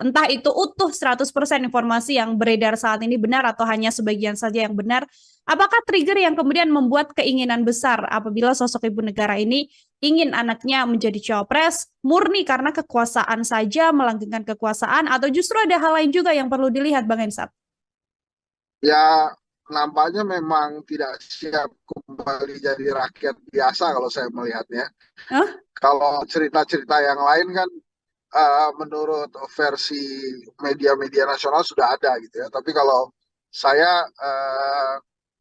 entah itu utuh 100% informasi yang beredar saat ini benar atau hanya sebagian saja yang benar, apakah trigger yang kemudian membuat keinginan besar apabila sosok ibu negara ini ingin anaknya menjadi cawapres murni karena kekuasaan saja, melanggengkan kekuasaan, atau justru ada hal lain juga yang perlu dilihat, Bang Hensat? Ya nampaknya memang tidak siap kembali jadi rakyat biasa kalau saya melihatnya. Hah? Kalau cerita-cerita yang lain kan menurut versi media-media nasional sudah ada gitu ya. Tapi kalau saya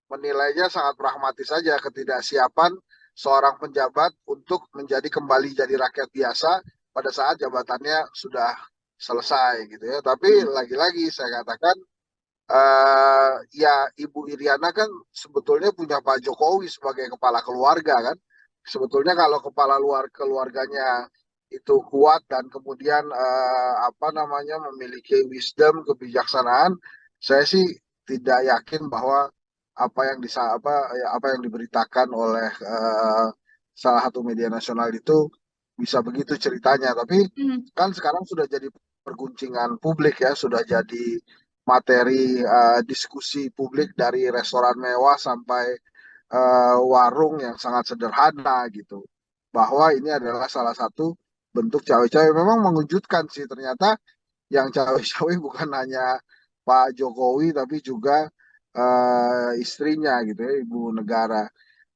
menilainya sangat pragmatis saja ketidaksiapan seorang penjabat untuk menjadi kembali jadi rakyat biasa pada saat jabatannya sudah selesai gitu ya. Tapi Hmm. lagi-lagi saya katakan ya Ibu Iriana kan sebetulnya punya Pak Jokowi sebagai kepala keluarga kan. Sebetulnya kalau kepala luar keluarganya itu kuat dan kemudian apa namanya memiliki wisdom, kebijaksanaan, saya sih tidak yakin bahwa apa yang diberitakan oleh salah satu media nasional itu bisa begitu ceritanya. Tapi Hmm. kan sekarang sudah jadi perguncingan publik ya, sudah jadi materi diskusi publik dari restoran mewah sampai warung yang sangat sederhana gitu. Bahwa ini adalah salah satu bentuk cawe-cawe. Memang mengejutkan sih ternyata yang cawe-cawe bukan hanya Pak Jokowi tapi juga istrinya gitu ya, ibu negara.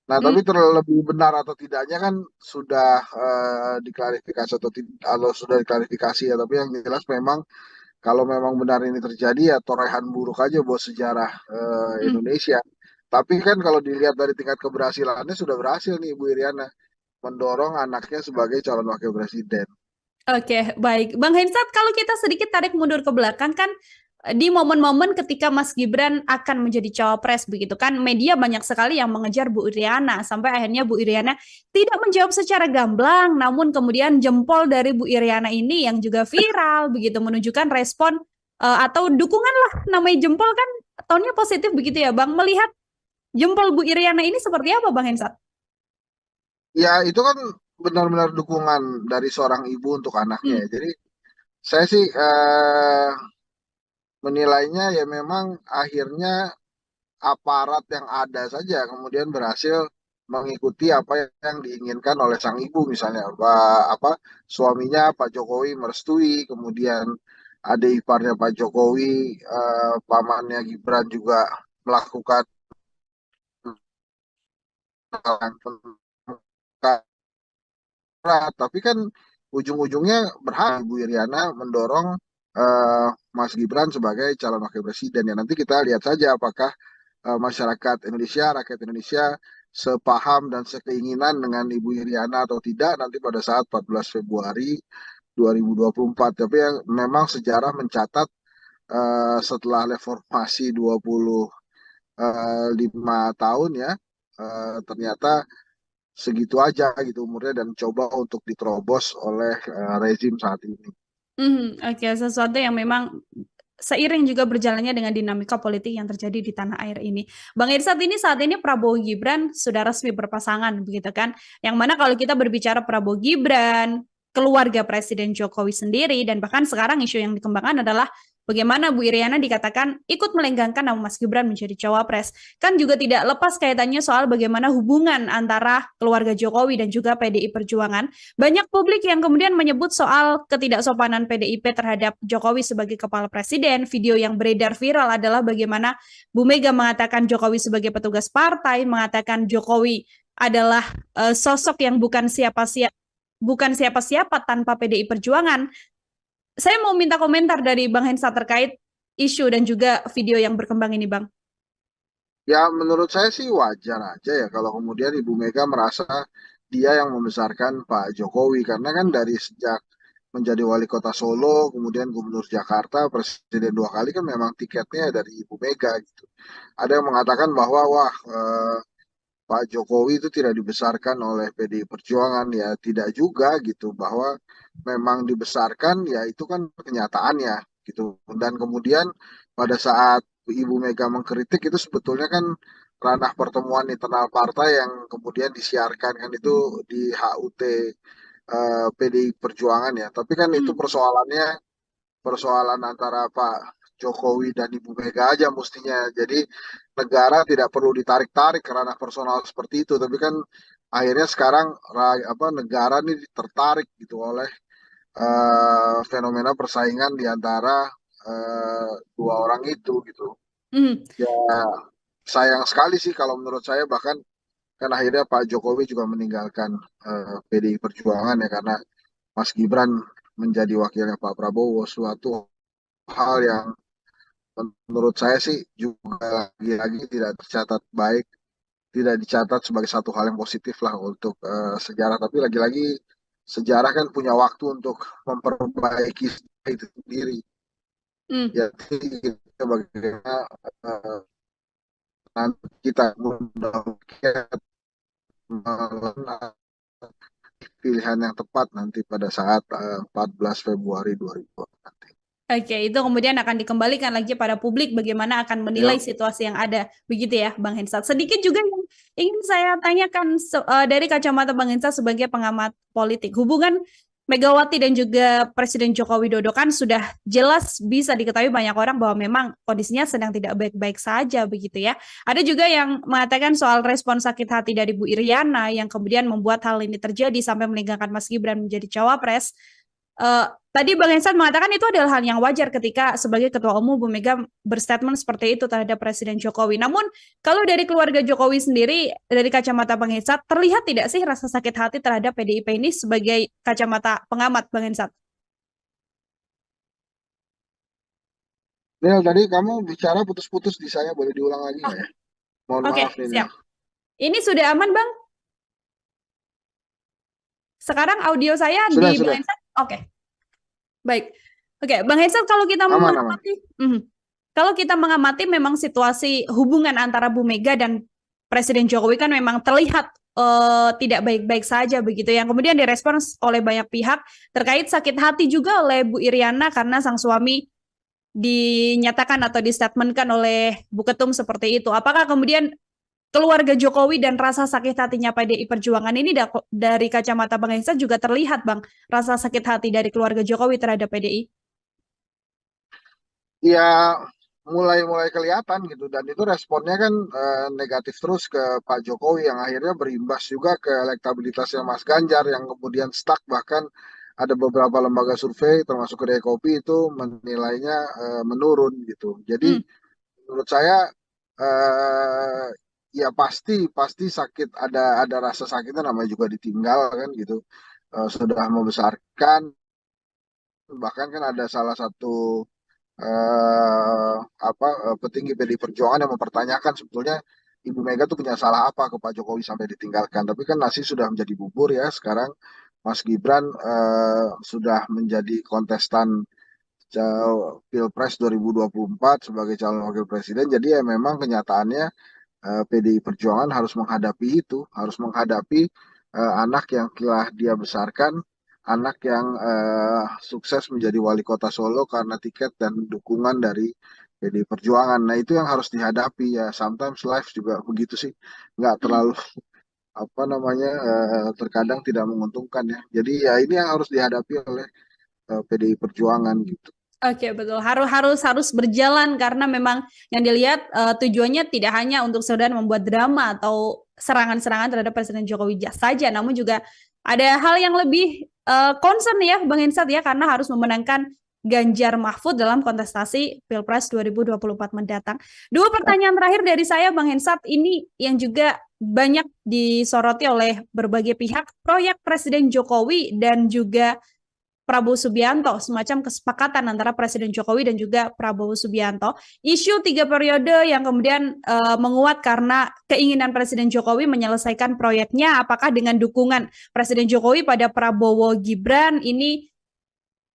Nah, Hmm. tapi terlebih benar atau tidaknya kan sudah diklarifikasi atau sudah diklarifikasi ya. Tapi yang jelas memang kalau memang benar ini terjadi ya torehan buruk aja buat sejarah Hmm. Indonesia. Tapi kan kalau dilihat dari tingkat keberhasilannya sudah berhasil nih Ibu Iriana mendorong anaknya sebagai calon wakil presiden. Oke, baik. Bang Hensat, kalau kita sedikit tarik mundur ke belakang kan di momen-momen ketika Mas Gibran akan menjadi cawapres begitu kan, media banyak sekali yang mengejar Bu Iriana sampai akhirnya Bu Iriana tidak menjawab secara gamblang, namun kemudian jempol dari Bu Iriana ini yang juga viral begitu menunjukkan respon atau dukungan lah, namanya jempol kan tonnya positif begitu ya Bang. Melihat jempol Bu Iriana ini seperti apa Bang Hensat? Ya itu kan benar-benar dukungan dari seorang ibu untuk anaknya Hmm. ya. Jadi saya sih menilainya ya memang akhirnya aparat yang ada saja kemudian berhasil mengikuti apa yang diinginkan oleh sang ibu, misalnya apa suaminya Pak Jokowi merestui, kemudian adik iparnya Pak Jokowi, pamannya Gibran juga melakukan hal yang tapi kan ujung-ujungnya berhak Bu Iriana mendorong Mas Gibran sebagai calon wakil presiden. Ya nanti kita lihat saja apakah masyarakat Indonesia, rakyat Indonesia sepaham dan sekeinginan dengan Ibu Iriana atau tidak nanti pada saat 14 Februari 2024. Tapi yang memang sejarah mencatat setelah reformasi 25 tahun ya, ternyata segitu aja gitu umurnya dan coba untuk diterobos oleh rezim saat ini. Oke, sesuatu yang memang seiring juga berjalannya dengan dinamika politik yang terjadi di tanah air ini. Bang Irsat, ini saat ini Prabowo Gibran sudah resmi berpasangan, begitu kan? Yang mana kalau kita berbicara Prabowo Gibran, keluarga Presiden Jokowi sendiri, dan bahkan sekarang isu yang dikembangkan adalah bagaimana Bu Iriana dikatakan ikut melenggangkan nama Mas Gibran menjadi cawapres. Kan juga tidak lepas kaitannya soal bagaimana hubungan antara keluarga Jokowi dan juga PDI Perjuangan. Banyak publik yang kemudian menyebut soal ketidaksopanan PDIP terhadap Jokowi sebagai kepala presiden. Video yang beredar viral adalah bagaimana Bu Mega mengatakan Jokowi sebagai petugas partai, mengatakan Jokowi adalah sosok yang bukan siapa-siapa tanpa PDI Perjuangan. Saya mau minta komentar dari Bang Hensa terkait isu dan juga video yang berkembang ini, Bang. Ya menurut saya sih wajar aja ya kalau kemudian Ibu Mega merasa dia yang membesarkan Pak Jokowi karena kan dari sejak menjadi wali kota Solo, kemudian gubernur Jakarta, presiden 2 kali kan memang tiketnya dari Ibu Mega gitu. Ada yang mengatakan bahwa wah Pak Jokowi itu tidak dibesarkan oleh PDI Perjuangan, ya tidak juga gitu bahwa memang dibesarkan ya itu kan kenyataannya gitu. Dan kemudian pada saat Ibu Mega mengkritik itu sebetulnya kan ranah pertemuan internal partai yang kemudian disiarkan kan itu di HUT PDI Perjuangan ya. Tapi kan itu Hmm. persoalan antara Pak Jokowi dan Ibu Mega aja mestinya. Jadi negara tidak perlu ditarik-tarik ke ranah personal seperti itu. Tapi kan akhirnya sekarang negara ini tertarik gitu oleh fenomena persaingan di antara dua orang itu gitu. Hmm. Ya sayang sekali sih kalau menurut saya bahkan kan akhirnya Pak Jokowi juga meninggalkan PDI Perjuangan ya karena Mas Gibran menjadi wakilnya Pak Prabowo, suatu hal yang menurut saya sih juga lagi-lagi tidak tercatat baik, tidak dicatat sebagai satu hal yang positif lah untuk sejarah. Tapi lagi-lagi sejarah kan punya waktu untuk memperbaiki itu sendiri. Hmm. Jadi kita bagaimana eh, nanti kita mudah-mudahan pilihan yang tepat nanti pada saat 14 Februari 2020 nanti. Oke, itu kemudian akan dikembalikan lagi pada publik bagaimana akan menilai Ya, situasi yang ada. Begitu ya, Bang Hensat. Sedikit juga yang ingin saya tanyakan dari kacamata Bang Hensat sebagai pengamat politik. Hubungan Megawati dan juga Presiden Joko Widodo kan sudah jelas bisa diketahui banyak orang bahwa memang kondisinya sedang tidak baik-baik saja begitu ya. Ada juga yang mengatakan soal respon sakit hati dari Bu Iriana yang kemudian membuat hal ini terjadi sampai meninggalkan Mas Gibran menjadi cawapres. Eh, Tadi Bang Hensan mengatakan itu adalah hal yang wajar ketika sebagai Ketua Umum Bu Mega berstatement seperti itu terhadap Presiden Jokowi. Namun kalau dari keluarga Jokowi sendiri, dari kacamata Bang Hensan, terlihat tidak sih rasa sakit hati terhadap PDIP ini sebagai kacamata pengamat Bang Hensan? Nil, tadi kamu bicara putus-putus di saya, boleh diulang lagi Oh, nggak ya? Mohon oke, maaf nih, Nil. siap. Ini sudah aman Bang? Sekarang audio saya Sudah, di Bang sudah. Hensan? Oke, baik. Oke, Bang Hensan kalau kita Aman, aman. mengamati, Kalau kita mengamati memang situasi hubungan antara Bu Mega dan Presiden Jokowi kan memang terlihat tidak baik-baik saja begitu, yang kemudian direspons oleh banyak pihak terkait sakit hati juga oleh Bu Iriana karena sang suami dinyatakan atau distatementkan oleh Bu Ketum seperti itu. Apakah kemudian keluarga Jokowi dan rasa sakit hatinya PDI Perjuangan ini dari kacamata Bang Hensa juga terlihat, Bang, rasa sakit hati dari keluarga Jokowi terhadap PDI? Ya mulai kelihatan gitu, dan itu responnya kan negatif terus ke Pak Jokowi yang akhirnya berimbas juga ke elektabilitasnya Mas Ganjar yang kemudian stuck, bahkan ada beberapa lembaga survei termasuk Kedai Kopi itu menilainya menurun gitu. Jadi Hmm. menurut saya eh, ya pasti pasti sakit, ada rasa sakitnya, namanya juga ditinggal kan gitu. Sudah membesarkan, bahkan kan ada salah satu petinggi PDI Perjuangan yang mempertanyakan sebetulnya Ibu Mega tuh punya salah apa ke Pak Jokowi sampai ditinggalkan. Tapi kan nasi sudah menjadi bubur ya. Sekarang Mas Gibran sudah menjadi kontestan Pilpres 2024 sebagai calon wakil presiden. Jadi ya memang kenyataannya PDI Perjuangan harus menghadapi itu, harus menghadapi anak yang telah dia besarkan, anak yang sukses menjadi wali kota Solo karena tiket dan dukungan dari PDI Perjuangan. Nah itu yang harus dihadapi ya. Sometimes life juga begitu sih, nggak Hmm. terlalu apa namanya terkadang tidak menguntungkan ya. Jadi ya ini yang harus dihadapi oleh PDI Perjuangan gitu. Oke, betul. Harus berjalan karena memang yang dilihat tujuannya tidak hanya untuk sekedar membuat drama atau serangan-serangan terhadap Presiden Jokowi saja, namun juga ada hal yang lebih concern ya, Bang Hensat ya, karena harus memenangkan Ganjar Mahfud dalam kontestasi Pilpres 2024 mendatang. Dua pertanyaan terakhir dari saya, Bang Hensat, ini yang juga banyak disoroti oleh berbagai pihak, proyek Presiden Jokowi dan juga Prabowo Subianto, semacam kesepakatan antara Presiden Jokowi dan juga Prabowo Subianto. Isu 3 periode yang kemudian menguat karena keinginan Presiden Jokowi menyelesaikan proyeknya, apakah dengan dukungan Presiden Jokowi pada Prabowo Gibran ini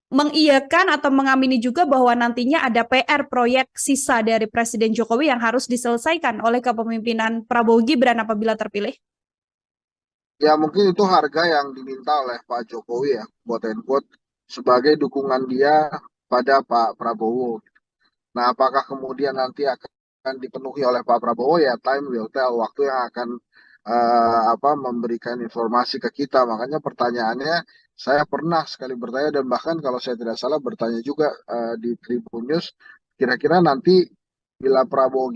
mengiyakan atau mengamini juga bahwa nantinya ada PR proyek sisa dari Presiden Jokowi yang harus diselesaikan oleh kepemimpinan Prabowo Gibran apabila terpilih? Ya mungkin itu harga yang diminta oleh Pak Jokowi ya, quote and quote, sebagai dukungan dia pada Pak Prabowo. Nah, apakah kemudian nanti akan dipenuhi oleh Pak Prabowo ya, time will tell, waktu yang akan memberikan informasi ke kita. Makanya pertanyaannya, saya pernah sekali bertanya dan bahkan kalau saya tidak salah bertanya juga di Tribun News, kira-kira nanti bila Prabowo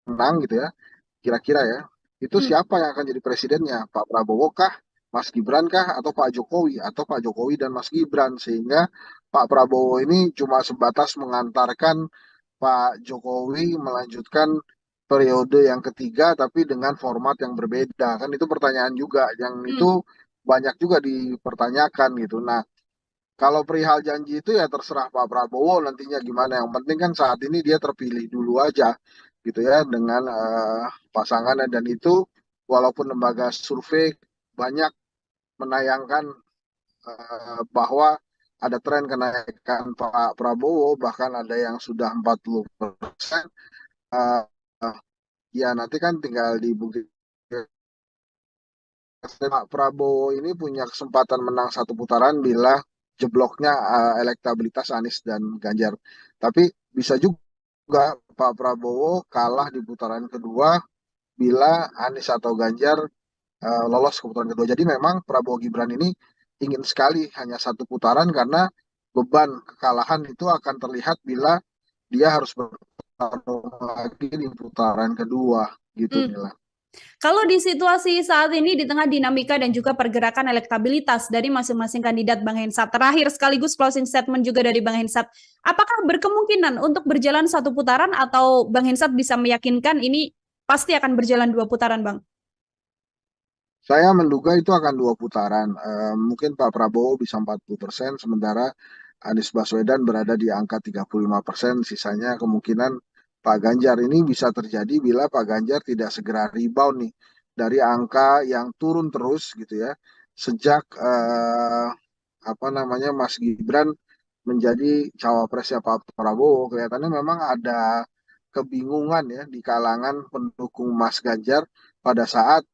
menang gitu ya, kira-kira ya, itu Hmm. siapa yang akan jadi presidennya? Pak Prabowo kah, Mas Gibran kah, atau Pak Jokowi, atau Pak Jokowi dan Mas Gibran? Sehingga Pak Prabowo ini cuma sebatas mengantarkan Pak Jokowi melanjutkan periode yang ketiga, tapi dengan format yang berbeda. Kan itu pertanyaan juga, yang Hmm. itu banyak juga dipertanyakan gitu. Nah, kalau perihal janji itu ya terserah Pak Prabowo nantinya gimana. Yang penting kan saat ini dia terpilih dulu aja gitu ya dengan pasangannya, dan itu walaupun lembaga survei banyak menayangkan bahwa ada tren kenaikan Pak Prabowo, bahkan ada yang sudah 40%. eh, Ya nanti kan tinggal dibuktikan. Pak Prabowo ini punya kesempatan menang satu putaran bila jebloknya elektabilitas Anies dan Ganjar. Tapi bisa juga Pak Prabowo kalah di putaran kedua bila Anies atau Ganjar lolos ke putaran kedua. Jadi memang Prabowo Gibran ini ingin sekali hanya satu putaran karena beban kekalahan itu akan terlihat bila dia harus bertarung lagi di putaran kedua gitu Hmm. Nila. Kalau di situasi saat ini di tengah dinamika dan juga pergerakan elektabilitas dari masing-masing kandidat, Bang Hensat, terakhir sekaligus closing statement juga dari Bang Hensat, apakah berkemungkinan untuk berjalan satu putaran atau Bang Hensat bisa meyakinkan ini pasti akan berjalan 2 putaran, Bang? Saya menduga itu akan dua putaran. Mungkin Pak Prabowo bisa 40%, sementara Anies Baswedan berada di angka 35%. Sisanya kemungkinan Pak Ganjar ini bisa terjadi bila Pak Ganjar tidak segera rebound nih dari angka yang turun terus gitu ya. Sejak Mas Gibran menjadi cawapresnya Pak Prabowo. Kelihatannya memang ada kebingungan ya di kalangan pendukung Mas Ganjar pada saat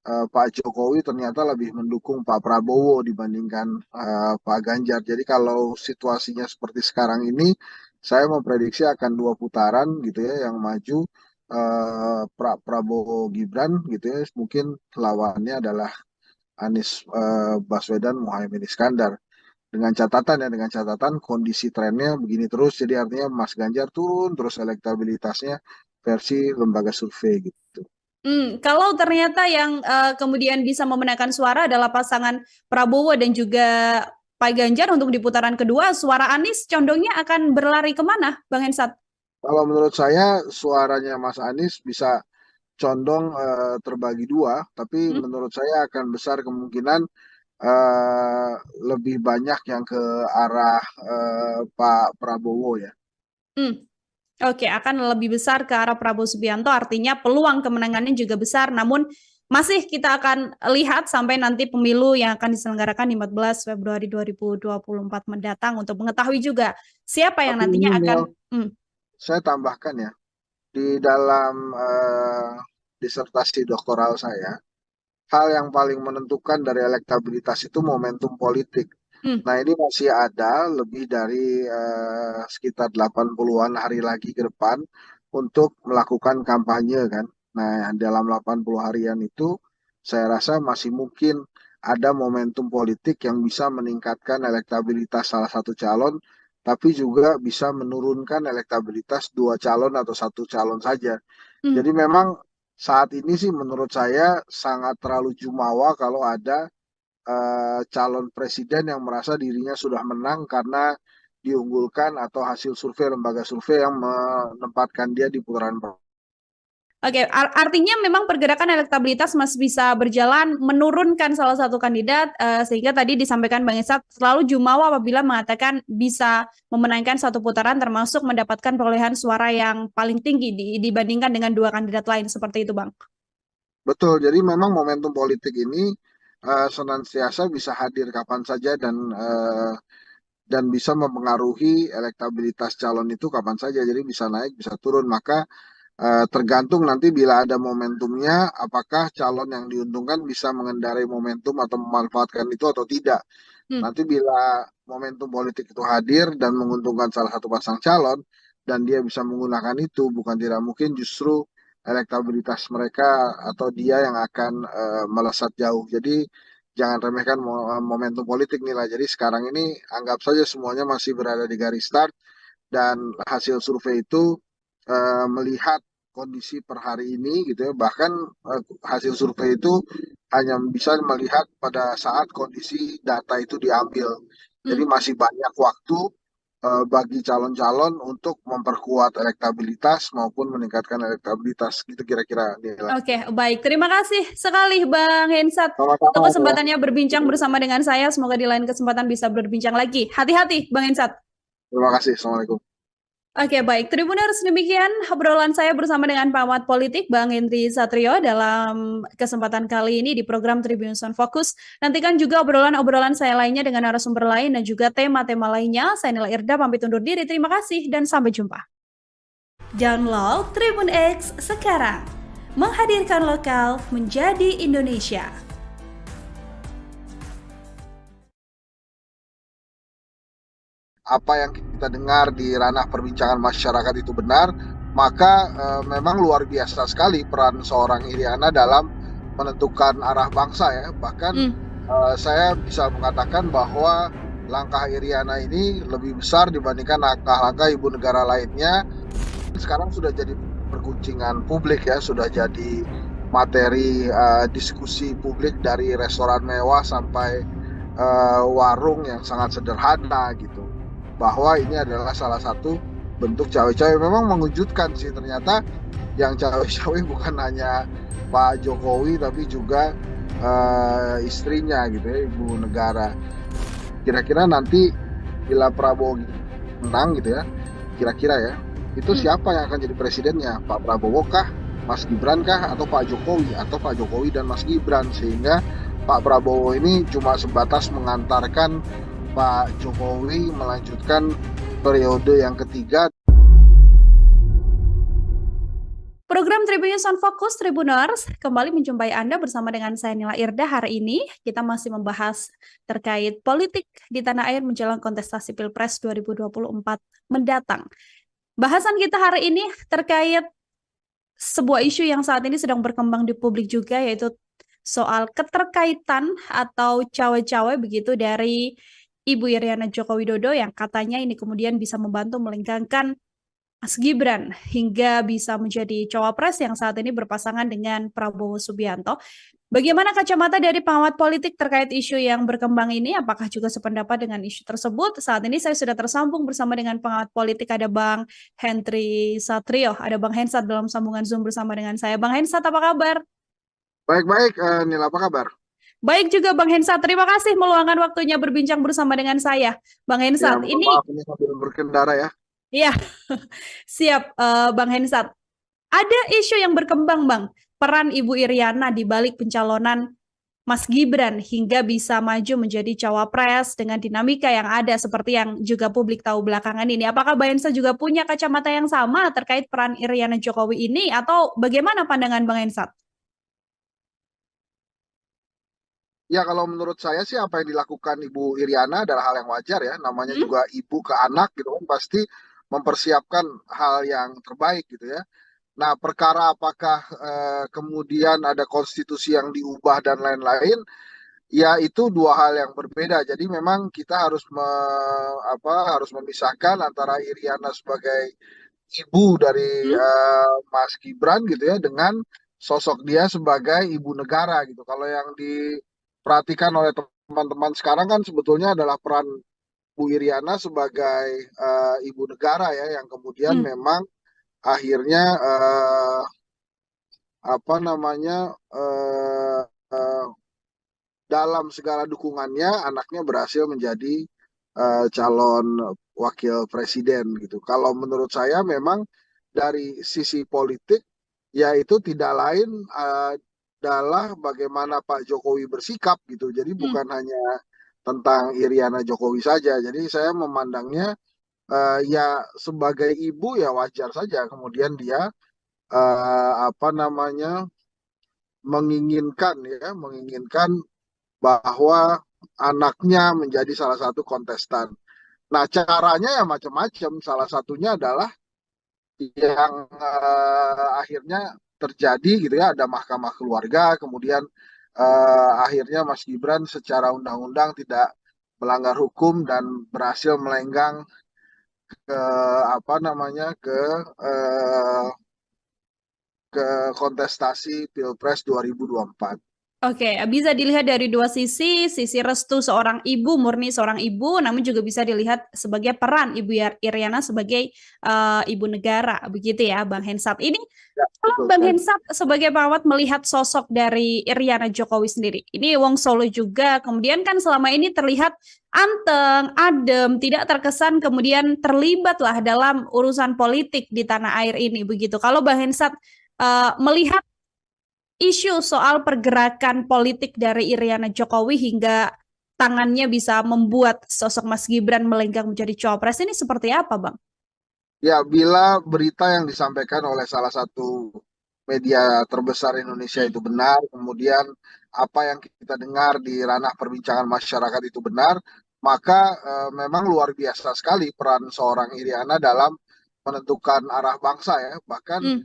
Pak Jokowi ternyata lebih mendukung Pak Prabowo dibandingkan Pak Ganjar. Jadi kalau situasinya seperti sekarang ini, saya memprediksi akan dua putaran gitu ya yang maju, Prabowo Gibran gitu ya. Mungkin lawannya adalah Anies Baswedan Muhaimin Iskandar. Dengan catatan kondisi trennya begini terus, jadi artinya Mas Ganjar turun terus elektabilitasnya versi lembaga survei gitu. Kalau ternyata yang kemudian bisa memenangkan suara adalah pasangan Prabowo dan juga Pak Ganjar untuk di putaran kedua, suara Anies condongnya akan berlari kemana, Bang Hensat? Kalau menurut saya suaranya Mas Anies bisa condong terbagi dua, tapi Hmm? menurut saya akan besar kemungkinan eh, lebih banyak yang ke arah Pak Prabowo ya. Hmm. Oke, akan lebih besar ke arah Prabowo Subianto, artinya peluang kemenangannya juga besar, namun masih kita akan lihat sampai nanti pemilu yang akan diselenggarakan di 14 Februari 2024 mendatang untuk mengetahui juga siapa yang Tapi ini nantinya akan... Mel, saya tambahkan ya, di dalam disertasi doktoral saya, hal yang paling menentukan dari elektabilitas itu momentum politik. hmm, Nah, ini masih ada lebih dari sekitar 80-an hari lagi ke depan untuk melakukan kampanye kan. Nah, dalam 80 harian itu saya rasa masih mungkin ada momentum politik yang bisa meningkatkan elektabilitas salah satu calon, tapi juga bisa menurunkan elektabilitas dua calon atau satu calon saja. hmm. Jadi memang saat ini sih menurut saya sangat terlalu jumawa kalau ada calon presiden yang merasa dirinya sudah menang karena diunggulkan atau hasil survei lembaga survei yang menempatkan dia di putaran pertama. Oke, artinya memang pergerakan elektabilitas masih bisa berjalan menurunkan salah satu kandidat, sehingga tadi disampaikan Bang Esat selalu jumawa apabila mengatakan bisa memenangkan satu putaran termasuk mendapatkan perolehan suara yang paling tinggi dibandingkan dengan dua kandidat lain seperti itu, Bang. Betul, jadi memang momentum politik ini senantiasa bisa hadir kapan saja dan bisa mempengaruhi elektabilitas calon itu kapan saja. Jadi bisa naik, bisa turun. Maka tergantung nanti bila ada momentumnya, apakah calon yang diuntungkan bisa mengendarai momentum atau memanfaatkan itu atau tidak. Hmm. Nanti bila momentum politik itu hadir dan menguntungkan salah satu pasang calon, dan dia bisa menggunakan itu, bukan tidak mungkin justru elektabilitas mereka atau dia yang akan melesat jauh. Jadi jangan remehkan momentum politik nih lah. Jadi sekarang ini anggap saja semuanya masih berada di garis start dan hasil survei itu melihat kondisi per hari ini gitu ya. Bahkan hasil survei itu hanya bisa melihat pada saat kondisi data itu diambil. Jadi Hmm. masih banyak waktu bagi calon-calon untuk memperkuat elektabilitas maupun meningkatkan elektabilitas gitu kira-kira Nila. Oke, baik. Terima kasih sekali Bang Hensat untuk Sama-sama ya. kesempatannya berbincang bersama dengan saya. Semoga di lain kesempatan bisa berbincang lagi. Hati-hati, Bang Hensat. Terima kasih. Assalamualaikum. Oke, baik. Tribuners, demikian obrolan saya bersama dengan pengamat politik Bang Henry Satrio dalam kesempatan kali ini di program Tribun Sound Focus. Nantikan juga obrolan-obrolan saya lainnya dengan narasumber lain dan juga tema-tema lainnya. Saya Nila Irda, pamit undur diri. Terima kasih dan sampai jumpa. Download Tribun X sekarang. Menghadirkan lokal menjadi Indonesia. Apa yang kita dengar di ranah perbincangan masyarakat itu benar, maka memang luar biasa sekali peran seorang Iriana dalam menentukan arah bangsa ya. Bahkan saya bisa mengatakan bahwa langkah Iriana ini lebih besar dibandingkan langkah-langkah ibu negara lainnya. Sekarang sudah jadi perguncingan publik ya, sudah jadi materi diskusi publik dari restoran mewah sampai warung yang sangat sederhana gitu. Bahwa ini adalah salah satu bentuk cawe-cawe. Memang mengejutkan sih ternyata yang cawe-cawe bukan hanya Pak Jokowi tapi juga istrinya gitu ya, ibu negara. Kira-kira nanti bila Prabowo menang gitu ya, kira-kira ya, itu siapa yang akan jadi presidennya? Pak Prabowo kah, Mas Gibran kah, atau Pak Jokowi, atau Pak Jokowi dan Mas Gibran? Sehingga Pak Prabowo ini cuma sebatas mengantarkan Pak Jokowi melanjutkan periode yang ketiga. Program Tribunnews on Focus Tribuners kembali menjumpai Anda bersama dengan saya Nila Irda. Hari ini kita masih membahas terkait politik di tanah air menjelang kontestasi Pilpres 2024 mendatang. Bahasan kita hari ini terkait sebuah isu yang saat ini sedang berkembang di publik juga, yaitu soal keterkaitan atau cawe-cawe begitu dari Ibu Iriana Joko Widodo yang katanya ini kemudian bisa membantu melenggangkan Mas Gibran hingga bisa menjadi cawapres yang saat ini berpasangan dengan Prabowo Subianto. Bagaimana kacamata dari pengamat politik terkait isu yang berkembang ini? Apakah juga sependapat dengan isu tersebut? Saat ini saya sudah tersambung bersama dengan pengamat politik, ada Bang Henry Satrio, ada Bang Hensat dalam sambungan Zoom bersama dengan saya. Bang Hensat, apa kabar? Baik-baik, Nila, apa kabar? Baik juga Bang Hensat, terima kasih meluangkan waktunya berbincang bersama dengan saya. Bang Ya, Hensat, mohon ini maaf ini sambil berkendara ya. ya siap Bang Hensat. Ada isu yang berkembang, Bang. Peran Ibu Iriana di balik pencalonan Mas Gibran hingga bisa maju menjadi cawapres dengan dinamika yang ada seperti yang juga publik tahu belakangan ini. Apakah Bang Hensat juga punya kacamata yang sama terkait peran Iriana Jokowi ini atau bagaimana pandangan Bang Hensat? Ya, kalau menurut saya sih apa yang dilakukan Ibu Iriana adalah hal yang wajar ya. Namanya Hmm? juga ibu ke anak gitu kan, pasti mempersiapkan hal yang terbaik gitu ya. Nah, perkara apakah kemudian ada konstitusi yang diubah dan lain-lain, ya itu dua hal yang berbeda. Jadi memang kita harus harus memisahkan antara Iriana sebagai ibu dari Hmm? Mas Gibran gitu ya dengan sosok dia sebagai ibu negara gitu. Kalau yang diperhatikan oleh teman-teman sekarang kan sebetulnya adalah peran Bu Iriana sebagai ibu negara ya yang kemudian Hmm. memang akhirnya apa namanya eh, eh, dalam segala dukungannya anaknya berhasil menjadi calon wakil presiden gitu. Kalau menurut saya memang dari sisi politik ya itu tidak lain adalah bagaimana Pak Jokowi bersikap gitu. Jadi Hmm. bukan hanya tentang Iriana Jokowi saja. Jadi saya memandangnya ya sebagai ibu ya wajar saja kemudian dia apa namanya menginginkan bahwa anaknya menjadi salah satu kontestan. Nah, caranya ya macam-macam. Salah satunya adalah yang akhirnya terjadi gitu ya, ada mahkamah keluarga, kemudian akhirnya Mas Gibran secara undang-undang tidak melanggar hukum dan berhasil melenggang ke apa namanya eh, ke kontestasi Pilpres 2024. Oke, bisa dilihat dari dua sisi restu seorang ibu, murni seorang ibu, namun juga bisa dilihat sebagai peran Ibu Iriana sebagai ibu negara, begitu ya, Bang Hensat. Ini Ya, kalau betul Bang sekali. Hensat sebagai perawat melihat sosok dari Iriana Jokowi sendiri, ini Wong Solo juga, kemudian kan selama ini terlihat anteng, adem, tidak terkesan kemudian terlibatlah dalam urusan politik di tanah air ini, begitu. Kalau Bang Hensat melihat isu soal pergerakan politik dari Iriana Jokowi hingga tangannya bisa membuat sosok Mas Gibran melenggang menjadi cawapres ini seperti apa, Bang? Ya, bila berita yang disampaikan oleh salah satu media terbesar Indonesia Hmm. itu benar, kemudian apa yang kita dengar di ranah perbincangan masyarakat itu benar, maka memang luar biasa sekali peran seorang Iriana dalam menentukan arah bangsa ya. Bahkan Hmm.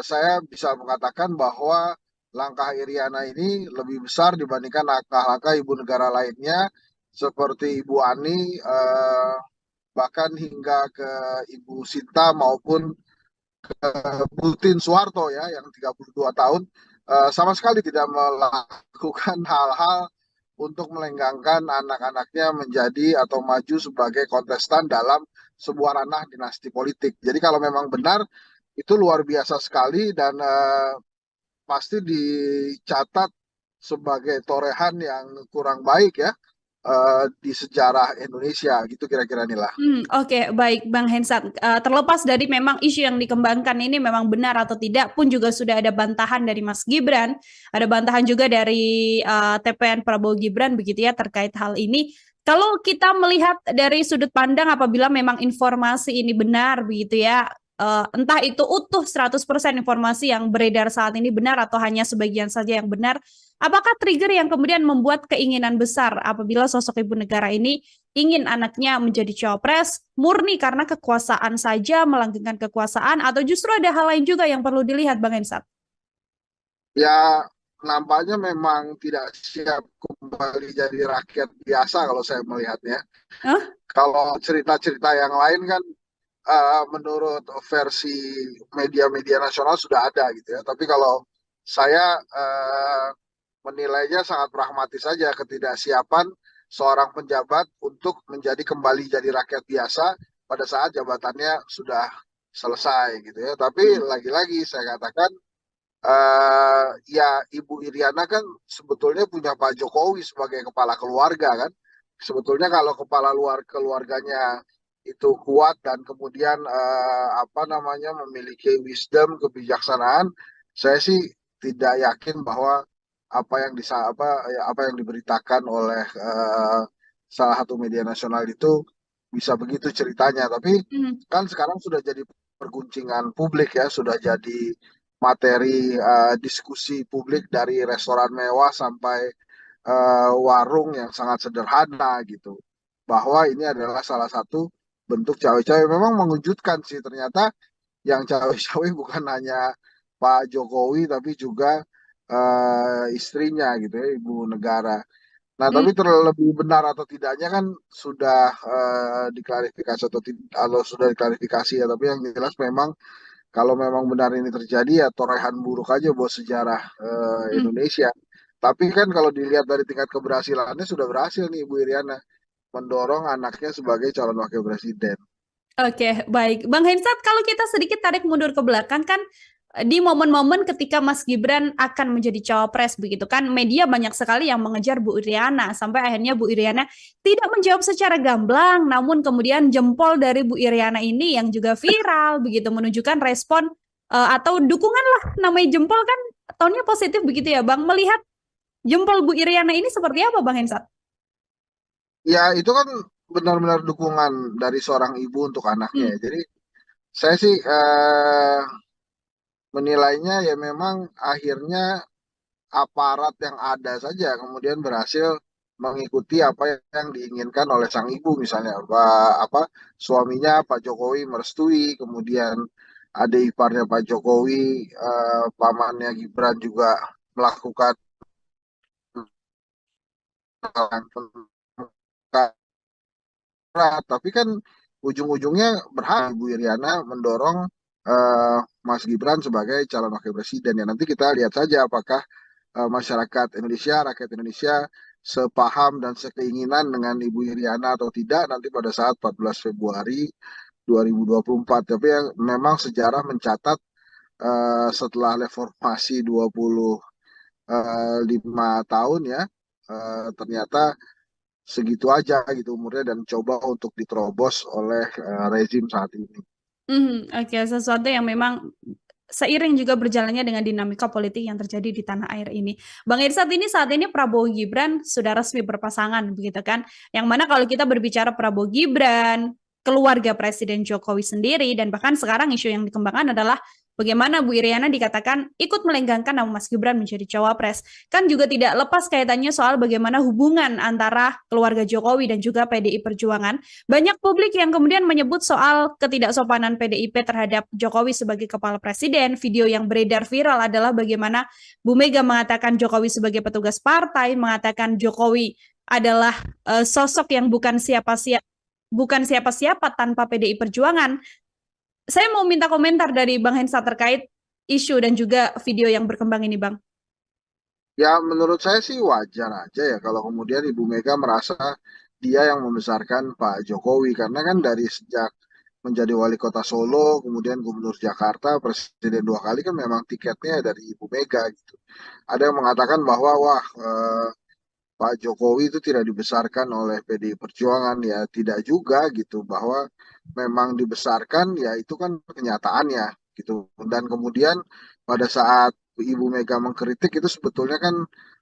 saya bisa mengatakan bahwa langkah Iriana ini lebih besar dibandingkan langkah-langkah ibu negara lainnya seperti Ibu Ani, bahkan hingga ke Ibu Sinta maupun Butin Soeharto ya yang 32 tahun sama sekali tidak melakukan hal-hal untuk melenggangkan anak-anaknya menjadi atau maju sebagai kontestan dalam sebuah ranah dinasti politik. Jadi kalau memang benar itu luar biasa sekali dan pasti dicatat sebagai torehan yang kurang baik ya di sejarah Indonesia gitu kira-kira inilah. Oke, baik Bang Hensat. Terlepas dari memang isu yang dikembangkan ini memang benar atau tidak pun juga sudah ada bantahan dari Mas Gibran, ada bantahan juga dari TPN Prabowo Gibran begitu ya terkait hal ini. Kalau kita melihat dari sudut pandang apabila memang informasi ini benar begitu ya, entah itu utuh 100% informasi yang beredar saat ini benar atau hanya sebagian saja yang benar, apakah trigger yang kemudian membuat keinginan besar apabila sosok ibu negara ini ingin anaknya menjadi cawapres murni karena kekuasaan saja, melanggengkan kekuasaan, atau justru ada hal lain juga yang perlu dilihat, Bang Hensat? Ya, nampaknya memang tidak siap kembali jadi rakyat biasa kalau saya melihatnya. Hah? Kalau cerita-cerita yang lain kan menurut versi media-media nasional sudah ada gitu ya. Tapi kalau saya menilainya sangat pragmatis saja ketidaksiapan seorang penjabat untuk menjadi kembali jadi rakyat biasa pada saat jabatannya sudah selesai gitu ya. Tapi Hmm. lagi-lagi saya katakan ya Ibu Iriana kan sebetulnya punya Pak Jokowi sebagai kepala keluarga kan. Sebetulnya kalau kepala luar keluarganya itu kuat dan kemudian apa namanya memiliki wisdom, kebijaksanaan, saya sih tidak yakin bahwa apa yang diberitakan oleh salah satu media nasional itu bisa begitu ceritanya. Tapi Hmm. kan sekarang sudah jadi perguncingan publik ya, sudah jadi materi diskusi publik dari restoran mewah sampai warung yang sangat sederhana gitu. Bahwa ini adalah salah satu bentuk cawe-cawe. Memang mengejutkan sih ternyata yang cawe-cawe bukan hanya Pak Jokowi tapi juga istrinya gitu ya, Ibu Negara. Nah, Hmm. tapi terlebih benar atau tidaknya kan sudah diklarifikasi atau sudah diklarifikasi ya. Tapi yang jelas memang kalau memang benar ini terjadi ya torehan buruk aja buat sejarah Hmm. Indonesia. Tapi kan kalau dilihat dari tingkat keberhasilannya sudah berhasil nih Ibu Iriana mendorong anaknya sebagai calon wakil presiden. Oke, baik. Bang Hensat, kalau kita sedikit tarik mundur ke belakang kan di momen-momen ketika Mas Gibran akan menjadi cawapres begitu kan, media banyak sekali yang mengejar Bu Iriana sampai akhirnya Bu Iriana tidak menjawab secara gamblang, namun kemudian jempol dari Bu Iriana ini yang juga viral begitu menunjukkan respon atau dukungan lah, namanya jempol kan tonnya positif begitu ya, Bang. Melihat jempol Bu Iriana ini seperti apa, Bang Hensat? Ya itu kan benar-benar dukungan dari seorang ibu untuk anaknya Hmm. ya. Jadi saya sih menilainya ya memang akhirnya aparat yang ada saja kemudian berhasil mengikuti apa yang diinginkan oleh sang ibu misalnya apa suaminya Pak Jokowi merestui kemudian adik iparnya Pak Jokowi pamannya Gibran juga melakukan tapi kan ujung-ujungnya berhak Ibu Iriana mendorong Mas Gibran sebagai calon wakil presiden ya nanti kita lihat saja apakah masyarakat Indonesia, rakyat Indonesia sepaham dan sekeinginan dengan Ibu Iriana atau tidak nanti pada saat 14 Februari 2024. Tapi yang memang sejarah mencatat setelah reformasi 25 tahun ya ternyata segitu aja gitu umurnya dan coba untuk diterobos oleh rezim saat ini. Oke, sesuatu yang memang seiring juga berjalannya dengan dinamika politik yang terjadi di tanah air ini. Bang Irsat, ini saat ini Prabowo Gibran sudah resmi berpasangan, begitu kan? Yang mana kalau kita berbicara Prabowo Gibran, keluarga Presiden Jokowi sendiri, dan bahkan sekarang isu yang dikembangkan adalah bagaimana Bu Iriana dikatakan ikut melenggangkan nama Mas Gibran menjadi cawapres. Kan juga tidak lepas kaitannya soal bagaimana hubungan antara keluarga Jokowi dan juga PDI Perjuangan. Banyak publik yang kemudian menyebut soal ketidaksopanan PDIP terhadap Jokowi sebagai kepala presiden. Video yang beredar viral adalah bagaimana Bu Mega mengatakan Jokowi sebagai petugas partai, mengatakan Jokowi adalah sosok yang bukan siapa-siapa tanpa PDI Perjuangan. Saya mau minta komentar dari Bang Hensa terkait isu dan juga video yang berkembang ini, Bang. Ya menurut saya sih wajar aja ya kalau kemudian Ibu Mega merasa dia yang membesarkan Pak Jokowi karena kan dari sejak menjadi wali kota Solo, kemudian gubernur Jakarta, presiden 2 kali kan memang tiketnya dari Ibu Mega gitu. Ada yang mengatakan bahwa wah Pak Jokowi itu tidak dibesarkan oleh PDI Perjuangan ya tidak juga gitu bahwa memang dibesarkan ya itu kan kenyataannya gitu dan kemudian pada saat Ibu Mega mengkritik itu sebetulnya kan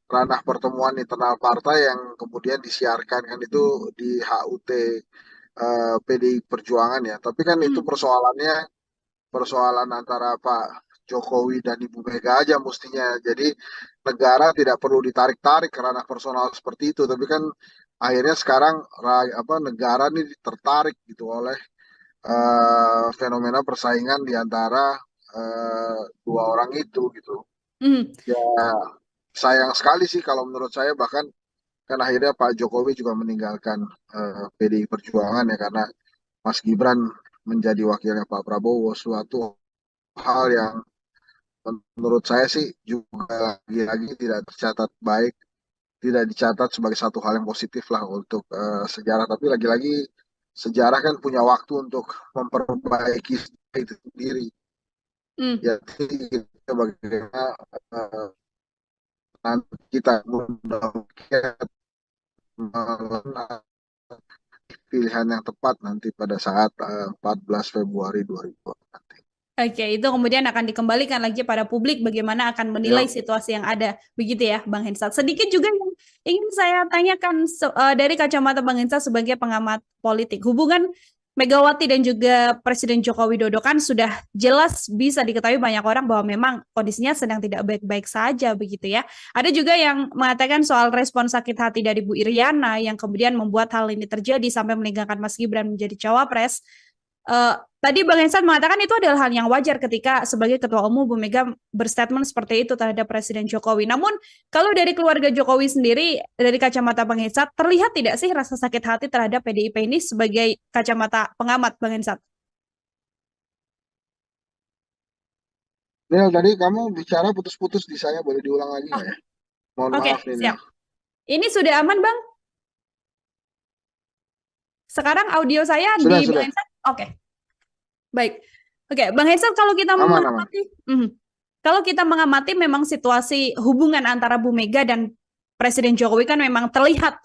ranah pertemuan internal partai yang kemudian disiarkan kan itu di HUT PDI Perjuangan ya. Tapi kan itu Hmm. persoalan antara Pak Jokowi dan Ibu Mega aja mestinya. Jadi negara tidak perlu ditarik-tarik ke ranah personal seperti itu. Tapi kan akhirnya sekarang negara ini tertarik gitu oleh fenomena persaingan di antara dua orang itu gitu. Hmm. Ya sayang sekali sih kalau menurut saya, bahkan kan akhirnya Pak Jokowi juga meninggalkan PDI Perjuangan ya karena Mas Gibran menjadi wakilnya Pak Prabowo, suatu hal yang menurut saya sih juga lagi-lagi tidak tercatat baik, tidak dicatat sebagai satu hal yang positif lah untuk sejarah. Tapi lagi-lagi sejarah kan punya waktu untuk memperbaiki itu sendiri. Hmm. Jadi kita bagaimana eh, nanti kita mudah-mudahan pilihan yang tepat nanti pada saat 14 Februari 2024 nanti. Oke, itu kemudian akan dikembalikan lagi pada publik bagaimana akan menilai Ya, situasi yang ada. Begitu ya, Bang Hensat. Sedikit juga yang ingin saya tanyakan dari kacamata Bang Hensat sebagai pengamat politik. Hubungan Megawati dan juga Presiden Joko Widodo kan sudah jelas bisa diketahui banyak orang bahwa memang kondisinya sedang tidak baik-baik saja begitu ya. Ada juga yang mengatakan soal respon sakit hati dari Bu Iriana yang kemudian membuat hal ini terjadi sampai meninggalkan Mas Gibran menjadi cawapres. Tadi Bang Hensan mengatakan itu adalah hal yang wajar ketika sebagai Ketua Umum Bu Mega berstatement seperti itu terhadap Presiden Jokowi. Namun kalau dari keluarga Jokowi sendiri, dari kacamata Bang Hensan, terlihat tidak sih rasa sakit hati terhadap PDIP ini sebagai kacamata pengamat Bang Hensan? Nil, tadi kamu bicara putus-putus di saya, boleh diulang lagi Oh, nggak ya? Mohon oke, maaf nih, Nil. siap. Ini sudah aman Bang? Sekarang audio saya Sudah, di Bang sudah. Hensan? Oke, baik. Oke, Bang Hensan kalau kita Aman, aman. mengamati, kalau kita mengamati memang situasi hubungan antara Bu Mega dan Presiden Jokowi kan memang terlihat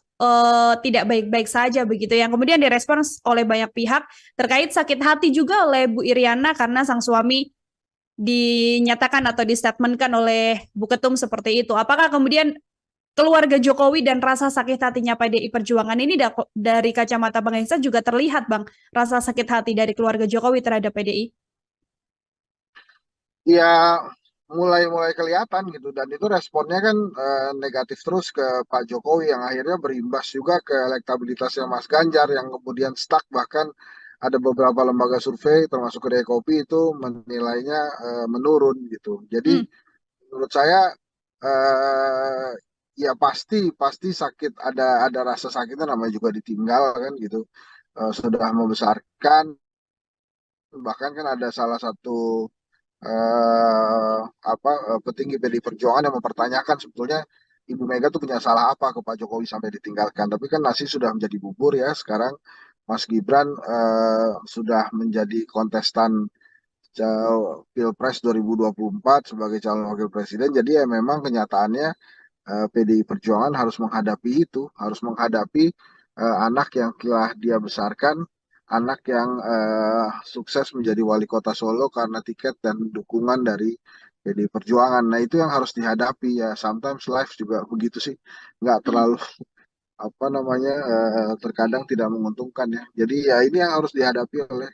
tidak baik-baik saja begitu yang kemudian direspons oleh banyak pihak terkait sakit hati juga oleh Bu Iriana karena sang suami dinyatakan atau distatementkan oleh Bu Ketum seperti itu. Apakah kemudian keluarga Jokowi dan rasa sakit hatinya PDI Perjuangan ini dari kacamata Bang Hensa juga terlihat Bang, rasa sakit hati dari keluarga Jokowi terhadap PDI? Ya, mulai-mulai kelihatan gitu. Dan itu responnya kan negatif terus ke Pak Jokowi yang akhirnya berimbas juga ke elektabilitasnya Mas Ganjar yang kemudian stuck. Bahkan ada beberapa lembaga survei termasuk Kedai Kopi itu menilainya menurun gitu. Jadi Hmm. menurut saya eh ya pasti pasti sakit, ada rasa sakitnya, namanya juga ditinggal kan gitu. Sudah membesarkan, bahkan kan ada salah satu petinggi PDI Perjuangan yang mempertanyakan sebetulnya Ibu Mega tuh punya salah apa ke Pak Jokowi sampai ditinggalkan. Tapi kan nasi sudah menjadi bubur ya sekarang. Mas Gibran sudah menjadi kontestan Pilpres 2024 sebagai calon wakil presiden. Jadi ya memang kenyataannya PDI Perjuangan harus menghadapi itu, harus menghadapi anak yang telah dia besarkan, anak yang sukses menjadi wali kota Solo karena tiket dan dukungan dari PDI Perjuangan. Nah itu yang harus dihadapi ya. Sometimes life juga begitu sih, nggak Hmm. terlalu terkadang tidak menguntungkan ya. Jadi ya ini yang harus dihadapi oleh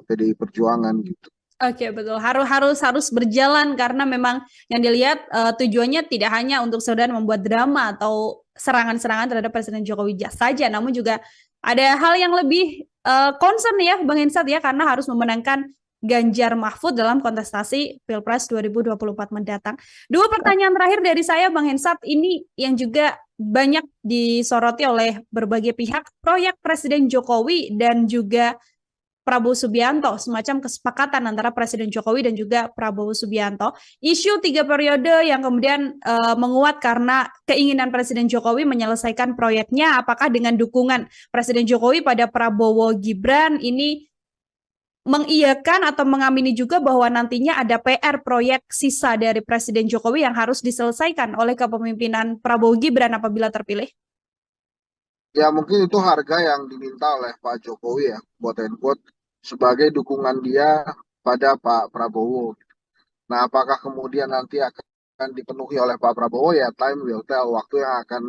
PDI Perjuangan gitu. Oke, betul. Harus berjalan karena memang yang dilihat tujuannya tidak hanya untuk sekedar membuat drama atau serangan-serangan terhadap Presiden Jokowi saja, namun juga ada hal yang lebih concern ya, Bang Hensat ya, karena harus memenangkan Ganjar Mahfud dalam kontestasi Pilpres 2024 mendatang. Dua pertanyaan terakhir dari saya, Bang Hensat, ini yang juga banyak disoroti oleh berbagai pihak, proyek Presiden Jokowi dan juga Prabowo Subianto, semacam kesepakatan antara Presiden Jokowi dan juga Prabowo Subianto. Isu 3 periode yang kemudian menguat karena keinginan Presiden Jokowi menyelesaikan proyeknya, apakah dengan dukungan Presiden Jokowi pada Prabowo Gibran ini mengiyakan atau mengamini juga bahwa nantinya ada PR proyek sisa dari Presiden Jokowi yang harus diselesaikan oleh kepemimpinan Prabowo Gibran apabila terpilih? Ya mungkin itu harga yang diminta oleh Pak Jokowi ya, quote and quote, sebagai dukungan dia pada Pak Prabowo. Nah, apakah kemudian nanti akan akan dipenuhi oleh Pak Prabowo, ya time will tell, waktu yang akan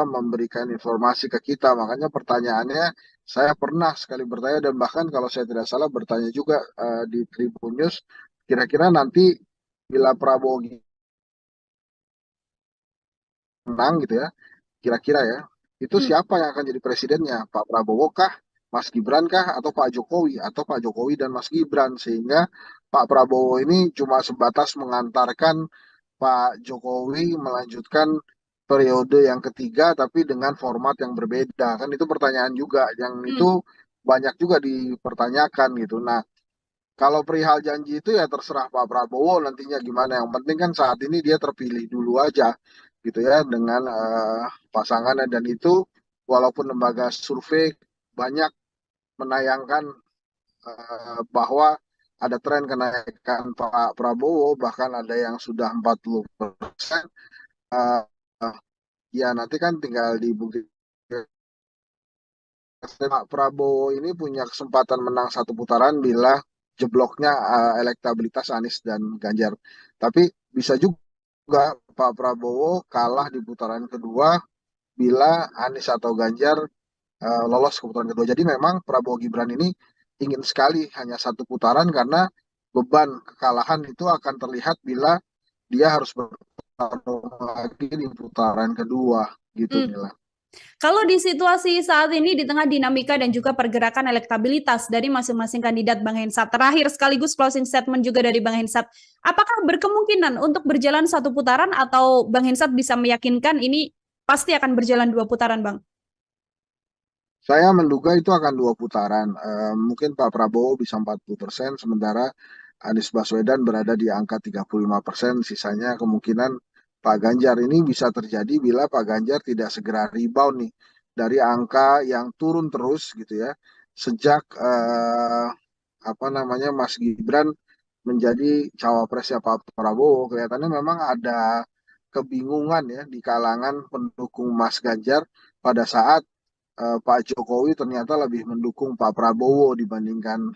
memberikan informasi ke kita. Makanya pertanyaannya, saya pernah sekali bertanya, dan bahkan kalau saya tidak salah bertanya juga di Tribun News, kira-kira nanti bila Prabowo menang gitu ya, kira-kira ya, itu Hmm. siapa yang akan jadi presidennya? Pak Prabowo kah, Mas Gibran kah, atau Pak Jokowi, atau Pak Jokowi dan Mas Gibran? Sehingga Pak Prabowo ini cuma sebatas mengantarkan Pak Jokowi melanjutkan periode yang ketiga, tapi dengan format yang berbeda. Kan itu pertanyaan juga, yang Hmm. itu banyak juga dipertanyakan gitu. Nah, kalau perihal janji itu ya terserah Pak Prabowo nantinya gimana. Yang penting kan saat ini dia terpilih dulu aja gitu ya, dengan pasangannya, dan itu walaupun lembaga survei banyak menayangkan bahwa ada tren kenaikan Pak Prabowo, bahkan ada yang sudah 40%. eh, Ya nanti kan tinggal dibuktikan. Pak Prabowo ini punya kesempatan menang satu putaran bila jebloknya elektabilitas Anies dan Ganjar. Tapi bisa juga Pak Prabowo kalah di putaran kedua bila Anies atau Ganjar lolos ke putaran kedua. Jadi memang Prabowo Gibran ini ingin sekali hanya satu putaran, karena beban kekalahan itu akan terlihat bila dia harus bertarung lagi di putaran kedua gitu, Hmm. Mila. Kalau di situasi saat ini di tengah dinamika dan juga pergerakan elektabilitas dari masing-masing kandidat, Bang Hensat, terakhir sekaligus closing statement juga dari Bang Hensat, apakah berkemungkinan untuk berjalan satu putaran atau Bang Hensat bisa meyakinkan ini pasti akan berjalan dua putaran, Bang? Saya menduga itu akan dua putaran. Mungkin Pak Prabowo bisa 40%, sementara Anies Baswedan berada di angka 35%. Sisanya kemungkinan Pak Ganjar. Ini bisa terjadi bila Pak Ganjar tidak segera rebound nih dari angka yang turun terus gitu ya. Sejak Mas Gibran menjadi cawapresnya Pak Prabowo, kelihatannya memang ada kebingungan ya di kalangan pendukung Mas Ganjar pada saat Pak Jokowi ternyata lebih mendukung Pak Prabowo dibandingkan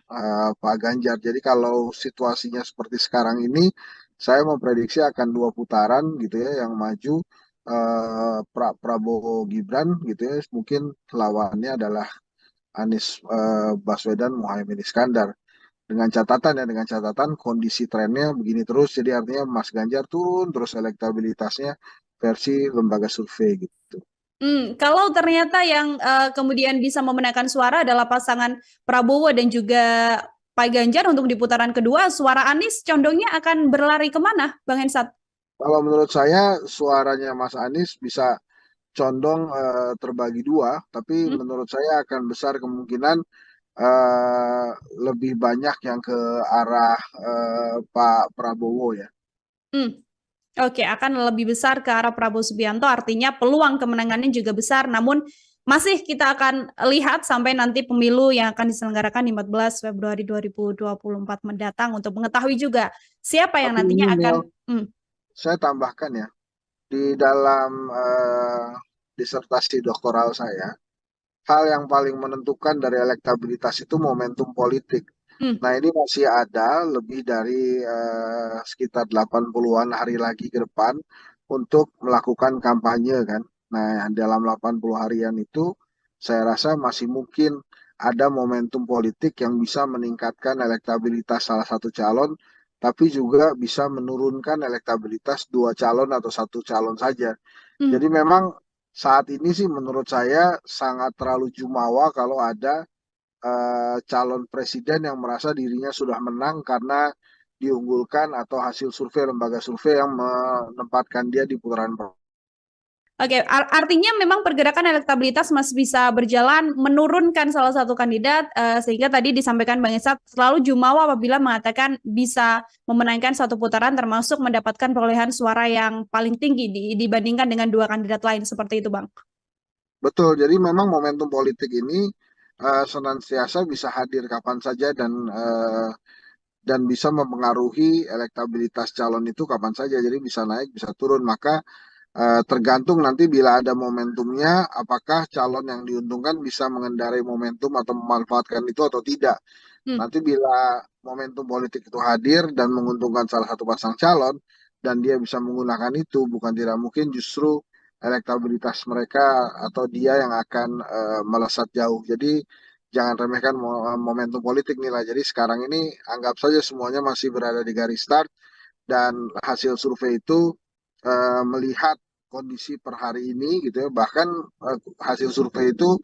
Pak Ganjar. Jadi kalau situasinya seperti sekarang ini, saya memprediksi akan dua putaran gitu ya, yang maju Prabowo Gibran gitu ya. Mungkin lawannya adalah Anies Baswedan Muhaimin Iskandar. Dengan catatan kondisi trennya begini terus, jadi artinya Mas Ganjar turun terus elektabilitasnya versi lembaga survei gitu. Kalau ternyata yang kemudian bisa memenangkan suara adalah pasangan Prabowo dan juga Pak Ganjar untuk di putaran kedua, suara Anies condongnya akan berlari kemana, Bang Hensat? Kalau menurut saya suaranya Mas Anies bisa condong terbagi dua, tapi Hmm? menurut saya akan besar kemungkinan eh, lebih banyak yang ke arah Pak Prabowo ya. Hmm. Oke, akan lebih besar ke arah Prabowo Subianto, artinya peluang kemenangannya juga besar, namun masih kita akan lihat sampai nanti pemilu yang akan diselenggarakan di 14 Februari 2024 mendatang untuk mengetahui juga siapa yang Tapi ini nantinya akan... Mel, Hmm. saya tambahkan ya, di dalam disertasi doktoral saya, hal yang paling menentukan dari elektabilitas itu momentum politik. Hmm. Nah, ini masih ada lebih dari sekitar 80-an hari lagi ke depan untuk melakukan kampanye kan. Nah, dalam 80 harian itu saya rasa masih mungkin ada momentum politik yang bisa meningkatkan elektabilitas salah satu calon, tapi juga bisa menurunkan elektabilitas dua calon atau satu calon saja. Hmm. Jadi memang saat ini sih menurut saya sangat terlalu jumawa kalau ada calon presiden yang merasa dirinya sudah menang karena diunggulkan atau hasil survei lembaga survei yang menempatkan dia di putaran pertama. Oke, artinya memang pergerakan elektabilitas masih bisa berjalan menurunkan salah satu kandidat, sehingga tadi disampaikan Bang Esat selalu jumawa apabila mengatakan bisa memenangkan satu putaran termasuk mendapatkan perolehan suara yang paling tinggi dibandingkan dengan dua kandidat lain seperti itu, Bang. Betul, jadi memang momentum politik ini senantiasa bisa hadir kapan saja, dan bisa mempengaruhi elektabilitas calon itu kapan saja. Jadi bisa naik, bisa turun. Maka tergantung nanti bila ada momentumnya, apakah calon yang diuntungkan bisa mengendarai momentum atau memanfaatkan itu atau tidak. Hmm. Nanti bila momentum politik itu hadir dan menguntungkan salah satu pasang calon, dan dia bisa menggunakan itu, bukan tidak mungkin justru elektabilitas mereka atau dia yang akan melesat jauh. Jadi jangan remehkan momentum politik nih lah. Jadi sekarang ini anggap saja semuanya masih berada di garis start dan hasil survei itu melihat kondisi per hari ini gitu ya. Bahkan hasil survei itu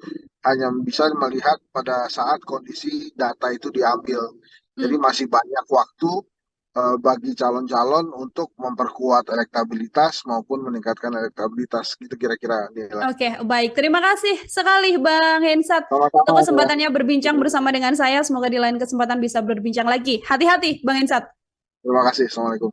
hanya bisa melihat pada saat kondisi data itu diambil. Jadi Hmm. masih banyak waktu bagi calon-calon untuk memperkuat elektabilitas maupun meningkatkan elektabilitas gitu kira-kira Nila. Oke, baik. Terima kasih sekali Bang Hensat untuk Sama-sama ya. kesempatannya berbincang bersama dengan saya. Semoga di lain kesempatan bisa berbincang lagi. Hati-hati, Bang Hensat. Terima kasih. Assalamualaikum.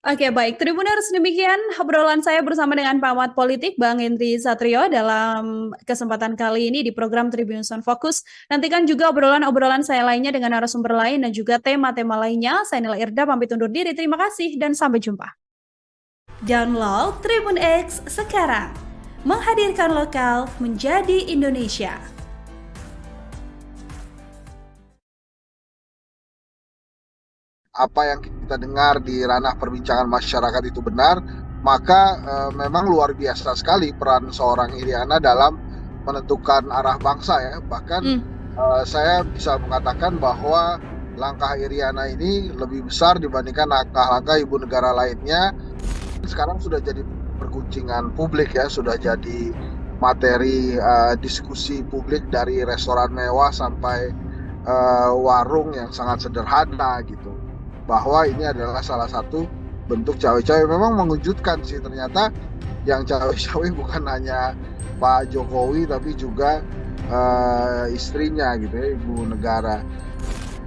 Oke, baik. Tribuners, demikian obrolan saya bersama dengan pengamat politik Bang Henry Satrio dalam kesempatan kali ini di program Tribun Sound Focus. Nantikan juga obrolan-obrolan saya lainnya dengan narasumber lain dan juga tema-tema lainnya. Saya Nila Irda, pamit undur diri. Terima kasih dan sampai jumpa. Download Tribun X sekarang. Menghadirkan lokal menjadi Indonesia. Apa yang kita dengar di ranah perbincangan masyarakat itu benar, maka memang luar biasa sekali peran seorang Iriana dalam menentukan arah bangsa ya. Bahkan saya bisa mengatakan bahwa langkah Iriana ini lebih besar dibandingkan langkah-langkah ibu negara lainnya. Sekarang sudah jadi perguncingan publik ya, sudah jadi materi diskusi publik dari restoran mewah sampai warung yang sangat sederhana gitu, bahwa ini adalah salah satu bentuk cawe-cawe. Memang mengejutkan sih, ternyata yang cawe-cawe bukan hanya Pak Jokowi tapi juga istrinya gitu ya, ibu negara.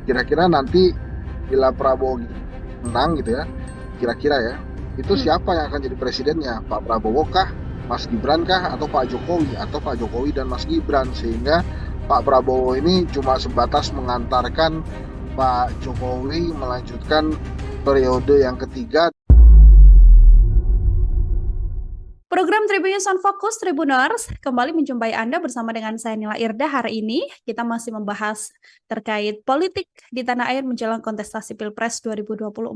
Kira-kira nanti bila Prabowo menang gitu ya, kira-kira ya, itu siapa yang akan jadi presidennya? Pak Prabowo kah, Mas Gibran kah, atau Pak Jokowi, atau Pak Jokowi dan Mas Gibran? Sehingga Pak Prabowo ini cuma sebatas mengantarkan Pak Jokowi melanjutkan periode yang ketiga. Program Tribun Sound Focus Tribuners kembali menjumpai Anda bersama dengan saya Nila Irda. Hari ini kita masih membahas terkait politik di tanah air menjelang kontestasi Pilpres 2024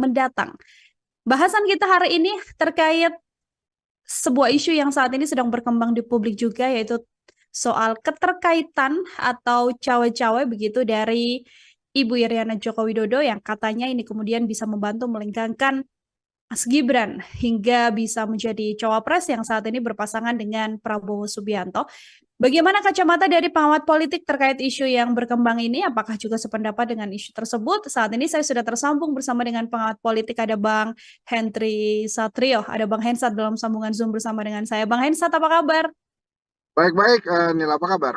mendatang. Bahasan kita hari ini terkait sebuah isu yang saat ini sedang berkembang di publik juga, yaitu soal keterkaitan atau cawe-cawe begitu dari Ibu Iriana Joko Widodo yang katanya ini kemudian bisa membantu melengkangkan Mas Gibran hingga bisa menjadi cawapres yang saat ini berpasangan dengan Prabowo Subianto. Bagaimana kacamata dari pengamat politik terkait isu yang berkembang ini? Apakah juga sependapat dengan isu tersebut? Saat ini saya sudah tersambung bersama dengan pengamat politik, ada Bang Henry Satrio, ada Bang Hensat dalam sambungan Zoom bersama dengan saya. Bang Hensat, apa kabar? Baik-baik, Nila, apa kabar?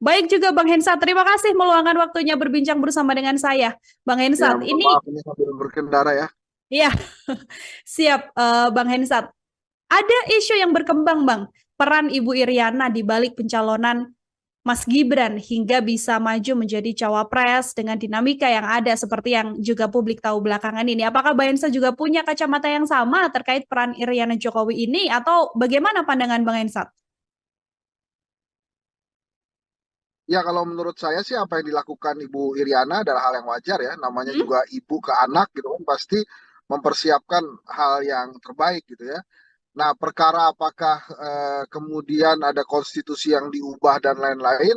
Baik juga Bang Hensat, terima kasih meluangkan waktunya berbincang bersama dengan saya. Bang Ya, Hensat, mohon ini maaf ini sambil berkendara ya. ya siap Bang Hensat. Ada isu yang berkembang, Bang. Peran Ibu Iriana di balik pencalonan Mas Gibran hingga bisa maju menjadi cawapres dengan dinamika yang ada seperti yang juga publik tahu belakangan ini. Apakah Bang Hensat juga punya kacamata yang sama terkait peran Iriana Jokowi ini atau bagaimana pandangan Bang Hensat? Ya, kalau menurut saya sih apa yang dilakukan Ibu Iriana adalah hal yang wajar ya. Namanya Hmm? juga ibu ke anak gitu kan, pasti mempersiapkan hal yang terbaik gitu ya. Nah, perkara apakah kemudian ada konstitusi yang diubah dan lain-lain,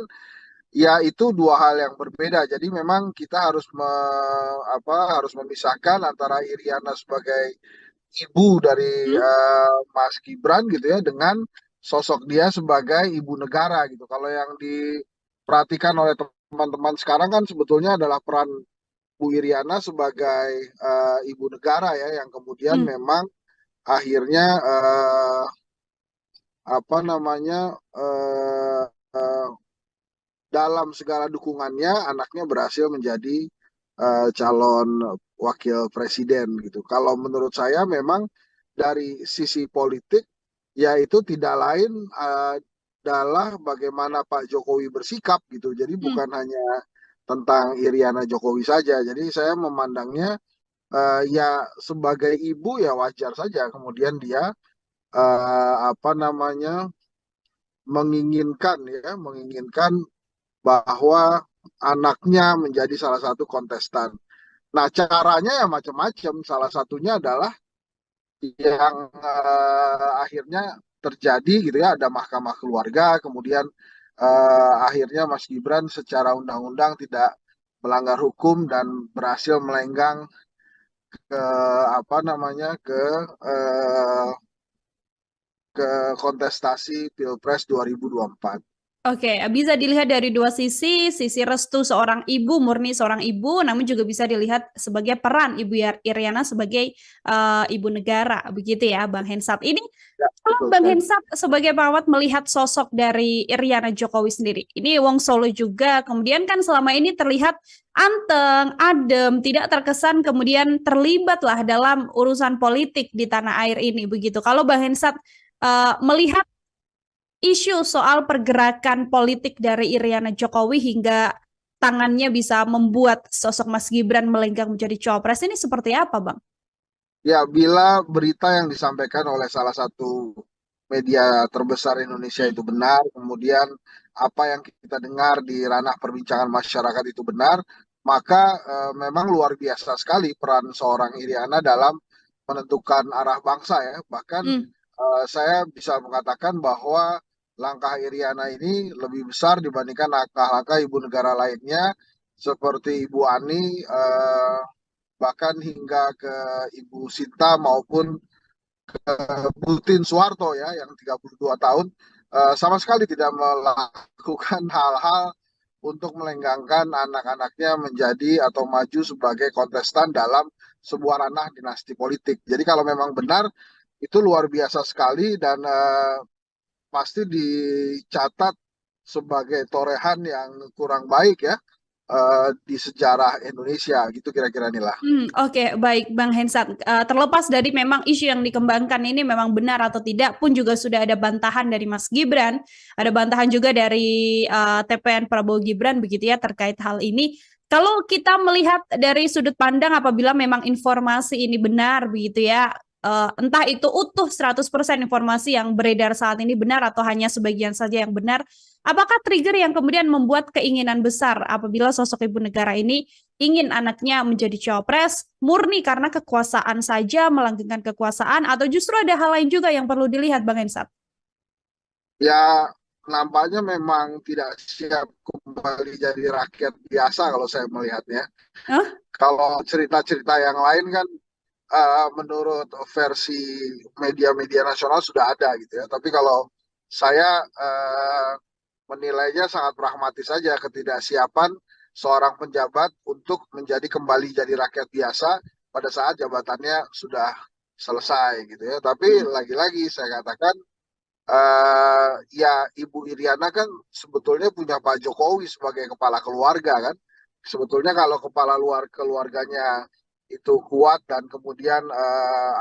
ya itu dua hal yang berbeda. Jadi memang kita harus harus memisahkan antara Iriana sebagai ibu dari Hmm? Mas Gibran gitu ya dengan sosok dia sebagai ibu negara gitu. Kalau yang diperhatikan oleh teman-teman sekarang kan sebetulnya adalah peran Bu Iriana sebagai ibu negara ya, yang kemudian Hmm? memang akhirnya apa namanya eh, eh, dalam segala dukungannya anaknya berhasil menjadi calon wakil presiden gitu. Kalau menurut saya memang dari sisi politik ya itu tidak lain adalah bagaimana Pak Jokowi bersikap gitu. Jadi Hmm? bukan hanya tentang Iriana Jokowi saja. Jadi saya memandangnya ya sebagai ibu ya wajar saja kemudian dia apa namanya menginginkan bahwa anaknya menjadi salah satu kontestan. Nah, caranya ya macam-macam. Salah satunya adalah yang akhirnya terjadi gitu ya, ada mahkamah keluarga, kemudian akhirnya Mas Gibran secara undang-undang tidak melanggar hukum dan berhasil melenggang ke apa namanya eh, ke kontestasi Pilpres 2024. Oke, bisa dilihat dari dua sisi, sisi restu seorang ibu, murni seorang ibu, namun juga bisa dilihat sebagai peran Ibu Iriana sebagai ibu negara, begitu ya, Bang Hensat. Ini Ya, kalau betul Bang sekali. Hensat sebagai perawat melihat sosok dari Iriana Jokowi sendiri, ini Wong Solo juga, kemudian kan selama ini terlihat anteng, adem, tidak terkesan kemudian terlibatlah dalam urusan politik di tanah air ini, begitu. Kalau Bang Hensat melihat isu soal pergerakan politik dari Iriana Jokowi hingga tangannya bisa membuat sosok Mas Gibran melenggang menjadi cawapres ini seperti apa, Bang? Ya, bila berita yang disampaikan oleh salah satu media terbesar Indonesia itu benar, kemudian apa yang kita dengar di ranah perbincangan masyarakat itu benar, maka memang luar biasa sekali peran seorang Iriana dalam menentukan arah bangsa ya. Bahkan Hmm, saya bisa mengatakan bahwa langkah Iriana ini lebih besar dibandingkan langkah-langkah ibu negara lainnya seperti Ibu Ani, bahkan hingga ke Ibu Sinta maupun Butin Soeharto ya yang 32 tahun sama sekali tidak melakukan hal-hal untuk melenggangkan anak-anaknya menjadi atau maju sebagai kontestan dalam sebuah ranah dinasti politik. Jadi kalau memang benar itu luar biasa sekali dan pasti dicatat sebagai torehan yang kurang baik ya di sejarah Indonesia gitu kira-kira inilah. oke, baik Bang Hensat. Terlepas dari memang isu yang dikembangkan ini memang benar atau tidak pun juga sudah ada bantahan dari Mas Gibran, ada bantahan juga dari TPN Prabowo Gibran begitu ya terkait hal ini. Kalau kita melihat dari sudut pandang apabila memang informasi ini benar begitu ya, entah itu utuh 100% informasi yang beredar saat ini benar atau hanya sebagian saja yang benar, apakah trigger yang kemudian membuat keinginan besar apabila sosok ibu negara ini ingin anaknya menjadi cawapres murni karena kekuasaan saja, melanggengkan kekuasaan, atau justru ada hal lain juga yang perlu dilihat, Bang Ensat? Ya, nampaknya memang tidak siap kembali jadi rakyat biasa kalau saya melihatnya. Hah? Kalau cerita-cerita yang lain kan menurut versi media-media nasional sudah ada gitu ya. Tapi kalau saya menilainya sangat pragmatis saja ketidaksiapan seorang penjabat untuk menjadi kembali jadi rakyat biasa pada saat jabatannya sudah selesai gitu ya. Tapi Hmm. lagi-lagi saya katakan ya Ibu Iriana kan sebetulnya punya Pak Jokowi sebagai kepala keluarga kan. Sebetulnya kalau kepala luar keluarganya itu kuat dan kemudian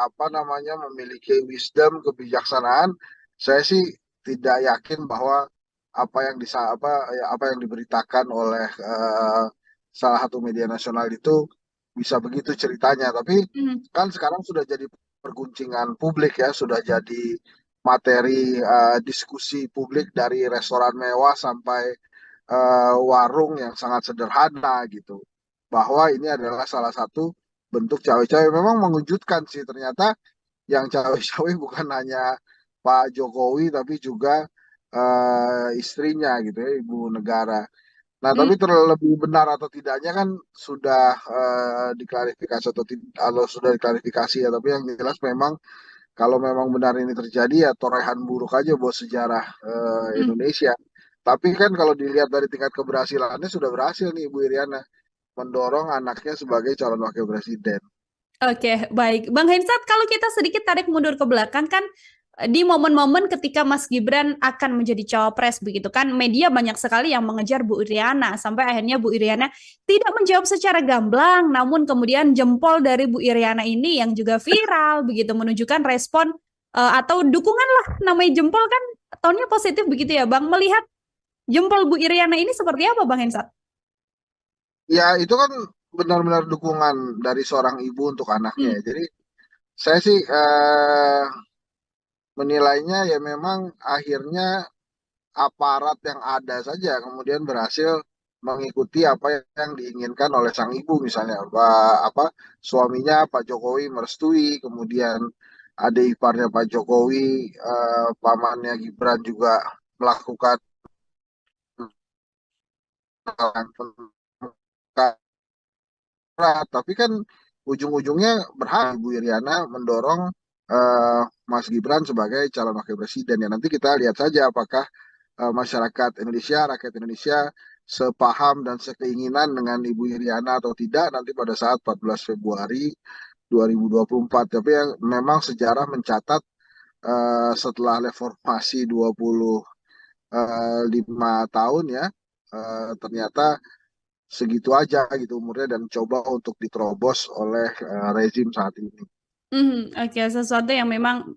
apa namanya memiliki wisdom, kebijaksanaan, saya sih tidak yakin bahwa apa yang diberitakan oleh salah satu media nasional itu bisa begitu ceritanya. Tapi Hmm. kan sekarang sudah jadi perguncingan publik ya, sudah jadi materi diskusi publik dari restoran mewah sampai warung yang sangat sederhana gitu. Bahwa ini adalah salah satu bentuk cawe-cawe. Memang mengejutkan sih ternyata yang cawe-cawe bukan hanya Pak Jokowi tapi juga istrinya gitu ya, ibu negara. Nah, Hmm. tapi terlebih benar atau tidaknya kan sudah diklarifikasi atau sudah diklarifikasi ya. Tapi yang jelas memang kalau memang benar ini terjadi ya torehan buruk aja buat sejarah Hmm. Indonesia. Tapi kan kalau dilihat dari tingkat keberhasilannya sudah berhasil nih Ibu Iriana mendorong anaknya sebagai calon wakil presiden. Oke, baik. Bang Hensat, kalau kita sedikit tarik mundur ke belakang kan di momen-momen ketika Mas Gibran akan menjadi cawapres begitu kan, media banyak sekali yang mengejar Bu Iriana sampai akhirnya Bu Iriana tidak menjawab secara gamblang, namun kemudian jempol dari Bu Iriana ini yang juga viral begitu menunjukkan respon atau dukungan lah namanya jempol kan tonnya positif begitu ya, Bang. Melihat jempol Bu Iriana ini seperti apa, Bang Hensat? Ya itu kan benar-benar dukungan dari seorang ibu untuk anaknya Hmm. ya. Jadi saya sih menilainya ya memang akhirnya aparat yang ada saja kemudian berhasil mengikuti apa yang diinginkan oleh sang ibu misalnya apa suaminya Pak Jokowi merestui kemudian adik iparnya Pak Jokowi, pamannya Gibran juga melakukan hal yang berat, tapi kan ujung-ujungnya berhak Ibu Iriana mendorong Mas Gibran sebagai calon wakil presiden. Ya nanti kita lihat saja apakah masyarakat Indonesia, rakyat Indonesia sepaham dan sekeinginan dengan Ibu Iriana atau tidak nanti pada saat 14 Februari 2024. Tapi yang memang sejarah mencatat setelah reformasi 25 tahun ya, ternyata segitu aja gitu umurnya dan coba untuk diterobos oleh rezim saat ini. Oke, sesuatu yang memang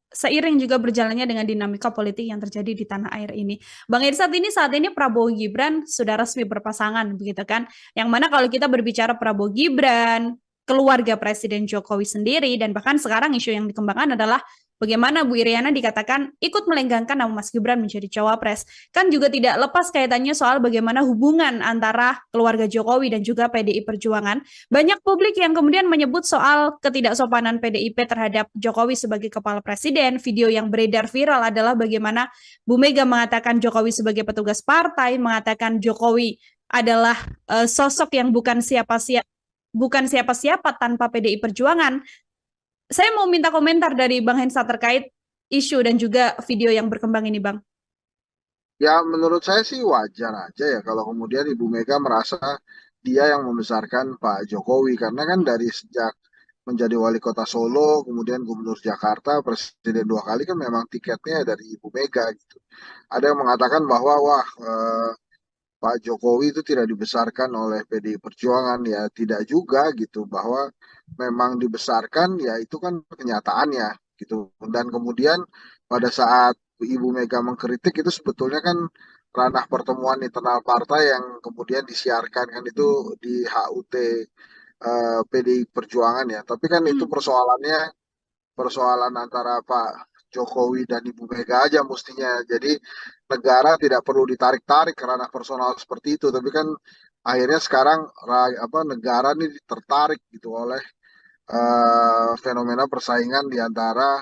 seiring juga berjalannya dengan dinamika politik yang terjadi di tanah air ini. Bang Irsat, ini saat ini Prabowo Gibran sudah resmi berpasangan, begitu kan? Yang mana kalau kita berbicara Prabowo Gibran, keluarga Presiden Jokowi sendiri, dan bahkan sekarang isu yang dikembangkan adalah bagaimana Bu Iriana dikatakan ikut melenggangkan nama Mas Gibran menjadi cawapres. Kan juga tidak lepas kaitannya soal bagaimana hubungan antara keluarga Jokowi dan juga PDI Perjuangan. Banyak publik yang kemudian menyebut soal ketidaksopanan PDIP terhadap Jokowi sebagai kepala presiden. Video yang beredar viral adalah bagaimana Bu Mega mengatakan Jokowi sebagai petugas partai, mengatakan Jokowi adalah sosok yang bukan siapa-siapa tanpa PDI Perjuangan. Saya mau minta komentar dari Bang Hensa terkait isu dan juga video yang berkembang ini, Bang. Ya menurut saya sih wajar aja ya kalau kemudian Ibu Mega merasa dia yang membesarkan Pak Jokowi karena kan dari sejak menjadi wali kota Solo, kemudian gubernur Jakarta, presiden 2 kali kan memang tiketnya dari Ibu Mega gitu. Ada yang mengatakan bahwa wah Pak Jokowi itu tidak dibesarkan oleh PDI Perjuangan, ya tidak juga gitu bahwa memang dibesarkan ya itu kan kenyataannya gitu. Dan kemudian pada saat Ibu Mega mengkritik itu sebetulnya kan ranah pertemuan internal partai yang kemudian disiarkan kan itu di HUT PDI Perjuangan ya. Tapi kan itu persoalannya persoalan antara Pak Jokowi dan Ibu Mega aja mestinya. Jadi negara tidak perlu ditarik-tarik ke ranah personal seperti itu. Tapi kan akhirnya sekarang negara ini tertarik gitu oleh fenomena persaingan di antara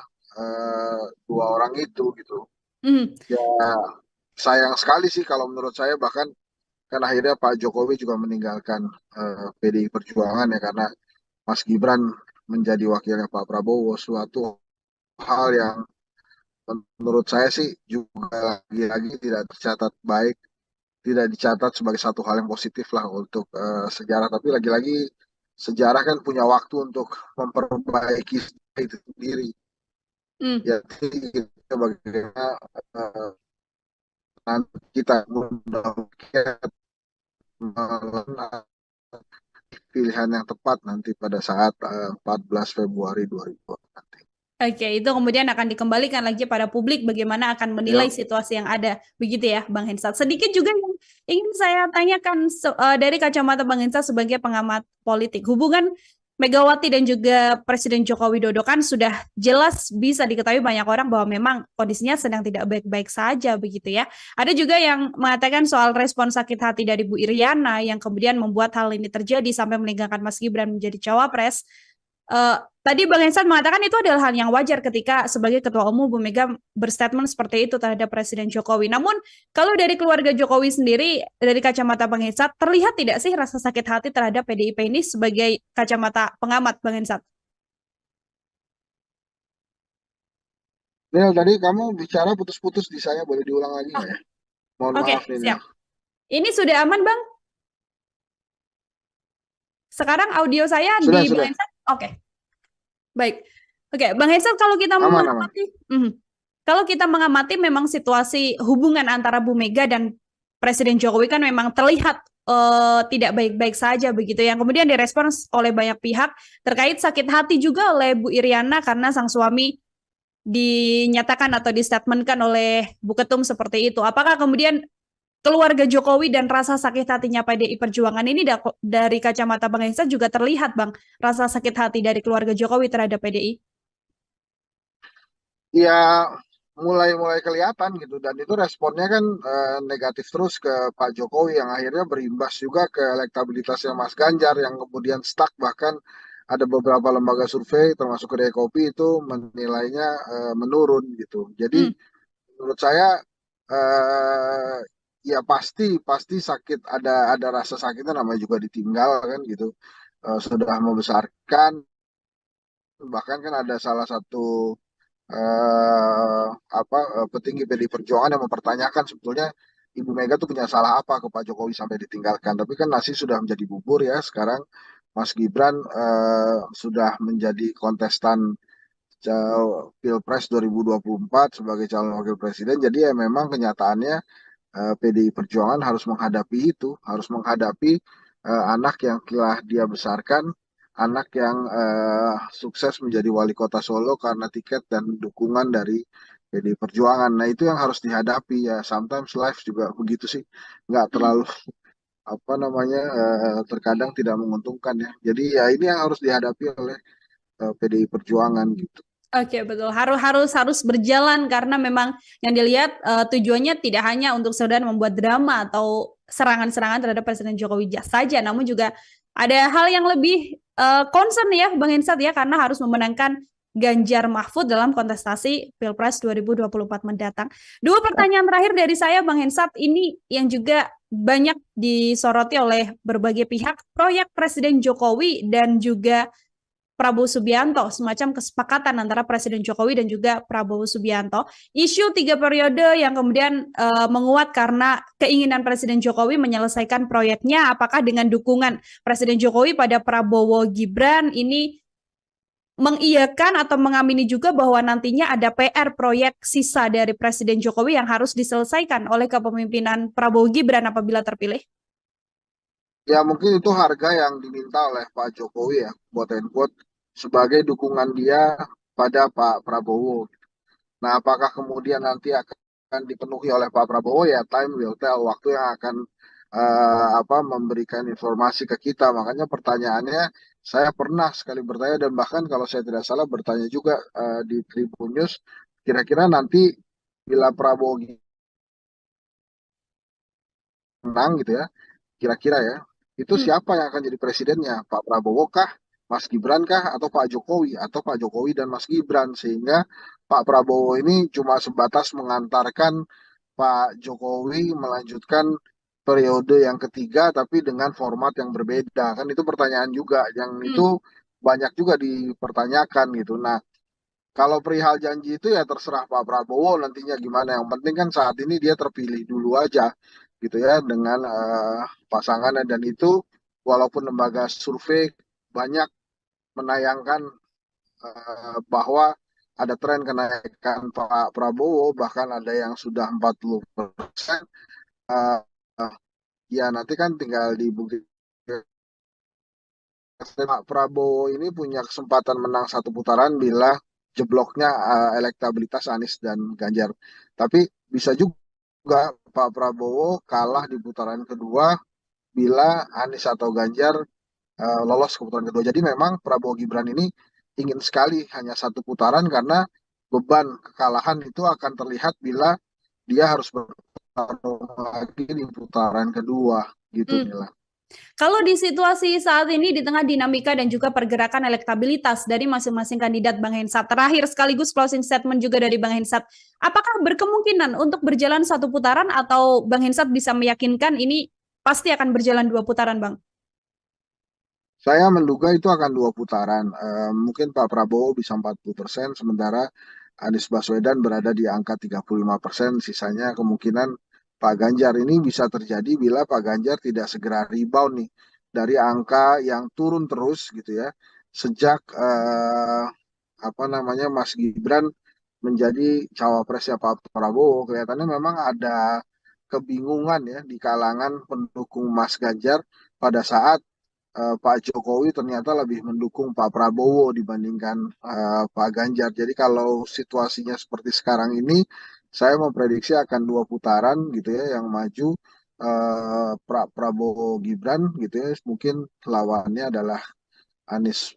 dua orang itu gitu. Hmm. Ya sayang sekali sih kalau menurut saya bahkan kan akhirnya Pak Jokowi juga meninggalkan PDI Perjuangan ya karena Mas Gibran menjadi wakilnya Pak Prabowo suatu hal yang menurut saya sih juga lagi-lagi tidak tercatat baik, tidak dicatat sebagai satu hal yang positif lah untuk sejarah. Tapi lagi-lagi sejarah kan punya waktu untuk memperbaiki itu sendiri. Hmm. Ya, kita bagaimana nanti kita mudah-mudahan pilihan yang tepat nanti pada saat 14 Februari 2020 nanti. Oke, itu kemudian akan dikembalikan lagi pada publik bagaimana akan menilai Ya, situasi yang ada. Begitu ya, Bang Hensat. Sedikit juga yang ingin saya tanyakan dari kacamata Bang Hensat sebagai pengamat politik. Hubungan Megawati dan juga Presiden Joko Widodo kan sudah jelas bisa diketahui banyak orang bahwa memang kondisinya sedang tidak baik-baik saja begitu ya. Ada juga yang mengatakan soal respon sakit hati dari Bu Iriana yang kemudian membuat hal ini terjadi sampai meninggalkan Mas Gibran menjadi cawapres. Tadi Bang Hensan mengatakan itu adalah hal yang wajar ketika sebagai Ketua Umum Bu Mega berstatement seperti itu terhadap Presiden Jokowi. Namun kalau dari keluarga Jokowi sendiri, dari kacamata Bang Hensan, terlihat tidak sih rasa sakit hati terhadap PDIP ini sebagai kacamata pengamat Bang Hensan? Nil, tadi kamu bicara putus-putus di saya, boleh diulang lagi Oh, nggak ya? Mohon oke, maaf nih, Nil. siap. Ini sudah aman, Bang? Sekarang audio saya Sudah, di Bang sudah. Hensan? Oke, baik. Oke, Bang Hensan, kalau kita Aman, aman. mengamati, kalau kita mengamati memang situasi hubungan antara Bu Mega dan Presiden Jokowi kan memang terlihat tidak baik-baik saja begitu yang kemudian direspons oleh banyak pihak terkait sakit hati juga oleh Bu Iriana karena sang suami dinyatakan atau distatementkan oleh Bu Ketum seperti itu. Apakah kemudian keluarga Jokowi dan rasa sakit hatinya PDI Perjuangan ini dari kacamata Bang Hensa juga terlihat Bang, rasa sakit hati dari keluarga Jokowi terhadap PDI? Ya, mulai-mulai kelihatan gitu. Dan itu responnya kan negatif terus ke Pak Jokowi yang akhirnya berimbas juga ke elektabilitasnya Mas Ganjar yang kemudian stuck bahkan ada beberapa lembaga survei termasuk Kedai Kopi itu menilainya menurun gitu. Jadi Hmm. menurut saya eh, ya pasti pasti sakit, ada rasa sakitnya, namanya juga ditinggal kan gitu. Sudah membesarkan, bahkan kan ada salah satu petinggi PDI Perjuangan yang mempertanyakan sebetulnya Ibu Mega tuh punya salah apa ke Pak Jokowi sampai ditinggalkan. Tapi kan nasi sudah menjadi bubur ya. Sekarang Mas Gibran sudah menjadi kontestan Pilpres 2024 sebagai calon wakil presiden. Jadi ya memang kenyataannya PDI Perjuangan harus menghadapi itu, harus menghadapi anak yang telah dia besarkan, anak yang sukses menjadi wali kota Solo karena tiket dan dukungan dari PDI Perjuangan. Nah itu yang harus dihadapi ya. Sometimes life juga begitu sih, nggak Hmm. terlalu apa namanya terkadang tidak menguntungkan ya. Jadi ya ini yang harus dihadapi oleh PDI Perjuangan gitu. Oke, betul. Harus berjalan karena memang yang dilihat tujuannya tidak hanya untuk sekedar membuat drama atau serangan-serangan terhadap Presiden Jokowi saja, namun juga ada hal yang lebih concern ya, Bang Hensat ya, karena harus memenangkan Ganjar Mahfud dalam kontestasi Pilpres 2024 mendatang. Dua pertanyaan terakhir dari saya, Bang Hensat, ini yang juga banyak disoroti oleh berbagai pihak, proyek Presiden Jokowi dan juga Prabowo Subianto, semacam kesepakatan antara Presiden Jokowi dan juga Prabowo Subianto. Isu 3 periode yang kemudian menguat karena keinginan Presiden Jokowi menyelesaikan proyeknya, apakah dengan dukungan Presiden Jokowi pada Prabowo Gibran ini mengiyakan atau mengamini juga bahwa nantinya ada PR proyek sisa dari Presiden Jokowi yang harus diselesaikan oleh kepemimpinan Prabowo Gibran apabila terpilih? Ya mungkin itu harga yang diminta oleh Pak Jokowi ya, quote and quote, sebagai dukungan dia pada Pak Prabowo. Nah, apakah kemudian nanti akan dipenuhi oleh Pak Prabowo ya, time will tell, waktu yang akan memberikan informasi ke kita. Makanya pertanyaannya, saya pernah sekali bertanya dan bahkan kalau saya tidak salah bertanya juga di Tribun News, kira-kira nanti bila Prabowo menang gitu ya, kira-kira ya, itu Hmm. siapa yang akan jadi presidennya? Pak Prabowo kah, Mas Gibran kah, atau Pak Jokowi, atau Pak Jokowi dan Mas Gibran? Sehingga Pak Prabowo ini cuma sebatas mengantarkan Pak Jokowi melanjutkan periode yang ketiga, tapi dengan format yang berbeda. Kan itu pertanyaan juga, yang Hmm. itu banyak juga dipertanyakan gitu. Nah, kalau perihal janji itu ya terserah Pak Prabowo nantinya gimana. Yang penting kan saat ini dia terpilih dulu aja gitu ya dengan pasangannya, dan itu walaupun lembaga survei banyak menayangkan bahwa ada tren kenaikan Pak Prabowo, bahkan ada yang sudah 40%. eh, Ya nanti kan tinggal dibuktikan. Pak Prabowo ini punya kesempatan menang satu putaran bila jebloknya elektabilitas Anies dan Ganjar. Tapi bisa juga Pak Prabowo kalah di putaran kedua bila Anies atau Ganjar lolos ke putaran kedua. Jadi memang Prabowo Gibran ini ingin sekali hanya satu putaran karena beban kekalahan itu akan terlihat bila dia harus bertarung lagi di putaran kedua gitu Hmm. Mila. Kalau di situasi saat ini di tengah dinamika dan juga pergerakan elektabilitas dari masing-masing kandidat Bang Hensat, terakhir sekaligus closing statement juga dari Bang Hensat, apakah berkemungkinan untuk berjalan satu putaran atau Bang Hensat bisa meyakinkan ini pasti akan berjalan 2 putaran, Bang? Saya menduga itu akan dua putaran. Mungkin Pak Prabowo bisa 40%, sementara Anies Baswedan berada di angka 35%. Sisanya kemungkinan Pak Ganjar, ini bisa terjadi bila Pak Ganjar tidak segera rebound nih dari angka yang turun terus gitu ya. Sejak Mas Gibran menjadi cawapresnya Pak Prabowo, kelihatannya memang ada kebingungan ya di kalangan pendukung Mas Ganjar pada saat Pak Jokowi ternyata lebih mendukung Pak Prabowo dibandingkan Pak Ganjar. Jadi kalau situasinya seperti sekarang ini, saya memprediksi akan dua putaran gitu ya yang maju, Prabowo Gibran gitu ya. Mungkin lawannya adalah Anies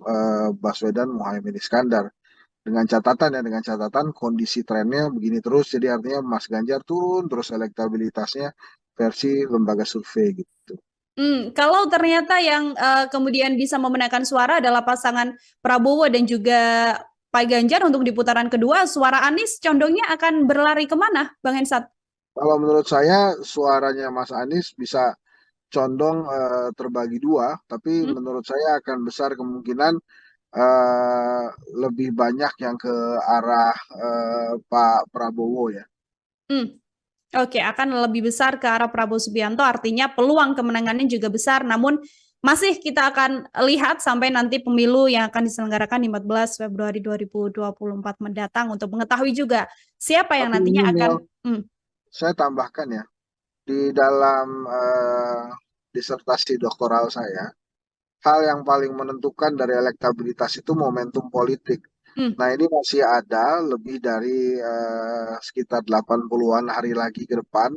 Baswedan Muhaimin Iskandar. Dengan catatan kondisi trennya begini terus, jadi artinya Mas Ganjar turun terus elektabilitasnya versi lembaga survei gitu. Kalau ternyata yang kemudian bisa memenangkan suara adalah pasangan Prabowo dan juga Pak Ganjar untuk di putaran kedua, suara Anies condongnya akan berlari kemana, Bang Hensat? Kalau menurut saya suaranya Mas Anies bisa condong terbagi dua, tapi Hmm? menurut saya akan besar kemungkinan eh, lebih banyak yang ke arah Pak Prabowo ya. Hmm. Oke, akan lebih besar ke arah Prabowo Subianto, artinya peluang kemenangannya juga besar, namun masih kita akan lihat sampai nanti pemilu yang akan diselenggarakan di 14 Februari 2024 mendatang untuk mengetahui juga siapa yang Tapi ini nantinya akan. Mil, saya tambahkan ya, di dalam disertasi doktoral saya, hal yang paling menentukan dari elektabilitas itu momentum politik. Hmm, Nah, ini masih ada lebih dari sekitar 80-an hari lagi ke depan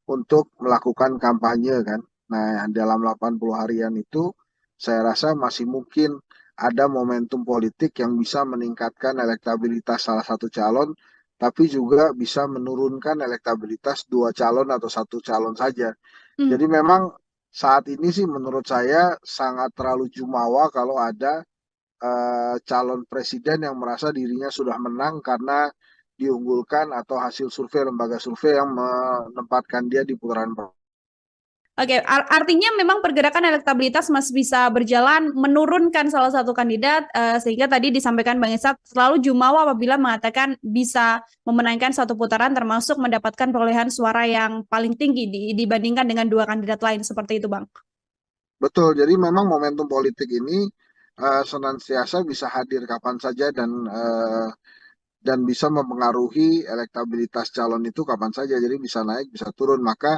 untuk melakukan kampanye kan. Nah, dalam 80 harian itu saya rasa masih mungkin ada momentum politik yang bisa meningkatkan elektabilitas salah satu calon, tapi juga bisa menurunkan elektabilitas dua calon atau satu calon saja. hmm. Jadi memang saat ini sih menurut saya sangat terlalu jumawa kalau ada calon presiden yang merasa dirinya sudah menang karena diunggulkan atau hasil survei lembaga survei yang menempatkan dia di putaran pertama. Oke, artinya memang pergerakan elektabilitas masih bisa berjalan menurunkan salah satu kandidat, sehingga tadi disampaikan Bang Esat selalu jumawa apabila mengatakan bisa memenangkan satu putaran termasuk mendapatkan perolehan suara yang paling tinggi dibandingkan dengan dua kandidat lain seperti itu, Bang. Betul, jadi memang momentum politik ini senantiasa bisa hadir kapan saja dan bisa mempengaruhi elektabilitas calon itu kapan saja. Jadi bisa naik, bisa turun. Maka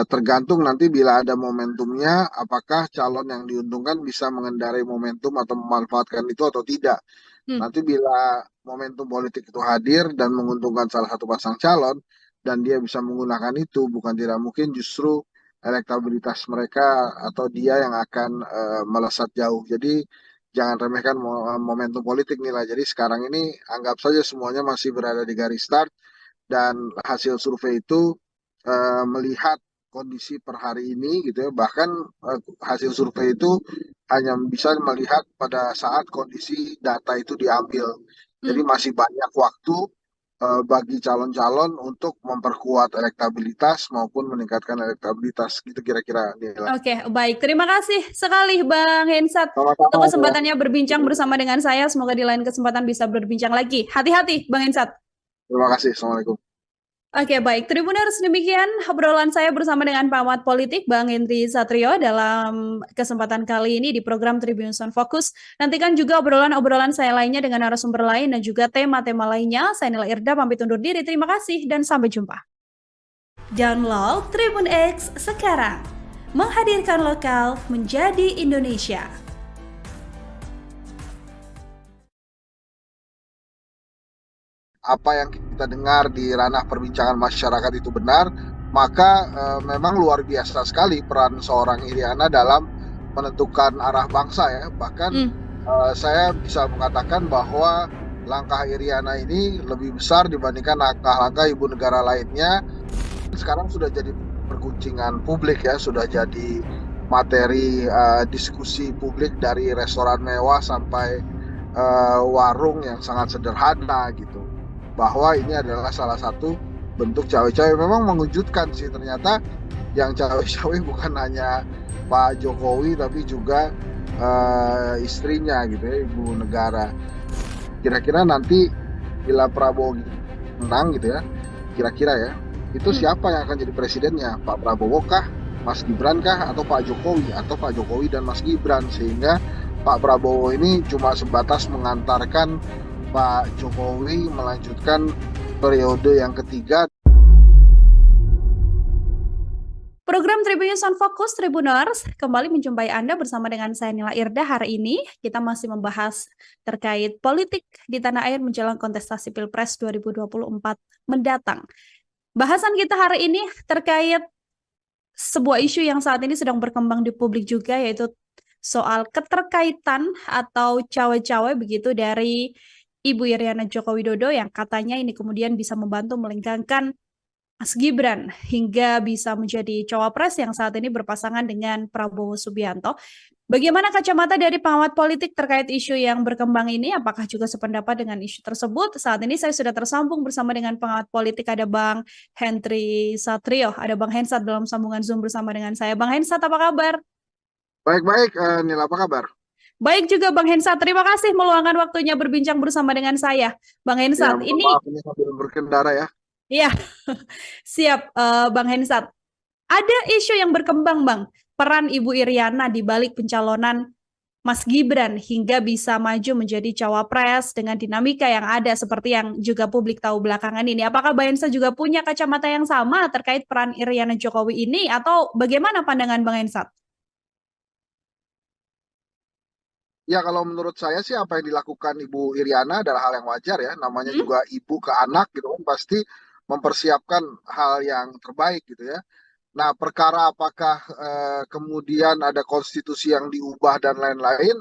tergantung nanti bila ada momentumnya, apakah calon yang diuntungkan bisa mengendarai momentum atau memanfaatkan itu atau tidak. Hmm. Nanti bila momentum politik itu hadir dan menguntungkan salah satu pasang calon, dan dia bisa menggunakan itu, bukan tidak mungkin justru elektabilitas mereka atau dia yang akan melesat jauh. Jadi jangan remehkan momentum politik nih lah. Jadi sekarang ini anggap saja semuanya masih berada di garis start dan hasil survei itu melihat kondisi per hari ini gitu ya, bahkan hasil survei itu hanya bisa melihat pada saat kondisi data itu diambil. Jadi Hmm. masih banyak waktu bagi calon-calon untuk memperkuat elektabilitas maupun meningkatkan elektabilitas gitu kira-kira Nila. Oke, baik. Terima kasih sekali Bang Hensat untuk Sama-sama ya. kesempatannya berbincang bersama dengan saya. Semoga di lain kesempatan bisa berbincang lagi. Hati-hati, Bang Hensat. Terima kasih. Assalamualaikum. Oke, baik. Tribuners, demikian obrolan saya bersama dengan pengamat politik Bang Hendri Satrio dalam kesempatan kali ini di program Tribun Sound Focus. Nantikan juga obrolan-obrolan saya lainnya dengan narasumber lain dan juga tema-tema lainnya. Saya Nila Irda, pamit undur diri. Terima kasih dan sampai jumpa. Download Tribun X sekarang. Menghadirkan lokal menjadi Indonesia. Apa yang kita dengar di ranah perbincangan masyarakat itu benar, maka memang luar biasa sekali peran seorang Iriana dalam menentukan arah bangsa ya. Bahkan saya bisa mengatakan bahwa langkah Iriana ini lebih besar dibandingkan langkah-langkah ibu negara lainnya. Sekarang sudah jadi perguncingan publik ya, sudah jadi materi diskusi publik dari restoran mewah sampai warung yang sangat sederhana gitu, bahwa ini adalah salah satu bentuk cawe-cawe. Memang mengejutkan sih, ternyata yang cawe-cawe bukan hanya Pak Jokowi tapi juga istrinya gitu ya, ibu negara. Kira-kira nanti bila Prabowo menang gitu ya, kira-kira ya, itu siapa yang akan jadi presidennya? Pak Prabowo kah, Mas Gibran kah, atau Pak Jokowi, atau Pak Jokowi dan Mas Gibran? Sehingga Pak Prabowo ini cuma sebatas mengantarkan Pak Jokowi melanjutkan periode yang ketiga. Program Tribun Sound Focus Tribuners kembali menjumpai Anda bersama dengan saya Nila Irda. Hari ini kita masih membahas terkait politik di tanah air menjelang kontestasi Pilpres 2024 mendatang. Bahasan kita hari ini terkait sebuah isu yang saat ini sedang berkembang di publik juga, yaitu soal keterkaitan atau cawe-cawe begitu dari Ibu Iriana Joko Widodo yang katanya ini kemudian bisa membantu melengkangkan Mas Gibran hingga bisa menjadi cawapres yang saat ini berpasangan dengan Prabowo Subianto. Bagaimana kacamata dari pengamat politik terkait isu yang berkembang ini? Apakah juga sependapat dengan isu tersebut? Saat ini saya sudah tersambung bersama dengan pengamat politik, ada Bang Henry Satrio, ada Bang Hensat dalam sambungan Zoom bersama dengan saya. Bang Hensat, apa kabar? Baik-baik, Nil, apa kabar? Baik juga Bang Hensat, terima kasih meluangkan waktunya berbincang bersama dengan saya. Bang Ya, Hensat, mohon ini maaf ini sambil berkendara ya. ya siap Bang Hensat. Ada isu yang berkembang, Bang. Peran Ibu Iriana di balik pencalonan Mas Gibran hingga bisa maju menjadi cawapres dengan dinamika yang ada seperti yang juga publik tahu belakangan ini. Apakah Bang Hensat juga punya kacamata yang sama terkait peran Iriana Jokowi ini atau bagaimana pandangan Bang Hensat? Ya, kalau menurut saya sih apa yang dilakukan Ibu Iriana adalah hal yang wajar ya. Namanya Hmm? juga ibu ke anak gitu kan, pasti mempersiapkan hal yang terbaik gitu ya. Nah, perkara apakah kemudian ada konstitusi yang diubah dan lain-lain,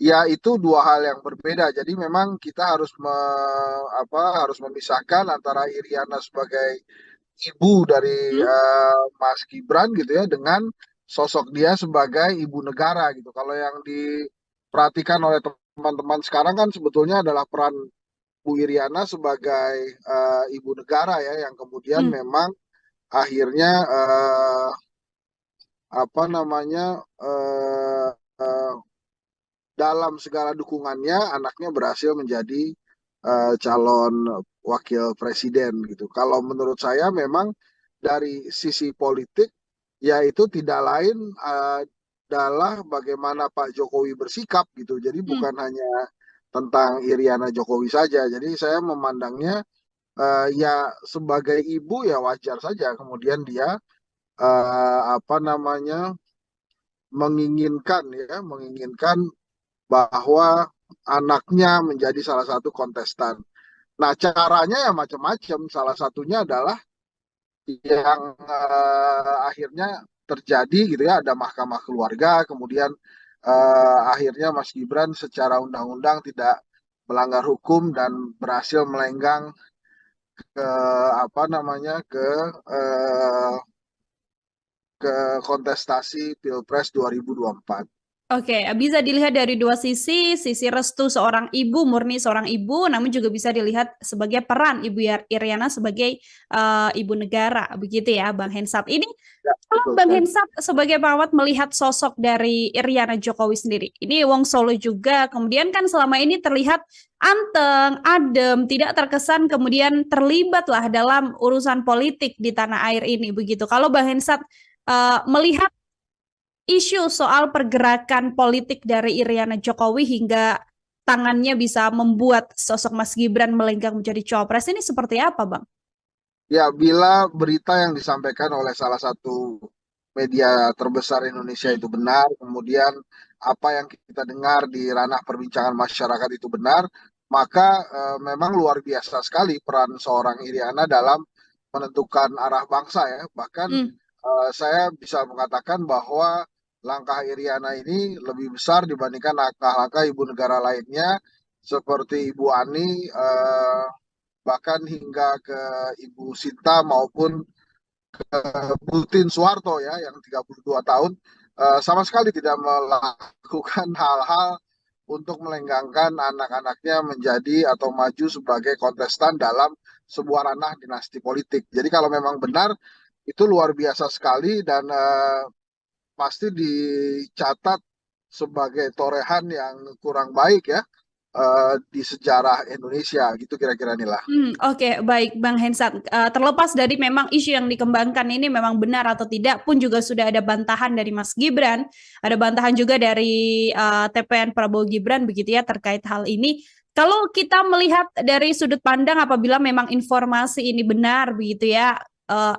ya itu dua hal yang berbeda. Jadi memang kita harus harus memisahkan antara Iriana sebagai ibu dari Hmm? Mas Gibran gitu ya dengan sosok dia sebagai ibu negara gitu. Kalau yang diperhatikan oleh teman-teman sekarang kan sebetulnya adalah peran Bu Iriana sebagai ibu negara ya yang kemudian Hmm. memang akhirnya apa namanya eh, eh, dalam segala dukungannya anaknya berhasil menjadi calon wakil presiden gitu. Kalau menurut saya memang dari sisi politik ya itu tidak lain adalah bagaimana Pak Jokowi bersikap gitu. Jadi Hmm. bukan hanya tentang Iriana Jokowi saja. Jadi saya memandangnya ya sebagai ibu ya wajar saja kemudian dia apa namanya menginginkan bahwa anaknya menjadi salah satu kontestan. Nah, caranya ya macam-macam. Salah satunya adalah yang akhirnya terjadi gitu ya, ada mahkamah keluarga, kemudian akhirnya Mas Gibran secara undang-undang tidak melanggar hukum dan berhasil melenggang ke apa namanya eh, ke kontestasi Pilpres 2024. Oke, bisa dilihat dari dua sisi restu seorang ibu, murni seorang ibu, namun juga bisa dilihat sebagai peran Iriana sebagai ibu negara, begitu ya, Bang Hensat. Ini Ya, kalau betul Bang sekali. Hensat sebagai perawat melihat sosok dari Iriana Jokowi sendiri, ini Wong Solo juga, kemudian kan selama ini terlihat anteng, adem, tidak terkesan kemudian terlibat lah dalam urusan politik di tanah air ini, begitu. Kalau Bang Hensat melihat isu soal pergerakan politik dari Iriana Jokowi hingga tangannya bisa membuat sosok Mas Gibran melenggang menjadi cawapres ini seperti apa, Bang? Ya, bila berita yang disampaikan oleh salah satu media terbesar Indonesia Hmm. itu benar, kemudian apa yang kita dengar di ranah perbincangan masyarakat itu benar, maka memang luar biasa sekali peran seorang Iriana dalam menentukan arah bangsa ya. Bahkan Hmm. saya bisa mengatakan bahwa langkah Iriana ini lebih besar dibandingkan langkah-langkah ibu negara lainnya seperti Ibu Ani, bahkan hingga ke Ibu Sinta maupun Butin Soeharto ya yang 32 tahun sama sekali tidak melakukan hal-hal untuk melenggangkan anak-anaknya menjadi atau maju sebagai kontestan dalam sebuah ranah dinasti politik. Jadi kalau memang benar itu luar biasa sekali dan pasti dicatat sebagai torehan yang kurang baik ya di sejarah Indonesia gitu kira-kira inilah. Oke, baik Bang Hensat. Terlepas dari memang isu yang dikembangkan ini memang benar atau tidak pun juga sudah ada bantahan dari Mas Gibran, ada bantahan juga dari TPN Prabowo Gibran begitu ya terkait hal ini. Kalau kita melihat dari sudut pandang apabila memang informasi ini benar begitu ya,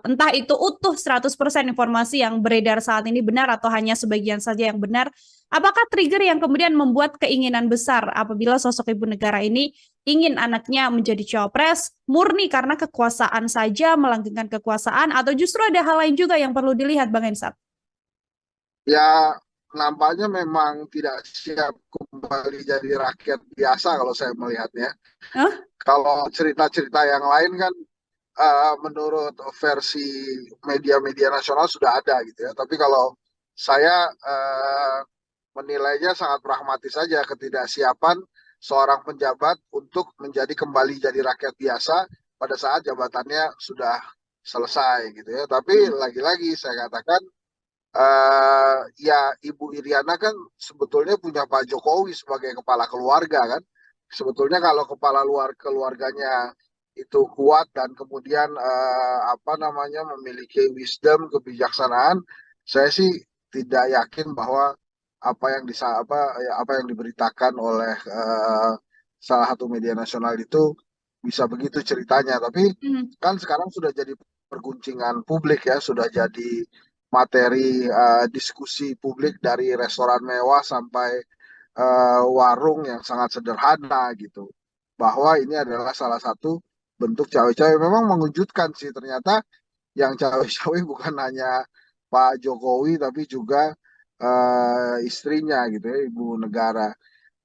entah itu utuh 100% informasi yang beredar saat ini benar atau hanya sebagian saja yang benar, apakah trigger yang kemudian membuat keinginan besar apabila sosok ibu negara ini ingin anaknya menjadi cawapres murni karena kekuasaan saja, melanggengkan kekuasaan, atau justru ada hal lain juga yang perlu dilihat, Bang Hensat? Ya nampaknya memang tidak siap kembali jadi rakyat biasa kalau saya melihatnya. Hah? Kalau cerita-cerita yang lain kan menurut versi media-media nasional sudah ada gitu ya. Tapi kalau saya menilainya sangat pragmatis saja ketidaksiapan seorang penjabat untuk menjadi kembali jadi rakyat biasa pada saat jabatannya sudah selesai gitu ya. Tapi Hmm. lagi-lagi saya katakan ya Ibu Iriana kan sebetulnya punya Pak Jokowi sebagai kepala keluarga kan. Sebetulnya kalau kepala luar keluarganya itu kuat dan kemudian apa namanya memiliki wisdom, kebijaksanaan, saya sih tidak yakin bahwa apa yang diberitakan oleh salah satu media nasional itu bisa begitu ceritanya. Tapi Hmm. kan sekarang sudah jadi perguncingan publik ya, sudah jadi materi diskusi publik dari restoran mewah sampai warung yang sangat sederhana gitu. Bahwa ini adalah salah satu bentuk cawe-cawe. Memang mengejutkan sih ternyata yang cawe-cawe bukan hanya Pak Jokowi tapi juga istrinya gitu ya, Ibu Negara.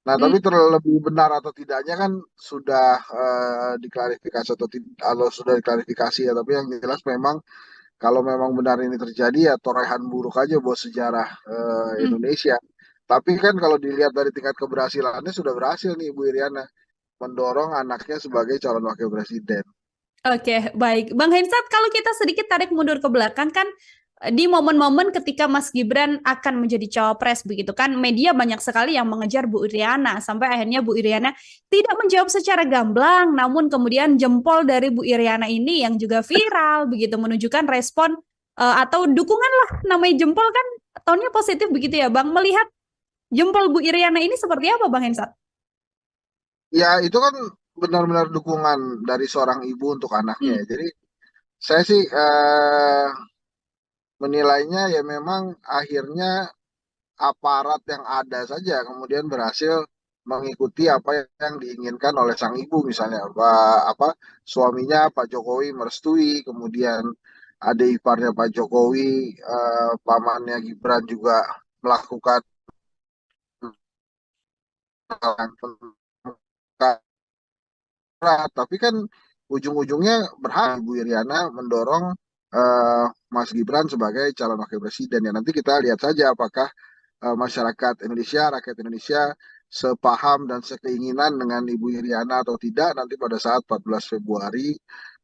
Nah, Hmm. tapi terlebih benar atau tidaknya kan sudah diklarifikasi atau sudah diklarifikasi ya. Tapi yang jelas memang kalau memang benar ini terjadi ya torehan buruk aja buat sejarah Hmm. Indonesia. Tapi kan kalau dilihat dari tingkat keberhasilannya sudah berhasil nih Ibu Iriana mendorong anaknya sebagai calon wakil presiden. Oke, baik. Bang Hensat, kalau kita sedikit tarik mundur ke belakang kan di momen-momen ketika Mas Gibran akan menjadi cawapres begitu kan, media banyak sekali yang mengejar Bu Iriana sampai akhirnya Bu Iriana tidak menjawab secara gamblang, namun kemudian jempol dari Bu Iriana ini yang juga viral begitu menunjukkan respon atau dukungan lah, namanya jempol kan tonnya positif begitu ya Bang. Melihat jempol Bu Iriana ini seperti apa Bang Hensat? Ya itu kan benar-benar dukungan dari seorang ibu untuk anaknya Hmm. ya. Jadi saya sih menilainya ya memang akhirnya aparat yang ada saja kemudian berhasil mengikuti apa yang diinginkan oleh sang ibu misalnya apa suaminya Pak Jokowi merestui kemudian adik iparnya Pak Jokowi pamannya Gibran juga melakukan tapi kan ujung-ujungnya berhak Ibu Iriana mendorong Mas Gibran sebagai calon wakil presiden ya nanti kita lihat saja apakah masyarakat Indonesia, rakyat Indonesia sepaham dan sekeinginan dengan Ibu Iriana atau tidak nanti pada saat 14 Februari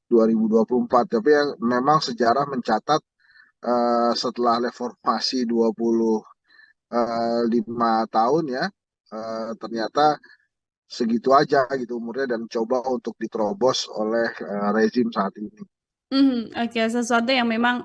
2024. Tapi yang memang sejarah mencatat setelah reformasi 25 tahun ya ternyata segitu aja gitu umurnya dan coba untuk diterobos oleh rezim saat ini. Oke, sesuatu yang memang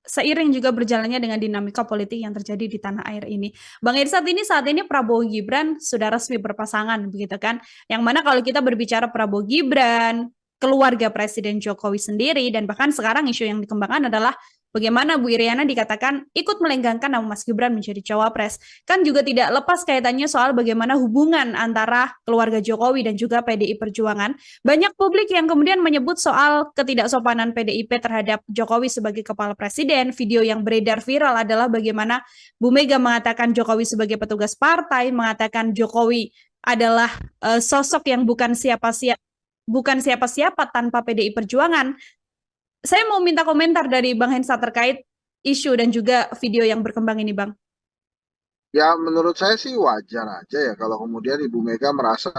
seiring juga berjalannya dengan dinamika politik yang terjadi di tanah air ini. Bang Irsat, ini saat ini Prabowo Gibran sudah resmi berpasangan, begitu kan? Yang mana kalau kita berbicara Prabowo Gibran, keluarga Presiden Jokowi sendiri, dan bahkan sekarang isu yang dikembangkan adalah bagaimana Bu Iriana dikatakan ikut melenggangkan nama Mas Gibran menjadi cawapres. Kan juga tidak lepas kaitannya soal bagaimana hubungan antara keluarga Jokowi dan juga PDI Perjuangan. Banyak publik yang kemudian menyebut soal ketidaksopanan PDIP terhadap Jokowi sebagai kepala presiden. Video yang beredar viral adalah bagaimana Bu Mega mengatakan Jokowi sebagai petugas partai, mengatakan Jokowi adalah sosok yang bukan siapa-siapa tanpa PDI Perjuangan. Saya mau minta komentar dari Bang Hensa terkait isu dan juga video yang berkembang ini, Bang. Ya menurut saya sih wajar aja ya kalau kemudian Ibu Mega merasa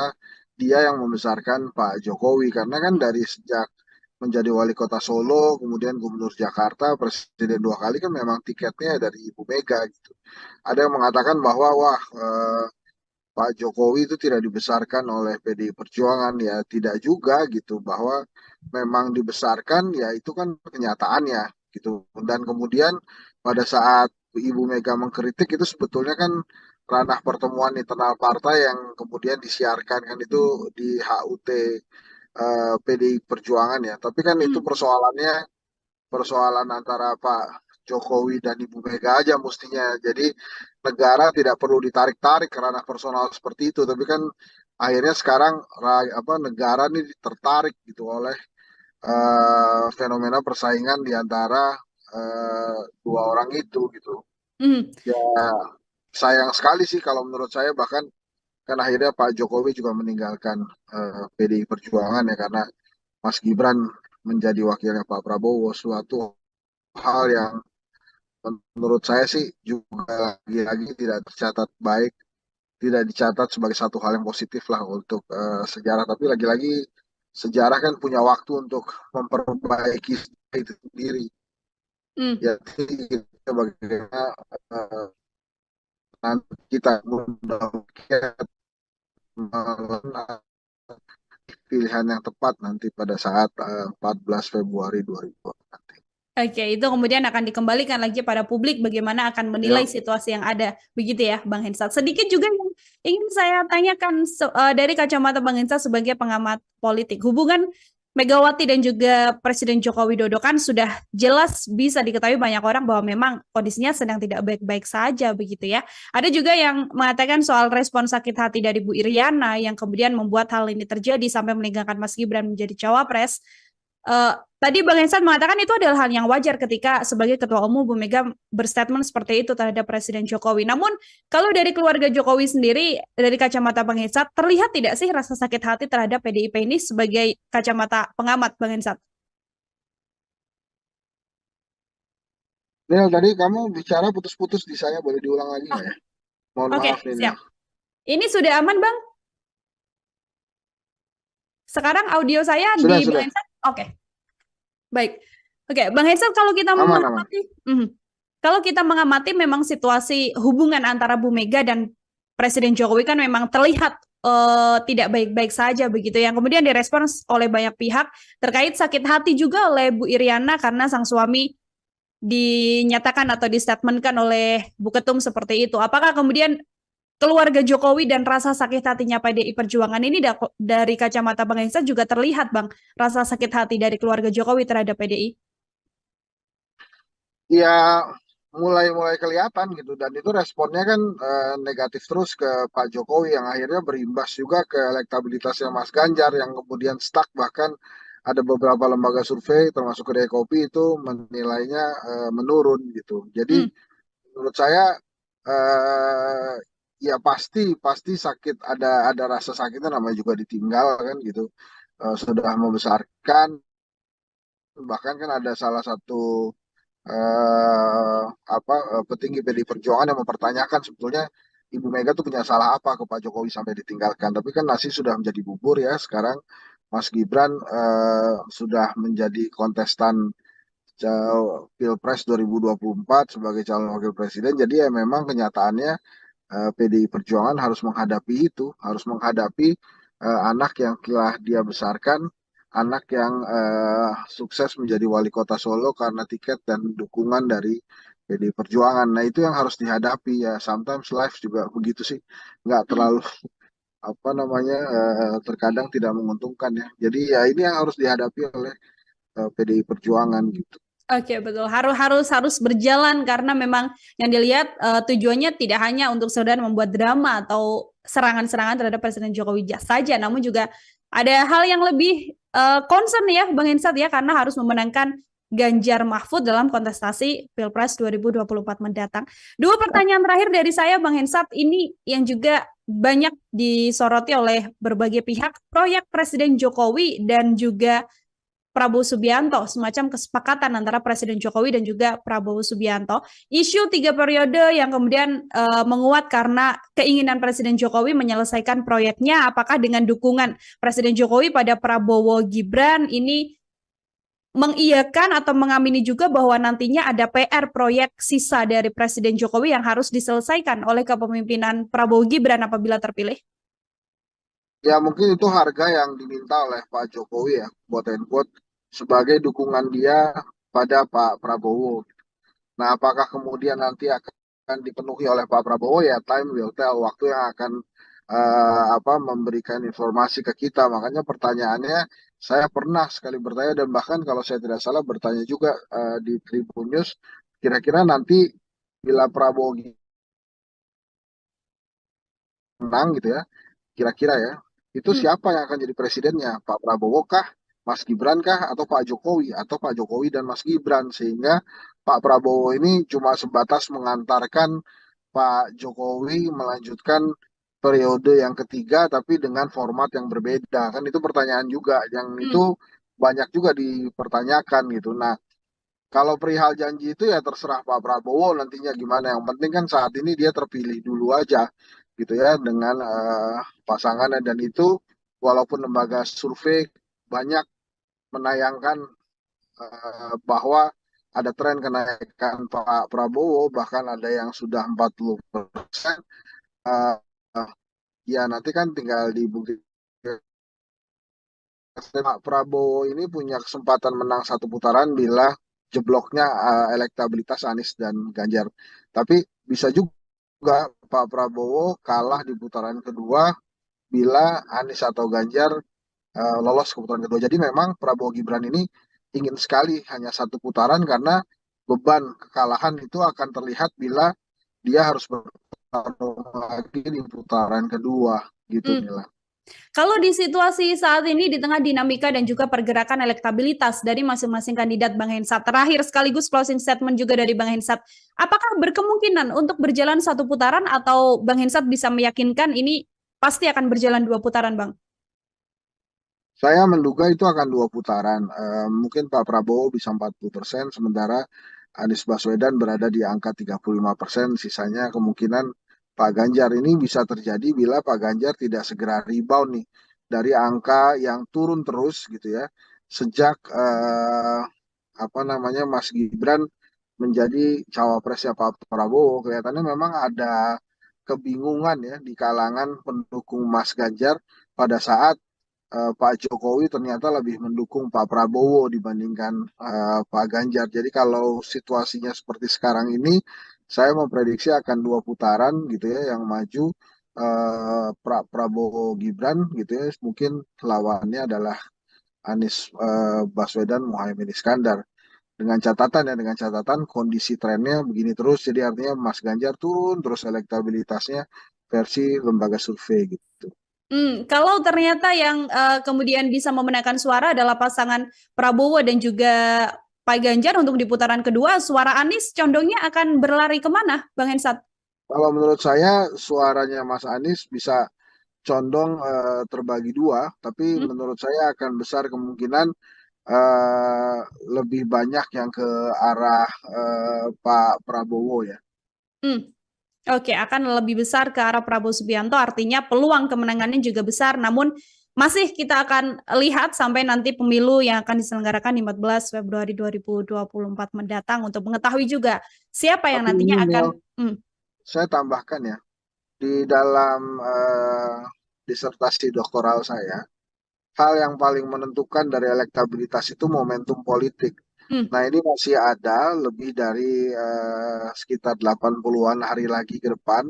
dia yang membesarkan Pak Jokowi karena kan dari sejak menjadi wali kota Solo, kemudian gubernur Jakarta, presiden 2 kali kan memang tiketnya dari Ibu Mega gitu. Ada yang mengatakan bahwa wah Pak Jokowi itu tidak dibesarkan oleh PDI Perjuangan ya tidak juga gitu bahwa memang dibesarkan ya itu kan kenyataannya gitu dan kemudian pada saat Ibu Mega mengkritik itu sebetulnya kan ranah pertemuan internal partai yang kemudian disiarkan kan itu di HUT PDI Perjuangan ya tapi kan itu Hmm. persoalan antara Pak Jokowi dan Ibu Mega aja mestinya. Jadi negara tidak perlu ditarik-tarik karena personal seperti itu. Tapi kan akhirnya sekarang negara ini tertarik gitu oleh fenomena persaingan di antara dua orang itu gitu. Hmm. Ya sayang sekali sih kalau menurut saya bahkan kan akhirnya Pak Jokowi juga meninggalkan PDI Perjuangan ya karena Mas Gibran menjadi wakilnya Pak Prabowo, suatu hal yang menurut saya sih juga lagi-lagi tidak tercatat baik, tidak dicatat sebagai satu hal yang positif lah untuk sejarah. Tapi lagi-lagi sejarah kan punya waktu untuk memperbaiki itu sendiri. Hmm. Jadi bagaimana eh, nanti kita mudah-mudahan pilihan yang tepat nanti pada saat 14 Februari 2020 nanti. Oke, itu kemudian akan dikembalikan lagi pada publik bagaimana akan menilai Ya, situasi yang ada. Begitu ya, Bang Hensat. Sedikit juga yang ingin saya tanyakan dari kacamata Bang Hensat sebagai pengamat politik. Hubungan Megawati dan juga Presiden Joko Widodo kan sudah jelas bisa diketahui banyak orang bahwa memang kondisinya sedang tidak baik-baik saja begitu ya. Ada juga yang mengatakan soal respon sakit hati dari Bu Iriana yang kemudian membuat hal ini terjadi sampai meninggalkan Mas Gibran menjadi cawapres. Eh, Tadi Bang Hensan mengatakan itu adalah hal yang wajar ketika sebagai Ketua Umum Bu Mega berstatement seperti itu terhadap Presiden Jokowi. Namun kalau dari keluarga Jokowi sendiri, dari kacamata Bang Hensan, terlihat tidak sih rasa sakit hati terhadap PDIP ini sebagai kacamata pengamat Bang Hensan? Nil, tadi kamu bicara putus-putus di saya, boleh diulang lagi Oh, nggak ya? Mohon oke, maaf nih, Nil. siap. Ini sudah aman Bang? Sekarang audio saya Sudah, di Bang sudah. Hensan? Oke, baik. Oke, Bang Hensan kalau kita Aman, aman. mengamati, kalau kita mengamati memang situasi hubungan antara Bu Mega dan Presiden Jokowi kan memang terlihat tidak baik-baik saja begitu yang kemudian direspons oleh banyak pihak terkait sakit hati juga oleh Bu Iriana karena sang suami dinyatakan atau distatementkan oleh Bu Ketum seperti itu. Apakah kemudian keluarga Jokowi dan rasa sakit hatinya PDI Perjuangan ini dari kacamata Bang Hensa juga terlihat Bang, rasa sakit hati dari keluarga Jokowi terhadap PDI? Ya, mulai-mulai kelihatan gitu. Dan itu responnya kan negatif terus ke Pak Jokowi yang akhirnya berimbas juga ke elektabilitasnya Mas Ganjar yang kemudian stuck. Bahkan ada beberapa lembaga survei termasuk Kedai Kopi itu menilainya menurun gitu. Jadi Hmm. menurut saya eh, ya pasti pasti sakit, ada rasa sakitnya, namanya juga ditinggal kan gitu. Sudah membesarkan, bahkan kan ada salah satu petinggi PDI Perjuangan yang mempertanyakan sebetulnya Ibu Mega tuh punya salah apa ke Pak Jokowi sampai ditinggalkan. Tapi kan nasi sudah menjadi bubur ya sekarang. Mas Gibran sudah menjadi kontestan Pilpres 2024 sebagai calon wakil presiden. Jadi ya memang kenyataannya PDI Perjuangan harus menghadapi itu, harus menghadapi anak yang telah dia besarkan, anak yang sukses menjadi wali kota Solo karena tiket dan dukungan dari PDI Perjuangan. Nah itu yang harus dihadapi ya. Sometimes life juga begitu sih, nggak Hmm. terlalu apa namanya terkadang tidak menguntungkan ya. Jadi ya ini yang harus dihadapi oleh PDI Perjuangan gitu. Oke, betul. Harus berjalan karena memang yang dilihat tujuannya tidak hanya untuk sekedar membuat drama atau serangan-serangan terhadap Presiden Jokowi saja, namun juga ada hal yang lebih concern ya, Bang Hensat ya, karena harus memenangkan Ganjar Mahfud dalam kontestasi Pilpres 2024 mendatang. Dua pertanyaan terakhir dari saya, Bang Hensat, ini yang juga banyak disoroti oleh berbagai pihak, proyek Presiden Jokowi dan juga Prabowo Subianto, semacam kesepakatan antara Presiden Jokowi dan juga Prabowo Subianto. Isu 3 periode yang kemudian menguat karena keinginan Presiden Jokowi menyelesaikan proyeknya, apakah dengan dukungan Presiden Jokowi pada Prabowo Gibran ini mengiyakan atau mengamini juga bahwa nantinya ada PR proyek sisa dari Presiden Jokowi yang harus diselesaikan oleh kepemimpinan Prabowo Gibran apabila terpilih? Ya mungkin itu harga yang diminta oleh Pak Jokowi ya, quote and quote, sebagai dukungan dia pada Pak Prabowo. Nah, apakah kemudian nanti akan dipenuhi oleh Pak Prabowo ya, time will tell, waktu yang akan memberikan informasi ke kita. Makanya pertanyaannya, saya pernah sekali bertanya dan bahkan kalau saya tidak salah bertanya juga di Tribun News, kira-kira nanti bila Prabowo menang gitu ya, kira-kira ya, itu Hmm. siapa yang akan jadi presidennya? Pak Prabowo kah, Mas Gibran kah, atau Pak Jokowi? Atau Pak Jokowi dan Mas Gibran? Sehingga Pak Prabowo ini cuma sebatas mengantarkan Pak Jokowi melanjutkan periode yang ketiga, tapi dengan format yang berbeda. Kan itu pertanyaan juga. Yang itu Hmm. banyak juga dipertanyakan gitu. Nah, kalau perihal janji itu ya terserah Pak Prabowo nantinya gimana. Yang penting kan saat ini dia terpilih dulu aja gitu ya dengan pasangannya, dan itu walaupun lembaga survei banyak menayangkan bahwa ada tren kenaikan Pak Prabowo, bahkan ada yang sudah 40%. eh, Ya nanti kan tinggal dibuktikan. Pak Prabowo ini punya kesempatan menang satu putaran bila jebloknya elektabilitas Anies dan Ganjar. Tapi bisa juga Pak Prabowo kalah di putaran kedua bila Anies atau Ganjar lolos ke putaran kedua. Jadi memang Prabowo Gibran ini ingin sekali hanya satu putaran karena beban kekalahan itu akan terlihat bila dia harus bertarung lagi di putaran kedua gitu Hmm. Mila. Kalau di situasi saat ini di tengah dinamika dan juga pergerakan elektabilitas dari masing-masing kandidat, Bang Hensat, terakhir sekaligus closing statement juga dari Bang Hensat, apakah berkemungkinan untuk berjalan satu putaran atau Bang Hensat bisa meyakinkan ini pasti akan berjalan dua putaran, Bang? Saya menduga itu akan dua putaran. Mungkin Pak Prabowo bisa 40%, sementara Anies Baswedan berada di angka 35%. Sisanya kemungkinan Pak Ganjar. Ini bisa terjadi bila Pak Ganjar tidak segera rebound nih dari angka yang turun terus gitu ya. Sejak apa namanya Mas Gibran menjadi cawapresnya Pak Prabowo, kelihatannya memang ada kebingungan ya di kalangan pendukung Mas Ganjar pada saat Pak Jokowi ternyata lebih mendukung Pak Prabowo dibandingkan Pak Ganjar. Jadi kalau situasinya seperti sekarang ini, saya memprediksi akan dua putaran gitu ya yang maju, Prabowo Gibran gitu ya. Mungkin lawannya adalah Anies Baswedan Muhaimin Iskandar. Dengan catatan kondisi trennya begini terus, jadi artinya Mas Ganjar turun terus elektabilitasnya versi lembaga survei gitu. Kalau ternyata yang kemudian bisa memenangkan suara adalah pasangan Prabowo dan juga Pak Ganjar untuk di putaran kedua, suara Anies condongnya akan berlari kemana, Bang Hensat? Kalau menurut saya suaranya Mas Anies bisa condong terbagi dua, tapi Hmm? menurut saya akan besar kemungkinan eh, lebih banyak yang ke arah Pak Prabowo ya. Hmm. Oke, akan lebih besar ke arah Prabowo Subianto, artinya peluang kemenangannya juga besar, namun masih kita akan lihat sampai nanti pemilu yang akan diselenggarakan di 14 Februari 2024 mendatang untuk mengetahui juga siapa yang Tapi ini nantinya akan. Mil, saya tambahkan ya, di dalam disertasi doktoral saya, hal yang paling menentukan dari elektabilitas itu momentum politik. Hmm, Nah, ini masih ada lebih dari sekitar 80-an hari lagi ke depan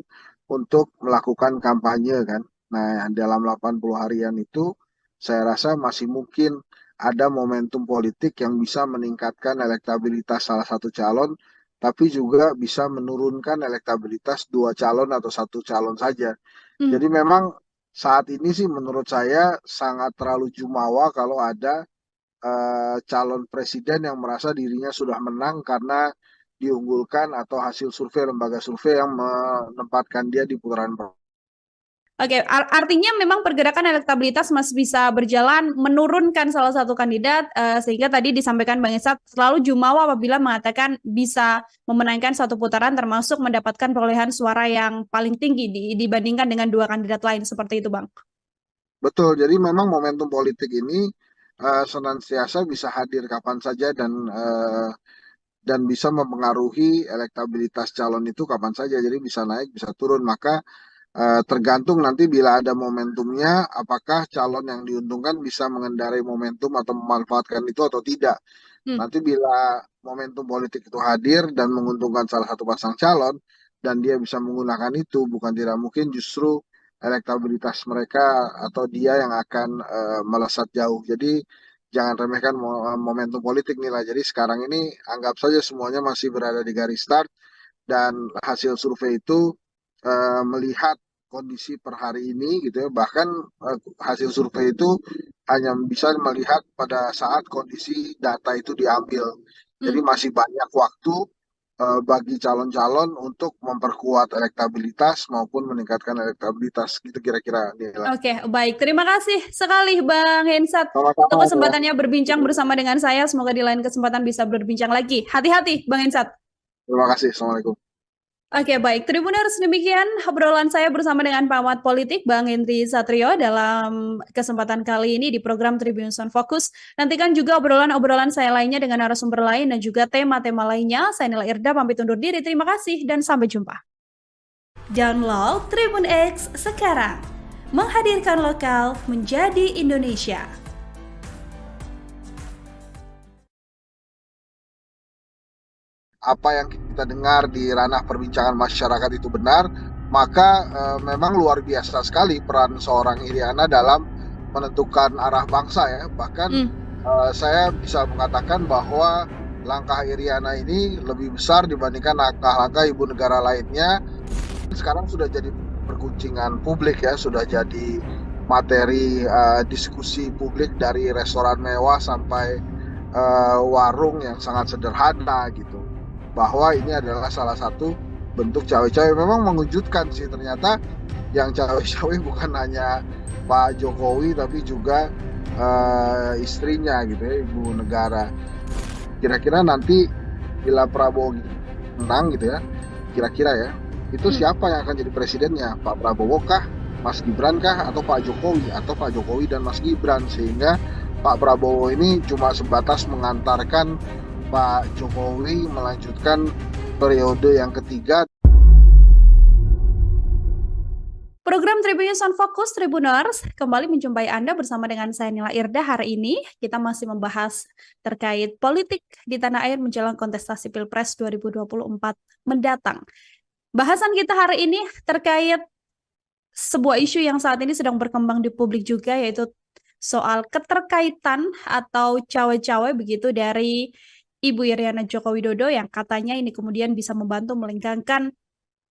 untuk melakukan kampanye kan. Nah, dalam 80 harian itu saya rasa masih mungkin ada momentum politik yang bisa meningkatkan elektabilitas salah satu calon, tapi juga bisa menurunkan elektabilitas dua calon atau satu calon saja. hmm. Jadi memang saat ini sih menurut saya sangat terlalu jumawa kalau ada calon presiden yang merasa dirinya sudah menang karena diunggulkan atau hasil survei lembaga survei yang menempatkan dia di putaran pertama. Oke, artinya memang pergerakan elektabilitas masih bisa berjalan menurunkan salah satu kandidat, sehingga tadi disampaikan Bang Esat selalu jumawa apabila mengatakan bisa memenangkan satu putaran termasuk mendapatkan perolehan suara yang paling tinggi dibandingkan dengan dua kandidat lain seperti itu, Bang. Betul, jadi memang momentum politik ini senantiasa bisa hadir kapan saja dan bisa mempengaruhi elektabilitas calon itu kapan saja. Jadi bisa naik, bisa turun. Maka tergantung nanti bila ada momentumnya, apakah calon yang diuntungkan bisa mengendarai momentum atau memanfaatkan itu atau tidak. Hmm. Nanti bila momentum politik itu hadir dan menguntungkan salah satu pasang calon, dan dia bisa menggunakan itu, bukan tidak mungkin justru elektabilitas mereka atau dia yang akan melesat jauh. Jadi jangan remehkan momentum politik nih lah. Jadi sekarang ini anggap saja semuanya masih berada di garis start, dan hasil survei itu melihat kondisi per hari ini gitu ya. Bahkan hasil survei itu hanya bisa melihat pada saat kondisi data itu diambil. Jadi Hmm. masih banyak waktu bagi calon-calon untuk memperkuat elektabilitas maupun meningkatkan elektabilitas gitu kira-kira nilai. Oke, baik. Terima kasih sekali Bang Hensat untuk Sama-sama ya. kesempatannya berbincang bersama dengan saya. Semoga di lain kesempatan bisa berbincang lagi. Hati-hati, Bang Hensat. Terima kasih. Assalamualaikum. Oke, baik. Tribuners, demikian obrolan saya bersama dengan pengamat politik Bang Henry Satrio dalam kesempatan kali ini di program Tribuners on Focus. Nantikan juga obrolan-obrolan saya lainnya dengan narasumber lain dan juga tema-tema lainnya. Saya Nila Irda, pamit undur diri. Terima kasih dan sampai jumpa. Download Tribun X sekarang. Menghadirkan lokal menjadi Indonesia. Apa yang kita dengar di ranah perbincangan masyarakat itu benar, maka memang luar biasa sekali peran seorang Iriana dalam menentukan arah bangsa ya. Bahkan saya bisa mengatakan bahwa langkah Iriana ini lebih besar dibandingkan langkah-langkah ibu negara lainnya. Sekarang sudah jadi perguncingan publik ya, sudah jadi materi diskusi publik dari restoran mewah sampai warung yang sangat sederhana gitu. Bahwa ini adalah salah satu bentuk cawe-cawe. Memang mengejutkan sih, ternyata yang cawe-cawe bukan hanya Pak Jokowi tapi juga istrinya gitu ya, ibu negara. Kira-kira nanti bila Prabowo menang gitu ya, kira-kira ya, itu siapa yang akan jadi presidennya? Pak Prabowo kah, Mas Gibran kah, atau Pak Jokowi, atau Pak Jokowi dan Mas Gibran? Sehingga Pak Prabowo ini cuma sebatas mengantarkan Pak Jokowi melanjutkan periode yang ketiga. Program Tribunnews on Focus Tribuners kembali menjumpai Anda bersama dengan saya Nila Irda. Hari ini kita masih membahas terkait politik di tanah air menjelang kontestasi Pilpres 2024 mendatang. Bahasan kita hari ini terkait sebuah isu yang saat ini sedang berkembang di publik juga, yaitu soal keterkaitan atau cawe-cawe begitu dari Ibu Iriana Joko Widodo yang katanya ini kemudian bisa membantu melengkangkan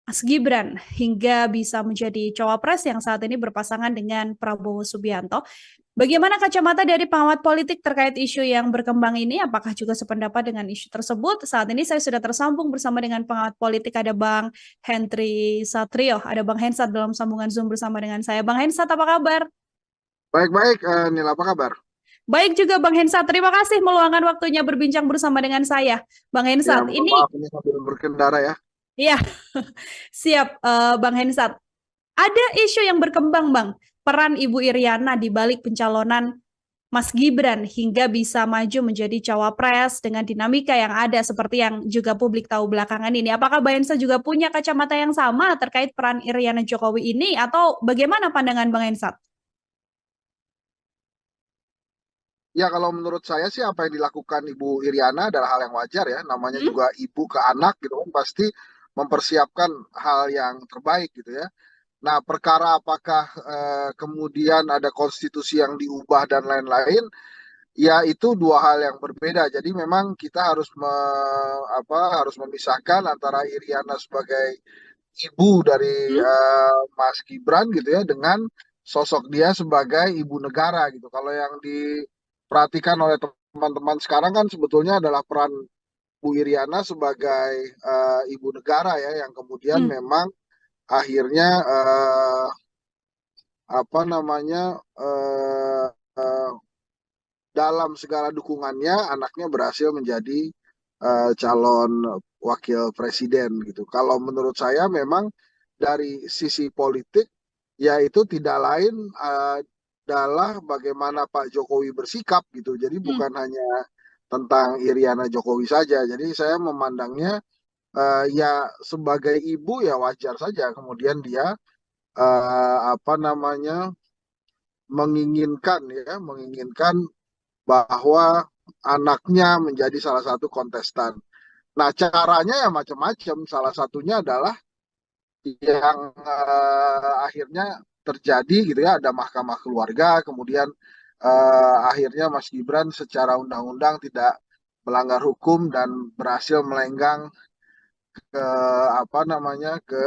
Mas Gibran hingga bisa menjadi cawapres yang saat ini berpasangan dengan Prabowo Subianto. Bagaimana kacamata dari pengamat politik terkait isu yang berkembang ini? Apakah juga sependapat dengan isu tersebut? Saat ini saya sudah tersambung bersama dengan pengamat politik, ada Bang Henry Satrio, ada Bang Hensat dalam sambungan Zoom bersama dengan saya. Bang Hensat, apa kabar? Baik-baik, Nila, apa kabar? Baik juga Bang Hensat, terima kasih meluangkan waktunya berbincang bersama dengan saya. Bang Ya, Hensat, mohon ini maaf ini sambil berkendara ya. ya siap Bang Hensat. Ada isu yang berkembang Bang, peran Ibu Iriana di balik pencalonan Mas Gibran hingga bisa maju menjadi cawapres dengan dinamika yang ada seperti yang juga publik tahu belakangan ini. Apakah Bang Hensat juga punya kacamata yang sama terkait peran Iriana Jokowi ini atau bagaimana pandangan Bang Hensat? Ya, kalau menurut saya sih apa yang dilakukan Ibu Iriana adalah hal yang wajar ya. Namanya Hmm? juga ibu ke anak gitu kan, pasti mempersiapkan hal yang terbaik gitu ya. Nah, perkara apakah kemudian ada konstitusi yang diubah dan lain-lain, ya itu dua hal yang berbeda. Jadi memang kita harus harus memisahkan antara Iriana sebagai ibu dari Hmm? Mas Gibran gitu ya dengan sosok dia sebagai ibu negara gitu. Kalau yang diperhatikan oleh teman-teman sekarang kan sebetulnya adalah peran Bu Iriana sebagai ibu negara ya yang kemudian Hmm. memang akhirnya apa namanya eh, eh, dalam segala dukungannya anaknya berhasil menjadi calon wakil presiden gitu. Kalau menurut saya memang dari sisi politik ya itu tidak lain adalah bagaimana Pak Jokowi bersikap gitu. Jadi Hmm. bukan hanya tentang Iriana Jokowi saja. Jadi saya memandangnya ya sebagai ibu ya wajar saja kemudian dia apa namanya menginginkan bahwa anaknya menjadi salah satu kontestan. Nah, caranya ya macam-macam. Salah satunya adalah yang akhirnya terjadi gitu ya, ada mahkamah keluarga, kemudian akhirnya Mas Gibran secara undang-undang tidak melanggar hukum dan berhasil melenggang ke apa namanya ke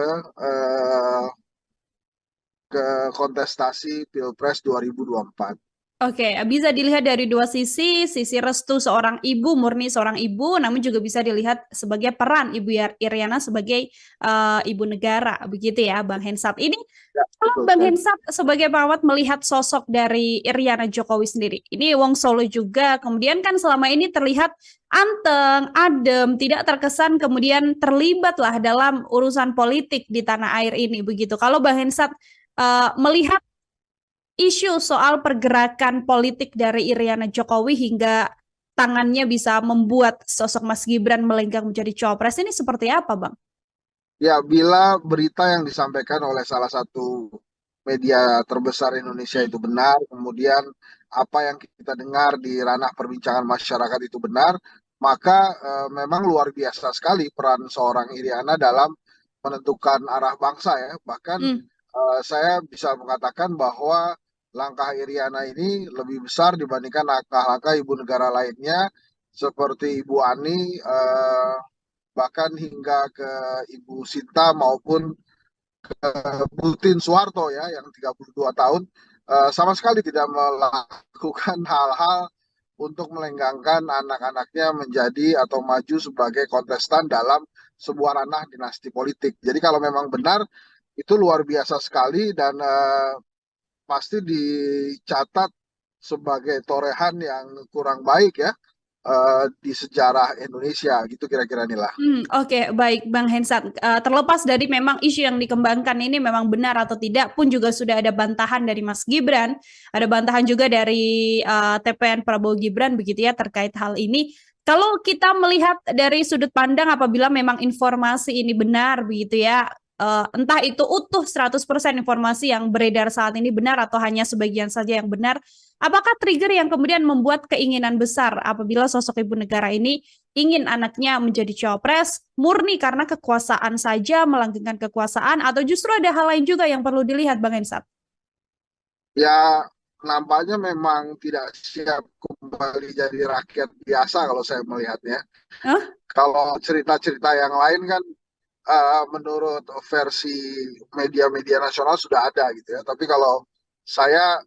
kontestasi Pilpres 2024. Oke, bisa dilihat dari dua sisi restu seorang ibu, murni seorang ibu, namun juga bisa dilihat sebagai peran Iryana sebagai ibu negara, begitu ya, Bang Hensat. Ini Ya, kalau betul Bang sekali. Hensat sebagai perawat melihat sosok dari Iryana Jokowi sendiri, ini Wong Solo juga, kemudian kan selama ini terlihat anteng, adem, tidak terkesan kemudian terlibat lah dalam urusan politik di tanah air ini, begitu. Kalau Bang Hensat melihat isu soal pergerakan politik dari Iryana Jokowi hingga tangannya bisa membuat sosok Mas Gibran melenggang menjadi cawapres ini seperti apa, Bang? Ya, bila berita yang disampaikan oleh salah satu media terbesar Indonesia Hmm. itu benar, kemudian apa yang kita dengar di ranah perbincangan masyarakat itu benar, maka memang luar biasa sekali peran seorang Iriana dalam menentukan arah bangsa ya. Bahkan Hmm. saya bisa mengatakan bahwa langkah Iriana ini lebih besar dibandingkan langkah-langkah ibu negara lainnya seperti Ibu Ani, bahkan hingga ke Ibu Sinta maupun Butin Soeharto ya yang 32 tahun sama sekali tidak melakukan hal-hal untuk melenggangkan anak-anaknya menjadi atau maju sebagai kontestan dalam sebuah ranah dinasti politik. Jadi kalau memang benar itu luar biasa sekali dan pasti dicatat sebagai torehan yang kurang baik ya di sejarah Indonesia gitu kira-kira inilah. Oke, baik Bang Hensat. Terlepas dari memang isu yang dikembangkan ini memang benar atau tidak pun juga sudah ada bantahan dari Mas Gibran, ada bantahan juga dari TPN Prabowo Gibran begitu ya terkait hal ini. Kalau kita melihat dari sudut pandang apabila memang informasi ini benar begitu ya, entah itu utuh 100% informasi yang beredar saat ini benar atau hanya sebagian saja yang benar, apakah trigger yang kemudian membuat keinginan besar apabila sosok ibu negara ini ingin anaknya menjadi cawapres murni karena kekuasaan saja, melanggengkan kekuasaan, atau justru ada hal lain juga yang perlu dilihat, Bang Hensat? Ya nampaknya memang tidak siap kembali jadi rakyat biasa kalau saya melihatnya. Hah? Kalau cerita-cerita yang lain kan menurut versi media-media nasional sudah ada gitu ya. Tapi kalau saya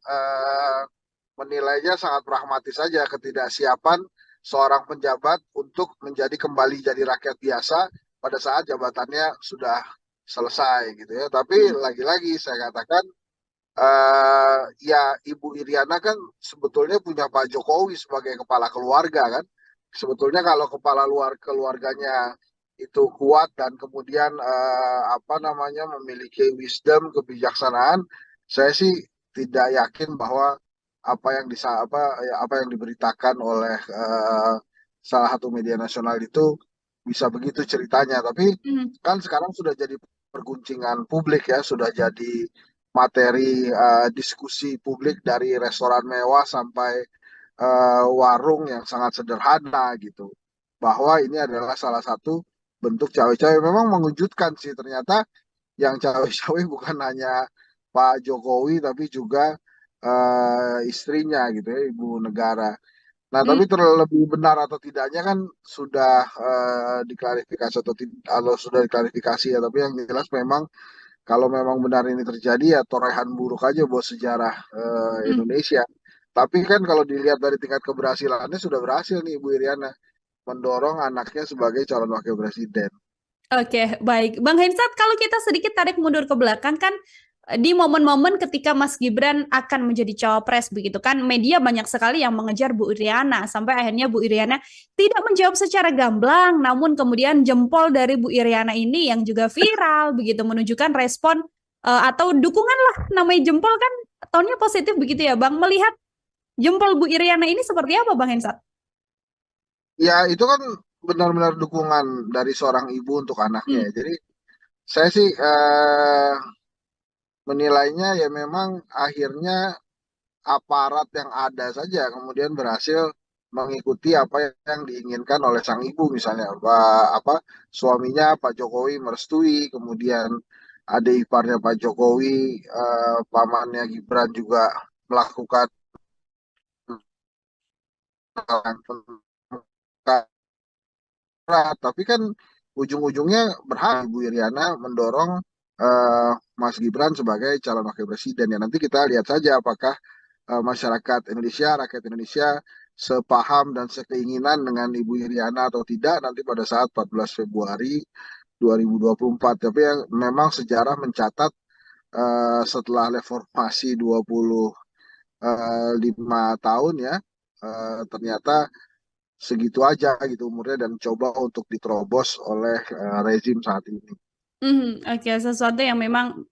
menilainya sangat pragmatis saja ketidaksiapan seorang penjabat untuk menjadi kembali jadi rakyat biasa pada saat jabatannya sudah selesai gitu ya. Tapi Hmm. lagi-lagi saya katakan ya Ibu Iriana kan sebetulnya punya Pak Jokowi sebagai kepala keluarga kan. Sebetulnya kalau kepala luar keluarganya itu kuat dan kemudian apa namanya memiliki wisdom, kebijaksanaan, saya sih tidak yakin bahwa apa yang diberitakan oleh salah satu media nasional itu bisa begitu ceritanya. Tapi Hmm. kan sekarang sudah jadi perguncingan publik ya, sudah jadi materi diskusi publik dari restoran mewah sampai warung yang sangat sederhana gitu. Bahwa ini adalah salah satu bentuk cawe-cawe. Memang mengejutkan sih ternyata yang cawe-cawe bukan hanya Pak Jokowi tapi juga istrinya gitu ya, ibu negara. Nah, Hmm. tapi terlebih benar atau tidaknya kan sudah diklarifikasi atau sudah diklarifikasi ya. Tapi yang jelas memang kalau memang benar ini terjadi ya torehan buruk aja buat sejarah Hmm. Indonesia. Tapi kan kalau dilihat dari tingkat keberhasilannya sudah berhasil nih Ibu Iriana mendorong anaknya sebagai calon wakil presiden. Oke, baik. Bang Hensat, kalau kita sedikit tarik mundur ke belakang kan di momen-momen ketika Mas Gibran akan menjadi cawapres begitu kan, media banyak sekali yang mengejar Bu Iriana sampai akhirnya Bu Iriana tidak menjawab secara gamblang, namun kemudian jempol dari Bu Iriana ini yang juga viral begitu menunjukkan respon atau dukungan lah namanya jempol kan tonnya positif begitu ya Bang. Melihat jempol Bu Iriana ini seperti apa Bang Hensat? Ya itu kan benar-benar dukungan dari seorang ibu untuk anaknya Hmm. ya. Jadi saya sih menilainya ya memang akhirnya aparat yang ada saja kemudian berhasil mengikuti apa yang diinginkan oleh sang ibu misalnya apa suaminya Pak Jokowi merestui kemudian adik iparnya Pak Jokowi pamannya Gibran juga melakukan tapi kan ujung-ujungnya berhak Ibu Iriana mendorong Mas Gibran sebagai calon wakil presiden ya nanti kita lihat saja apakah masyarakat Indonesia, rakyat Indonesia sepaham dan sekeinginan dengan Ibu Iriana atau tidak nanti pada saat 14 Februari 2024. Tapi yang memang sejarah mencatat setelah reformasi 25 tahun ya, ternyata segitu aja gitu umurnya dan coba untuk diterobos oleh rezim saat ini. Oke, sesuatu yang memang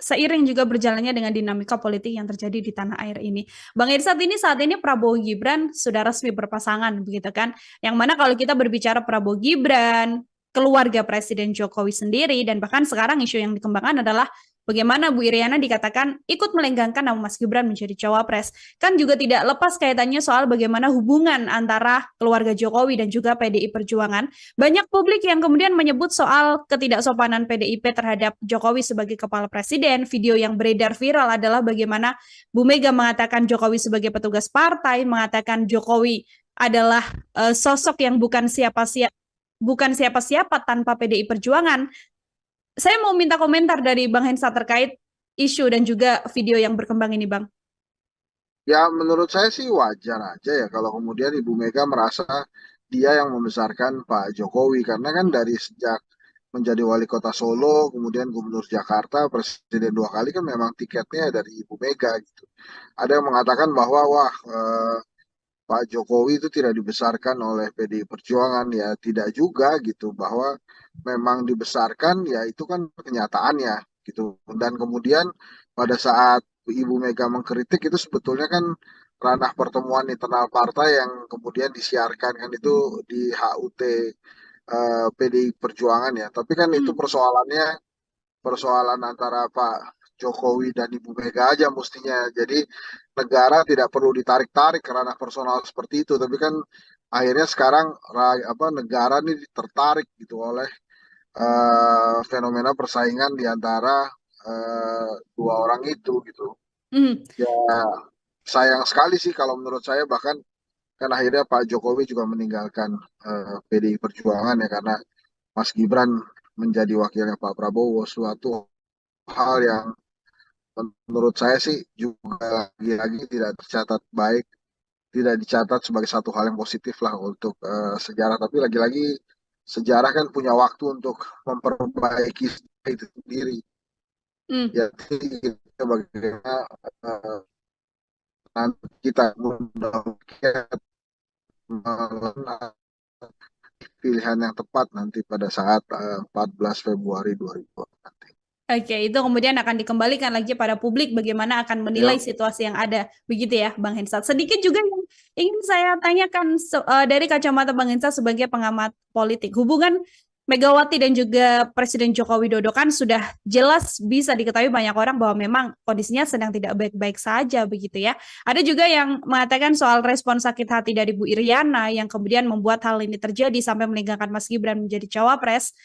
seiring juga berjalannya dengan dinamika politik yang terjadi di tanah air ini. Bang Irsat, ini saat ini Prabowo Gibran sudah resmi berpasangan, begitu kan? Yang mana kalau kita berbicara Prabowo Gibran, keluarga Presiden Jokowi sendiri, dan bahkan sekarang isu yang dikembangkan adalah bagaimana Bu Iriana dikatakan ikut melenggangkan nama Mas Gibran menjadi cawapres. Kan juga tidak lepas kaitannya soal bagaimana hubungan antara keluarga Jokowi dan juga PDI Perjuangan. Banyak publik yang kemudian menyebut soal ketidaksopanan PDIP terhadap Jokowi sebagai kepala presiden. Video yang beredar viral adalah bagaimana Bu Mega mengatakan Jokowi sebagai petugas partai, mengatakan Jokowi adalah sosok yang bukan siapa-siapa tanpa PDI Perjuangan. Saya mau minta komentar dari Bang Hensa terkait isu dan juga video yang berkembang ini, Bang. Ya menurut saya sih wajar aja ya kalau kemudian Ibu Mega merasa dia yang membesarkan Pak Jokowi karena kan dari sejak menjadi wali kota Solo, kemudian gubernur Jakarta, presiden 2 kali kan memang tiketnya dari Ibu Mega gitu. Ada yang mengatakan bahwa wah Pak Jokowi itu tidak dibesarkan oleh PDI Perjuangan ya tidak juga gitu bahwa memang dibesarkan ya itu kan kenyataannya gitu dan kemudian pada saat Ibu Mega mengkritik itu sebetulnya kan ranah pertemuan internal partai yang kemudian disiarkan kan itu di HUT PDI Perjuangan ya tapi kan itu persoalan antara Pak Jokowi dan Ibu Mega aja mestinya. Jadi negara tidak perlu ditarik-tarik karena personal seperti itu, tapi kan akhirnya sekarang negara ini tertarik gitu oleh fenomena persaingan di antara dua orang itu gitu. Hmm. Ya sayang sekali sih kalau menurut saya bahkan kan akhirnya Pak Jokowi juga meninggalkan PDI Perjuangan ya karena Mas Gibran menjadi wakilnya Pak Prabowo suatu hal yang menurut saya sih juga lagi-lagi tidak tercatat baik, tidak dicatat sebagai satu hal yang positif lah untuk sejarah. Tapi lagi-lagi sejarah kan punya waktu untuk memperbaiki itu sendiri. Hmm. Jadi bagaimana uh, nanti kita mudah-mudahan pilihan yang tepat nanti pada saat 14 Februari 2020 nanti. Oke, itu kemudian akan dikembalikan lagi pada publik bagaimana akan menilai Ya, situasi yang ada. Begitu ya, Bang Hensat. Sedikit juga yang ingin saya tanyakan dari kacamata Bang Hensat sebagai pengamat politik. Hubungan Megawati dan juga Presiden Joko Widodo kan sudah jelas bisa diketahui banyak orang bahwa memang kondisinya sedang tidak baik-baik saja begitu ya. Ada juga yang mengatakan soal respon sakit hati dari Bu Iriana yang kemudian membuat hal ini terjadi sampai meninggalkan Mas Gibran menjadi cawapres.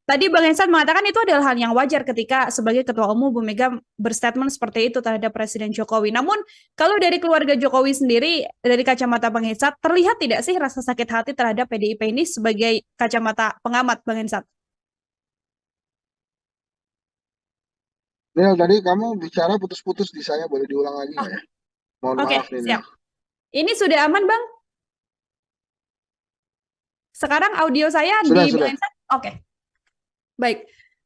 Tadi Bang Hensan mengatakan itu adalah hal yang wajar ketika sebagai Ketua Umum Bu Mega berstatement seperti itu terhadap Presiden Jokowi. Namun kalau dari keluarga Jokowi sendiri, dari kacamata Bang Hensan, terlihat tidak sih rasa sakit hati terhadap PDIP ini sebagai kacamata pengamat Bang Hensan? Nil, tadi kamu bicara putus-putus di saya, boleh diulang lagi Oh, nggak ya? Mohon oke, maaf nih, Nil. siap. Ini sudah aman, Bang? Sekarang audio saya di Sudah, Bang sudah. Hensan? Oke, baik.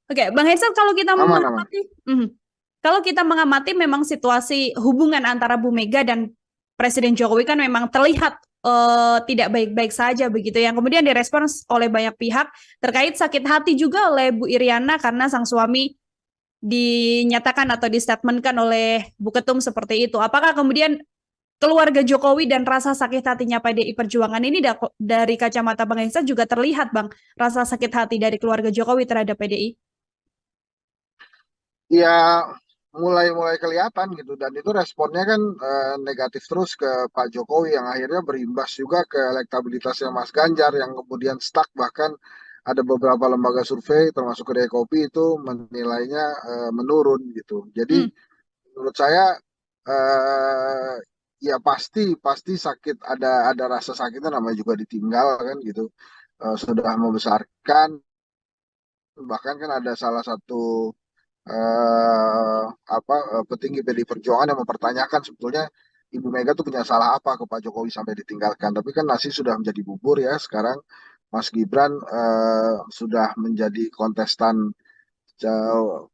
Oke, Bang Hensan, kalau kita Aman, aman. mengamati, kalau kita mengamati memang situasi hubungan antara Bu Mega dan Presiden Jokowi kan memang terlihat tidak baik-baik saja begitu. Yang kemudian direspons oleh banyak pihak terkait sakit hati juga oleh Bu Iriana karena sang suami dinyatakan atau distatementkan oleh Bu Ketum seperti itu. Apakah kemudian keluarga Jokowi dan rasa sakit hatinya PDI Perjuangan ini dari kacamata Bang Hensa juga terlihat, Bang, rasa sakit hati dari keluarga Jokowi terhadap PDI? Ya, mulai-mulai kelihatan gitu. Dan itu responnya kan negatif terus ke Pak Jokowi yang akhirnya berimbas juga ke elektabilitasnya Mas Ganjar yang kemudian stuck. Bahkan ada beberapa lembaga survei termasuk Kedai Kopi itu menilainya menurun gitu. Jadi Hmm. menurut saya eh, ya pasti pasti sakit ada rasa sakitnya namanya juga ditinggal kan gitu. Sudah membesarkan bahkan kan ada salah satu petinggi PDI Perjuangan yang mempertanyakan sebetulnya Ibu Mega tuh punya salah apa ke Pak Jokowi sampai ditinggalkan. Tapi kan nasi sudah menjadi bubur ya. Sekarang Mas Gibran sudah menjadi kontestan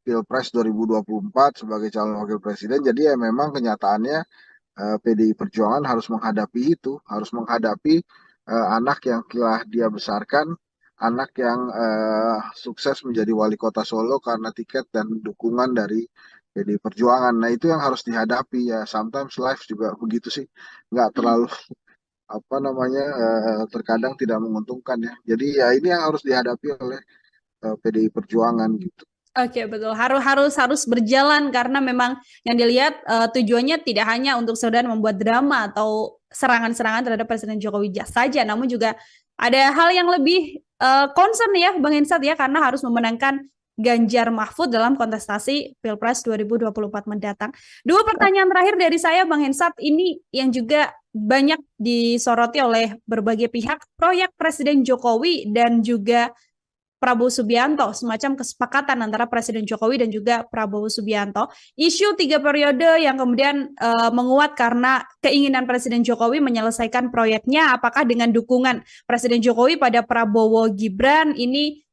Pilpres 2024 sebagai calon wakil presiden. Jadi ya memang kenyataannya PDI Perjuangan harus menghadapi itu, harus menghadapi anak yang telah dia besarkan, anak yang sukses menjadi wali kota Solo karena tiket dan dukungan dari PDI Perjuangan. Nah itu yang harus dihadapi ya. Sometimes life juga begitu sih, nggak Hmm. terlalu terkadang tidak menguntungkan ya. Jadi ya ini yang harus dihadapi oleh PDI Perjuangan gitu. Oke, betul. Harus berjalan karena memang yang dilihat tujuannya tidak hanya untuk sekedar membuat drama atau serangan-serangan terhadap Presiden Jokowi saja, namun juga ada hal yang lebih concern ya, Bang Hensat ya, karena harus memenangkan Ganjar Mahfud dalam kontestasi Pilpres 2024 mendatang. Dua pertanyaan terakhir dari saya, Bang Hensat, ini yang juga banyak disoroti oleh berbagai pihak, proyek Presiden Jokowi dan juga Prabowo Subianto, semacam kesepakatan antara Presiden Jokowi dan juga Prabowo Subianto. Isu 3 periode yang kemudian menguat karena keinginan Presiden Jokowi menyelesaikan proyeknya, apakah dengan dukungan Presiden Jokowi pada Prabowo Gibran ini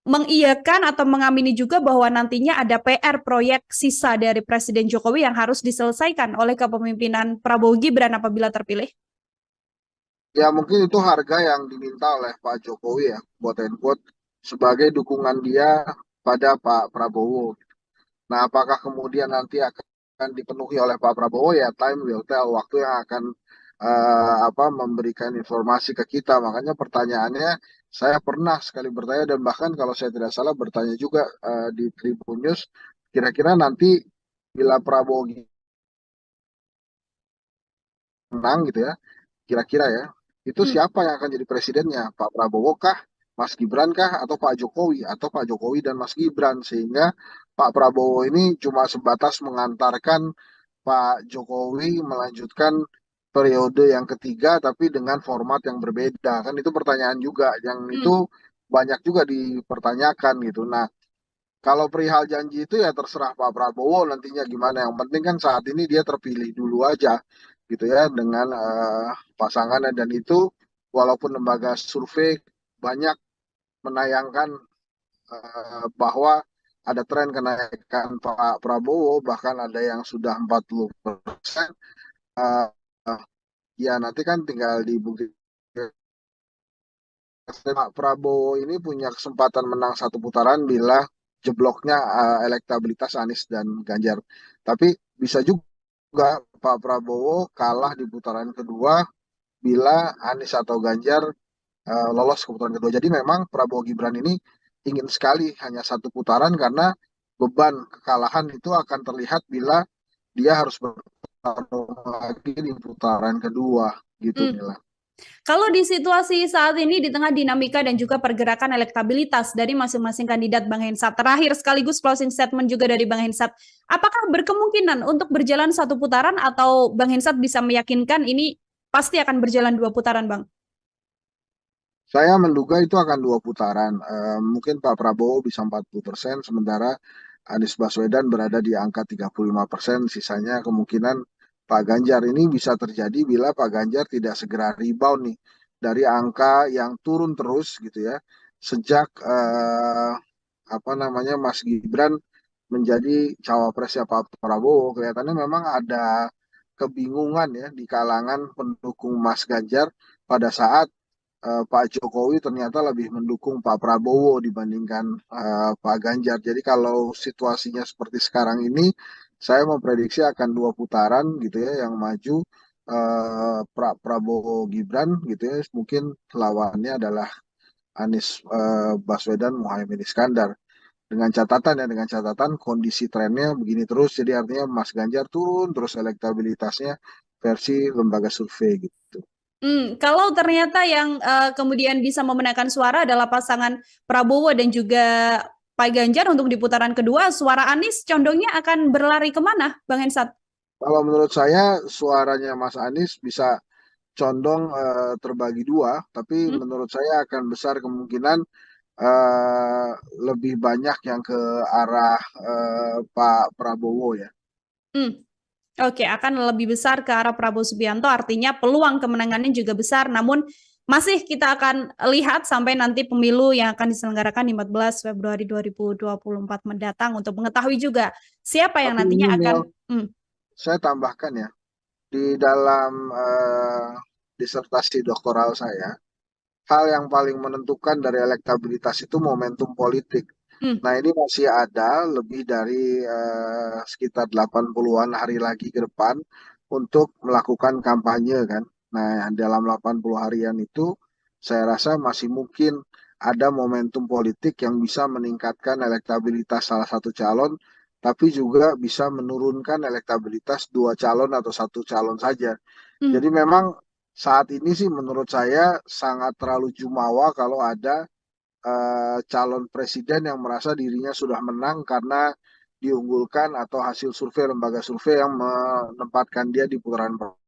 mengiyakan atau mengamini juga bahwa nantinya ada PR proyek sisa dari Presiden Jokowi yang harus diselesaikan oleh kepemimpinan Prabowo Gibran apabila terpilih? Ya mungkin itu harga yang diminta oleh Pak Jokowi ya, quote and quote, sebagai dukungan dia pada Pak Prabowo. Nah, apakah kemudian nanti akan dipenuhi oleh Pak Prabowo ya time will tell, waktu yang akan memberikan informasi ke kita. Makanya pertanyaannya saya pernah sekali bertanya dan bahkan kalau saya tidak salah bertanya juga di Tribun News, kira-kira nanti bila Prabowo menang gitu ya, kira-kira ya, itu Hmm. siapa yang akan jadi presidennya? Pak Prabowo kah, Mas Gibran kah, atau Pak Jokowi? Atau Pak Jokowi dan Mas Gibran? Sehingga Pak Prabowo ini cuma sebatas mengantarkan Pak Jokowi melanjutkan periode yang ketiga, tapi dengan format yang berbeda. Kan itu pertanyaan juga, yang Hmm. itu banyak juga dipertanyakan gitu. Nah, kalau perihal janji itu ya terserah Pak Prabowo nantinya gimana. Yang penting kan saat ini dia terpilih dulu aja gitu ya dengan pasangannya dan itu walaupun lembaga survei banyak menayangkan bahwa ada tren kenaikan Pak Prabowo bahkan ada yang sudah 40%. eh, Ya nanti kan tinggal dibuktikan. Pak Prabowo ini punya kesempatan menang satu putaran bila jebloknya elektabilitas Anies dan Ganjar. Tapi bisa juga Pak Prabowo kalah di putaran kedua bila Anies atau Ganjar lolos ke putaran kedua. Jadi memang Prabowo Gibran ini ingin sekali hanya satu putaran karena beban kekalahan itu akan terlihat bila dia harus bertarung lagi di putaran kedua gitu Hmm. Mila. Kalau di situasi saat ini di tengah dinamika dan juga pergerakan elektabilitas dari masing-masing kandidat Bang Hensat, terakhir sekaligus closing statement juga dari Bang Hensat, apakah berkemungkinan untuk berjalan satu putaran atau Bang Hensat bisa meyakinkan ini pasti akan berjalan 2 putaran, Bang? Saya menduga itu akan dua putaran. Mungkin Pak Prabowo bisa 40%, sementara Anies Baswedan berada di angka 35%. Sisanya kemungkinan Pak Ganjar ini bisa terjadi bila Pak Ganjar tidak segera rebound nih dari angka yang turun terus gitu ya. Sejak Mas Gibran menjadi cawapresnya Pak Prabowo, kelihatannya memang ada kebingungan ya di kalangan pendukung Mas Ganjar pada saat Pak Jokowi ternyata lebih mendukung Pak Prabowo dibandingkan Pak Ganjar. Jadi kalau situasinya seperti sekarang ini, saya memprediksi akan dua putaran gitu ya yang maju Prabowo Gibran gitu ya. Mungkin lawannya adalah Anies Baswedan Muhaimin Iskandar. Dengan catatan kondisi trennya begini terus, jadi artinya Mas Ganjar turun terus elektabilitasnya versi lembaga survei gitu. Kalau ternyata yang kemudian bisa memenangkan suara adalah pasangan Prabowo dan juga Pak Ganjar untuk di putaran kedua, suara Anies condongnya akan berlari kemana, Bang Hensat? Kalau menurut saya suaranya Mas Anies bisa condong terbagi dua, tapi Hmm? menurut saya akan besar kemungkinan eh, lebih banyak yang ke arah Pak Prabowo ya. Hmm. Oke, akan lebih besar ke arah Prabowo Subianto, artinya peluang kemenangannya juga besar, namun masih kita akan lihat sampai nanti pemilu yang akan diselenggarakan di 14 Februari 2024 mendatang untuk mengetahui juga siapa yang Tapi ini nantinya akan. Nil, saya tambahkan ya, di dalam disertasi doktoral saya, hal yang paling menentukan dari elektabilitas itu momentum politik. Hmm, Nah, ini masih ada lebih dari sekitar 80-an hari lagi ke depan untuk melakukan kampanye kan. Nah, dalam 80 harian itu saya rasa masih mungkin ada momentum politik yang bisa meningkatkan elektabilitas salah satu calon, tapi juga bisa menurunkan elektabilitas dua calon atau satu calon saja. hmm. Jadi memang saat ini sih menurut saya sangat terlalu jumawa kalau ada calon presiden yang merasa dirinya sudah menang karena diunggulkan atau hasil survei lembaga survei yang menempatkan dia di putaran pertama.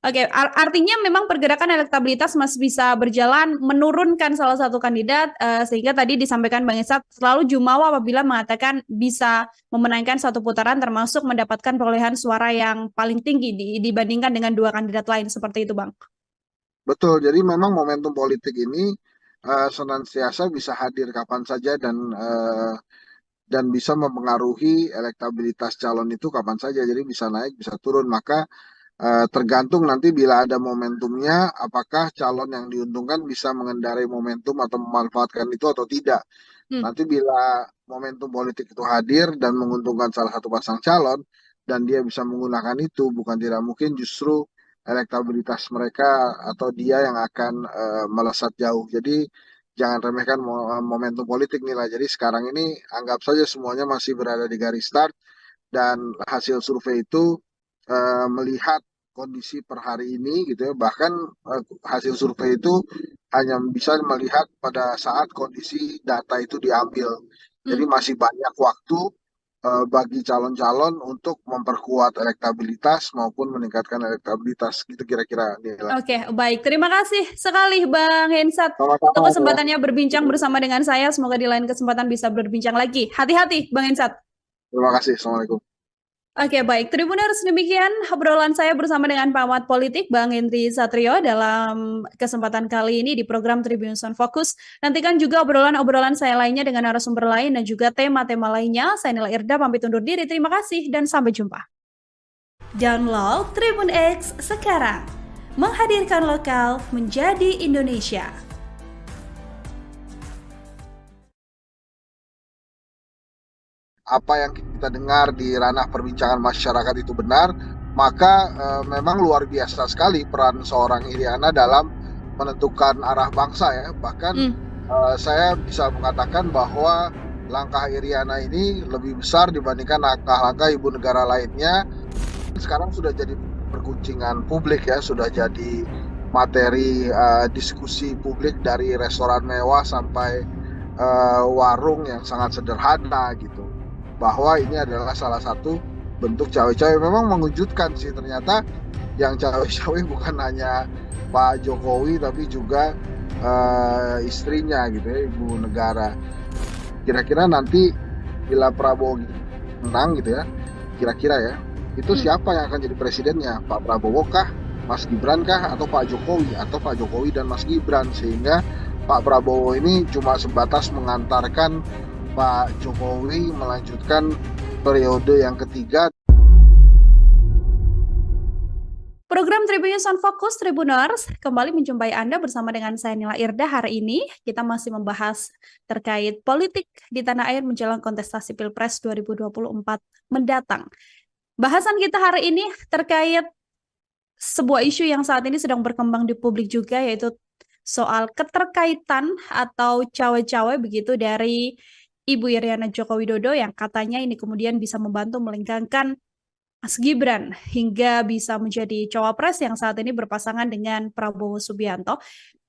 Oke, artinya memang pergerakan elektabilitas masih bisa berjalan menurunkan salah satu kandidat, sehingga tadi disampaikan Bang Esat selalu jumawa apabila mengatakan bisa memenangkan satu putaran termasuk mendapatkan perolehan suara yang paling tinggi dibandingkan dengan dua kandidat lain seperti itu, Bang. Betul, jadi memang momentum politik ini senantiasa bisa hadir kapan saja dan bisa mempengaruhi elektabilitas calon itu kapan saja. Jadi bisa naik, bisa turun. Maka tergantung nanti bila ada momentumnya, apakah calon yang diuntungkan bisa mengendarai momentum atau memanfaatkan itu atau tidak. Hmm. Nanti bila momentum politik itu hadir dan menguntungkan salah satu pasang calon, dan dia bisa menggunakan itu, bukan tidak mungkin justru elektabilitas mereka atau dia yang akan melesat jauh. Jadi jangan remehkan momentum politik nilai. Jadi sekarang ini anggap saja semuanya masih berada di garis start dan hasil survei itu melihat kondisi per hari ini gitu ya. Bahkan hasil survei itu hanya bisa melihat pada saat kondisi data itu diambil. Jadi Hmm. masih banyak waktu bagi calon-calon untuk memperkuat elektabilitas maupun meningkatkan elektabilitas gitu kira-kira nilai. Oke, baik. Terima kasih sekali Bang Hensat untuk Sama-sama ya. kesempatannya berbincang bersama dengan saya. Semoga di lain kesempatan bisa berbincang lagi. Hati-hati, Bang Hensat. Terima kasih. Assalamualaikum. Oke, baik. Tribuners, demikian obrolan saya bersama dengan pengamat politik Bang Henry Satrio dalam kesempatan kali ini di program Tribuners on Focus. Nantikan juga obrolan-obrolan saya lainnya dengan narasumber lain dan juga tema-tema lainnya. Saya Nila Irda, pamit undur diri. Terima kasih dan sampai jumpa. Download Tribun X sekarang. Menghadirkan lokal menjadi Indonesia. Apa yang kita dengar di ranah perbincangan masyarakat itu benar, maka memang luar biasa sekali peran seorang Iriana dalam menentukan arah bangsa ya. Bahkan saya bisa mengatakan bahwa langkah Iriana ini lebih besar dibandingkan langkah-langkah ibu negara lainnya. Sekarang sudah jadi perguncingan publik ya, sudah jadi materi diskusi publik dari restoran mewah sampai warung yang sangat sederhana gitu, bahwa ini adalah salah satu bentuk cawe-cawe. Memang mengejutkan sih, ternyata yang cawe-cawe bukan hanya Pak Jokowi tapi juga istrinya gitu ya, ibu negara. Kira-kira nanti bila Prabowo menang gitu ya, kira-kira ya, itu siapa yang akan jadi presidennya? Pak Prabowo kah, Mas Gibran kah, atau Pak Jokowi, atau Pak Jokowi dan Mas Gibran? Sehingga Pak Prabowo ini cuma sebatas mengantarkan Pak Jokowi melanjutkan periode yang ketiga. Program Tribunnews on Focus Tribuners kembali menjumpai Anda bersama dengan saya Nila Irda. Hari ini kita masih membahas terkait politik di tanah air menjelang kontestasi Pilpres 2024 mendatang. Bahasan kita hari ini terkait sebuah isu yang saat ini sedang berkembang di publik juga, yaitu soal keterkaitan atau cawe-cawe begitu dari Ibu Iriana Joko Widodo yang katanya ini kemudian bisa membantu melengkangkan Mas Gibran hingga bisa menjadi cawapres yang saat ini berpasangan dengan Prabowo Subianto.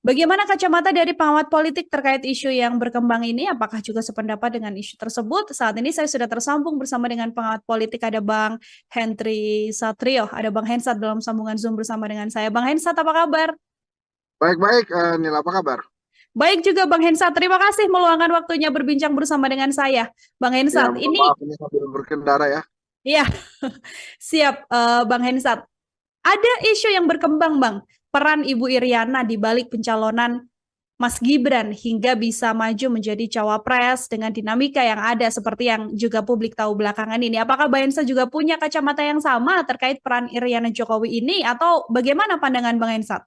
Bagaimana kacamata dari pengamat politik terkait isu yang berkembang ini? Apakah juga sependapat dengan isu tersebut? Saat ini saya sudah tersambung bersama dengan pengamat politik, ada Bang Henry Satrio, ada Bang Hensat dalam sambungan Zoom bersama dengan saya. Bang Hensat, apa kabar? Baik-baik, Nila, apa kabar? Baik juga Bang Hensat, terima kasih meluangkan waktunya berbincang bersama dengan saya. Bang Ya, Hensat, mohon ini maaf ini sambil berkendara ya. ya siap Bang Hensat. Ada isu yang berkembang Bang, peran Ibu Iriana di balik pencalonan Mas Gibran hingga bisa maju menjadi cawapres dengan dinamika yang ada seperti yang juga publik tahu belakangan ini. Apakah Bang Hensat juga punya kacamata yang sama terkait peran Iriana Jokowi ini atau bagaimana pandangan Bang Hensat?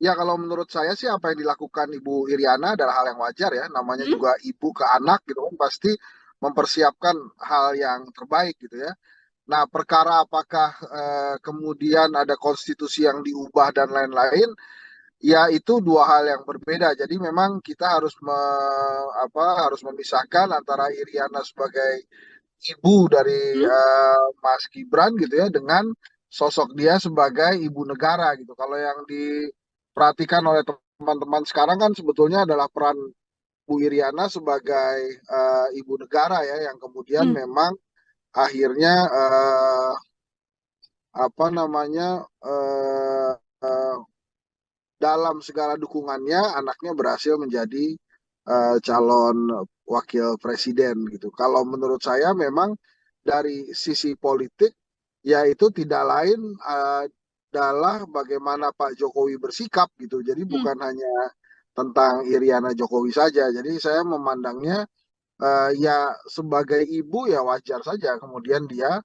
Ya, kalau menurut saya sih apa yang dilakukan Ibu Iriana adalah hal yang wajar ya. Namanya Hmm? juga ibu ke anak gitu kan pasti mempersiapkan hal yang terbaik gitu ya. Nah, perkara apakah kemudian ada konstitusi yang diubah dan lain-lain, ya itu dua hal yang berbeda. Jadi memang kita harus harus memisahkan antara Iriana sebagai ibu dari Hmm? Mas Gibran gitu ya dengan sosok dia sebagai ibu negara gitu. Kalau yang diperhatikan oleh teman-teman sekarang kan sebetulnya adalah peran Bu Iriana sebagai ibu negara ya yang kemudian Hmm. memang akhirnya apa namanya eh, eh, dalam segala dukungannya anaknya berhasil menjadi calon wakil presiden gitu. Kalau menurut saya memang dari sisi politik ya itu tidak lain adalah bagaimana Pak Jokowi bersikap gitu. Jadi Hmm. bukan hanya tentang Iriana Jokowi saja. Jadi saya memandangnya ya sebagai ibu ya wajar saja kemudian dia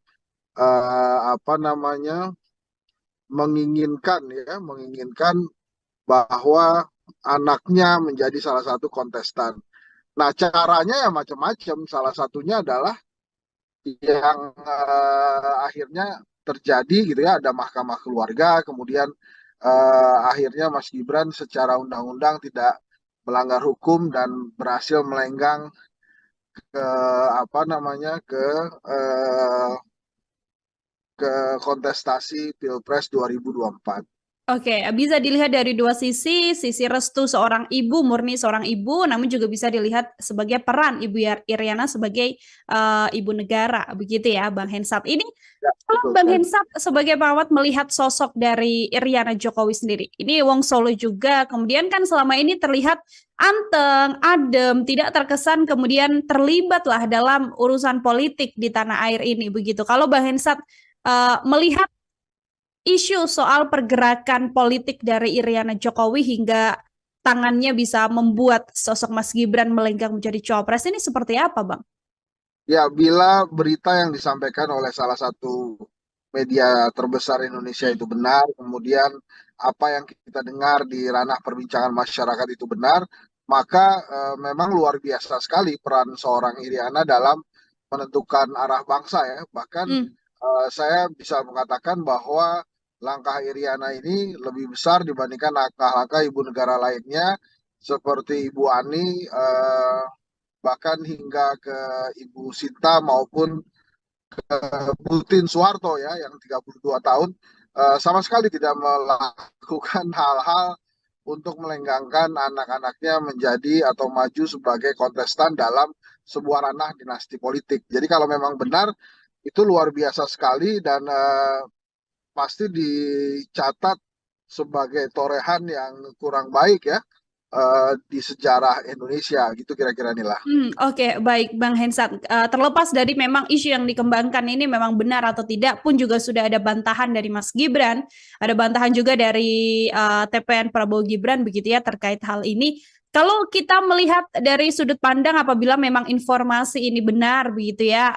apa namanya menginginkan bahwa anaknya menjadi salah satu kontestan. Nah, caranya ya macam-macam. Salah satunya adalah yang akhirnya terjadi gitu ya, ada mahkamah keluarga, kemudian akhirnya Mas Gibran secara undang-undang tidak melanggar hukum dan berhasil melenggang ke apa namanya eh, ke kontestasi Pilpres 2024. Oke, bisa dilihat dari dua sisi, sisi restu seorang ibu, murni seorang ibu, namun juga bisa dilihat sebagai peran Ibu Iriana sebagai ibu negara, begitu ya, Bang Hensat. Ini Ya, kalau betul Bang sekali. Hensat sebagai perawat melihat sosok dari Iriana Jokowi sendiri, ini Wong Solo juga, kemudian kan selama ini terlihat anteng, adem, tidak terkesan kemudian terlibatlah dalam urusan politik di tanah air ini, begitu. Kalau Bang Hensat melihat isu soal pergerakan politik dari Iriana Jokowi hingga tangannya bisa membuat sosok Mas Gibran melenggang menjadi cawapres ini seperti apa, Bang? Ya, bila berita yang disampaikan oleh salah satu media terbesar Indonesia Hmm. itu benar, kemudian apa yang kita dengar di ranah perbincangan masyarakat itu benar, maka memang luar biasa sekali peran seorang Iriana dalam menentukan arah bangsa ya. Bahkan Hmm. saya bisa mengatakan bahwa langkah Iriana ini lebih besar dibandingkan langkah-langkah ibu negara lainnya seperti Ibu Ani, bahkan hingga ke Ibu Sinta maupun Putin Soeharto ya yang 32 tahun sama sekali tidak melakukan hal-hal untuk melenggangkan anak-anaknya menjadi atau maju sebagai kontestan dalam sebuah ranah dinasti politik. Jadi kalau memang benar itu luar biasa sekali dan pasti dicatat sebagai torehan yang kurang baik ya di sejarah Indonesia gitu kira-kira inilah. Oke, baik Bang Hensat. Terlepas dari memang isu yang dikembangkan ini memang benar atau tidak pun juga sudah ada bantahan dari Mas Gibran, ada bantahan juga dari TPN Prabowo Gibran begitu ya terkait hal ini. Kalau kita melihat dari sudut pandang apabila memang informasi ini benar begitu ya,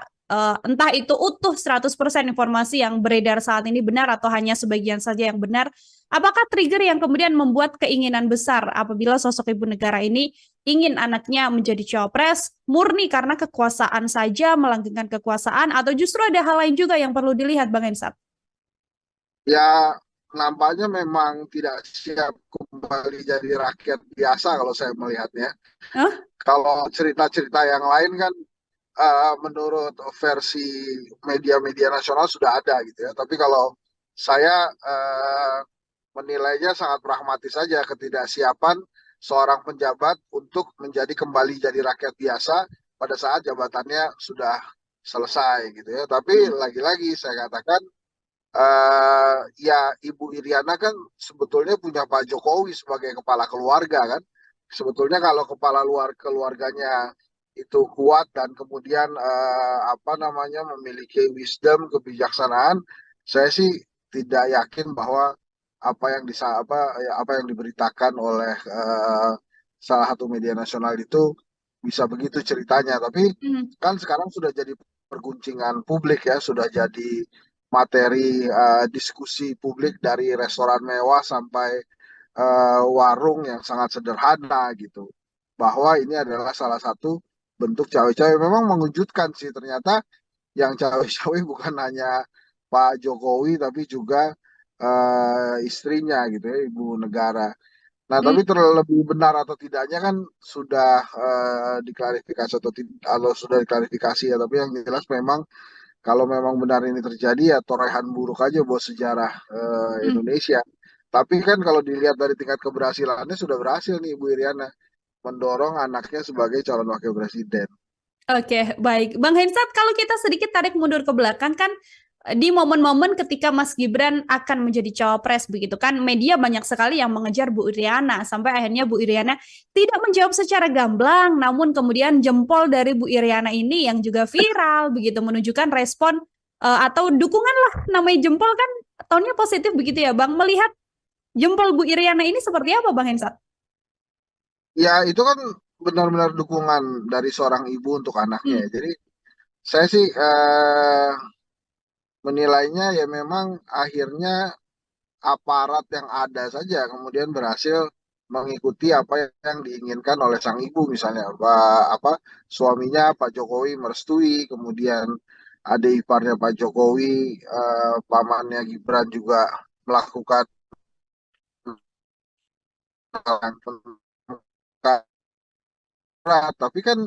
entah itu utuh 100% informasi yang beredar saat ini benar atau hanya sebagian saja yang benar, apakah trigger yang kemudian membuat keinginan besar apabila sosok ibu negara ini ingin anaknya menjadi cawapres murni karena kekuasaan saja, melanggengkan kekuasaan, atau justru ada hal lain juga yang perlu dilihat, Bang Hensat? Ya, nampaknya memang tidak siap kembali jadi rakyat biasa kalau saya melihatnya. Hah? Kalau cerita-cerita yang lain kan menurut versi media-media nasional sudah ada gitu ya. Tapi kalau saya menilainya sangat pragmatis saja ketidaksiapan seorang penjabat untuk menjadi kembali jadi rakyat biasa pada saat jabatannya sudah selesai gitu ya. Tapi Hmm. lagi-lagi saya katakan Ya Ibu Iriana kan sebetulnya punya Pak Jokowi sebagai kepala keluarga kan. Sebetulnya kalau kepala luar keluarganya itu kuat dan kemudian apa namanya memiliki wisdom, kebijaksanaan, saya sih tidak yakin bahwa apa yang diberitakan oleh salah satu media nasional itu bisa begitu ceritanya. Tapi Mhm. kan sekarang sudah jadi perguncingan publik ya, sudah jadi materi diskusi publik dari restoran mewah sampai warung yang sangat sederhana gitu. Bahwa ini adalah salah satu bentuk cawe-cawe. Memang mengejutkan sih ternyata yang cawe-cawe bukan hanya Pak Jokowi tapi juga istrinya gitu ya, ibu negara. Nah, Mm, tapi terlebih benar atau tidaknya kan sudah diklarifikasi atau sudah diklarifikasi ya. Tapi yang jelas memang kalau memang benar ini terjadi ya torehan buruk aja buat sejarah mm. Indonesia. Tapi kan kalau dilihat dari tingkat keberhasilannya sudah berhasil nih Ibu Iriana mendorong anaknya sebagai calon wakil presiden. Oke, baik. Bang Hensat, kalau kita sedikit tarik mundur ke belakang kan di momen-momen ketika Mas Gibran akan menjadi cawapres begitu kan, media banyak sekali yang mengejar Bu Iriana sampai akhirnya Bu Iriana tidak menjawab secara gamblang, namun kemudian jempol dari Bu Iriana ini yang juga viral begitu menunjukkan respon atau dukungan lah, namanya jempol kan tonnya positif begitu ya Bang. Melihat jempol Bu Iriana ini seperti apa Bang Hensat? Ya itu kan benar-benar dukungan dari seorang ibu untuk anaknya Hmm. ya. Jadi saya sih menilainya ya memang akhirnya aparat yang ada saja kemudian berhasil mengikuti apa yang diinginkan oleh sang ibu misalnya apa suaminya Pak Jokowi merestui kemudian adik iparnya Pak Jokowi pamannya Gibran juga melakukan tapi kan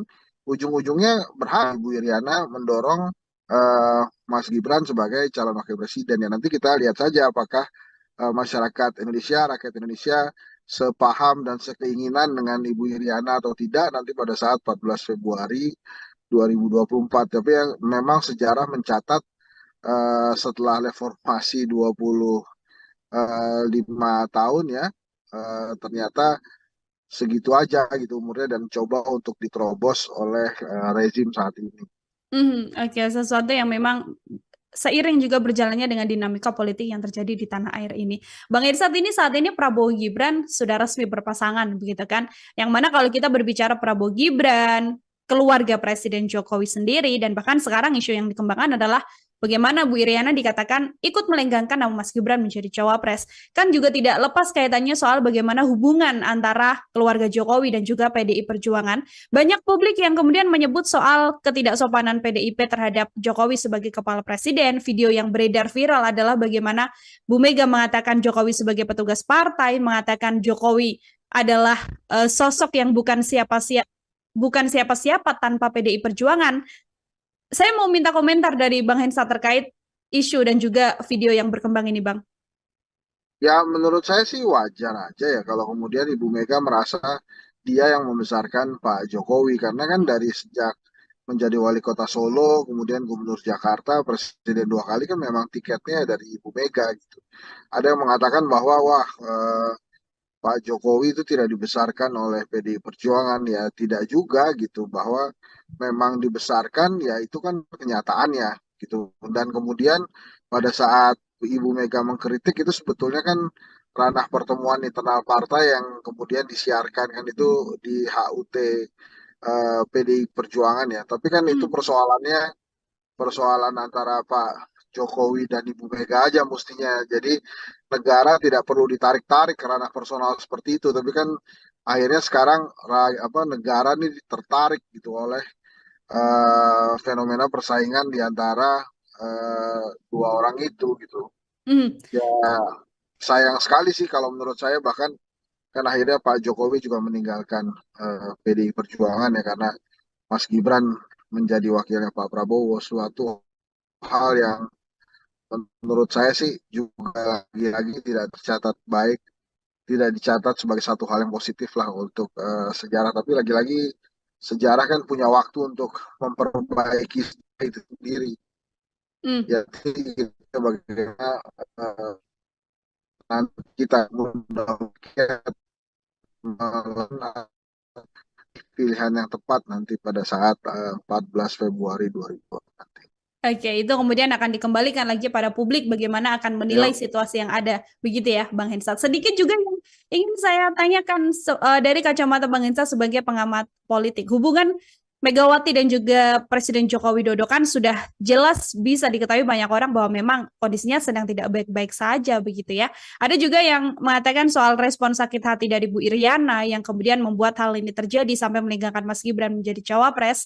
ujung-ujungnya berhak Ibu Iriana mendorong Mas Gibran sebagai calon wakil presiden ya nanti kita lihat saja apakah masyarakat Indonesia, rakyat Indonesia sepaham dan sekeinginan dengan Ibu Iriana atau tidak nanti pada saat 14 Februari 2024. Tapi yang memang sejarah mencatat setelah reformasi 25 tahun ya ternyata segitu aja gitu umurnya dan coba untuk diterobos oleh rezim saat ini. Oke, sesuatu yang memang seiring juga berjalannya dengan dinamika politik yang terjadi di tanah air ini. Bang Irsat, ini saat ini Prabowo Gibran sudah resmi berpasangan, begitu kan? Yang mana kalau kita berbicara Prabowo Gibran, keluarga Presiden Jokowi sendiri, dan bahkan sekarang isu yang dikembangkan adalah bagaimana Bu Iriana dikatakan ikut melenggangkan nama Mas Gibran menjadi cawapres. Kan juga tidak lepas kaitannya soal bagaimana hubungan antara keluarga Jokowi dan juga PDI Perjuangan. Banyak publik yang kemudian menyebut soal ketidaksopanan PDIP terhadap Jokowi sebagai kepala presiden. Video yang beredar viral adalah bagaimana Bu Mega mengatakan Jokowi sebagai petugas partai, mengatakan Jokowi adalah sosok yang bukan siapa-siapa tanpa PDI Perjuangan. Saya mau minta komentar dari Bang Hensa terkait isu dan juga video yang berkembang ini, Bang. Ya menurut saya sih wajar aja ya kalau kemudian Ibu Mega merasa dia yang membesarkan Pak Jokowi karena kan dari sejak menjadi wali kota Solo, kemudian gubernur Jakarta, presiden 2 kali kan memang tiketnya dari Ibu Mega gitu. Ada yang mengatakan bahwa wah Pak Jokowi itu tidak dibesarkan oleh PDI Perjuangan ya tidak juga gitu bahwa memang dibesarkan ya itu kan kenyataannya gitu dan kemudian pada saat Ibu Mega mengkritik itu sebetulnya kan ranah pertemuan internal partai yang kemudian disiarkan kan itu di HUT PDI Perjuangan ya tapi kan itu Hmm. persoalan antara Pak Jokowi dan Ibu Mega aja mestinya. Jadi negara tidak perlu ditarik-tarik ke ranah personal seperti itu. Tapi kan akhirnya sekarang apa negara ini tertarik gitu oleh fenomena persaingan di antara dua orang itu gitu. Hmm. Ya sayang sekali sih kalau menurut saya bahkan kan akhirnya Pak Jokowi juga meninggalkan PDI Perjuangan ya karena Mas Gibran menjadi wakilnya Pak Prabowo suatu hal yang menurut saya sih juga lagi-lagi tidak tercatat baik, tidak dicatat sebagai satu hal yang positif lah untuk sejarah. Tapi lagi-lagi sejarah kan punya waktu untuk memperbaiki itu sendiri. Hmm. Jadi bagaimana nanti kita mudah-mudahan pilihan yang tepat nanti pada saat 14 Februari 2024 nanti. Oke, itu kemudian akan dikembalikan lagi pada publik bagaimana akan menilai Ya, situasi yang ada. Begitu ya, Bang Hensat. Sedikit juga yang ingin saya tanyakan dari kacamata Bang Hensat sebagai pengamat politik. Hubungan Megawati dan juga Presiden Joko Widodo kan sudah jelas bisa diketahui banyak orang bahwa memang kondisinya sedang tidak baik-baik saja begitu ya. Ada juga yang mengatakan soal respon sakit hati dari Bu Iriana yang kemudian membuat hal ini terjadi sampai meninggalkan Mas Gibran menjadi cawapres.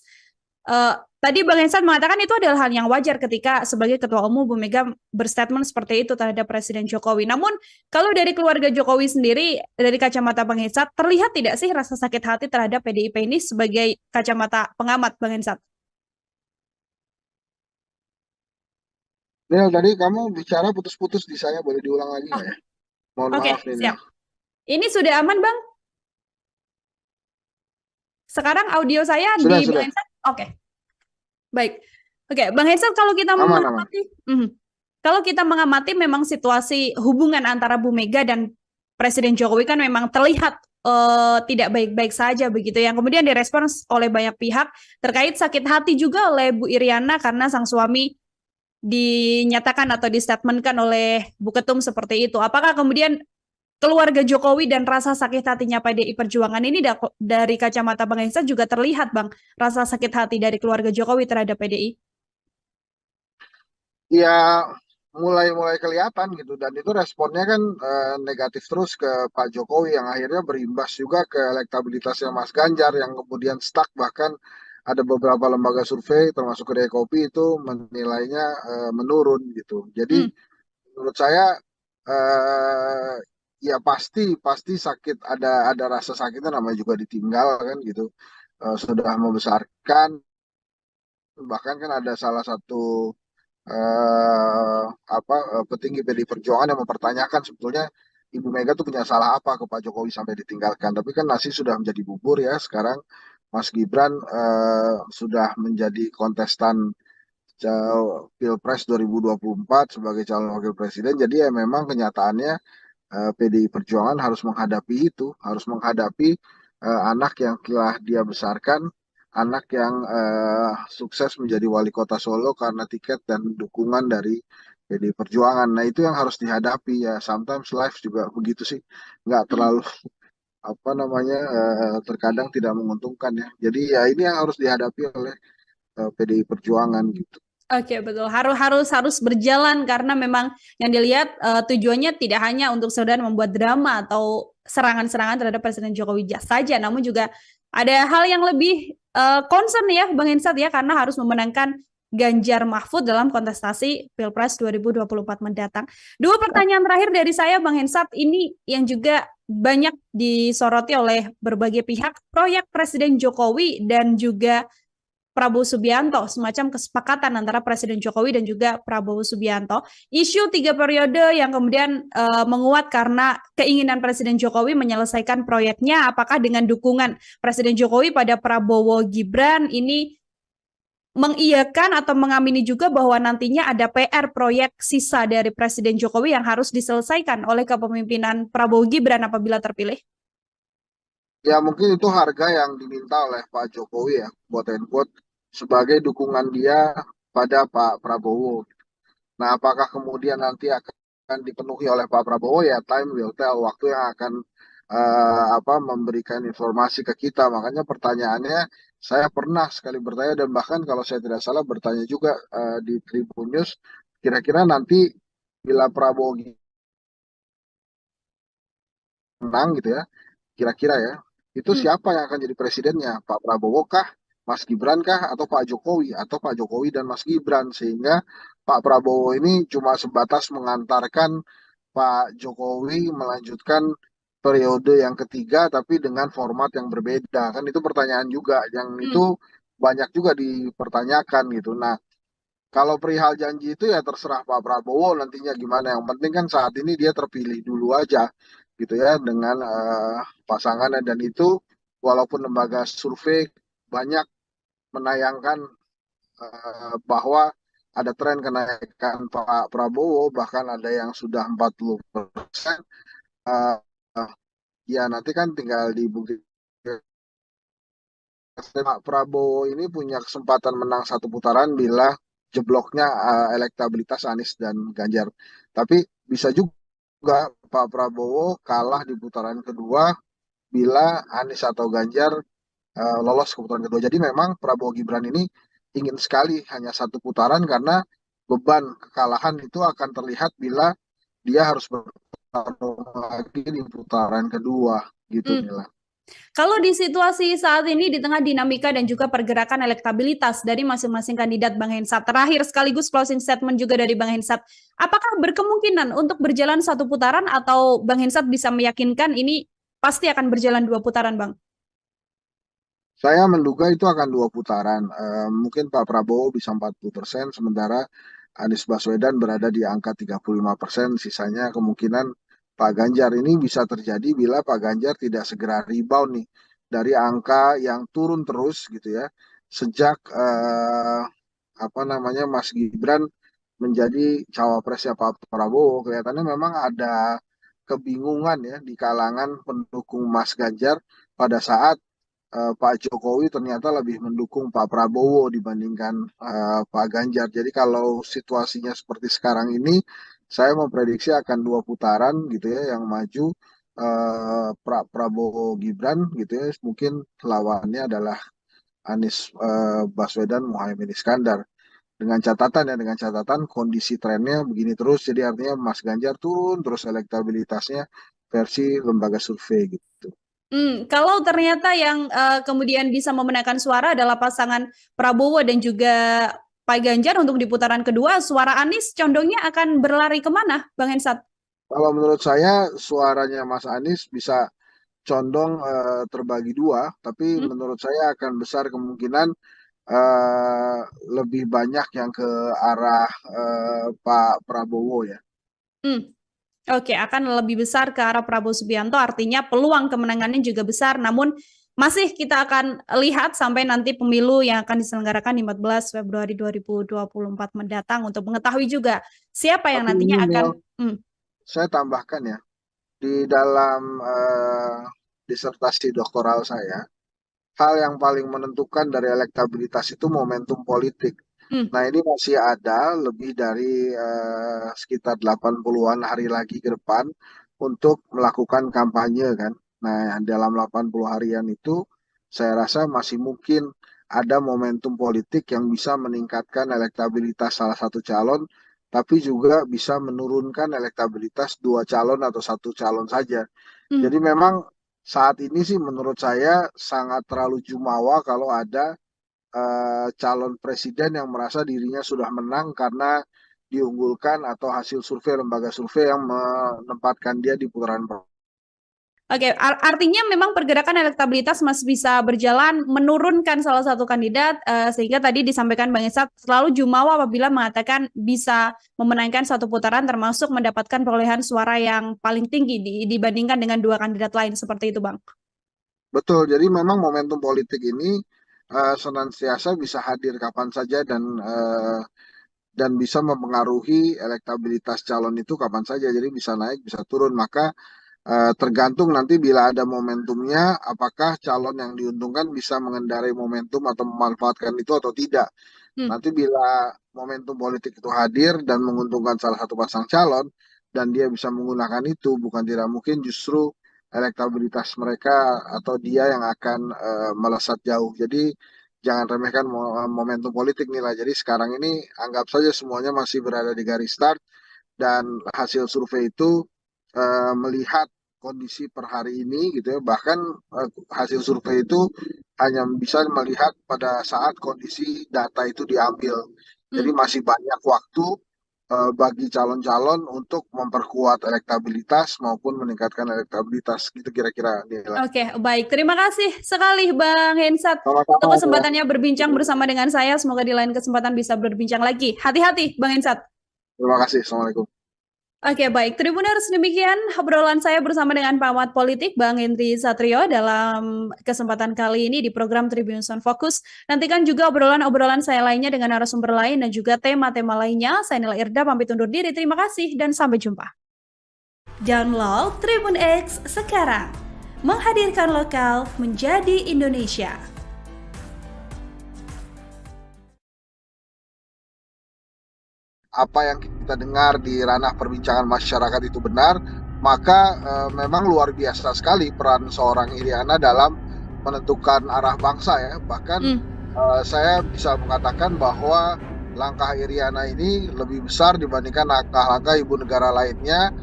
Eh, Tadi Bang Hensan mengatakan itu adalah hal yang wajar ketika sebagai Ketua Umum Bu Mega berstatement seperti itu terhadap Presiden Jokowi. Namun kalau dari keluarga Jokowi sendiri, dari kacamata Bang Hensan, terlihat tidak sih rasa sakit hati terhadap PDIP ini sebagai kacamata pengamat Bang Hensan? Nil, tadi kamu bicara putus-putus di saya, boleh diulang lagi Oh, nggak ya? Mohon oke, maaf nih, Nil. siap. Ini sudah aman Bang? Sekarang audio saya Sudah, di Bang sudah. Hensan? Oke, baik. Oke, Bang Hensan kalau kita Aman, aman. mengamati, kalau kita mengamati memang situasi hubungan antara Bu Mega dan Presiden Jokowi kan memang terlihat tidak baik-baik saja begitu. Yang kemudian direspons oleh banyak pihak terkait sakit hati juga oleh Bu Iriana karena sang suami dinyatakan atau distatementkan oleh Bu Ketum seperti itu. Apakah kemudian keluarga Jokowi dan rasa sakit hatinya PDI Perjuangan ini dari kacamata Bang Hensa juga terlihat Bang, rasa sakit hati dari keluarga Jokowi terhadap PDI? Ya, mulai-mulai kelihatan gitu. Dan itu responnya kan negatif terus ke Pak Jokowi yang akhirnya berimbas juga ke elektabilitasnya Mas Ganjar yang kemudian stuck. Bahkan ada beberapa lembaga survei termasuk Kedai Kopi itu menilainya menurun gitu. Jadi Hmm. menurut saya eh, ya pasti pasti sakit, ada rasa sakitnya, namanya juga ditinggal kan gitu. Sudah membesarkan, bahkan kan ada salah satu petinggi PDI Perjuangan yang mempertanyakan sebetulnya Ibu Mega tuh punya salah apa ke Pak Jokowi sampai ditinggalkan. Tapi kan nasi sudah menjadi bubur ya. Sekarang Mas Gibran sudah menjadi kontestan Pilpres 2024 sebagai calon wakil presiden. Jadi ya memang kenyataannya PDI Perjuangan harus menghadapi itu, harus menghadapi anak yang telah dia besarkan, anak yang sukses menjadi wali kota Solo karena tiket dan dukungan dari PDI Perjuangan. Nah itu yang harus dihadapi ya. Sometimes life juga begitu sih, nggak Hmm. terlalu apa namanya terkadang tidak menguntungkan ya. Jadi ya ini yang harus dihadapi oleh PDI Perjuangan gitu. Oke, betul. Harus berjalan karena memang yang dilihat tujuannya tidak hanya untuk sekedar membuat drama atau serangan-serangan terhadap Presiden Jokowi saja, namun juga ada hal yang lebih concern ya, Bang Hensat ya, karena harus memenangkan Ganjar Mahfud dalam kontestasi Pilpres 2024 mendatang. Dua pertanyaan terakhir dari saya, Bang Hensat, ini yang juga banyak disoroti oleh berbagai pihak, proyek Presiden Jokowi dan juga Prabowo Subianto, semacam kesepakatan antara Presiden Jokowi dan juga Prabowo Subianto. Isu 3 periode yang kemudian menguat karena keinginan Presiden Jokowi menyelesaikan proyeknya, apakah dengan dukungan Presiden Jokowi pada Prabowo Gibran ini mengiyakan atau mengamini juga bahwa nantinya ada PR proyek sisa dari Presiden Jokowi yang harus diselesaikan oleh kepemimpinan Prabowo Gibran apabila terpilih? Ya mungkin itu harga yang diminta oleh Pak Jokowi ya, quote and quote, sebagai dukungan dia pada Pak Prabowo. Nah, apakah kemudian nanti akan dipenuhi oleh Pak Prabowo ya, time will tell, waktu yang akan memberikan informasi ke kita. Makanya pertanyaannya saya pernah sekali bertanya dan bahkan kalau saya tidak salah bertanya juga di Tribun News, kira-kira nanti bila Prabowo menang gitu ya, kira-kira ya, itu Hmm. siapa yang akan jadi presidennya? Pak Prabowo kah, Mas Gibran kah, atau Pak Jokowi? Atau Pak Jokowi dan Mas Gibran? Sehingga Pak Prabowo ini cuma sebatas mengantarkan Pak Jokowi melanjutkan periode yang ketiga, tapi dengan format yang berbeda. Kan itu pertanyaan juga, yang Hmm. itu banyak juga dipertanyakan gitu. Nah, kalau perihal janji itu ya terserah Pak Prabowo nantinya gimana. Yang penting kan saat ini dia terpilih dulu aja gitu ya dengan pasangannya, dan itu walaupun lembaga survei banyak menayangkan bahwa ada tren kenaikan Pak Prabowo, bahkan ada yang sudah 40%. Eh, Ya nanti kan tinggal dibuktikan. Pak Prabowo ini punya kesempatan menang satu putaran bila jebloknya elektabilitas Anies dan Ganjar. Tapi bisa juga Pak Prabowo kalah di putaran kedua bila Anies atau Ganjar lolos ke putaran kedua. Jadi memang Prabowo Gibran ini ingin sekali hanya satu putaran karena beban kekalahan itu akan terlihat bila dia harus bertarung lagi di putaran kedua gitu Hmm. Mila. Kalau di situasi saat ini di tengah dinamika dan juga pergerakan elektabilitas dari masing-masing kandidat Bang Hensat, terakhir sekaligus closing statement juga dari Bang Hensat, apakah berkemungkinan untuk berjalan satu putaran atau Bang Hensat bisa meyakinkan ini pasti akan berjalan dua putaran, Bang? Saya menduga itu akan dua putaran. Mungkin Pak Prabowo bisa 40%, sementara Anies Baswedan berada di angka 35%. Sisanya kemungkinan Pak Ganjar ini bisa terjadi bila Pak Ganjar tidak segera rebound nih dari angka yang turun terus gitu ya. Sejak apa namanya Mas Gibran menjadi cawapresnya Pak Prabowo, kelihatannya memang ada kebingungan ya di kalangan pendukung Mas Ganjar pada saat Pak Jokowi ternyata lebih mendukung Pak Prabowo dibandingkan Pak Ganjar. Jadi kalau situasinya seperti sekarang ini, saya memprediksi akan dua putaran gitu ya yang maju Prabowo Gibran gitu ya. Mungkin lawannya adalah Anies Baswedan Muhaimin Iskandar. Dengan catatan kondisi trennya begini terus, jadi artinya Mas Ganjar turun terus elektabilitasnya versi lembaga survei gitu. Kalau ternyata yang kemudian bisa memenangkan suara adalah pasangan Prabowo dan juga Pak Ganjar untuk di putaran kedua, suara Anies condongnya akan berlari kemana, Bang Hensat? Kalau menurut saya suaranya Mas Anies bisa condong terbagi dua, tapi Hmm? menurut saya akan besar kemungkinan eh, lebih banyak yang ke arah Pak Prabowo ya. Hmm. Oke, akan lebih besar ke arah Prabowo Subianto, artinya peluang kemenangannya juga besar, namun masih kita akan lihat sampai nanti pemilu yang akan diselenggarakan di 14 Februari 2024 mendatang untuk mengetahui juga siapa yang Tapi ini nantinya akan. Mil, saya tambahkan ya, di dalam disertasi doktoral saya, hal yang paling menentukan dari elektabilitas itu momentum politik. Hmm, Nah, ini masih ada lebih dari sekitar 80-an hari lagi ke depan untuk melakukan kampanye kan. Nah, dalam 80 harian itu saya rasa masih mungkin ada momentum politik yang bisa meningkatkan elektabilitas salah satu calon, tapi juga bisa menurunkan elektabilitas dua calon atau satu calon saja. hmm. Jadi memang saat ini sih menurut saya sangat terlalu jumawa kalau ada calon presiden yang merasa dirinya sudah menang karena diunggulkan atau hasil survei lembaga survei yang menempatkan dia di putaran pertama. Oke, artinya memang pergerakan elektabilitas masih bisa berjalan menurunkan salah satu kandidat, sehingga tadi disampaikan Bang Esat selalu jumawa apabila mengatakan bisa memenangkan satu putaran termasuk mendapatkan perolehan suara yang paling tinggi dibandingkan dengan dua kandidat lain seperti itu, Bang. Betul, jadi memang momentum politik ini senantiasa bisa hadir kapan saja dan bisa mempengaruhi elektabilitas calon itu kapan saja. Jadi bisa naik, bisa turun. Maka tergantung nanti bila ada momentumnya, apakah calon yang diuntungkan bisa mengendarai momentum atau memanfaatkan itu atau tidak. Hmm. Nanti bila momentum politik itu hadir dan menguntungkan salah satu pasang calon, dan dia bisa menggunakan itu, bukan tidak mungkin justru elektabilitas mereka atau dia yang akan melesat jauh. Jadi jangan remehkan momentum politik nilai. Jadi sekarang ini anggap saja semuanya masih berada di garis start dan hasil survei itu melihat kondisi per hari ini gitu ya. Bahkan hasil survei itu hanya bisa melihat pada saat kondisi data itu diambil. Jadi Hmm. masih banyak waktu bagi calon-calon untuk memperkuat elektabilitas maupun meningkatkan elektabilitas gitu kira-kira nilai. Oke, baik. Terima kasih sekali Bang Hensat untuk Sama-sama ya. kesempatannya berbincang bersama dengan saya. Semoga di lain kesempatan bisa berbincang lagi. Hati-hati, Bang Hensat. Terima kasih. Assalamualaikum. Oke, baik. Tribuners, demikian obrolan saya bersama dengan pengamat politik Bang Henry Satrio dalam kesempatan kali ini di program Tribuners on Focus. Nantikan juga obrolan-obrolan saya lainnya dengan narasumber lain dan juga tema-tema lainnya. Saya Nila Irda, pamit undur diri. Terima kasih dan sampai jumpa. Download Tribun X sekarang. Menghadirkan lokal menjadi Indonesia. Apa yang kita dengar di ranah perbincangan masyarakat itu benar, maka memang luar biasa sekali peran seorang Iriana dalam menentukan arah bangsa ya. Bahkan saya bisa mengatakan bahwa langkah Iriana ini lebih besar dibandingkan langkah-langkah ibu negara lainnya.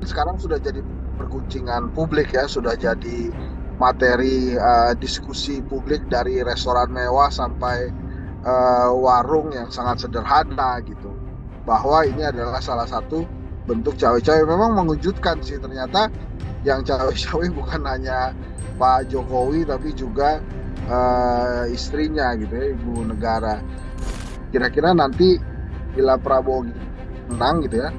Sekarang sudah jadi perguncingan publik ya, sudah jadi materi diskusi publik dari restoran mewah sampai warung yang sangat sederhana gitu. Bahwa ini adalah salah satu bentuk cawe-cawe. Memang mengejutkan sih, ternyata yang cawe-cawe bukan hanya Pak Jokowi tapi juga istrinya gitu ya, ibu negara. Kira-kira nanti bila Prabowo menang gitu ya,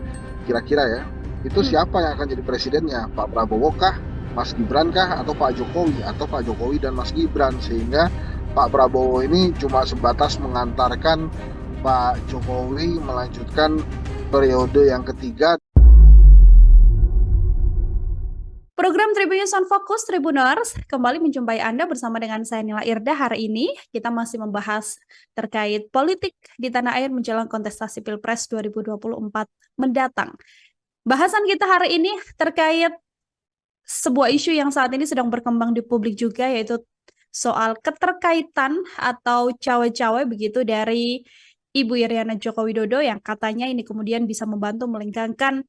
kira-kira ya, itu siapa yang akan jadi presidennya? Pak Prabowo kah, Mas Gibran kah, atau Pak Jokowi, atau Pak Jokowi dan Mas Gibran? Sehingga Pak Prabowo ini cuma sebatas mengantarkan Pak Jokowi melanjutkan periode yang ketiga. Program Tribunnews on Focus Tribuners kembali menjumpai Anda bersama dengan saya Nila Irda. Hari ini kita masih membahas terkait politik di tanah air menjelang kontestasi Pilpres 2024 mendatang. Bahasan kita hari ini terkait sebuah isu yang saat ini sedang berkembang di publik juga, yaitu soal keterkaitan atau cawe-cawe begitu dari Ibu Iriana Joko Widodo yang katanya ini kemudian bisa membantu melenggangkan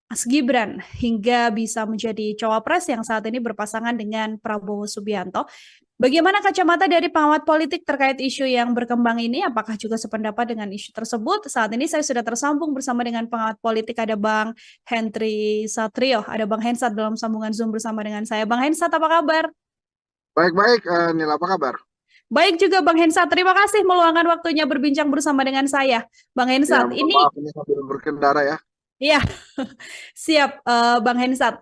Mas Gibran hingga bisa menjadi cawapres yang saat ini berpasangan dengan Prabowo Subianto. Bagaimana kacamata dari pengamat politik terkait isu yang berkembang ini? Apakah juga sependapat dengan isu tersebut? Saat ini saya sudah tersambung bersama dengan pengamat politik, ada Bang Henry Satrio, ada Bang Hensat dalam sambungan Zoom bersama dengan saya. Bang Hensat, apa kabar? Baik-baik, Nila, apa kabar? Baik juga Bang Hensat, terima kasih meluangkan waktunya berbincang bersama dengan saya. Bang Ya, Hensat, mohon ini maaf ini sambil berkendara ya. ya siap Bang Hensat.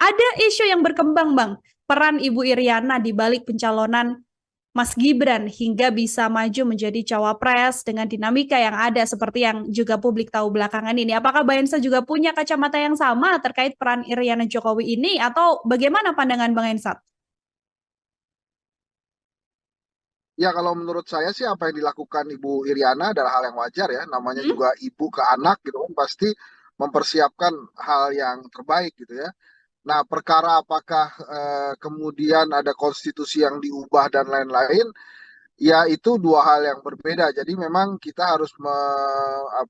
Ada isu yang berkembang Bang, peran Ibu Iriana di balik pencalonan Mas Gibran hingga bisa maju menjadi cawapres dengan dinamika yang ada seperti yang juga publik tahu belakangan ini. Apakah Bang Hensat juga punya kacamata yang sama terkait peran Iriana Jokowi ini atau bagaimana pandangan Bang Hensat? Ya, kalau menurut saya sih apa yang dilakukan Ibu Iriana adalah hal yang wajar ya. Namanya Hmm? juga ibu ke anak gitu kan, pasti mempersiapkan hal yang terbaik gitu ya. Nah, perkara apakah kemudian ada konstitusi yang diubah dan lain-lain, ya itu dua hal yang berbeda. Jadi memang kita harus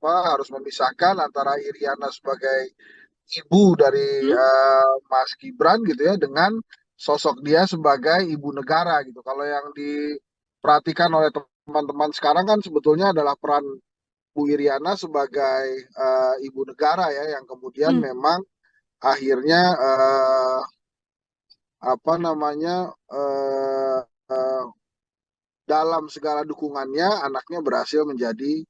harus memisahkan antara Iriana sebagai ibu dari Hmm? Mas Gibran gitu ya dengan sosok dia sebagai ibu negara gitu. Kalau yang diperhatikan oleh teman-teman sekarang kan sebetulnya adalah peran Bu Iriana sebagai ibu negara ya yang kemudian Hmm? memang akhirnya apa namanya eh, eh, dalam segala dukungannya anaknya berhasil menjadi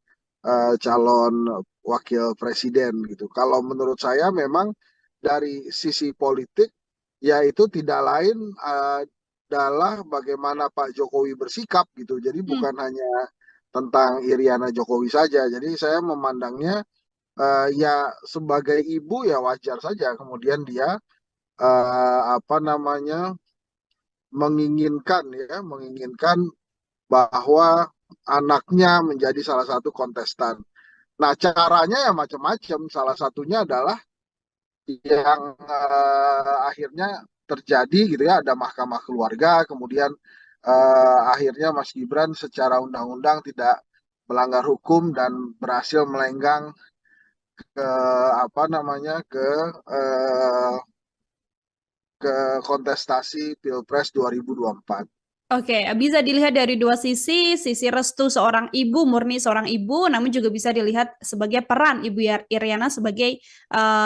calon wakil presiden gitu. Kalau menurut saya memang dari sisi politik ya itu tidak lain adalah bagaimana Pak Jokowi bersikap gitu. Jadi Hmm? bukan hanya tentang Iriana Jokowi saja. Jadi saya memandangnya ya sebagai ibu ya wajar saja kemudian dia apa namanya menginginkan bahwa anaknya menjadi salah satu kontestan. Nah, caranya ya macam-macam. Salah satunya adalah yang akhirnya terjadi gitu ya, ada mahkamah keluarga, kemudian akhirnya Mas Gibran secara undang-undang tidak melanggar hukum dan berhasil melenggang ke apa namanya ke kontestasi Pilpres 2024. Oke, bisa dilihat dari dua sisi restu seorang ibu, murni seorang ibu, namun juga bisa dilihat sebagai peran Iryana sebagai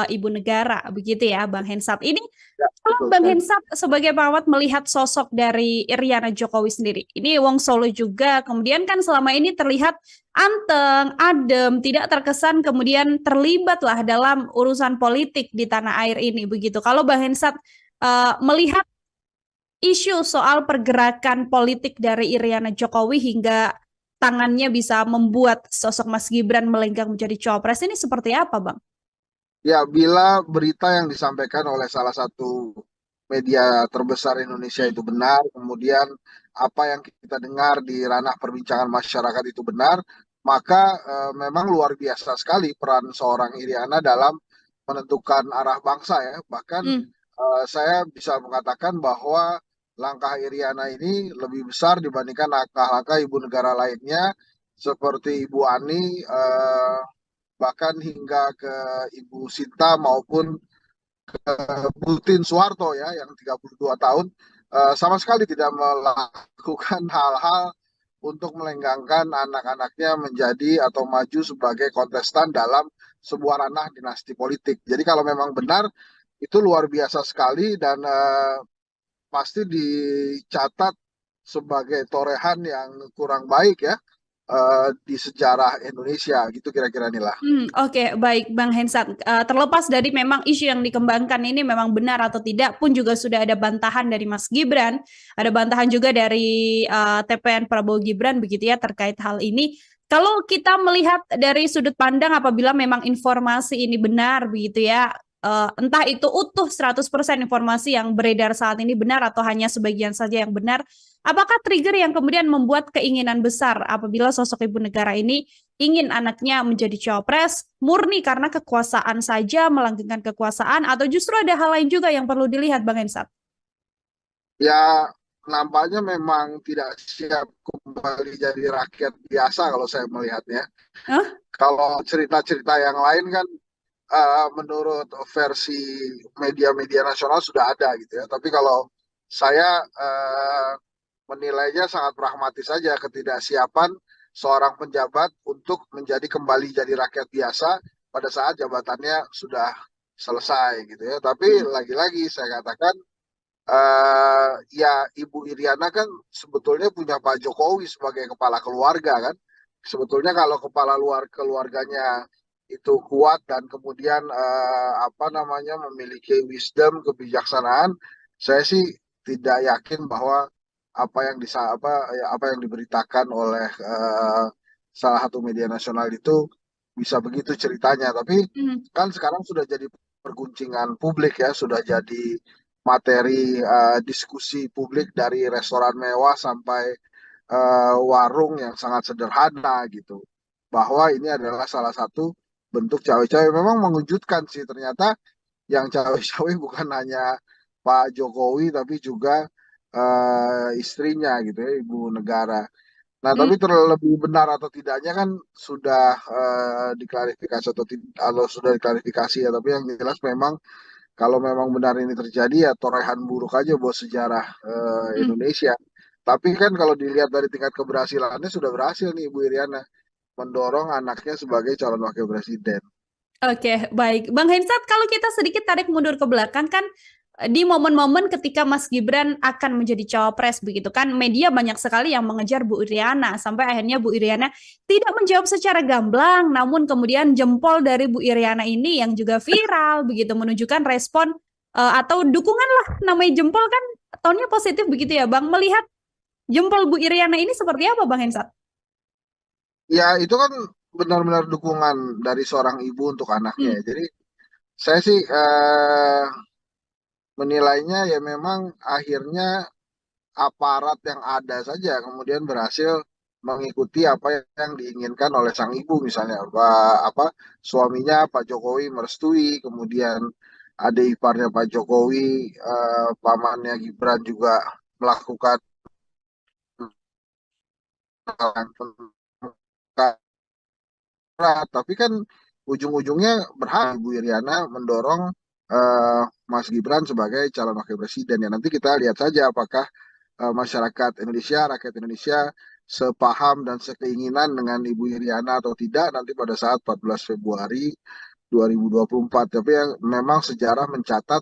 ibu negara, begitu ya, Bang Hensat. Ini Ya, kalau betul Bang sekali. Hensat sebagai perawat melihat sosok dari Iryana Jokowi sendiri, ini Wong Solo juga, kemudian kan selama ini terlihat anteng, adem, tidak terkesan kemudian terlibat lah dalam urusan politik di tanah air ini, begitu. Kalau Bang Hensat melihat isu soal pergerakan politik dari Iryana Jokowi hingga tangannya bisa membuat sosok Mas Gibran melenggang menjadi cawapres ini seperti apa, Bang? Ya, bila berita yang disampaikan oleh salah satu media terbesar Indonesia Hmm. itu benar, kemudian apa yang kita dengar di ranah perbincangan masyarakat itu benar, maka memang luar biasa sekali peran seorang Iriana dalam menentukan arah bangsa ya. Bahkan Hmm. saya bisa mengatakan bahwa langkah Iriana ini lebih besar dibandingkan langkah-langkah ibu negara lainnya seperti Ibu Ani, bahkan hingga ke Ibu Sinta maupun Butin Soeharto ya yang 32 tahun sama sekali tidak melakukan hal-hal untuk melenggangkan anak-anaknya menjadi atau maju sebagai kontestan dalam sebuah ranah dinasti politik. Jadi kalau memang benar itu luar biasa sekali dan pasti dicatat sebagai torehan yang kurang baik ya di sejarah Indonesia gitu kira-kira inilah. Oke, baik Bang Hensat. Terlepas dari memang isu yang dikembangkan ini memang benar atau tidak pun juga sudah ada bantahan dari Mas Gibran, ada bantahan juga dari TPN Prabowo Gibran begitu ya terkait hal ini. Kalau kita melihat dari sudut pandang apabila memang informasi ini benar begitu ya, entah itu utuh 100% informasi yang beredar saat ini benar atau hanya sebagian saja yang benar, apakah trigger yang kemudian membuat keinginan besar apabila sosok ibu negara ini ingin anaknya menjadi cawapres murni karena kekuasaan saja, melanggengkan kekuasaan, atau justru ada hal lain juga yang perlu dilihat, Bang Hensat? Ya, nampaknya memang tidak siap kembali jadi rakyat biasa kalau saya melihatnya. Hah? Kalau cerita-cerita yang lain kan menurut versi media-media nasional sudah ada gitu ya. Tapi kalau saya menilainya sangat pragmatis saja ketidaksiapan seorang penjabat untuk menjadi kembali jadi rakyat biasa pada saat jabatannya sudah selesai gitu ya. Tapi Hmm. lagi-lagi saya katakan ya Ibu Iriana kan sebetulnya punya Pak Jokowi sebagai kepala keluarga kan. Sebetulnya kalau kepala luar keluarganya itu kuat dan kemudian apa namanya memiliki wisdom, kebijaksanaan, saya sih tidak yakin bahwa apa yang diberitakan oleh salah satu media nasional itu bisa begitu ceritanya. Tapi Hmm. kan sekarang sudah jadi perguncingan publik ya, sudah jadi materi diskusi publik dari restoran mewah sampai warung yang sangat sederhana gitu. Bahwa ini adalah salah satu bentuk cawe-cawe. Memang mengejutkan sih ternyata yang cawe-cawe bukan hanya Pak Jokowi tapi juga istrinya gitu ya, ibu negara. Nah, Hmm. tapi terlebih benar atau tidaknya kan sudah diklarifikasi atau sudah diklarifikasi ya. Tapi yang jelas memang kalau memang benar ini terjadi ya torehan buruk aja buat sejarah Hmm. Indonesia. Tapi kan kalau dilihat dari tingkat keberhasilannya sudah berhasil nih Ibu Iriana mendorong anaknya sebagai calon wakil presiden. Oke, baik. Bang Hensat, kalau kita sedikit tarik mundur ke belakang kan di momen-momen ketika Mas Gibran akan menjadi cawapres begitu kan, media banyak sekali yang mengejar Bu Iriana sampai akhirnya Bu Iriana tidak menjawab secara gamblang, namun kemudian jempol dari Bu Iriana ini yang juga viral begitu menunjukkan respon atau dukungan lah namanya jempol kan tonnya positif begitu ya Bang. Melihat jempol Bu Iriana ini seperti apa Bang Hensat? Ya itu kan benar-benar dukungan dari seorang ibu untuk anaknya Hmm. ya. Jadi saya sih menilainya ya memang akhirnya aparat yang ada saja kemudian berhasil mengikuti apa yang diinginkan oleh sang ibu misalnya apa suaminya Pak Jokowi merestui kemudian adik iparnya Pak Jokowi pamannya Gibran juga melakukan hal yang tapi kan ujung-ujungnya berhak Ibu Iriana mendorong Mas Gibran sebagai calon wakil presiden ya nanti kita lihat saja apakah masyarakat Indonesia, rakyat Indonesia sepaham dan sekeinginan dengan Ibu Iriana atau tidak nanti pada saat 14 Februari 2024. Tapi yang memang sejarah mencatat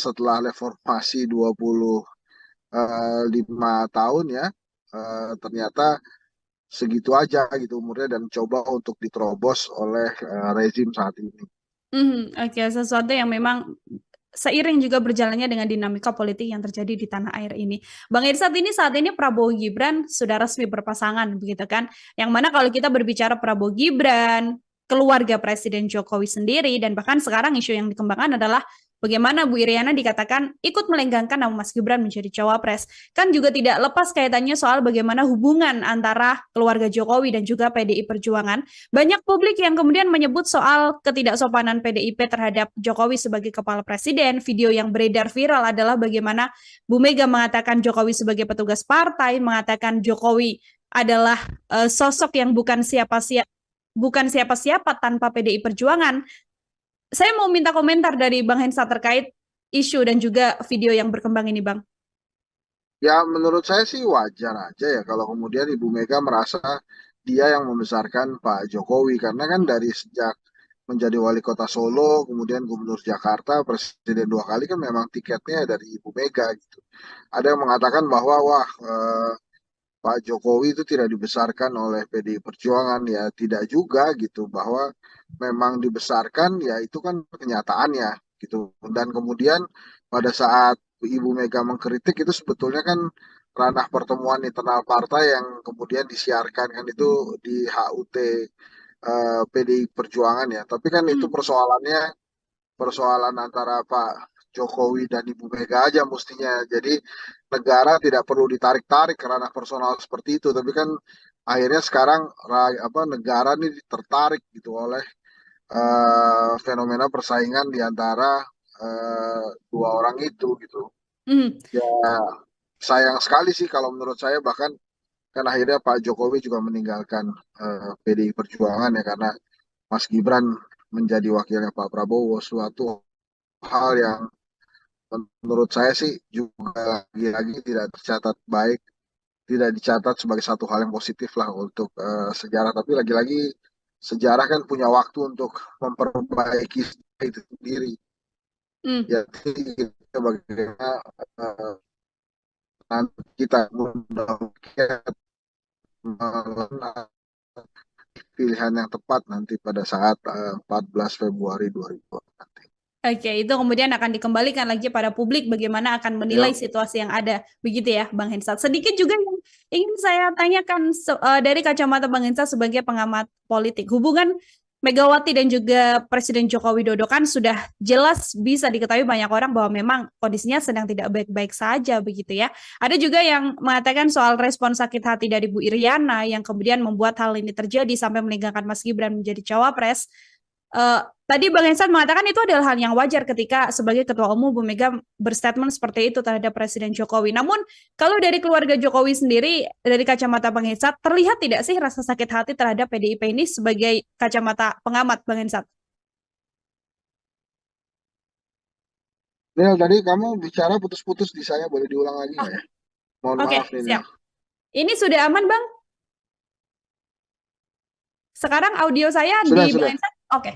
setelah reformasi 25 tahun ya, ternyata segitu aja gitu umurnya dan coba untuk diterobos oleh rezim saat ini. Oke, sesuatu yang memang seiring juga berjalannya dengan dinamika politik yang terjadi di tanah air ini. Bang Irsat, ini saat ini Prabowo Gibran sudah resmi berpasangan, begitu kan? Yang mana kalau kita berbicara Prabowo Gibran, keluarga Presiden Jokowi sendiri, dan bahkan sekarang isu yang dikembangkan adalah bagaimana Bu Iriana dikatakan ikut melenggangkan nama Mas Gibran menjadi cawapres. Kan juga tidak lepas kaitannya soal bagaimana hubungan antara keluarga Jokowi dan juga PDI Perjuangan. Banyak publik yang kemudian menyebut soal ketidaksopanan PDIP terhadap Jokowi sebagai kepala presiden. Video yang beredar viral adalah bagaimana Bu Mega mengatakan Jokowi sebagai petugas partai, mengatakan Jokowi adalah sosok yang bukan siapa-siapa tanpa PDI Perjuangan. Saya mau minta komentar dari Bang Hensa terkait isu dan juga video yang berkembang ini, Bang. Ya menurut saya sih wajar aja ya kalau kemudian Ibu Mega merasa dia yang membesarkan Pak Jokowi karena kan dari sejak menjadi wali kota Solo, kemudian gubernur Jakarta, presiden 2 kali kan memang tiketnya dari Ibu Mega gitu. Ada yang mengatakan bahwa wah Pak Jokowi itu tidak dibesarkan oleh PDI Perjuangan ya tidak juga gitu bahwa memang dibesarkan ya itu kan kenyataannya gitu dan kemudian pada saat Ibu Mega mengkritik itu sebetulnya kan ranah pertemuan internal partai yang kemudian disiarkan kan itu di HUT PDI Perjuangan ya tapi kan itu persoalan antara Pak Jokowi dan Ibu Mega aja mestinya. Jadi negara tidak perlu ditarik-tarik ke ranah personal seperti itu. Tapi kan akhirnya sekarang negara ini tertarik gitu oleh fenomena persaingan di antara dua orang itu gitu. Hmm. Ya sayang sekali sih kalau menurut saya bahkan kan akhirnya Pak Jokowi juga meninggalkan PDI Perjuangan ya karena Mas Gibran menjadi wakilnya Pak Prabowo suatu hal yang menurut saya sih juga lagi-lagi tidak tercatat baik, tidak dicatat sebagai satu hal yang positif lah untuk sejarah. Tapi lagi-lagi sejarah kan punya waktu untuk memperbaiki itu sendiri. Hmm. Jadi kita bagaimana nanti kita mudah-mudahan pilihan yang tepat nanti pada saat 14 Februari 2020 nanti. Oke, itu kemudian akan dikembalikan lagi pada publik bagaimana akan menilai Ya, situasi yang ada. Begitu ya, Bang Hensat. Sedikit juga yang ingin saya tanyakan dari kacamata Bang Hensat sebagai pengamat politik. Hubungan Megawati dan juga Presiden Joko Widodo kan sudah jelas bisa diketahui banyak orang bahwa memang kondisinya sedang tidak baik-baik saja begitu ya. Ada juga yang mengatakan soal respon sakit hati dari Bu Iriana yang kemudian membuat hal ini terjadi sampai meninggalkan Mas Gibran menjadi cawapres. Tadi Bang Hensan mengatakan itu adalah hal yang wajar ketika sebagai Ketua Umum Bu Mega berstatement seperti itu terhadap Presiden Jokowi. Namun kalau dari keluarga Jokowi sendiri, dari kacamata Bang Hensan, terlihat tidak sih rasa sakit hati terhadap PDIP ini sebagai kacamata pengamat Bang Hensan? Nil, tadi kamu bicara putus-putus di saya, boleh diulang lagi Oh, nggak ya? Mohon oke, maaf nih, Nil. siap. Ini sudah aman, Bang? Sekarang audio saya Sudah, di Bang sudah. Hensan? Oke,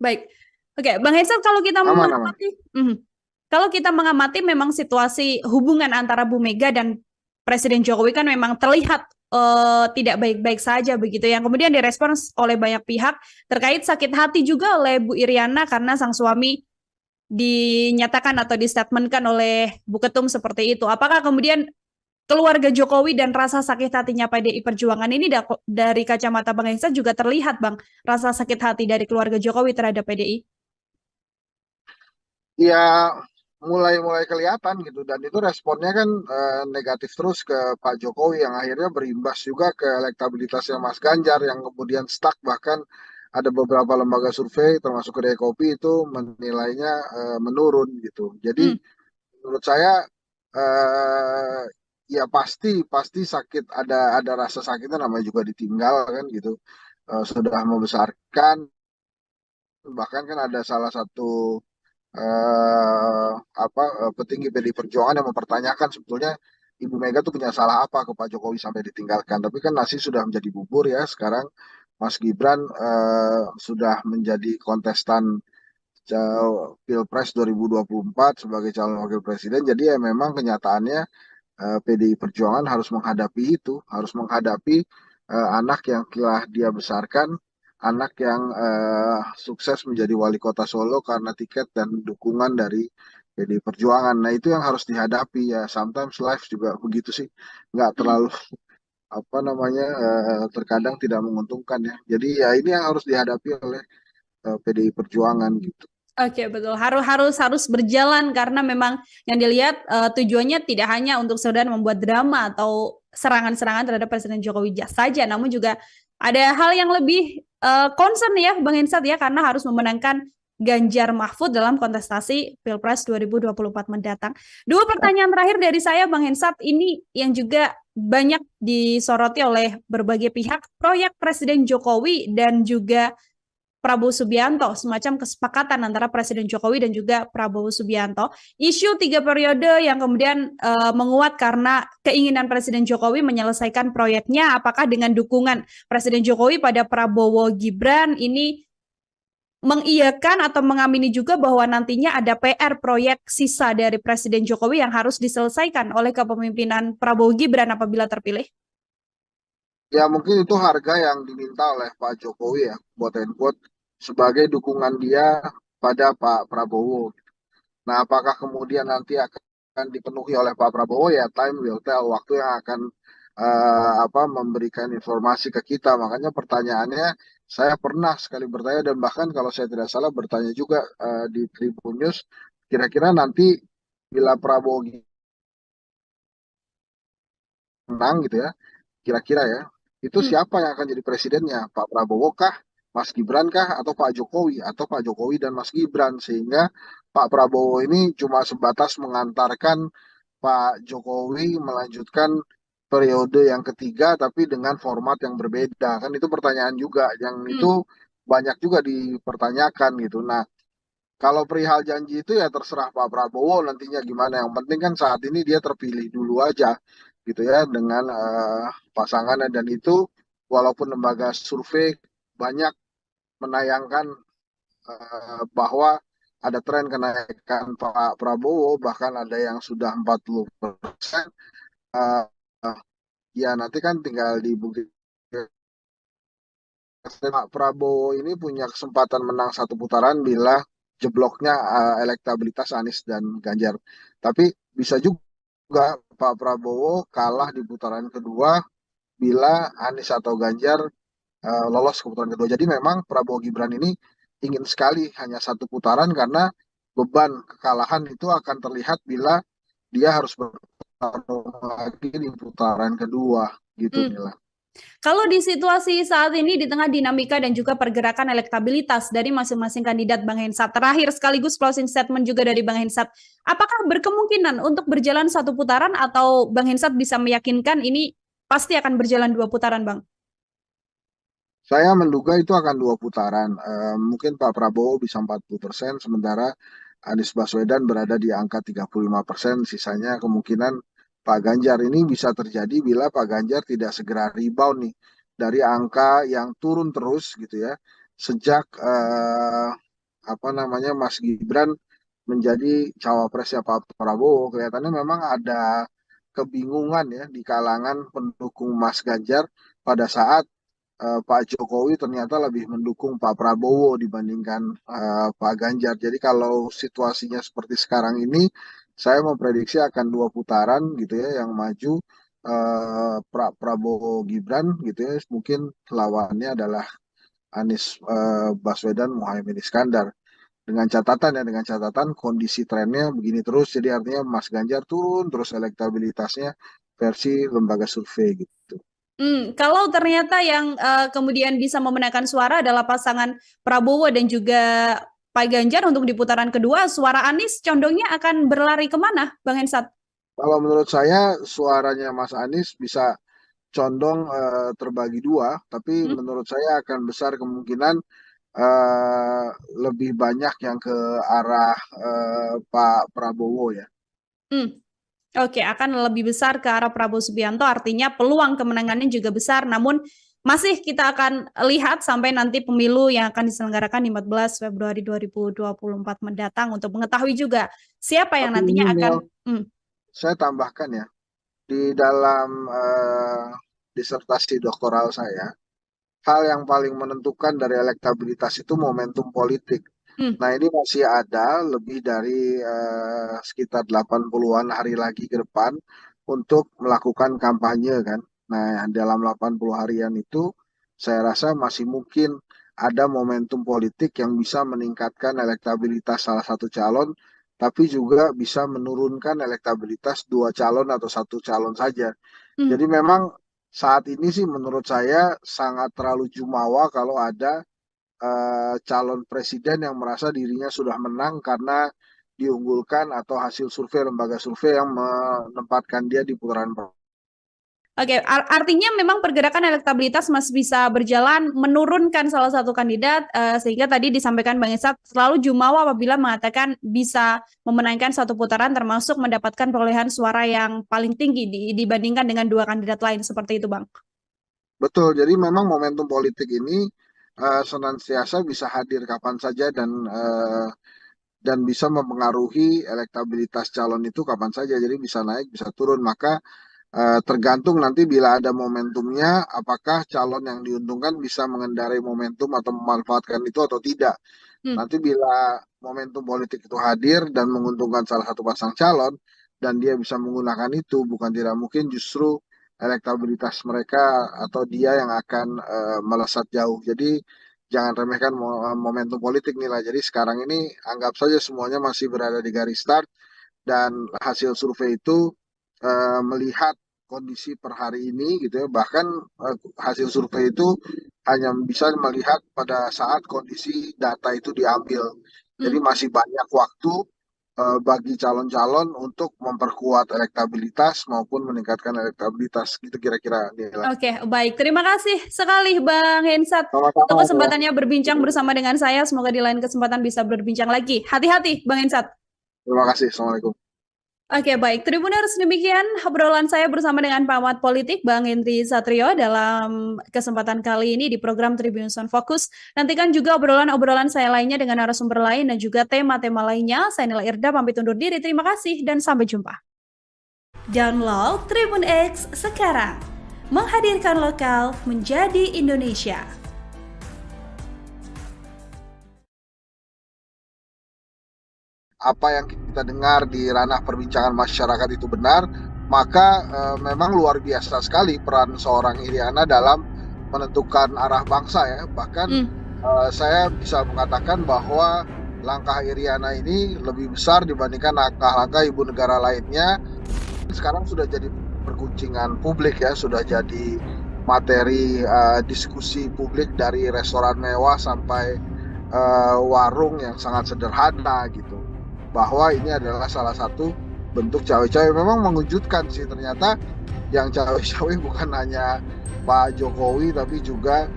baik. Oke, Bang Hensan, kalau kita Aman, aman. mengamati, kalau kita mengamati memang situasi hubungan antara Bu Mega dan Presiden Jokowi kan memang terlihat tidak baik-baik saja begitu. Yang kemudian direspons oleh banyak pihak terkait sakit hati juga oleh Bu Iriana karena sang suami dinyatakan atau distatementkan oleh Bu Ketum seperti itu. Apakah kemudian keluarga Jokowi dan rasa sakit hatinya PDI Perjuangan ini dari kacamata Bang Hensa juga terlihat, Bang, rasa sakit hati dari keluarga Jokowi terhadap PDI? Ya, mulai-mulai kelihatan gitu. Dan itu responnya kan negatif terus ke Pak Jokowi yang akhirnya berimbas juga ke elektabilitasnya Mas Ganjar yang kemudian stuck. Bahkan ada beberapa lembaga survei termasuk kedai kopi itu menilainya menurun gitu. Jadi Hmm. menurut saya eh, ya pasti pasti sakit ada rasa sakitnya namanya juga ditinggal kan gitu. Sudah membesarkan bahkan kan ada salah satu petinggi PDI Perjuangan yang mempertanyakan sebetulnya Ibu Mega tuh punya salah apa ke Pak Jokowi sampai ditinggalkan. Tapi kan nasi sudah menjadi bubur ya. Sekarang Mas Gibran sudah menjadi kontestan Pilpres 2024 sebagai calon wakil presiden. Jadi ya memang kenyataannya PDI Perjuangan harus menghadapi itu, harus menghadapi anak yang telah dia besarkan, anak yang sukses menjadi wali kota Solo karena tiket dan dukungan dari PDI Perjuangan. Nah itu yang harus dihadapi ya. Sometimes life juga begitu sih, nggak Hmm. terlalu terkadang tidak menguntungkan ya. Jadi ya ini yang harus dihadapi oleh PDI Perjuangan gitu. Oke, betul. Harus berjalan karena memang yang dilihat tujuannya tidak hanya untuk sekedar membuat drama atau serangan-serangan terhadap Presiden Jokowi saja, namun juga ada hal yang lebih concern ya, Bang Hensat ya, karena harus memenangkan Ganjar Mahfud dalam kontestasi Pilpres 2024 mendatang. Dua pertanyaan terakhir dari saya, Bang Hensat, ini yang juga banyak disoroti oleh berbagai pihak, proyek Presiden Jokowi dan juga Prabowo Subianto, semacam kesepakatan antara Presiden Jokowi dan juga Prabowo Subianto. Isu 3 periode yang kemudian menguat karena keinginan Presiden Jokowi menyelesaikan proyeknya, apakah dengan dukungan Presiden Jokowi pada Prabowo Gibran ini mengiyakan atau mengamini juga bahwa nantinya ada PR proyek sisa dari Presiden Jokowi yang harus diselesaikan oleh kepemimpinan Prabowo Gibran apabila terpilih? Ya mungkin itu harga yang diminta oleh Pak Jokowi ya, quote and quote, sebagai dukungan dia pada Pak Prabowo. Nah, apakah kemudian nanti akan dipenuhi oleh Pak Prabowo ya time will tell, waktu yang akan memberikan informasi ke kita. Makanya pertanyaannya saya pernah sekali bertanya dan bahkan kalau saya tidak salah bertanya juga di Tribun News, kira-kira nanti bila Prabowo menang gitu ya, kira-kira ya, itu Hmm. siapa yang akan jadi presidennya? Pak Prabowo kah, Mas Gibran kah, atau Pak Jokowi? Atau Pak Jokowi dan Mas Gibran? Sehingga Pak Prabowo ini cuma sebatas mengantarkan Pak Jokowi melanjutkan periode yang ketiga, tapi dengan format yang berbeda. Kan itu pertanyaan juga, yang itu Hmm. banyak juga dipertanyakan gitu. Nah, kalau perihal janji itu ya terserah Pak Prabowo nantinya gimana. Yang penting kan saat ini dia terpilih dulu aja gitu ya dengan pasangannya dan itu walaupun lembaga survei banyak menayangkan bahwa ada tren kenaikan Pak Prabowo bahkan ada yang sudah 40%. eh, Ya nanti kan tinggal dibuktikan. Pak Prabowo ini punya kesempatan menang satu putaran bila jebloknya elektabilitas Anies dan Ganjar. Tapi bisa juga Pak Prabowo kalah di putaran kedua bila Anies atau Ganjar lolos ke putaran kedua. Jadi memang Prabowo Gibran ini ingin sekali hanya satu putaran karena beban kekalahan itu akan terlihat bila dia harus bertarung lagi di putaran kedua gitu Hmm. Mila. Kalau di situasi saat ini di tengah dinamika dan juga pergerakan elektabilitas dari masing-masing kandidat Bang Hensat, terakhir sekaligus closing statement juga dari Bang Hensat, apakah berkemungkinan untuk berjalan satu putaran atau Bang Hensat bisa meyakinkan ini pasti akan berjalan 2 putaran, Bang? Saya menduga itu akan dua putaran. Mungkin Pak Prabowo bisa 40%, sementara Anies Baswedan berada di angka 35%. Sisanya kemungkinan Pak Ganjar ini bisa terjadi bila Pak Ganjar tidak segera rebound nih dari angka yang turun terus gitu ya. Sejak Mas Gibran menjadi cawapresnya Pak Prabowo, kelihatannya memang ada kebingungan ya di kalangan pendukung Mas Ganjar pada saat Pak Jokowi ternyata lebih mendukung Pak Prabowo dibandingkan Pak Ganjar. Jadi kalau situasinya seperti sekarang ini, saya memprediksi akan dua putaran gitu ya yang maju Prabowo Gibran gitu ya. Mungkin lawannya adalah Anies Baswedan Muhaimin Iskandar. Dengan catatan kondisi trennya begini terus, jadi artinya Mas Ganjar turun terus elektabilitasnya versi lembaga survei gitu. Kalau ternyata yang kemudian bisa memenangkan suara adalah pasangan Prabowo dan juga Pak Ganjar untuk di putaran kedua, suara Anies condongnya akan berlari kemana, Bang Hensat? Kalau menurut saya suaranya Mas Anies bisa condong terbagi dua, tapi Hmm? menurut saya akan besar kemungkinan eh, lebih banyak yang ke arah Pak Prabowo ya. Hmm. Oke, akan lebih besar ke arah Prabowo Subianto, artinya peluang kemenangannya juga besar, namun masih kita akan lihat sampai nanti pemilu yang akan diselenggarakan di 14 Februari 2024 mendatang untuk mengetahui juga siapa yang Tapi ini nantinya akan. Nil, saya tambahkan ya, di dalam disertasi doktoral saya, hal yang paling menentukan dari elektabilitas itu momentum politik. Hmm, Nah, ini masih ada lebih dari sekitar 80-an hari lagi ke depan untuk melakukan kampanye kan. Nah, dalam 80 harian itu saya rasa masih mungkin ada momentum politik yang bisa meningkatkan elektabilitas salah satu calon, tapi juga bisa menurunkan elektabilitas dua calon atau satu calon saja. hmm. Jadi memang saat ini sih menurut saya sangat terlalu jumawa kalau ada calon presiden yang merasa dirinya sudah menang karena diunggulkan atau hasil survei lembaga survei yang menempatkan dia di putaran pertama. Oke, artinya memang pergerakan elektabilitas masih bisa berjalan menurunkan salah satu kandidat, sehingga tadi disampaikan Bang Esat selalu jumawa apabila mengatakan bisa memenangkan satu putaran termasuk mendapatkan perolehan suara yang paling tinggi dibandingkan dengan dua kandidat lain seperti itu, Bang. Betul, jadi memang momentum politik ini senantiasa bisa hadir kapan saja dan bisa mempengaruhi elektabilitas calon itu kapan saja. Jadi bisa naik, bisa turun. Maka tergantung nanti bila ada momentumnya, apakah calon yang diuntungkan bisa mengendarai momentum atau memanfaatkan itu atau tidak. Hmm. Nanti bila momentum politik itu hadir dan menguntungkan salah satu pasang calon dan dia bisa menggunakan itu, bukan tidak mungkin justru elektabilitas mereka atau dia yang akan melesat jauh. Jadi jangan remehkan momentum politik nilai. Jadi sekarang ini anggap saja semuanya masih berada di garis start dan hasil survei itu melihat kondisi per hari ini gitu ya. Bahkan hasil survei itu hanya bisa melihat pada saat kondisi data itu diambil. Jadi Hmm. masih banyak waktu bagi calon-calon untuk memperkuat elektabilitas maupun meningkatkan elektabilitas gitu kira-kira nilai. Oke, baik. Terima kasih sekali Bang Hensat untuk Sama-sama ya. kesempatannya berbincang bersama dengan saya. Semoga di lain kesempatan bisa berbincang lagi. Hati-hati, Bang Hensat. Terima kasih. Assalamualaikum. Oke, baik. Tribuners, demikian obrolan saya bersama dengan pengamat politik Bang Henry Satrio dalam kesempatan kali ini di program Tribuners on Focus. Nantikan juga obrolan-obrolan saya lainnya dengan narasumber lain dan juga tema-tema lainnya. Saya Nila Irda, pamit undur diri. Terima kasih dan sampai jumpa. Download Tribun X sekarang. Menghadirkan lokal menjadi Indonesia. Apa yang kita dengar di ranah perbincangan masyarakat itu benar, maka memang luar biasa sekali peran seorang Iriana dalam menentukan arah bangsa ya. Bahkan saya bisa mengatakan bahwa langkah Iriana ini lebih besar dibandingkan langkah-langkah ibu negara lainnya. Sekarang sudah jadi perguncingan publik ya, sudah jadi materi diskusi publik dari restoran mewah sampai warung yang sangat sederhana gitu. Bahwa ini adalah salah satu bentuk cawe-cawe. Memang mengejutkan sih ternyata yang cawe-cawe bukan hanya Pak Jokowi tapi juga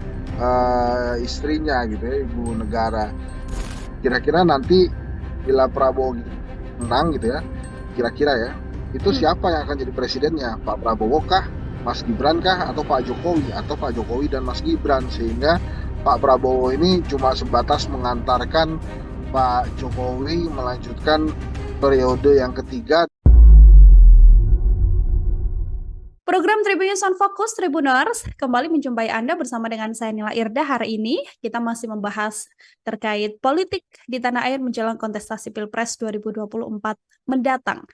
istrinya gitu ya, ibu negara. Kira-kira nanti bila Prabowo menang gitu ya, kira-kira ya, itu siapa yang akan jadi presidennya? Pak Prabowo kah, Mas Gibran kah, atau Pak Jokowi, atau Pak Jokowi dan Mas Gibran? Sehingga Pak Prabowo ini cuma sebatas mengantarkan Pak Jokowi melanjutkan periode yang ketiga. Program Tribunnews on Focus Tribuners kembali menjumpai Anda bersama dengan saya Nila Irda. Hari ini kita masih membahas terkait politik di tanah air menjelang kontestasi Pilpres 2024 mendatang.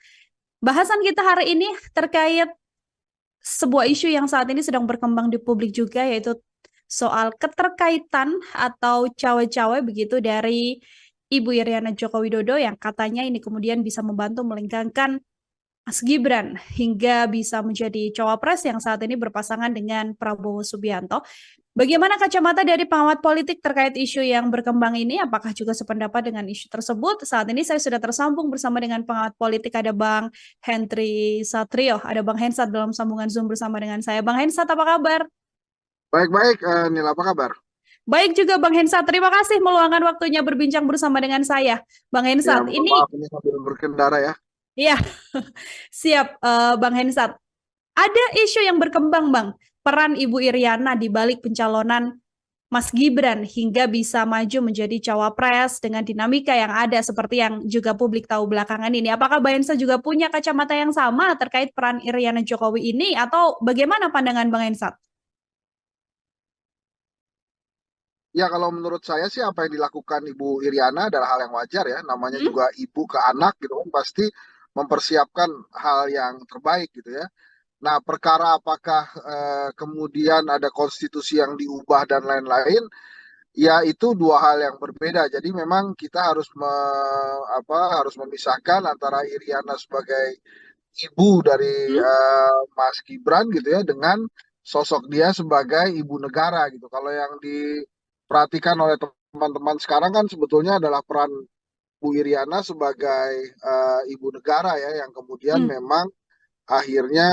Bahasan kita hari ini terkait sebuah isu yang saat ini sedang berkembang di publik juga, yaitu soal keterkaitan atau cawe-cawe begitu dari Ibu Iriana Joko Widodo yang katanya ini kemudian bisa membantu melengkangkan Mas Gibran hingga bisa menjadi cawapres yang saat ini berpasangan dengan Prabowo Subianto. Bagaimana kacamata dari pengamat politik terkait isu yang berkembang ini? Apakah juga sependapat dengan isu tersebut? Saat ini saya sudah tersambung bersama dengan pengamat politik, ada Bang Henry Satrio, ada Bang Hensat dalam sambungan Zoom bersama dengan saya. Bang Hensat, apa kabar? Baik-baik, Nila, apa kabar? Baik juga Bang Hensat, terima kasih meluangkan waktunya berbincang bersama dengan saya. Bang Ya, Hensat, mohon ini maaf ini sambil berkendara ya. ya siap Bang Hensat. Ada isu yang berkembang Bang, peran Ibu Iriana di balik pencalonan Mas Gibran hingga bisa maju menjadi cawapres dengan dinamika yang ada seperti yang juga publik tahu belakangan ini. Apakah Bang Hensat juga punya kacamata yang sama terkait peran Iriana Jokowi ini atau bagaimana pandangan Bang Hensat? Ya, kalau menurut saya sih apa yang dilakukan Ibu Iriana adalah hal yang wajar ya. Namanya Hmm? juga ibu ke anak gitu kan, pasti mempersiapkan hal yang terbaik gitu ya. Nah, perkara apakah kemudian ada konstitusi yang diubah dan lain-lain, ya itu dua hal yang berbeda. Jadi memang kita harus harus memisahkan antara Iriana sebagai ibu dari Hmm? Mas Gibran gitu ya dengan sosok dia sebagai ibu negara gitu. Kalau yang diperhatikan oleh teman-teman sekarang kan sebetulnya adalah peran Bu Iriana sebagai ibu negara ya yang kemudian Hmm. memang akhirnya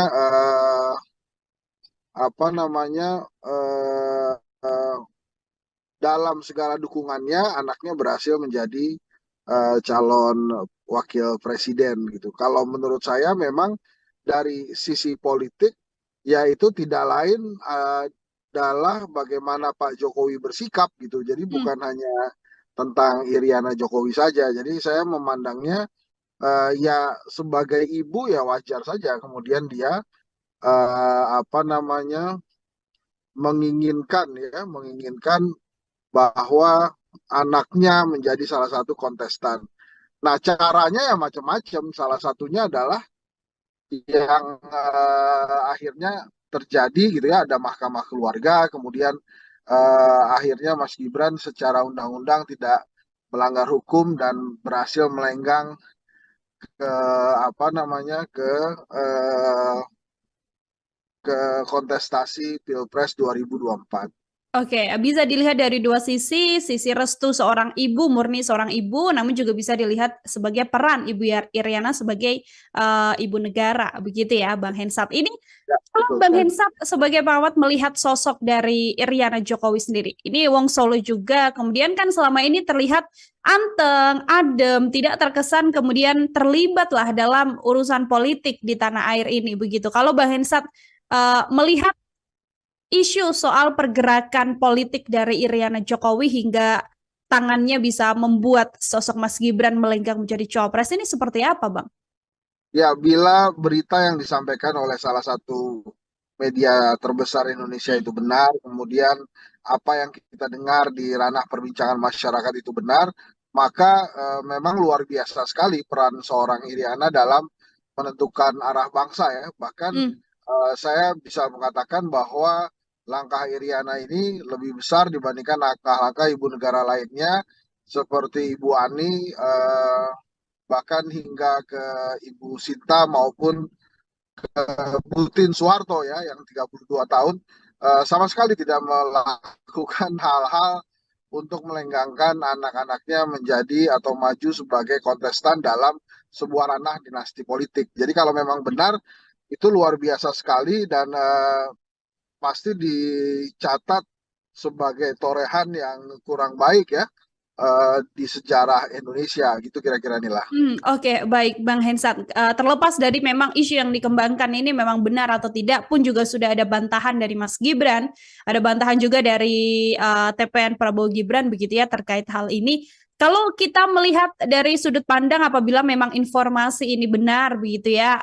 apa namanya eh, eh, dalam segala dukungannya anaknya berhasil menjadi calon wakil presiden gitu. Kalau menurut saya memang dari sisi politik ya itu tidak lain adalah bagaimana Pak Jokowi bersikap gitu. Jadi Hmm. bukan hanya tentang Iriana Jokowi saja. Jadi saya memandangnya ya sebagai ibu ya wajar saja kemudian dia apa namanya menginginkan bahwa anaknya menjadi salah satu kontestan. Nah, caranya ya macam-macam. Salah satunya adalah yang akhirnya terjadi gitu ya, ada mahkamah keluarga, kemudian akhirnya Mas Gibran secara undang-undang tidak melanggar hukum dan berhasil melenggang ke apa namanya eh, ke kontestasi Pilpres 2024. Oke, bisa dilihat dari dua sisi restu seorang ibu, murni seorang ibu, namun juga bisa dilihat sebagai peran Iriana sebagai ibu negara, begitu ya, Bang Hensat. Ini Ya, kalau betul Bang sekali. Hensat sebagai pengamat melihat sosok dari Iriana Jokowi sendiri, ini Wong Solo juga, kemudian kan selama ini terlihat anteng, adem, tidak terkesan kemudian terlibat lah dalam urusan politik di tanah air ini, begitu. Kalau Bang Hensat melihat isu soal pergerakan politik dari Iriana Jokowi hingga tangannya bisa membuat sosok Mas Gibran melenggang menjadi cawapres ini seperti apa, Bang? Ya, bila berita yang disampaikan oleh salah satu media terbesar Indonesia Hmm. itu benar, kemudian apa yang kita dengar di ranah perbincangan masyarakat itu benar, maka memang luar biasa sekali peran seorang Iriana dalam menentukan arah bangsa ya. Bahkan Hmm. saya bisa mengatakan bahwa langkah Iriana ini lebih besar dibandingkan langkah-langkah ibu negara lainnya seperti Ibu Ani, bahkan hingga ke Ibu Sinta maupun Butin Soeharto ya yang 32 tahun sama sekali tidak melakukan hal-hal untuk melenggangkan anak-anaknya menjadi atau maju sebagai kontestan dalam sebuah ranah dinasti politik. Jadi kalau memang benar itu luar biasa sekali dan pasti dicatat sebagai torehan yang kurang baik ya di sejarah Indonesia gitu kira-kira inilah. Oke, baik Bang Hensat. Terlepas dari memang isu yang dikembangkan ini memang benar atau tidak pun juga sudah ada bantahan dari Mas Gibran, ada bantahan juga dari TPN Prabowo Gibran begitu ya terkait hal ini. Kalau kita melihat dari sudut pandang apabila memang informasi ini benar begitu ya,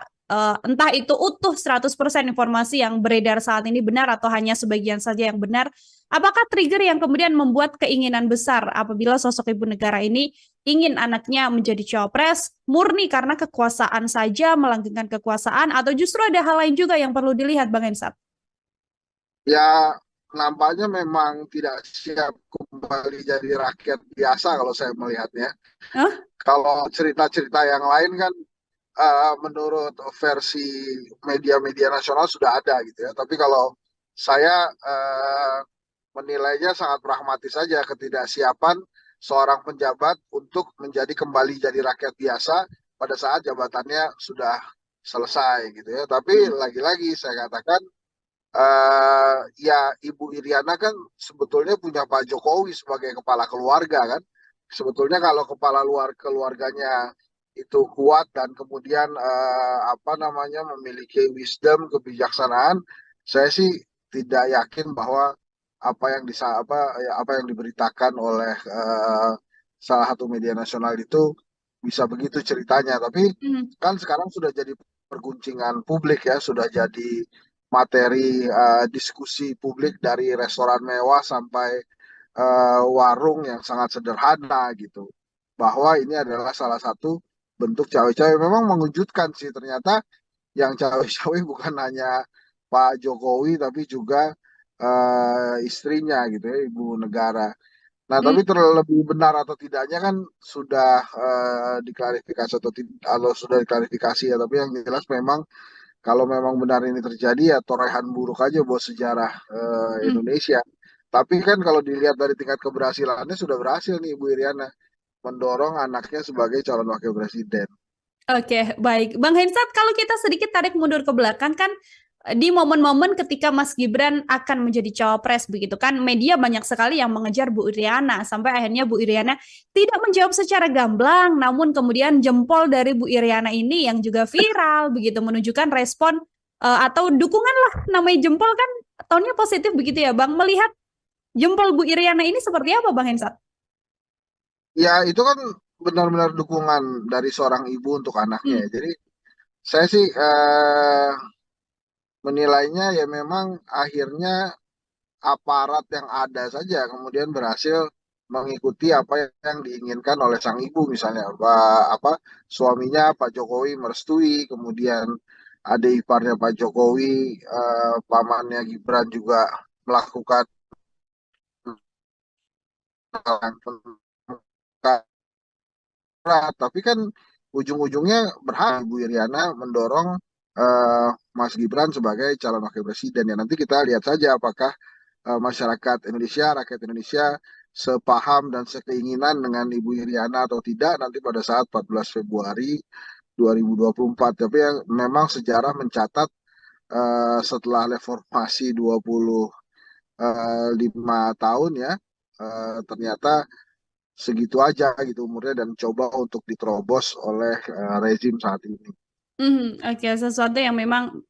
entah itu utuh 100% informasi yang beredar saat ini benar atau hanya sebagian saja yang benar, apakah trigger yang kemudian membuat keinginan besar apabila sosok ibu negara ini ingin anaknya menjadi cawapres murni karena kekuasaan saja, melanggengkan kekuasaan, atau justru ada hal lain juga yang perlu dilihat, Bang Hensat? Ya, nampaknya memang tidak siap kembali jadi rakyat biasa kalau saya melihatnya. Hah? Kalau cerita-cerita yang lain kan menurut versi media-media nasional sudah ada gitu ya. Tapi kalau saya menilainya sangat pragmatis saja ketidaksiapan seorang penjabat untuk menjadi kembali jadi rakyat biasa pada saat jabatannya sudah selesai gitu ya. Tapi Hmm. lagi-lagi saya katakan Ya Ibu Iriana kan sebetulnya punya Pak Jokowi sebagai kepala keluarga kan. Sebetulnya kalau kepala luar keluarganya itu kuat dan kemudian apa namanya memiliki wisdom, kebijaksanaan, saya sih tidak yakin bahwa apa yang diberitakan oleh salah satu media nasional itu bisa begitu ceritanya. Tapi Hmm. kan sekarang sudah jadi perguncingan publik ya, sudah jadi materi diskusi publik dari restoran mewah sampai warung yang sangat sederhana gitu. Bahwa ini adalah salah satu bentuk cawe-cawe. Memang mengejutkan sih ternyata yang cawe-cawe bukan hanya Pak Jokowi tapi juga istrinya gitu ya, Ibu Negara. Nah, Hmm. tapi terlebih benar atau tidaknya kan sudah diklarifikasi atau sudah diklarifikasi ya. Tapi yang jelas memang kalau memang benar ini terjadi ya torehan buruk aja buat sejarah Hmm. Indonesia. Tapi kan kalau dilihat dari tingkat keberhasilannya sudah berhasil nih Ibu Iriana mendorong anaknya sebagai calon wakil presiden. Oke, baik. Bang Hensat, kalau kita sedikit tarik mundur ke belakang kan di momen-momen ketika Mas Gibran akan menjadi cawapres begitu kan, media banyak sekali yang mengejar Bu Iriana sampai akhirnya Bu Iriana tidak menjawab secara gamblang, namun kemudian jempol dari Bu Iriana ini yang juga viral begitu menunjukkan respon atau dukungan lah, namanya jempol kan tonnya positif begitu ya Bang. Melihat jempol Bu Iriana ini seperti apa Bang Hensat? Ya itu kan benar-benar dukungan dari seorang ibu untuk anaknya Hmm. ya. Jadi saya sih menilainya ya memang akhirnya aparat yang ada saja kemudian berhasil mengikuti apa yang diinginkan oleh sang ibu misalnya apa suaminya Pak Jokowi merestui kemudian adik iparnya Pak Jokowi pamannya Gibran juga melakukan tapi kan ujung-ujungnya berhasil Bu Iriana mendorong Mas Gibran sebagai calon wakil presiden ya nanti kita lihat saja apakah masyarakat Indonesia, rakyat Indonesia sepaham dan sekeinginan dengan Ibu Iriana atau tidak nanti pada saat 14 Februari 2024. Tapi yang memang sejarah mencatat setelah reformasi 25 tahun ya ternyata segitu aja gitu umurnya dan coba untuk diterobos oleh rezim saat ini. Oke, sesuatu yang memang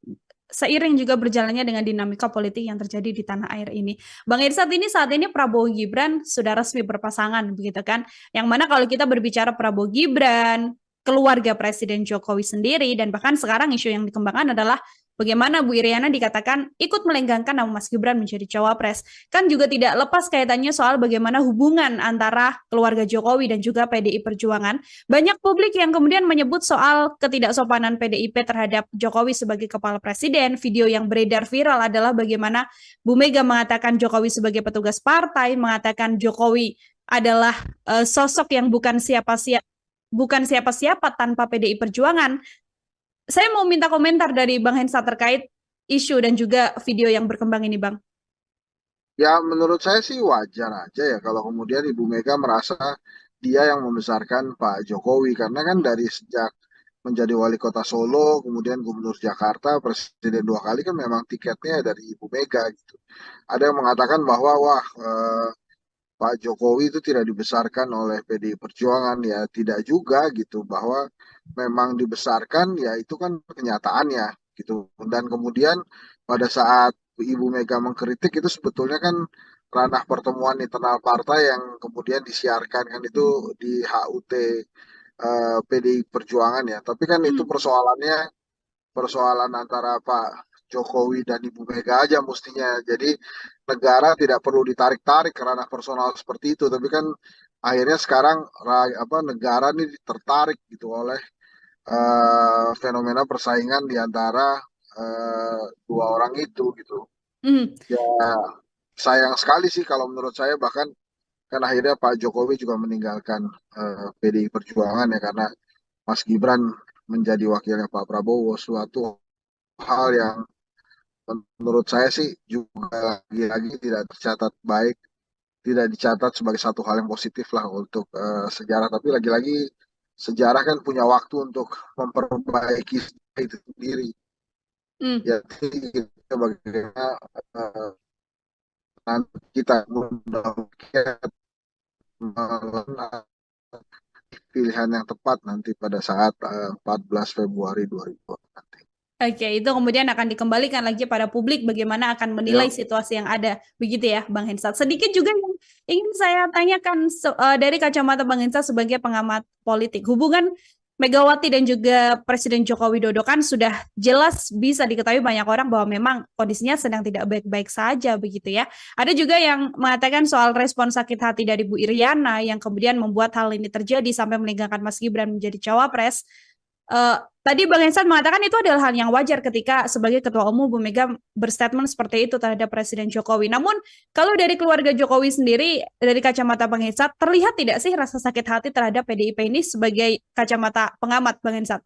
seiring juga berjalannya dengan dinamika politik yang terjadi di tanah air ini. Bang Irsat, ini saat ini Prabowo Gibran sudah resmi berpasangan, begitu kan? Yang mana kalau kita berbicara Prabowo Gibran, keluarga Presiden Jokowi sendiri, dan bahkan sekarang isu yang dikembangkan adalah bagaimana Bu Iriana dikatakan ikut melenggangkan nama Mas Gibran menjadi cawapres. Kan juga tidak lepas kaitannya soal bagaimana hubungan antara keluarga Jokowi dan juga PDI Perjuangan. Banyak publik yang kemudian menyebut soal ketidaksopanan PDIP terhadap Jokowi sebagai kepala presiden. Video yang beredar viral adalah bagaimana Bu Mega mengatakan Jokowi sebagai petugas partai, mengatakan Jokowi adalah sosok yang bukan siapa-siapa tanpa PDI Perjuangan. Saya mau minta komentar dari Bang Hensa terkait isu dan juga video yang berkembang ini, Bang. Ya menurut saya sih wajar aja ya kalau kemudian Ibu Mega merasa dia yang membesarkan Pak Jokowi karena kan dari sejak menjadi wali kota Solo, kemudian gubernur Jakarta, presiden 2 kali kan memang tiketnya dari Ibu Mega gitu. Ada yang mengatakan bahwa wah Pak Jokowi itu tidak dibesarkan oleh PDI Perjuangan ya tidak juga gitu bahwa memang dibesarkan ya itu kan kenyataannya gitu dan kemudian pada saat Ibu Mega mengkritik itu sebetulnya kan ranah pertemuan internal partai yang kemudian disiarkan kan itu di HUT PDI Perjuangan ya tapi kan itu Hmm. persoalan antara Pak Jokowi dan Ibu Mega aja mestinya. Jadi negara tidak perlu ditarik-tarik ke ranah personal seperti itu. Tapi kan akhirnya sekarang negara ini tertarik gitu oleh fenomena persaingan di antara dua orang itu gitu. Hmm. Ya sayang sekali sih kalau menurut saya bahkan kan akhirnya Pak Jokowi juga meninggalkan PDI Perjuangan ya karena Mas Gibran menjadi wakilnya Pak Prabowo suatu hal yang menurut saya sih juga lagi-lagi tidak tercatat baik, tidak dicatat sebagai satu hal yang positif lah untuk sejarah. Tapi lagi-lagi sejarah kan punya waktu untuk memperbaiki itu sendiri. Hmm. Jadi bagaimana nanti kita mudah-mudahan pilihan yang tepat nanti pada saat 14 Februari 2020 nanti. Oke, itu kemudian akan dikembalikan lagi pada publik bagaimana akan menilai Ya, situasi yang ada. Begitu ya, Bang Hensat. Sedikit juga yang ingin saya tanyakan dari kacamata Bang Hensat sebagai pengamat politik. Hubungan Megawati dan juga Presiden Joko Widodo kan sudah jelas bisa diketahui banyak orang bahwa memang kondisinya sedang tidak baik-baik saja begitu ya. Ada juga yang mengatakan soal respon sakit hati dari Bu Iriana yang kemudian membuat hal ini terjadi sampai meninggalkan Mas Gibran menjadi cawapres. Eh, Tadi Bang Hensan mengatakan itu adalah hal yang wajar ketika sebagai Ketua Umum Bu Mega berstatement seperti itu terhadap Presiden Jokowi. Namun kalau dari keluarga Jokowi sendiri, dari kacamata Bang Hensan, terlihat tidak sih rasa sakit hati terhadap PDIP ini sebagai kacamata pengamat Bang Hensan?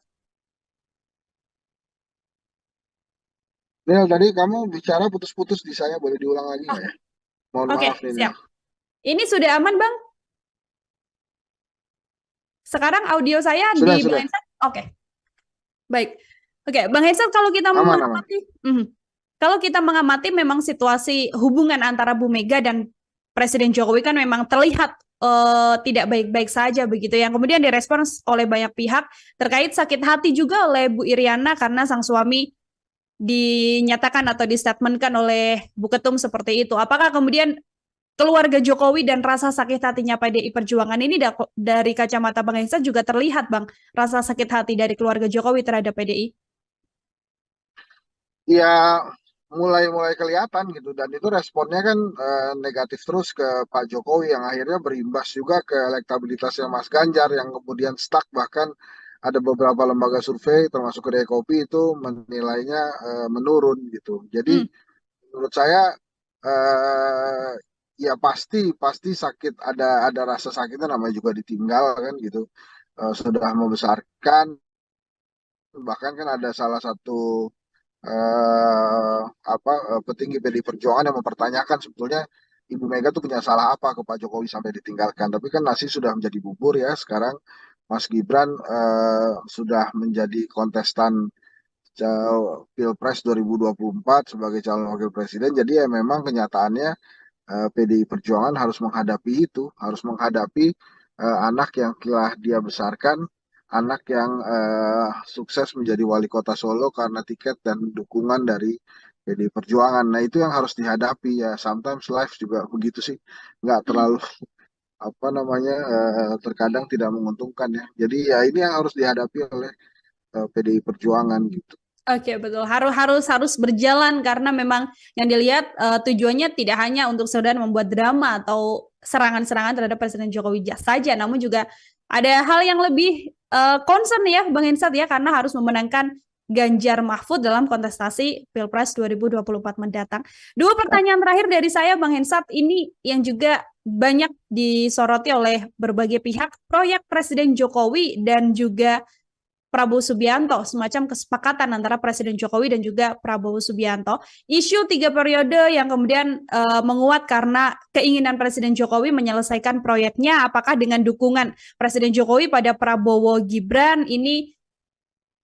Nil, tadi kamu bicara putus-putus di saya, boleh diulang lagi Oh, nggak ya? Mohon oke, maaf nih, Nil. siap. Ini sudah aman Bang? Sekarang audio saya Sudah, di Bang sudah. Hensan? Oke, baik. Oke, Bang Hensan kalau kita Aman, aman. mengamati, kalau kita mengamati memang situasi hubungan antara Bu Mega dan Presiden Jokowi kan memang terlihat tidak baik-baik saja begitu. Yang kemudian direspons oleh banyak pihak terkait sakit hati juga oleh Bu Iriana karena sang suami dinyatakan atau distatementkan oleh Bu Ketum seperti itu. Apakah kemudian keluarga Jokowi dan rasa sakit hatinya PDI Perjuangan ini dari kacamata Bang Hensa juga terlihat Bang, rasa sakit hati dari keluarga Jokowi terhadap PDI? Ya, mulai-mulai kelihatan gitu. Dan itu responnya kan negatif terus ke Pak Jokowi yang akhirnya berimbas juga ke elektabilitasnya Mas Ganjar yang kemudian stuck. Bahkan ada beberapa lembaga survei termasuk Kedai Kopi itu menilainya menurun gitu. Jadi Hmm. menurut saya eh, ya pasti pasti sakit, ada rasa sakitnya, namanya juga ditinggal kan gitu. Sudah membesarkan, bahkan kan ada salah satu petinggi PDI Perjuangan yang mempertanyakan sebetulnya Ibu Mega tuh punya salah apa ke Pak Jokowi sampai ditinggalkan. Tapi kan nasi sudah menjadi bubur ya sekarang. Mas Gibran sudah menjadi kontestan Pilpres 2024 sebagai calon wakil presiden. Jadi ya memang kenyataannya PDI Perjuangan harus menghadapi itu, harus menghadapi anak yang telah dia besarkan, anak yang sukses menjadi wali kota Solo karena tiket dan dukungan dari PDI Perjuangan. Nah itu yang harus dihadapi ya. Sometimes life juga begitu sih, nggak Hmm. terlalu apa namanya terkadang tidak menguntungkan ya. Jadi ya ini yang harus dihadapi oleh PDI Perjuangan gitu. Oke, betul. Harus berjalan karena memang yang dilihat tujuannya tidak hanya untuk sekedar membuat drama atau serangan-serangan terhadap Presiden Jokowi saja, namun juga ada hal yang lebih concern ya, Bang Hensat ya, karena harus memenangkan Ganjar Mahfud dalam kontestasi Pilpres 2024 mendatang. Dua pertanyaan terakhir dari saya, Bang Hensat, ini yang juga banyak disoroti oleh berbagai pihak, proyek Presiden Jokowi dan juga Prabowo Subianto, semacam kesepakatan antara Presiden Jokowi dan juga Prabowo Subianto. Isu 3 periode yang kemudian menguat karena keinginan Presiden Jokowi menyelesaikan proyeknya, apakah dengan dukungan Presiden Jokowi pada Prabowo Gibran ini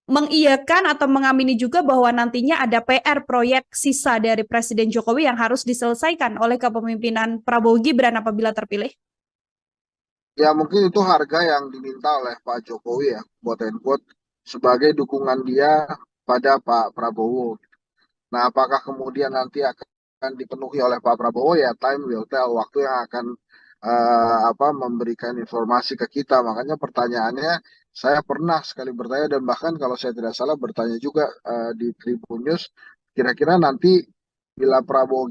mengiyakan atau mengamini juga bahwa nantinya ada PR proyek sisa dari Presiden Jokowi yang harus diselesaikan oleh kepemimpinan Prabowo Gibran apabila terpilih? Ya mungkin itu harga yang diminta oleh Pak Jokowi ya, quote and quote, sebagai dukungan dia pada Pak Prabowo. Nah, apakah kemudian nanti akan dipenuhi oleh Pak Prabowo ya, time will tell, waktu yang akan memberikan informasi ke kita. Makanya pertanyaannya saya pernah sekali bertanya dan bahkan kalau saya tidak salah bertanya juga di Tribun News, kira-kira nanti bila Prabowo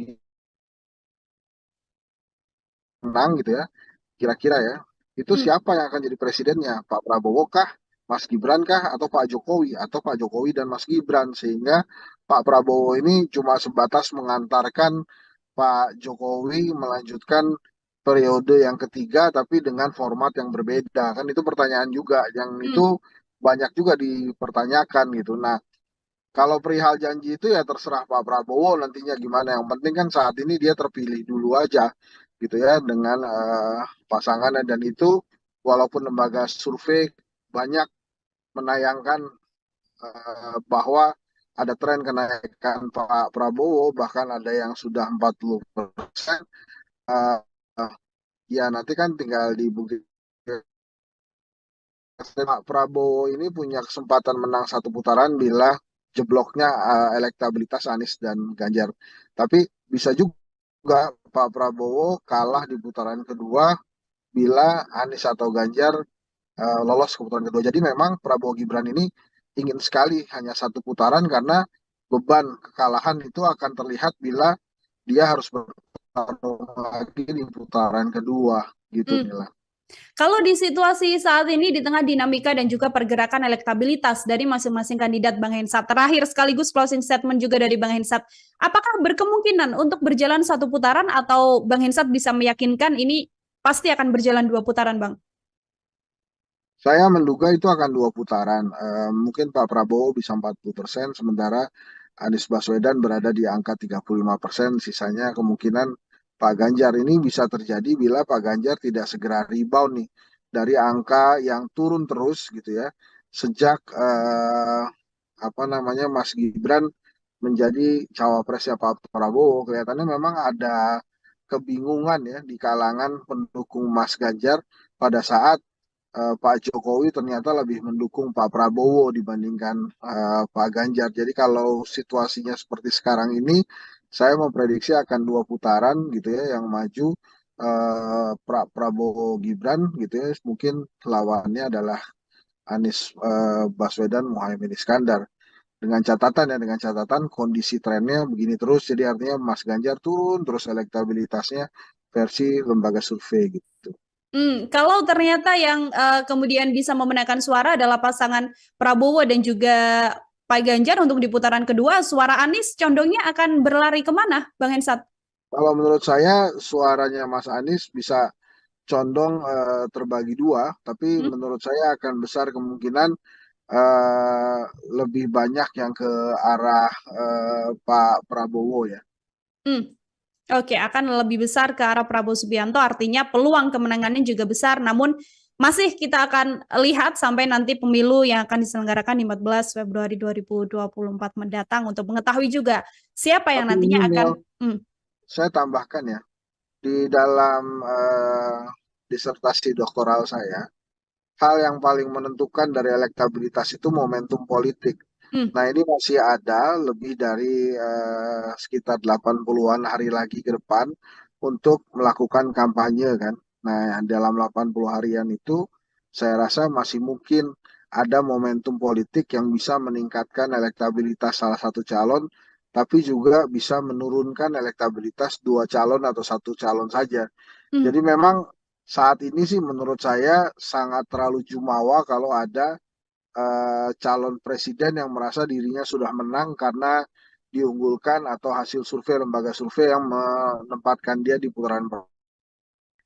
menang gitu ya, kira-kira ya, itu Hmm. siapa yang akan jadi presidennya? Pak Prabowo kah, Mas Gibran kah, atau Pak Jokowi, atau Pak Jokowi dan Mas Gibran? Sehingga Pak Prabowo ini cuma sebatas mengantarkan Pak Jokowi melanjutkan periode yang ketiga, tapi dengan format yang berbeda. Kan itu pertanyaan juga, yang itu Hmm. banyak juga dipertanyakan gitu. Nah, kalau perihal janji itu ya terserah Pak Prabowo nantinya gimana. Yang penting kan saat ini dia terpilih dulu aja gitu ya dengan pasangannya, dan itu walaupun lembaga survei banyak menayangkan bahwa ada tren kenaikan Pak Prabowo, bahkan ada yang sudah 40%. Eh, Ya nanti kan tinggal dibuktikan. Pak Prabowo ini punya kesempatan menang satu putaran bila jebloknya elektabilitas Anies dan Ganjar. Tapi bisa juga Pak Prabowo kalah di putaran kedua bila Anies atau Ganjar lolos ke putaran kedua. Jadi memang Prabowo Gibran ini ingin sekali hanya satu putaran karena beban kekalahan itu akan terlihat bila dia harus bertarung lagi di putaran kedua gitu Hmm. Nila. Kalau di situasi saat ini di tengah dinamika dan juga pergerakan elektabilitas dari masing-masing kandidat Bang Hensat, terakhir sekaligus closing statement juga dari Bang Hensat, apakah berkemungkinan untuk berjalan satu putaran atau Bang Hensat bisa meyakinkan ini pasti akan berjalan dua putaran, Bang? Saya menduga itu akan dua putaran. Mungkin Pak Prabowo bisa 40%, sementara Anies Baswedan berada di angka 35%. Sisanya kemungkinan Pak Ganjar ini bisa terjadi bila Pak Ganjar tidak segera rebound nih dari angka yang turun terus gitu ya. Sejak apa namanya Mas Gibran menjadi cawapresnya Pak Prabowo, kelihatannya memang ada kebingungan ya di kalangan pendukung Mas Ganjar pada saat Pak Jokowi ternyata lebih mendukung Pak Prabowo dibandingkan Pak Ganjar. Jadi kalau situasinya seperti sekarang ini, saya memprediksi akan dua putaran gitu ya yang maju Prabowo Gibran gitu ya. Mungkin lawannya adalah Anies Baswedan Muhaimin Iskandar. Dengan catatan kondisi trennya begini terus, jadi artinya Mas Ganjar turun terus elektabilitasnya versi lembaga survei gitu. Kalau ternyata yang kemudian bisa memenangkan suara adalah pasangan Prabowo dan juga Pak Ganjar untuk di putaran kedua, suara Anies condongnya akan berlari kemana, Bang Hensat? Kalau menurut saya suaranya Mas Anies bisa condong terbagi dua, tapi Hmm? menurut saya akan besar kemungkinan eh, lebih banyak yang ke arah Pak Prabowo ya. Hmm. Oke, akan lebih besar ke arah Prabowo Subianto, artinya peluang kemenangannya juga besar, namun masih kita akan lihat sampai nanti pemilu yang akan diselenggarakan di 14 Februari 2024 mendatang untuk mengetahui juga siapa yang Tapi ini nantinya akan... Mel, saya tambahkan ya, di dalam disertasi doktoral saya, hal yang paling menentukan dari elektabilitas itu momentum politik. hmm, Nah, ini masih ada lebih dari sekitar 80-an hari lagi ke depan untuk melakukan kampanye kan. Nah, dalam 80 harian itu saya rasa masih mungkin ada momentum politik yang bisa meningkatkan elektabilitas salah satu calon, tapi juga bisa menurunkan elektabilitas dua calon atau satu calon saja. hmm. Jadi memang saat ini sih menurut saya sangat terlalu jumawa kalau ada calon presiden yang merasa dirinya sudah menang karena diunggulkan atau hasil survei lembaga survei yang menempatkan dia di putaran pertama.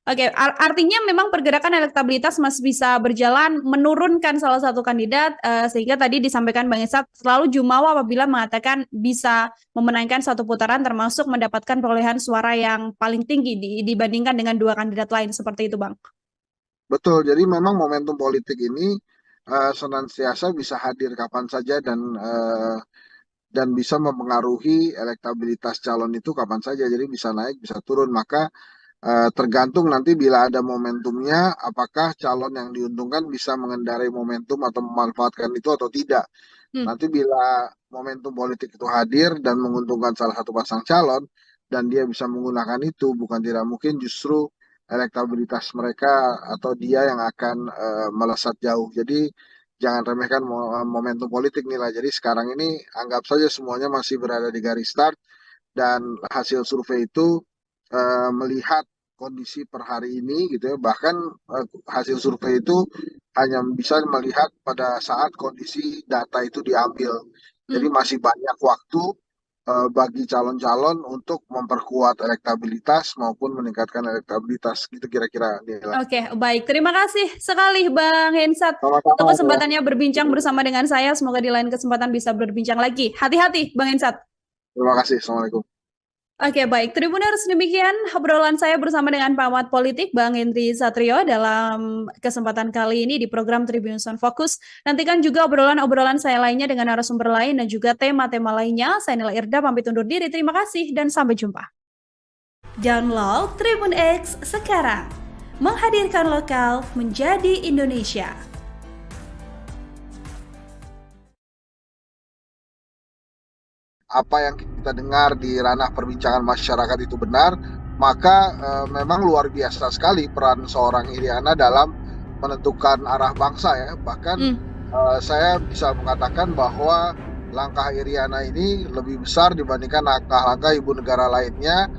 Oke, artinya memang pergerakan elektabilitas masih bisa berjalan menurunkan salah satu kandidat, sehingga tadi disampaikan Bang Esat selalu jumawa apabila mengatakan bisa memenangkan satu putaran termasuk mendapatkan perolehan suara yang paling tinggi dibandingkan dengan dua kandidat lain seperti itu, Bang. Betul, jadi memang momentum politik ini senantiasa bisa hadir kapan saja dan bisa mempengaruhi elektabilitas calon itu kapan saja. Jadi bisa naik, bisa turun. Maka tergantung nanti bila ada momentumnya, apakah calon yang diuntungkan bisa mengendarai momentum atau memanfaatkan itu atau tidak. Hmm. Nanti bila momentum politik itu hadir dan menguntungkan salah satu pasang calon dan dia bisa menggunakan itu, bukan tidak mungkin justru elektabilitas mereka atau dia yang akan melesat jauh. Jadi jangan remehkan momentum politik nih lah. Jadi sekarang ini anggap saja semuanya masih berada di garis start dan hasil survei itu melihat kondisi per hari ini gitu ya. Bahkan hasil survei itu hanya bisa melihat pada saat kondisi data itu diambil. Jadi Hmm. masih banyak waktu bagi calon-calon untuk memperkuat elektabilitas maupun meningkatkan elektabilitas gitu kira-kira Nila. Oke, baik. Terima kasih sekali Bang Hensat untuk Sama-sama ya. kesempatannya berbincang bersama dengan saya. Semoga di lain kesempatan bisa berbincang lagi. Hati-hati, Bang Hensat. Terima kasih. Assalamualaikum. Oke, baik. Tribuners, demikian obrolan saya bersama dengan pengamat politik Bang Henry Satrio dalam kesempatan kali ini di program Tribuners on Focus. Nantikan juga obrolan-obrolan saya lainnya dengan narasumber lain dan juga tema-tema lainnya. Saya Nila Irda, pamit undur diri. Terima kasih dan sampai jumpa. Download Tribun X sekarang. Menghadirkan lokal menjadi Indonesia. Apa yang kita dengar di ranah perbincangan masyarakat itu benar, maka memang luar biasa sekali peran seorang Iriana dalam menentukan arah bangsa ya. Bahkan saya bisa mengatakan bahwa langkah Iriana ini lebih besar dibandingkan langkah-langkah ibu negara lainnya.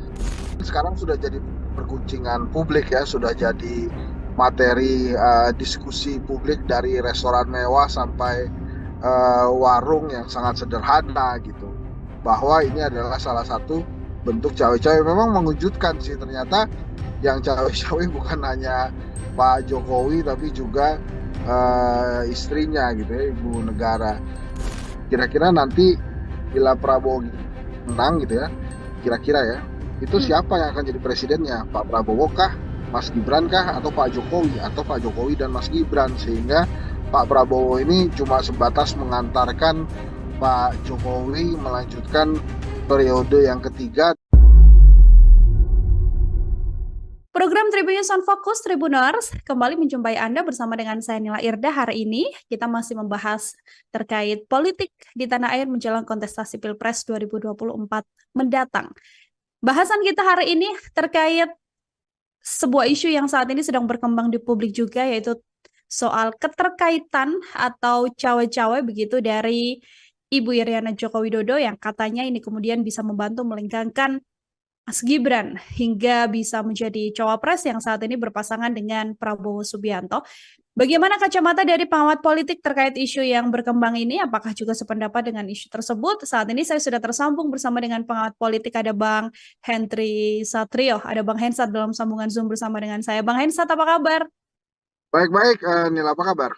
Sekarang sudah jadi perguncingan publik ya, sudah jadi materi diskusi publik dari restoran mewah sampai warung yang sangat sederhana gitu, bahwa ini adalah salah satu bentuk cawe-cawe. Memang mengejutkan sih, ternyata yang cawe-cawe bukan hanya Pak Jokowi tapi juga istrinya gitu ya, ibu negara. Kira-kira nanti bila Prabowo menang gitu ya, kira-kira ya, itu siapa yang akan jadi presidennya? Pak Prabowo kah, Mas Gibran kah, atau Pak Jokowi, atau Pak Jokowi dan Mas Gibran? Sehingga Pak Prabowo ini cuma sebatas mengantarkan Pak Jokowi melanjutkan periode yang ketiga. Program Tribunnews on Focus Tribuners kembali menjumpai Anda bersama dengan saya Nila Irda. Hari ini kita masih membahas terkait politik di tanah air menjelang kontestasi Pilpres 2024 mendatang. Bahasan kita hari ini terkait sebuah isu yang saat ini sedang berkembang di publik juga, yaitu soal keterkaitan atau cawe-cawe begitu dari Ibu Iriana Joko Widodo yang katanya ini kemudian bisa membantu melengkangkan Mas Gibran hingga bisa menjadi cawapres yang saat ini berpasangan dengan Prabowo Subianto. Bagaimana kacamata dari pengamat politik terkait isu yang berkembang ini? Apakah juga sependapat dengan isu tersebut? Saat ini saya sudah tersambung bersama dengan pengamat politik, ada Bang Henry Satrio, ada Bang Hensat dalam sambungan Zoom bersama dengan saya. Bang Hensat, apa kabar? Baik-baik, Nila, apa kabar?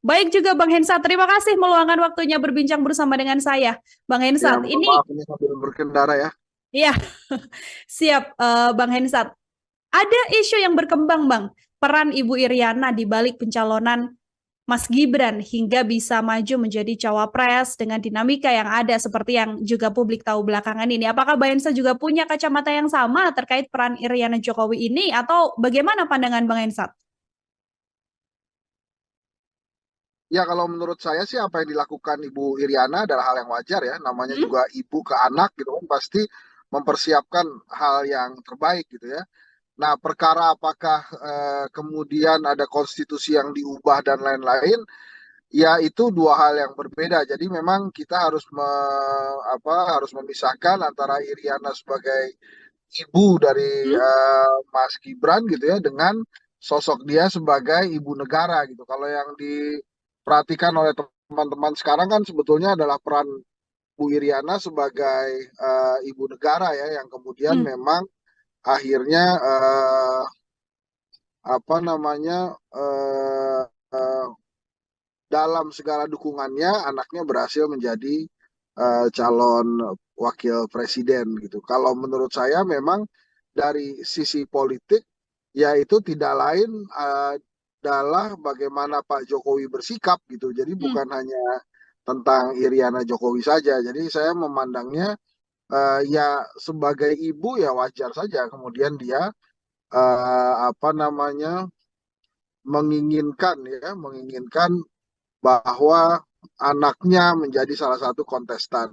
Baik juga Bang Hensat, terima kasih meluangkan waktunya berbincang bersama dengan saya. Bang Ya, Hensat, mohon ini maaf ini sambil berkendara ya. ya siap Bang Hensat. Ada isu yang berkembang, Bang. Peran Ibu Iriana di balik pencalonan Mas Gibran hingga bisa maju menjadi cawapres dengan dinamika yang ada seperti yang juga publik tahu belakangan ini. Apakah Bang Hensat juga punya kacamata yang sama terkait peran Iriana Jokowi ini atau bagaimana pandangan Bang Hensat? Ya, kalau menurut saya sih apa yang dilakukan Ibu Iriana adalah hal yang wajar ya. Namanya juga ibu ke anak gitu kan, pasti mempersiapkan hal yang terbaik gitu ya. Nah, perkara apakah kemudian ada konstitusi yang diubah dan lain-lain, ya itu dua hal yang berbeda. Jadi memang kita harus harus memisahkan antara Iriana sebagai ibu dari Mas Gibran gitu ya, dengan sosok dia sebagai ibu negara gitu. Kalau yang diperhatikan oleh teman-teman sekarang kan sebetulnya adalah peran Bu Iriana sebagai ibu negara ya, yang kemudian memang akhirnya apa namanya eh, eh, dalam segala dukungannya anaknya berhasil menjadi calon wakil presiden gitu. Kalau menurut saya memang dari sisi politik ya itu tidak lain adalah bagaimana Pak Jokowi bersikap gitu. Jadi bukan hanya tentang Iriana Jokowi saja. Jadi saya memandangnya ya sebagai ibu ya wajar saja kemudian dia apa namanya menginginkan bahwa anaknya menjadi salah satu kontestan.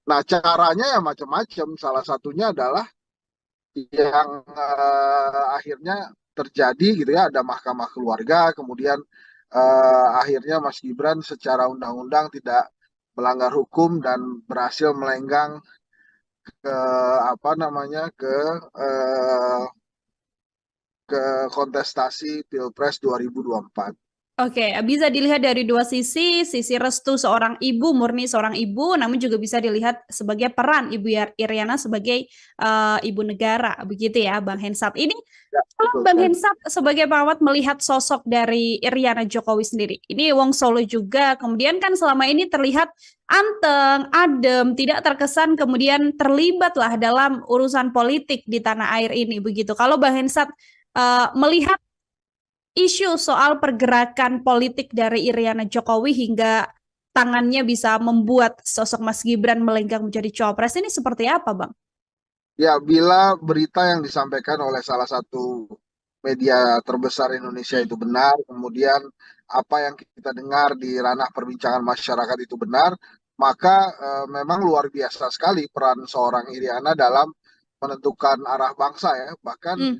Nah, caranya ya macam-macam. Salah satunya adalah yang akhirnya terjadi gitu ya, ada mahkamah keluarga, kemudian akhirnya Mas Gibran secara undang-undang tidak melanggar hukum dan berhasil melenggang ke apa namanya eh, ke kontestasi Pilpres 2024. Oke, bisa dilihat dari dua sisi restu seorang ibu, murni seorang ibu, namun juga bisa dilihat sebagai peran Ibu Iriana sebagai ibu negara, begitu ya, Bang Hensat. Ini Ya, kalau betul Bang sekali. Hensat sebagai perawat melihat sosok dari Iriana Jokowi sendiri, ini Wong Solo juga, kemudian kan selama ini terlihat anteng, adem, tidak terkesan kemudian terlibat lah dalam urusan politik di tanah air ini, begitu. Kalau Bang Hensat melihat isu soal pergerakan politik dari Iriana Jokowi hingga tangannya bisa membuat sosok Mas Gibran melenggang menjadi cawapres ini seperti apa, Bang? Ya, bila berita yang disampaikan oleh salah satu media terbesar Indonesia itu benar, kemudian apa yang kita dengar di ranah perbincangan masyarakat itu benar, maka memang luar biasa sekali peran seorang Iriana dalam menentukan arah bangsa ya. Bahkan Hmm.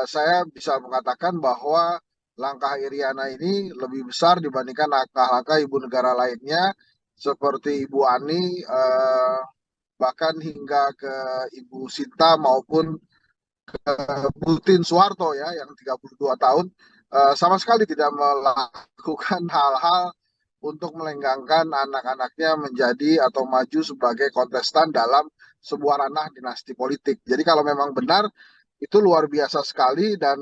saya bisa mengatakan bahwa langkah Iriana ini lebih besar dibandingkan langkah-langkah ibu negara lainnya seperti Ibu Ani, bahkan hingga ke Ibu Sinta maupun Butin Soeharto ya yang 32 tahun sama sekali tidak melakukan hal-hal untuk melenggangkan anak-anaknya menjadi atau maju sebagai kontestan dalam sebuah ranah dinasti politik. Jadi kalau memang benar itu luar biasa sekali dan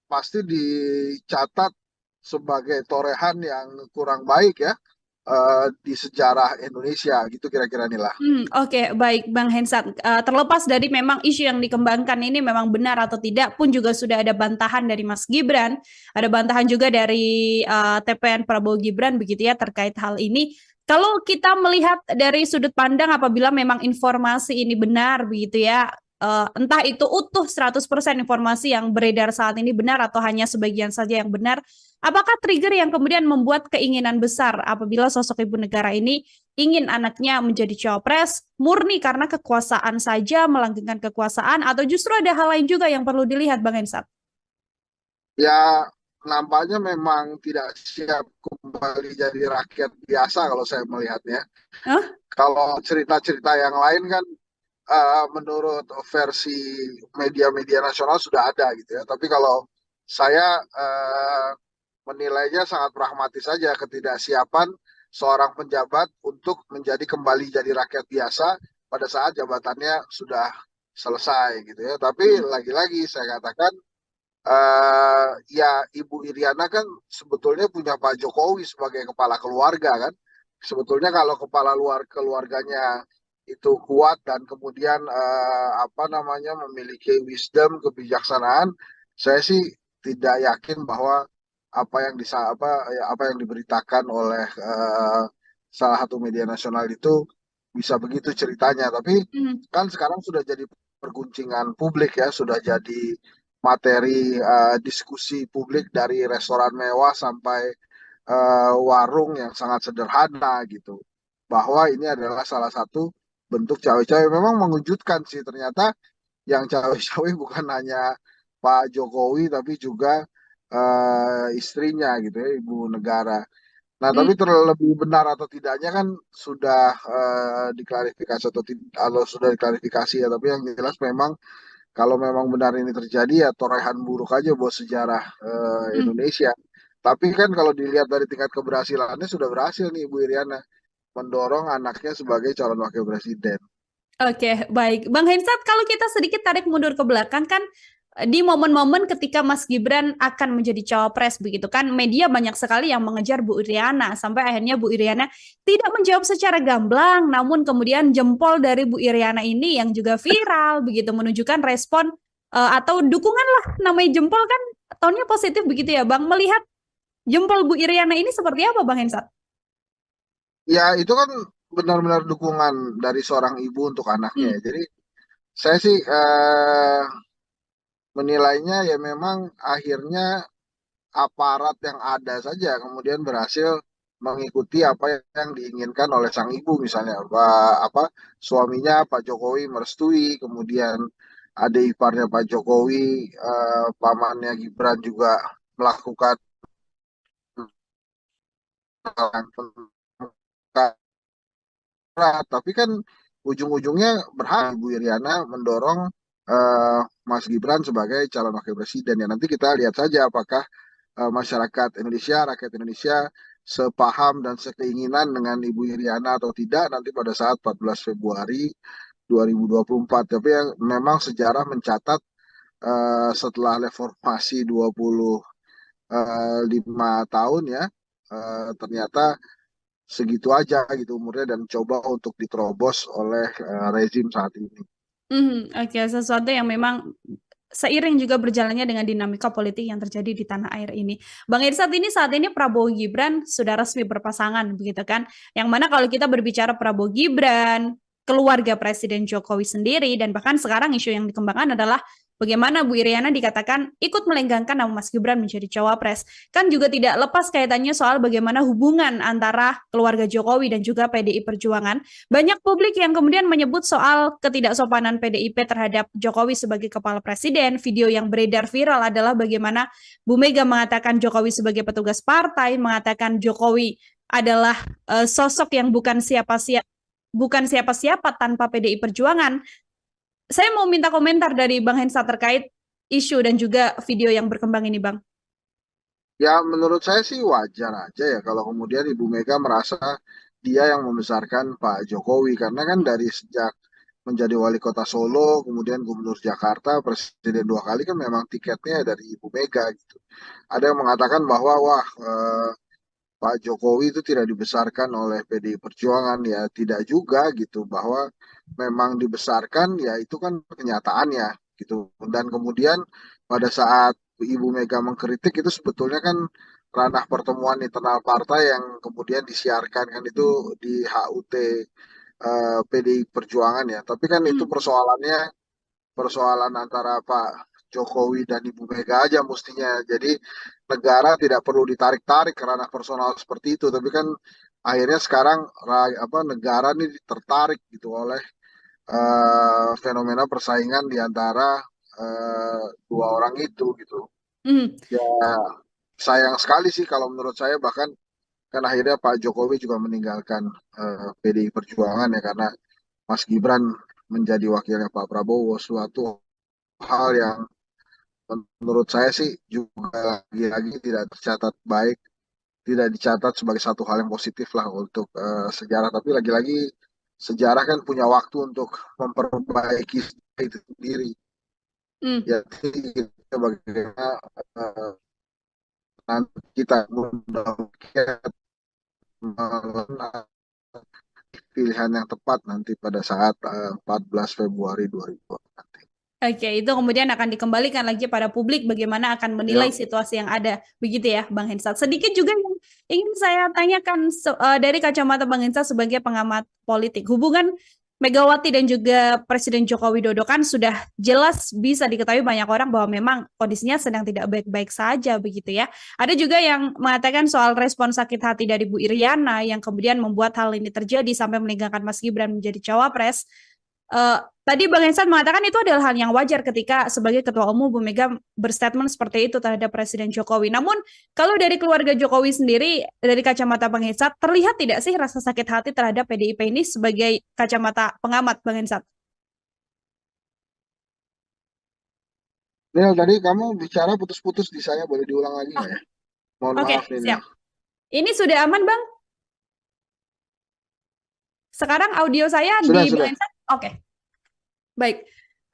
pasti dicatat sebagai torehan yang kurang baik ya di sejarah Indonesia gitu kira-kira inilah. Oke, baik Bang Hensat. Terlepas dari memang isu yang dikembangkan ini memang benar atau tidak pun juga sudah ada bantahan dari Mas Gibran, ada bantahan juga dari TPN Prabowo Gibran begitu ya terkait hal ini. Kalau kita melihat dari sudut pandang apabila memang informasi ini benar begitu ya, entah itu utuh 100% informasi yang beredar saat ini benar atau hanya sebagian saja yang benar, apakah trigger yang kemudian membuat keinginan besar apabila sosok ibu negara ini ingin anaknya menjadi cawapres murni karena kekuasaan saja, melanggengkan kekuasaan, atau justru ada hal lain juga yang perlu dilihat, Bang Hensat? Ya, nampaknya memang tidak siap kembali jadi rakyat biasa kalau saya melihatnya. Hah? Kalau cerita-cerita yang lain kan menurut versi media-media nasional sudah ada gitu ya. Tapi kalau saya menilainya sangat pragmatis saja ketidaksiapan seorang penjabat untuk menjadi kembali jadi rakyat biasa pada saat jabatannya sudah selesai gitu ya. Tapi Hmm. lagi-lagi saya katakan ya Ibu Iriana kan sebetulnya punya Pak Jokowi sebagai kepala keluarga kan. Sebetulnya kalau kepala luar keluarganya itu kuat dan kemudian apa namanya memiliki wisdom, kebijaksanaan, saya sih tidak yakin bahwa apa yang diberitakan oleh salah satu media nasional itu bisa begitu ceritanya. Tapi Hmm. kan sekarang sudah jadi perguncingan publik ya, sudah jadi materi diskusi publik dari restoran mewah sampai warung yang sangat sederhana gitu. Bahwa ini adalah salah satu bentuk cawe-cawe. Memang mengejutkan sih ternyata yang cawe-cawe bukan hanya Pak Jokowi tapi juga istrinya gitu ya, ibu negara. Nah, Hmm. tapi terlebih benar atau tidaknya kan sudah diklarifikasi atau sudah diklarifikasi ya. Tapi yang jelas memang kalau memang benar ini terjadi ya torehan buruk aja buat sejarah Hmm. Indonesia. Tapi kan kalau dilihat dari tingkat keberhasilannya sudah berhasil nih Ibu Iriana mendorong anaknya sebagai calon wakil presiden. Oke, baik. Bang Hensat, kalau kita sedikit tarik mundur ke belakang kan di momen-momen ketika Mas Gibran akan menjadi cawapres begitu kan media banyak sekali yang mengejar Bu Iriana sampai akhirnya Bu Iriana tidak menjawab secara gamblang namun kemudian jempol dari Bu Iriana ini yang juga viral begitu menunjukkan respon atau dukungan lah namanya jempol kan tonnya positif begitu ya Bang. Melihat jempol Bu Iriana ini seperti apa Bang Hensat? Ya itu kan benar-benar dukungan dari seorang ibu untuk anaknya Hmm. ya. Jadi saya sih menilainya ya memang akhirnya aparat yang ada saja kemudian berhasil mengikuti apa yang diinginkan oleh sang ibu misalnya apa suaminya Pak Jokowi merestui kemudian adik iparnya Pak Jokowi pamannya Gibran juga melakukan tapi kan ujung-ujungnya berhak Ibu Iriana mendorong Mas Gibran sebagai calon wakil presiden ya nanti kita lihat saja apakah masyarakat Indonesia, rakyat Indonesia sepaham dan sekeinginan dengan Ibu Iriana atau tidak nanti pada saat 14 Februari 2024. Tapi yang memang sejarah mencatat setelah reformasi 25 tahun ya, ternyata segitu aja gitu umurnya dan coba untuk diterobos oleh rezim saat ini. Oke, sesuatu yang memang seiring juga berjalannya dengan dinamika politik yang terjadi di tanah air ini. Bang Irsat, ini saat ini Prabowo Gibran sudah resmi berpasangan, begitu kan? Yang mana kalau kita berbicara Prabowo Gibran, keluarga Presiden Jokowi sendiri, dan bahkan sekarang isu yang dikembangkan adalah bagaimana Bu Iriana dikatakan ikut melenggangkan nama Mas Gibran menjadi cawapres. Kan juga tidak lepas kaitannya soal bagaimana hubungan antara keluarga Jokowi dan juga PDI Perjuangan. Banyak publik yang kemudian menyebut soal ketidaksopanan PDIP terhadap Jokowi sebagai kepala presiden. Video yang beredar viral adalah bagaimana Bu Mega mengatakan Jokowi sebagai petugas partai, mengatakan Jokowi adalah sosok yang bukan siapa-siapa tanpa PDI Perjuangan. Saya mau minta komentar dari Bang Hensa terkait isu dan juga video yang berkembang ini, Bang. Ya menurut saya sih wajar aja ya kalau kemudian Ibu Mega merasa dia yang membesarkan Pak Jokowi karena kan dari sejak menjadi wali kota Solo, kemudian gubernur Jakarta, presiden 2 kali kan memang tiketnya dari Ibu Mega gitu. Ada yang mengatakan bahwa wah Pak Jokowi itu tidak dibesarkan oleh PDI Perjuangan ya tidak juga gitu bahwa memang dibesarkan ya itu kan kenyataannya gitu dan kemudian pada saat Ibu Mega mengkritik itu sebetulnya kan ranah pertemuan internal partai yang kemudian disiarkan kan itu di HUT PDI Perjuangan ya tapi kan itu persoalan antara Pak Jokowi dan Ibu Mega aja mestinya. Jadi negara tidak perlu ditarik-tarik ke ranah personal seperti itu. Tapi kan akhirnya sekarang negara ini tertarik gitu oleh fenomena persaingan di antara dua orang itu gitu. Hmm. Ya sayang sekali sih kalau menurut saya bahkan kan akhirnya Pak Jokowi juga meninggalkan PDI Perjuangan ya karena Mas Gibran menjadi wakilnya Pak Prabowo suatu hal yang menurut saya sih juga lagi-lagi tidak tercatat baik, tidak dicatat sebagai satu hal yang positif lah untuk sejarah. Tapi lagi-lagi sejarah kan punya waktu untuk memperbaiki itu sendiri. Hmm. Jadi kita bagaimana eh, nanti kita mudah-mudahan pilihan yang tepat nanti pada saat 14 Februari 2020 nanti. Oke, itu kemudian akan dikembalikan lagi pada publik bagaimana akan menilai Ya, situasi yang ada. Begitu ya, Bang Hensat. Sedikit juga yang ingin saya tanyakan dari kacamata Bang Hensat sebagai pengamat politik. Hubungan Megawati dan juga Presiden Joko Widodo kan sudah jelas bisa diketahui banyak orang bahwa memang kondisinya sedang tidak baik-baik saja begitu ya. Ada juga yang mengatakan soal respon sakit hati dari Bu Iriana yang kemudian membuat hal ini terjadi sampai meninggalkan Mas Gibran menjadi cawapres. Tadi Bang Hensan mengatakan itu adalah hal yang wajar ketika sebagai Ketua Umum Bu Mega berstatement seperti itu terhadap Presiden Jokowi. Namun kalau dari keluarga Jokowi sendiri, dari kacamata Bang Hensan, terlihat tidak sih rasa sakit hati terhadap PDIP ini sebagai kacamata pengamat Bang Hensan? Nil, tadi kamu bicara putus-putus di saya, boleh diulang lagi Oh, nggak ya? Mohon oke, maaf nih, Nil. siap. Ini sudah aman, Bang? Sekarang audio saya Sudah, di Bang sudah. Hensan? Oke, baik.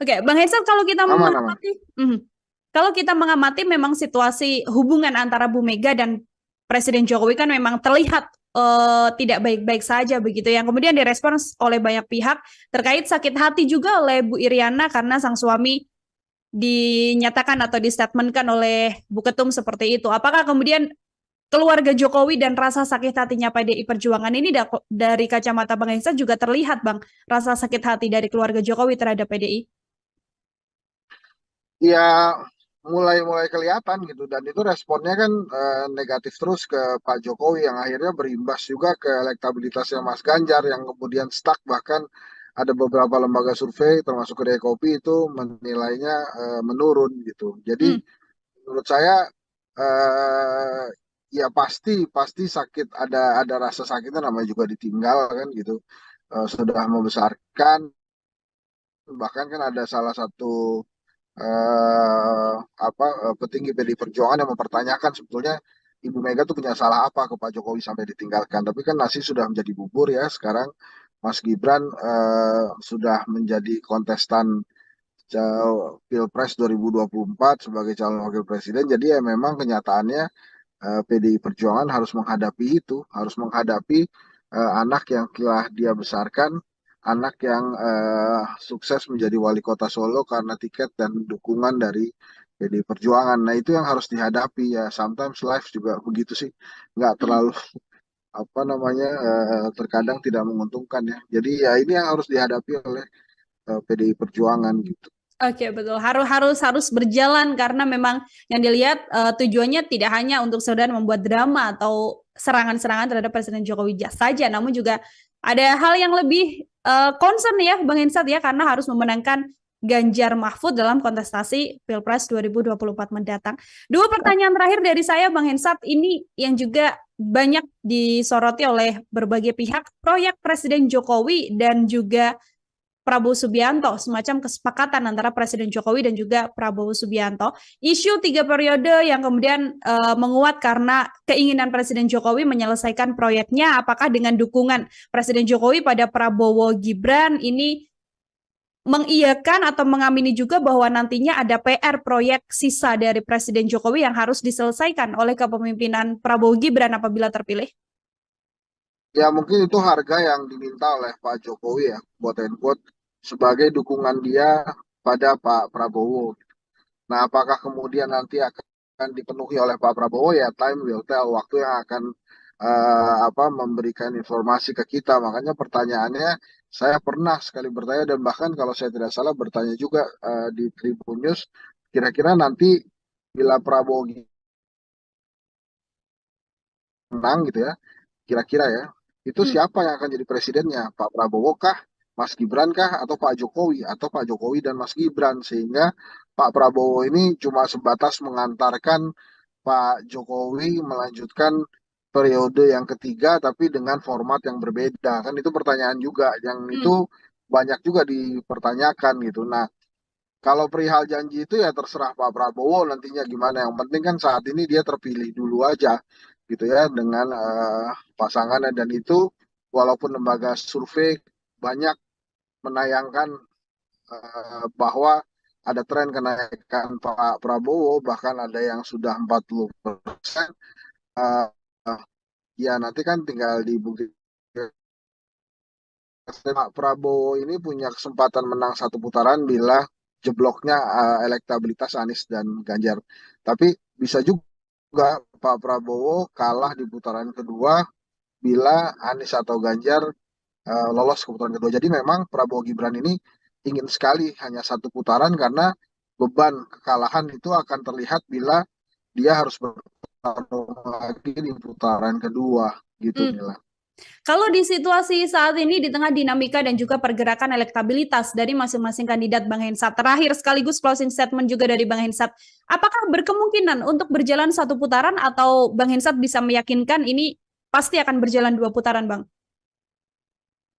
Oke, Bang Hensan, kalau kita Aman, aman. mengamati, kalau kita mengamati memang situasi hubungan antara Bu Mega dan Presiden Jokowi kan memang terlihat tidak baik-baik saja begitu yang kemudian direspons oleh banyak pihak terkait sakit hati juga oleh Bu Iriana karena sang suami dinyatakan atau distatementkan oleh Bu Ketum seperti itu. Apakah kemudian keluarga Jokowi dan rasa sakit hatinya PDI Perjuangan ini dari kacamata Bang Hensa juga terlihat Bang, rasa sakit hati dari keluarga Jokowi terhadap PDI? Ya, mulai-mulai kelihatan gitu. Dan itu responnya kan negatif terus ke Pak Jokowi yang akhirnya berimbas juga ke elektabilitasnya Mas Ganjar yang kemudian stuck. Bahkan ada beberapa lembaga survei termasuk Kedai Kopi itu menilainya menurun gitu. Jadi Hmm. menurut saya eh, ya pasti pasti sakit ada rasa sakitnya namanya juga ditinggal kan gitu. Sudah membesarkan bahkan kan ada salah satu petinggi PDI Perjuangan yang mempertanyakan sebetulnya Ibu Mega tuh punya salah apa ke Pak Jokowi sampai ditinggalkan. Tapi kan nasi sudah menjadi bubur ya. Sekarang Mas Gibran sudah menjadi kontestan Pilpres 2024 sebagai calon wakil presiden. Jadi ya memang kenyataannya PDI Perjuangan harus menghadapi itu, harus menghadapi anak yang telah dia besarkan, anak yang sukses menjadi wali kota Solo karena tiket dan dukungan dari PDI Perjuangan. Nah itu yang harus dihadapi ya. Sometimes life juga begitu sih, nggak Hmm. terlalu apa namanya terkadang tidak menguntungkan ya. Jadi ya ini yang harus dihadapi oleh PDI Perjuangan gitu. Oke, betul. Harus berjalan karena memang yang dilihat tujuannya tidak hanya untuk sekedar membuat drama atau serangan-serangan terhadap Presiden Jokowi saja, namun juga ada hal yang lebih concern ya, Bang Hensat ya, karena harus memenangkan Ganjar Mahfud dalam kontestasi Pilpres 2024 mendatang. Dua pertanyaan terakhir dari saya, Bang Hensat, ini yang juga banyak disoroti oleh berbagai pihak, proyek Presiden Jokowi dan juga Prabowo Subianto, semacam kesepakatan antara Presiden Jokowi dan juga Prabowo Subianto. Isu 3 periode yang kemudian menguat karena keinginan Presiden Jokowi menyelesaikan proyeknya, apakah dengan dukungan Presiden Jokowi pada Prabowo Gibran ini mengiyakan atau mengamini juga bahwa nantinya ada PR proyek sisa dari Presiden Jokowi yang harus diselesaikan oleh kepemimpinan Prabowo Gibran apabila terpilih? Ya mungkin itu harga yang diminta oleh Pak Jokowi ya, quote and quote, sebagai dukungan dia pada Pak Prabowo. Nah, apakah kemudian nanti akan dipenuhi oleh Pak Prabowo ya time will tell, waktu yang akan memberikan informasi ke kita. Makanya pertanyaannya saya pernah sekali bertanya dan bahkan kalau saya tidak salah bertanya juga di Tribun News, kira-kira nanti bila Prabowo menang gitu ya, kira-kira ya, itu Hmm. siapa yang akan jadi presidennya? Pak Prabowo kah, Mas Gibran kah, atau Pak Jokowi, atau Pak Jokowi dan Mas Gibran? Sehingga Pak Prabowo ini cuma sebatas mengantarkan Pak Jokowi melanjutkan periode yang ketiga, tapi dengan format yang berbeda. Kan itu pertanyaan juga, yang Hmm. itu banyak juga dipertanyakan gitu. Nah, kalau perihal janji itu ya terserah Pak Prabowo nantinya gimana. Yang penting kan saat ini dia terpilih dulu aja gitu ya dengan pasangannya dan itu walaupun lembaga survei banyak menayangkan bahwa ada tren kenaikan Pak Prabowo bahkan ada yang sudah 40%, eh, ya nanti kan tinggal dibuktikan. Pak Prabowo ini punya kesempatan menang satu putaran bila jebloknya elektabilitas Anies dan Ganjar. Tapi bisa juga Pak Prabowo kalah di putaran kedua bila Anies atau Ganjar lolos ke putaran kedua. Jadi memang Prabowo Gibran ini ingin sekali hanya satu putaran karena beban kekalahan itu akan terlihat bila dia harus bertarung lagi di putaran kedua gitu Hmm. Mila. Kalau di situasi saat ini di tengah dinamika dan juga pergerakan elektabilitas dari masing-masing kandidat Bang Hensat, terakhir sekaligus closing statement juga dari Bang Hensat, apakah berkemungkinan untuk berjalan satu putaran atau Bang Hensat bisa meyakinkan ini pasti akan berjalan 2 putaran, Bang?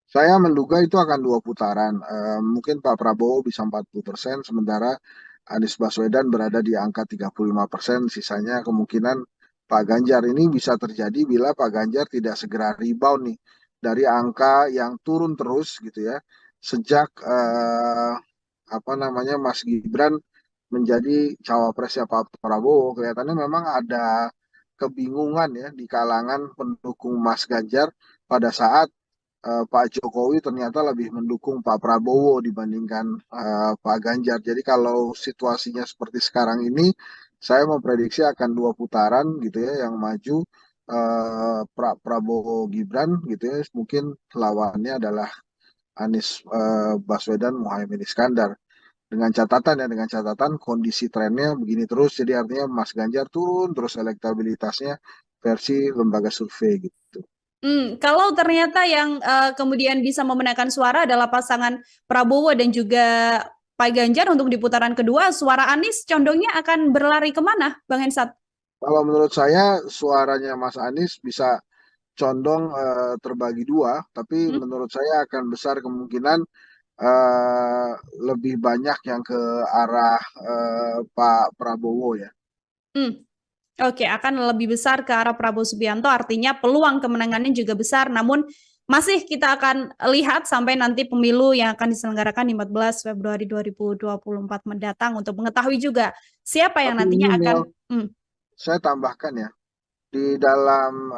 Saya menduga itu akan dua putaran. Mungkin Pak Prabowo bisa 40%, sementara Anies Baswedan berada di angka 35%. Sisanya kemungkinan Pak Ganjar ini bisa terjadi bila Pak Ganjar tidak segera rebound nih dari angka yang turun terus gitu ya. Sejak Mas Gibran menjadi cawapresnya Pak Prabowo, kelihatannya memang ada kebingungan ya di kalangan pendukung Mas Ganjar pada saat Pak Jokowi ternyata lebih mendukung Pak Prabowo dibandingkan Pak Ganjar. Jadi kalau situasinya seperti sekarang ini, saya memprediksi akan dua putaran gitu ya yang maju Prabowo Gibran gitu ya. Mungkin lawannya adalah Anies Baswedan Muhaimin Iskandar. Dengan catatan kondisi trennya begini terus, jadi artinya Mas Ganjar turun terus elektabilitasnya versi lembaga survei gitu. Kalau ternyata yang kemudian bisa memenangkan suara adalah pasangan Prabowo dan juga Pak Ganjar untuk di putaran kedua, suara Anies condongnya akan berlari kemana, Bang Hensat? Kalau menurut saya suaranya Mas Anies bisa condong terbagi dua, tapi Hmm? menurut saya akan besar kemungkinan eh, lebih banyak yang ke arah Pak Prabowo ya. Hmm. Oke, akan lebih besar ke arah Prabowo Subianto, artinya peluang kemenangannya juga besar, namun masih kita akan lihat sampai nanti pemilu yang akan diselenggarakan di 14 Februari 2024 mendatang untuk mengetahui juga siapa yang Tapi ini nantinya akan. Nil, saya tambahkan ya, di dalam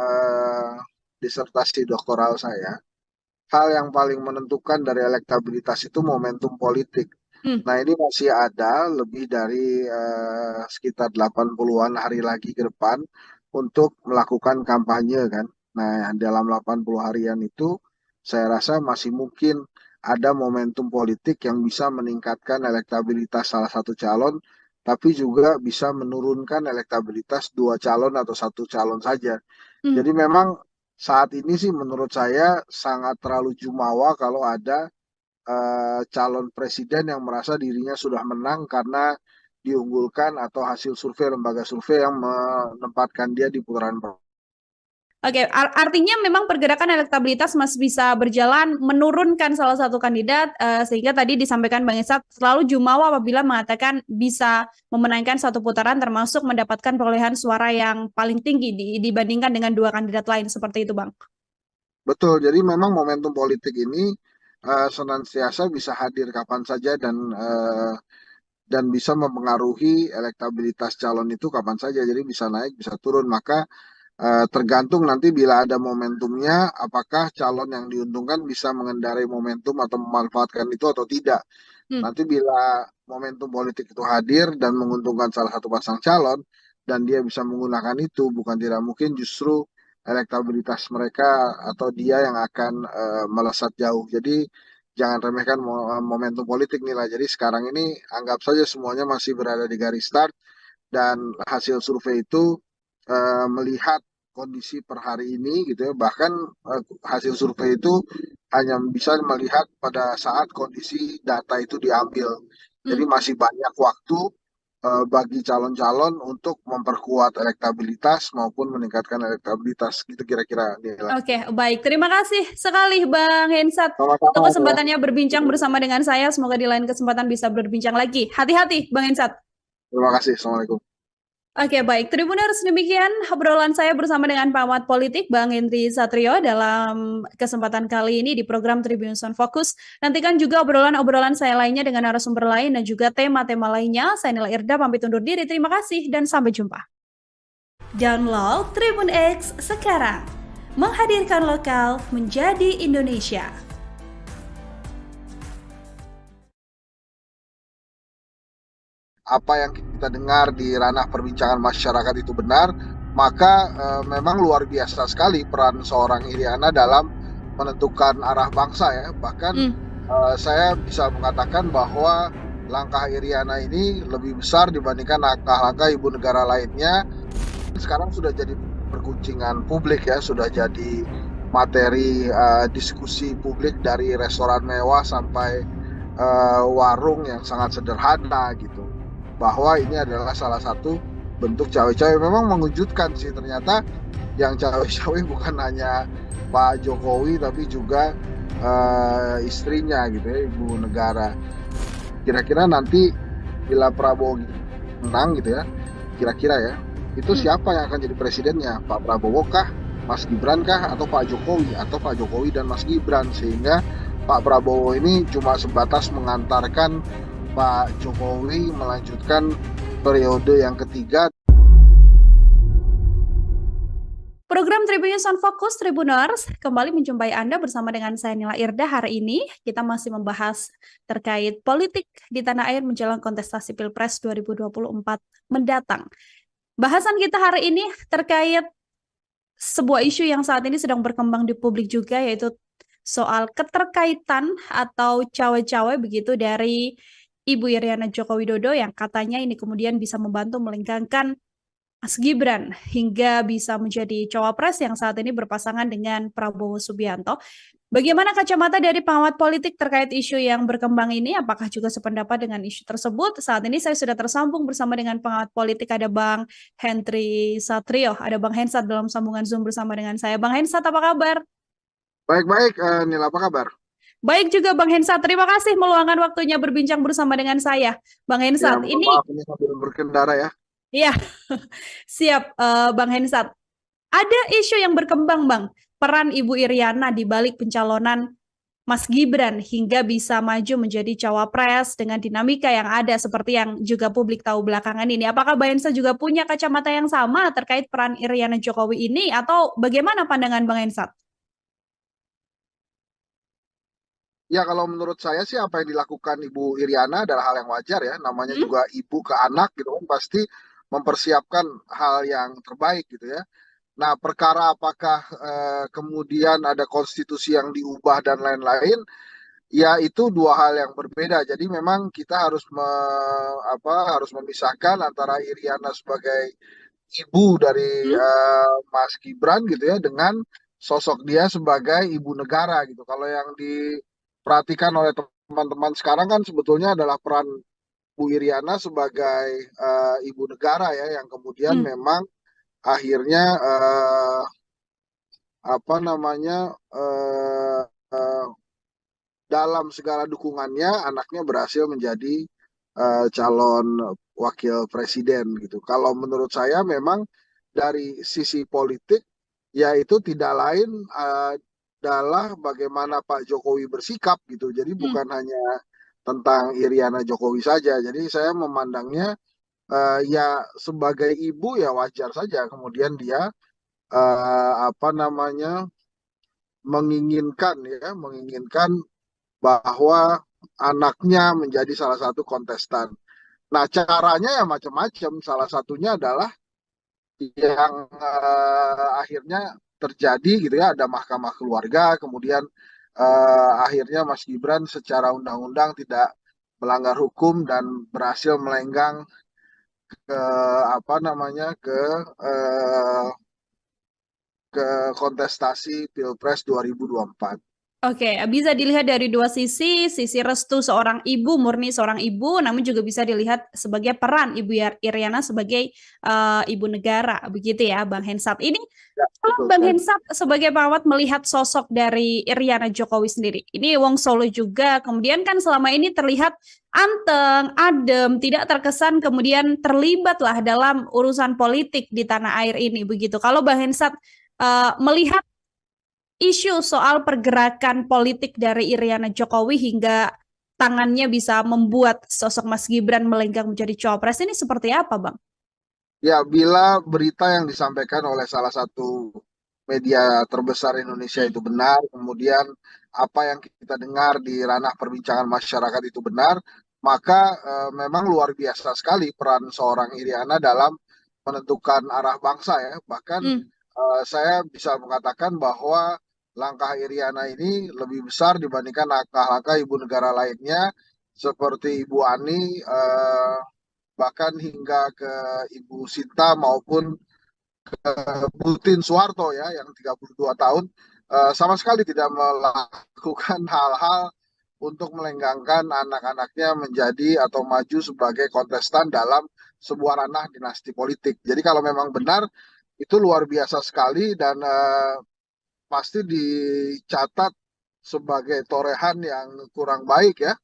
disertasi doktoral saya, hal yang paling menentukan dari elektabilitas itu momentum politik. Hmm, Nah, ini masih ada lebih dari sekitar 80-an hari lagi ke depan untuk melakukan kampanye kan. Nah, dalam 80 harian itu saya rasa masih mungkin ada momentum politik yang bisa meningkatkan elektabilitas salah satu calon, tapi juga bisa menurunkan elektabilitas dua calon atau satu calon saja. hmm. Jadi memang saat ini sih menurut saya sangat terlalu jumawa kalau ada calon presiden yang merasa dirinya sudah menang karena diunggulkan atau hasil survei lembaga survei yang menempatkan dia di putaran pertama. Oke, artinya memang pergerakan elektabilitas masih bisa berjalan menurunkan salah satu kandidat, sehingga tadi disampaikan Bang Esat selalu jumawa apabila mengatakan bisa memenangkan satu putaran termasuk mendapatkan perolehan suara yang paling tinggi dibandingkan dengan dua kandidat lain seperti itu, Bang. Betul, jadi memang momentum politik ini senantiasa bisa hadir kapan saja dan bisa mempengaruhi elektabilitas calon itu kapan saja. Jadi bisa naik, bisa turun. Maka tergantung nanti bila ada momentumnya, apakah calon yang diuntungkan bisa mengendarai momentum atau memanfaatkan itu atau tidak. Hmm. Nanti bila momentum politik itu hadir dan menguntungkan salah satu pasang calon, dan dia bisa menggunakan itu, bukan tidak mungkin justru elektabilitas mereka atau dia yang akan melesat jauh. Jadi jangan remehkan momentum politik nih lah. Jadi sekarang ini anggap saja semuanya masih berada di garis start dan hasil survei itu melihat kondisi per hari ini gitu ya. Bahkan hasil survei itu hanya bisa melihat pada saat kondisi data itu diambil. Jadi Hmm. masih banyak waktu bagi calon-calon untuk memperkuat elektabilitas maupun meningkatkan elektabilitas gitu kira-kira Nila. Oke, baik. Terima kasih sekali Bang Hensat untuk Sama-sama ya. kesempatannya berbincang bersama dengan saya. Semoga di lain kesempatan bisa berbincang lagi. Hati-hati, Bang Hensat. Terima kasih. Assalamualaikum. Oke, baik. Tribuners, demikian obrolan saya bersama dengan pengamat politik Bang Hendri Satrio dalam kesempatan kali ini di program Tribun Sound Focus. Nantikan juga obrolan-obrolan saya lainnya dengan narasumber lain dan juga tema-tema lainnya. Saya Nila Irda, pamit undur diri. Terima kasih dan sampai jumpa. Download Tribun X sekarang. Menghadirkan lokal menjadi Indonesia. Apa yang kita dengar di ranah perbincangan masyarakat itu benar, maka memang luar biasa sekali peran seorang Iriana dalam menentukan arah bangsa ya. Bahkan saya bisa mengatakan bahwa langkah Iriana ini lebih besar dibandingkan langkah-langkah ibu negara lainnya. Sekarang sudah jadi perguncingan publik ya, sudah jadi materi diskusi publik dari restoran mewah sampai warung yang sangat sederhana gitu, bahwa ini adalah salah satu bentuk cawe-cawe. Memang mengejutkan sih, ternyata yang cawe-cawe bukan hanya Pak Jokowi tapi juga istrinya gitu ya, ibu negara. Kira-kira nanti bila Prabowo menang gitu ya, kira-kira ya, itu siapa yang akan jadi presidennya? Pak Prabowo kah, Mas Gibran kah, atau Pak Jokowi, atau Pak Jokowi dan Mas Gibran? Sehingga Pak Prabowo ini cuma sebatas mengantarkan Pak Jokowi melanjutkan periode yang ketiga. Program Tribun Sound Focus Tribuners kembali menjumpai Anda bersama dengan saya Nila Irda. Hari ini kita masih membahas terkait politik di tanah air menjelang kontestasi Pilpres 2024 mendatang. Bahasan kita hari ini terkait sebuah isu yang saat ini sedang berkembang di publik juga, yaitu soal keterkaitan atau cawe-cawe begitu dari Ibu Iriana Joko Widodo yang katanya ini kemudian bisa membantu melengkangkan Mas Gibran hingga bisa menjadi cawapres yang saat ini berpasangan dengan Prabowo Subianto. Bagaimana kacamata dari pengamat politik terkait isu yang berkembang ini? Apakah juga sependapat dengan isu tersebut? Saat ini saya sudah tersambung bersama dengan pengamat politik, ada Bang Hendri Satrio, ada Bang Hensat dalam sambungan Zoom bersama dengan saya. Bang Hensat, apa kabar? Baik-baik, Nila, apa kabar? Baik juga Bang Hensat, terima kasih meluangkan waktunya berbincang bersama dengan saya. Bang Ya, Hensat, mohon ini maaf ini sambil berkendara ya. ya siap Bang Hensat. Ada isu yang berkembang Bang, peran Ibu Iriana di balik pencalonan Mas Gibran hingga bisa maju menjadi cawapres dengan dinamika yang ada seperti yang juga publik tahu belakangan ini. Apakah Bang Hensat juga punya kacamata yang sama terkait peran Iriana Jokowi ini atau bagaimana pandangan Bang Hensat? Ya, kalau menurut saya sih apa yang dilakukan Ibu Iriana adalah hal yang wajar ya. Namanya Hmm? juga ibu ke anak gitu kan pasti mempersiapkan hal yang terbaik gitu ya. Nah, perkara apakah kemudian ada konstitusi yang diubah dan lain-lain, ya itu dua hal yang berbeda. Jadi memang kita harus harus memisahkan antara Iriana sebagai ibu dari Hmm? Mas Gibran gitu ya dengan sosok dia sebagai ibu negara gitu. Kalau yang diperhatikan oleh teman-teman sekarang kan sebetulnya adalah peran Bu Iriana sebagai ibu negara ya yang kemudian Hmm. memang akhirnya apa namanya eh, eh, dalam segala dukungannya anaknya berhasil menjadi calon wakil presiden gitu. Kalau menurut saya memang dari sisi politik ya itu tidak lain adalah bagaimana Pak Jokowi bersikap gitu. Jadi Hmm. bukan hanya tentang Iriana Jokowi saja. Jadi saya memandangnya ya sebagai ibu ya wajar saja kemudian dia apa namanya menginginkan bahwa anaknya menjadi salah satu kontestan. Nah, caranya ya macam-macam. Salah satunya adalah yang akhirnya terjadi gitu ya, ada mahkamah keluarga, kemudian akhirnya Mas Gibran secara undang-undang tidak melanggar hukum dan berhasil melenggang ke apa namanya eh, ke kontestasi Pilpres 2024. Oke, bisa dilihat dari dua sisi restu seorang ibu, murni seorang ibu, namun juga bisa dilihat sebagai peran Ibu Iriana sebagai ibu negara, begitu ya, Bang Hensat. Ini Ya, kalau betul Bang sekali. Hensat sebagai perawat melihat sosok dari Iriana Jokowi sendiri, ini Wong Solo juga, kemudian kan selama ini terlihat anteng, adem, tidak terkesan kemudian terlibat lah dalam urusan politik di tanah air ini, begitu. Kalau Bang Hensat melihat isu soal pergerakan politik dari Iriana Jokowi hingga tangannya bisa membuat sosok Mas Gibran melenggang menjadi cawapres ini seperti apa, Bang? Ya, bila berita yang disampaikan oleh salah satu media terbesar Indonesia Hmm. itu benar, kemudian apa yang kita dengar di ranah perbincangan masyarakat itu benar, maka memang luar biasa sekali peran seorang Iriana dalam menentukan arah bangsa ya. Bahkan Hmm. saya bisa mengatakan bahwa langkah Iriana ini lebih besar dibandingkan langkah-langkah ibu negara lainnya seperti Ibu Ani bahkan hingga ke Ibu Sinta maupun Butin Soeharto ya yang 32 tahun sama sekali tidak melakukan hal-hal untuk melenggangkan anak-anaknya menjadi atau maju sebagai kontestan dalam sebuah ranah dinasti politik. Jadi kalau memang benar itu luar biasa sekali dan pasti dicatat sebagai torehan yang kurang baik ya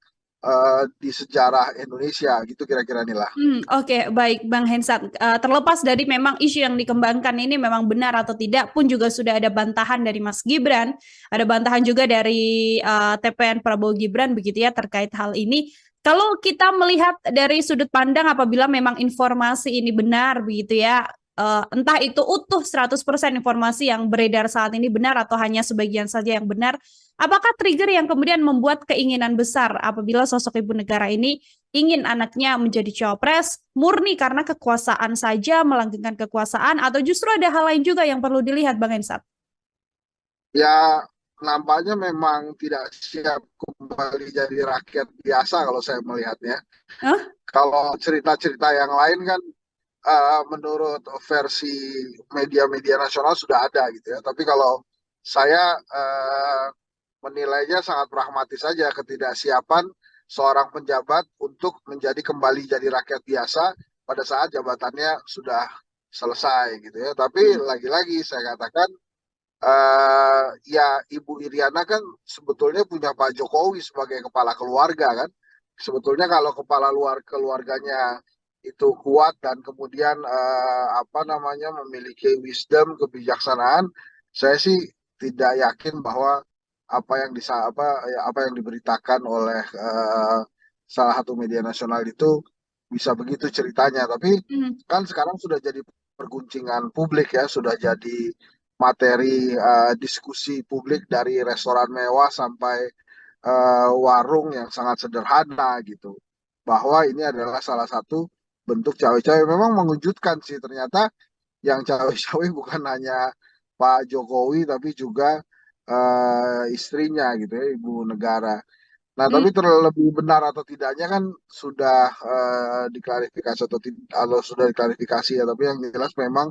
di sejarah Indonesia gitu kira-kira inilah. Oke, baik Bang Hensat. Terlepas dari memang isu yang dikembangkan ini memang benar atau tidak pun juga sudah ada bantahan dari Mas Gibran, ada bantahan juga dari TPN Prabowo Gibran begitu ya terkait hal ini. Kalau kita melihat dari sudut pandang apabila memang informasi ini benar begitu ya, entah itu utuh 100% informasi yang beredar saat ini benar atau hanya sebagian saja yang benar, apakah trigger yang kemudian membuat keinginan besar apabila sosok ibu negara ini ingin anaknya menjadi cawapres murni karena kekuasaan saja, melanggengkan kekuasaan, atau justru ada hal lain juga yang perlu dilihat, Bang Ensat? Ya nampaknya memang tidak siap kembali jadi rakyat biasa kalau saya melihatnya. Hah? Kalau cerita-cerita yang lain kan menurut versi media-media nasional sudah ada gitu ya. Tapi kalau saya menilainya sangat pragmatis saja ketidaksiapan seorang penjabat untuk menjadi kembali jadi rakyat biasa pada saat jabatannya sudah selesai gitu ya. Tapi Hmm. lagi-lagi saya katakan ya Ibu Iriana kan sebetulnya punya Pak Jokowi sebagai kepala keluarga kan. Sebetulnya kalau keluarganya itu kuat dan kemudian apa namanya memiliki wisdom, kebijaksanaan, saya sih tidak yakin bahwa apa yang diberitakan oleh salah satu media nasional itu bisa begitu ceritanya. Tapi Mhm. kan sekarang sudah jadi perguncingan publik ya, sudah jadi materi diskusi publik dari restoran mewah sampai warung yang sangat sederhana gitu. Bahwa ini adalah salah satu bentuk cawe-cawe. Memang mengejutkan sih ternyata yang cawe-cawe bukan hanya Pak Jokowi tapi juga istrinya gitu ya, Ibu Negara. Nah, Mhm. tapi terlebih benar atau tidaknya kan sudah diklarifikasi atau sudah diklarifikasi ya. Tapi yang jelas memang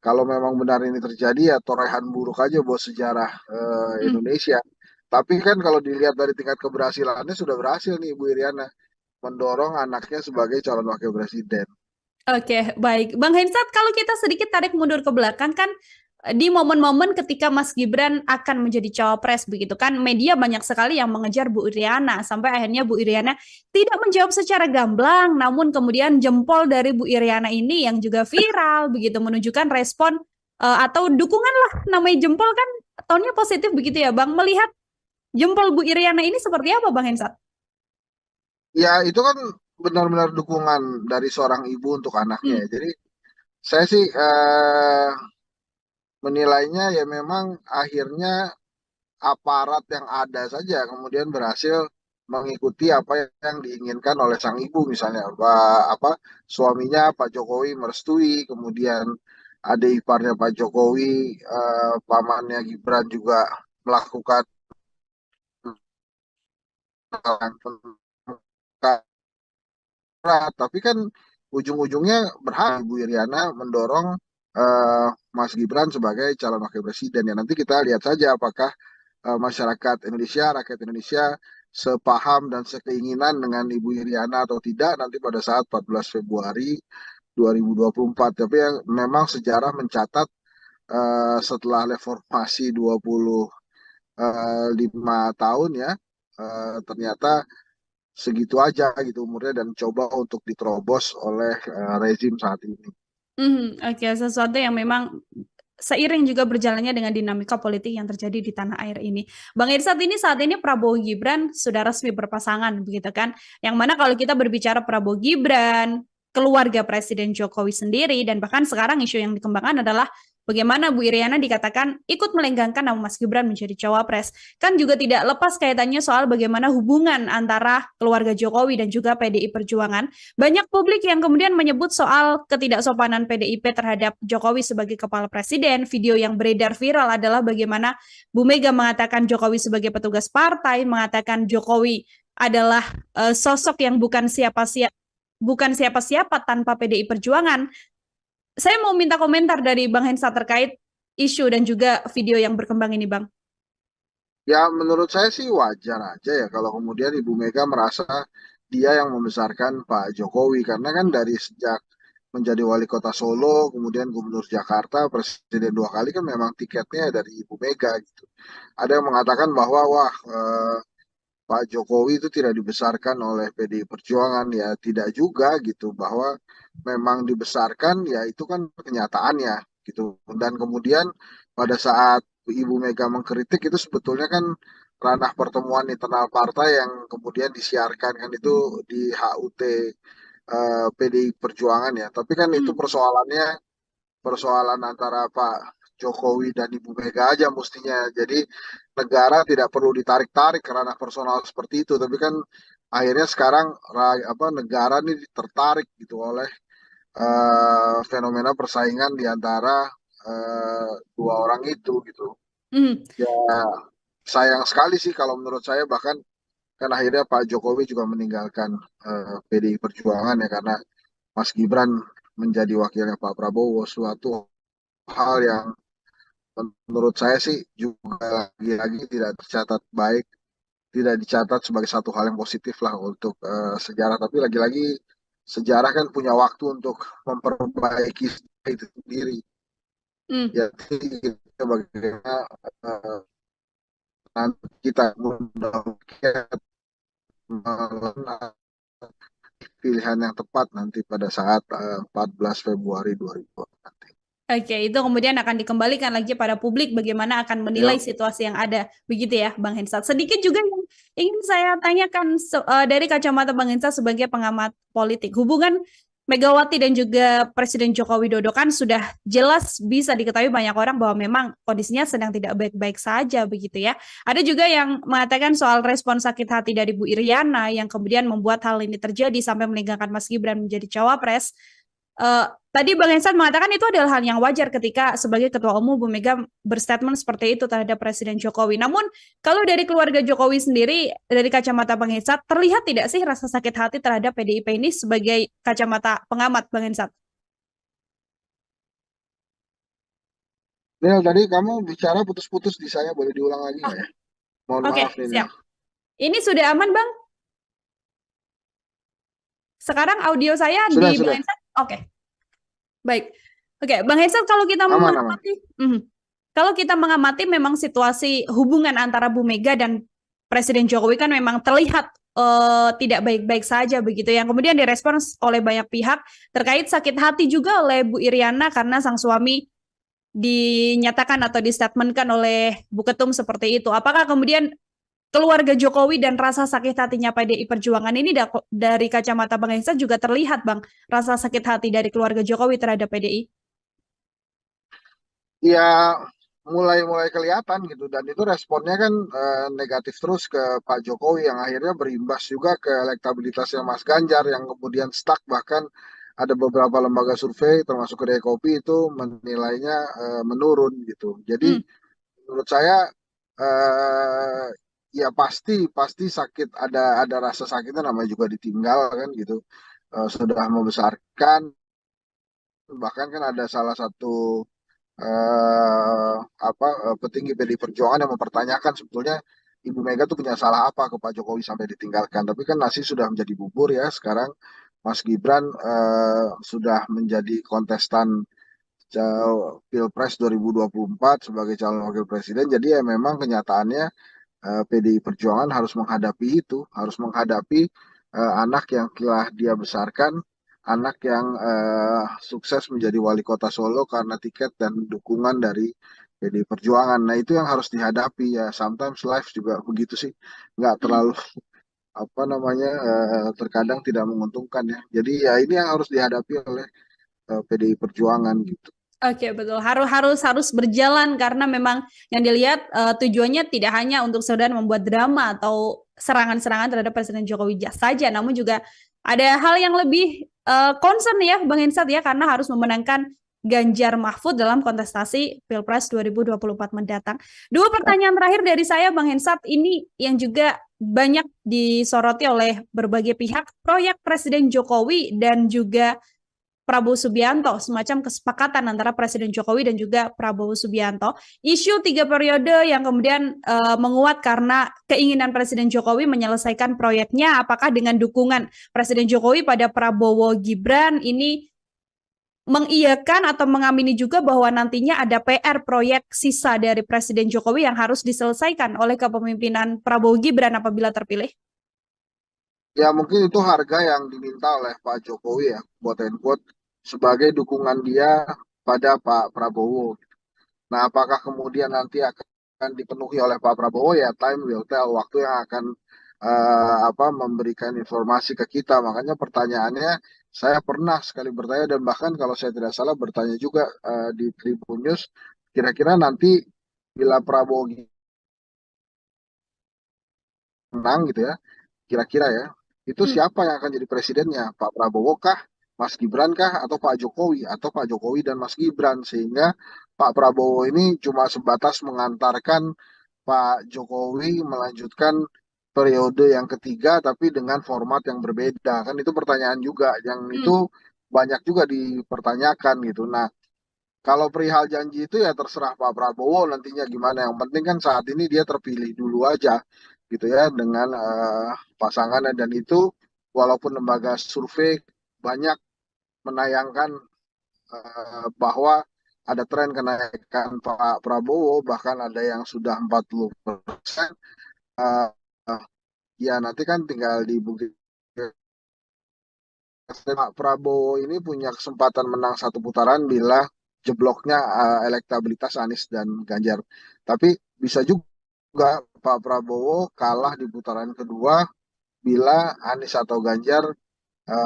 kalau memang benar ini terjadi ya torehan buruk aja buat sejarah Mhm. Indonesia. Tapi kan kalau dilihat dari tingkat keberhasilannya sudah berhasil nih Ibu Iriana mendorong anaknya sebagai calon wakil presiden. Oke, baik. Bang Hensat, kalau kita sedikit tarik mundur ke belakang kan di momen-momen ketika Mas Gibran akan menjadi cawapres begitu kan, media banyak sekali yang mengejar Bu Iriana sampai akhirnya Bu Iriana tidak menjawab secara gamblang, namun kemudian jempol dari Bu Iriana ini yang juga viral begitu menunjukkan respon atau dukungan lah, namanya jempol kan tonnya positif begitu ya Bang. Melihat jempol Bu Iriana ini seperti apa Bang Hensat? Ya itu kan benar-benar dukungan dari seorang ibu untuk anaknya Hmm. ya. Jadi saya sih menilainya ya memang akhirnya aparat yang ada saja kemudian berhasil mengikuti apa yang diinginkan oleh sang ibu misalnya apa suaminya Pak Jokowi merestui kemudian adik iparnya Pak Jokowi pamannya Gibran juga melakukan tapi kan ujung-ujungnya berhak Ibu Iriana mendorong Mas Gibran sebagai calon wakil presiden ya nanti kita lihat saja apakah masyarakat Indonesia, rakyat Indonesia sepaham dan sekeinginan dengan Ibu Iriana atau tidak nanti pada saat 14 Februari 2024. Tapi yang memang sejarah mencatat setelah reformasi 25 tahun ya ternyata segitu aja gitu umurnya dan coba untuk diterobos oleh rezim saat ini. Oke, sesuatu yang memang seiring juga berjalannya dengan dinamika politik yang terjadi di tanah air ini. Bang Irsat, ini saat ini Prabowo Gibran sudah resmi berpasangan, begitu kan? Yang mana kalau kita berbicara Prabowo Gibran, keluarga Presiden Jokowi sendiri, dan bahkan sekarang isu yang dikembangkan adalah bagaimana Bu Iriana dikatakan ikut melenggangkan nama Mas Gibran menjadi cawapres. Kan juga tidak lepas kaitannya soal bagaimana hubungan antara keluarga Jokowi dan juga PDI Perjuangan. Banyak publik yang kemudian menyebut soal ketidaksopanan PDIP terhadap Jokowi sebagai kepala presiden. Video yang beredar viral adalah bagaimana Bu Mega mengatakan Jokowi sebagai petugas partai, mengatakan Jokowi adalah sosok yang bukan siapa-siapa tanpa PDI Perjuangan. Saya mau minta komentar dari Bang Hensa terkait isu dan juga video yang berkembang ini, Bang. Ya menurut saya sih wajar aja ya kalau kemudian Ibu Mega merasa dia yang membesarkan Pak Jokowi karena kan dari sejak menjadi wali kota Solo, kemudian gubernur Jakarta, presiden 2 kali kan memang tiketnya dari Ibu Mega gitu. Ada yang mengatakan bahwa wah Pak Jokowi itu tidak dibesarkan oleh PDI Perjuangan ya tidak juga gitu bahwa memang dibesarkan ya itu kan kenyataannya gitu dan kemudian pada saat Ibu Mega mengkritik itu sebetulnya kan ranah pertemuan internal partai yang kemudian disiarkan kan itu di HUT PDI Perjuangan ya tapi kan itu Hmm. persoalan antara Pak Jokowi dan Ibu Mega aja mestinya. Jadi negara tidak perlu ditarik-tarik ke ranah personal seperti itu. Tapi kan akhirnya sekarang negara ini tertarik gitu oleh fenomena persaingan di antara dua orang itu gitu. Hmm. Ya sayang sekali sih kalau menurut saya bahkan kan akhirnya Pak Jokowi juga meninggalkan PDI Perjuangan ya karena Mas Gibran menjadi wakilnya Pak Prabowo suatu hal yang menurut saya sih juga lagi-lagi tidak tercatat baik, tidak dicatat sebagai satu hal yang positif lah untuk sejarah. Tapi lagi-lagi sejarah kan punya waktu untuk memperbaiki itu sendiri. Hmm. Ya, bagaimana nanti kita mudah-mudahan pilihan yang tepat nanti pada saat 14 Februari 2020 nanti. Oke, itu kemudian akan dikembalikan lagi pada publik bagaimana akan menilai Ya, situasi yang ada. Begitu ya, Bang Hensat. Sedikit juga yang ingin saya tanyakan dari kacamata Bang Hensat sebagai pengamat politik. Hubungan Megawati dan juga Presiden Joko Widodo kan sudah jelas bisa diketahui banyak orang bahwa memang kondisinya sedang tidak baik-baik saja begitu ya. Ada juga yang mengatakan soal respon sakit hati dari Bu Iriana yang kemudian membuat hal ini terjadi sampai meninggalkan Mas Gibran menjadi cawapres. Tadi Bang Hensan mengatakan itu adalah hal yang wajar ketika sebagai Ketua Umum Bu Mega berstatement seperti itu terhadap Presiden Jokowi. Namun kalau dari keluarga Jokowi sendiri, dari kacamata Bang Hensan, terlihat tidak sih rasa sakit hati terhadap PDIP ini sebagai kacamata pengamat Bang Hensan? Nil, tadi kamu bicara putus-putus di saya, boleh diulang lagi Oh, nggak ya? Mohon oke, maaf nih, Nil. siap. Ini sudah aman Bang? Sekarang audio saya Sudah, di Bang sudah. Hensan? Oke, baik. Oke, Bang Hensan kalau kita Aman, aman. mengamati, kalau kita mengamati memang situasi hubungan antara Bu Mega dan Presiden Jokowi kan memang terlihat tidak baik-baik saja begitu yang kemudian direspons oleh banyak pihak terkait sakit hati juga oleh Bu Iriana karena sang suami dinyatakan atau distatementkan oleh Bu Ketum seperti itu. Apakah kemudian keluarga Jokowi dan rasa sakit hatinya PDI Perjuangan ini dari kacamata Bang Hensa juga terlihat Bang, rasa sakit hati dari keluarga Jokowi terhadap PDI? Ya, mulai kelihatan gitu, dan itu responnya kan negatif terus ke Pak Jokowi yang akhirnya berimbas juga ke elektabilitasnya Mas Ganjar yang kemudian stuck, bahkan ada beberapa lembaga survei termasuk Kedai Kopi itu menilainya menurun gitu. Jadi Hmm. menurut saya eh, ya pasti pasti sakit, ada rasa sakitnya, namanya juga ditinggal kan gitu. Sudah membesarkan, bahkan kan ada salah satu petinggi PDI Perjuangan yang mempertanyakan sebetulnya Ibu Mega tuh punya salah apa ke Pak Jokowi sampai ditinggalkan. Tapi kan nasi sudah menjadi bubur ya. Sekarang Mas Gibran sudah menjadi kontestan Pilpres 2024 sebagai calon wakil presiden. Jadi ya memang kenyataannya PDI Perjuangan harus menghadapi itu, harus menghadapi anak yang telah dia besarkan, anak yang sukses menjadi wali kota Solo karena tiket dan dukungan dari PDI Perjuangan. Nah itu yang harus dihadapi ya. Sometimes life juga begitu sih, nggak terlalu apa namanya terkadang tidak menguntungkan ya. Jadi ya ini yang harus dihadapi oleh PDI Perjuangan gitu. Oke, betul. Harus berjalan karena memang yang dilihat tujuannya tidak hanya untuk sekedar membuat drama atau serangan-serangan terhadap Presiden Jokowi saja, namun juga ada hal yang lebih concern ya, Bang Hensat ya, karena harus memenangkan Ganjar Mahfud dalam kontestasi Pilpres 2024 mendatang. Dua pertanyaan terakhir dari saya, Bang Hensat, ini yang juga banyak disoroti oleh berbagai pihak, proyek Presiden Jokowi dan juga Prabowo Subianto, semacam kesepakatan antara Presiden Jokowi dan juga Prabowo Subianto. Isu 3 periode yang kemudian menguat karena keinginan Presiden Jokowi menyelesaikan proyeknya, apakah dengan dukungan Presiden Jokowi pada Prabowo Gibran ini mengiyakan atau mengamini juga bahwa nantinya ada PR proyek sisa dari Presiden Jokowi yang harus diselesaikan oleh kepemimpinan Prabowo Gibran apabila terpilih? Ya mungkin itu harga yang diminta oleh Pak Jokowi ya, quote and quote, sebagai dukungan dia pada Pak Prabowo. Nah, apakah kemudian nanti akan dipenuhi oleh Pak Prabowo ya, time will tell, waktu yang akan memberikan informasi ke kita. Makanya pertanyaannya, saya pernah sekali bertanya dan bahkan kalau saya tidak salah bertanya juga di Tribun News, kira-kira nanti bila Prabowo menang gitu ya, kira-kira ya, itu Hmm. siapa yang akan jadi presidennya? Pak Prabowo kah, Mas Gibran kah, atau Pak Jokowi, atau Pak Jokowi dan Mas Gibran? Sehingga Pak Prabowo ini cuma sebatas mengantarkan Pak Jokowi melanjutkan periode yang ketiga, tapi dengan format yang berbeda. Kan itu pertanyaan juga, yang Hmm. itu banyak juga dipertanyakan gitu. Nah, kalau perihal janji itu ya terserah Pak Prabowo nantinya gimana. Yang penting kan saat ini dia terpilih dulu aja gitu ya dengan pasangannya, dan itu walaupun lembaga survei banyak menayangkan bahwa ada tren kenaikan Pak Prabowo, bahkan ada yang sudah 40%. Eh, Ya nanti kan tinggal dibuktikan. Pak Prabowo ini punya kesempatan menang satu putaran bila jebloknya elektabilitas Anies dan Ganjar. Tapi bisa juga Pak Prabowo kalah di putaran kedua bila Anies atau Ganjar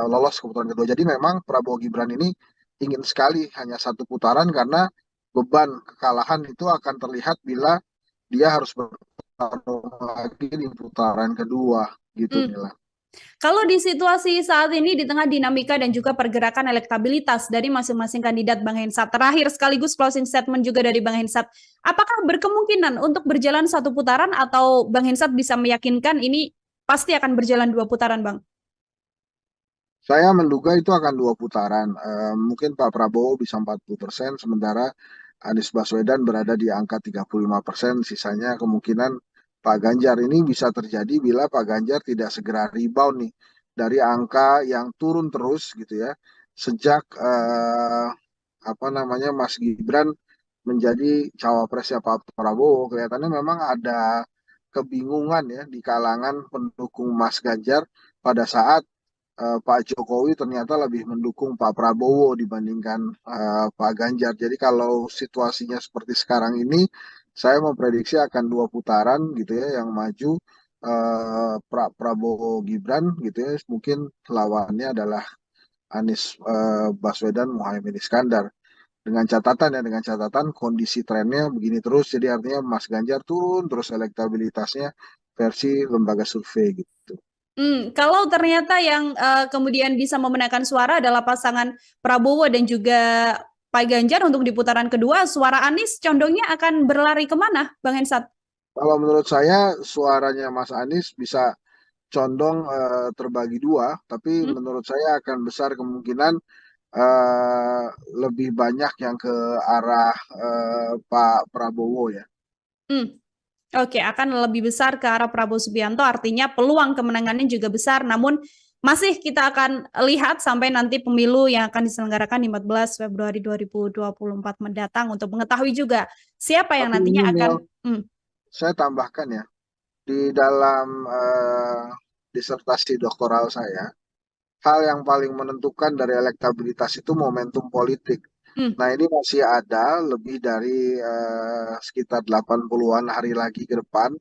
lolos ke putaran kedua. Jadi memang Prabowo Gibran ini ingin sekali hanya satu putaran karena beban kekalahan itu akan terlihat bila dia harus bertarung lagi di putaran kedua gitu Hmm. Mila. Kalau di situasi saat ini di tengah dinamika dan juga pergerakan elektabilitas dari masing-masing kandidat Bang Hensat, terakhir sekaligus closing statement juga dari Bang Hensat, apakah berkemungkinan untuk berjalan satu putaran atau Bang Hensat bisa meyakinkan ini pasti akan berjalan dua putaran, Bang? Saya menduga itu akan dua putaran. Mungkin Pak Prabowo bisa 40%, sementara Anies Baswedan berada di angka 35%. Sisanya kemungkinan Pak Ganjar ini bisa terjadi bila Pak Ganjar tidak segera rebound nih dari angka yang turun terus gitu ya. Sejak apa namanya Mas Gibran menjadi cawapresnya Pak Prabowo, kelihatannya memang ada kebingungan ya di kalangan pendukung Mas Ganjar pada saat Pak Jokowi ternyata lebih mendukung Pak Prabowo dibandingkan Pak Ganjar. Jadi kalau situasinya seperti sekarang ini, saya memprediksi akan dua putaran gitu ya yang maju Prabowo Gibran gitu ya. Mungkin lawannya adalah Anies Baswedan Muhaimin Iskandar. Dengan catatan kondisi trennya begini terus, jadi artinya Mas Ganjar turun terus elektabilitasnya versi lembaga survei gitu. Kalau ternyata yang kemudian bisa memenangkan suara adalah pasangan Prabowo dan juga Pak Ganjar untuk di putaran kedua, suara Anies condongnya akan berlari kemana, Bang Hensat? Kalau menurut saya suaranya Mas Anies bisa condong terbagi dua, tapi Hmm? menurut saya akan besar kemungkinan eh, lebih banyak yang ke arah Pak Prabowo ya. Hmm. Oke, akan lebih besar ke arah Prabowo Subianto, artinya peluang kemenangannya juga besar, namun masih kita akan lihat sampai nanti pemilu yang akan diselenggarakan di 14 Februari 2024 mendatang untuk mengetahui juga siapa yang Tapi ini nantinya akan. Mel, saya tambahkan ya, di dalam disertasi doktoral saya, hal yang paling menentukan dari elektabilitas itu momentum politik. Hmm, Nah, ini masih ada lebih dari sekitar 80-an hari lagi ke depan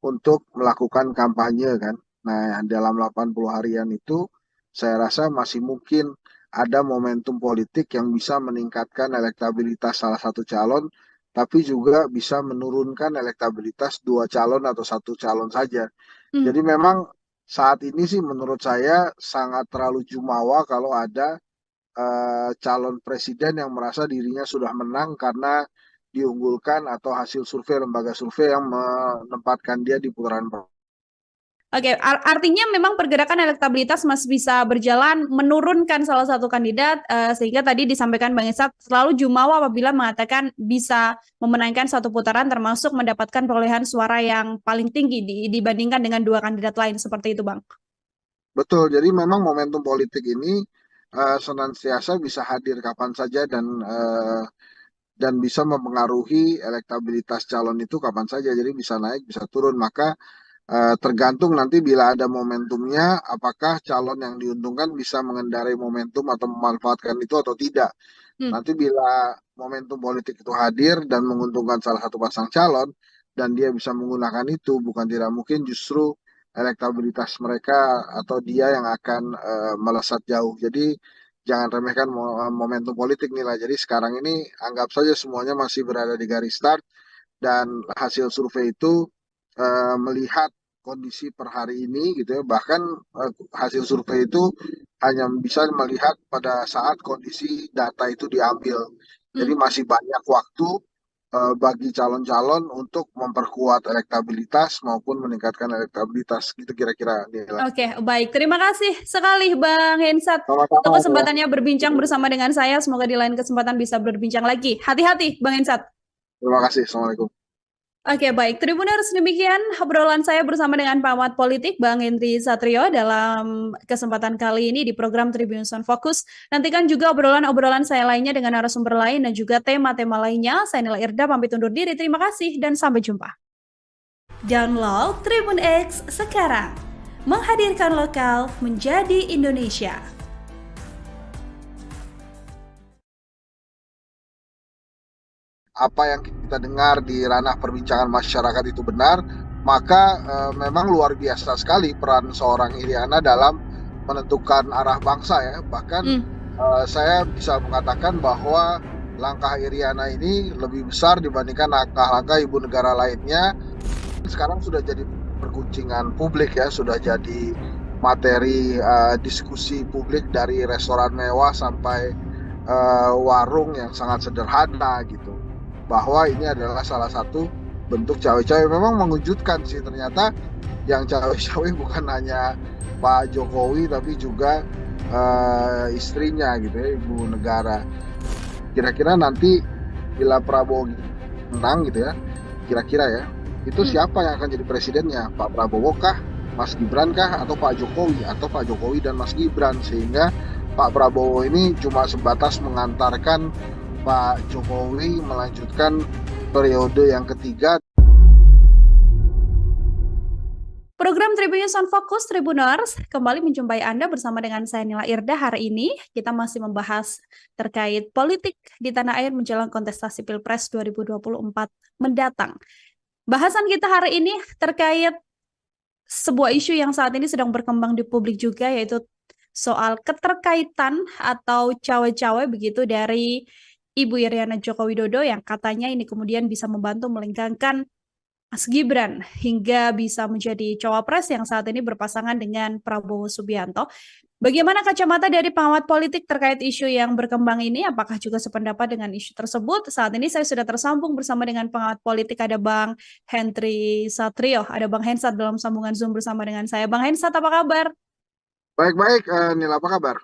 untuk melakukan kampanye kan. Nah, dalam 80 harian itu saya rasa masih mungkin ada momentum politik yang bisa meningkatkan elektabilitas salah satu calon, tapi juga bisa menurunkan elektabilitas dua calon atau satu calon saja. hmm. Jadi memang saat ini sih menurut saya sangat terlalu jumawa kalau ada calon presiden yang merasa dirinya sudah menang karena diunggulkan atau hasil survei lembaga survei yang menempatkan dia di putaran pertama. Oke, artinya memang pergerakan elektabilitas masih bisa berjalan menurunkan salah satu kandidat, sehingga tadi disampaikan Bang Esat selalu jumawa apabila mengatakan bisa memenangkan satu putaran termasuk mendapatkan perolehan suara yang paling tinggi dibandingkan dengan dua kandidat lain seperti itu, Bang. Betul, jadi memang momentum politik ini senantiasa bisa hadir kapan saja dan bisa mempengaruhi elektabilitas calon itu kapan saja. Jadi bisa naik, bisa turun. Maka tergantung nanti bila ada momentumnya, apakah calon yang diuntungkan bisa mengendarai momentum atau memanfaatkan itu atau tidak. Hmm. Nanti bila momentum politik itu hadir dan menguntungkan salah satu pasang calon, dan dia bisa menggunakan itu, bukan tidak mungkin justru elektabilitas mereka atau dia yang akan melesat jauh. Jadi jangan remehkan momentum politik nih lah. Jadi sekarang ini anggap saja semuanya masih berada di garis start dan hasil survei itu melihat kondisi per hari ini gitu ya, bahkan hasil survei itu hanya bisa melihat pada saat kondisi data itu diambil. Jadi Hmm. masih banyak waktu bagi calon-calon untuk memperkuat elektabilitas maupun meningkatkan elektabilitas gitu kira-kira Nila. Oke, baik. Terima kasih sekali Bang Hensat untuk Sama-sama Nila. kesempatannya berbincang bersama dengan saya. Semoga di lain kesempatan bisa berbincang lagi. Hati-hati, Bang Hensat. Terima kasih. Assalamualaikum. Oke, baik. Tribuners, demikian obrolan saya bersama dengan pengamat politik Bang Henry Satrio dalam kesempatan kali ini di program Tribuners on Focus. Nantikan juga obrolan-obrolan saya lainnya dengan narasumber lain dan juga tema-tema lainnya. Saya Nila Irda, pamit undur diri. Terima kasih dan sampai jumpa. Download Tribun X sekarang. Menghadirkan lokal menjadi Indonesia. Apa yang kita dengar di ranah perbincangan masyarakat itu benar, maka memang luar biasa sekali peran seorang Iriana dalam menentukan arah bangsa ya. Bahkan saya bisa mengatakan bahwa langkah Iriana ini lebih besar dibandingkan langkah-langkah ibu negara lainnya. Sekarang sudah jadi perguncingan publik ya, sudah jadi materi diskusi publik dari restoran mewah sampai warung yang sangat sederhana gitu, bahwa ini adalah salah satu bentuk cawe-cawe. Memang mengejutkan sih, ternyata yang cawe-cawe bukan hanya Pak Jokowi tapi juga istrinya gitu ya, ibu negara. Kira-kira nanti bila Prabowo menang gitu ya, kira-kira ya, itu siapa yang akan jadi presidennya? Pak Prabowo kah, Mas Gibran kah, atau Pak Jokowi, atau Pak Jokowi dan Mas Gibran? Sehingga Pak Prabowo ini cuma sebatas mengantarkan Pak Jokowi melanjutkan periode yang ketiga. Program Tribunnews on Focus Tribuners kembali menjumpai Anda bersama dengan saya Nila Irda. Hari ini kita masih membahas terkait politik di tanah air menjelang kontestasi Pilpres 2024 mendatang. Bahasan kita hari ini terkait sebuah isu yang saat ini sedang berkembang di publik juga, yaitu soal keterkaitan atau cawe-cawe begitu dari Ibu Iriana Joko Widodo yang katanya ini kemudian bisa membantu melengkangkan Mas Gibran hingga bisa menjadi cawapres yang saat ini berpasangan dengan Prabowo Subianto. Bagaimana kacamata dari pengamat politik terkait isu yang berkembang ini? Apakah juga sependapat dengan isu tersebut? Saat ini saya sudah tersambung bersama dengan pengamat politik, ada Bang Henry Satrio, ada Bang Hensat dalam sambungan Zoom bersama dengan saya. Bang Hensat, apa kabar? Baik-baik, Nila, apa kabar?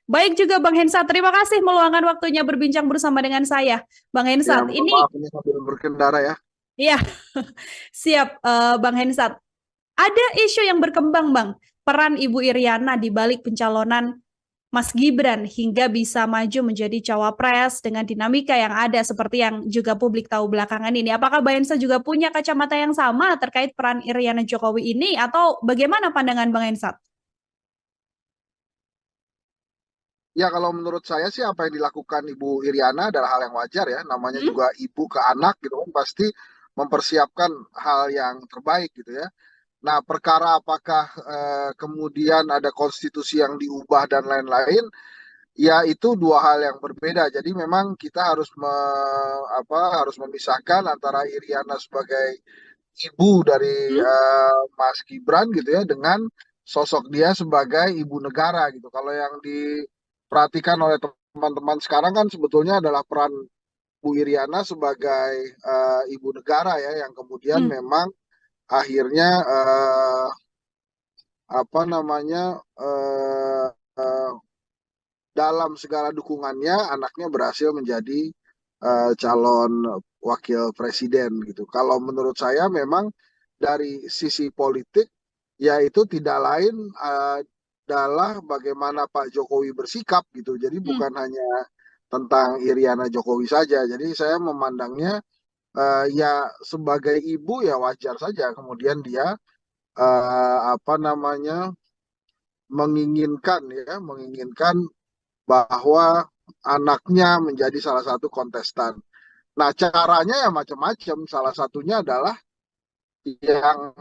Baik juga Bang Hensat, terima kasih meluangkan waktunya berbincang bersama dengan saya. Bang Ya, Hensat, mohon ini maaf ini sambil berkendara ya. ya siap Bang Hensat. Ada isu yang berkembang, Bang. Peran Ibu Iriana di balik pencalonan Mas Gibran hingga bisa maju menjadi cawapres dengan dinamika yang ada seperti yang juga publik tahu belakangan ini. Apakah Bang Hensat juga punya kacamata yang sama terkait peran Iriana Jokowi ini atau bagaimana pandangan Bang Hensat? Ya, kalau menurut saya sih apa yang dilakukan Ibu Iriana adalah hal yang wajar ya. Namanya Hmm? juga ibu ke anak gitu kan, pasti mempersiapkan hal yang terbaik gitu ya. Nah, perkara apakah kemudian ada konstitusi yang diubah dan lain-lain, ya itu dua hal yang berbeda. Jadi memang kita harus harus memisahkan antara Iriana sebagai ibu dari Hmm? Mas Gibran gitu ya, dengan sosok dia sebagai ibu negara gitu. Kalau yang diperhatikan oleh teman-teman sekarang kan sebetulnya adalah peran Bu Iriana sebagai ibu negara ya, yang kemudian Hmm? memang akhirnya apa namanya eh, eh, dalam segala dukungannya anaknya berhasil menjadi calon wakil presiden gitu. Kalau menurut saya memang dari sisi politik ya itu tidak lain adalah bagaimana Pak Jokowi bersikap gitu. Jadi Hmm? bukan hanya tentang Iriana Jokowi saja. Jadi saya memandangnya ya sebagai ibu ya wajar saja kemudian dia apa namanya menginginkan bahwa anaknya menjadi salah satu kontestan. Nah, caranya ya macam-macam. Salah satunya adalah yang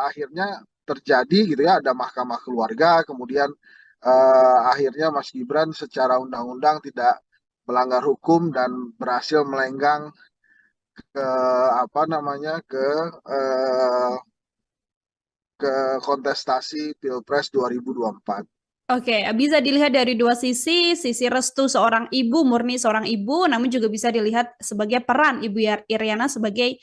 akhirnya terjadi gitu ya, ada mahkamah keluarga, kemudian akhirnya Mas Gibran secara undang-undang tidak melanggar hukum dan berhasil melenggang ke apa namanya eh, ke kontestasi Pilpres 2024. Oke, bisa dilihat dari dua sisi restu seorang ibu, murni seorang ibu, namun juga bisa dilihat sebagai peran Ibu Iriana sebagai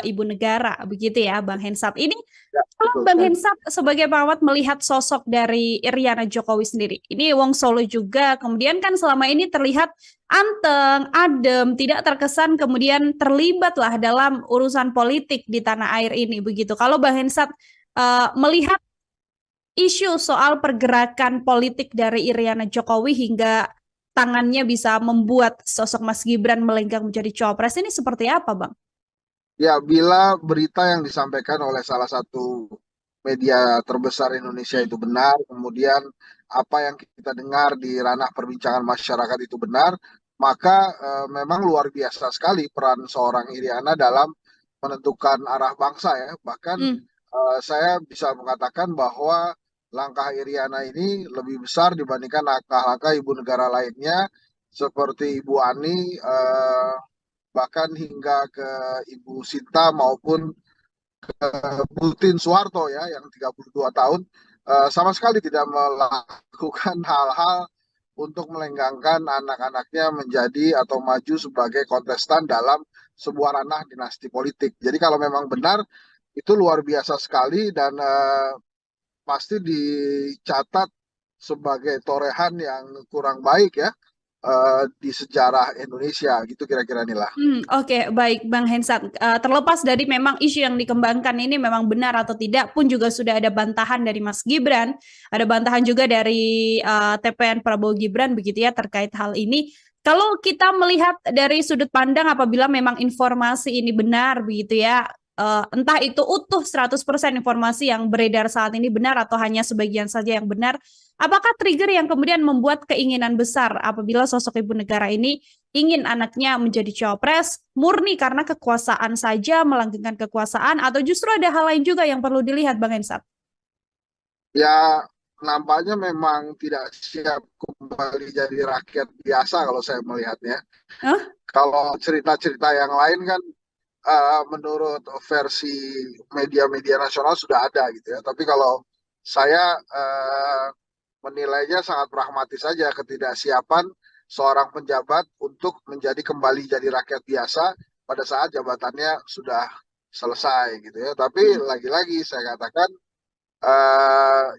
ibu negara, begitu ya, Bang Hensat. Ini Ya, kalau betul Bang sekali. Hensat sebagai perawat melihat sosok dari Iriana Jokowi sendiri, ini Wong Solo juga, kemudian kan selama ini terlihat anteng, adem, tidak terkesan kemudian terlibat lah dalam urusan politik di tanah air ini, begitu. Kalau Bang Hensat melihat isu soal pergerakan politik dari Iriana Jokowi hingga tangannya bisa membuat sosok Mas Gibran melenggang menjadi cawapres ini seperti apa, Bang? Ya, bila berita yang disampaikan oleh salah satu media terbesar Indonesia Hmm. itu benar, kemudian apa yang kita dengar di ranah perbincangan masyarakat itu benar, maka memang luar biasa sekali peran seorang Iriana dalam menentukan arah bangsa ya. Bahkan Hmm. saya bisa mengatakan bahwa langkah Iriana ini lebih besar dibandingkan langkah-langkah ibu negara lainnya seperti Ibu Ani, bahkan hingga ke Ibu Sinta maupun Butin Soeharto ya yang 32 tahun sama sekali tidak melakukan hal-hal untuk melenggangkan anak-anaknya menjadi atau maju sebagai kontestan dalam sebuah ranah dinasti politik. Jadi kalau memang benar itu luar biasa sekali dan pasti dicatat sebagai torehan yang kurang baik ya di sejarah Indonesia gitu kira-kira inilah. Oke, baik Bang Hensat. Terlepas dari memang isu yang dikembangkan ini memang benar atau tidak pun juga sudah ada bantahan dari Mas Gibran, ada bantahan juga dari TPN Prabowo Gibran begitu ya terkait hal ini. Kalau kita melihat dari sudut pandang apabila memang informasi ini benar begitu ya, entah itu utuh 100% informasi yang beredar saat ini benar atau hanya sebagian saja yang benar, apakah trigger yang kemudian membuat keinginan besar apabila sosok ibu negara ini ingin anaknya menjadi cawapres murni karena kekuasaan saja, melanggengkan kekuasaan, atau justru ada hal lain juga yang perlu dilihat, Bang Ensat? Ya, nampaknya memang tidak siap kembali jadi rakyat biasa kalau saya melihatnya. Hah? Kalau cerita-cerita yang lain kan menurut versi media-media nasional sudah ada gitu ya. Tapi kalau saya menilainya sangat pragmatis saja ketidaksiapan seorang penjabat untuk menjadi kembali jadi rakyat biasa pada saat jabatannya sudah selesai gitu ya. Tapi Hmm. lagi-lagi saya katakan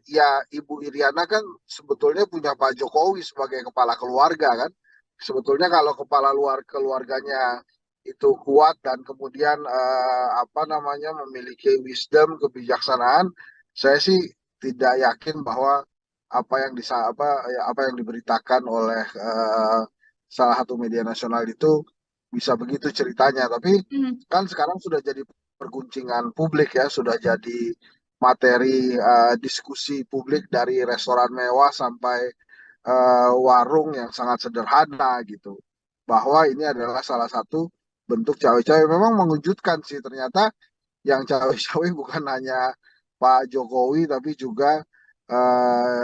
ya Ibu Iriana kan sebetulnya punya Pak Jokowi sebagai kepala keluarga kan. Sebetulnya kalau kepala luar keluarganya itu kuat dan kemudian apa namanya memiliki wisdom, kebijaksanaan, saya sih tidak yakin bahwa apa yang diberitakan oleh salah satu media nasional itu bisa begitu ceritanya. Tapi Hmm. kan sekarang sudah jadi perguncingan publik ya, sudah jadi materi diskusi publik dari restoran mewah sampai warung yang sangat sederhana gitu. Bahwa ini adalah salah satu bentuk cawe-cawe. Memang mengejutkan sih ternyata yang cawe-cawe bukan hanya Pak Jokowi tapi juga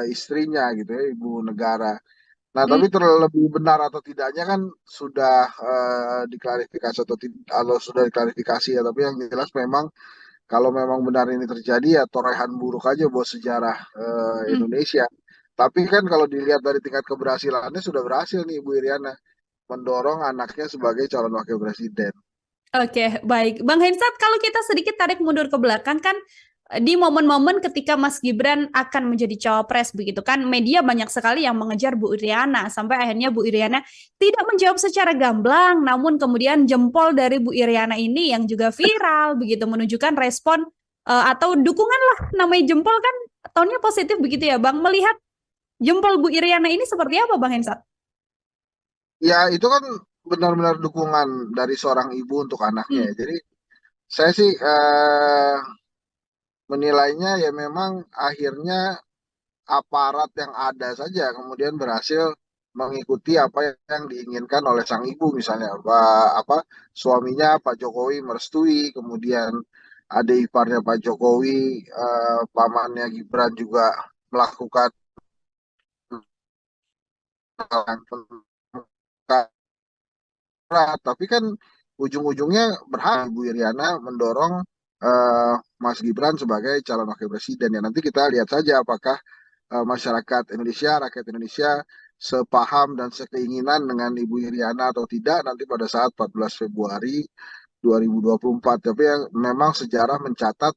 istrinya gitu ya, ibu negara. Nah, Hmm. tapi terlebih benar atau tidaknya kan sudah diklarifikasi atau sudah diklarifikasi ya. Tapi yang jelas memang kalau memang benar ini terjadi ya torehan buruk aja buat sejarah Hmm. Indonesia. Tapi kan kalau dilihat dari tingkat keberhasilannya sudah berhasil nih Ibu Iriana mendorong anaknya sebagai calon wakil presiden. Oke, baik. Bang Hensat, kalau kita sedikit tarik mundur ke belakang kan di momen-momen ketika Mas Gibran akan menjadi cawapres begitu kan, media banyak sekali yang mengejar Bu Iriana sampai akhirnya Bu Iriana tidak menjawab secara gamblang, namun kemudian jempol dari Bu Iriana ini yang juga viral begitu menunjukkan respon atau dukungan lah namanya jempol kan tonnya positif begitu ya, Bang. Melihat jempol Bu Iriana ini seperti apa, Bang Hensat? Ya itu kan benar-benar dukungan dari seorang ibu untuk anaknya Hmm. ya. Jadi saya sih menilainya ya memang akhirnya aparat yang ada saja kemudian berhasil mengikuti apa yang diinginkan oleh sang ibu misalnya apa suaminya Pak Jokowi merestui kemudian adik iparnya Pak Jokowi pamannya Gibran juga melakukan hal yang tapi kan ujung-ujungnya berhak Ibu Iriana mendorong Mas Gibran sebagai calon wakil presiden ya nanti kita lihat saja apakah masyarakat Indonesia, rakyat Indonesia sepaham dan sekeinginan dengan Ibu Iriana atau tidak nanti pada saat 14 Februari 2024. Tapi yang memang sejarah mencatat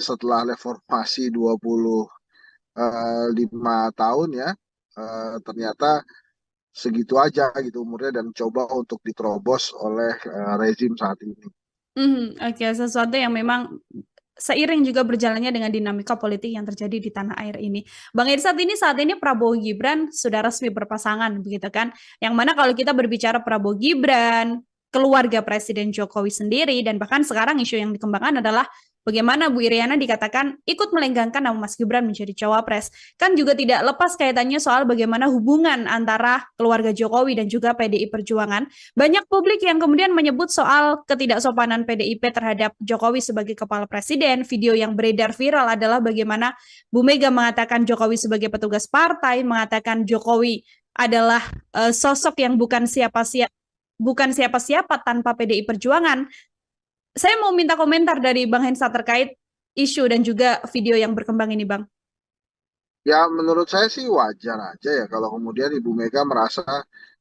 setelah reformasi 25 tahun ya, ternyata segitu aja gitu umurnya dan coba untuk diterobos oleh rezim saat ini. Oke, sesuatu yang memang seiring juga berjalannya dengan dinamika politik yang terjadi di tanah air ini. Bang Irsat, ini saat ini Prabowo Gibran sudah resmi berpasangan, begitu kan? Yang mana kalau kita berbicara Prabowo Gibran, keluarga Presiden Jokowi sendiri, dan bahkan sekarang isu yang dikembangkan adalah bagaimana Bu Iriana dikatakan ikut melenggangkan nama Mas Gibran menjadi cawapres. Kan juga tidak lepas kaitannya soal bagaimana hubungan antara keluarga Jokowi dan juga PDI Perjuangan. Banyak publik yang kemudian menyebut soal ketidaksopanan PDIP terhadap Jokowi sebagai kepala presiden. Video yang beredar viral adalah bagaimana Bu Mega mengatakan Jokowi sebagai petugas partai, mengatakan Jokowi adalah sosok yang bukan siapa-siapa tanpa PDI Perjuangan. Saya mau minta komentar dari Bang Hensa terkait isu dan juga video yang berkembang ini, Bang. Ya menurut saya sih wajar aja ya kalau kemudian Ibu Mega merasa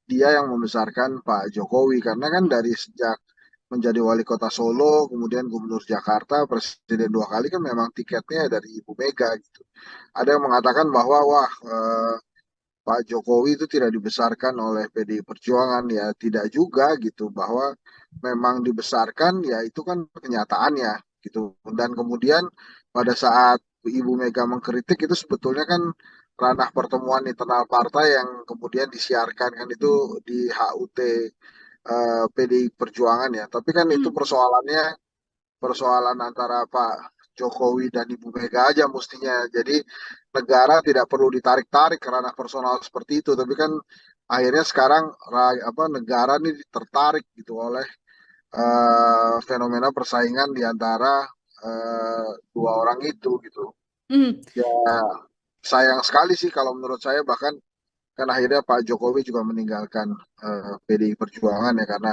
dia yang membesarkan Pak Jokowi karena kan dari sejak menjadi wali kota Solo, kemudian gubernur Jakarta, presiden 2 kali kan memang tiketnya dari Ibu Mega gitu. Ada yang mengatakan bahwa wah Pak Jokowi itu tidak dibesarkan oleh PDI Perjuangan ya tidak juga gitu bahwa memang dibesarkan ya itu kan kenyataannya gitu dan kemudian pada saat Ibu Mega mengkritik itu sebetulnya kan ranah pertemuan internal partai yang kemudian disiarkan kan itu di HUT PDI Perjuangan ya tapi kan itu persoalan antara Pak Jokowi dan Ibu Mega aja mestinya. Jadi negara tidak perlu ditarik-tarik karena personal seperti itu. Tapi kan akhirnya sekarang negara ini tertarik gitu oleh fenomena persaingan di antara dua orang itu gitu. Hmm. Ya sayang sekali sih kalau menurut saya bahkan kan akhirnya Pak Jokowi juga meninggalkan PDI Perjuangan ya karena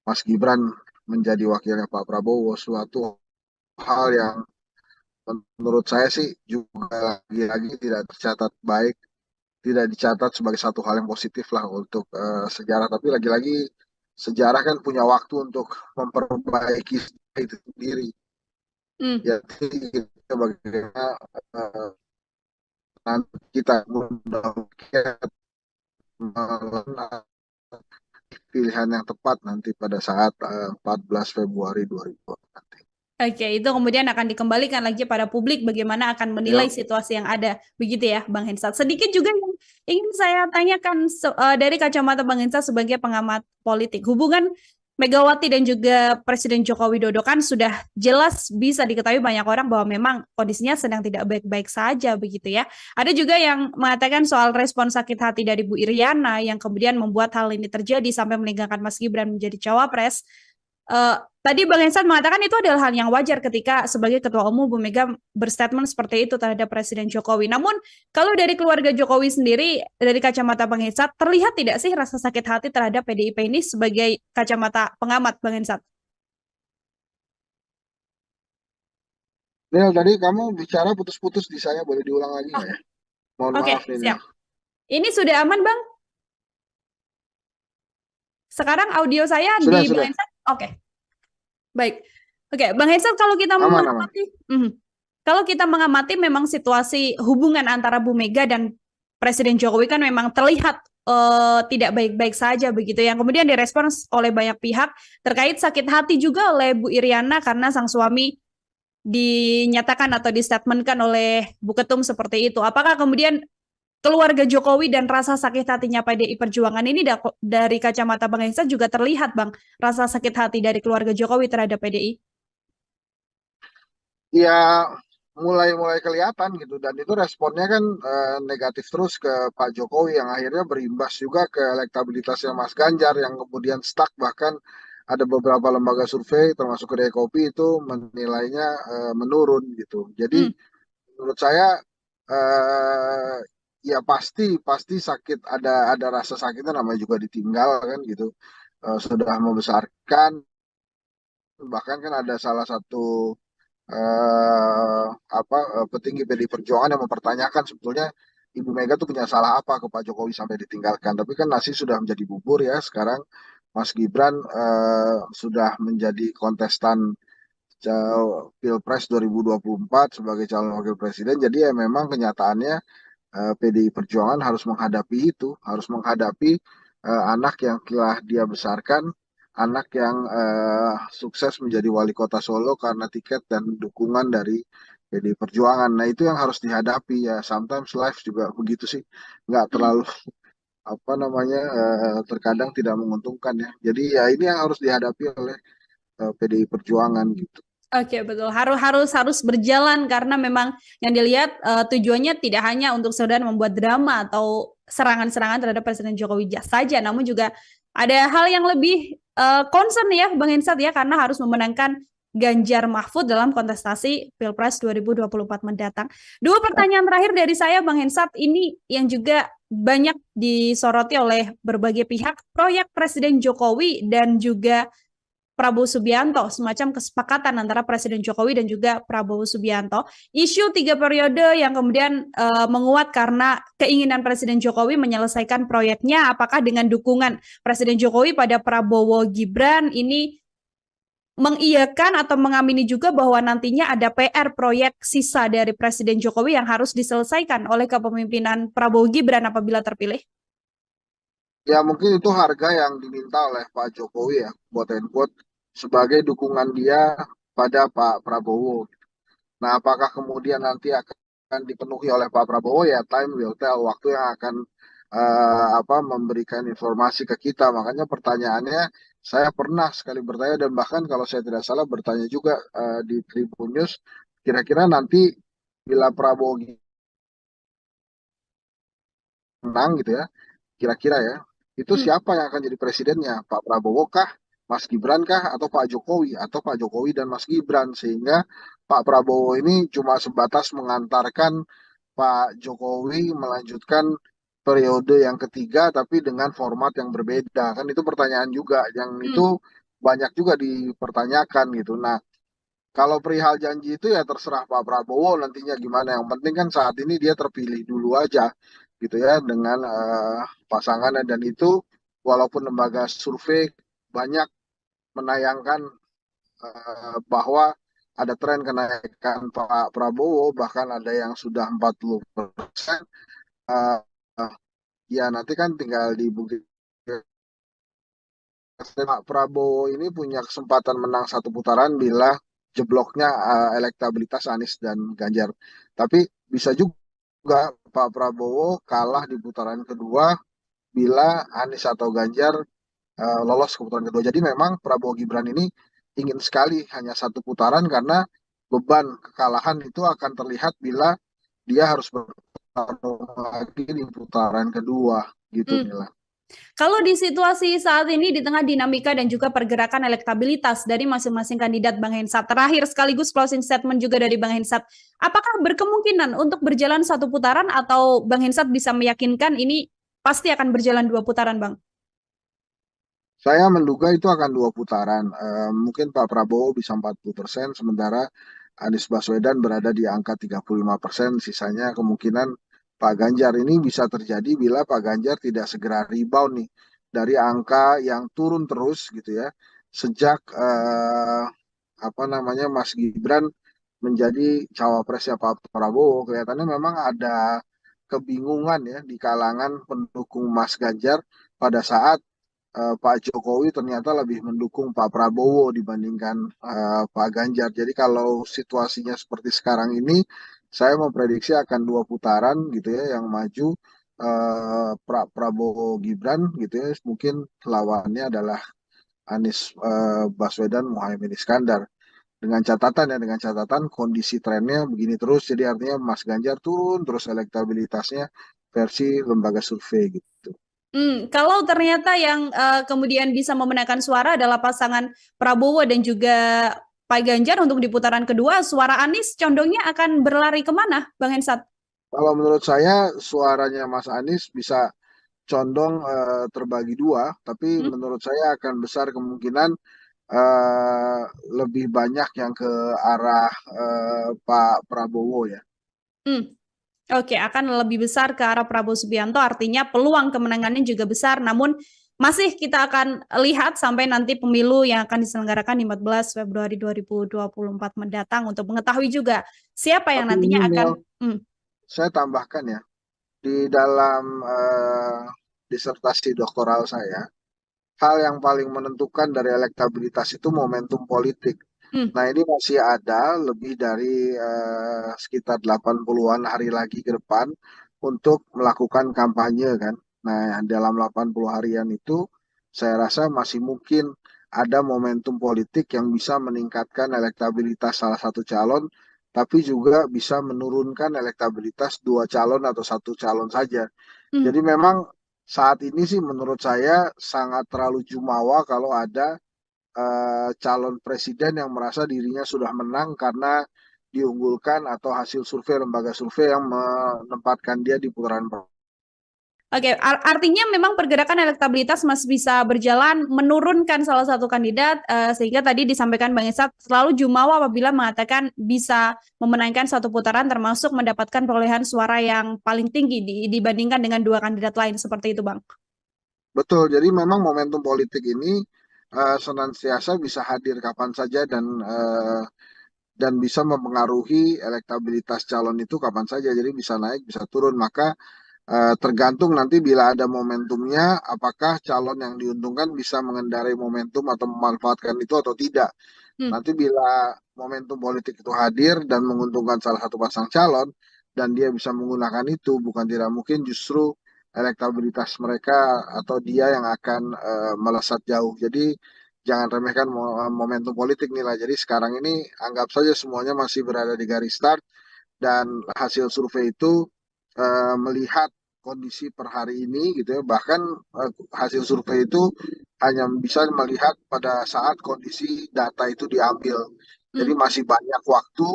Mas Gibran menjadi wakilnya Pak Prabowo suatu hal yang menurut saya sih juga lagi-lagi tidak tercatat baik, tidak dicatat sebagai satu hal yang positif lah untuk sejarah. Tapi lagi-lagi sejarah kan punya waktu untuk memperbaiki itu sendiri. Hmm. Jadi bagaimana uh, nanti kita mudah-mudahan pilihan yang tepat nanti pada saat 14 Februari 2020 nanti. Oke, itu kemudian akan dikembalikan lagi pada publik bagaimana akan menilai Ya, situasi yang ada. Begitu ya, Bang Hensat. Sedikit juga yang ingin saya tanyakan dari kacamata Bang Hensat sebagai pengamat politik. Hubungan Megawati dan juga Presiden Joko Widodo kan sudah jelas bisa diketahui banyak orang bahwa memang kondisinya sedang tidak baik-baik saja begitu ya. Ada juga yang mengatakan soal respon sakit hati dari Bu Iriana yang kemudian membuat hal ini terjadi sampai meninggalkan Mas Gibran menjadi cawapres. Tadi Bang Hensan mengatakan itu adalah hal yang wajar ketika sebagai Ketua Umum Bu Mega berstatement seperti itu terhadap Presiden Jokowi. Namun kalau dari keluarga Jokowi sendiri, dari kacamata Bang Hensan, terlihat tidak sih rasa sakit hati terhadap PDIP ini sebagai kacamata pengamat Bang Hensan? Nil, tadi kamu bicara putus-putus di saya, boleh diulang lagi Oh, nggak ya? Mohon oke, maaf nih, Nil. siap. Ini sudah aman Bang? Sekarang audio saya Sudah, di Bang sudah. Hensan? Oke, baik. Oke, Bang Hensan kalau kita Aman, aman. mengamati, kalau kita mengamati memang situasi hubungan antara Bu Mega dan Presiden Jokowi kan memang terlihat tidak baik-baik saja begitu yang kemudian direspons oleh banyak pihak terkait sakit hati juga oleh Bu Iriana karena sang suami dinyatakan atau distatementkan oleh Bu Ketum seperti itu. Apakah kemudian keluarga Jokowi dan rasa sakit hatinya PDI Perjuangan ini dari kacamata Bang Hensa juga terlihat Bang, rasa sakit hati dari keluarga Jokowi terhadap PDI? Ya, mulai kelihatan gitu. Dan itu responnya kan negatif terus ke Pak Jokowi yang akhirnya berimbas juga ke elektabilitasnya Mas Ganjar yang kemudian stuck. Bahkan ada beberapa lembaga survei termasuk Kedai Kopi itu menilainya menurun gitu. Jadi Hmm. menurut saya eh, ya pasti sakit ada rasa sakitnya namanya juga ditinggal kan gitu. Sudah membesarkan bahkan kan ada salah satu petinggi PDI Perjuangan yang mempertanyakan sebetulnya Ibu Mega tuh punya salah apa ke Pak Jokowi sampai ditinggalkan. Tapi kan nasi sudah menjadi bubur ya. Sekarang Mas Gibran sudah menjadi kontestan Pilpres 2024 sebagai calon wakil presiden. Jadi ya memang kenyataannya PDI Perjuangan harus menghadapi itu, harus menghadapi anak yang telah dia besarkan, anak yang sukses menjadi wali kota Solo karena tiket dan dukungan dari PDI Perjuangan. Nah itu yang harus dihadapi ya. Sometimes life juga begitu sih, nggak Hmm. terlalu terkadang tidak menguntungkan ya. Jadi ya ini yang harus dihadapi oleh PDI Perjuangan gitu. Oke, betul. Harus berjalan karena memang yang dilihat tujuannya tidak hanya untuk sekedar membuat drama atau serangan-serangan terhadap Presiden Jokowi saja, namun juga ada hal yang lebih concern ya, Bang Hensat ya, karena harus memenangkan Ganjar Mahfud dalam kontestasi Pilpres 2024 mendatang. Dua pertanyaan terakhir dari saya, Bang Hensat, ini yang juga banyak disoroti oleh berbagai pihak, proyek Presiden Jokowi dan juga Prabowo Subianto, semacam kesepakatan antara Presiden Jokowi dan juga Prabowo Subianto. Isu 3 periode yang kemudian menguat karena keinginan Presiden Jokowi menyelesaikan proyeknya, apakah dengan dukungan Presiden Jokowi pada Prabowo Gibran ini mengiyakan atau mengamini juga bahwa nantinya ada PR proyek sisa dari Presiden Jokowi yang harus diselesaikan oleh kepemimpinan Prabowo Gibran apabila terpilih? Ya mungkin itu harga yang diminta oleh Pak Jokowi ya, quote and quote, sebagai dukungan dia pada Pak Prabowo. Nah, apakah kemudian nanti akan dipenuhi oleh Pak Prabowo ya time will tell, waktu yang akan memberikan informasi ke kita. Makanya pertanyaannya saya pernah sekali bertanya dan bahkan kalau saya tidak salah bertanya juga di Tribun News, kira-kira nanti bila Prabowo menang gitu ya, kira-kira ya, itu Hmm. siapa yang akan jadi presidennya? Pak Prabowo kah, Mas Gibran kah, atau Pak Jokowi, atau Pak Jokowi dan Mas Gibran? Sehingga Pak Prabowo ini cuma sebatas mengantarkan Pak Jokowi melanjutkan periode yang ketiga, tapi dengan format yang berbeda. Kan itu pertanyaan juga, yang itu Hmm. banyak juga dipertanyakan gitu. Nah, kalau perihal janji itu ya terserah Pak Prabowo nantinya gimana. Yang penting kan saat ini dia terpilih dulu aja gitu ya dengan pasangannya dan itu walaupun lembaga survei banyak menayangkan bahwa ada tren kenaikan Pak Prabowo bahkan ada yang sudah 40%. eh, Ya nanti kan tinggal dibuktikan. Pak Prabowo ini punya kesempatan menang satu putaran bila jebloknya elektabilitas Anies dan Ganjar. Tapi bisa juga Pak Prabowo kalah di putaran kedua bila Anies atau Ganjar lolos ke putaran kedua. Jadi memang Prabowo Gibran ini ingin sekali hanya satu putaran karena beban kekalahan itu akan terlihat bila dia harus bertarung lagi di putaran kedua gitu Hmm. Mila. Kalau di situasi saat ini di tengah dinamika dan juga pergerakan elektabilitas dari masing-masing kandidat Bang Hensat, terakhir sekaligus closing statement juga dari Bang Hensat, apakah berkemungkinan untuk berjalan satu putaran atau Bang Hensat bisa meyakinkan ini pasti akan berjalan 2 putaran, Bang? Saya menduga itu akan dua putaran. Mungkin Pak Prabowo bisa 40%, sementara Anies Baswedan berada di angka 35%. Sisanya kemungkinan Pak Ganjar ini bisa terjadi bila Pak Ganjar tidak segera rebound nih dari angka yang turun terus gitu ya. Sejak Mas Gibran menjadi cawapresnya Pak Prabowo, kelihatannya memang ada kebingungan ya di kalangan pendukung Mas Ganjar pada saat Pak Jokowi ternyata lebih mendukung Pak Prabowo dibandingkan Pak Ganjar. Jadi kalau situasinya seperti sekarang ini, saya memprediksi akan dua putaran gitu ya yang maju Prabowo Gibran gitu ya. Mungkin lawannya adalah Anies Baswedan Muhaimin Iskandar. Dengan catatan kondisi trennya begini terus, jadi artinya Mas Ganjar turun terus elektabilitasnya versi lembaga survei gitu. Kalau ternyata yang kemudian bisa memenangkan suara adalah pasangan Prabowo dan juga Pak Ganjar untuk di putaran kedua, suara Anies condongnya akan berlari kemana, Bang Hensat? Kalau menurut saya suaranya Mas Anies bisa condong terbagi dua, tapi Hmm? menurut saya akan besar kemungkinan eh, lebih banyak yang ke arah Pak Prabowo ya. Hmm. Oke, akan lebih besar ke arah Prabowo Subianto, artinya peluang kemenangannya juga besar, namun masih kita akan lihat sampai nanti pemilu yang akan diselenggarakan di 14 Februari 2024 mendatang untuk mengetahui juga siapa yang Tapi ini nantinya Nil, akan. saya tambahkan ya, di dalam disertasi doktoral saya, hal yang paling menentukan dari elektabilitas itu momentum politik. Hmm, Nah, ini masih ada lebih dari sekitar 80-an hari lagi ke depan untuk melakukan kampanye kan. Nah, dalam 80 harian itu saya rasa masih mungkin ada momentum politik yang bisa meningkatkan elektabilitas salah satu calon, tapi juga bisa menurunkan elektabilitas dua calon atau satu calon saja. hmm. Jadi memang saat ini sih menurut saya sangat terlalu jumawa kalau ada calon presiden yang merasa dirinya sudah menang karena diunggulkan atau hasil survei lembaga survei yang menempatkan dia di putaran pertama. Oke, artinya memang pergerakan elektabilitas masih bisa berjalan menurunkan salah satu kandidat, sehingga tadi disampaikan Bang Esat selalu jumawa apabila mengatakan bisa memenangkan satu putaran termasuk mendapatkan perolehan suara yang paling tinggi dibandingkan dengan dua kandidat lain seperti itu, Bang. Betul, jadi memang momentum politik ini senantiasa bisa hadir kapan saja dan bisa mempengaruhi elektabilitas calon itu kapan saja. Jadi bisa naik, bisa turun. Maka tergantung nanti bila ada momentumnya, apakah calon yang diuntungkan bisa mengendarai momentum atau memanfaatkan itu atau tidak. Hmm. Nanti bila momentum politik itu hadir dan menguntungkan salah satu pasang calon, dan dia bisa menggunakan itu, bukan tidak mungkin justru elektabilitas mereka atau dia yang akan melesat jauh. Jadi jangan remehkan momentum politik nih lah. Jadi sekarang ini anggap saja semuanya masih berada di garis start dan hasil survei itu melihat kondisi per hari ini gitu ya. Bahkan hasil survei itu hanya bisa melihat pada saat kondisi data itu diambil. Jadi Hmm. masih banyak waktu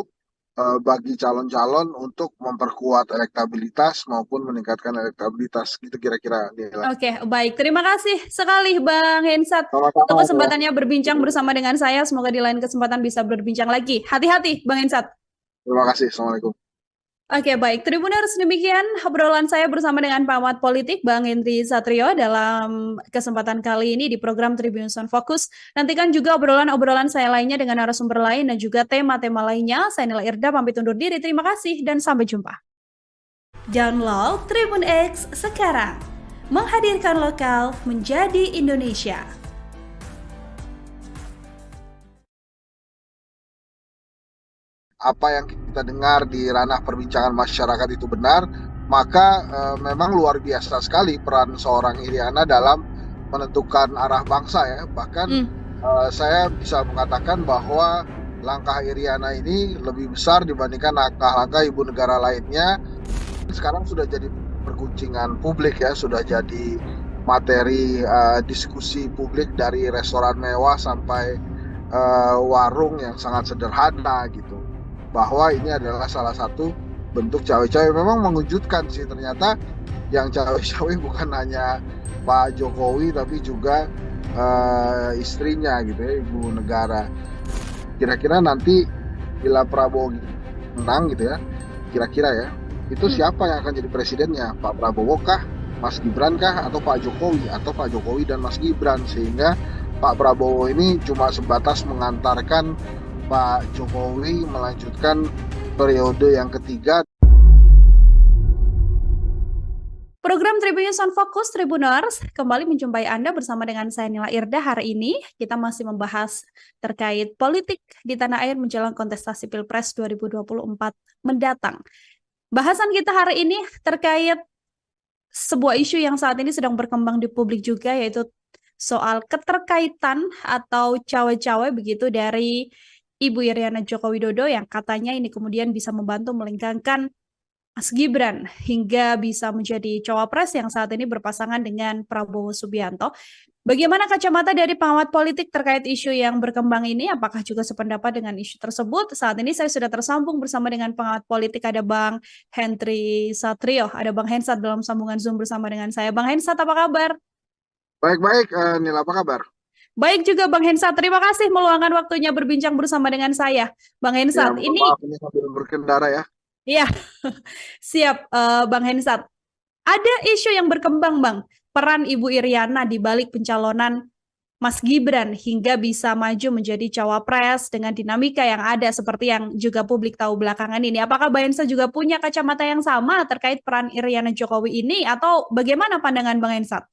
bagi calon-calon untuk memperkuat elektabilitas maupun meningkatkan elektabilitas gitu kira-kira Nila. Oke, baik. Terima kasih sekali Bang Hensat untuk Sama-sama Nila. kesempatannya berbincang bersama dengan saya. Semoga di lain kesempatan bisa berbincang lagi. Hati-hati, Bang Hensat. Terima kasih. Assalamualaikum. Oke, baik. Tribuners, demikian obrolan saya bersama dengan pengamat politik Bang Henry Satrio dalam kesempatan kali ini di program Tribun Sound Focus. Nantikan juga obrolan-obrolan saya lainnya dengan narasumber lain dan juga tema-tema lainnya. Saya Nila Irda, pamit undur diri. Terima kasih dan sampai jumpa. Download Tribun X sekarang. Menghadirkan lokal menjadi Indonesia. Apa yang kita dengar di ranah perbincangan masyarakat itu benar, maka memang luar biasa sekali peran seorang Iriana dalam menentukan arah bangsa ya. Bahkan saya bisa mengatakan bahwa langkah Iriana ini lebih besar dibandingkan langkah-langkah ibu negara lainnya. Sekarang sudah jadi perguncingan publik ya, sudah jadi materi diskusi publik dari restoran mewah sampai warung yang sangat sederhana gitu, bahwa ini adalah salah satu bentuk cawe-cawe. Memang mengejutkan sih, ternyata yang cawe-cawe bukan hanya Pak Jokowi tapi juga istrinya gitu ya, ibu negara. Kira-kira nanti bila Prabowo menang gitu ya, kira-kira ya, itu siapa yang akan jadi presidennya? Pak Prabowo kah, Mas Gibran kah, atau Pak Jokowi, atau Pak Jokowi dan Mas Gibran? Sehingga Pak Prabowo ini cuma sebatas mengantarkan Pak Jokowi melanjutkan periode yang ketiga. Program Tribun Sound Focus Tribuners kembali menjumpai Anda bersama dengan saya Nila Irda. Hari ini kita masih membahas terkait politik di tanah air menjelang kontestasi Pilpres 2024 mendatang. Bahasan kita hari ini terkait sebuah isu yang saat ini sedang berkembang di publik juga, yaitu soal keterkaitan atau cawe-cawe begitu dari Ibu Iriana Joko Widodo yang katanya ini kemudian bisa membantu melengkangkan Mas Gibran hingga bisa menjadi cawapres yang saat ini berpasangan dengan Prabowo Subianto. Bagaimana kacamata dari pengamat politik terkait isu yang berkembang ini? Apakah juga sependapat dengan isu tersebut? Saat ini saya sudah tersambung bersama dengan pengamat politik, ada Bang Henry Satrio, ada Bang Hensat dalam sambungan Zoom bersama dengan saya. Bang Hensat, apa kabar? Baik-baik, Nila, apa kabar? Baik juga Bang Hensat, terima kasih meluangkan waktunya berbincang bersama dengan saya. Bang Ya, Hensat, mohon ini maaf ini sambil berkendara ya. ya siap Bang Hensat. Ada isu yang berkembang Bang, peran Ibu Iriana di balik pencalonan Mas Gibran hingga bisa maju menjadi cawapres dengan dinamika yang ada seperti yang juga publik tahu belakangan ini. Apakah Bang Hensat juga punya kacamata yang sama terkait peran Iriana Jokowi ini atau bagaimana pandangan Bang Hensat?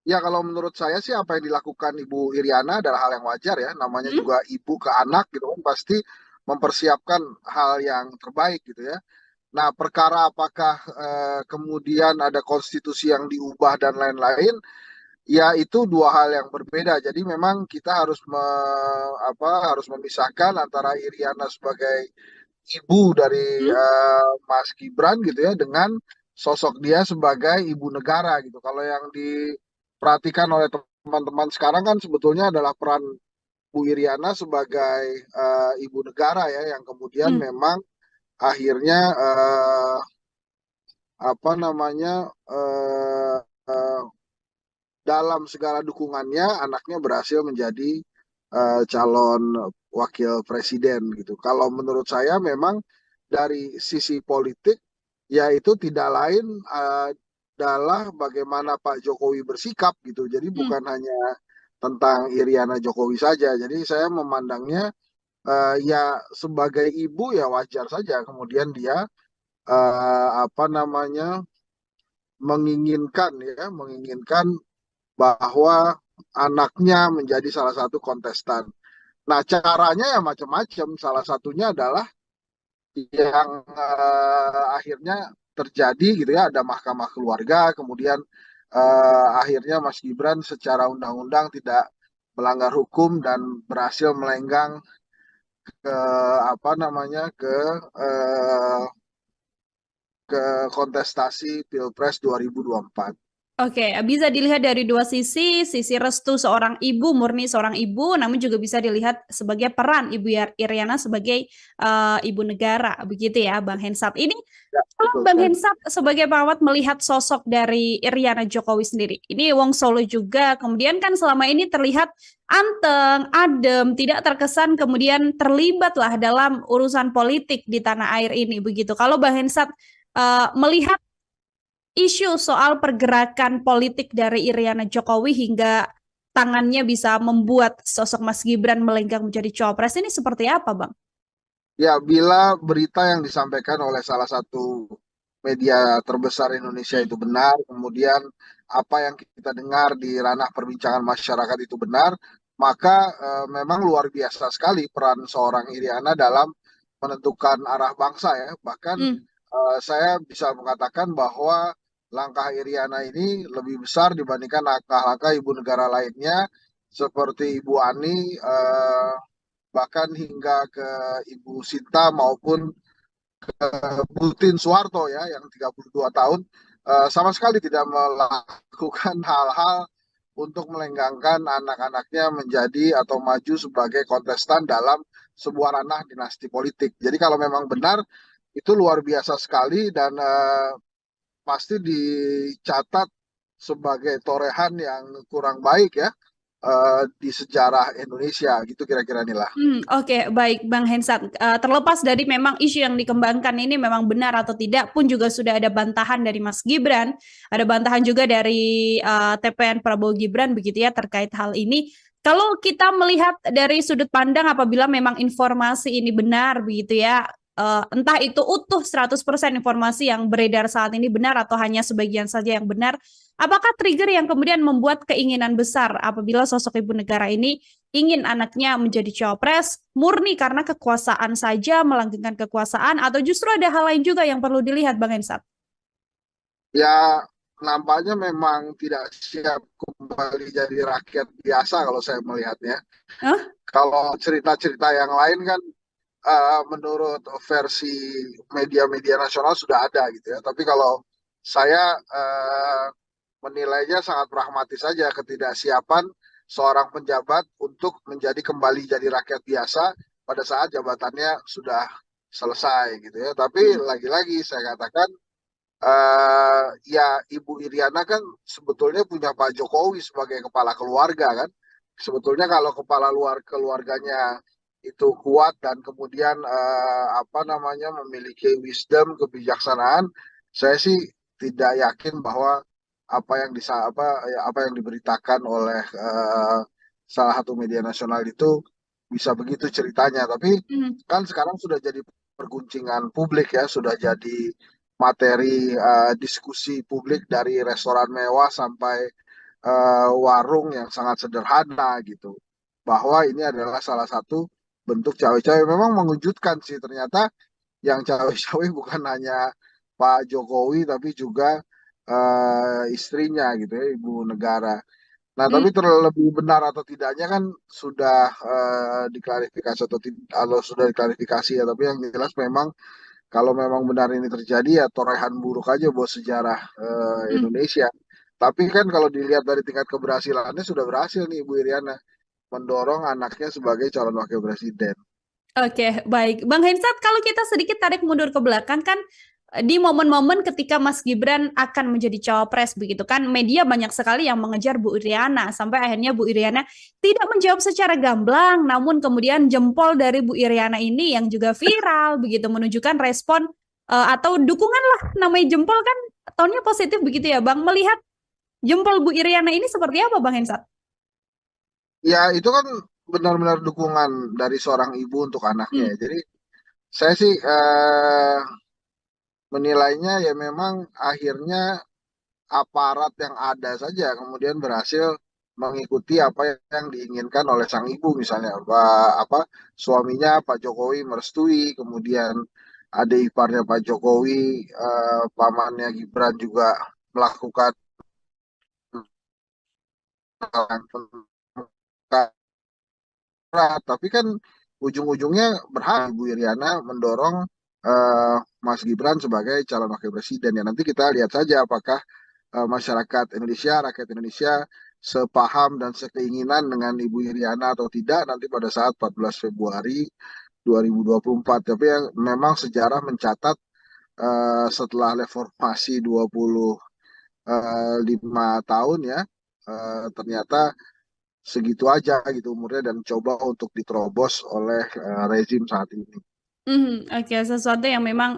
Ya, kalau menurut saya sih apa yang dilakukan Ibu Iriana adalah hal yang wajar ya. Namanya Hmm? juga ibu ke anak gitu kan, pasti mempersiapkan hal yang terbaik gitu ya. Nah, perkara apakah kemudian ada konstitusi yang diubah dan lain-lain, ya itu dua hal yang berbeda. Jadi memang kita harus harus memisahkan antara Iriana sebagai ibu dari Hmm? Mas Gibran gitu ya dengan sosok dia sebagai ibu negara gitu. Kalau yang diperhatikan oleh teman-teman sekarang kan sebetulnya adalah peran Bu Iriana sebagai ibu negara ya yang kemudian Hmm. memang akhirnya apa namanya eh, eh, dalam segala dukungannya anaknya berhasil menjadi calon wakil presiden gitu. Kalau menurut saya memang dari sisi politik ya itu tidak lain adalah bagaimana Pak Jokowi bersikap gitu. Jadi Hmm. bukan hanya tentang Iriana Jokowi saja. Jadi saya memandangnya ya sebagai ibu ya wajar saja kemudian dia apa namanya menginginkan bahwa anaknya menjadi salah satu kontestan. Nah, caranya ya macam-macam. Salah satunya adalah yang akhirnya terjadi gitu ya, ada mahkamah keluarga, kemudian akhirnya Mas Gibran secara undang-undang tidak melanggar hukum dan berhasil melenggang ke apa namanya eh, ke kontestasi Pilpres 2024. Oke, bisa dilihat dari dua sisi, sisi restu seorang ibu, murni seorang ibu, namun juga bisa dilihat sebagai peran Iriana sebagai ibu negara, begitu ya, Bang Hensat. Ini Ya, kalau betul Bang sekali. Hensat sebagai perawat melihat sosok dari Iriana Jokowi sendiri, ini Wong Solo juga, kemudian kan selama ini terlihat anteng, adem, tidak terkesan kemudian terlibat lah dalam urusan politik di tanah air ini, begitu. Kalau Bang Hensat melihat isu soal pergerakan politik dari Iriana Jokowi hingga tangannya bisa membuat sosok Mas Gibran melenggang menjadi cawapres ini seperti apa, Bang? Ya, bila berita yang disampaikan oleh salah satu media terbesar Indonesia Hmm. itu benar, kemudian apa yang kita dengar di ranah perbincangan masyarakat itu benar, maka memang luar biasa sekali peran seorang Iriana dalam menentukan arah bangsa ya. Bahkan Hmm. saya bisa mengatakan bahwa langkah Iriana ini lebih besar dibandingkan langkah-langkah ibu negara lainnya seperti Ibu Ani, bahkan hingga ke Ibu Sinta maupun Butin Soeharto ya yang 32 tahun sama sekali tidak melakukan hal-hal untuk melenggangkan anak-anaknya menjadi atau maju sebagai kontestan dalam sebuah ranah dinasti politik. Jadi kalau memang benar itu luar biasa sekali dan pasti dicatat sebagai torehan yang kurang baik ya di sejarah Indonesia gitu kira-kira inilah. Oke, baik Bang Hensat. Terlepas dari memang isu yang dikembangkan ini memang benar atau tidak pun juga sudah ada bantahan dari Mas Gibran, ada bantahan juga dari TPN Prabowo Gibran begitu ya terkait hal ini. Kalau kita melihat dari sudut pandang apabila memang informasi ini benar begitu ya, entah itu utuh 100% informasi yang beredar saat ini benar atau hanya sebagian saja yang benar, apakah trigger yang kemudian membuat keinginan besar apabila sosok ibu negara ini ingin anaknya menjadi cawapres murni karena kekuasaan saja, melanggengkan kekuasaan, atau justru ada hal lain juga yang perlu dilihat, Bang Hensat? Ya nampaknya memang tidak siap kembali jadi rakyat biasa kalau saya melihatnya. Hah? Kalau cerita-cerita yang lain kan menurut versi media-media nasional sudah ada gitu ya. Tapi kalau saya menilainya sangat pragmatis saja ketidaksiapan seorang penjabat untuk menjadi kembali jadi rakyat biasa pada saat jabatannya sudah selesai gitu ya. Tapi Hmm. lagi-lagi saya katakan Ya Ibu Iriana kan sebetulnya punya Pak Jokowi sebagai kepala keluarga kan. Sebetulnya kalau keluarganya itu kuat dan kemudian apa namanya memiliki wisdom, kebijaksanaan, saya sih tidak yakin bahwa apa yang diberitakan oleh salah satu media nasional itu bisa begitu ceritanya. Tapi Mhm. kan sekarang sudah jadi perguncingan publik ya, sudah jadi materi diskusi publik dari restoran mewah sampai warung yang sangat sederhana gitu. Bahwa ini adalah salah satu bentuk cawe-cawe. Memang mengejutkan sih ternyata yang cawe-cawe bukan hanya Pak Jokowi tapi juga istrinya gitu ya, ibu negara. Nah, Hmm. tapi terlebih benar atau tidaknya kan sudah diklarifikasi atau sudah diklarifikasi ya. Tapi yang jelas memang kalau memang benar ini terjadi ya torehan buruk aja buat sejarah Hmm. Indonesia. Tapi kan kalau dilihat dari tingkat keberhasilannya sudah berhasil nih Ibu Iriana mendorong anaknya sebagai calon wakil presiden. Oke, baik. Bang Hensat, kalau kita sedikit tarik mundur ke belakang kan di momen-momen ketika Mas Gibran akan menjadi cawapres begitu kan, media banyak sekali yang mengejar Bu Iriana sampai akhirnya Bu Iriana tidak menjawab secara gamblang, namun kemudian jempol dari Bu Iriana ini yang juga viral begitu menunjukkan respon atau dukungan lah, namanya jempol kan tonnya positif begitu ya Bang. Melihat jempol Bu Iriana ini seperti apa Bang Hensat? Ya itu kan benar-benar dukungan dari seorang ibu untuk anaknya Hmm. ya. Jadi saya sih menilainya ya memang akhirnya aparat yang ada saja kemudian berhasil mengikuti apa yang diinginkan oleh sang ibu misalnya apa suaminya Pak Jokowi merestui kemudian adik iparnya Pak Jokowi pamannya Gibran juga melakukan tapi kan ujung-ujungnya berhak Ibu Iriana mendorong Mas Gibran sebagai calon wakil presiden ya nanti kita lihat saja apakah masyarakat Indonesia, rakyat Indonesia sepaham dan sekeinginan dengan Ibu Iriana atau tidak nanti pada saat 14 Februari 2024. Tapi yang memang sejarah mencatat setelah reformasi 25 tahun ya ternyata segitu aja gitu umurnya dan coba untuk diterobos oleh rezim saat ini. Oke, sesuatu yang memang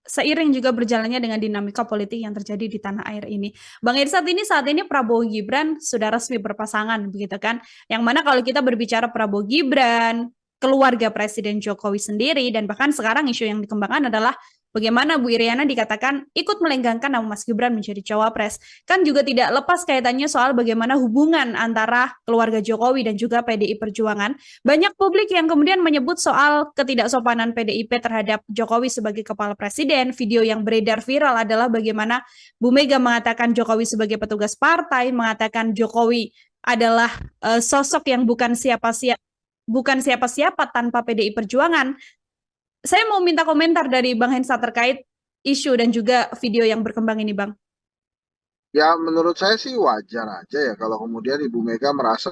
seiring juga berjalannya dengan dinamika politik yang terjadi di tanah air ini. Bang Irsat, ini saat ini Prabowo Gibran sudah resmi berpasangan, begitu kan? Yang mana kalau kita berbicara Prabowo Gibran, keluarga Presiden Jokowi sendiri, dan bahkan sekarang isu yang dikembangkan adalah bagaimana Bu Iriana dikatakan ikut melenggangkan nama Mas Gibran menjadi cawapres. Kan juga tidak lepas kaitannya soal bagaimana hubungan antara keluarga Jokowi dan juga PDI Perjuangan. Banyak publik yang kemudian menyebut soal ketidaksopanan PDIP terhadap Jokowi sebagai kepala presiden. Video yang beredar viral adalah bagaimana Bu Mega mengatakan Jokowi sebagai petugas partai, mengatakan Jokowi adalah sosok yang bukan siapa-siapa tanpa PDI Perjuangan. Saya mau minta komentar dari Bang Hensa terkait isu dan juga video yang berkembang ini, Bang. Ya menurut saya sih wajar aja ya kalau kemudian Ibu Mega merasa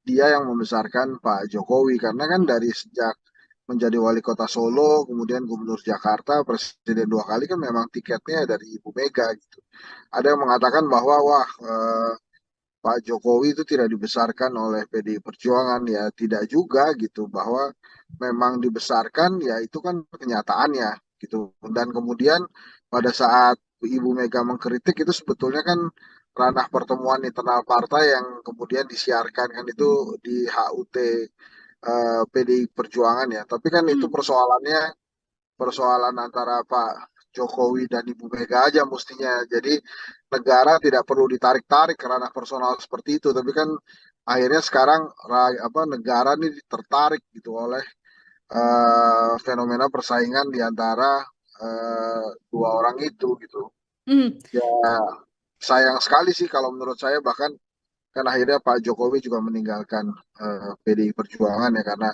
dia yang membesarkan Pak Jokowi karena kan dari sejak menjadi wali kota Solo, kemudian gubernur Jakarta, presiden 2 kali kan memang tiketnya dari Ibu Mega gitu. Ada yang mengatakan bahwa wah Pak Jokowi itu tidak dibesarkan oleh PDI Perjuangan ya tidak juga gitu bahwa memang dibesarkan ya itu kan kenyataannya gitu dan kemudian pada saat Ibu Mega mengkritik itu sebetulnya kan ranah pertemuan internal partai yang kemudian disiarkan kan itu di HUT PDI Perjuangan ya tapi kan itu Hmm. persoalan antara Pak Jokowi dan Ibu Mega aja mestinya. Jadi negara tidak perlu ditarik-tarik karena personal seperti itu. Tapi kan akhirnya sekarang apa negara ini tertarik gitu oleh fenomena persaingan di antara dua orang itu gitu. Hmm. Ya sayang sekali sih kalau menurut saya bahkan kan akhirnya Pak Jokowi juga meninggalkan PDI Perjuangan ya karena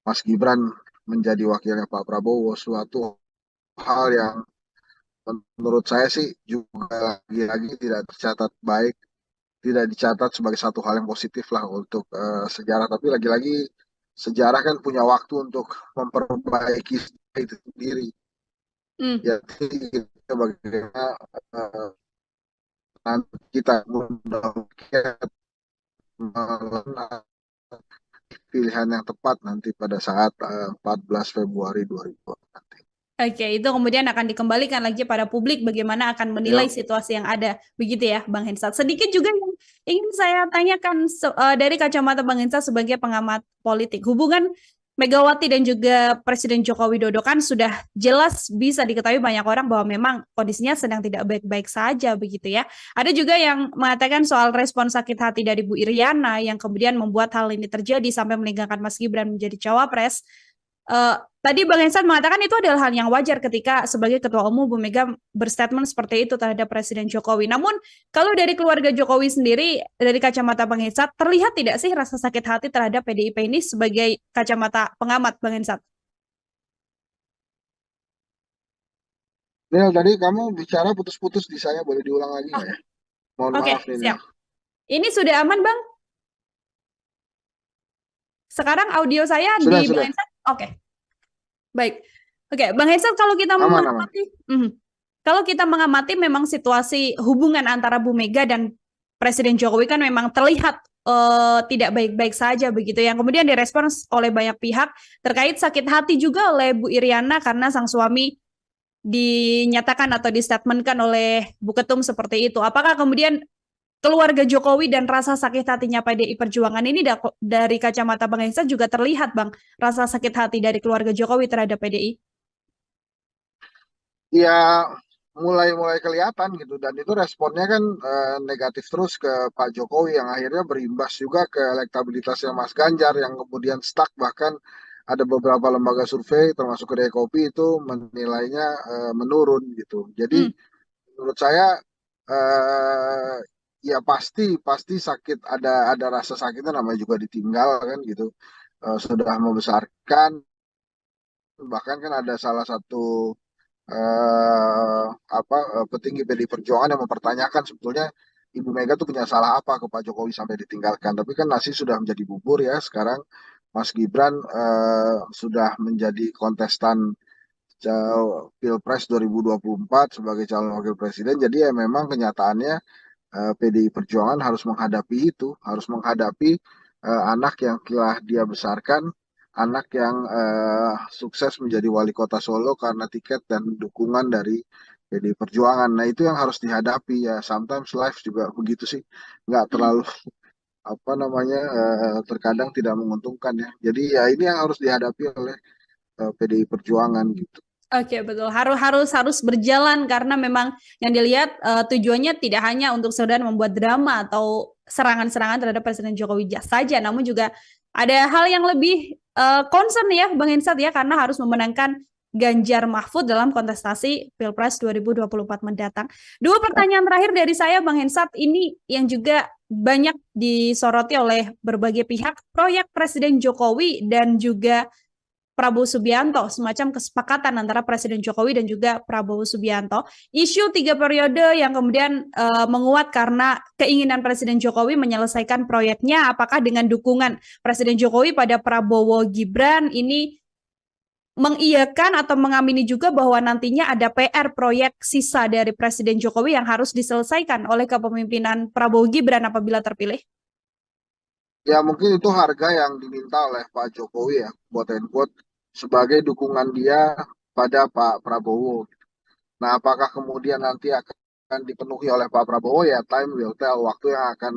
Mas Gibran menjadi wakilnya Pak Prabowo suatu hal yang menurut saya sih juga lagi-lagi tidak tercatat baik, tidak dicatat sebagai satu hal yang positif lah untuk sejarah. Tapi lagi-lagi sejarah kan punya waktu untuk memperbaiki itu sendiri. Hmm. Ya, kita bagaimana nanti kita mudah-mudahan pilihan yang tepat nanti pada saat 14 Februari 2020 nanti. Oke, itu kemudian akan dikembalikan lagi pada publik bagaimana akan menilai Ya, situasi yang ada. Begitu ya, Bang Hensat. Sedikit juga yang ingin saya tanyakan dari kacamata Bang Hensat sebagai pengamat politik. Hubungan Megawati dan juga Presiden Joko Widodo kan sudah jelas bisa diketahui banyak orang bahwa memang kondisinya sedang tidak baik-baik saja begitu ya. Ada juga yang mengatakan soal respon sakit hati dari Bu Iriana yang kemudian membuat hal ini terjadi sampai meninggalkan Mas Gibran menjadi cawapres. Eh, Tadi Bang Hensan mengatakan itu adalah hal yang wajar ketika sebagai Ketua Umum Bu Mega berstatement seperti itu terhadap Presiden Jokowi. Namun kalau dari keluarga Jokowi sendiri, dari kacamata Bang Hensan, terlihat tidak sih rasa sakit hati terhadap PDIP ini sebagai kacamata pengamat Bang Hensan? Nil, tadi kamu bicara putus-putus di saya, boleh diulang lagi Oh, nggak ya? Mohon oke, maaf nih, Nil. siap. Ini sudah aman Bang? Sekarang audio saya di Sudah, Bang sudah. Hensan? Oke, baik. Oke, Bang Hensan kalau kita Aman, aman. mengamati, kalau kita mengamati memang situasi hubungan antara Bu Mega dan Presiden Jokowi kan memang terlihat tidak baik-baik saja begitu yang kemudian direspons oleh banyak pihak terkait sakit hati juga oleh Bu Iriana karena sang suami dinyatakan atau distatementkan oleh Bu Ketum seperti itu. Apakah kemudian keluarga Jokowi dan rasa sakit hatinya PDI Perjuangan ini dari kacamata Bang Hensa juga terlihat Bang, rasa sakit hati dari keluarga Jokowi terhadap PDI? Ya, mulai-mulai kelihatan gitu. Dan itu responnya kan negatif terus ke Pak Jokowi yang akhirnya berimbas juga ke elektabilitasnya Mas Ganjar yang kemudian stuck. Bahkan ada beberapa lembaga survei termasuk Kedai Kopi itu menilainya menurun gitu. Jadi Hmm. menurut saya eh, ya pasti pasti sakit, ada rasa sakitnya, namanya juga ditinggal kan gitu. Sudah membesarkan, bahkan kan ada salah satu petinggi PDI Perjuangan yang mempertanyakan sebetulnya Ibu Mega tuh punya salah apa ke Pak Jokowi sampai ditinggalkan. Tapi kan nasi sudah menjadi bubur ya sekarang. Mas Gibran sudah menjadi kontestan Pilpres 2024 sebagai calon wakil presiden. Jadi ya memang kenyataannya PDI Perjuangan harus menghadapi itu, harus menghadapi anak yang telah dia besarkan, anak yang sukses menjadi wali kota Solo karena tiket dan dukungan dari PDI Perjuangan. Nah, itu yang harus dihadapi ya. Sometimes life juga begitu sih, nggak Hmm. terlalu apa namanya terkadang tidak menguntungkan ya. Jadi ya ini yang harus dihadapi oleh PDI Perjuangan gitu. Oke, betul. Harus berjalan karena memang yang dilihat tujuannya tidak hanya untuk sekedar membuat drama atau serangan-serangan terhadap Presiden Jokowi saja, namun juga ada hal yang lebih concern ya, Bang Hensat ya, karena harus memenangkan Ganjar Mahfud dalam kontestasi Pilpres 2024 mendatang. Dua pertanyaan terakhir dari saya, Bang Hensat, ini yang juga banyak disoroti oleh berbagai pihak, proyek Presiden Jokowi dan juga Prabowo Subianto, semacam kesepakatan antara Presiden Jokowi dan juga Prabowo Subianto. Isu 3 periode yang kemudian menguat karena keinginan Presiden Jokowi menyelesaikan proyeknya, apakah dengan dukungan Presiden Jokowi pada Prabowo Gibran ini mengiyakan atau mengamini juga bahwa nantinya ada PR proyek sisa dari Presiden Jokowi yang harus diselesaikan oleh kepemimpinan Prabowo Gibran apabila terpilih? Ya mungkin itu harga yang diminta oleh Pak Jokowi ya, quote and quote, sebagai dukungan dia pada Pak Prabowo. Nah, apakah kemudian nanti akan dipenuhi oleh Pak Prabowo ya, time will tell, waktu yang akan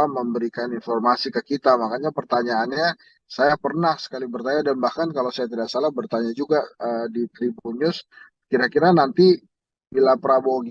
memberikan informasi ke kita. Makanya pertanyaannya, saya pernah sekali bertanya dan bahkan kalau saya tidak salah bertanya juga di Tribun News, kira-kira nanti bila Prabowo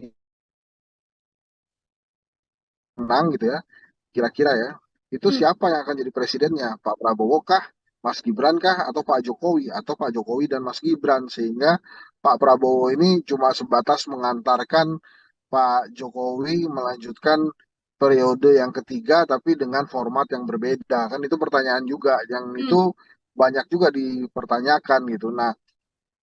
menang gitu ya, kira-kira ya, itu Hmm. siapa yang akan jadi presidennya? Pak Prabowo kah, Mas Gibran kah, atau Pak Jokowi? Atau Pak Jokowi dan Mas Gibran? Sehingga Pak Prabowo ini cuma sebatas mengantarkan Pak Jokowi melanjutkan periode yang ketiga, tapi dengan format yang berbeda. Kan itu pertanyaan juga, yang itu Hmm. banyak juga dipertanyakan gitu. Nah,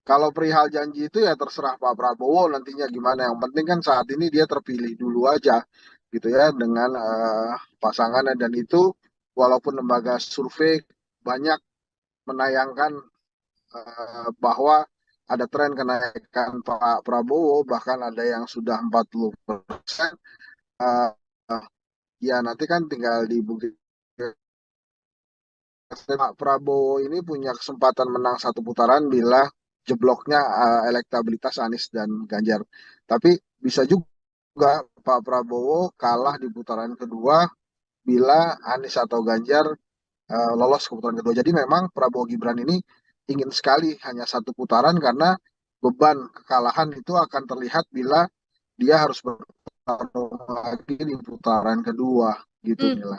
kalau perihal janji itu ya terserah Pak Prabowo nantinya gimana. Yang penting kan saat ini dia terpilih dulu aja gitu ya dengan pasangannya, dan itu walaupun lembaga survei banyak menayangkan bahwa ada tren kenaikan Pak Prabowo, bahkan ada yang sudah 40%. Eh, Ya nanti kan tinggal dibuktikan. Pak Prabowo ini punya kesempatan menang satu putaran bila jebloknya elektabilitas Anies dan Ganjar. Tapi bisa juga Pak Prabowo kalah di putaran kedua bila Anies atau Ganjar lolos ke putaran kedua. Jadi memang Prabowo Gibran ini ingin sekali hanya satu putaran karena beban kekalahan itu akan terlihat bila dia harus bertarung lagi di putaran kedua gitu Hmm. Nila.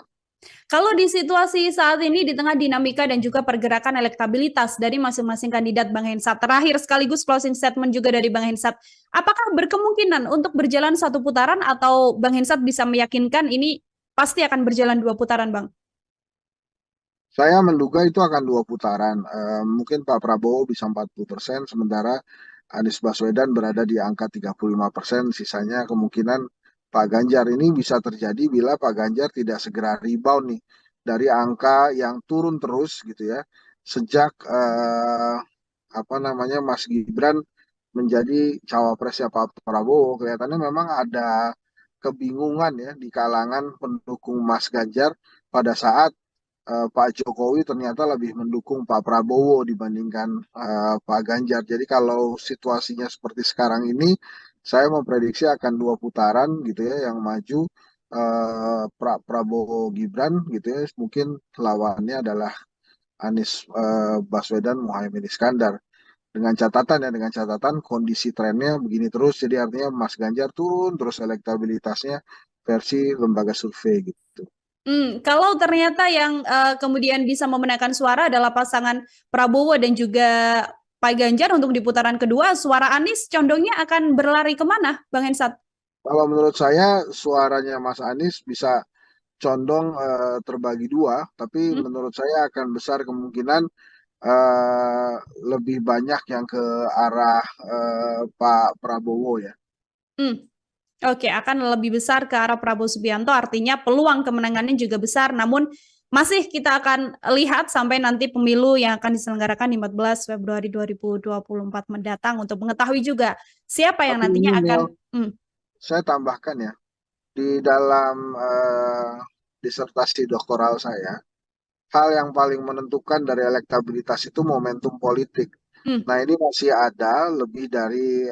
Kalau di situasi saat ini di tengah dinamika dan juga pergerakan elektabilitas dari masing-masing kandidat, Bang Hensat, terakhir sekaligus closing statement juga dari Bang Hensat, apakah berkemungkinan untuk berjalan satu putaran atau Bang Hensat bisa meyakinkan ini pasti akan berjalan dua putaran, Bang? Saya menduga itu akan dua putaran. Mungkin Pak Prabowo bisa 40%, sementara Anies Baswedan berada di angka 35%. Sisanya kemungkinan Pak Ganjar ini bisa terjadi bila Pak Ganjar tidak segera rebound nih dari angka yang turun terus gitu ya. Sejak apa namanya Mas Gibran menjadi cawapresnya Pak Prabowo, kelihatannya memang ada kebingungan ya di kalangan pendukung Mas Ganjar pada saat Pak Jokowi ternyata lebih mendukung Pak Prabowo dibandingkan Pak Ganjar. Jadi kalau situasinya seperti sekarang ini, saya memprediksi akan dua putaran gitu ya yang maju Prabowo Gibran gitu ya. Mungkin lawannya adalah Anies Baswedan Muhaimin Iskandar. Dengan catatan kondisi trennya begini terus, jadi artinya Mas Ganjar turun terus elektabilitasnya versi lembaga survei gitu. Kalau ternyata yang kemudian bisa memenangkan suara adalah pasangan Prabowo dan juga Pak Ganjar untuk di putaran kedua, suara Anies condongnya akan berlari kemana, Bang Hensat? Kalau menurut saya suaranya Mas Anies bisa condong terbagi dua, tapi Hmm? menurut saya akan besar kemungkinan eh, lebih banyak yang ke arah Pak Prabowo ya. Hmm. Oke, akan lebih besar ke arah Prabowo Subianto, artinya peluang kemenangannya juga besar, namun masih kita akan lihat sampai nanti pemilu yang akan diselenggarakan di 14 Februari 2024 mendatang untuk mengetahui juga siapa yang Tapi ini nantinya akan. Nil, saya tambahkan ya, di dalam disertasi doktoral saya, hal yang paling menentukan dari elektabilitas itu momentum politik. Hmm, Nah, ini masih ada lebih dari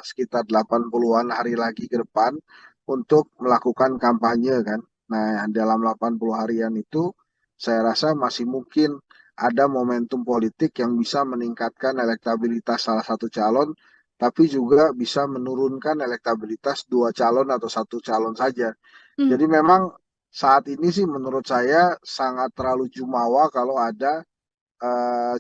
sekitar 80-an hari lagi ke depan untuk melakukan kampanye kan. Nah, dalam 80 harian itu saya rasa masih mungkin ada momentum politik yang bisa meningkatkan elektabilitas salah satu calon, tapi juga bisa menurunkan elektabilitas dua calon atau satu calon saja. hmm. Jadi memang saat ini sih menurut saya sangat terlalu jumawa kalau ada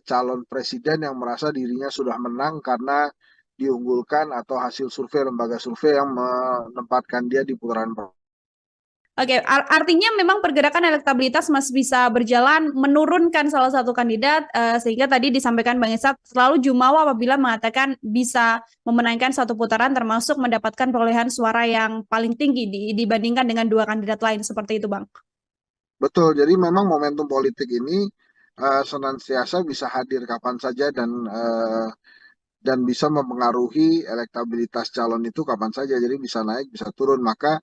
calon presiden yang merasa dirinya sudah menang karena diunggulkan atau hasil survei lembaga survei yang menempatkan dia di putaran pertama. Oke, artinya memang pergerakan elektabilitas masih bisa berjalan menurunkan salah satu kandidat, sehingga tadi disampaikan Bang Esat selalu jumawa apabila mengatakan bisa memenangkan satu putaran termasuk mendapatkan perolehan suara yang paling tinggi dibandingkan dengan dua kandidat lain seperti itu, Bang. Betul, jadi memang momentum politik ini senantiasa bisa hadir kapan saja dan bisa mempengaruhi elektabilitas calon itu kapan saja. Jadi bisa naik, bisa turun. Maka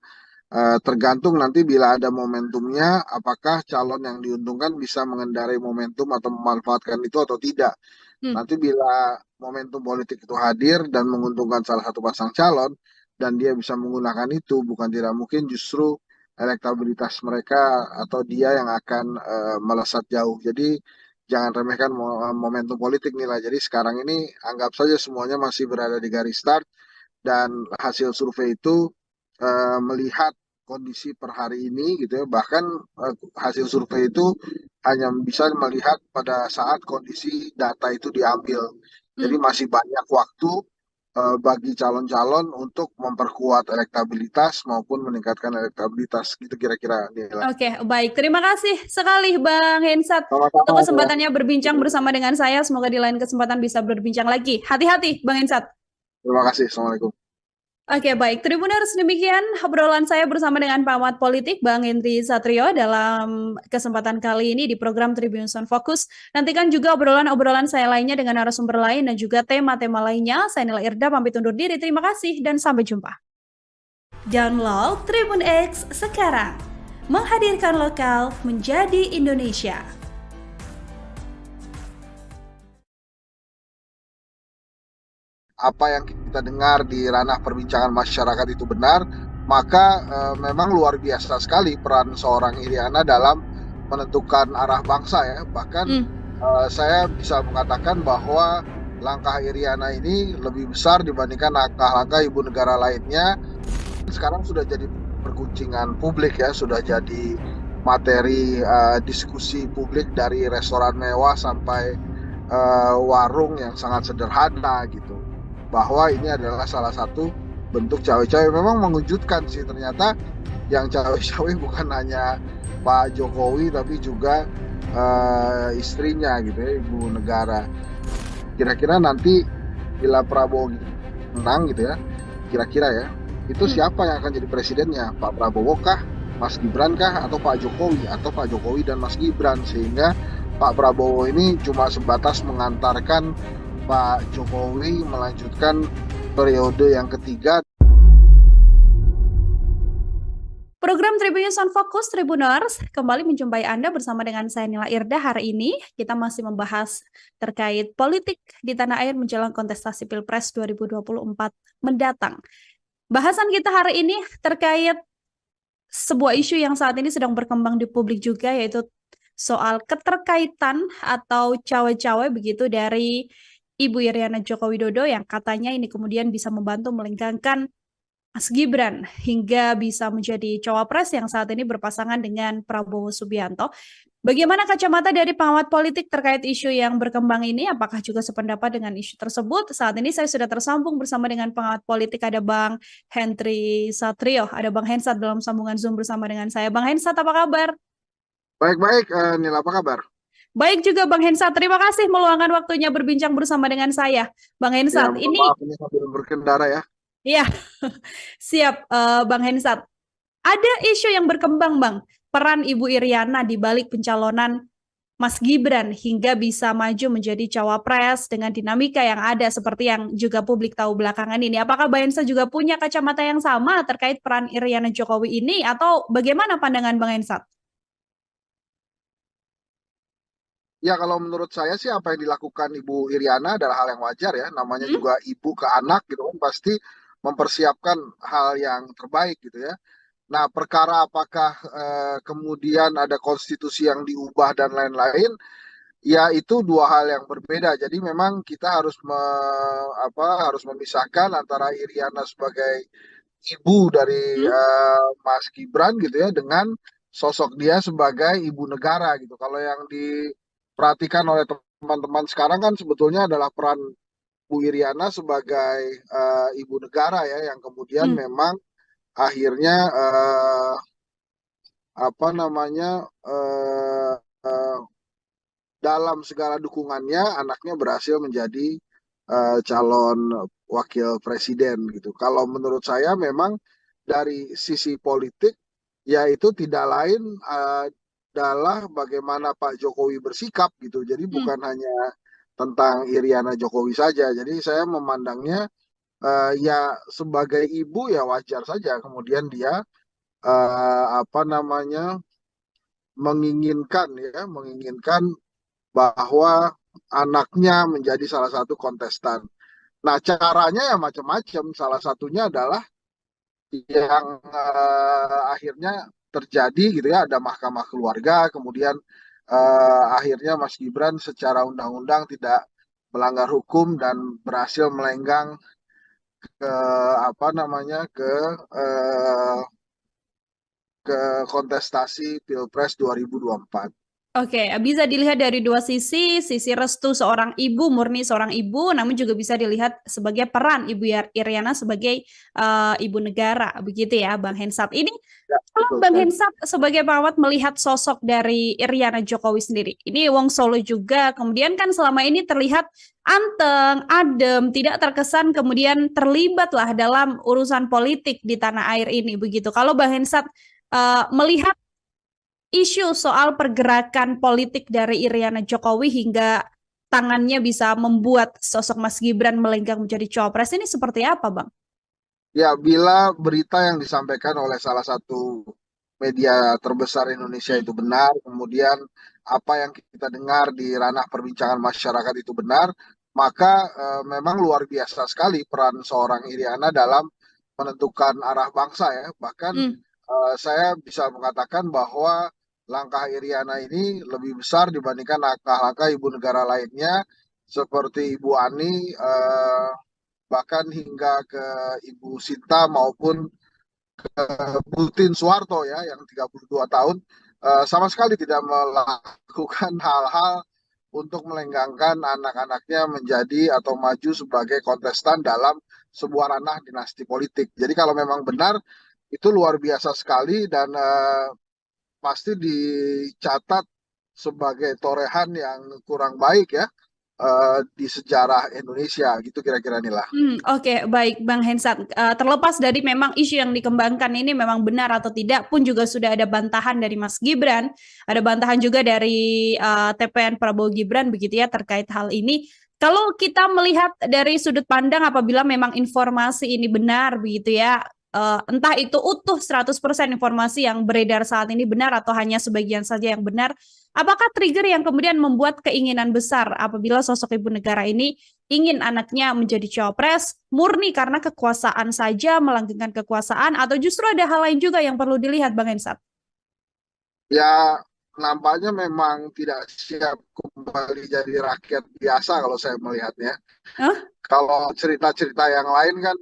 tergantung nanti bila ada momentumnya, apakah calon yang diuntungkan bisa mengendarai momentum atau memanfaatkan itu atau tidak. Hmm. Nanti bila momentum politik itu hadir dan menguntungkan salah satu pasang calon, dan dia bisa menggunakan itu, bukan tidak mungkin justru elektabilitas mereka atau dia yang akan melesat jauh. Jadi jangan remehkan momentum politik nilai. Jadi sekarang ini anggap saja semuanya masih berada di garis start dan hasil survei itu melihat kondisi per hari ini gitu ya. Bahkan hasil survei itu hanya bisa melihat pada saat kondisi data itu diambil. Jadi Hmm. masih banyak waktu bagi calon-calon untuk memperkuat elektabilitas maupun meningkatkan elektabilitas gitu kira-kira nilai. Oke, baik. Terima kasih sekali Bang Hensat untuk Sama-sama ya. kesempatannya berbincang bersama dengan saya. Semoga di lain kesempatan bisa berbincang lagi. Hati-hati, Bang Hensat. Terima kasih. Assalamualaikum. Oke, baik. Tribuners, demikian obrolan saya bersama dengan pengamat politik Bang Henry Satrio dalam kesempatan kali ini di program Tribuners on Focus. Nantikan juga obrolan-obrolan saya lainnya dengan narasumber lain dan juga tema-tema lainnya. Saya Nila Irda, pamit undur diri. Terima kasih dan sampai jumpa. Download Tribun X sekarang. Menghadirkan lokal menjadi Indonesia. Apa yang kita dengar di ranah perbincangan masyarakat itu benar, maka memang luar biasa sekali peran seorang Iriana dalam menentukan arah bangsa ya. Bahkan saya bisa mengatakan bahwa langkah Iriana ini lebih besar dibandingkan langkah-langkah ibu negara lainnya. Sekarang sudah jadi perguncingan publik ya, sudah jadi materi diskusi publik dari restoran mewah sampai warung yang sangat sederhana gitu, bahwa ini adalah salah satu bentuk cawe-cawe. Memang mengejutkan sih, ternyata yang cawe-cawe bukan hanya Pak Jokowi tapi juga istrinya gitu ya, ibu negara. Kira-kira nanti bila Prabowo menang gitu ya, kira-kira ya, itu siapa yang akan jadi presidennya? Pak Prabowo kah, Mas Gibran kah, atau Pak Jokowi, atau Pak Jokowi dan Mas Gibran? Sehingga Pak Prabowo ini cuma sebatas mengantarkan Pak Jokowi melanjutkan periode yang ketiga. Program Tribunnews on Focus Tribuners kembali menjumpai Anda bersama dengan saya Nila Irda. Hari ini kita masih membahas terkait politik di tanah air menjelang kontestasi Pilpres 2024 mendatang. Bahasan kita hari ini terkait sebuah isu yang saat ini sedang berkembang di publik juga, yaitu soal keterkaitan atau cawe-cawe begitu dari Ibu Iriana Joko Widodo yang katanya ini kemudian bisa membantu melenggangkan Mas Gibran hingga bisa menjadi cawapres yang saat ini berpasangan dengan Prabowo Subianto. Bagaimana kacamata dari pengamat politik terkait isu yang berkembang ini? Apakah juga sependapat dengan isu tersebut? Saat ini saya sudah tersambung bersama dengan pengamat politik, ada Bang Henry Satrio, ada Bang Hensat dalam sambungan Zoom bersama dengan saya. Bang Hensat, apa kabar? Baik-baik, Nila, apa kabar? Baik juga Bang Hensat, terima kasih meluangkan waktunya berbincang bersama dengan saya. Bang Ya, Hensat, mohon ini maaf ini sambil berkendara ya. ya siap Bang Hensat. Ada isu yang berkembang, Bang. Peran Ibu Iriana di balik pencalonan Mas Gibran hingga bisa maju menjadi cawapres dengan dinamika yang ada seperti yang juga publik tahu belakangan ini. Apakah Bang Hensa juga punya kacamata yang sama terkait peran Iriana Jokowi ini atau bagaimana pandangan Bang Hensa? Ya, kalau menurut saya sih apa yang dilakukan Ibu Iriana adalah hal yang wajar ya. Namanya Hmm? juga ibu ke anak gitu kan, pasti mempersiapkan hal yang terbaik gitu ya. Nah, perkara apakah kemudian ada konstitusi yang diubah dan lain-lain, ya itu dua hal yang berbeda. Jadi memang kita harus harus memisahkan antara Iriana sebagai ibu dari Hmm? Mas Gibran gitu ya dengan sosok dia sebagai ibu negara gitu. Kalau yang diperhatikan oleh teman-teman sekarang kan sebetulnya adalah peran Bu Iriana sebagai ibu negara ya, yang kemudian Hmm? memang akhirnya apa namanya eh, eh, dalam segala dukungannya anaknya berhasil menjadi calon wakil presiden gitu. Kalau menurut saya memang dari sisi politik ya itu tidak lain adalah bagaimana Pak Jokowi bersikap gitu. Jadi Hmm? bukan hanya tentang Iriana Jokowi saja. Jadi saya memandangnya ya sebagai ibu ya wajar saja kemudian dia apa namanya menginginkan bahwa anaknya menjadi salah satu kontestan. Nah, caranya ya macam-macam. Salah satunya adalah yang akhirnya terjadi gitu ya, ada mahkamah keluarga, kemudian akhirnya Mas Gibran secara undang-undang tidak melanggar hukum dan berhasil melenggang ke apa namanya eh, ke kontestasi Pilpres 2024. Oke, bisa dilihat dari dua sisi restu seorang ibu, murni seorang ibu, namun juga bisa dilihat sebagai peran Ibu Iriana sebagai ibu negara, begitu ya, Bang Hensat. Ini Ya, kalau betul Bang sekali. Hensat sebagai perawat melihat sosok dari Iriana Jokowi sendiri, ini Wong Solo juga, kemudian kan selama ini terlihat anteng, adem, tidak terkesan kemudian terlibat lah dalam urusan politik di tanah air ini, begitu. Kalau Bang Hensat melihat isu soal pergerakan politik dari Iriana Jokowi hingga tangannya bisa membuat sosok Mas Gibran melenggang menjadi cawapres ini seperti apa, Bang? Ya, bila berita yang disampaikan oleh salah satu media terbesar Indonesia Hmm. itu benar, kemudian apa yang kita dengar di ranah perbincangan masyarakat itu benar, maka memang luar biasa sekali peran seorang Iriana dalam menentukan arah bangsa ya. Bahkan Hmm. saya bisa mengatakan bahwa langkah Iriana ini lebih besar dibandingkan langkah-langkah ibu negara lainnya seperti Ibu Ani, bahkan hingga ke Ibu Sinta maupun Putin Soeharto ya yang 32 tahun sama sekali tidak melakukan hal-hal untuk melenggangkan anak-anaknya menjadi atau maju sebagai kontestan dalam sebuah ranah dinasti politik. Jadi kalau memang benar itu luar biasa sekali dan pasti dicatat sebagai torehan yang kurang baik ya di sejarah Indonesia gitu kira-kira inilah. Oke, baik Bang Hensat. Terlepas dari memang isu yang dikembangkan ini memang benar atau tidak pun juga sudah ada bantahan dari Mas Gibran, ada bantahan juga dari TPN Prabowo Gibran begitu ya terkait hal ini. Kalau kita melihat dari sudut pandang apabila memang informasi ini benar begitu ya, entah itu utuh 100% informasi yang beredar saat ini benar atau hanya sebagian saja yang benar, apakah trigger yang kemudian membuat keinginan besar apabila sosok ibu negara ini ingin anaknya menjadi cawapres murni karena kekuasaan saja, melanggengkan kekuasaan, atau justru ada hal lain juga yang perlu dilihat, Bang Hensat? Ya, nampaknya memang tidak siap kembali jadi rakyat biasa kalau saya melihatnya. Hah? Kalau cerita-cerita yang lain kan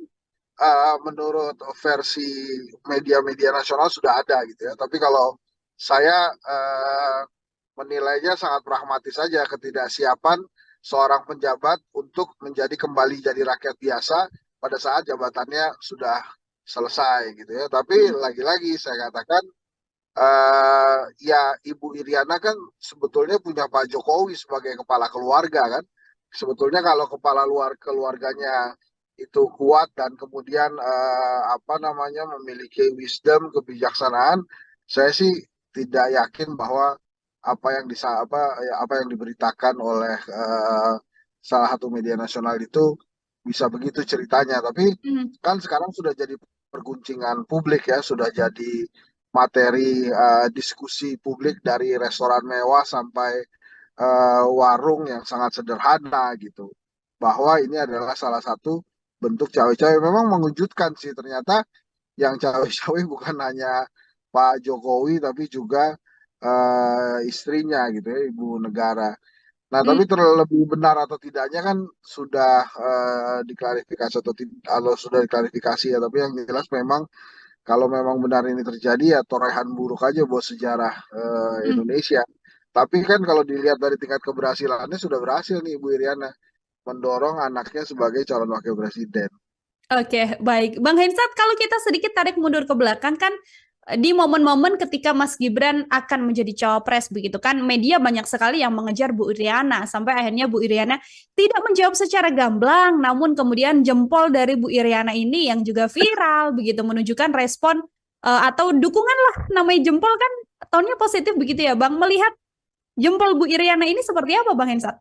menurut versi media-media nasional sudah ada gitu ya. Tapi kalau saya menilainya sangat pragmatis saja ketidaksiapan seorang penjabat untuk menjadi kembali jadi rakyat biasa pada saat jabatannya sudah selesai gitu ya. Tapi Hmm. lagi-lagi saya katakan ya Ibu Iriana kan sebetulnya punya Pak Jokowi sebagai kepala keluarga kan. Sebetulnya kalau kepala luar keluarganya itu kuat dan kemudian apa namanya memiliki wisdom, kebijaksanaan, saya sih tidak yakin bahwa apa yang diberitakan oleh salah satu media nasional itu bisa begitu ceritanya. Tapi Hmm. kan sekarang sudah jadi perguncingan publik ya, sudah jadi materi diskusi publik dari restoran mewah sampai warung yang sangat sederhana gitu. Bahwa ini adalah salah satu bentuk cawe-cawe. Memang mengejutkan sih ternyata yang cawe-cawe bukan hanya Pak Jokowi tapi juga istrinya gitu ya, ibu negara. Nah, Hmm. tapi terlebih benar atau tidaknya kan sudah diklarifikasi atau sudah diklarifikasi ya. Tapi yang jelas memang kalau memang benar ini terjadi ya torehan buruk aja buat sejarah Hmm. Indonesia. Tapi kan kalau dilihat dari tingkat keberhasilannya sudah berhasil nih Ibu Iriana mendorong anaknya sebagai calon wakil presiden. Oke, baik. Bang Hensat, kalau kita sedikit tarik mundur ke belakang kan di momen-momen ketika Mas Gibran akan menjadi cawapres begitu kan, media banyak sekali yang mengejar Bu Iriana sampai akhirnya Bu Iriana tidak menjawab secara gamblang, namun kemudian jempol dari Bu Iriana ini yang juga viral begitu menunjukkan respon atau dukungan lah namanya jempol kan tonnya positif begitu ya Bang. Melihat jempol Bu Iriana ini seperti apa Bang Hensat?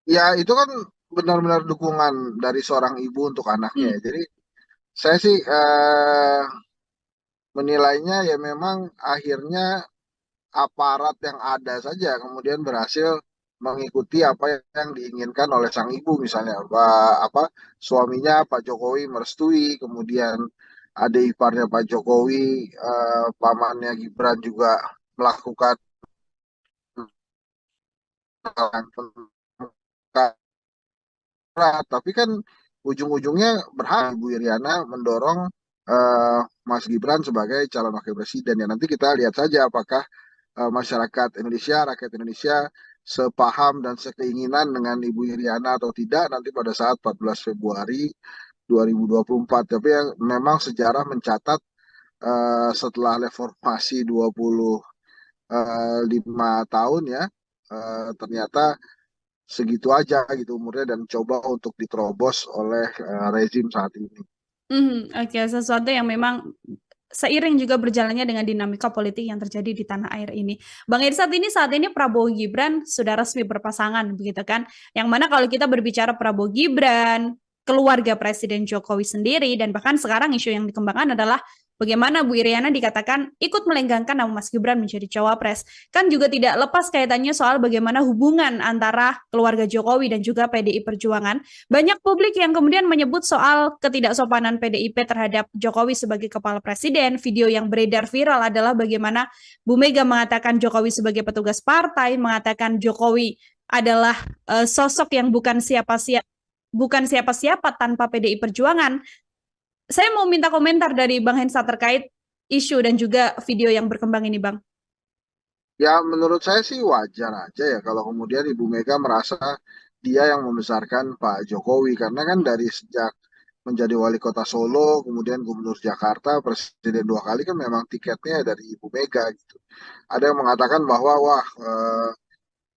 Ya itu kan benar-benar dukungan dari seorang ibu untuk anaknya. Hmm. Ya. Jadi saya sih menilainya ya memang akhirnya aparat yang ada saja kemudian berhasil mengikuti apa yang diinginkan oleh sang ibu misalnya apa suaminya Pak Jokowi merestui kemudian adik iparnya Pak Jokowi pamannya Gibran juga melakukan tapi kan ujung-ujungnya berhak Ibu Iriana mendorong Mas Gibran sebagai calon wakil presiden ya nanti kita lihat saja apakah masyarakat Indonesia, rakyat Indonesia sepaham dan sekeinginan dengan Ibu Iriana atau tidak nanti pada saat 14 Februari 2024. Tapi yang memang sejarah mencatat setelah reformasi 25 tahun ya, ternyata segitu aja gitu umurnya dan coba untuk diterobos oleh rezim saat ini. Oke, sesuatu yang memang seiring juga berjalannya dengan dinamika politik yang terjadi di tanah air ini. Bang Irsat, ini saat ini Prabowo Gibran sudah resmi berpasangan, begitu kan? Yang mana kalau kita berbicara Prabowo Gibran, keluarga Presiden Jokowi sendiri, dan bahkan sekarang isu yang dikembangkan adalah bagaimana Bu Iriana dikatakan ikut melenggangkan nama Mas Gibran menjadi cawapres. Kan juga tidak lepas kaitannya soal bagaimana hubungan antara keluarga Jokowi dan juga PDI Perjuangan. Banyak publik yang kemudian menyebut soal ketidaksopanan PDIP terhadap Jokowi sebagai kepala presiden. Video yang beredar viral adalah bagaimana Bu Mega mengatakan Jokowi sebagai petugas partai, mengatakan Jokowi adalah sosok yang bukan siapa-siapa tanpa PDI Perjuangan. Saya mau minta komentar dari Bang Hensa terkait isu dan juga video yang berkembang ini, Bang. Ya menurut saya sih wajar aja ya kalau kemudian Ibu Mega merasa dia yang membesarkan Pak Jokowi karena kan dari sejak menjadi wali kota Solo, kemudian gubernur Jakarta, presiden 2 kali kan memang tiketnya dari Ibu Mega gitu. Ada yang mengatakan bahwa wah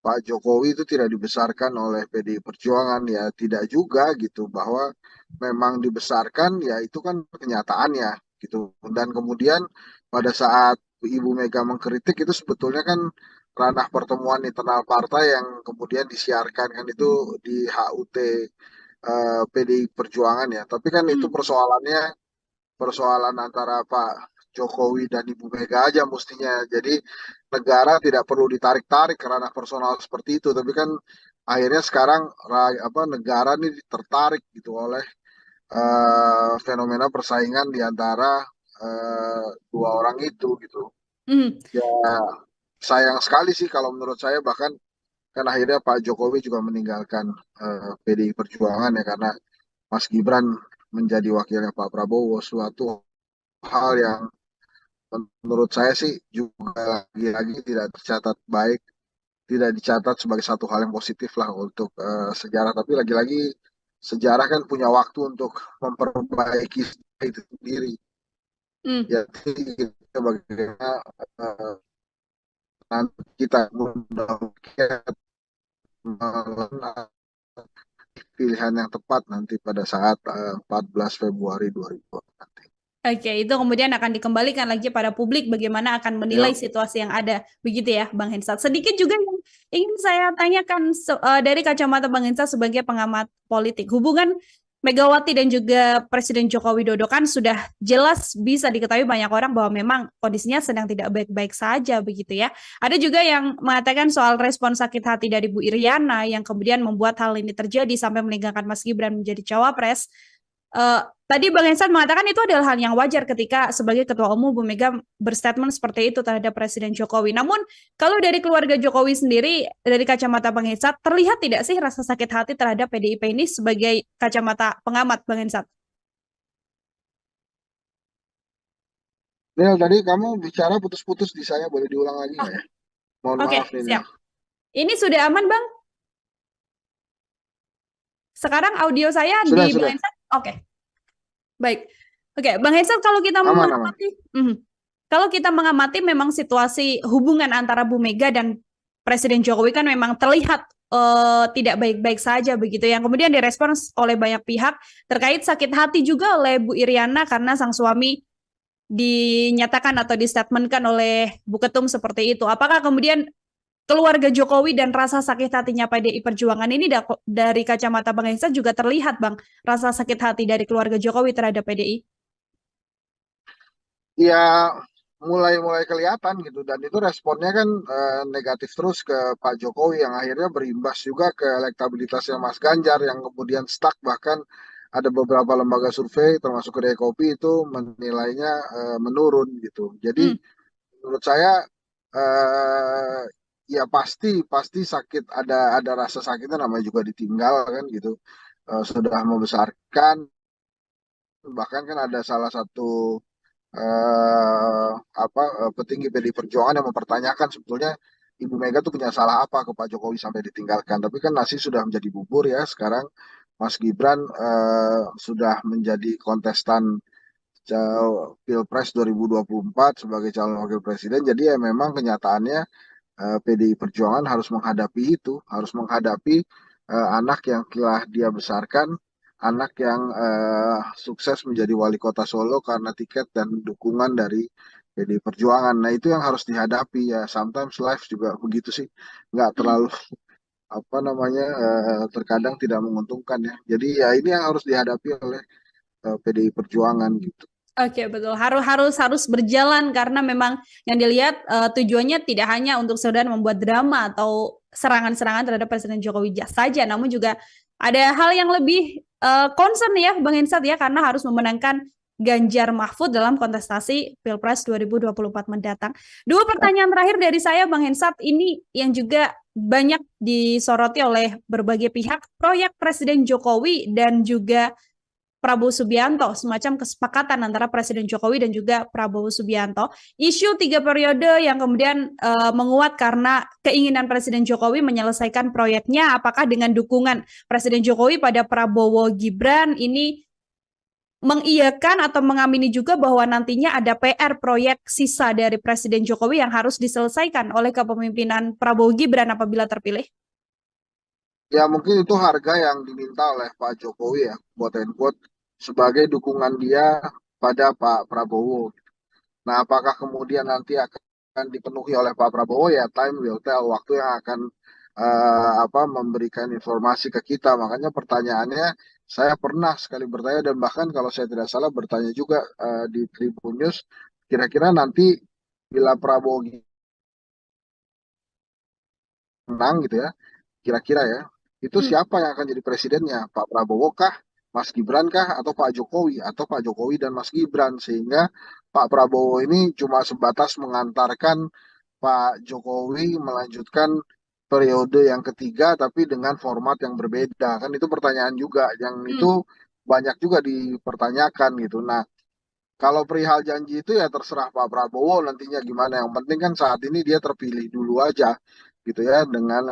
Pak Jokowi itu tidak dibesarkan oleh PDI Perjuangan, ya tidak juga gitu bahwa memang dibesarkan ya itu kan kenyataannya gitu. Dan kemudian pada saat Ibu Mega mengkritik itu sebetulnya kan ranah pertemuan internal partai yang kemudian disiarkan kan itu di HUT PDI Perjuangan ya. Tapi kan itu persoalannya persoalan antara Pak Jokowi dan Ibu Mega aja mestinya. Jadi negara tidak perlu ditarik-tarik ke ranah personal seperti itu. Tapi kan akhirnya sekarang negara ini tertarik gitu oleh fenomena persaingan di antara dua orang itu gitu. Hmm. Ya sayang sekali sih kalau menurut saya bahkan kan akhirnya Pak Jokowi juga meninggalkan PDI Perjuangan ya karena Mas Gibran menjadi wakilnya Pak Prabowo suatu hal yang menurut saya sih juga lagi-lagi tidak tercatat baik, tidak dicatat sebagai satu hal yang positif lah untuk sejarah. Tapi lagi-lagi sejarah kan punya waktu untuk memperbaiki itu sendiri. Jadi kita bagaimana nanti kita mudah-mudahan pilihan yang tepat nanti pada saat 14 Februari 2020 nanti. Oke, itu kemudian akan dikembalikan lagi pada publik bagaimana akan menilai Ya, situasi yang ada. Begitu ya, Bang Hensat. Sedikit juga yang ingin saya tanyakan dari kacamata Bang Hensat sebagai pengamat politik. Hubungan Megawati dan juga Presiden Joko Widodo kan sudah jelas bisa diketahui banyak orang bahwa memang kondisinya sedang tidak baik-baik saja begitu ya. Ada juga yang mengatakan soal respon sakit hati dari Bu Iriana yang kemudian membuat hal ini terjadi sampai meninggalkan Mas Gibran menjadi cawapres. Tadi Bang Hensan mengatakan itu adalah hal yang wajar ketika sebagai Ketua Umum Bu Mega berstatement seperti itu terhadap Presiden Jokowi. Namun kalau dari keluarga Jokowi sendiri, dari kacamata Bang Hensan, terlihat tidak sih rasa sakit hati terhadap PDIP ini sebagai kacamata pengamat Bang Hensan? Nil, tadi kamu bicara putus-putus di saya, boleh diulang lagi Oh, nggak ya? Mohon oke, maaf nih, Nil. siap. Ini sudah aman Bang? Sekarang audio saya Sudah, di Bang sudah. Hensan? Oke, baik. Oke, Bang Hensan kalau kita Aman, aman. mengamati, kalau kita mengamati memang situasi hubungan antara Bu Mega dan Presiden Jokowi kan memang terlihat tidak baik-baik saja begitu. Yang kemudian direspons oleh banyak pihak terkait sakit hati juga oleh Bu Iriana karena sang suami dinyatakan atau distatementkan oleh Bu Ketum seperti itu. Apakah kemudian keluarga Jokowi dan rasa sakit hatinya PDI Perjuangan ini dari kacamata Bang Hensa juga terlihat Bang, rasa sakit hati dari keluarga Jokowi terhadap PDI? Ya, mulai-mulai kelihatan gitu. Dan itu responnya kan negatif terus ke Pak Jokowi yang akhirnya berimbas juga ke elektabilitasnya Mas Ganjar yang kemudian stuck. Bahkan ada beberapa lembaga survei termasuk Kedai Kopi itu menilainya menurun gitu. Jadi menurut saya eh, ya pasti pasti sakit ada rasa sakitnya namanya juga ditinggal kan gitu. Sudah membesarkan bahkan kan ada salah satu petinggi PDI Perjuangan yang mempertanyakan sebetulnya Ibu Mega tuh punya salah apa ke Pak Jokowi sampai ditinggalkan. Tapi kan nasi sudah menjadi bubur ya. Sekarang Mas Gibran sudah menjadi kontestan Pilpres 2024 sebagai calon wakil presiden. Jadi ya memang kenyataannya PDI Perjuangan harus menghadapi itu, harus menghadapi anak yang telah dia besarkan, anak yang sukses menjadi wali kota Solo karena tiket dan dukungan dari PDI Perjuangan. Nah itu yang harus dihadapi ya. Sometimes life juga begitu sih, nggak Hmm. terlalu apa namanya terkadang tidak menguntungkan ya. Jadi ya ini yang harus dihadapi oleh PDI Perjuangan gitu. Oke, betul. Harus berjalan karena memang yang dilihat tujuannya tidak hanya untuk sekedar membuat drama atau serangan-serangan terhadap Presiden Jokowi saja, namun juga ada hal yang lebih concern ya, Bang Hensat ya, karena harus memenangkan Ganjar Mahfud dalam kontestasi Pilpres 2024 mendatang. Dua pertanyaan terakhir dari saya, Bang Hensat, ini yang juga banyak disoroti oleh berbagai pihak, proyek Presiden Jokowi dan juga Prabowo Subianto, semacam kesepakatan antara Presiden Jokowi dan juga Prabowo Subianto. Isu 3 periode yang kemudian menguat karena keinginan Presiden Jokowi menyelesaikan proyeknya, apakah dengan dukungan Presiden Jokowi pada Prabowo Gibran ini mengiyakan atau mengamini juga bahwa nantinya ada PR proyek sisa dari Presiden Jokowi yang harus diselesaikan oleh kepemimpinan Prabowo Gibran apabila terpilih? Ya mungkin itu harga yang diminta oleh Pak Jokowi ya, quote and quote, sebagai dukungan dia pada Pak Prabowo. Nah, apakah kemudian nanti akan dipenuhi oleh Pak Prabowo ya time will tell, waktu yang akan memberikan informasi ke kita. Makanya pertanyaannya saya pernah sekali bertanya dan bahkan kalau saya tidak salah bertanya juga di Tribun News, kira-kira nanti bila Prabowo menang gitu ya, kira-kira ya, itu Hmm. siapa yang akan jadi presidennya? Pak Prabowo kah, Mas Gibran kah, atau Pak Jokowi? Atau Pak Jokowi dan Mas Gibran? Sehingga Pak Prabowo ini cuma sebatas mengantarkan Pak Jokowi melanjutkan periode yang ketiga, tapi dengan format yang berbeda. Kan itu pertanyaan juga, yang Hmm. itu banyak juga dipertanyakan gitu. Nah, kalau perihal janji itu ya terserah Pak Prabowo nantinya gimana. Yang penting kan saat ini dia terpilih dulu aja gitu ya dengan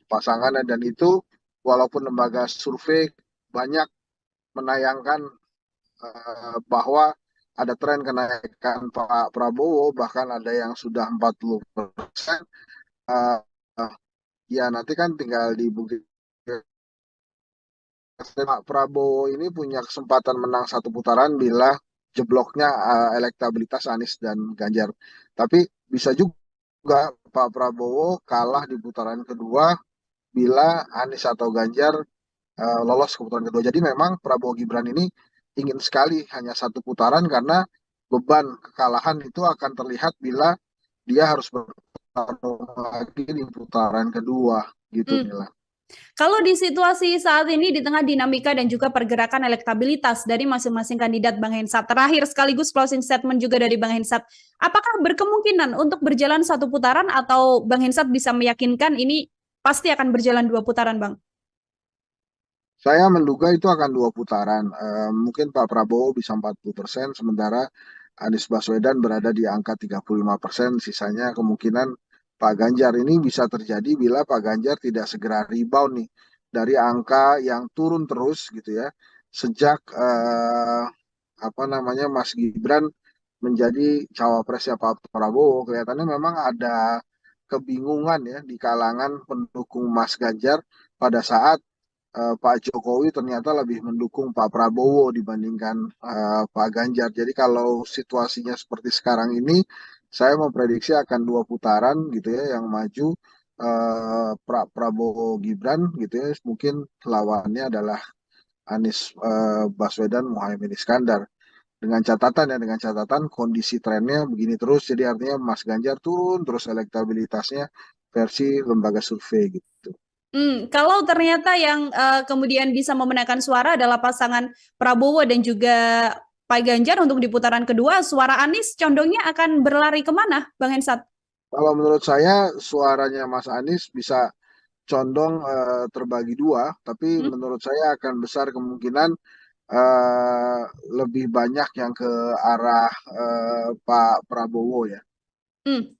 pasangannya dan itu walaupun lembaga survei banyak menayangkan bahwa ada tren kenaikan Pak Prabowo bahkan ada yang sudah 40%. eh, Ya nanti kan tinggal dibuktikan. Pak Prabowo ini punya kesempatan menang satu putaran bila jebloknya elektabilitas Anies dan Ganjar. Tapi bisa juga Pak Prabowo kalah di putaran kedua bila Anies atau Ganjar lolos ke putaran kedua. Jadi memang Prabowo Gibran ini ingin sekali hanya satu putaran karena beban kekalahan itu akan terlihat bila dia harus bertarung lagi di putaran kedua gitu Hmm. Mila. Kalau di situasi saat ini di tengah dinamika dan juga pergerakan elektabilitas dari masing-masing kandidat Bang Hensat, terakhir sekaligus closing statement juga dari Bang Hensat, apakah berkemungkinan untuk berjalan satu putaran atau Bang Hensat bisa meyakinkan ini pasti akan berjalan 2 putaran, Bang? Saya menduga itu akan dua putaran. Mungkin Pak Prabowo bisa 40%, sementara Anies Baswedan berada di angka 35%. Sisanya kemungkinan Pak Ganjar ini bisa terjadi bila Pak Ganjar tidak segera rebound nih dari angka yang turun terus gitu ya. Sejak Mas Gibran menjadi cawapresnya Pak Prabowo, kelihatannya memang ada kebingungan ya di kalangan pendukung Mas Ganjar pada saat Pak Jokowi ternyata lebih mendukung Pak Prabowo dibandingkan Pak Ganjar. Jadi kalau situasinya seperti sekarang ini, saya memprediksi akan dua putaran gitu ya yang maju Prabowo Gibran gitu ya. Mungkin lawannya adalah Anies Baswedan Muhaimin Iskandar. Dengan catatan kondisi trennya begini terus, jadi artinya Mas Ganjar turun terus elektabilitasnya versi lembaga survei gitu. Kalau ternyata yang kemudian bisa memenangkan suara adalah pasangan Prabowo dan juga Pak Ganjar untuk di putaran kedua, suara Anies condongnya akan berlari kemana, Bang Hensat? Kalau menurut saya suaranya Mas Anies bisa condong terbagi dua, tapi Hmm? menurut saya akan besar kemungkinan eh, lebih banyak yang ke arah Pak Prabowo ya. Hmm.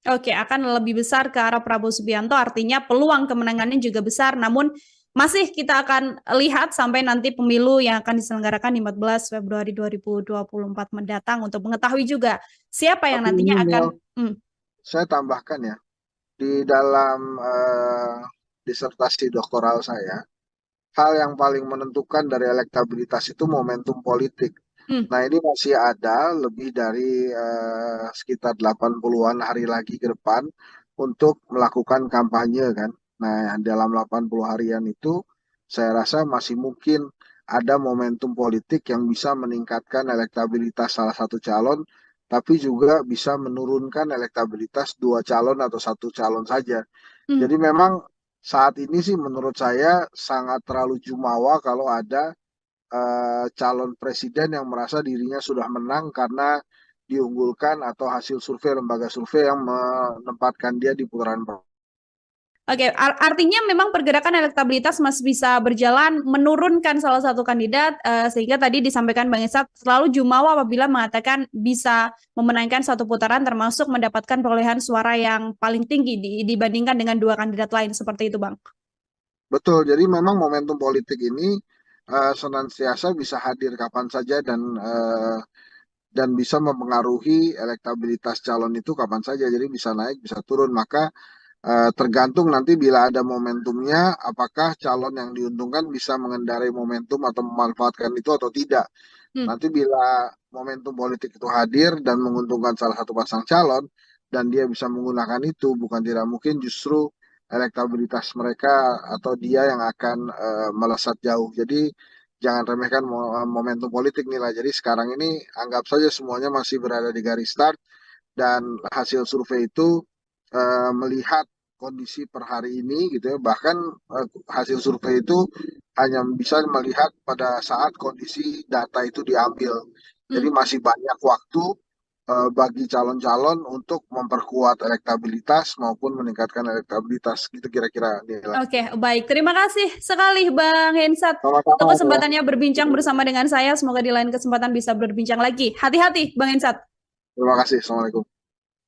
Oke, akan lebih besar ke arah Prabowo Subianto, artinya peluang kemenangannya juga besar, namun masih kita akan lihat sampai nanti pemilu yang akan diselenggarakan di 14 Februari 2024 mendatang untuk mengetahui juga siapa yang Tapi ini nantinya akan. Nil, saya tambahkan ya, di dalam disertasi doktoral saya, hal yang paling menentukan dari elektabilitas itu momentum politik. hmm, Nah, ini masih ada lebih dari sekitar 80-an hari lagi ke depan untuk melakukan kampanye kan. Nah, dalam 80 harian itu saya rasa masih mungkin ada momentum politik yang bisa meningkatkan elektabilitas salah satu calon, tapi juga bisa menurunkan elektabilitas dua calon atau satu calon saja. hmm. Jadi memang saat ini sih menurut saya sangat terlalu jumawa kalau ada calon presiden yang merasa dirinya sudah menang karena diunggulkan atau hasil survei lembaga survei yang menempatkan dia di putaran pertama. Oke, artinya memang pergerakan elektabilitas masih bisa berjalan menurunkan salah satu kandidat, sehingga tadi disampaikan Bang Esat selalu jumawa apabila mengatakan bisa memenangkan satu putaran termasuk mendapatkan perolehan suara yang paling tinggi dibandingkan dengan dua kandidat lain seperti itu, Bang. Betul, jadi memang momentum politik ini senantiasa bisa hadir kapan saja dan bisa mempengaruhi elektabilitas calon itu kapan saja. Jadi bisa naik, bisa turun. Maka tergantung nanti bila ada momentumnya, apakah calon yang diuntungkan bisa mengendarai momentum atau memanfaatkan itu atau tidak. Hmm. Nanti bila momentum politik itu hadir dan menguntungkan salah satu pasang calon, dan dia bisa menggunakan itu, bukan tidak mungkin justru elektabilitas mereka atau dia yang akan melesat jauh. Jadi jangan remehkan momentum politik nilai. Jadi sekarang ini anggap saja semuanya masih berada di garis start dan hasil survei itu melihat kondisi per hari ini gitu ya. Bahkan hasil survei itu hanya bisa melihat pada saat kondisi data itu diambil. Jadi Hmm. masih banyak waktu bagi calon-calon untuk memperkuat elektabilitas maupun meningkatkan elektabilitas gitu kira-kira nilai. Oke, baik. Terima kasih sekali Bang Hensat untuk Sama-sama ya. kesempatannya berbincang bersama dengan saya. Semoga di lain kesempatan bisa berbincang lagi. Hati-hati, Bang Hensat. Terima kasih. Assalamualaikum.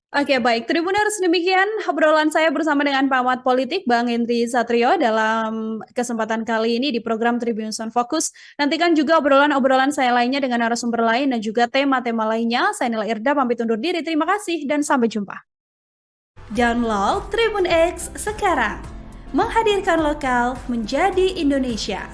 Oke, baik. Tribuners, demikian obrolan saya bersama dengan pengamat politik Bang Henry Satrio dalam kesempatan kali ini di program Tribuners on Focus. Nantikan juga obrolan-obrolan saya lainnya dengan narasumber lain dan juga tema-tema lainnya. Saya Nila Irda, pamit undur diri. Terima kasih dan sampai jumpa. Download Tribun X sekarang. Menghadirkan lokal menjadi Indonesia.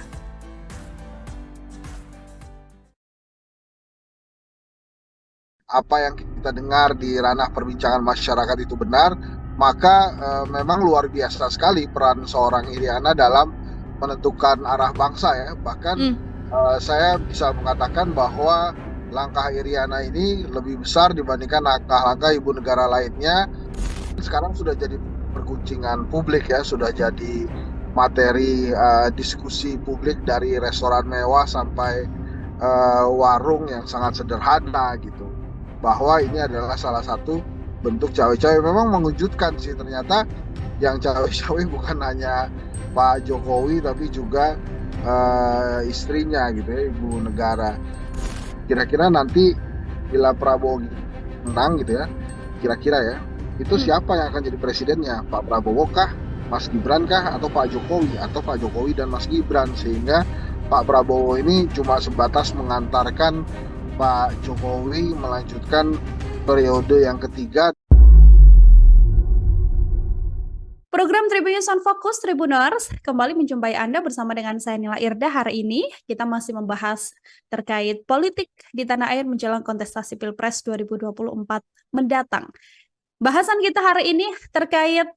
Apa yang kita dengar di ranah perbincangan masyarakat itu benar, maka memang luar biasa sekali peran seorang Iriana dalam menentukan arah bangsa ya. Bahkan saya bisa mengatakan bahwa langkah Iriana ini lebih besar dibandingkan langkah-langkah ibu negara lainnya. Sekarang sudah jadi perguncingan publik ya, sudah jadi materi diskusi publik dari restoran mewah sampai warung yang sangat sederhana gitu, bahwa ini adalah salah satu bentuk cawe-cawe. Memang mengejutkan sih, ternyata yang cawe-cawe bukan hanya Pak Jokowi tapi juga istrinya gitu ya, ibu negara. Kira-kira nanti bila Prabowo menang gitu ya, kira-kira ya, itu siapa yang akan jadi presidennya? Pak Prabowo kah, Mas Gibran kah, atau Pak Jokowi, atau Pak Jokowi dan Mas Gibran? Sehingga Pak Prabowo ini cuma sebatas mengantarkan Pak Jokowi melanjutkan periode yang ketiga. Program Tribunnews on Focus Tribuners kembali menjumpai Anda bersama dengan saya Nila Irda. Hari ini kita masih membahas terkait politik di tanah air menjelang kontestasi Pilpres 2024 mendatang. Bahasan kita hari ini terkait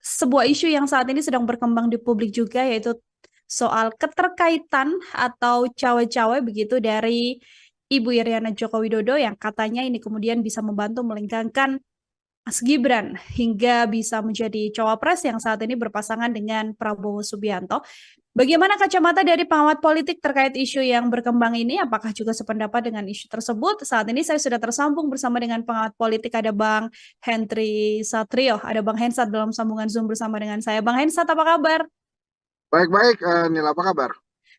sebuah isu yang saat ini sedang berkembang di publik juga, yaitu soal keterkaitan atau cawe-cawe begitu dari Ibu Iriana Joko Widodo yang katanya ini kemudian bisa membantu melengkangkan Mas Gibran hingga bisa menjadi cawapres yang saat ini berpasangan dengan Prabowo Subianto. Bagaimana kacamata dari pengamat politik terkait isu yang berkembang ini? Apakah juga sependapat dengan isu tersebut? Saat ini saya sudah tersambung bersama dengan pengamat politik, ada Bang Henry Satrio, ada Bang Hensat dalam sambungan Zoom bersama dengan saya. Bang Hensat, apa kabar? Baik-baik, Nila, apa kabar?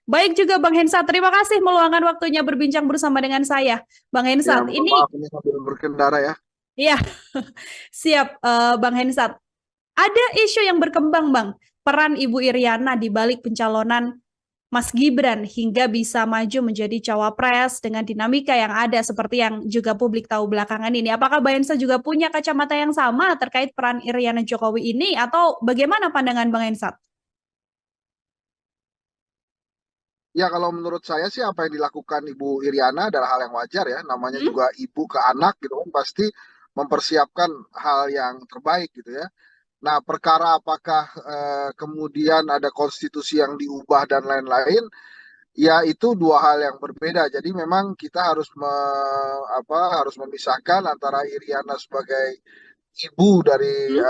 Baik juga Bang Hensat, terima kasih meluangkan waktunya berbincang bersama dengan saya. Bang Ya, Hensat, mohon ini maaf ini sambil berkendara ya. ya siap Bang Hensat. Ada isu yang berkembang Bang, peran Ibu Iriana di balik pencalonan Mas Gibran hingga bisa maju menjadi cawapres dengan dinamika yang ada seperti yang juga publik tahu belakangan ini. Apakah Bang Hensat juga punya kacamata yang sama terkait peran Iriana Jokowi ini atau bagaimana pandangan Bang Hensat? Ya, kalau menurut saya sih apa yang dilakukan Ibu Iriana adalah hal yang wajar ya. Namanya Hmm? juga ibu ke anak gitu kan, pasti mempersiapkan hal yang terbaik gitu ya. Nah, perkara apakah kemudian ada konstitusi yang diubah dan lain-lain, ya itu dua hal yang berbeda. Jadi memang kita harus harus memisahkan antara Iriana sebagai ibu dari Hmm?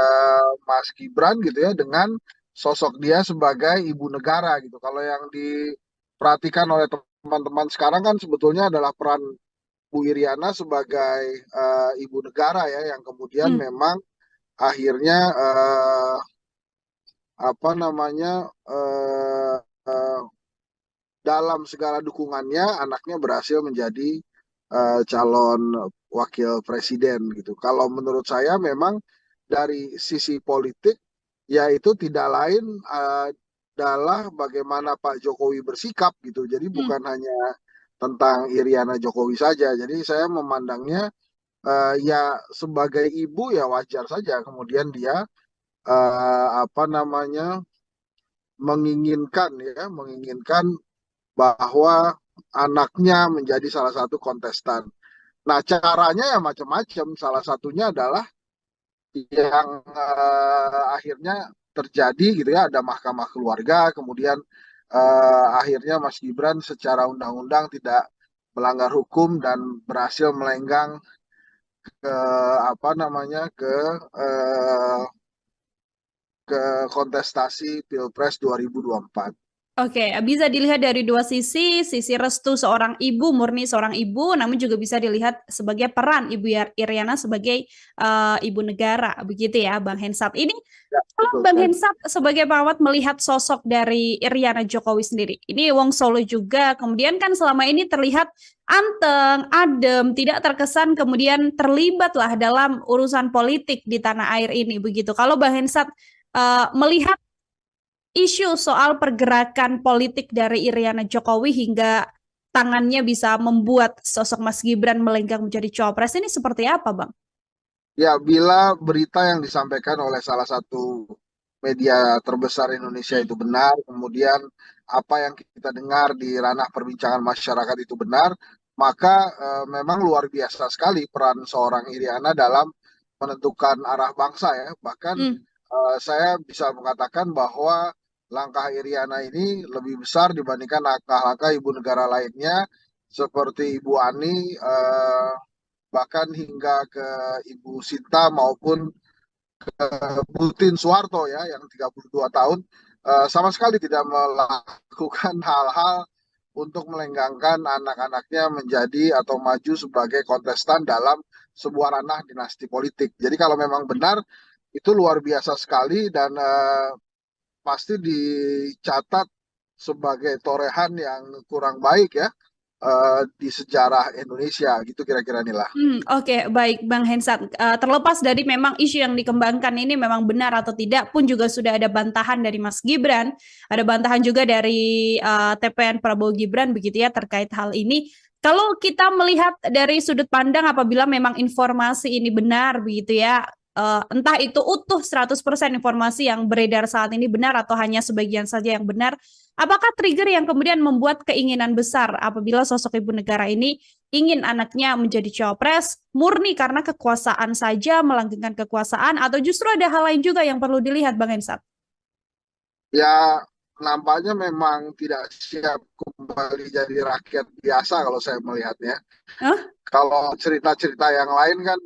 Mas Gibran gitu ya dengan sosok dia sebagai ibu negara gitu. Kalau yang diperhatikan oleh teman-teman sekarang kan sebetulnya adalah peran Bu Iriana sebagai ibu negara ya yang kemudian Hmm. memang akhirnya apa namanya eh, eh, dalam segala dukungannya anaknya berhasil menjadi calon wakil presiden gitu. Kalau menurut saya memang dari sisi politik ya itu tidak lain adalah bagaimana Pak Jokowi bersikap gitu. Jadi Hmm. bukan hanya tentang Iriana Jokowi saja. Jadi saya memandangnya ya sebagai ibu ya wajar saja kemudian dia apa namanya menginginkan bahwa anaknya menjadi salah satu kontestan. Nah, caranya ya macam-macam. Salah satunya adalah yang akhirnya terjadi gitu ya, ada mahkamah keluarga, kemudian akhirnya Mas Gibran secara undang-undang tidak melanggar hukum dan berhasil melenggang ke apa namanya eh, ke kontestasi Pilpres 2024. Oke, bisa dilihat dari dua sisi, sisi restu seorang ibu, murni seorang ibu, namun juga bisa dilihat sebagai peran Ibu Iriana sebagai ibu negara, begitu ya, Bang Hensat. Ini Ya, kalau betul Bang sekali. Hensat sebagai pengamat melihat sosok dari Iriana Jokowi sendiri, ini Wong Solo juga, kemudian kan selama ini terlihat anteng, adem, tidak terkesan kemudian terlibat lah dalam urusan politik di tanah air ini, begitu. Kalau Bang Hensat melihat isu soal pergerakan politik dari Iriana Jokowi hingga tangannya bisa membuat sosok Mas Gibran melenggang menjadi cawapres ini seperti apa, Bang? Ya, bila berita yang disampaikan oleh salah satu media terbesar Indonesia Hmm. itu benar, kemudian apa yang kita dengar di ranah perbincangan masyarakat itu benar, maka memang luar biasa sekali peran seorang Iriana dalam menentukan arah bangsa ya. Bahkan Hmm. saya bisa mengatakan bahwa langkah Iriana ini lebih besar dibandingkan langkah-langkah ibu negara lainnya seperti Ibu Ani, bahkan hingga ke Ibu Sinta maupun Butin Soeharto ya yang 32 tahun sama sekali tidak melakukan hal-hal untuk melenggangkan anak-anaknya menjadi atau maju sebagai kontestan dalam sebuah ranah dinasti politik. Jadi kalau memang benar itu luar biasa sekali dan pasti dicatat sebagai torehan yang kurang baik ya di sejarah Indonesia gitu kira-kira inilah. Oke, baik Bang Hensat. Terlepas dari memang isu yang dikembangkan ini memang benar atau tidak pun juga sudah ada bantahan dari Mas Gibran, ada bantahan juga dari TPN Prabowo Gibran begitu ya terkait hal ini. Kalau kita melihat dari sudut pandang apabila memang informasi ini benar begitu ya, entah itu utuh 100% informasi yang beredar saat ini benar atau hanya sebagian saja yang benar, apakah trigger yang kemudian membuat keinginan besar apabila sosok ibu negara ini ingin anaknya menjadi cawapres murni karena kekuasaan saja, melanggengkan kekuasaan, atau justru ada hal lain juga yang perlu dilihat, Bang Hensat? Ya, nampaknya memang tidak siap kembali jadi rakyat biasa kalau saya melihatnya. Hah? Kalau cerita-cerita yang lain kan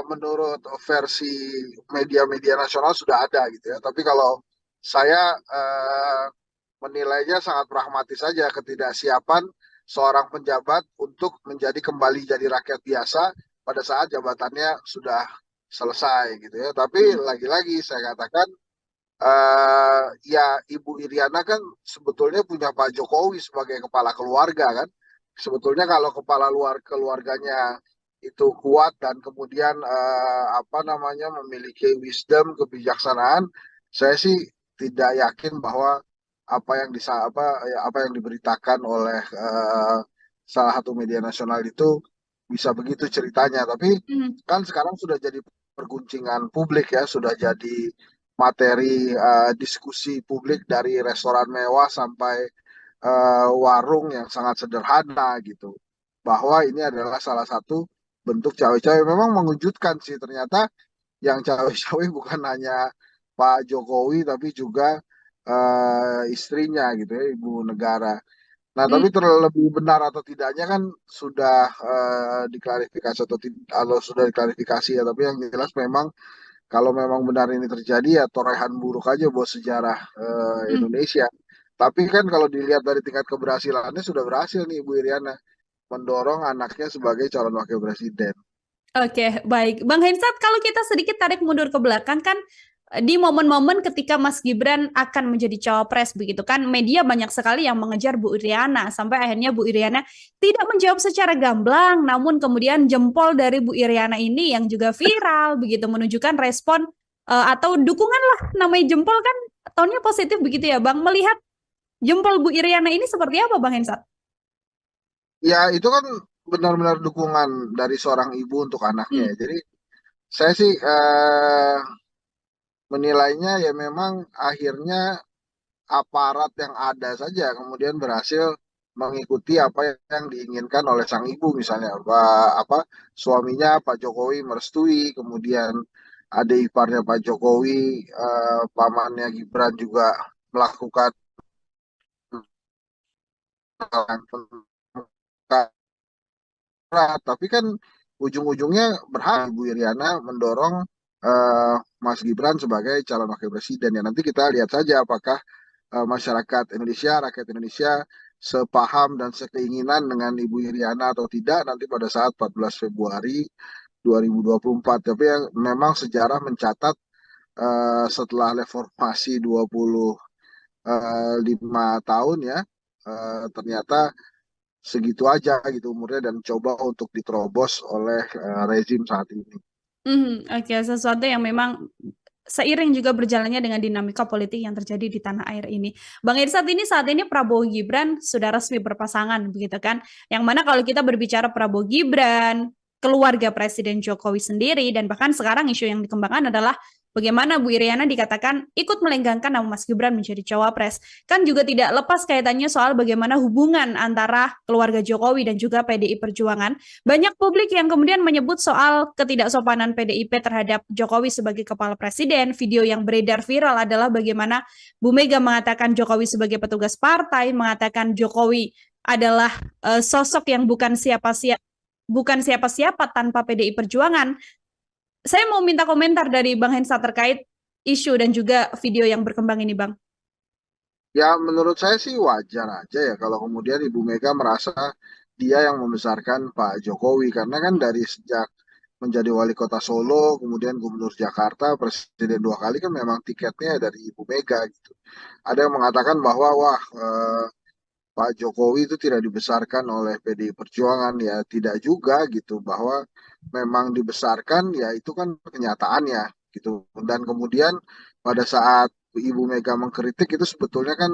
menurut versi media-media nasional sudah ada gitu ya. Tapi kalau saya menilainya sangat pragmatis saja ketidaksiapan seorang penjabat untuk menjadi kembali jadi rakyat biasa pada saat jabatannya sudah selesai gitu ya. Tapi Hmm. lagi-lagi saya katakan Ya Ibu Iriana kan sebetulnya punya Pak Jokowi sebagai kepala keluarga kan. Sebetulnya kalau kepala luar keluarganya itu kuat dan kemudian apa namanya memiliki wisdom, kebijaksanaan, saya sih tidak yakin bahwa apa yang diberitakan oleh salah satu media nasional itu bisa begitu ceritanya. Tapi Mhm. kan sekarang sudah jadi perguncingan publik ya, sudah jadi materi diskusi publik dari restoran mewah sampai warung yang sangat sederhana gitu. Bahwa ini adalah salah satu bentuk cawe-cawe. Memang mengejutkan sih ternyata yang cawe-cawe bukan hanya Pak Jokowi tapi juga istrinya gitu ya, Ibu Negara. Nah, Hmm. tapi terlebih benar atau tidaknya kan sudah diklarifikasi atau sudah diklarifikasi ya. Tapi yang jelas memang kalau memang benar ini terjadi ya torehan buruk aja buat sejarah Hmm. Indonesia. Tapi kan kalau dilihat dari tingkat keberhasilannya sudah berhasil nih Ibu Iriana mendorong anaknya sebagai calon wakil presiden. Oke, baik. Bang Hensat, kalau kita sedikit tarik mundur ke belakang kan di momen-momen ketika Mas Gibran akan menjadi cawapres begitu kan, media banyak sekali yang mengejar Bu Iriana sampai akhirnya Bu Iriana tidak menjawab secara gamblang, namun kemudian jempol dari Bu Iriana ini yang juga viral begitu menunjukkan respon atau dukungan lah, namanya jempol kan tonnya positif begitu ya Bang. Melihat jempol Bu Iriana ini seperti apa Bang Hensat? Ya itu kan benar-benar dukungan dari seorang ibu untuk anaknya Hmm. ya. Jadi saya sih menilainya ya memang akhirnya aparat yang ada saja kemudian berhasil mengikuti apa yang diinginkan oleh sang ibu misalnya apa suaminya Pak Jokowi merestui kemudian adik iparnya Pak Jokowi pamannya Gibran juga melakukan hal yang tapi kan ujung-ujungnya berhak Ibu Iriana mendorong eh, Mas Gibran sebagai calon wakil presiden ya nanti kita lihat saja apakah masyarakat Indonesia, rakyat Indonesia sepaham dan sekeinginan dengan Ibu Iriana atau tidak nanti pada saat 14 Februari 2024. Tapi yang memang sejarah mencatat setelah reformasi 25 tahun ya ternyata segitu aja gitu umurnya dan coba untuk diterobos oleh rezim saat ini. Oke, sesuatu yang memang seiring juga berjalannya dengan dinamika politik yang terjadi di tanah air ini. Bang Irsat, ini saat ini Prabowo Gibran sudah resmi berpasangan, begitu kan? Yang mana kalau kita berbicara Prabowo Gibran, keluarga Presiden Jokowi sendiri, dan bahkan sekarang isu yang dikembangkan adalah bagaimana Bu Iriana dikatakan ikut melenggangkan nama Mas Gibran menjadi cawapres. Kan juga tidak lepas kaitannya soal bagaimana hubungan antara keluarga Jokowi dan juga PDI Perjuangan. Banyak publik yang kemudian menyebut soal ketidaksopanan PDIP terhadap Jokowi sebagai kepala presiden. Video yang beredar viral adalah bagaimana Bu Mega mengatakan Jokowi sebagai petugas partai, mengatakan Jokowi adalah sosok yang bukan siapa-siapa tanpa PDI Perjuangan. Saya mau minta komentar dari Bang Hensa terkait isu dan juga video yang berkembang ini, Bang. Ya menurut saya sih wajar aja ya kalau kemudian Ibu Mega merasa dia yang membesarkan Pak Jokowi karena kan dari sejak menjadi wali kota Solo, kemudian gubernur Jakarta, presiden 2 kali kan memang tiketnya dari Ibu Mega gitu. Ada yang mengatakan bahwa wah Pak Jokowi itu tidak dibesarkan oleh PDI Perjuangan ya tidak juga gitu bahwa memang dibesarkan ya itu kan kenyataannya gitu dan kemudian pada saat Ibu Mega mengkritik itu sebetulnya kan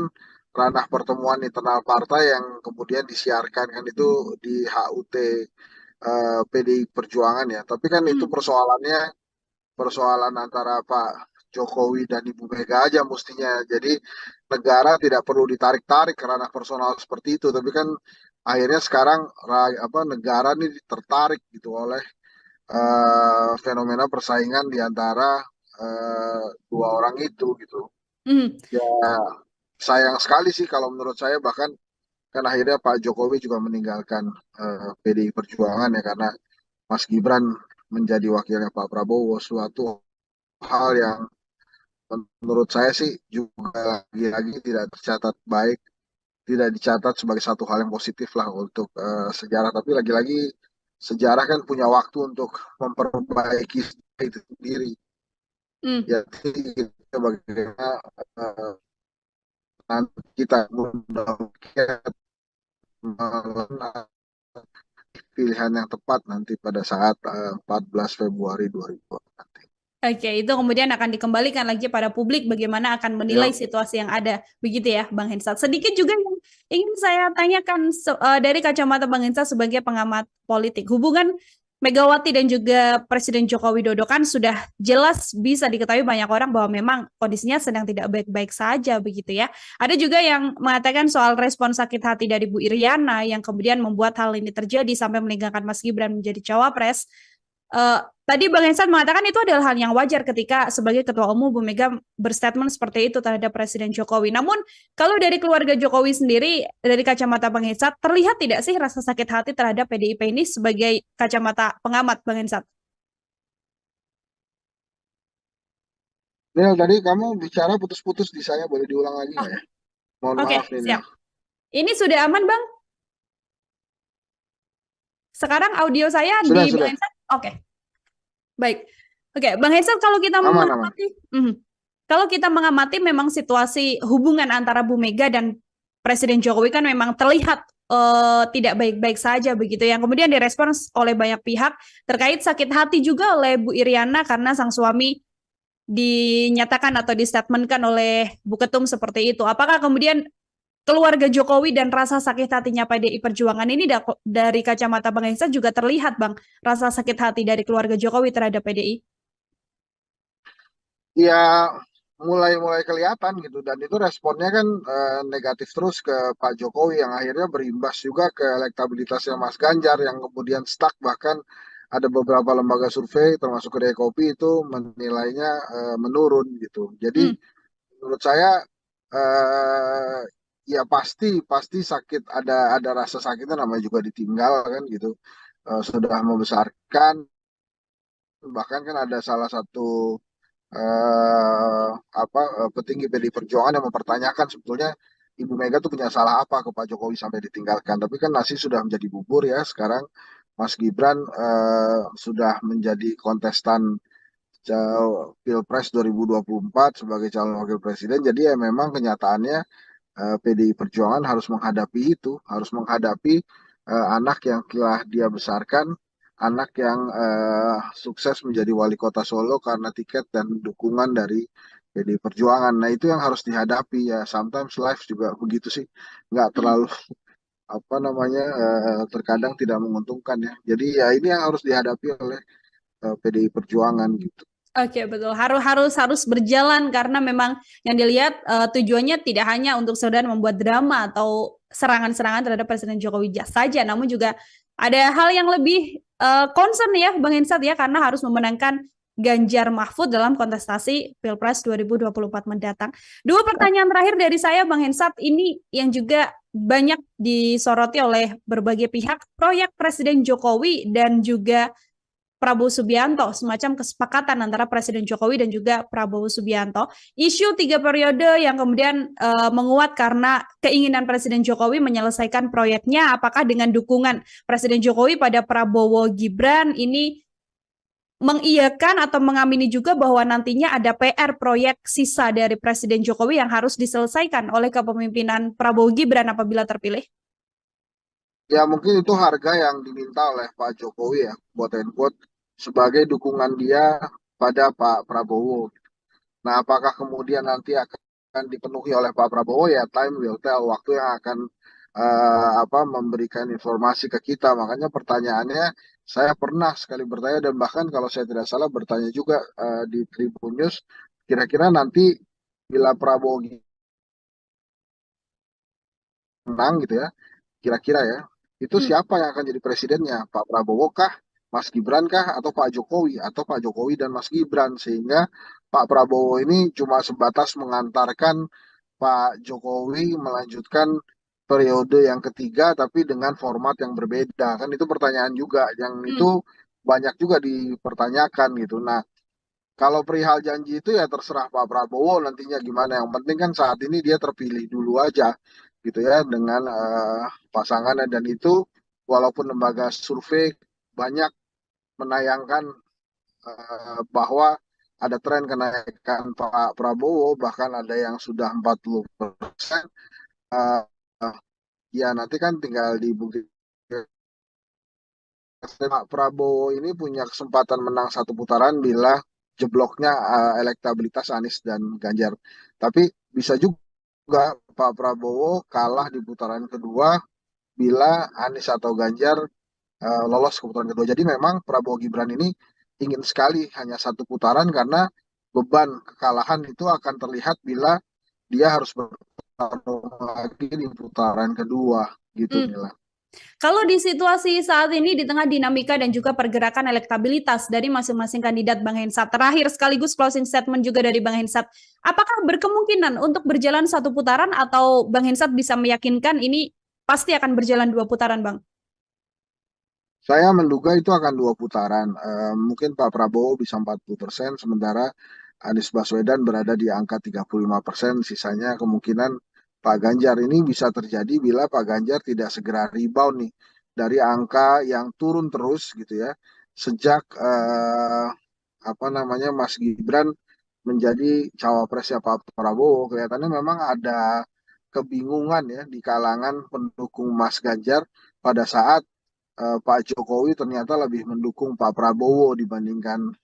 ranah pertemuan internal partai yang kemudian disiarkan kan itu di HUT PDI Perjuangan ya tapi kan itu Hmm. persoalan antara Pak Jokowi dan Ibu Mega aja mestinya. Jadi negara tidak perlu ditarik-tarik ke ranah personal seperti itu. Tapi kan akhirnya sekarang apa negara ini tertarik gitu oleh fenomena persaingan di antara dua orang itu gitu. Hmm. Ya sayang sekali sih kalau menurut saya bahkan kan akhirnya Pak Jokowi juga meninggalkan PDI Perjuangan ya karena Mas Gibran menjadi wakilnya Pak Prabowo suatu hal yang menurut saya sih juga lagi-lagi tidak tercatat baik, tidak dicatat sebagai satu hal yang positif lah untuk sejarah. Tapi lagi-lagi sejarah kan punya waktu untuk memperbaiki itu sendiri. Hmm. Ya, bagaimana nanti kita mudah-mudahan pilihan yang tepat nanti pada saat 14 Februari 2020 nanti. Oke, itu kemudian akan dikembalikan lagi pada publik bagaimana akan menilai Ya, situasi yang ada. Begitu ya, Bang Hensat. Sedikit juga yang ingin saya tanyakan dari kacamata Bang Hensat sebagai pengamat politik. Hubungan Megawati dan juga Presiden Joko Widodo kan sudah jelas bisa diketahui banyak orang bahwa memang kondisinya sedang tidak baik-baik saja begitu ya. Ada juga yang mengatakan soal respon sakit hati dari Bu Iriana yang kemudian membuat hal ini terjadi sampai meninggalkan Mas Gibran menjadi cawapres. Eh, Tadi Bang Hensan mengatakan itu adalah hal yang wajar ketika sebagai Ketua Umum Bu Mega berstatement seperti itu terhadap Presiden Jokowi. Namun kalau dari keluarga Jokowi sendiri, dari kacamata Bang Hensan, terlihat tidak sih rasa sakit hati terhadap PDIP ini sebagai kacamata pengamat Bang Hensan? Nil, tadi kamu bicara putus-putus di saya, boleh diulang lagi Oh, nggak ya? Mohon oke, maaf nih, Nil. siap. Ini sudah aman Bang? Sekarang audio saya Sudah, di Bang sudah. Hensan? Oke, baik. Oke, Bang Hensan kalau kita Aman, aman. mengamati, kalau kita mengamati memang situasi hubungan antara Bu Mega dan Presiden Jokowi kan memang terlihat tidak baik-baik saja begitu. Yang kemudian direspons oleh banyak pihak terkait sakit hati juga oleh Bu Iriana karena sang suami dinyatakan atau distatementkan oleh Bu Ketum seperti itu. Apakah kemudian keluarga Jokowi dan rasa sakit hatinya PDI Perjuangan ini dari kacamata Bang Hensa juga terlihat Bang, rasa sakit hati dari keluarga Jokowi terhadap PDI? Ya, mulai-mulai kelihatan gitu. Dan itu responnya kan negatif terus ke Pak Jokowi yang akhirnya berimbas juga ke elektabilitasnya Mas Ganjar yang kemudian stuck. Bahkan ada beberapa lembaga survei termasuk Kedai Kopi itu menilainya menurun gitu. Jadi Hmm. menurut saya eh, ya pasti pasti sakit, ada rasa sakitnya, namanya juga ditinggal kan gitu. Sudah membesarkan, bahkan kan ada salah satu petinggi PDI Perjuangan yang mempertanyakan sebetulnya Ibu Mega tuh punya salah apa ke Pak Jokowi sampai ditinggalkan. Tapi kan nasi sudah menjadi bubur ya. Sekarang Mas Gibran sudah menjadi kontestan Pilpres 2024 sebagai calon wakil presiden. Jadi ya memang kenyataannya PDI Perjuangan harus menghadapi itu, harus menghadapi anak yang telah dia besarkan, anak yang sukses menjadi wali kota Solo karena tiket dan dukungan dari PDI Perjuangan. Nah itu yang harus dihadapi ya. Sometimes life juga begitu sih, nggak Hmm. terlalu apa namanya terkadang tidak menguntungkan ya. Jadi ya ini yang harus dihadapi oleh PDI Perjuangan gitu. Oke, betul. Harus berjalan karena memang yang dilihat tujuannya tidak hanya untuk sekedar membuat drama atau serangan-serangan terhadap Presiden Jokowi saja, namun juga ada hal yang lebih concern ya, Bang Hensat ya, karena harus memenangkan Ganjar Mahfud dalam kontestasi Pilpres 2024 mendatang. Dua pertanyaan terakhir dari saya, Bang Hensat, ini yang juga banyak disoroti oleh berbagai pihak, proyek Presiden Jokowi dan juga Prabowo Subianto, semacam kesepakatan antara Presiden Jokowi dan juga Prabowo Subianto. Isu 3 periode yang kemudian menguat karena keinginan Presiden Jokowi menyelesaikan proyeknya, apakah dengan dukungan Presiden Jokowi pada Prabowo Gibran ini mengiyakan atau mengamini juga bahwa nantinya ada PR proyek sisa dari Presiden Jokowi yang harus diselesaikan oleh kepemimpinan Prabowo Gibran apabila terpilih? Ya mungkin itu harga yang diminta oleh Pak Jokowi ya, quote and quote, sebagai dukungan dia pada Pak Prabowo. Nah, apakah kemudian nanti akan dipenuhi oleh Pak Prabowo ya, time will tell, waktu yang akan memberikan informasi ke kita. Makanya pertanyaannya, saya pernah sekali bertanya dan bahkan kalau saya tidak salah bertanya juga di Tribun News, kira-kira nanti bila Prabowo menang gitu ya, kira-kira ya, itu Hmm. siapa yang akan jadi presidennya? Pak Prabowo kah, Mas Gibran kah, atau Pak Jokowi, atau Pak Jokowi dan Mas Gibran? Sehingga Pak Prabowo ini cuma sebatas mengantarkan Pak Jokowi melanjutkan periode yang ketiga, tapi dengan format yang berbeda. Kan itu pertanyaan juga, yang itu Hmm. banyak juga dipertanyakan gitu. Nah, kalau perihal janji itu ya terserah Pak Prabowo nantinya gimana. Yang penting kan saat ini dia terpilih dulu aja gitu ya dengan pasangannya, dan itu walaupun lembaga survei banyak menayangkan bahwa ada tren kenaikan Pak Prabowo, bahkan ada yang sudah 40%. Eh, Ya nanti kan tinggal dibuktikan. Pak Prabowo ini punya kesempatan menang satu putaran bila jebloknya elektabilitas Anies dan Ganjar. Tapi bisa juga Pak Prabowo kalah di putaran kedua bila Anies atau Ganjar lolos ke putaran kedua. Jadi memang Prabowo Gibran ini ingin sekali hanya satu putaran karena beban kekalahan itu akan terlihat bila dia harus bertarung lagi di putaran kedua gitu Hmm. Mila. Kalau di situasi saat ini di tengah dinamika dan juga pergerakan elektabilitas dari masing-masing kandidat Bang Hensat, terakhir sekaligus closing statement juga dari Bang Hensat, apakah berkemungkinan untuk berjalan satu putaran atau Bang Hensat bisa meyakinkan ini pasti akan berjalan dua putaran, Bang? Saya menduga itu akan dua putaran. Mungkin Pak Prabowo bisa 40%, sementara Anies Baswedan berada di angka 35%. Sisanya kemungkinan Pak Ganjar ini bisa terjadi bila Pak Ganjar tidak segera rebound nih dari angka yang turun terus gitu ya. Sejak apa namanya Mas Gibran menjadi cawapresnya Pak Prabowo, kelihatannya memang ada kebingungan ya di kalangan pendukung Mas Ganjar pada saat Pak Jokowi ternyata lebih mendukung Pak Prabowo dibandingkan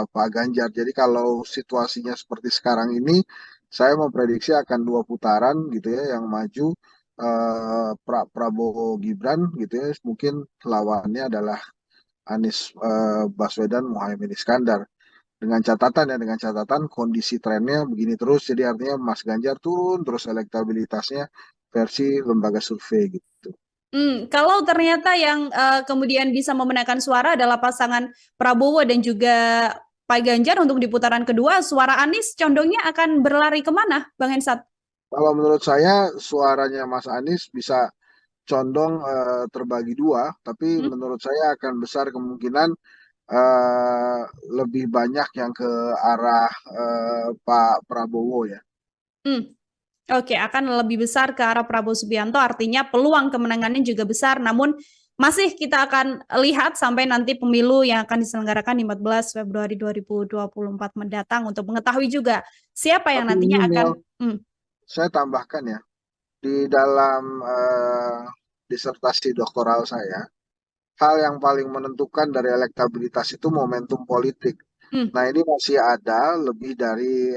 Pak Ganjar. Jadi kalau situasinya seperti sekarang ini, saya memprediksi akan dua putaran gitu ya yang maju Prabowo Gibran gitu ya. Mungkin lawannya adalah Anies Baswedan Muhaimin Iskandar. Dengan catatan kondisi trennya begini terus, jadi artinya Mas Ganjar turun terus elektabilitasnya versi lembaga survei gitu. Kalau ternyata yang kemudian bisa memenangkan suara adalah pasangan Prabowo dan juga Pak Ganjar untuk di putaran kedua, suara Anies condongnya akan berlari kemana, Bang Hensat? Kalau menurut saya suaranya Mas Anies bisa condong terbagi dua, tapi Hmm? menurut saya akan besar kemungkinan eh, lebih banyak yang ke arah Pak Prabowo ya. Hmm. Oke, akan lebih besar ke arah Prabowo Subianto, artinya peluang kemenangannya juga besar, namun masih kita akan lihat sampai nanti pemilu yang akan diselenggarakan di 14 Februari 2024 mendatang untuk mengetahui juga siapa yang Tapi ini nantinya akan. Mil, saya tambahkan ya, di dalam disertasi doktoral saya, hal yang paling menentukan dari elektabilitas itu momentum politik. Hmm, Nah, ini masih ada lebih dari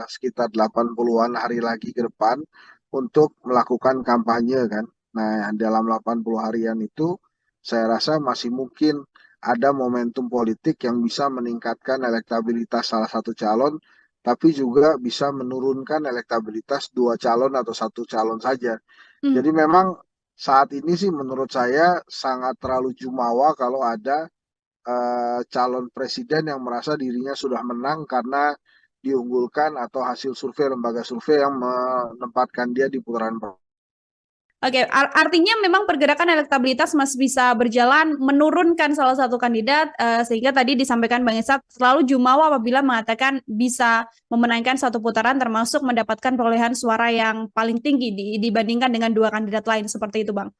sekitar 80-an hari lagi ke depan untuk melakukan kampanye kan. Nah, dalam 80 harian itu saya rasa masih mungkin ada momentum politik yang bisa meningkatkan elektabilitas salah satu calon, tapi juga bisa menurunkan elektabilitas dua calon atau satu calon saja. hmm. Jadi memang saat ini sih menurut saya sangat terlalu jumawa kalau ada calon presiden yang merasa dirinya sudah menang karena diunggulkan atau hasil survei lembaga survei yang menempatkan dia di putaran pertama. Oke, artinya memang pergerakan elektabilitas masih bisa berjalan menurunkan salah satu kandidat, sehingga tadi disampaikan Bang Esat selalu jumawa apabila mengatakan bisa memenangkan satu putaran termasuk mendapatkan perolehan suara yang paling tinggi dibandingkan dengan dua kandidat lain seperti itu, Bang.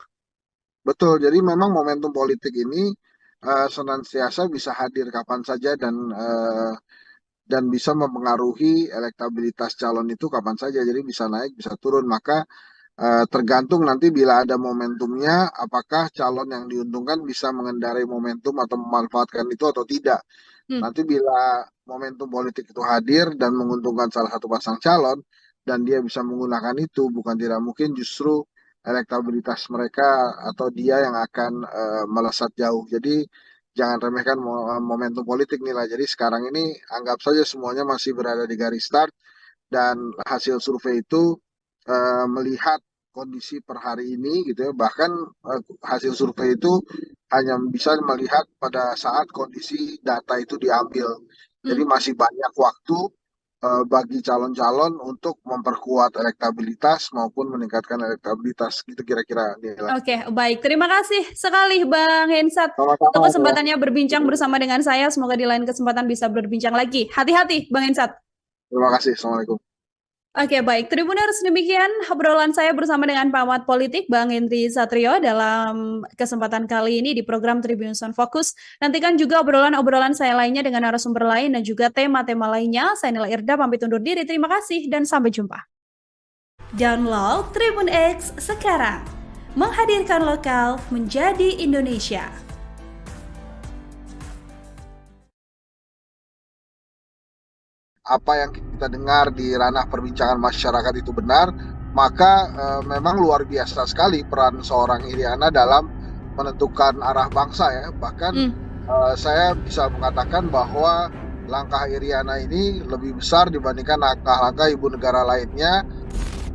Betul, jadi memang momentum politik ini senantiasa bisa hadir kapan saja dan bisa mempengaruhi elektabilitas calon itu kapan saja. Jadi bisa naik, bisa turun. Maka tergantung nanti bila ada momentumnya, apakah calon yang diuntungkan bisa mengendarai momentum atau memanfaatkan itu atau tidak. Hmm. Nanti bila momentum politik itu hadir dan menguntungkan salah satu pasang calon, dan dia bisa menggunakan itu, bukan tidak mungkin justru elektabilitas mereka atau dia yang akan melesat jauh. Jadi jangan remehkan momentum politik nilai. Jadi sekarang ini anggap saja semuanya masih berada di garis start dan hasil survei itu melihat kondisi per hari ini gitu ya. Bahkan hasil survei itu hanya bisa melihat pada saat kondisi data itu diambil. Jadi Hmm. masih banyak waktu bagi calon-calon untuk memperkuat elektabilitas maupun meningkatkan elektabilitas gitu kira-kira nilai. Oke, baik. Terima kasih sekali Bang Hensat untuk Sama-sama ya. kesempatannya berbincang bersama dengan saya. Semoga di lain kesempatan bisa berbincang lagi. Hati-hati, Bang Hensat. Terima kasih. Assalamualaikum. Oke, baik. Tribuners, demikian obrolan saya bersama dengan pengamat politik Bang Henry Satrio dalam kesempatan kali ini di program Tribuners on Focus. Nantikan juga obrolan-obrolan saya lainnya dengan narasumber lain dan juga tema-tema lainnya. Saya Nila Irda, pamit undur diri. Terima kasih dan sampai jumpa. Download Tribun X sekarang. Menghadirkan lokal menjadi Indonesia. Apa yang kita dengar di ranah perbincangan masyarakat itu benar, maka memang luar biasa sekali peran seorang Iriana dalam menentukan arah bangsa ya. Bahkan saya bisa mengatakan bahwa langkah Iriana ini lebih besar dibandingkan langkah-langkah ibu negara lainnya.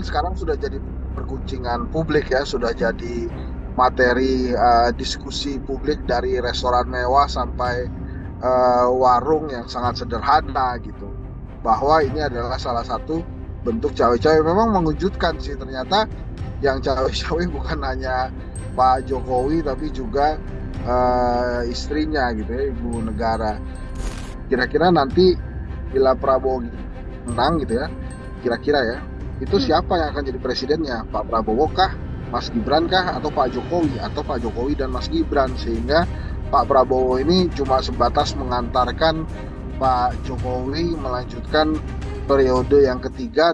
Sekarang sudah jadi perguncingan publik ya, sudah jadi materi diskusi publik dari restoran mewah sampai warung yang sangat sederhana gitu. Bahwa ini adalah salah satu bentuk cawe-cawe. Memang mengejutkan sih, ternyata yang cawe-cawe bukan hanya Pak Jokowi tapi juga istrinya gitu ya, ibu negara. Kira-kira nanti bila Prabowo menang gitu ya, kira-kira ya, itu siapa yang akan jadi presidennya? Pak Prabowo kah, Mas Gibran kah, atau Pak Jokowi, atau Pak Jokowi dan Mas Gibran? Sehingga Pak Prabowo ini cuma sebatas mengantarkan Pak Jokowi melanjutkan periode yang ketiga.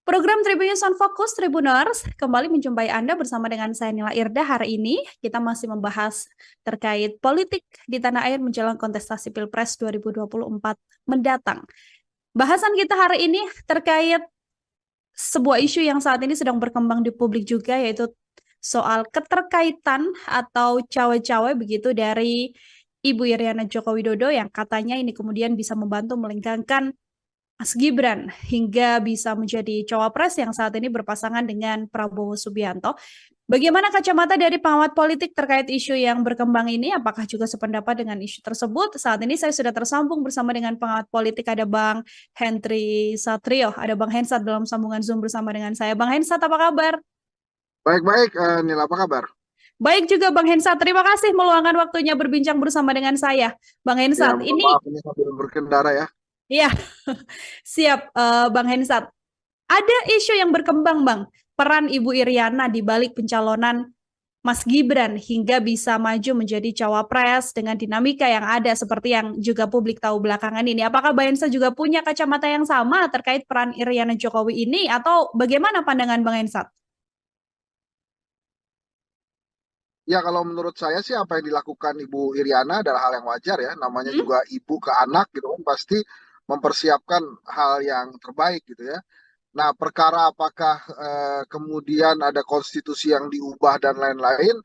Program Tribunnews on Focus Tribuners kembali menjumpai Anda bersama dengan saya Nila Irda. Hari ini kita masih membahas terkait politik di tanah air menjelang kontestasi Pilpres 2024 mendatang. Bahasan kita hari ini terkait sebuah isu yang saat ini sedang berkembang di publik juga, yaitu soal keterkaitan atau cawe-cawe begitu dari Ibu Iriana Joko Widodo yang katanya ini kemudian bisa membantu melengkangkan Mas Gibran hingga bisa menjadi cawapres yang saat ini berpasangan dengan Prabowo Subianto. Bagaimana kacamata dari pengamat politik terkait isu yang berkembang ini? Apakah juga sependapat dengan isu tersebut? Saat ini saya sudah tersambung bersama dengan pengamat politik, ada Bang Henry Satrio, ada Bang Hensat dalam sambungan Zoom bersama dengan saya. Bang Hensat, apa kabar? Baik-baik, Nila, apa kabar? Baik juga Bang Hensat, terima kasih meluangkan waktunya berbincang bersama dengan saya. Bang Ya, Hensat, mohon ini maaf ini sambil berkendara ya. ya siap Bang Hensat. Ada isu yang berkembang, Bang. Peran Ibu Iriana di balik pencalonan Mas Gibran hingga bisa maju menjadi cawapres dengan dinamika yang ada seperti yang juga publik tahu belakangan ini. Apakah Bang Hensa juga punya kacamata yang sama terkait peran Iriana Jokowi ini atau bagaimana pandangan Bang Hensa? Ya, kalau menurut saya sih apa yang dilakukan Ibu Iriana adalah hal yang wajar ya. Namanya Hmm? juga ibu ke anak gitu kan, pasti mempersiapkan hal yang terbaik gitu ya. Nah, perkara apakah kemudian ada konstitusi yang diubah dan lain-lain,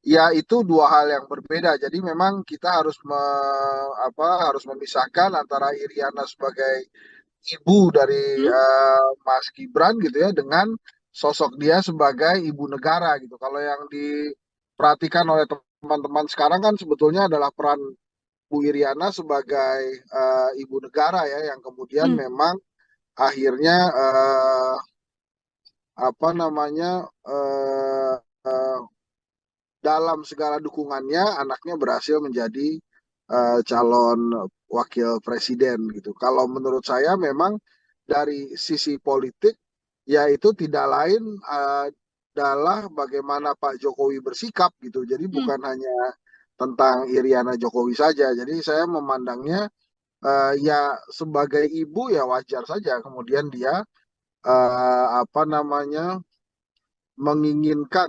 ya itu dua hal yang berbeda. Jadi memang kita harus harus memisahkan antara Iriana sebagai ibu dari Hmm? Mas Gibran gitu ya dengan sosok dia sebagai ibu negara gitu. Kalau yang diperhatikan oleh teman-teman sekarang kan sebetulnya adalah peran Bu Iriana sebagai ibu negara ya, yang kemudian Hmm? memang akhirnya apa namanya eh, eh, dalam segala dukungannya anaknya berhasil menjadi calon wakil presiden gitu. Kalau menurut saya memang dari sisi politik ya itu tidak lain adalah bagaimana Pak Jokowi bersikap gitu. Jadi Hmm? bukan hanya tentang Iriana Jokowi saja. Jadi saya memandangnya ya sebagai ibu ya wajar saja kemudian dia apa namanya menginginkan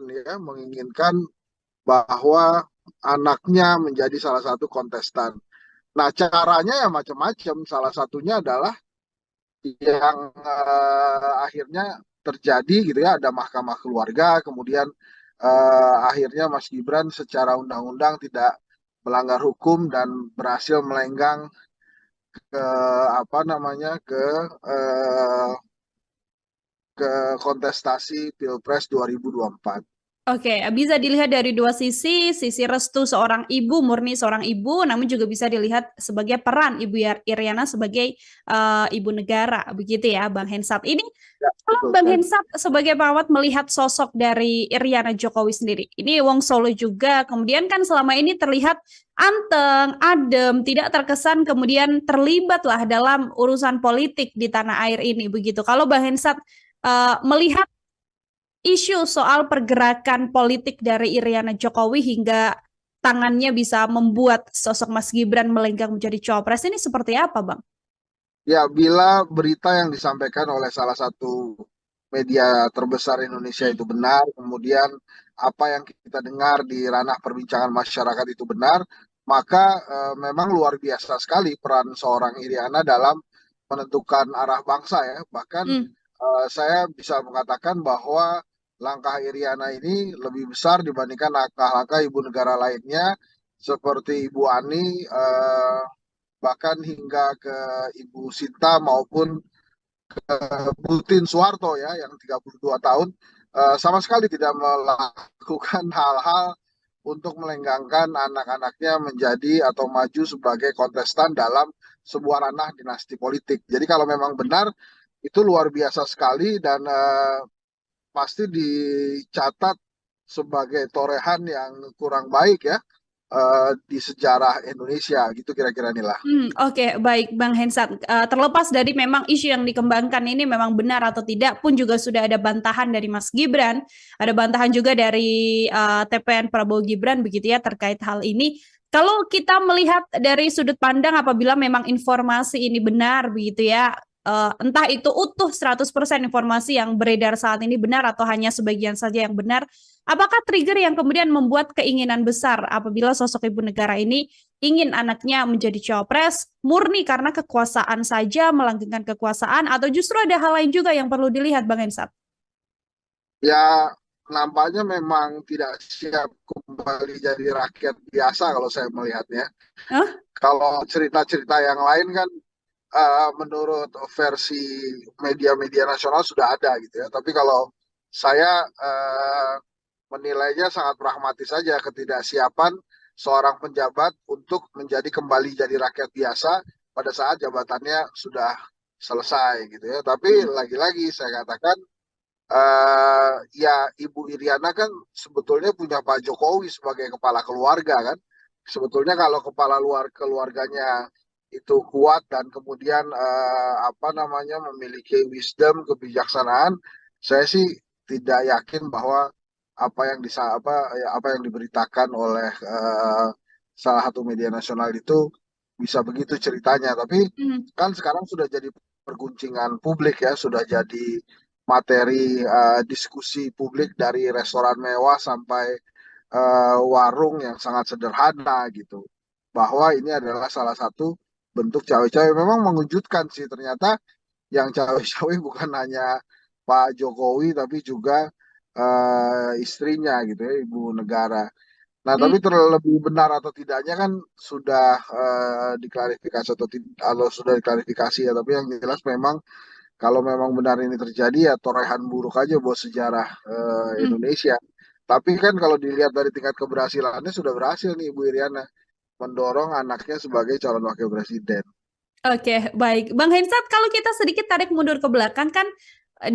bahwa anaknya menjadi salah satu kontestan. Nah, caranya ya macam-macam. Salah satunya adalah yang akhirnya terjadi gitu ya, ada mahkamah keluarga, kemudian akhirnya Mas Gibran secara undang-undang tidak melanggar hukum dan berhasil melenggang ke apa namanya eh, ke kontestasi Pilpres 2024. Oke, bisa dilihat dari dua sisi restu seorang ibu, murni seorang ibu, namun juga bisa dilihat sebagai peran Iryana sebagai ibu negara, begitu ya, Bang Hensat. Ini Ya, kalau betul Bang sekali. Hensat sebagai perawat melihat sosok dari Iryana Jokowi sendiri, ini Wong Solo juga, kemudian kan selama ini terlihat anteng, adem, tidak terkesan kemudian terlibat lah dalam urusan politik di tanah air ini, begitu. Kalau Bang Hensat melihat isu soal pergerakan politik dari Iryana Jokowi hingga tangannya bisa membuat sosok Mas Gibran melenggang menjadi cawapres ini seperti apa, Bang? Ya, bila berita yang disampaikan oleh salah satu media terbesar Indonesia itu benar, kemudian apa yang kita dengar di ranah perbincangan masyarakat itu benar, maka memang luar biasa sekali peran seorang Iriana dalam menentukan arah bangsa ya. Bahkan Hmm. saya bisa mengatakan bahwa langkah Iriana ini lebih besar dibandingkan langkah-langkah ibu negara lainnya seperti Ibu Ani, bahkan hingga ke Ibu Sinta maupun Butin Soeharto ya yang 32 tahun sama sekali tidak melakukan hal-hal untuk melenggangkan anak-anaknya menjadi atau maju sebagai kontestan dalam sebuah ranah dinasti politik. Jadi kalau memang benar itu luar biasa sekali dan pasti dicatat sebagai torehan yang kurang baik ya di sejarah Indonesia gitu kira-kira inilah. Oke, baik Bang Hensat. Terlepas dari memang isu yang dikembangkan ini memang benar atau tidak pun juga sudah ada bantahan dari Mas Gibran, ada bantahan juga dari TPN Prabowo Gibran begitu ya terkait hal ini. Kalau kita melihat dari sudut pandang apabila memang informasi ini benar begitu ya, entah itu utuh 100% informasi yang beredar saat ini benar atau hanya sebagian saja yang benar, apakah trigger yang kemudian membuat keinginan besar apabila sosok ibu negara ini ingin anaknya menjadi cawapres murni karena kekuasaan saja, melanggengkan kekuasaan, atau justru ada hal lain juga yang perlu dilihat, Bang Hensat? Ya, nampaknya memang tidak siap kembali jadi rakyat biasa kalau saya melihatnya. Hah? Kalau cerita-cerita yang lain kan menurut versi media-media nasional sudah ada gitu ya. Tapi kalau saya menilainya sangat pragmatis saja ketidaksiapan seorang penjabat untuk menjadi kembali jadi rakyat biasa pada saat jabatannya sudah selesai gitu ya. Tapi Hmm. lagi-lagi saya katakan ya Ibu Iriana kan sebetulnya punya Pak Jokowi sebagai kepala keluarga kan. Sebetulnya kalau kepala luar keluarganya itu kuat dan kemudian apa namanya memiliki wisdom, kebijaksanaan, saya sih tidak yakin bahwa apa yang diberitakan oleh salah satu media nasional itu bisa begitu ceritanya. Tapi Hmm. kan sekarang sudah jadi perguncingan publik ya, sudah jadi materi diskusi publik dari restoran mewah sampai warung yang sangat sederhana gitu. Bahwa ini adalah salah satu bentuk cawe-cawe. Memang mengejutkan sih ternyata yang cawe-cawe bukan hanya Pak Jokowi tapi juga istrinya gitu ya, ibu negara. Nah, Hmm. tapi terlebih benar atau tidaknya kan sudah diklarifikasi atau sudah diklarifikasi ya. Tapi yang jelas memang kalau memang benar ini terjadi ya torehan buruk aja buat sejarah Hmm. Indonesia. Tapi kan kalau dilihat dari tingkat keberhasilannya sudah berhasil nih Ibu Iriana mendorong anaknya sebagai calon wakil presiden. Oke, baik. Bang Hensat, kalau kita sedikit tarik mundur ke belakang kan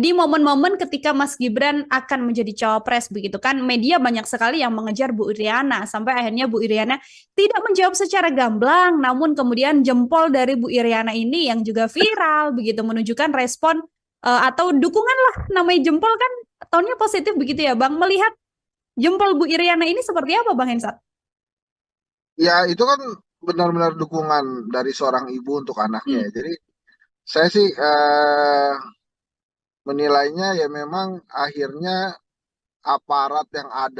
di momen-momen ketika Mas Gibran akan menjadi cawapres begitu kan media banyak sekali yang mengejar Bu Iriana sampai akhirnya Bu Iriana tidak menjawab secara gamblang namun kemudian jempol dari Bu Iriana ini yang juga viral begitu menunjukkan respon atau dukungan lah namanya jempol kan tonnya positif begitu ya Bang. Melihat jempol Bu Iriana ini seperti apa Bang Hensat? Ya itu kan benar-benar dukungan dari seorang ibu untuk anaknya Hmm. ya. Jadi saya sih menilainya ya memang akhirnya aparat yang ada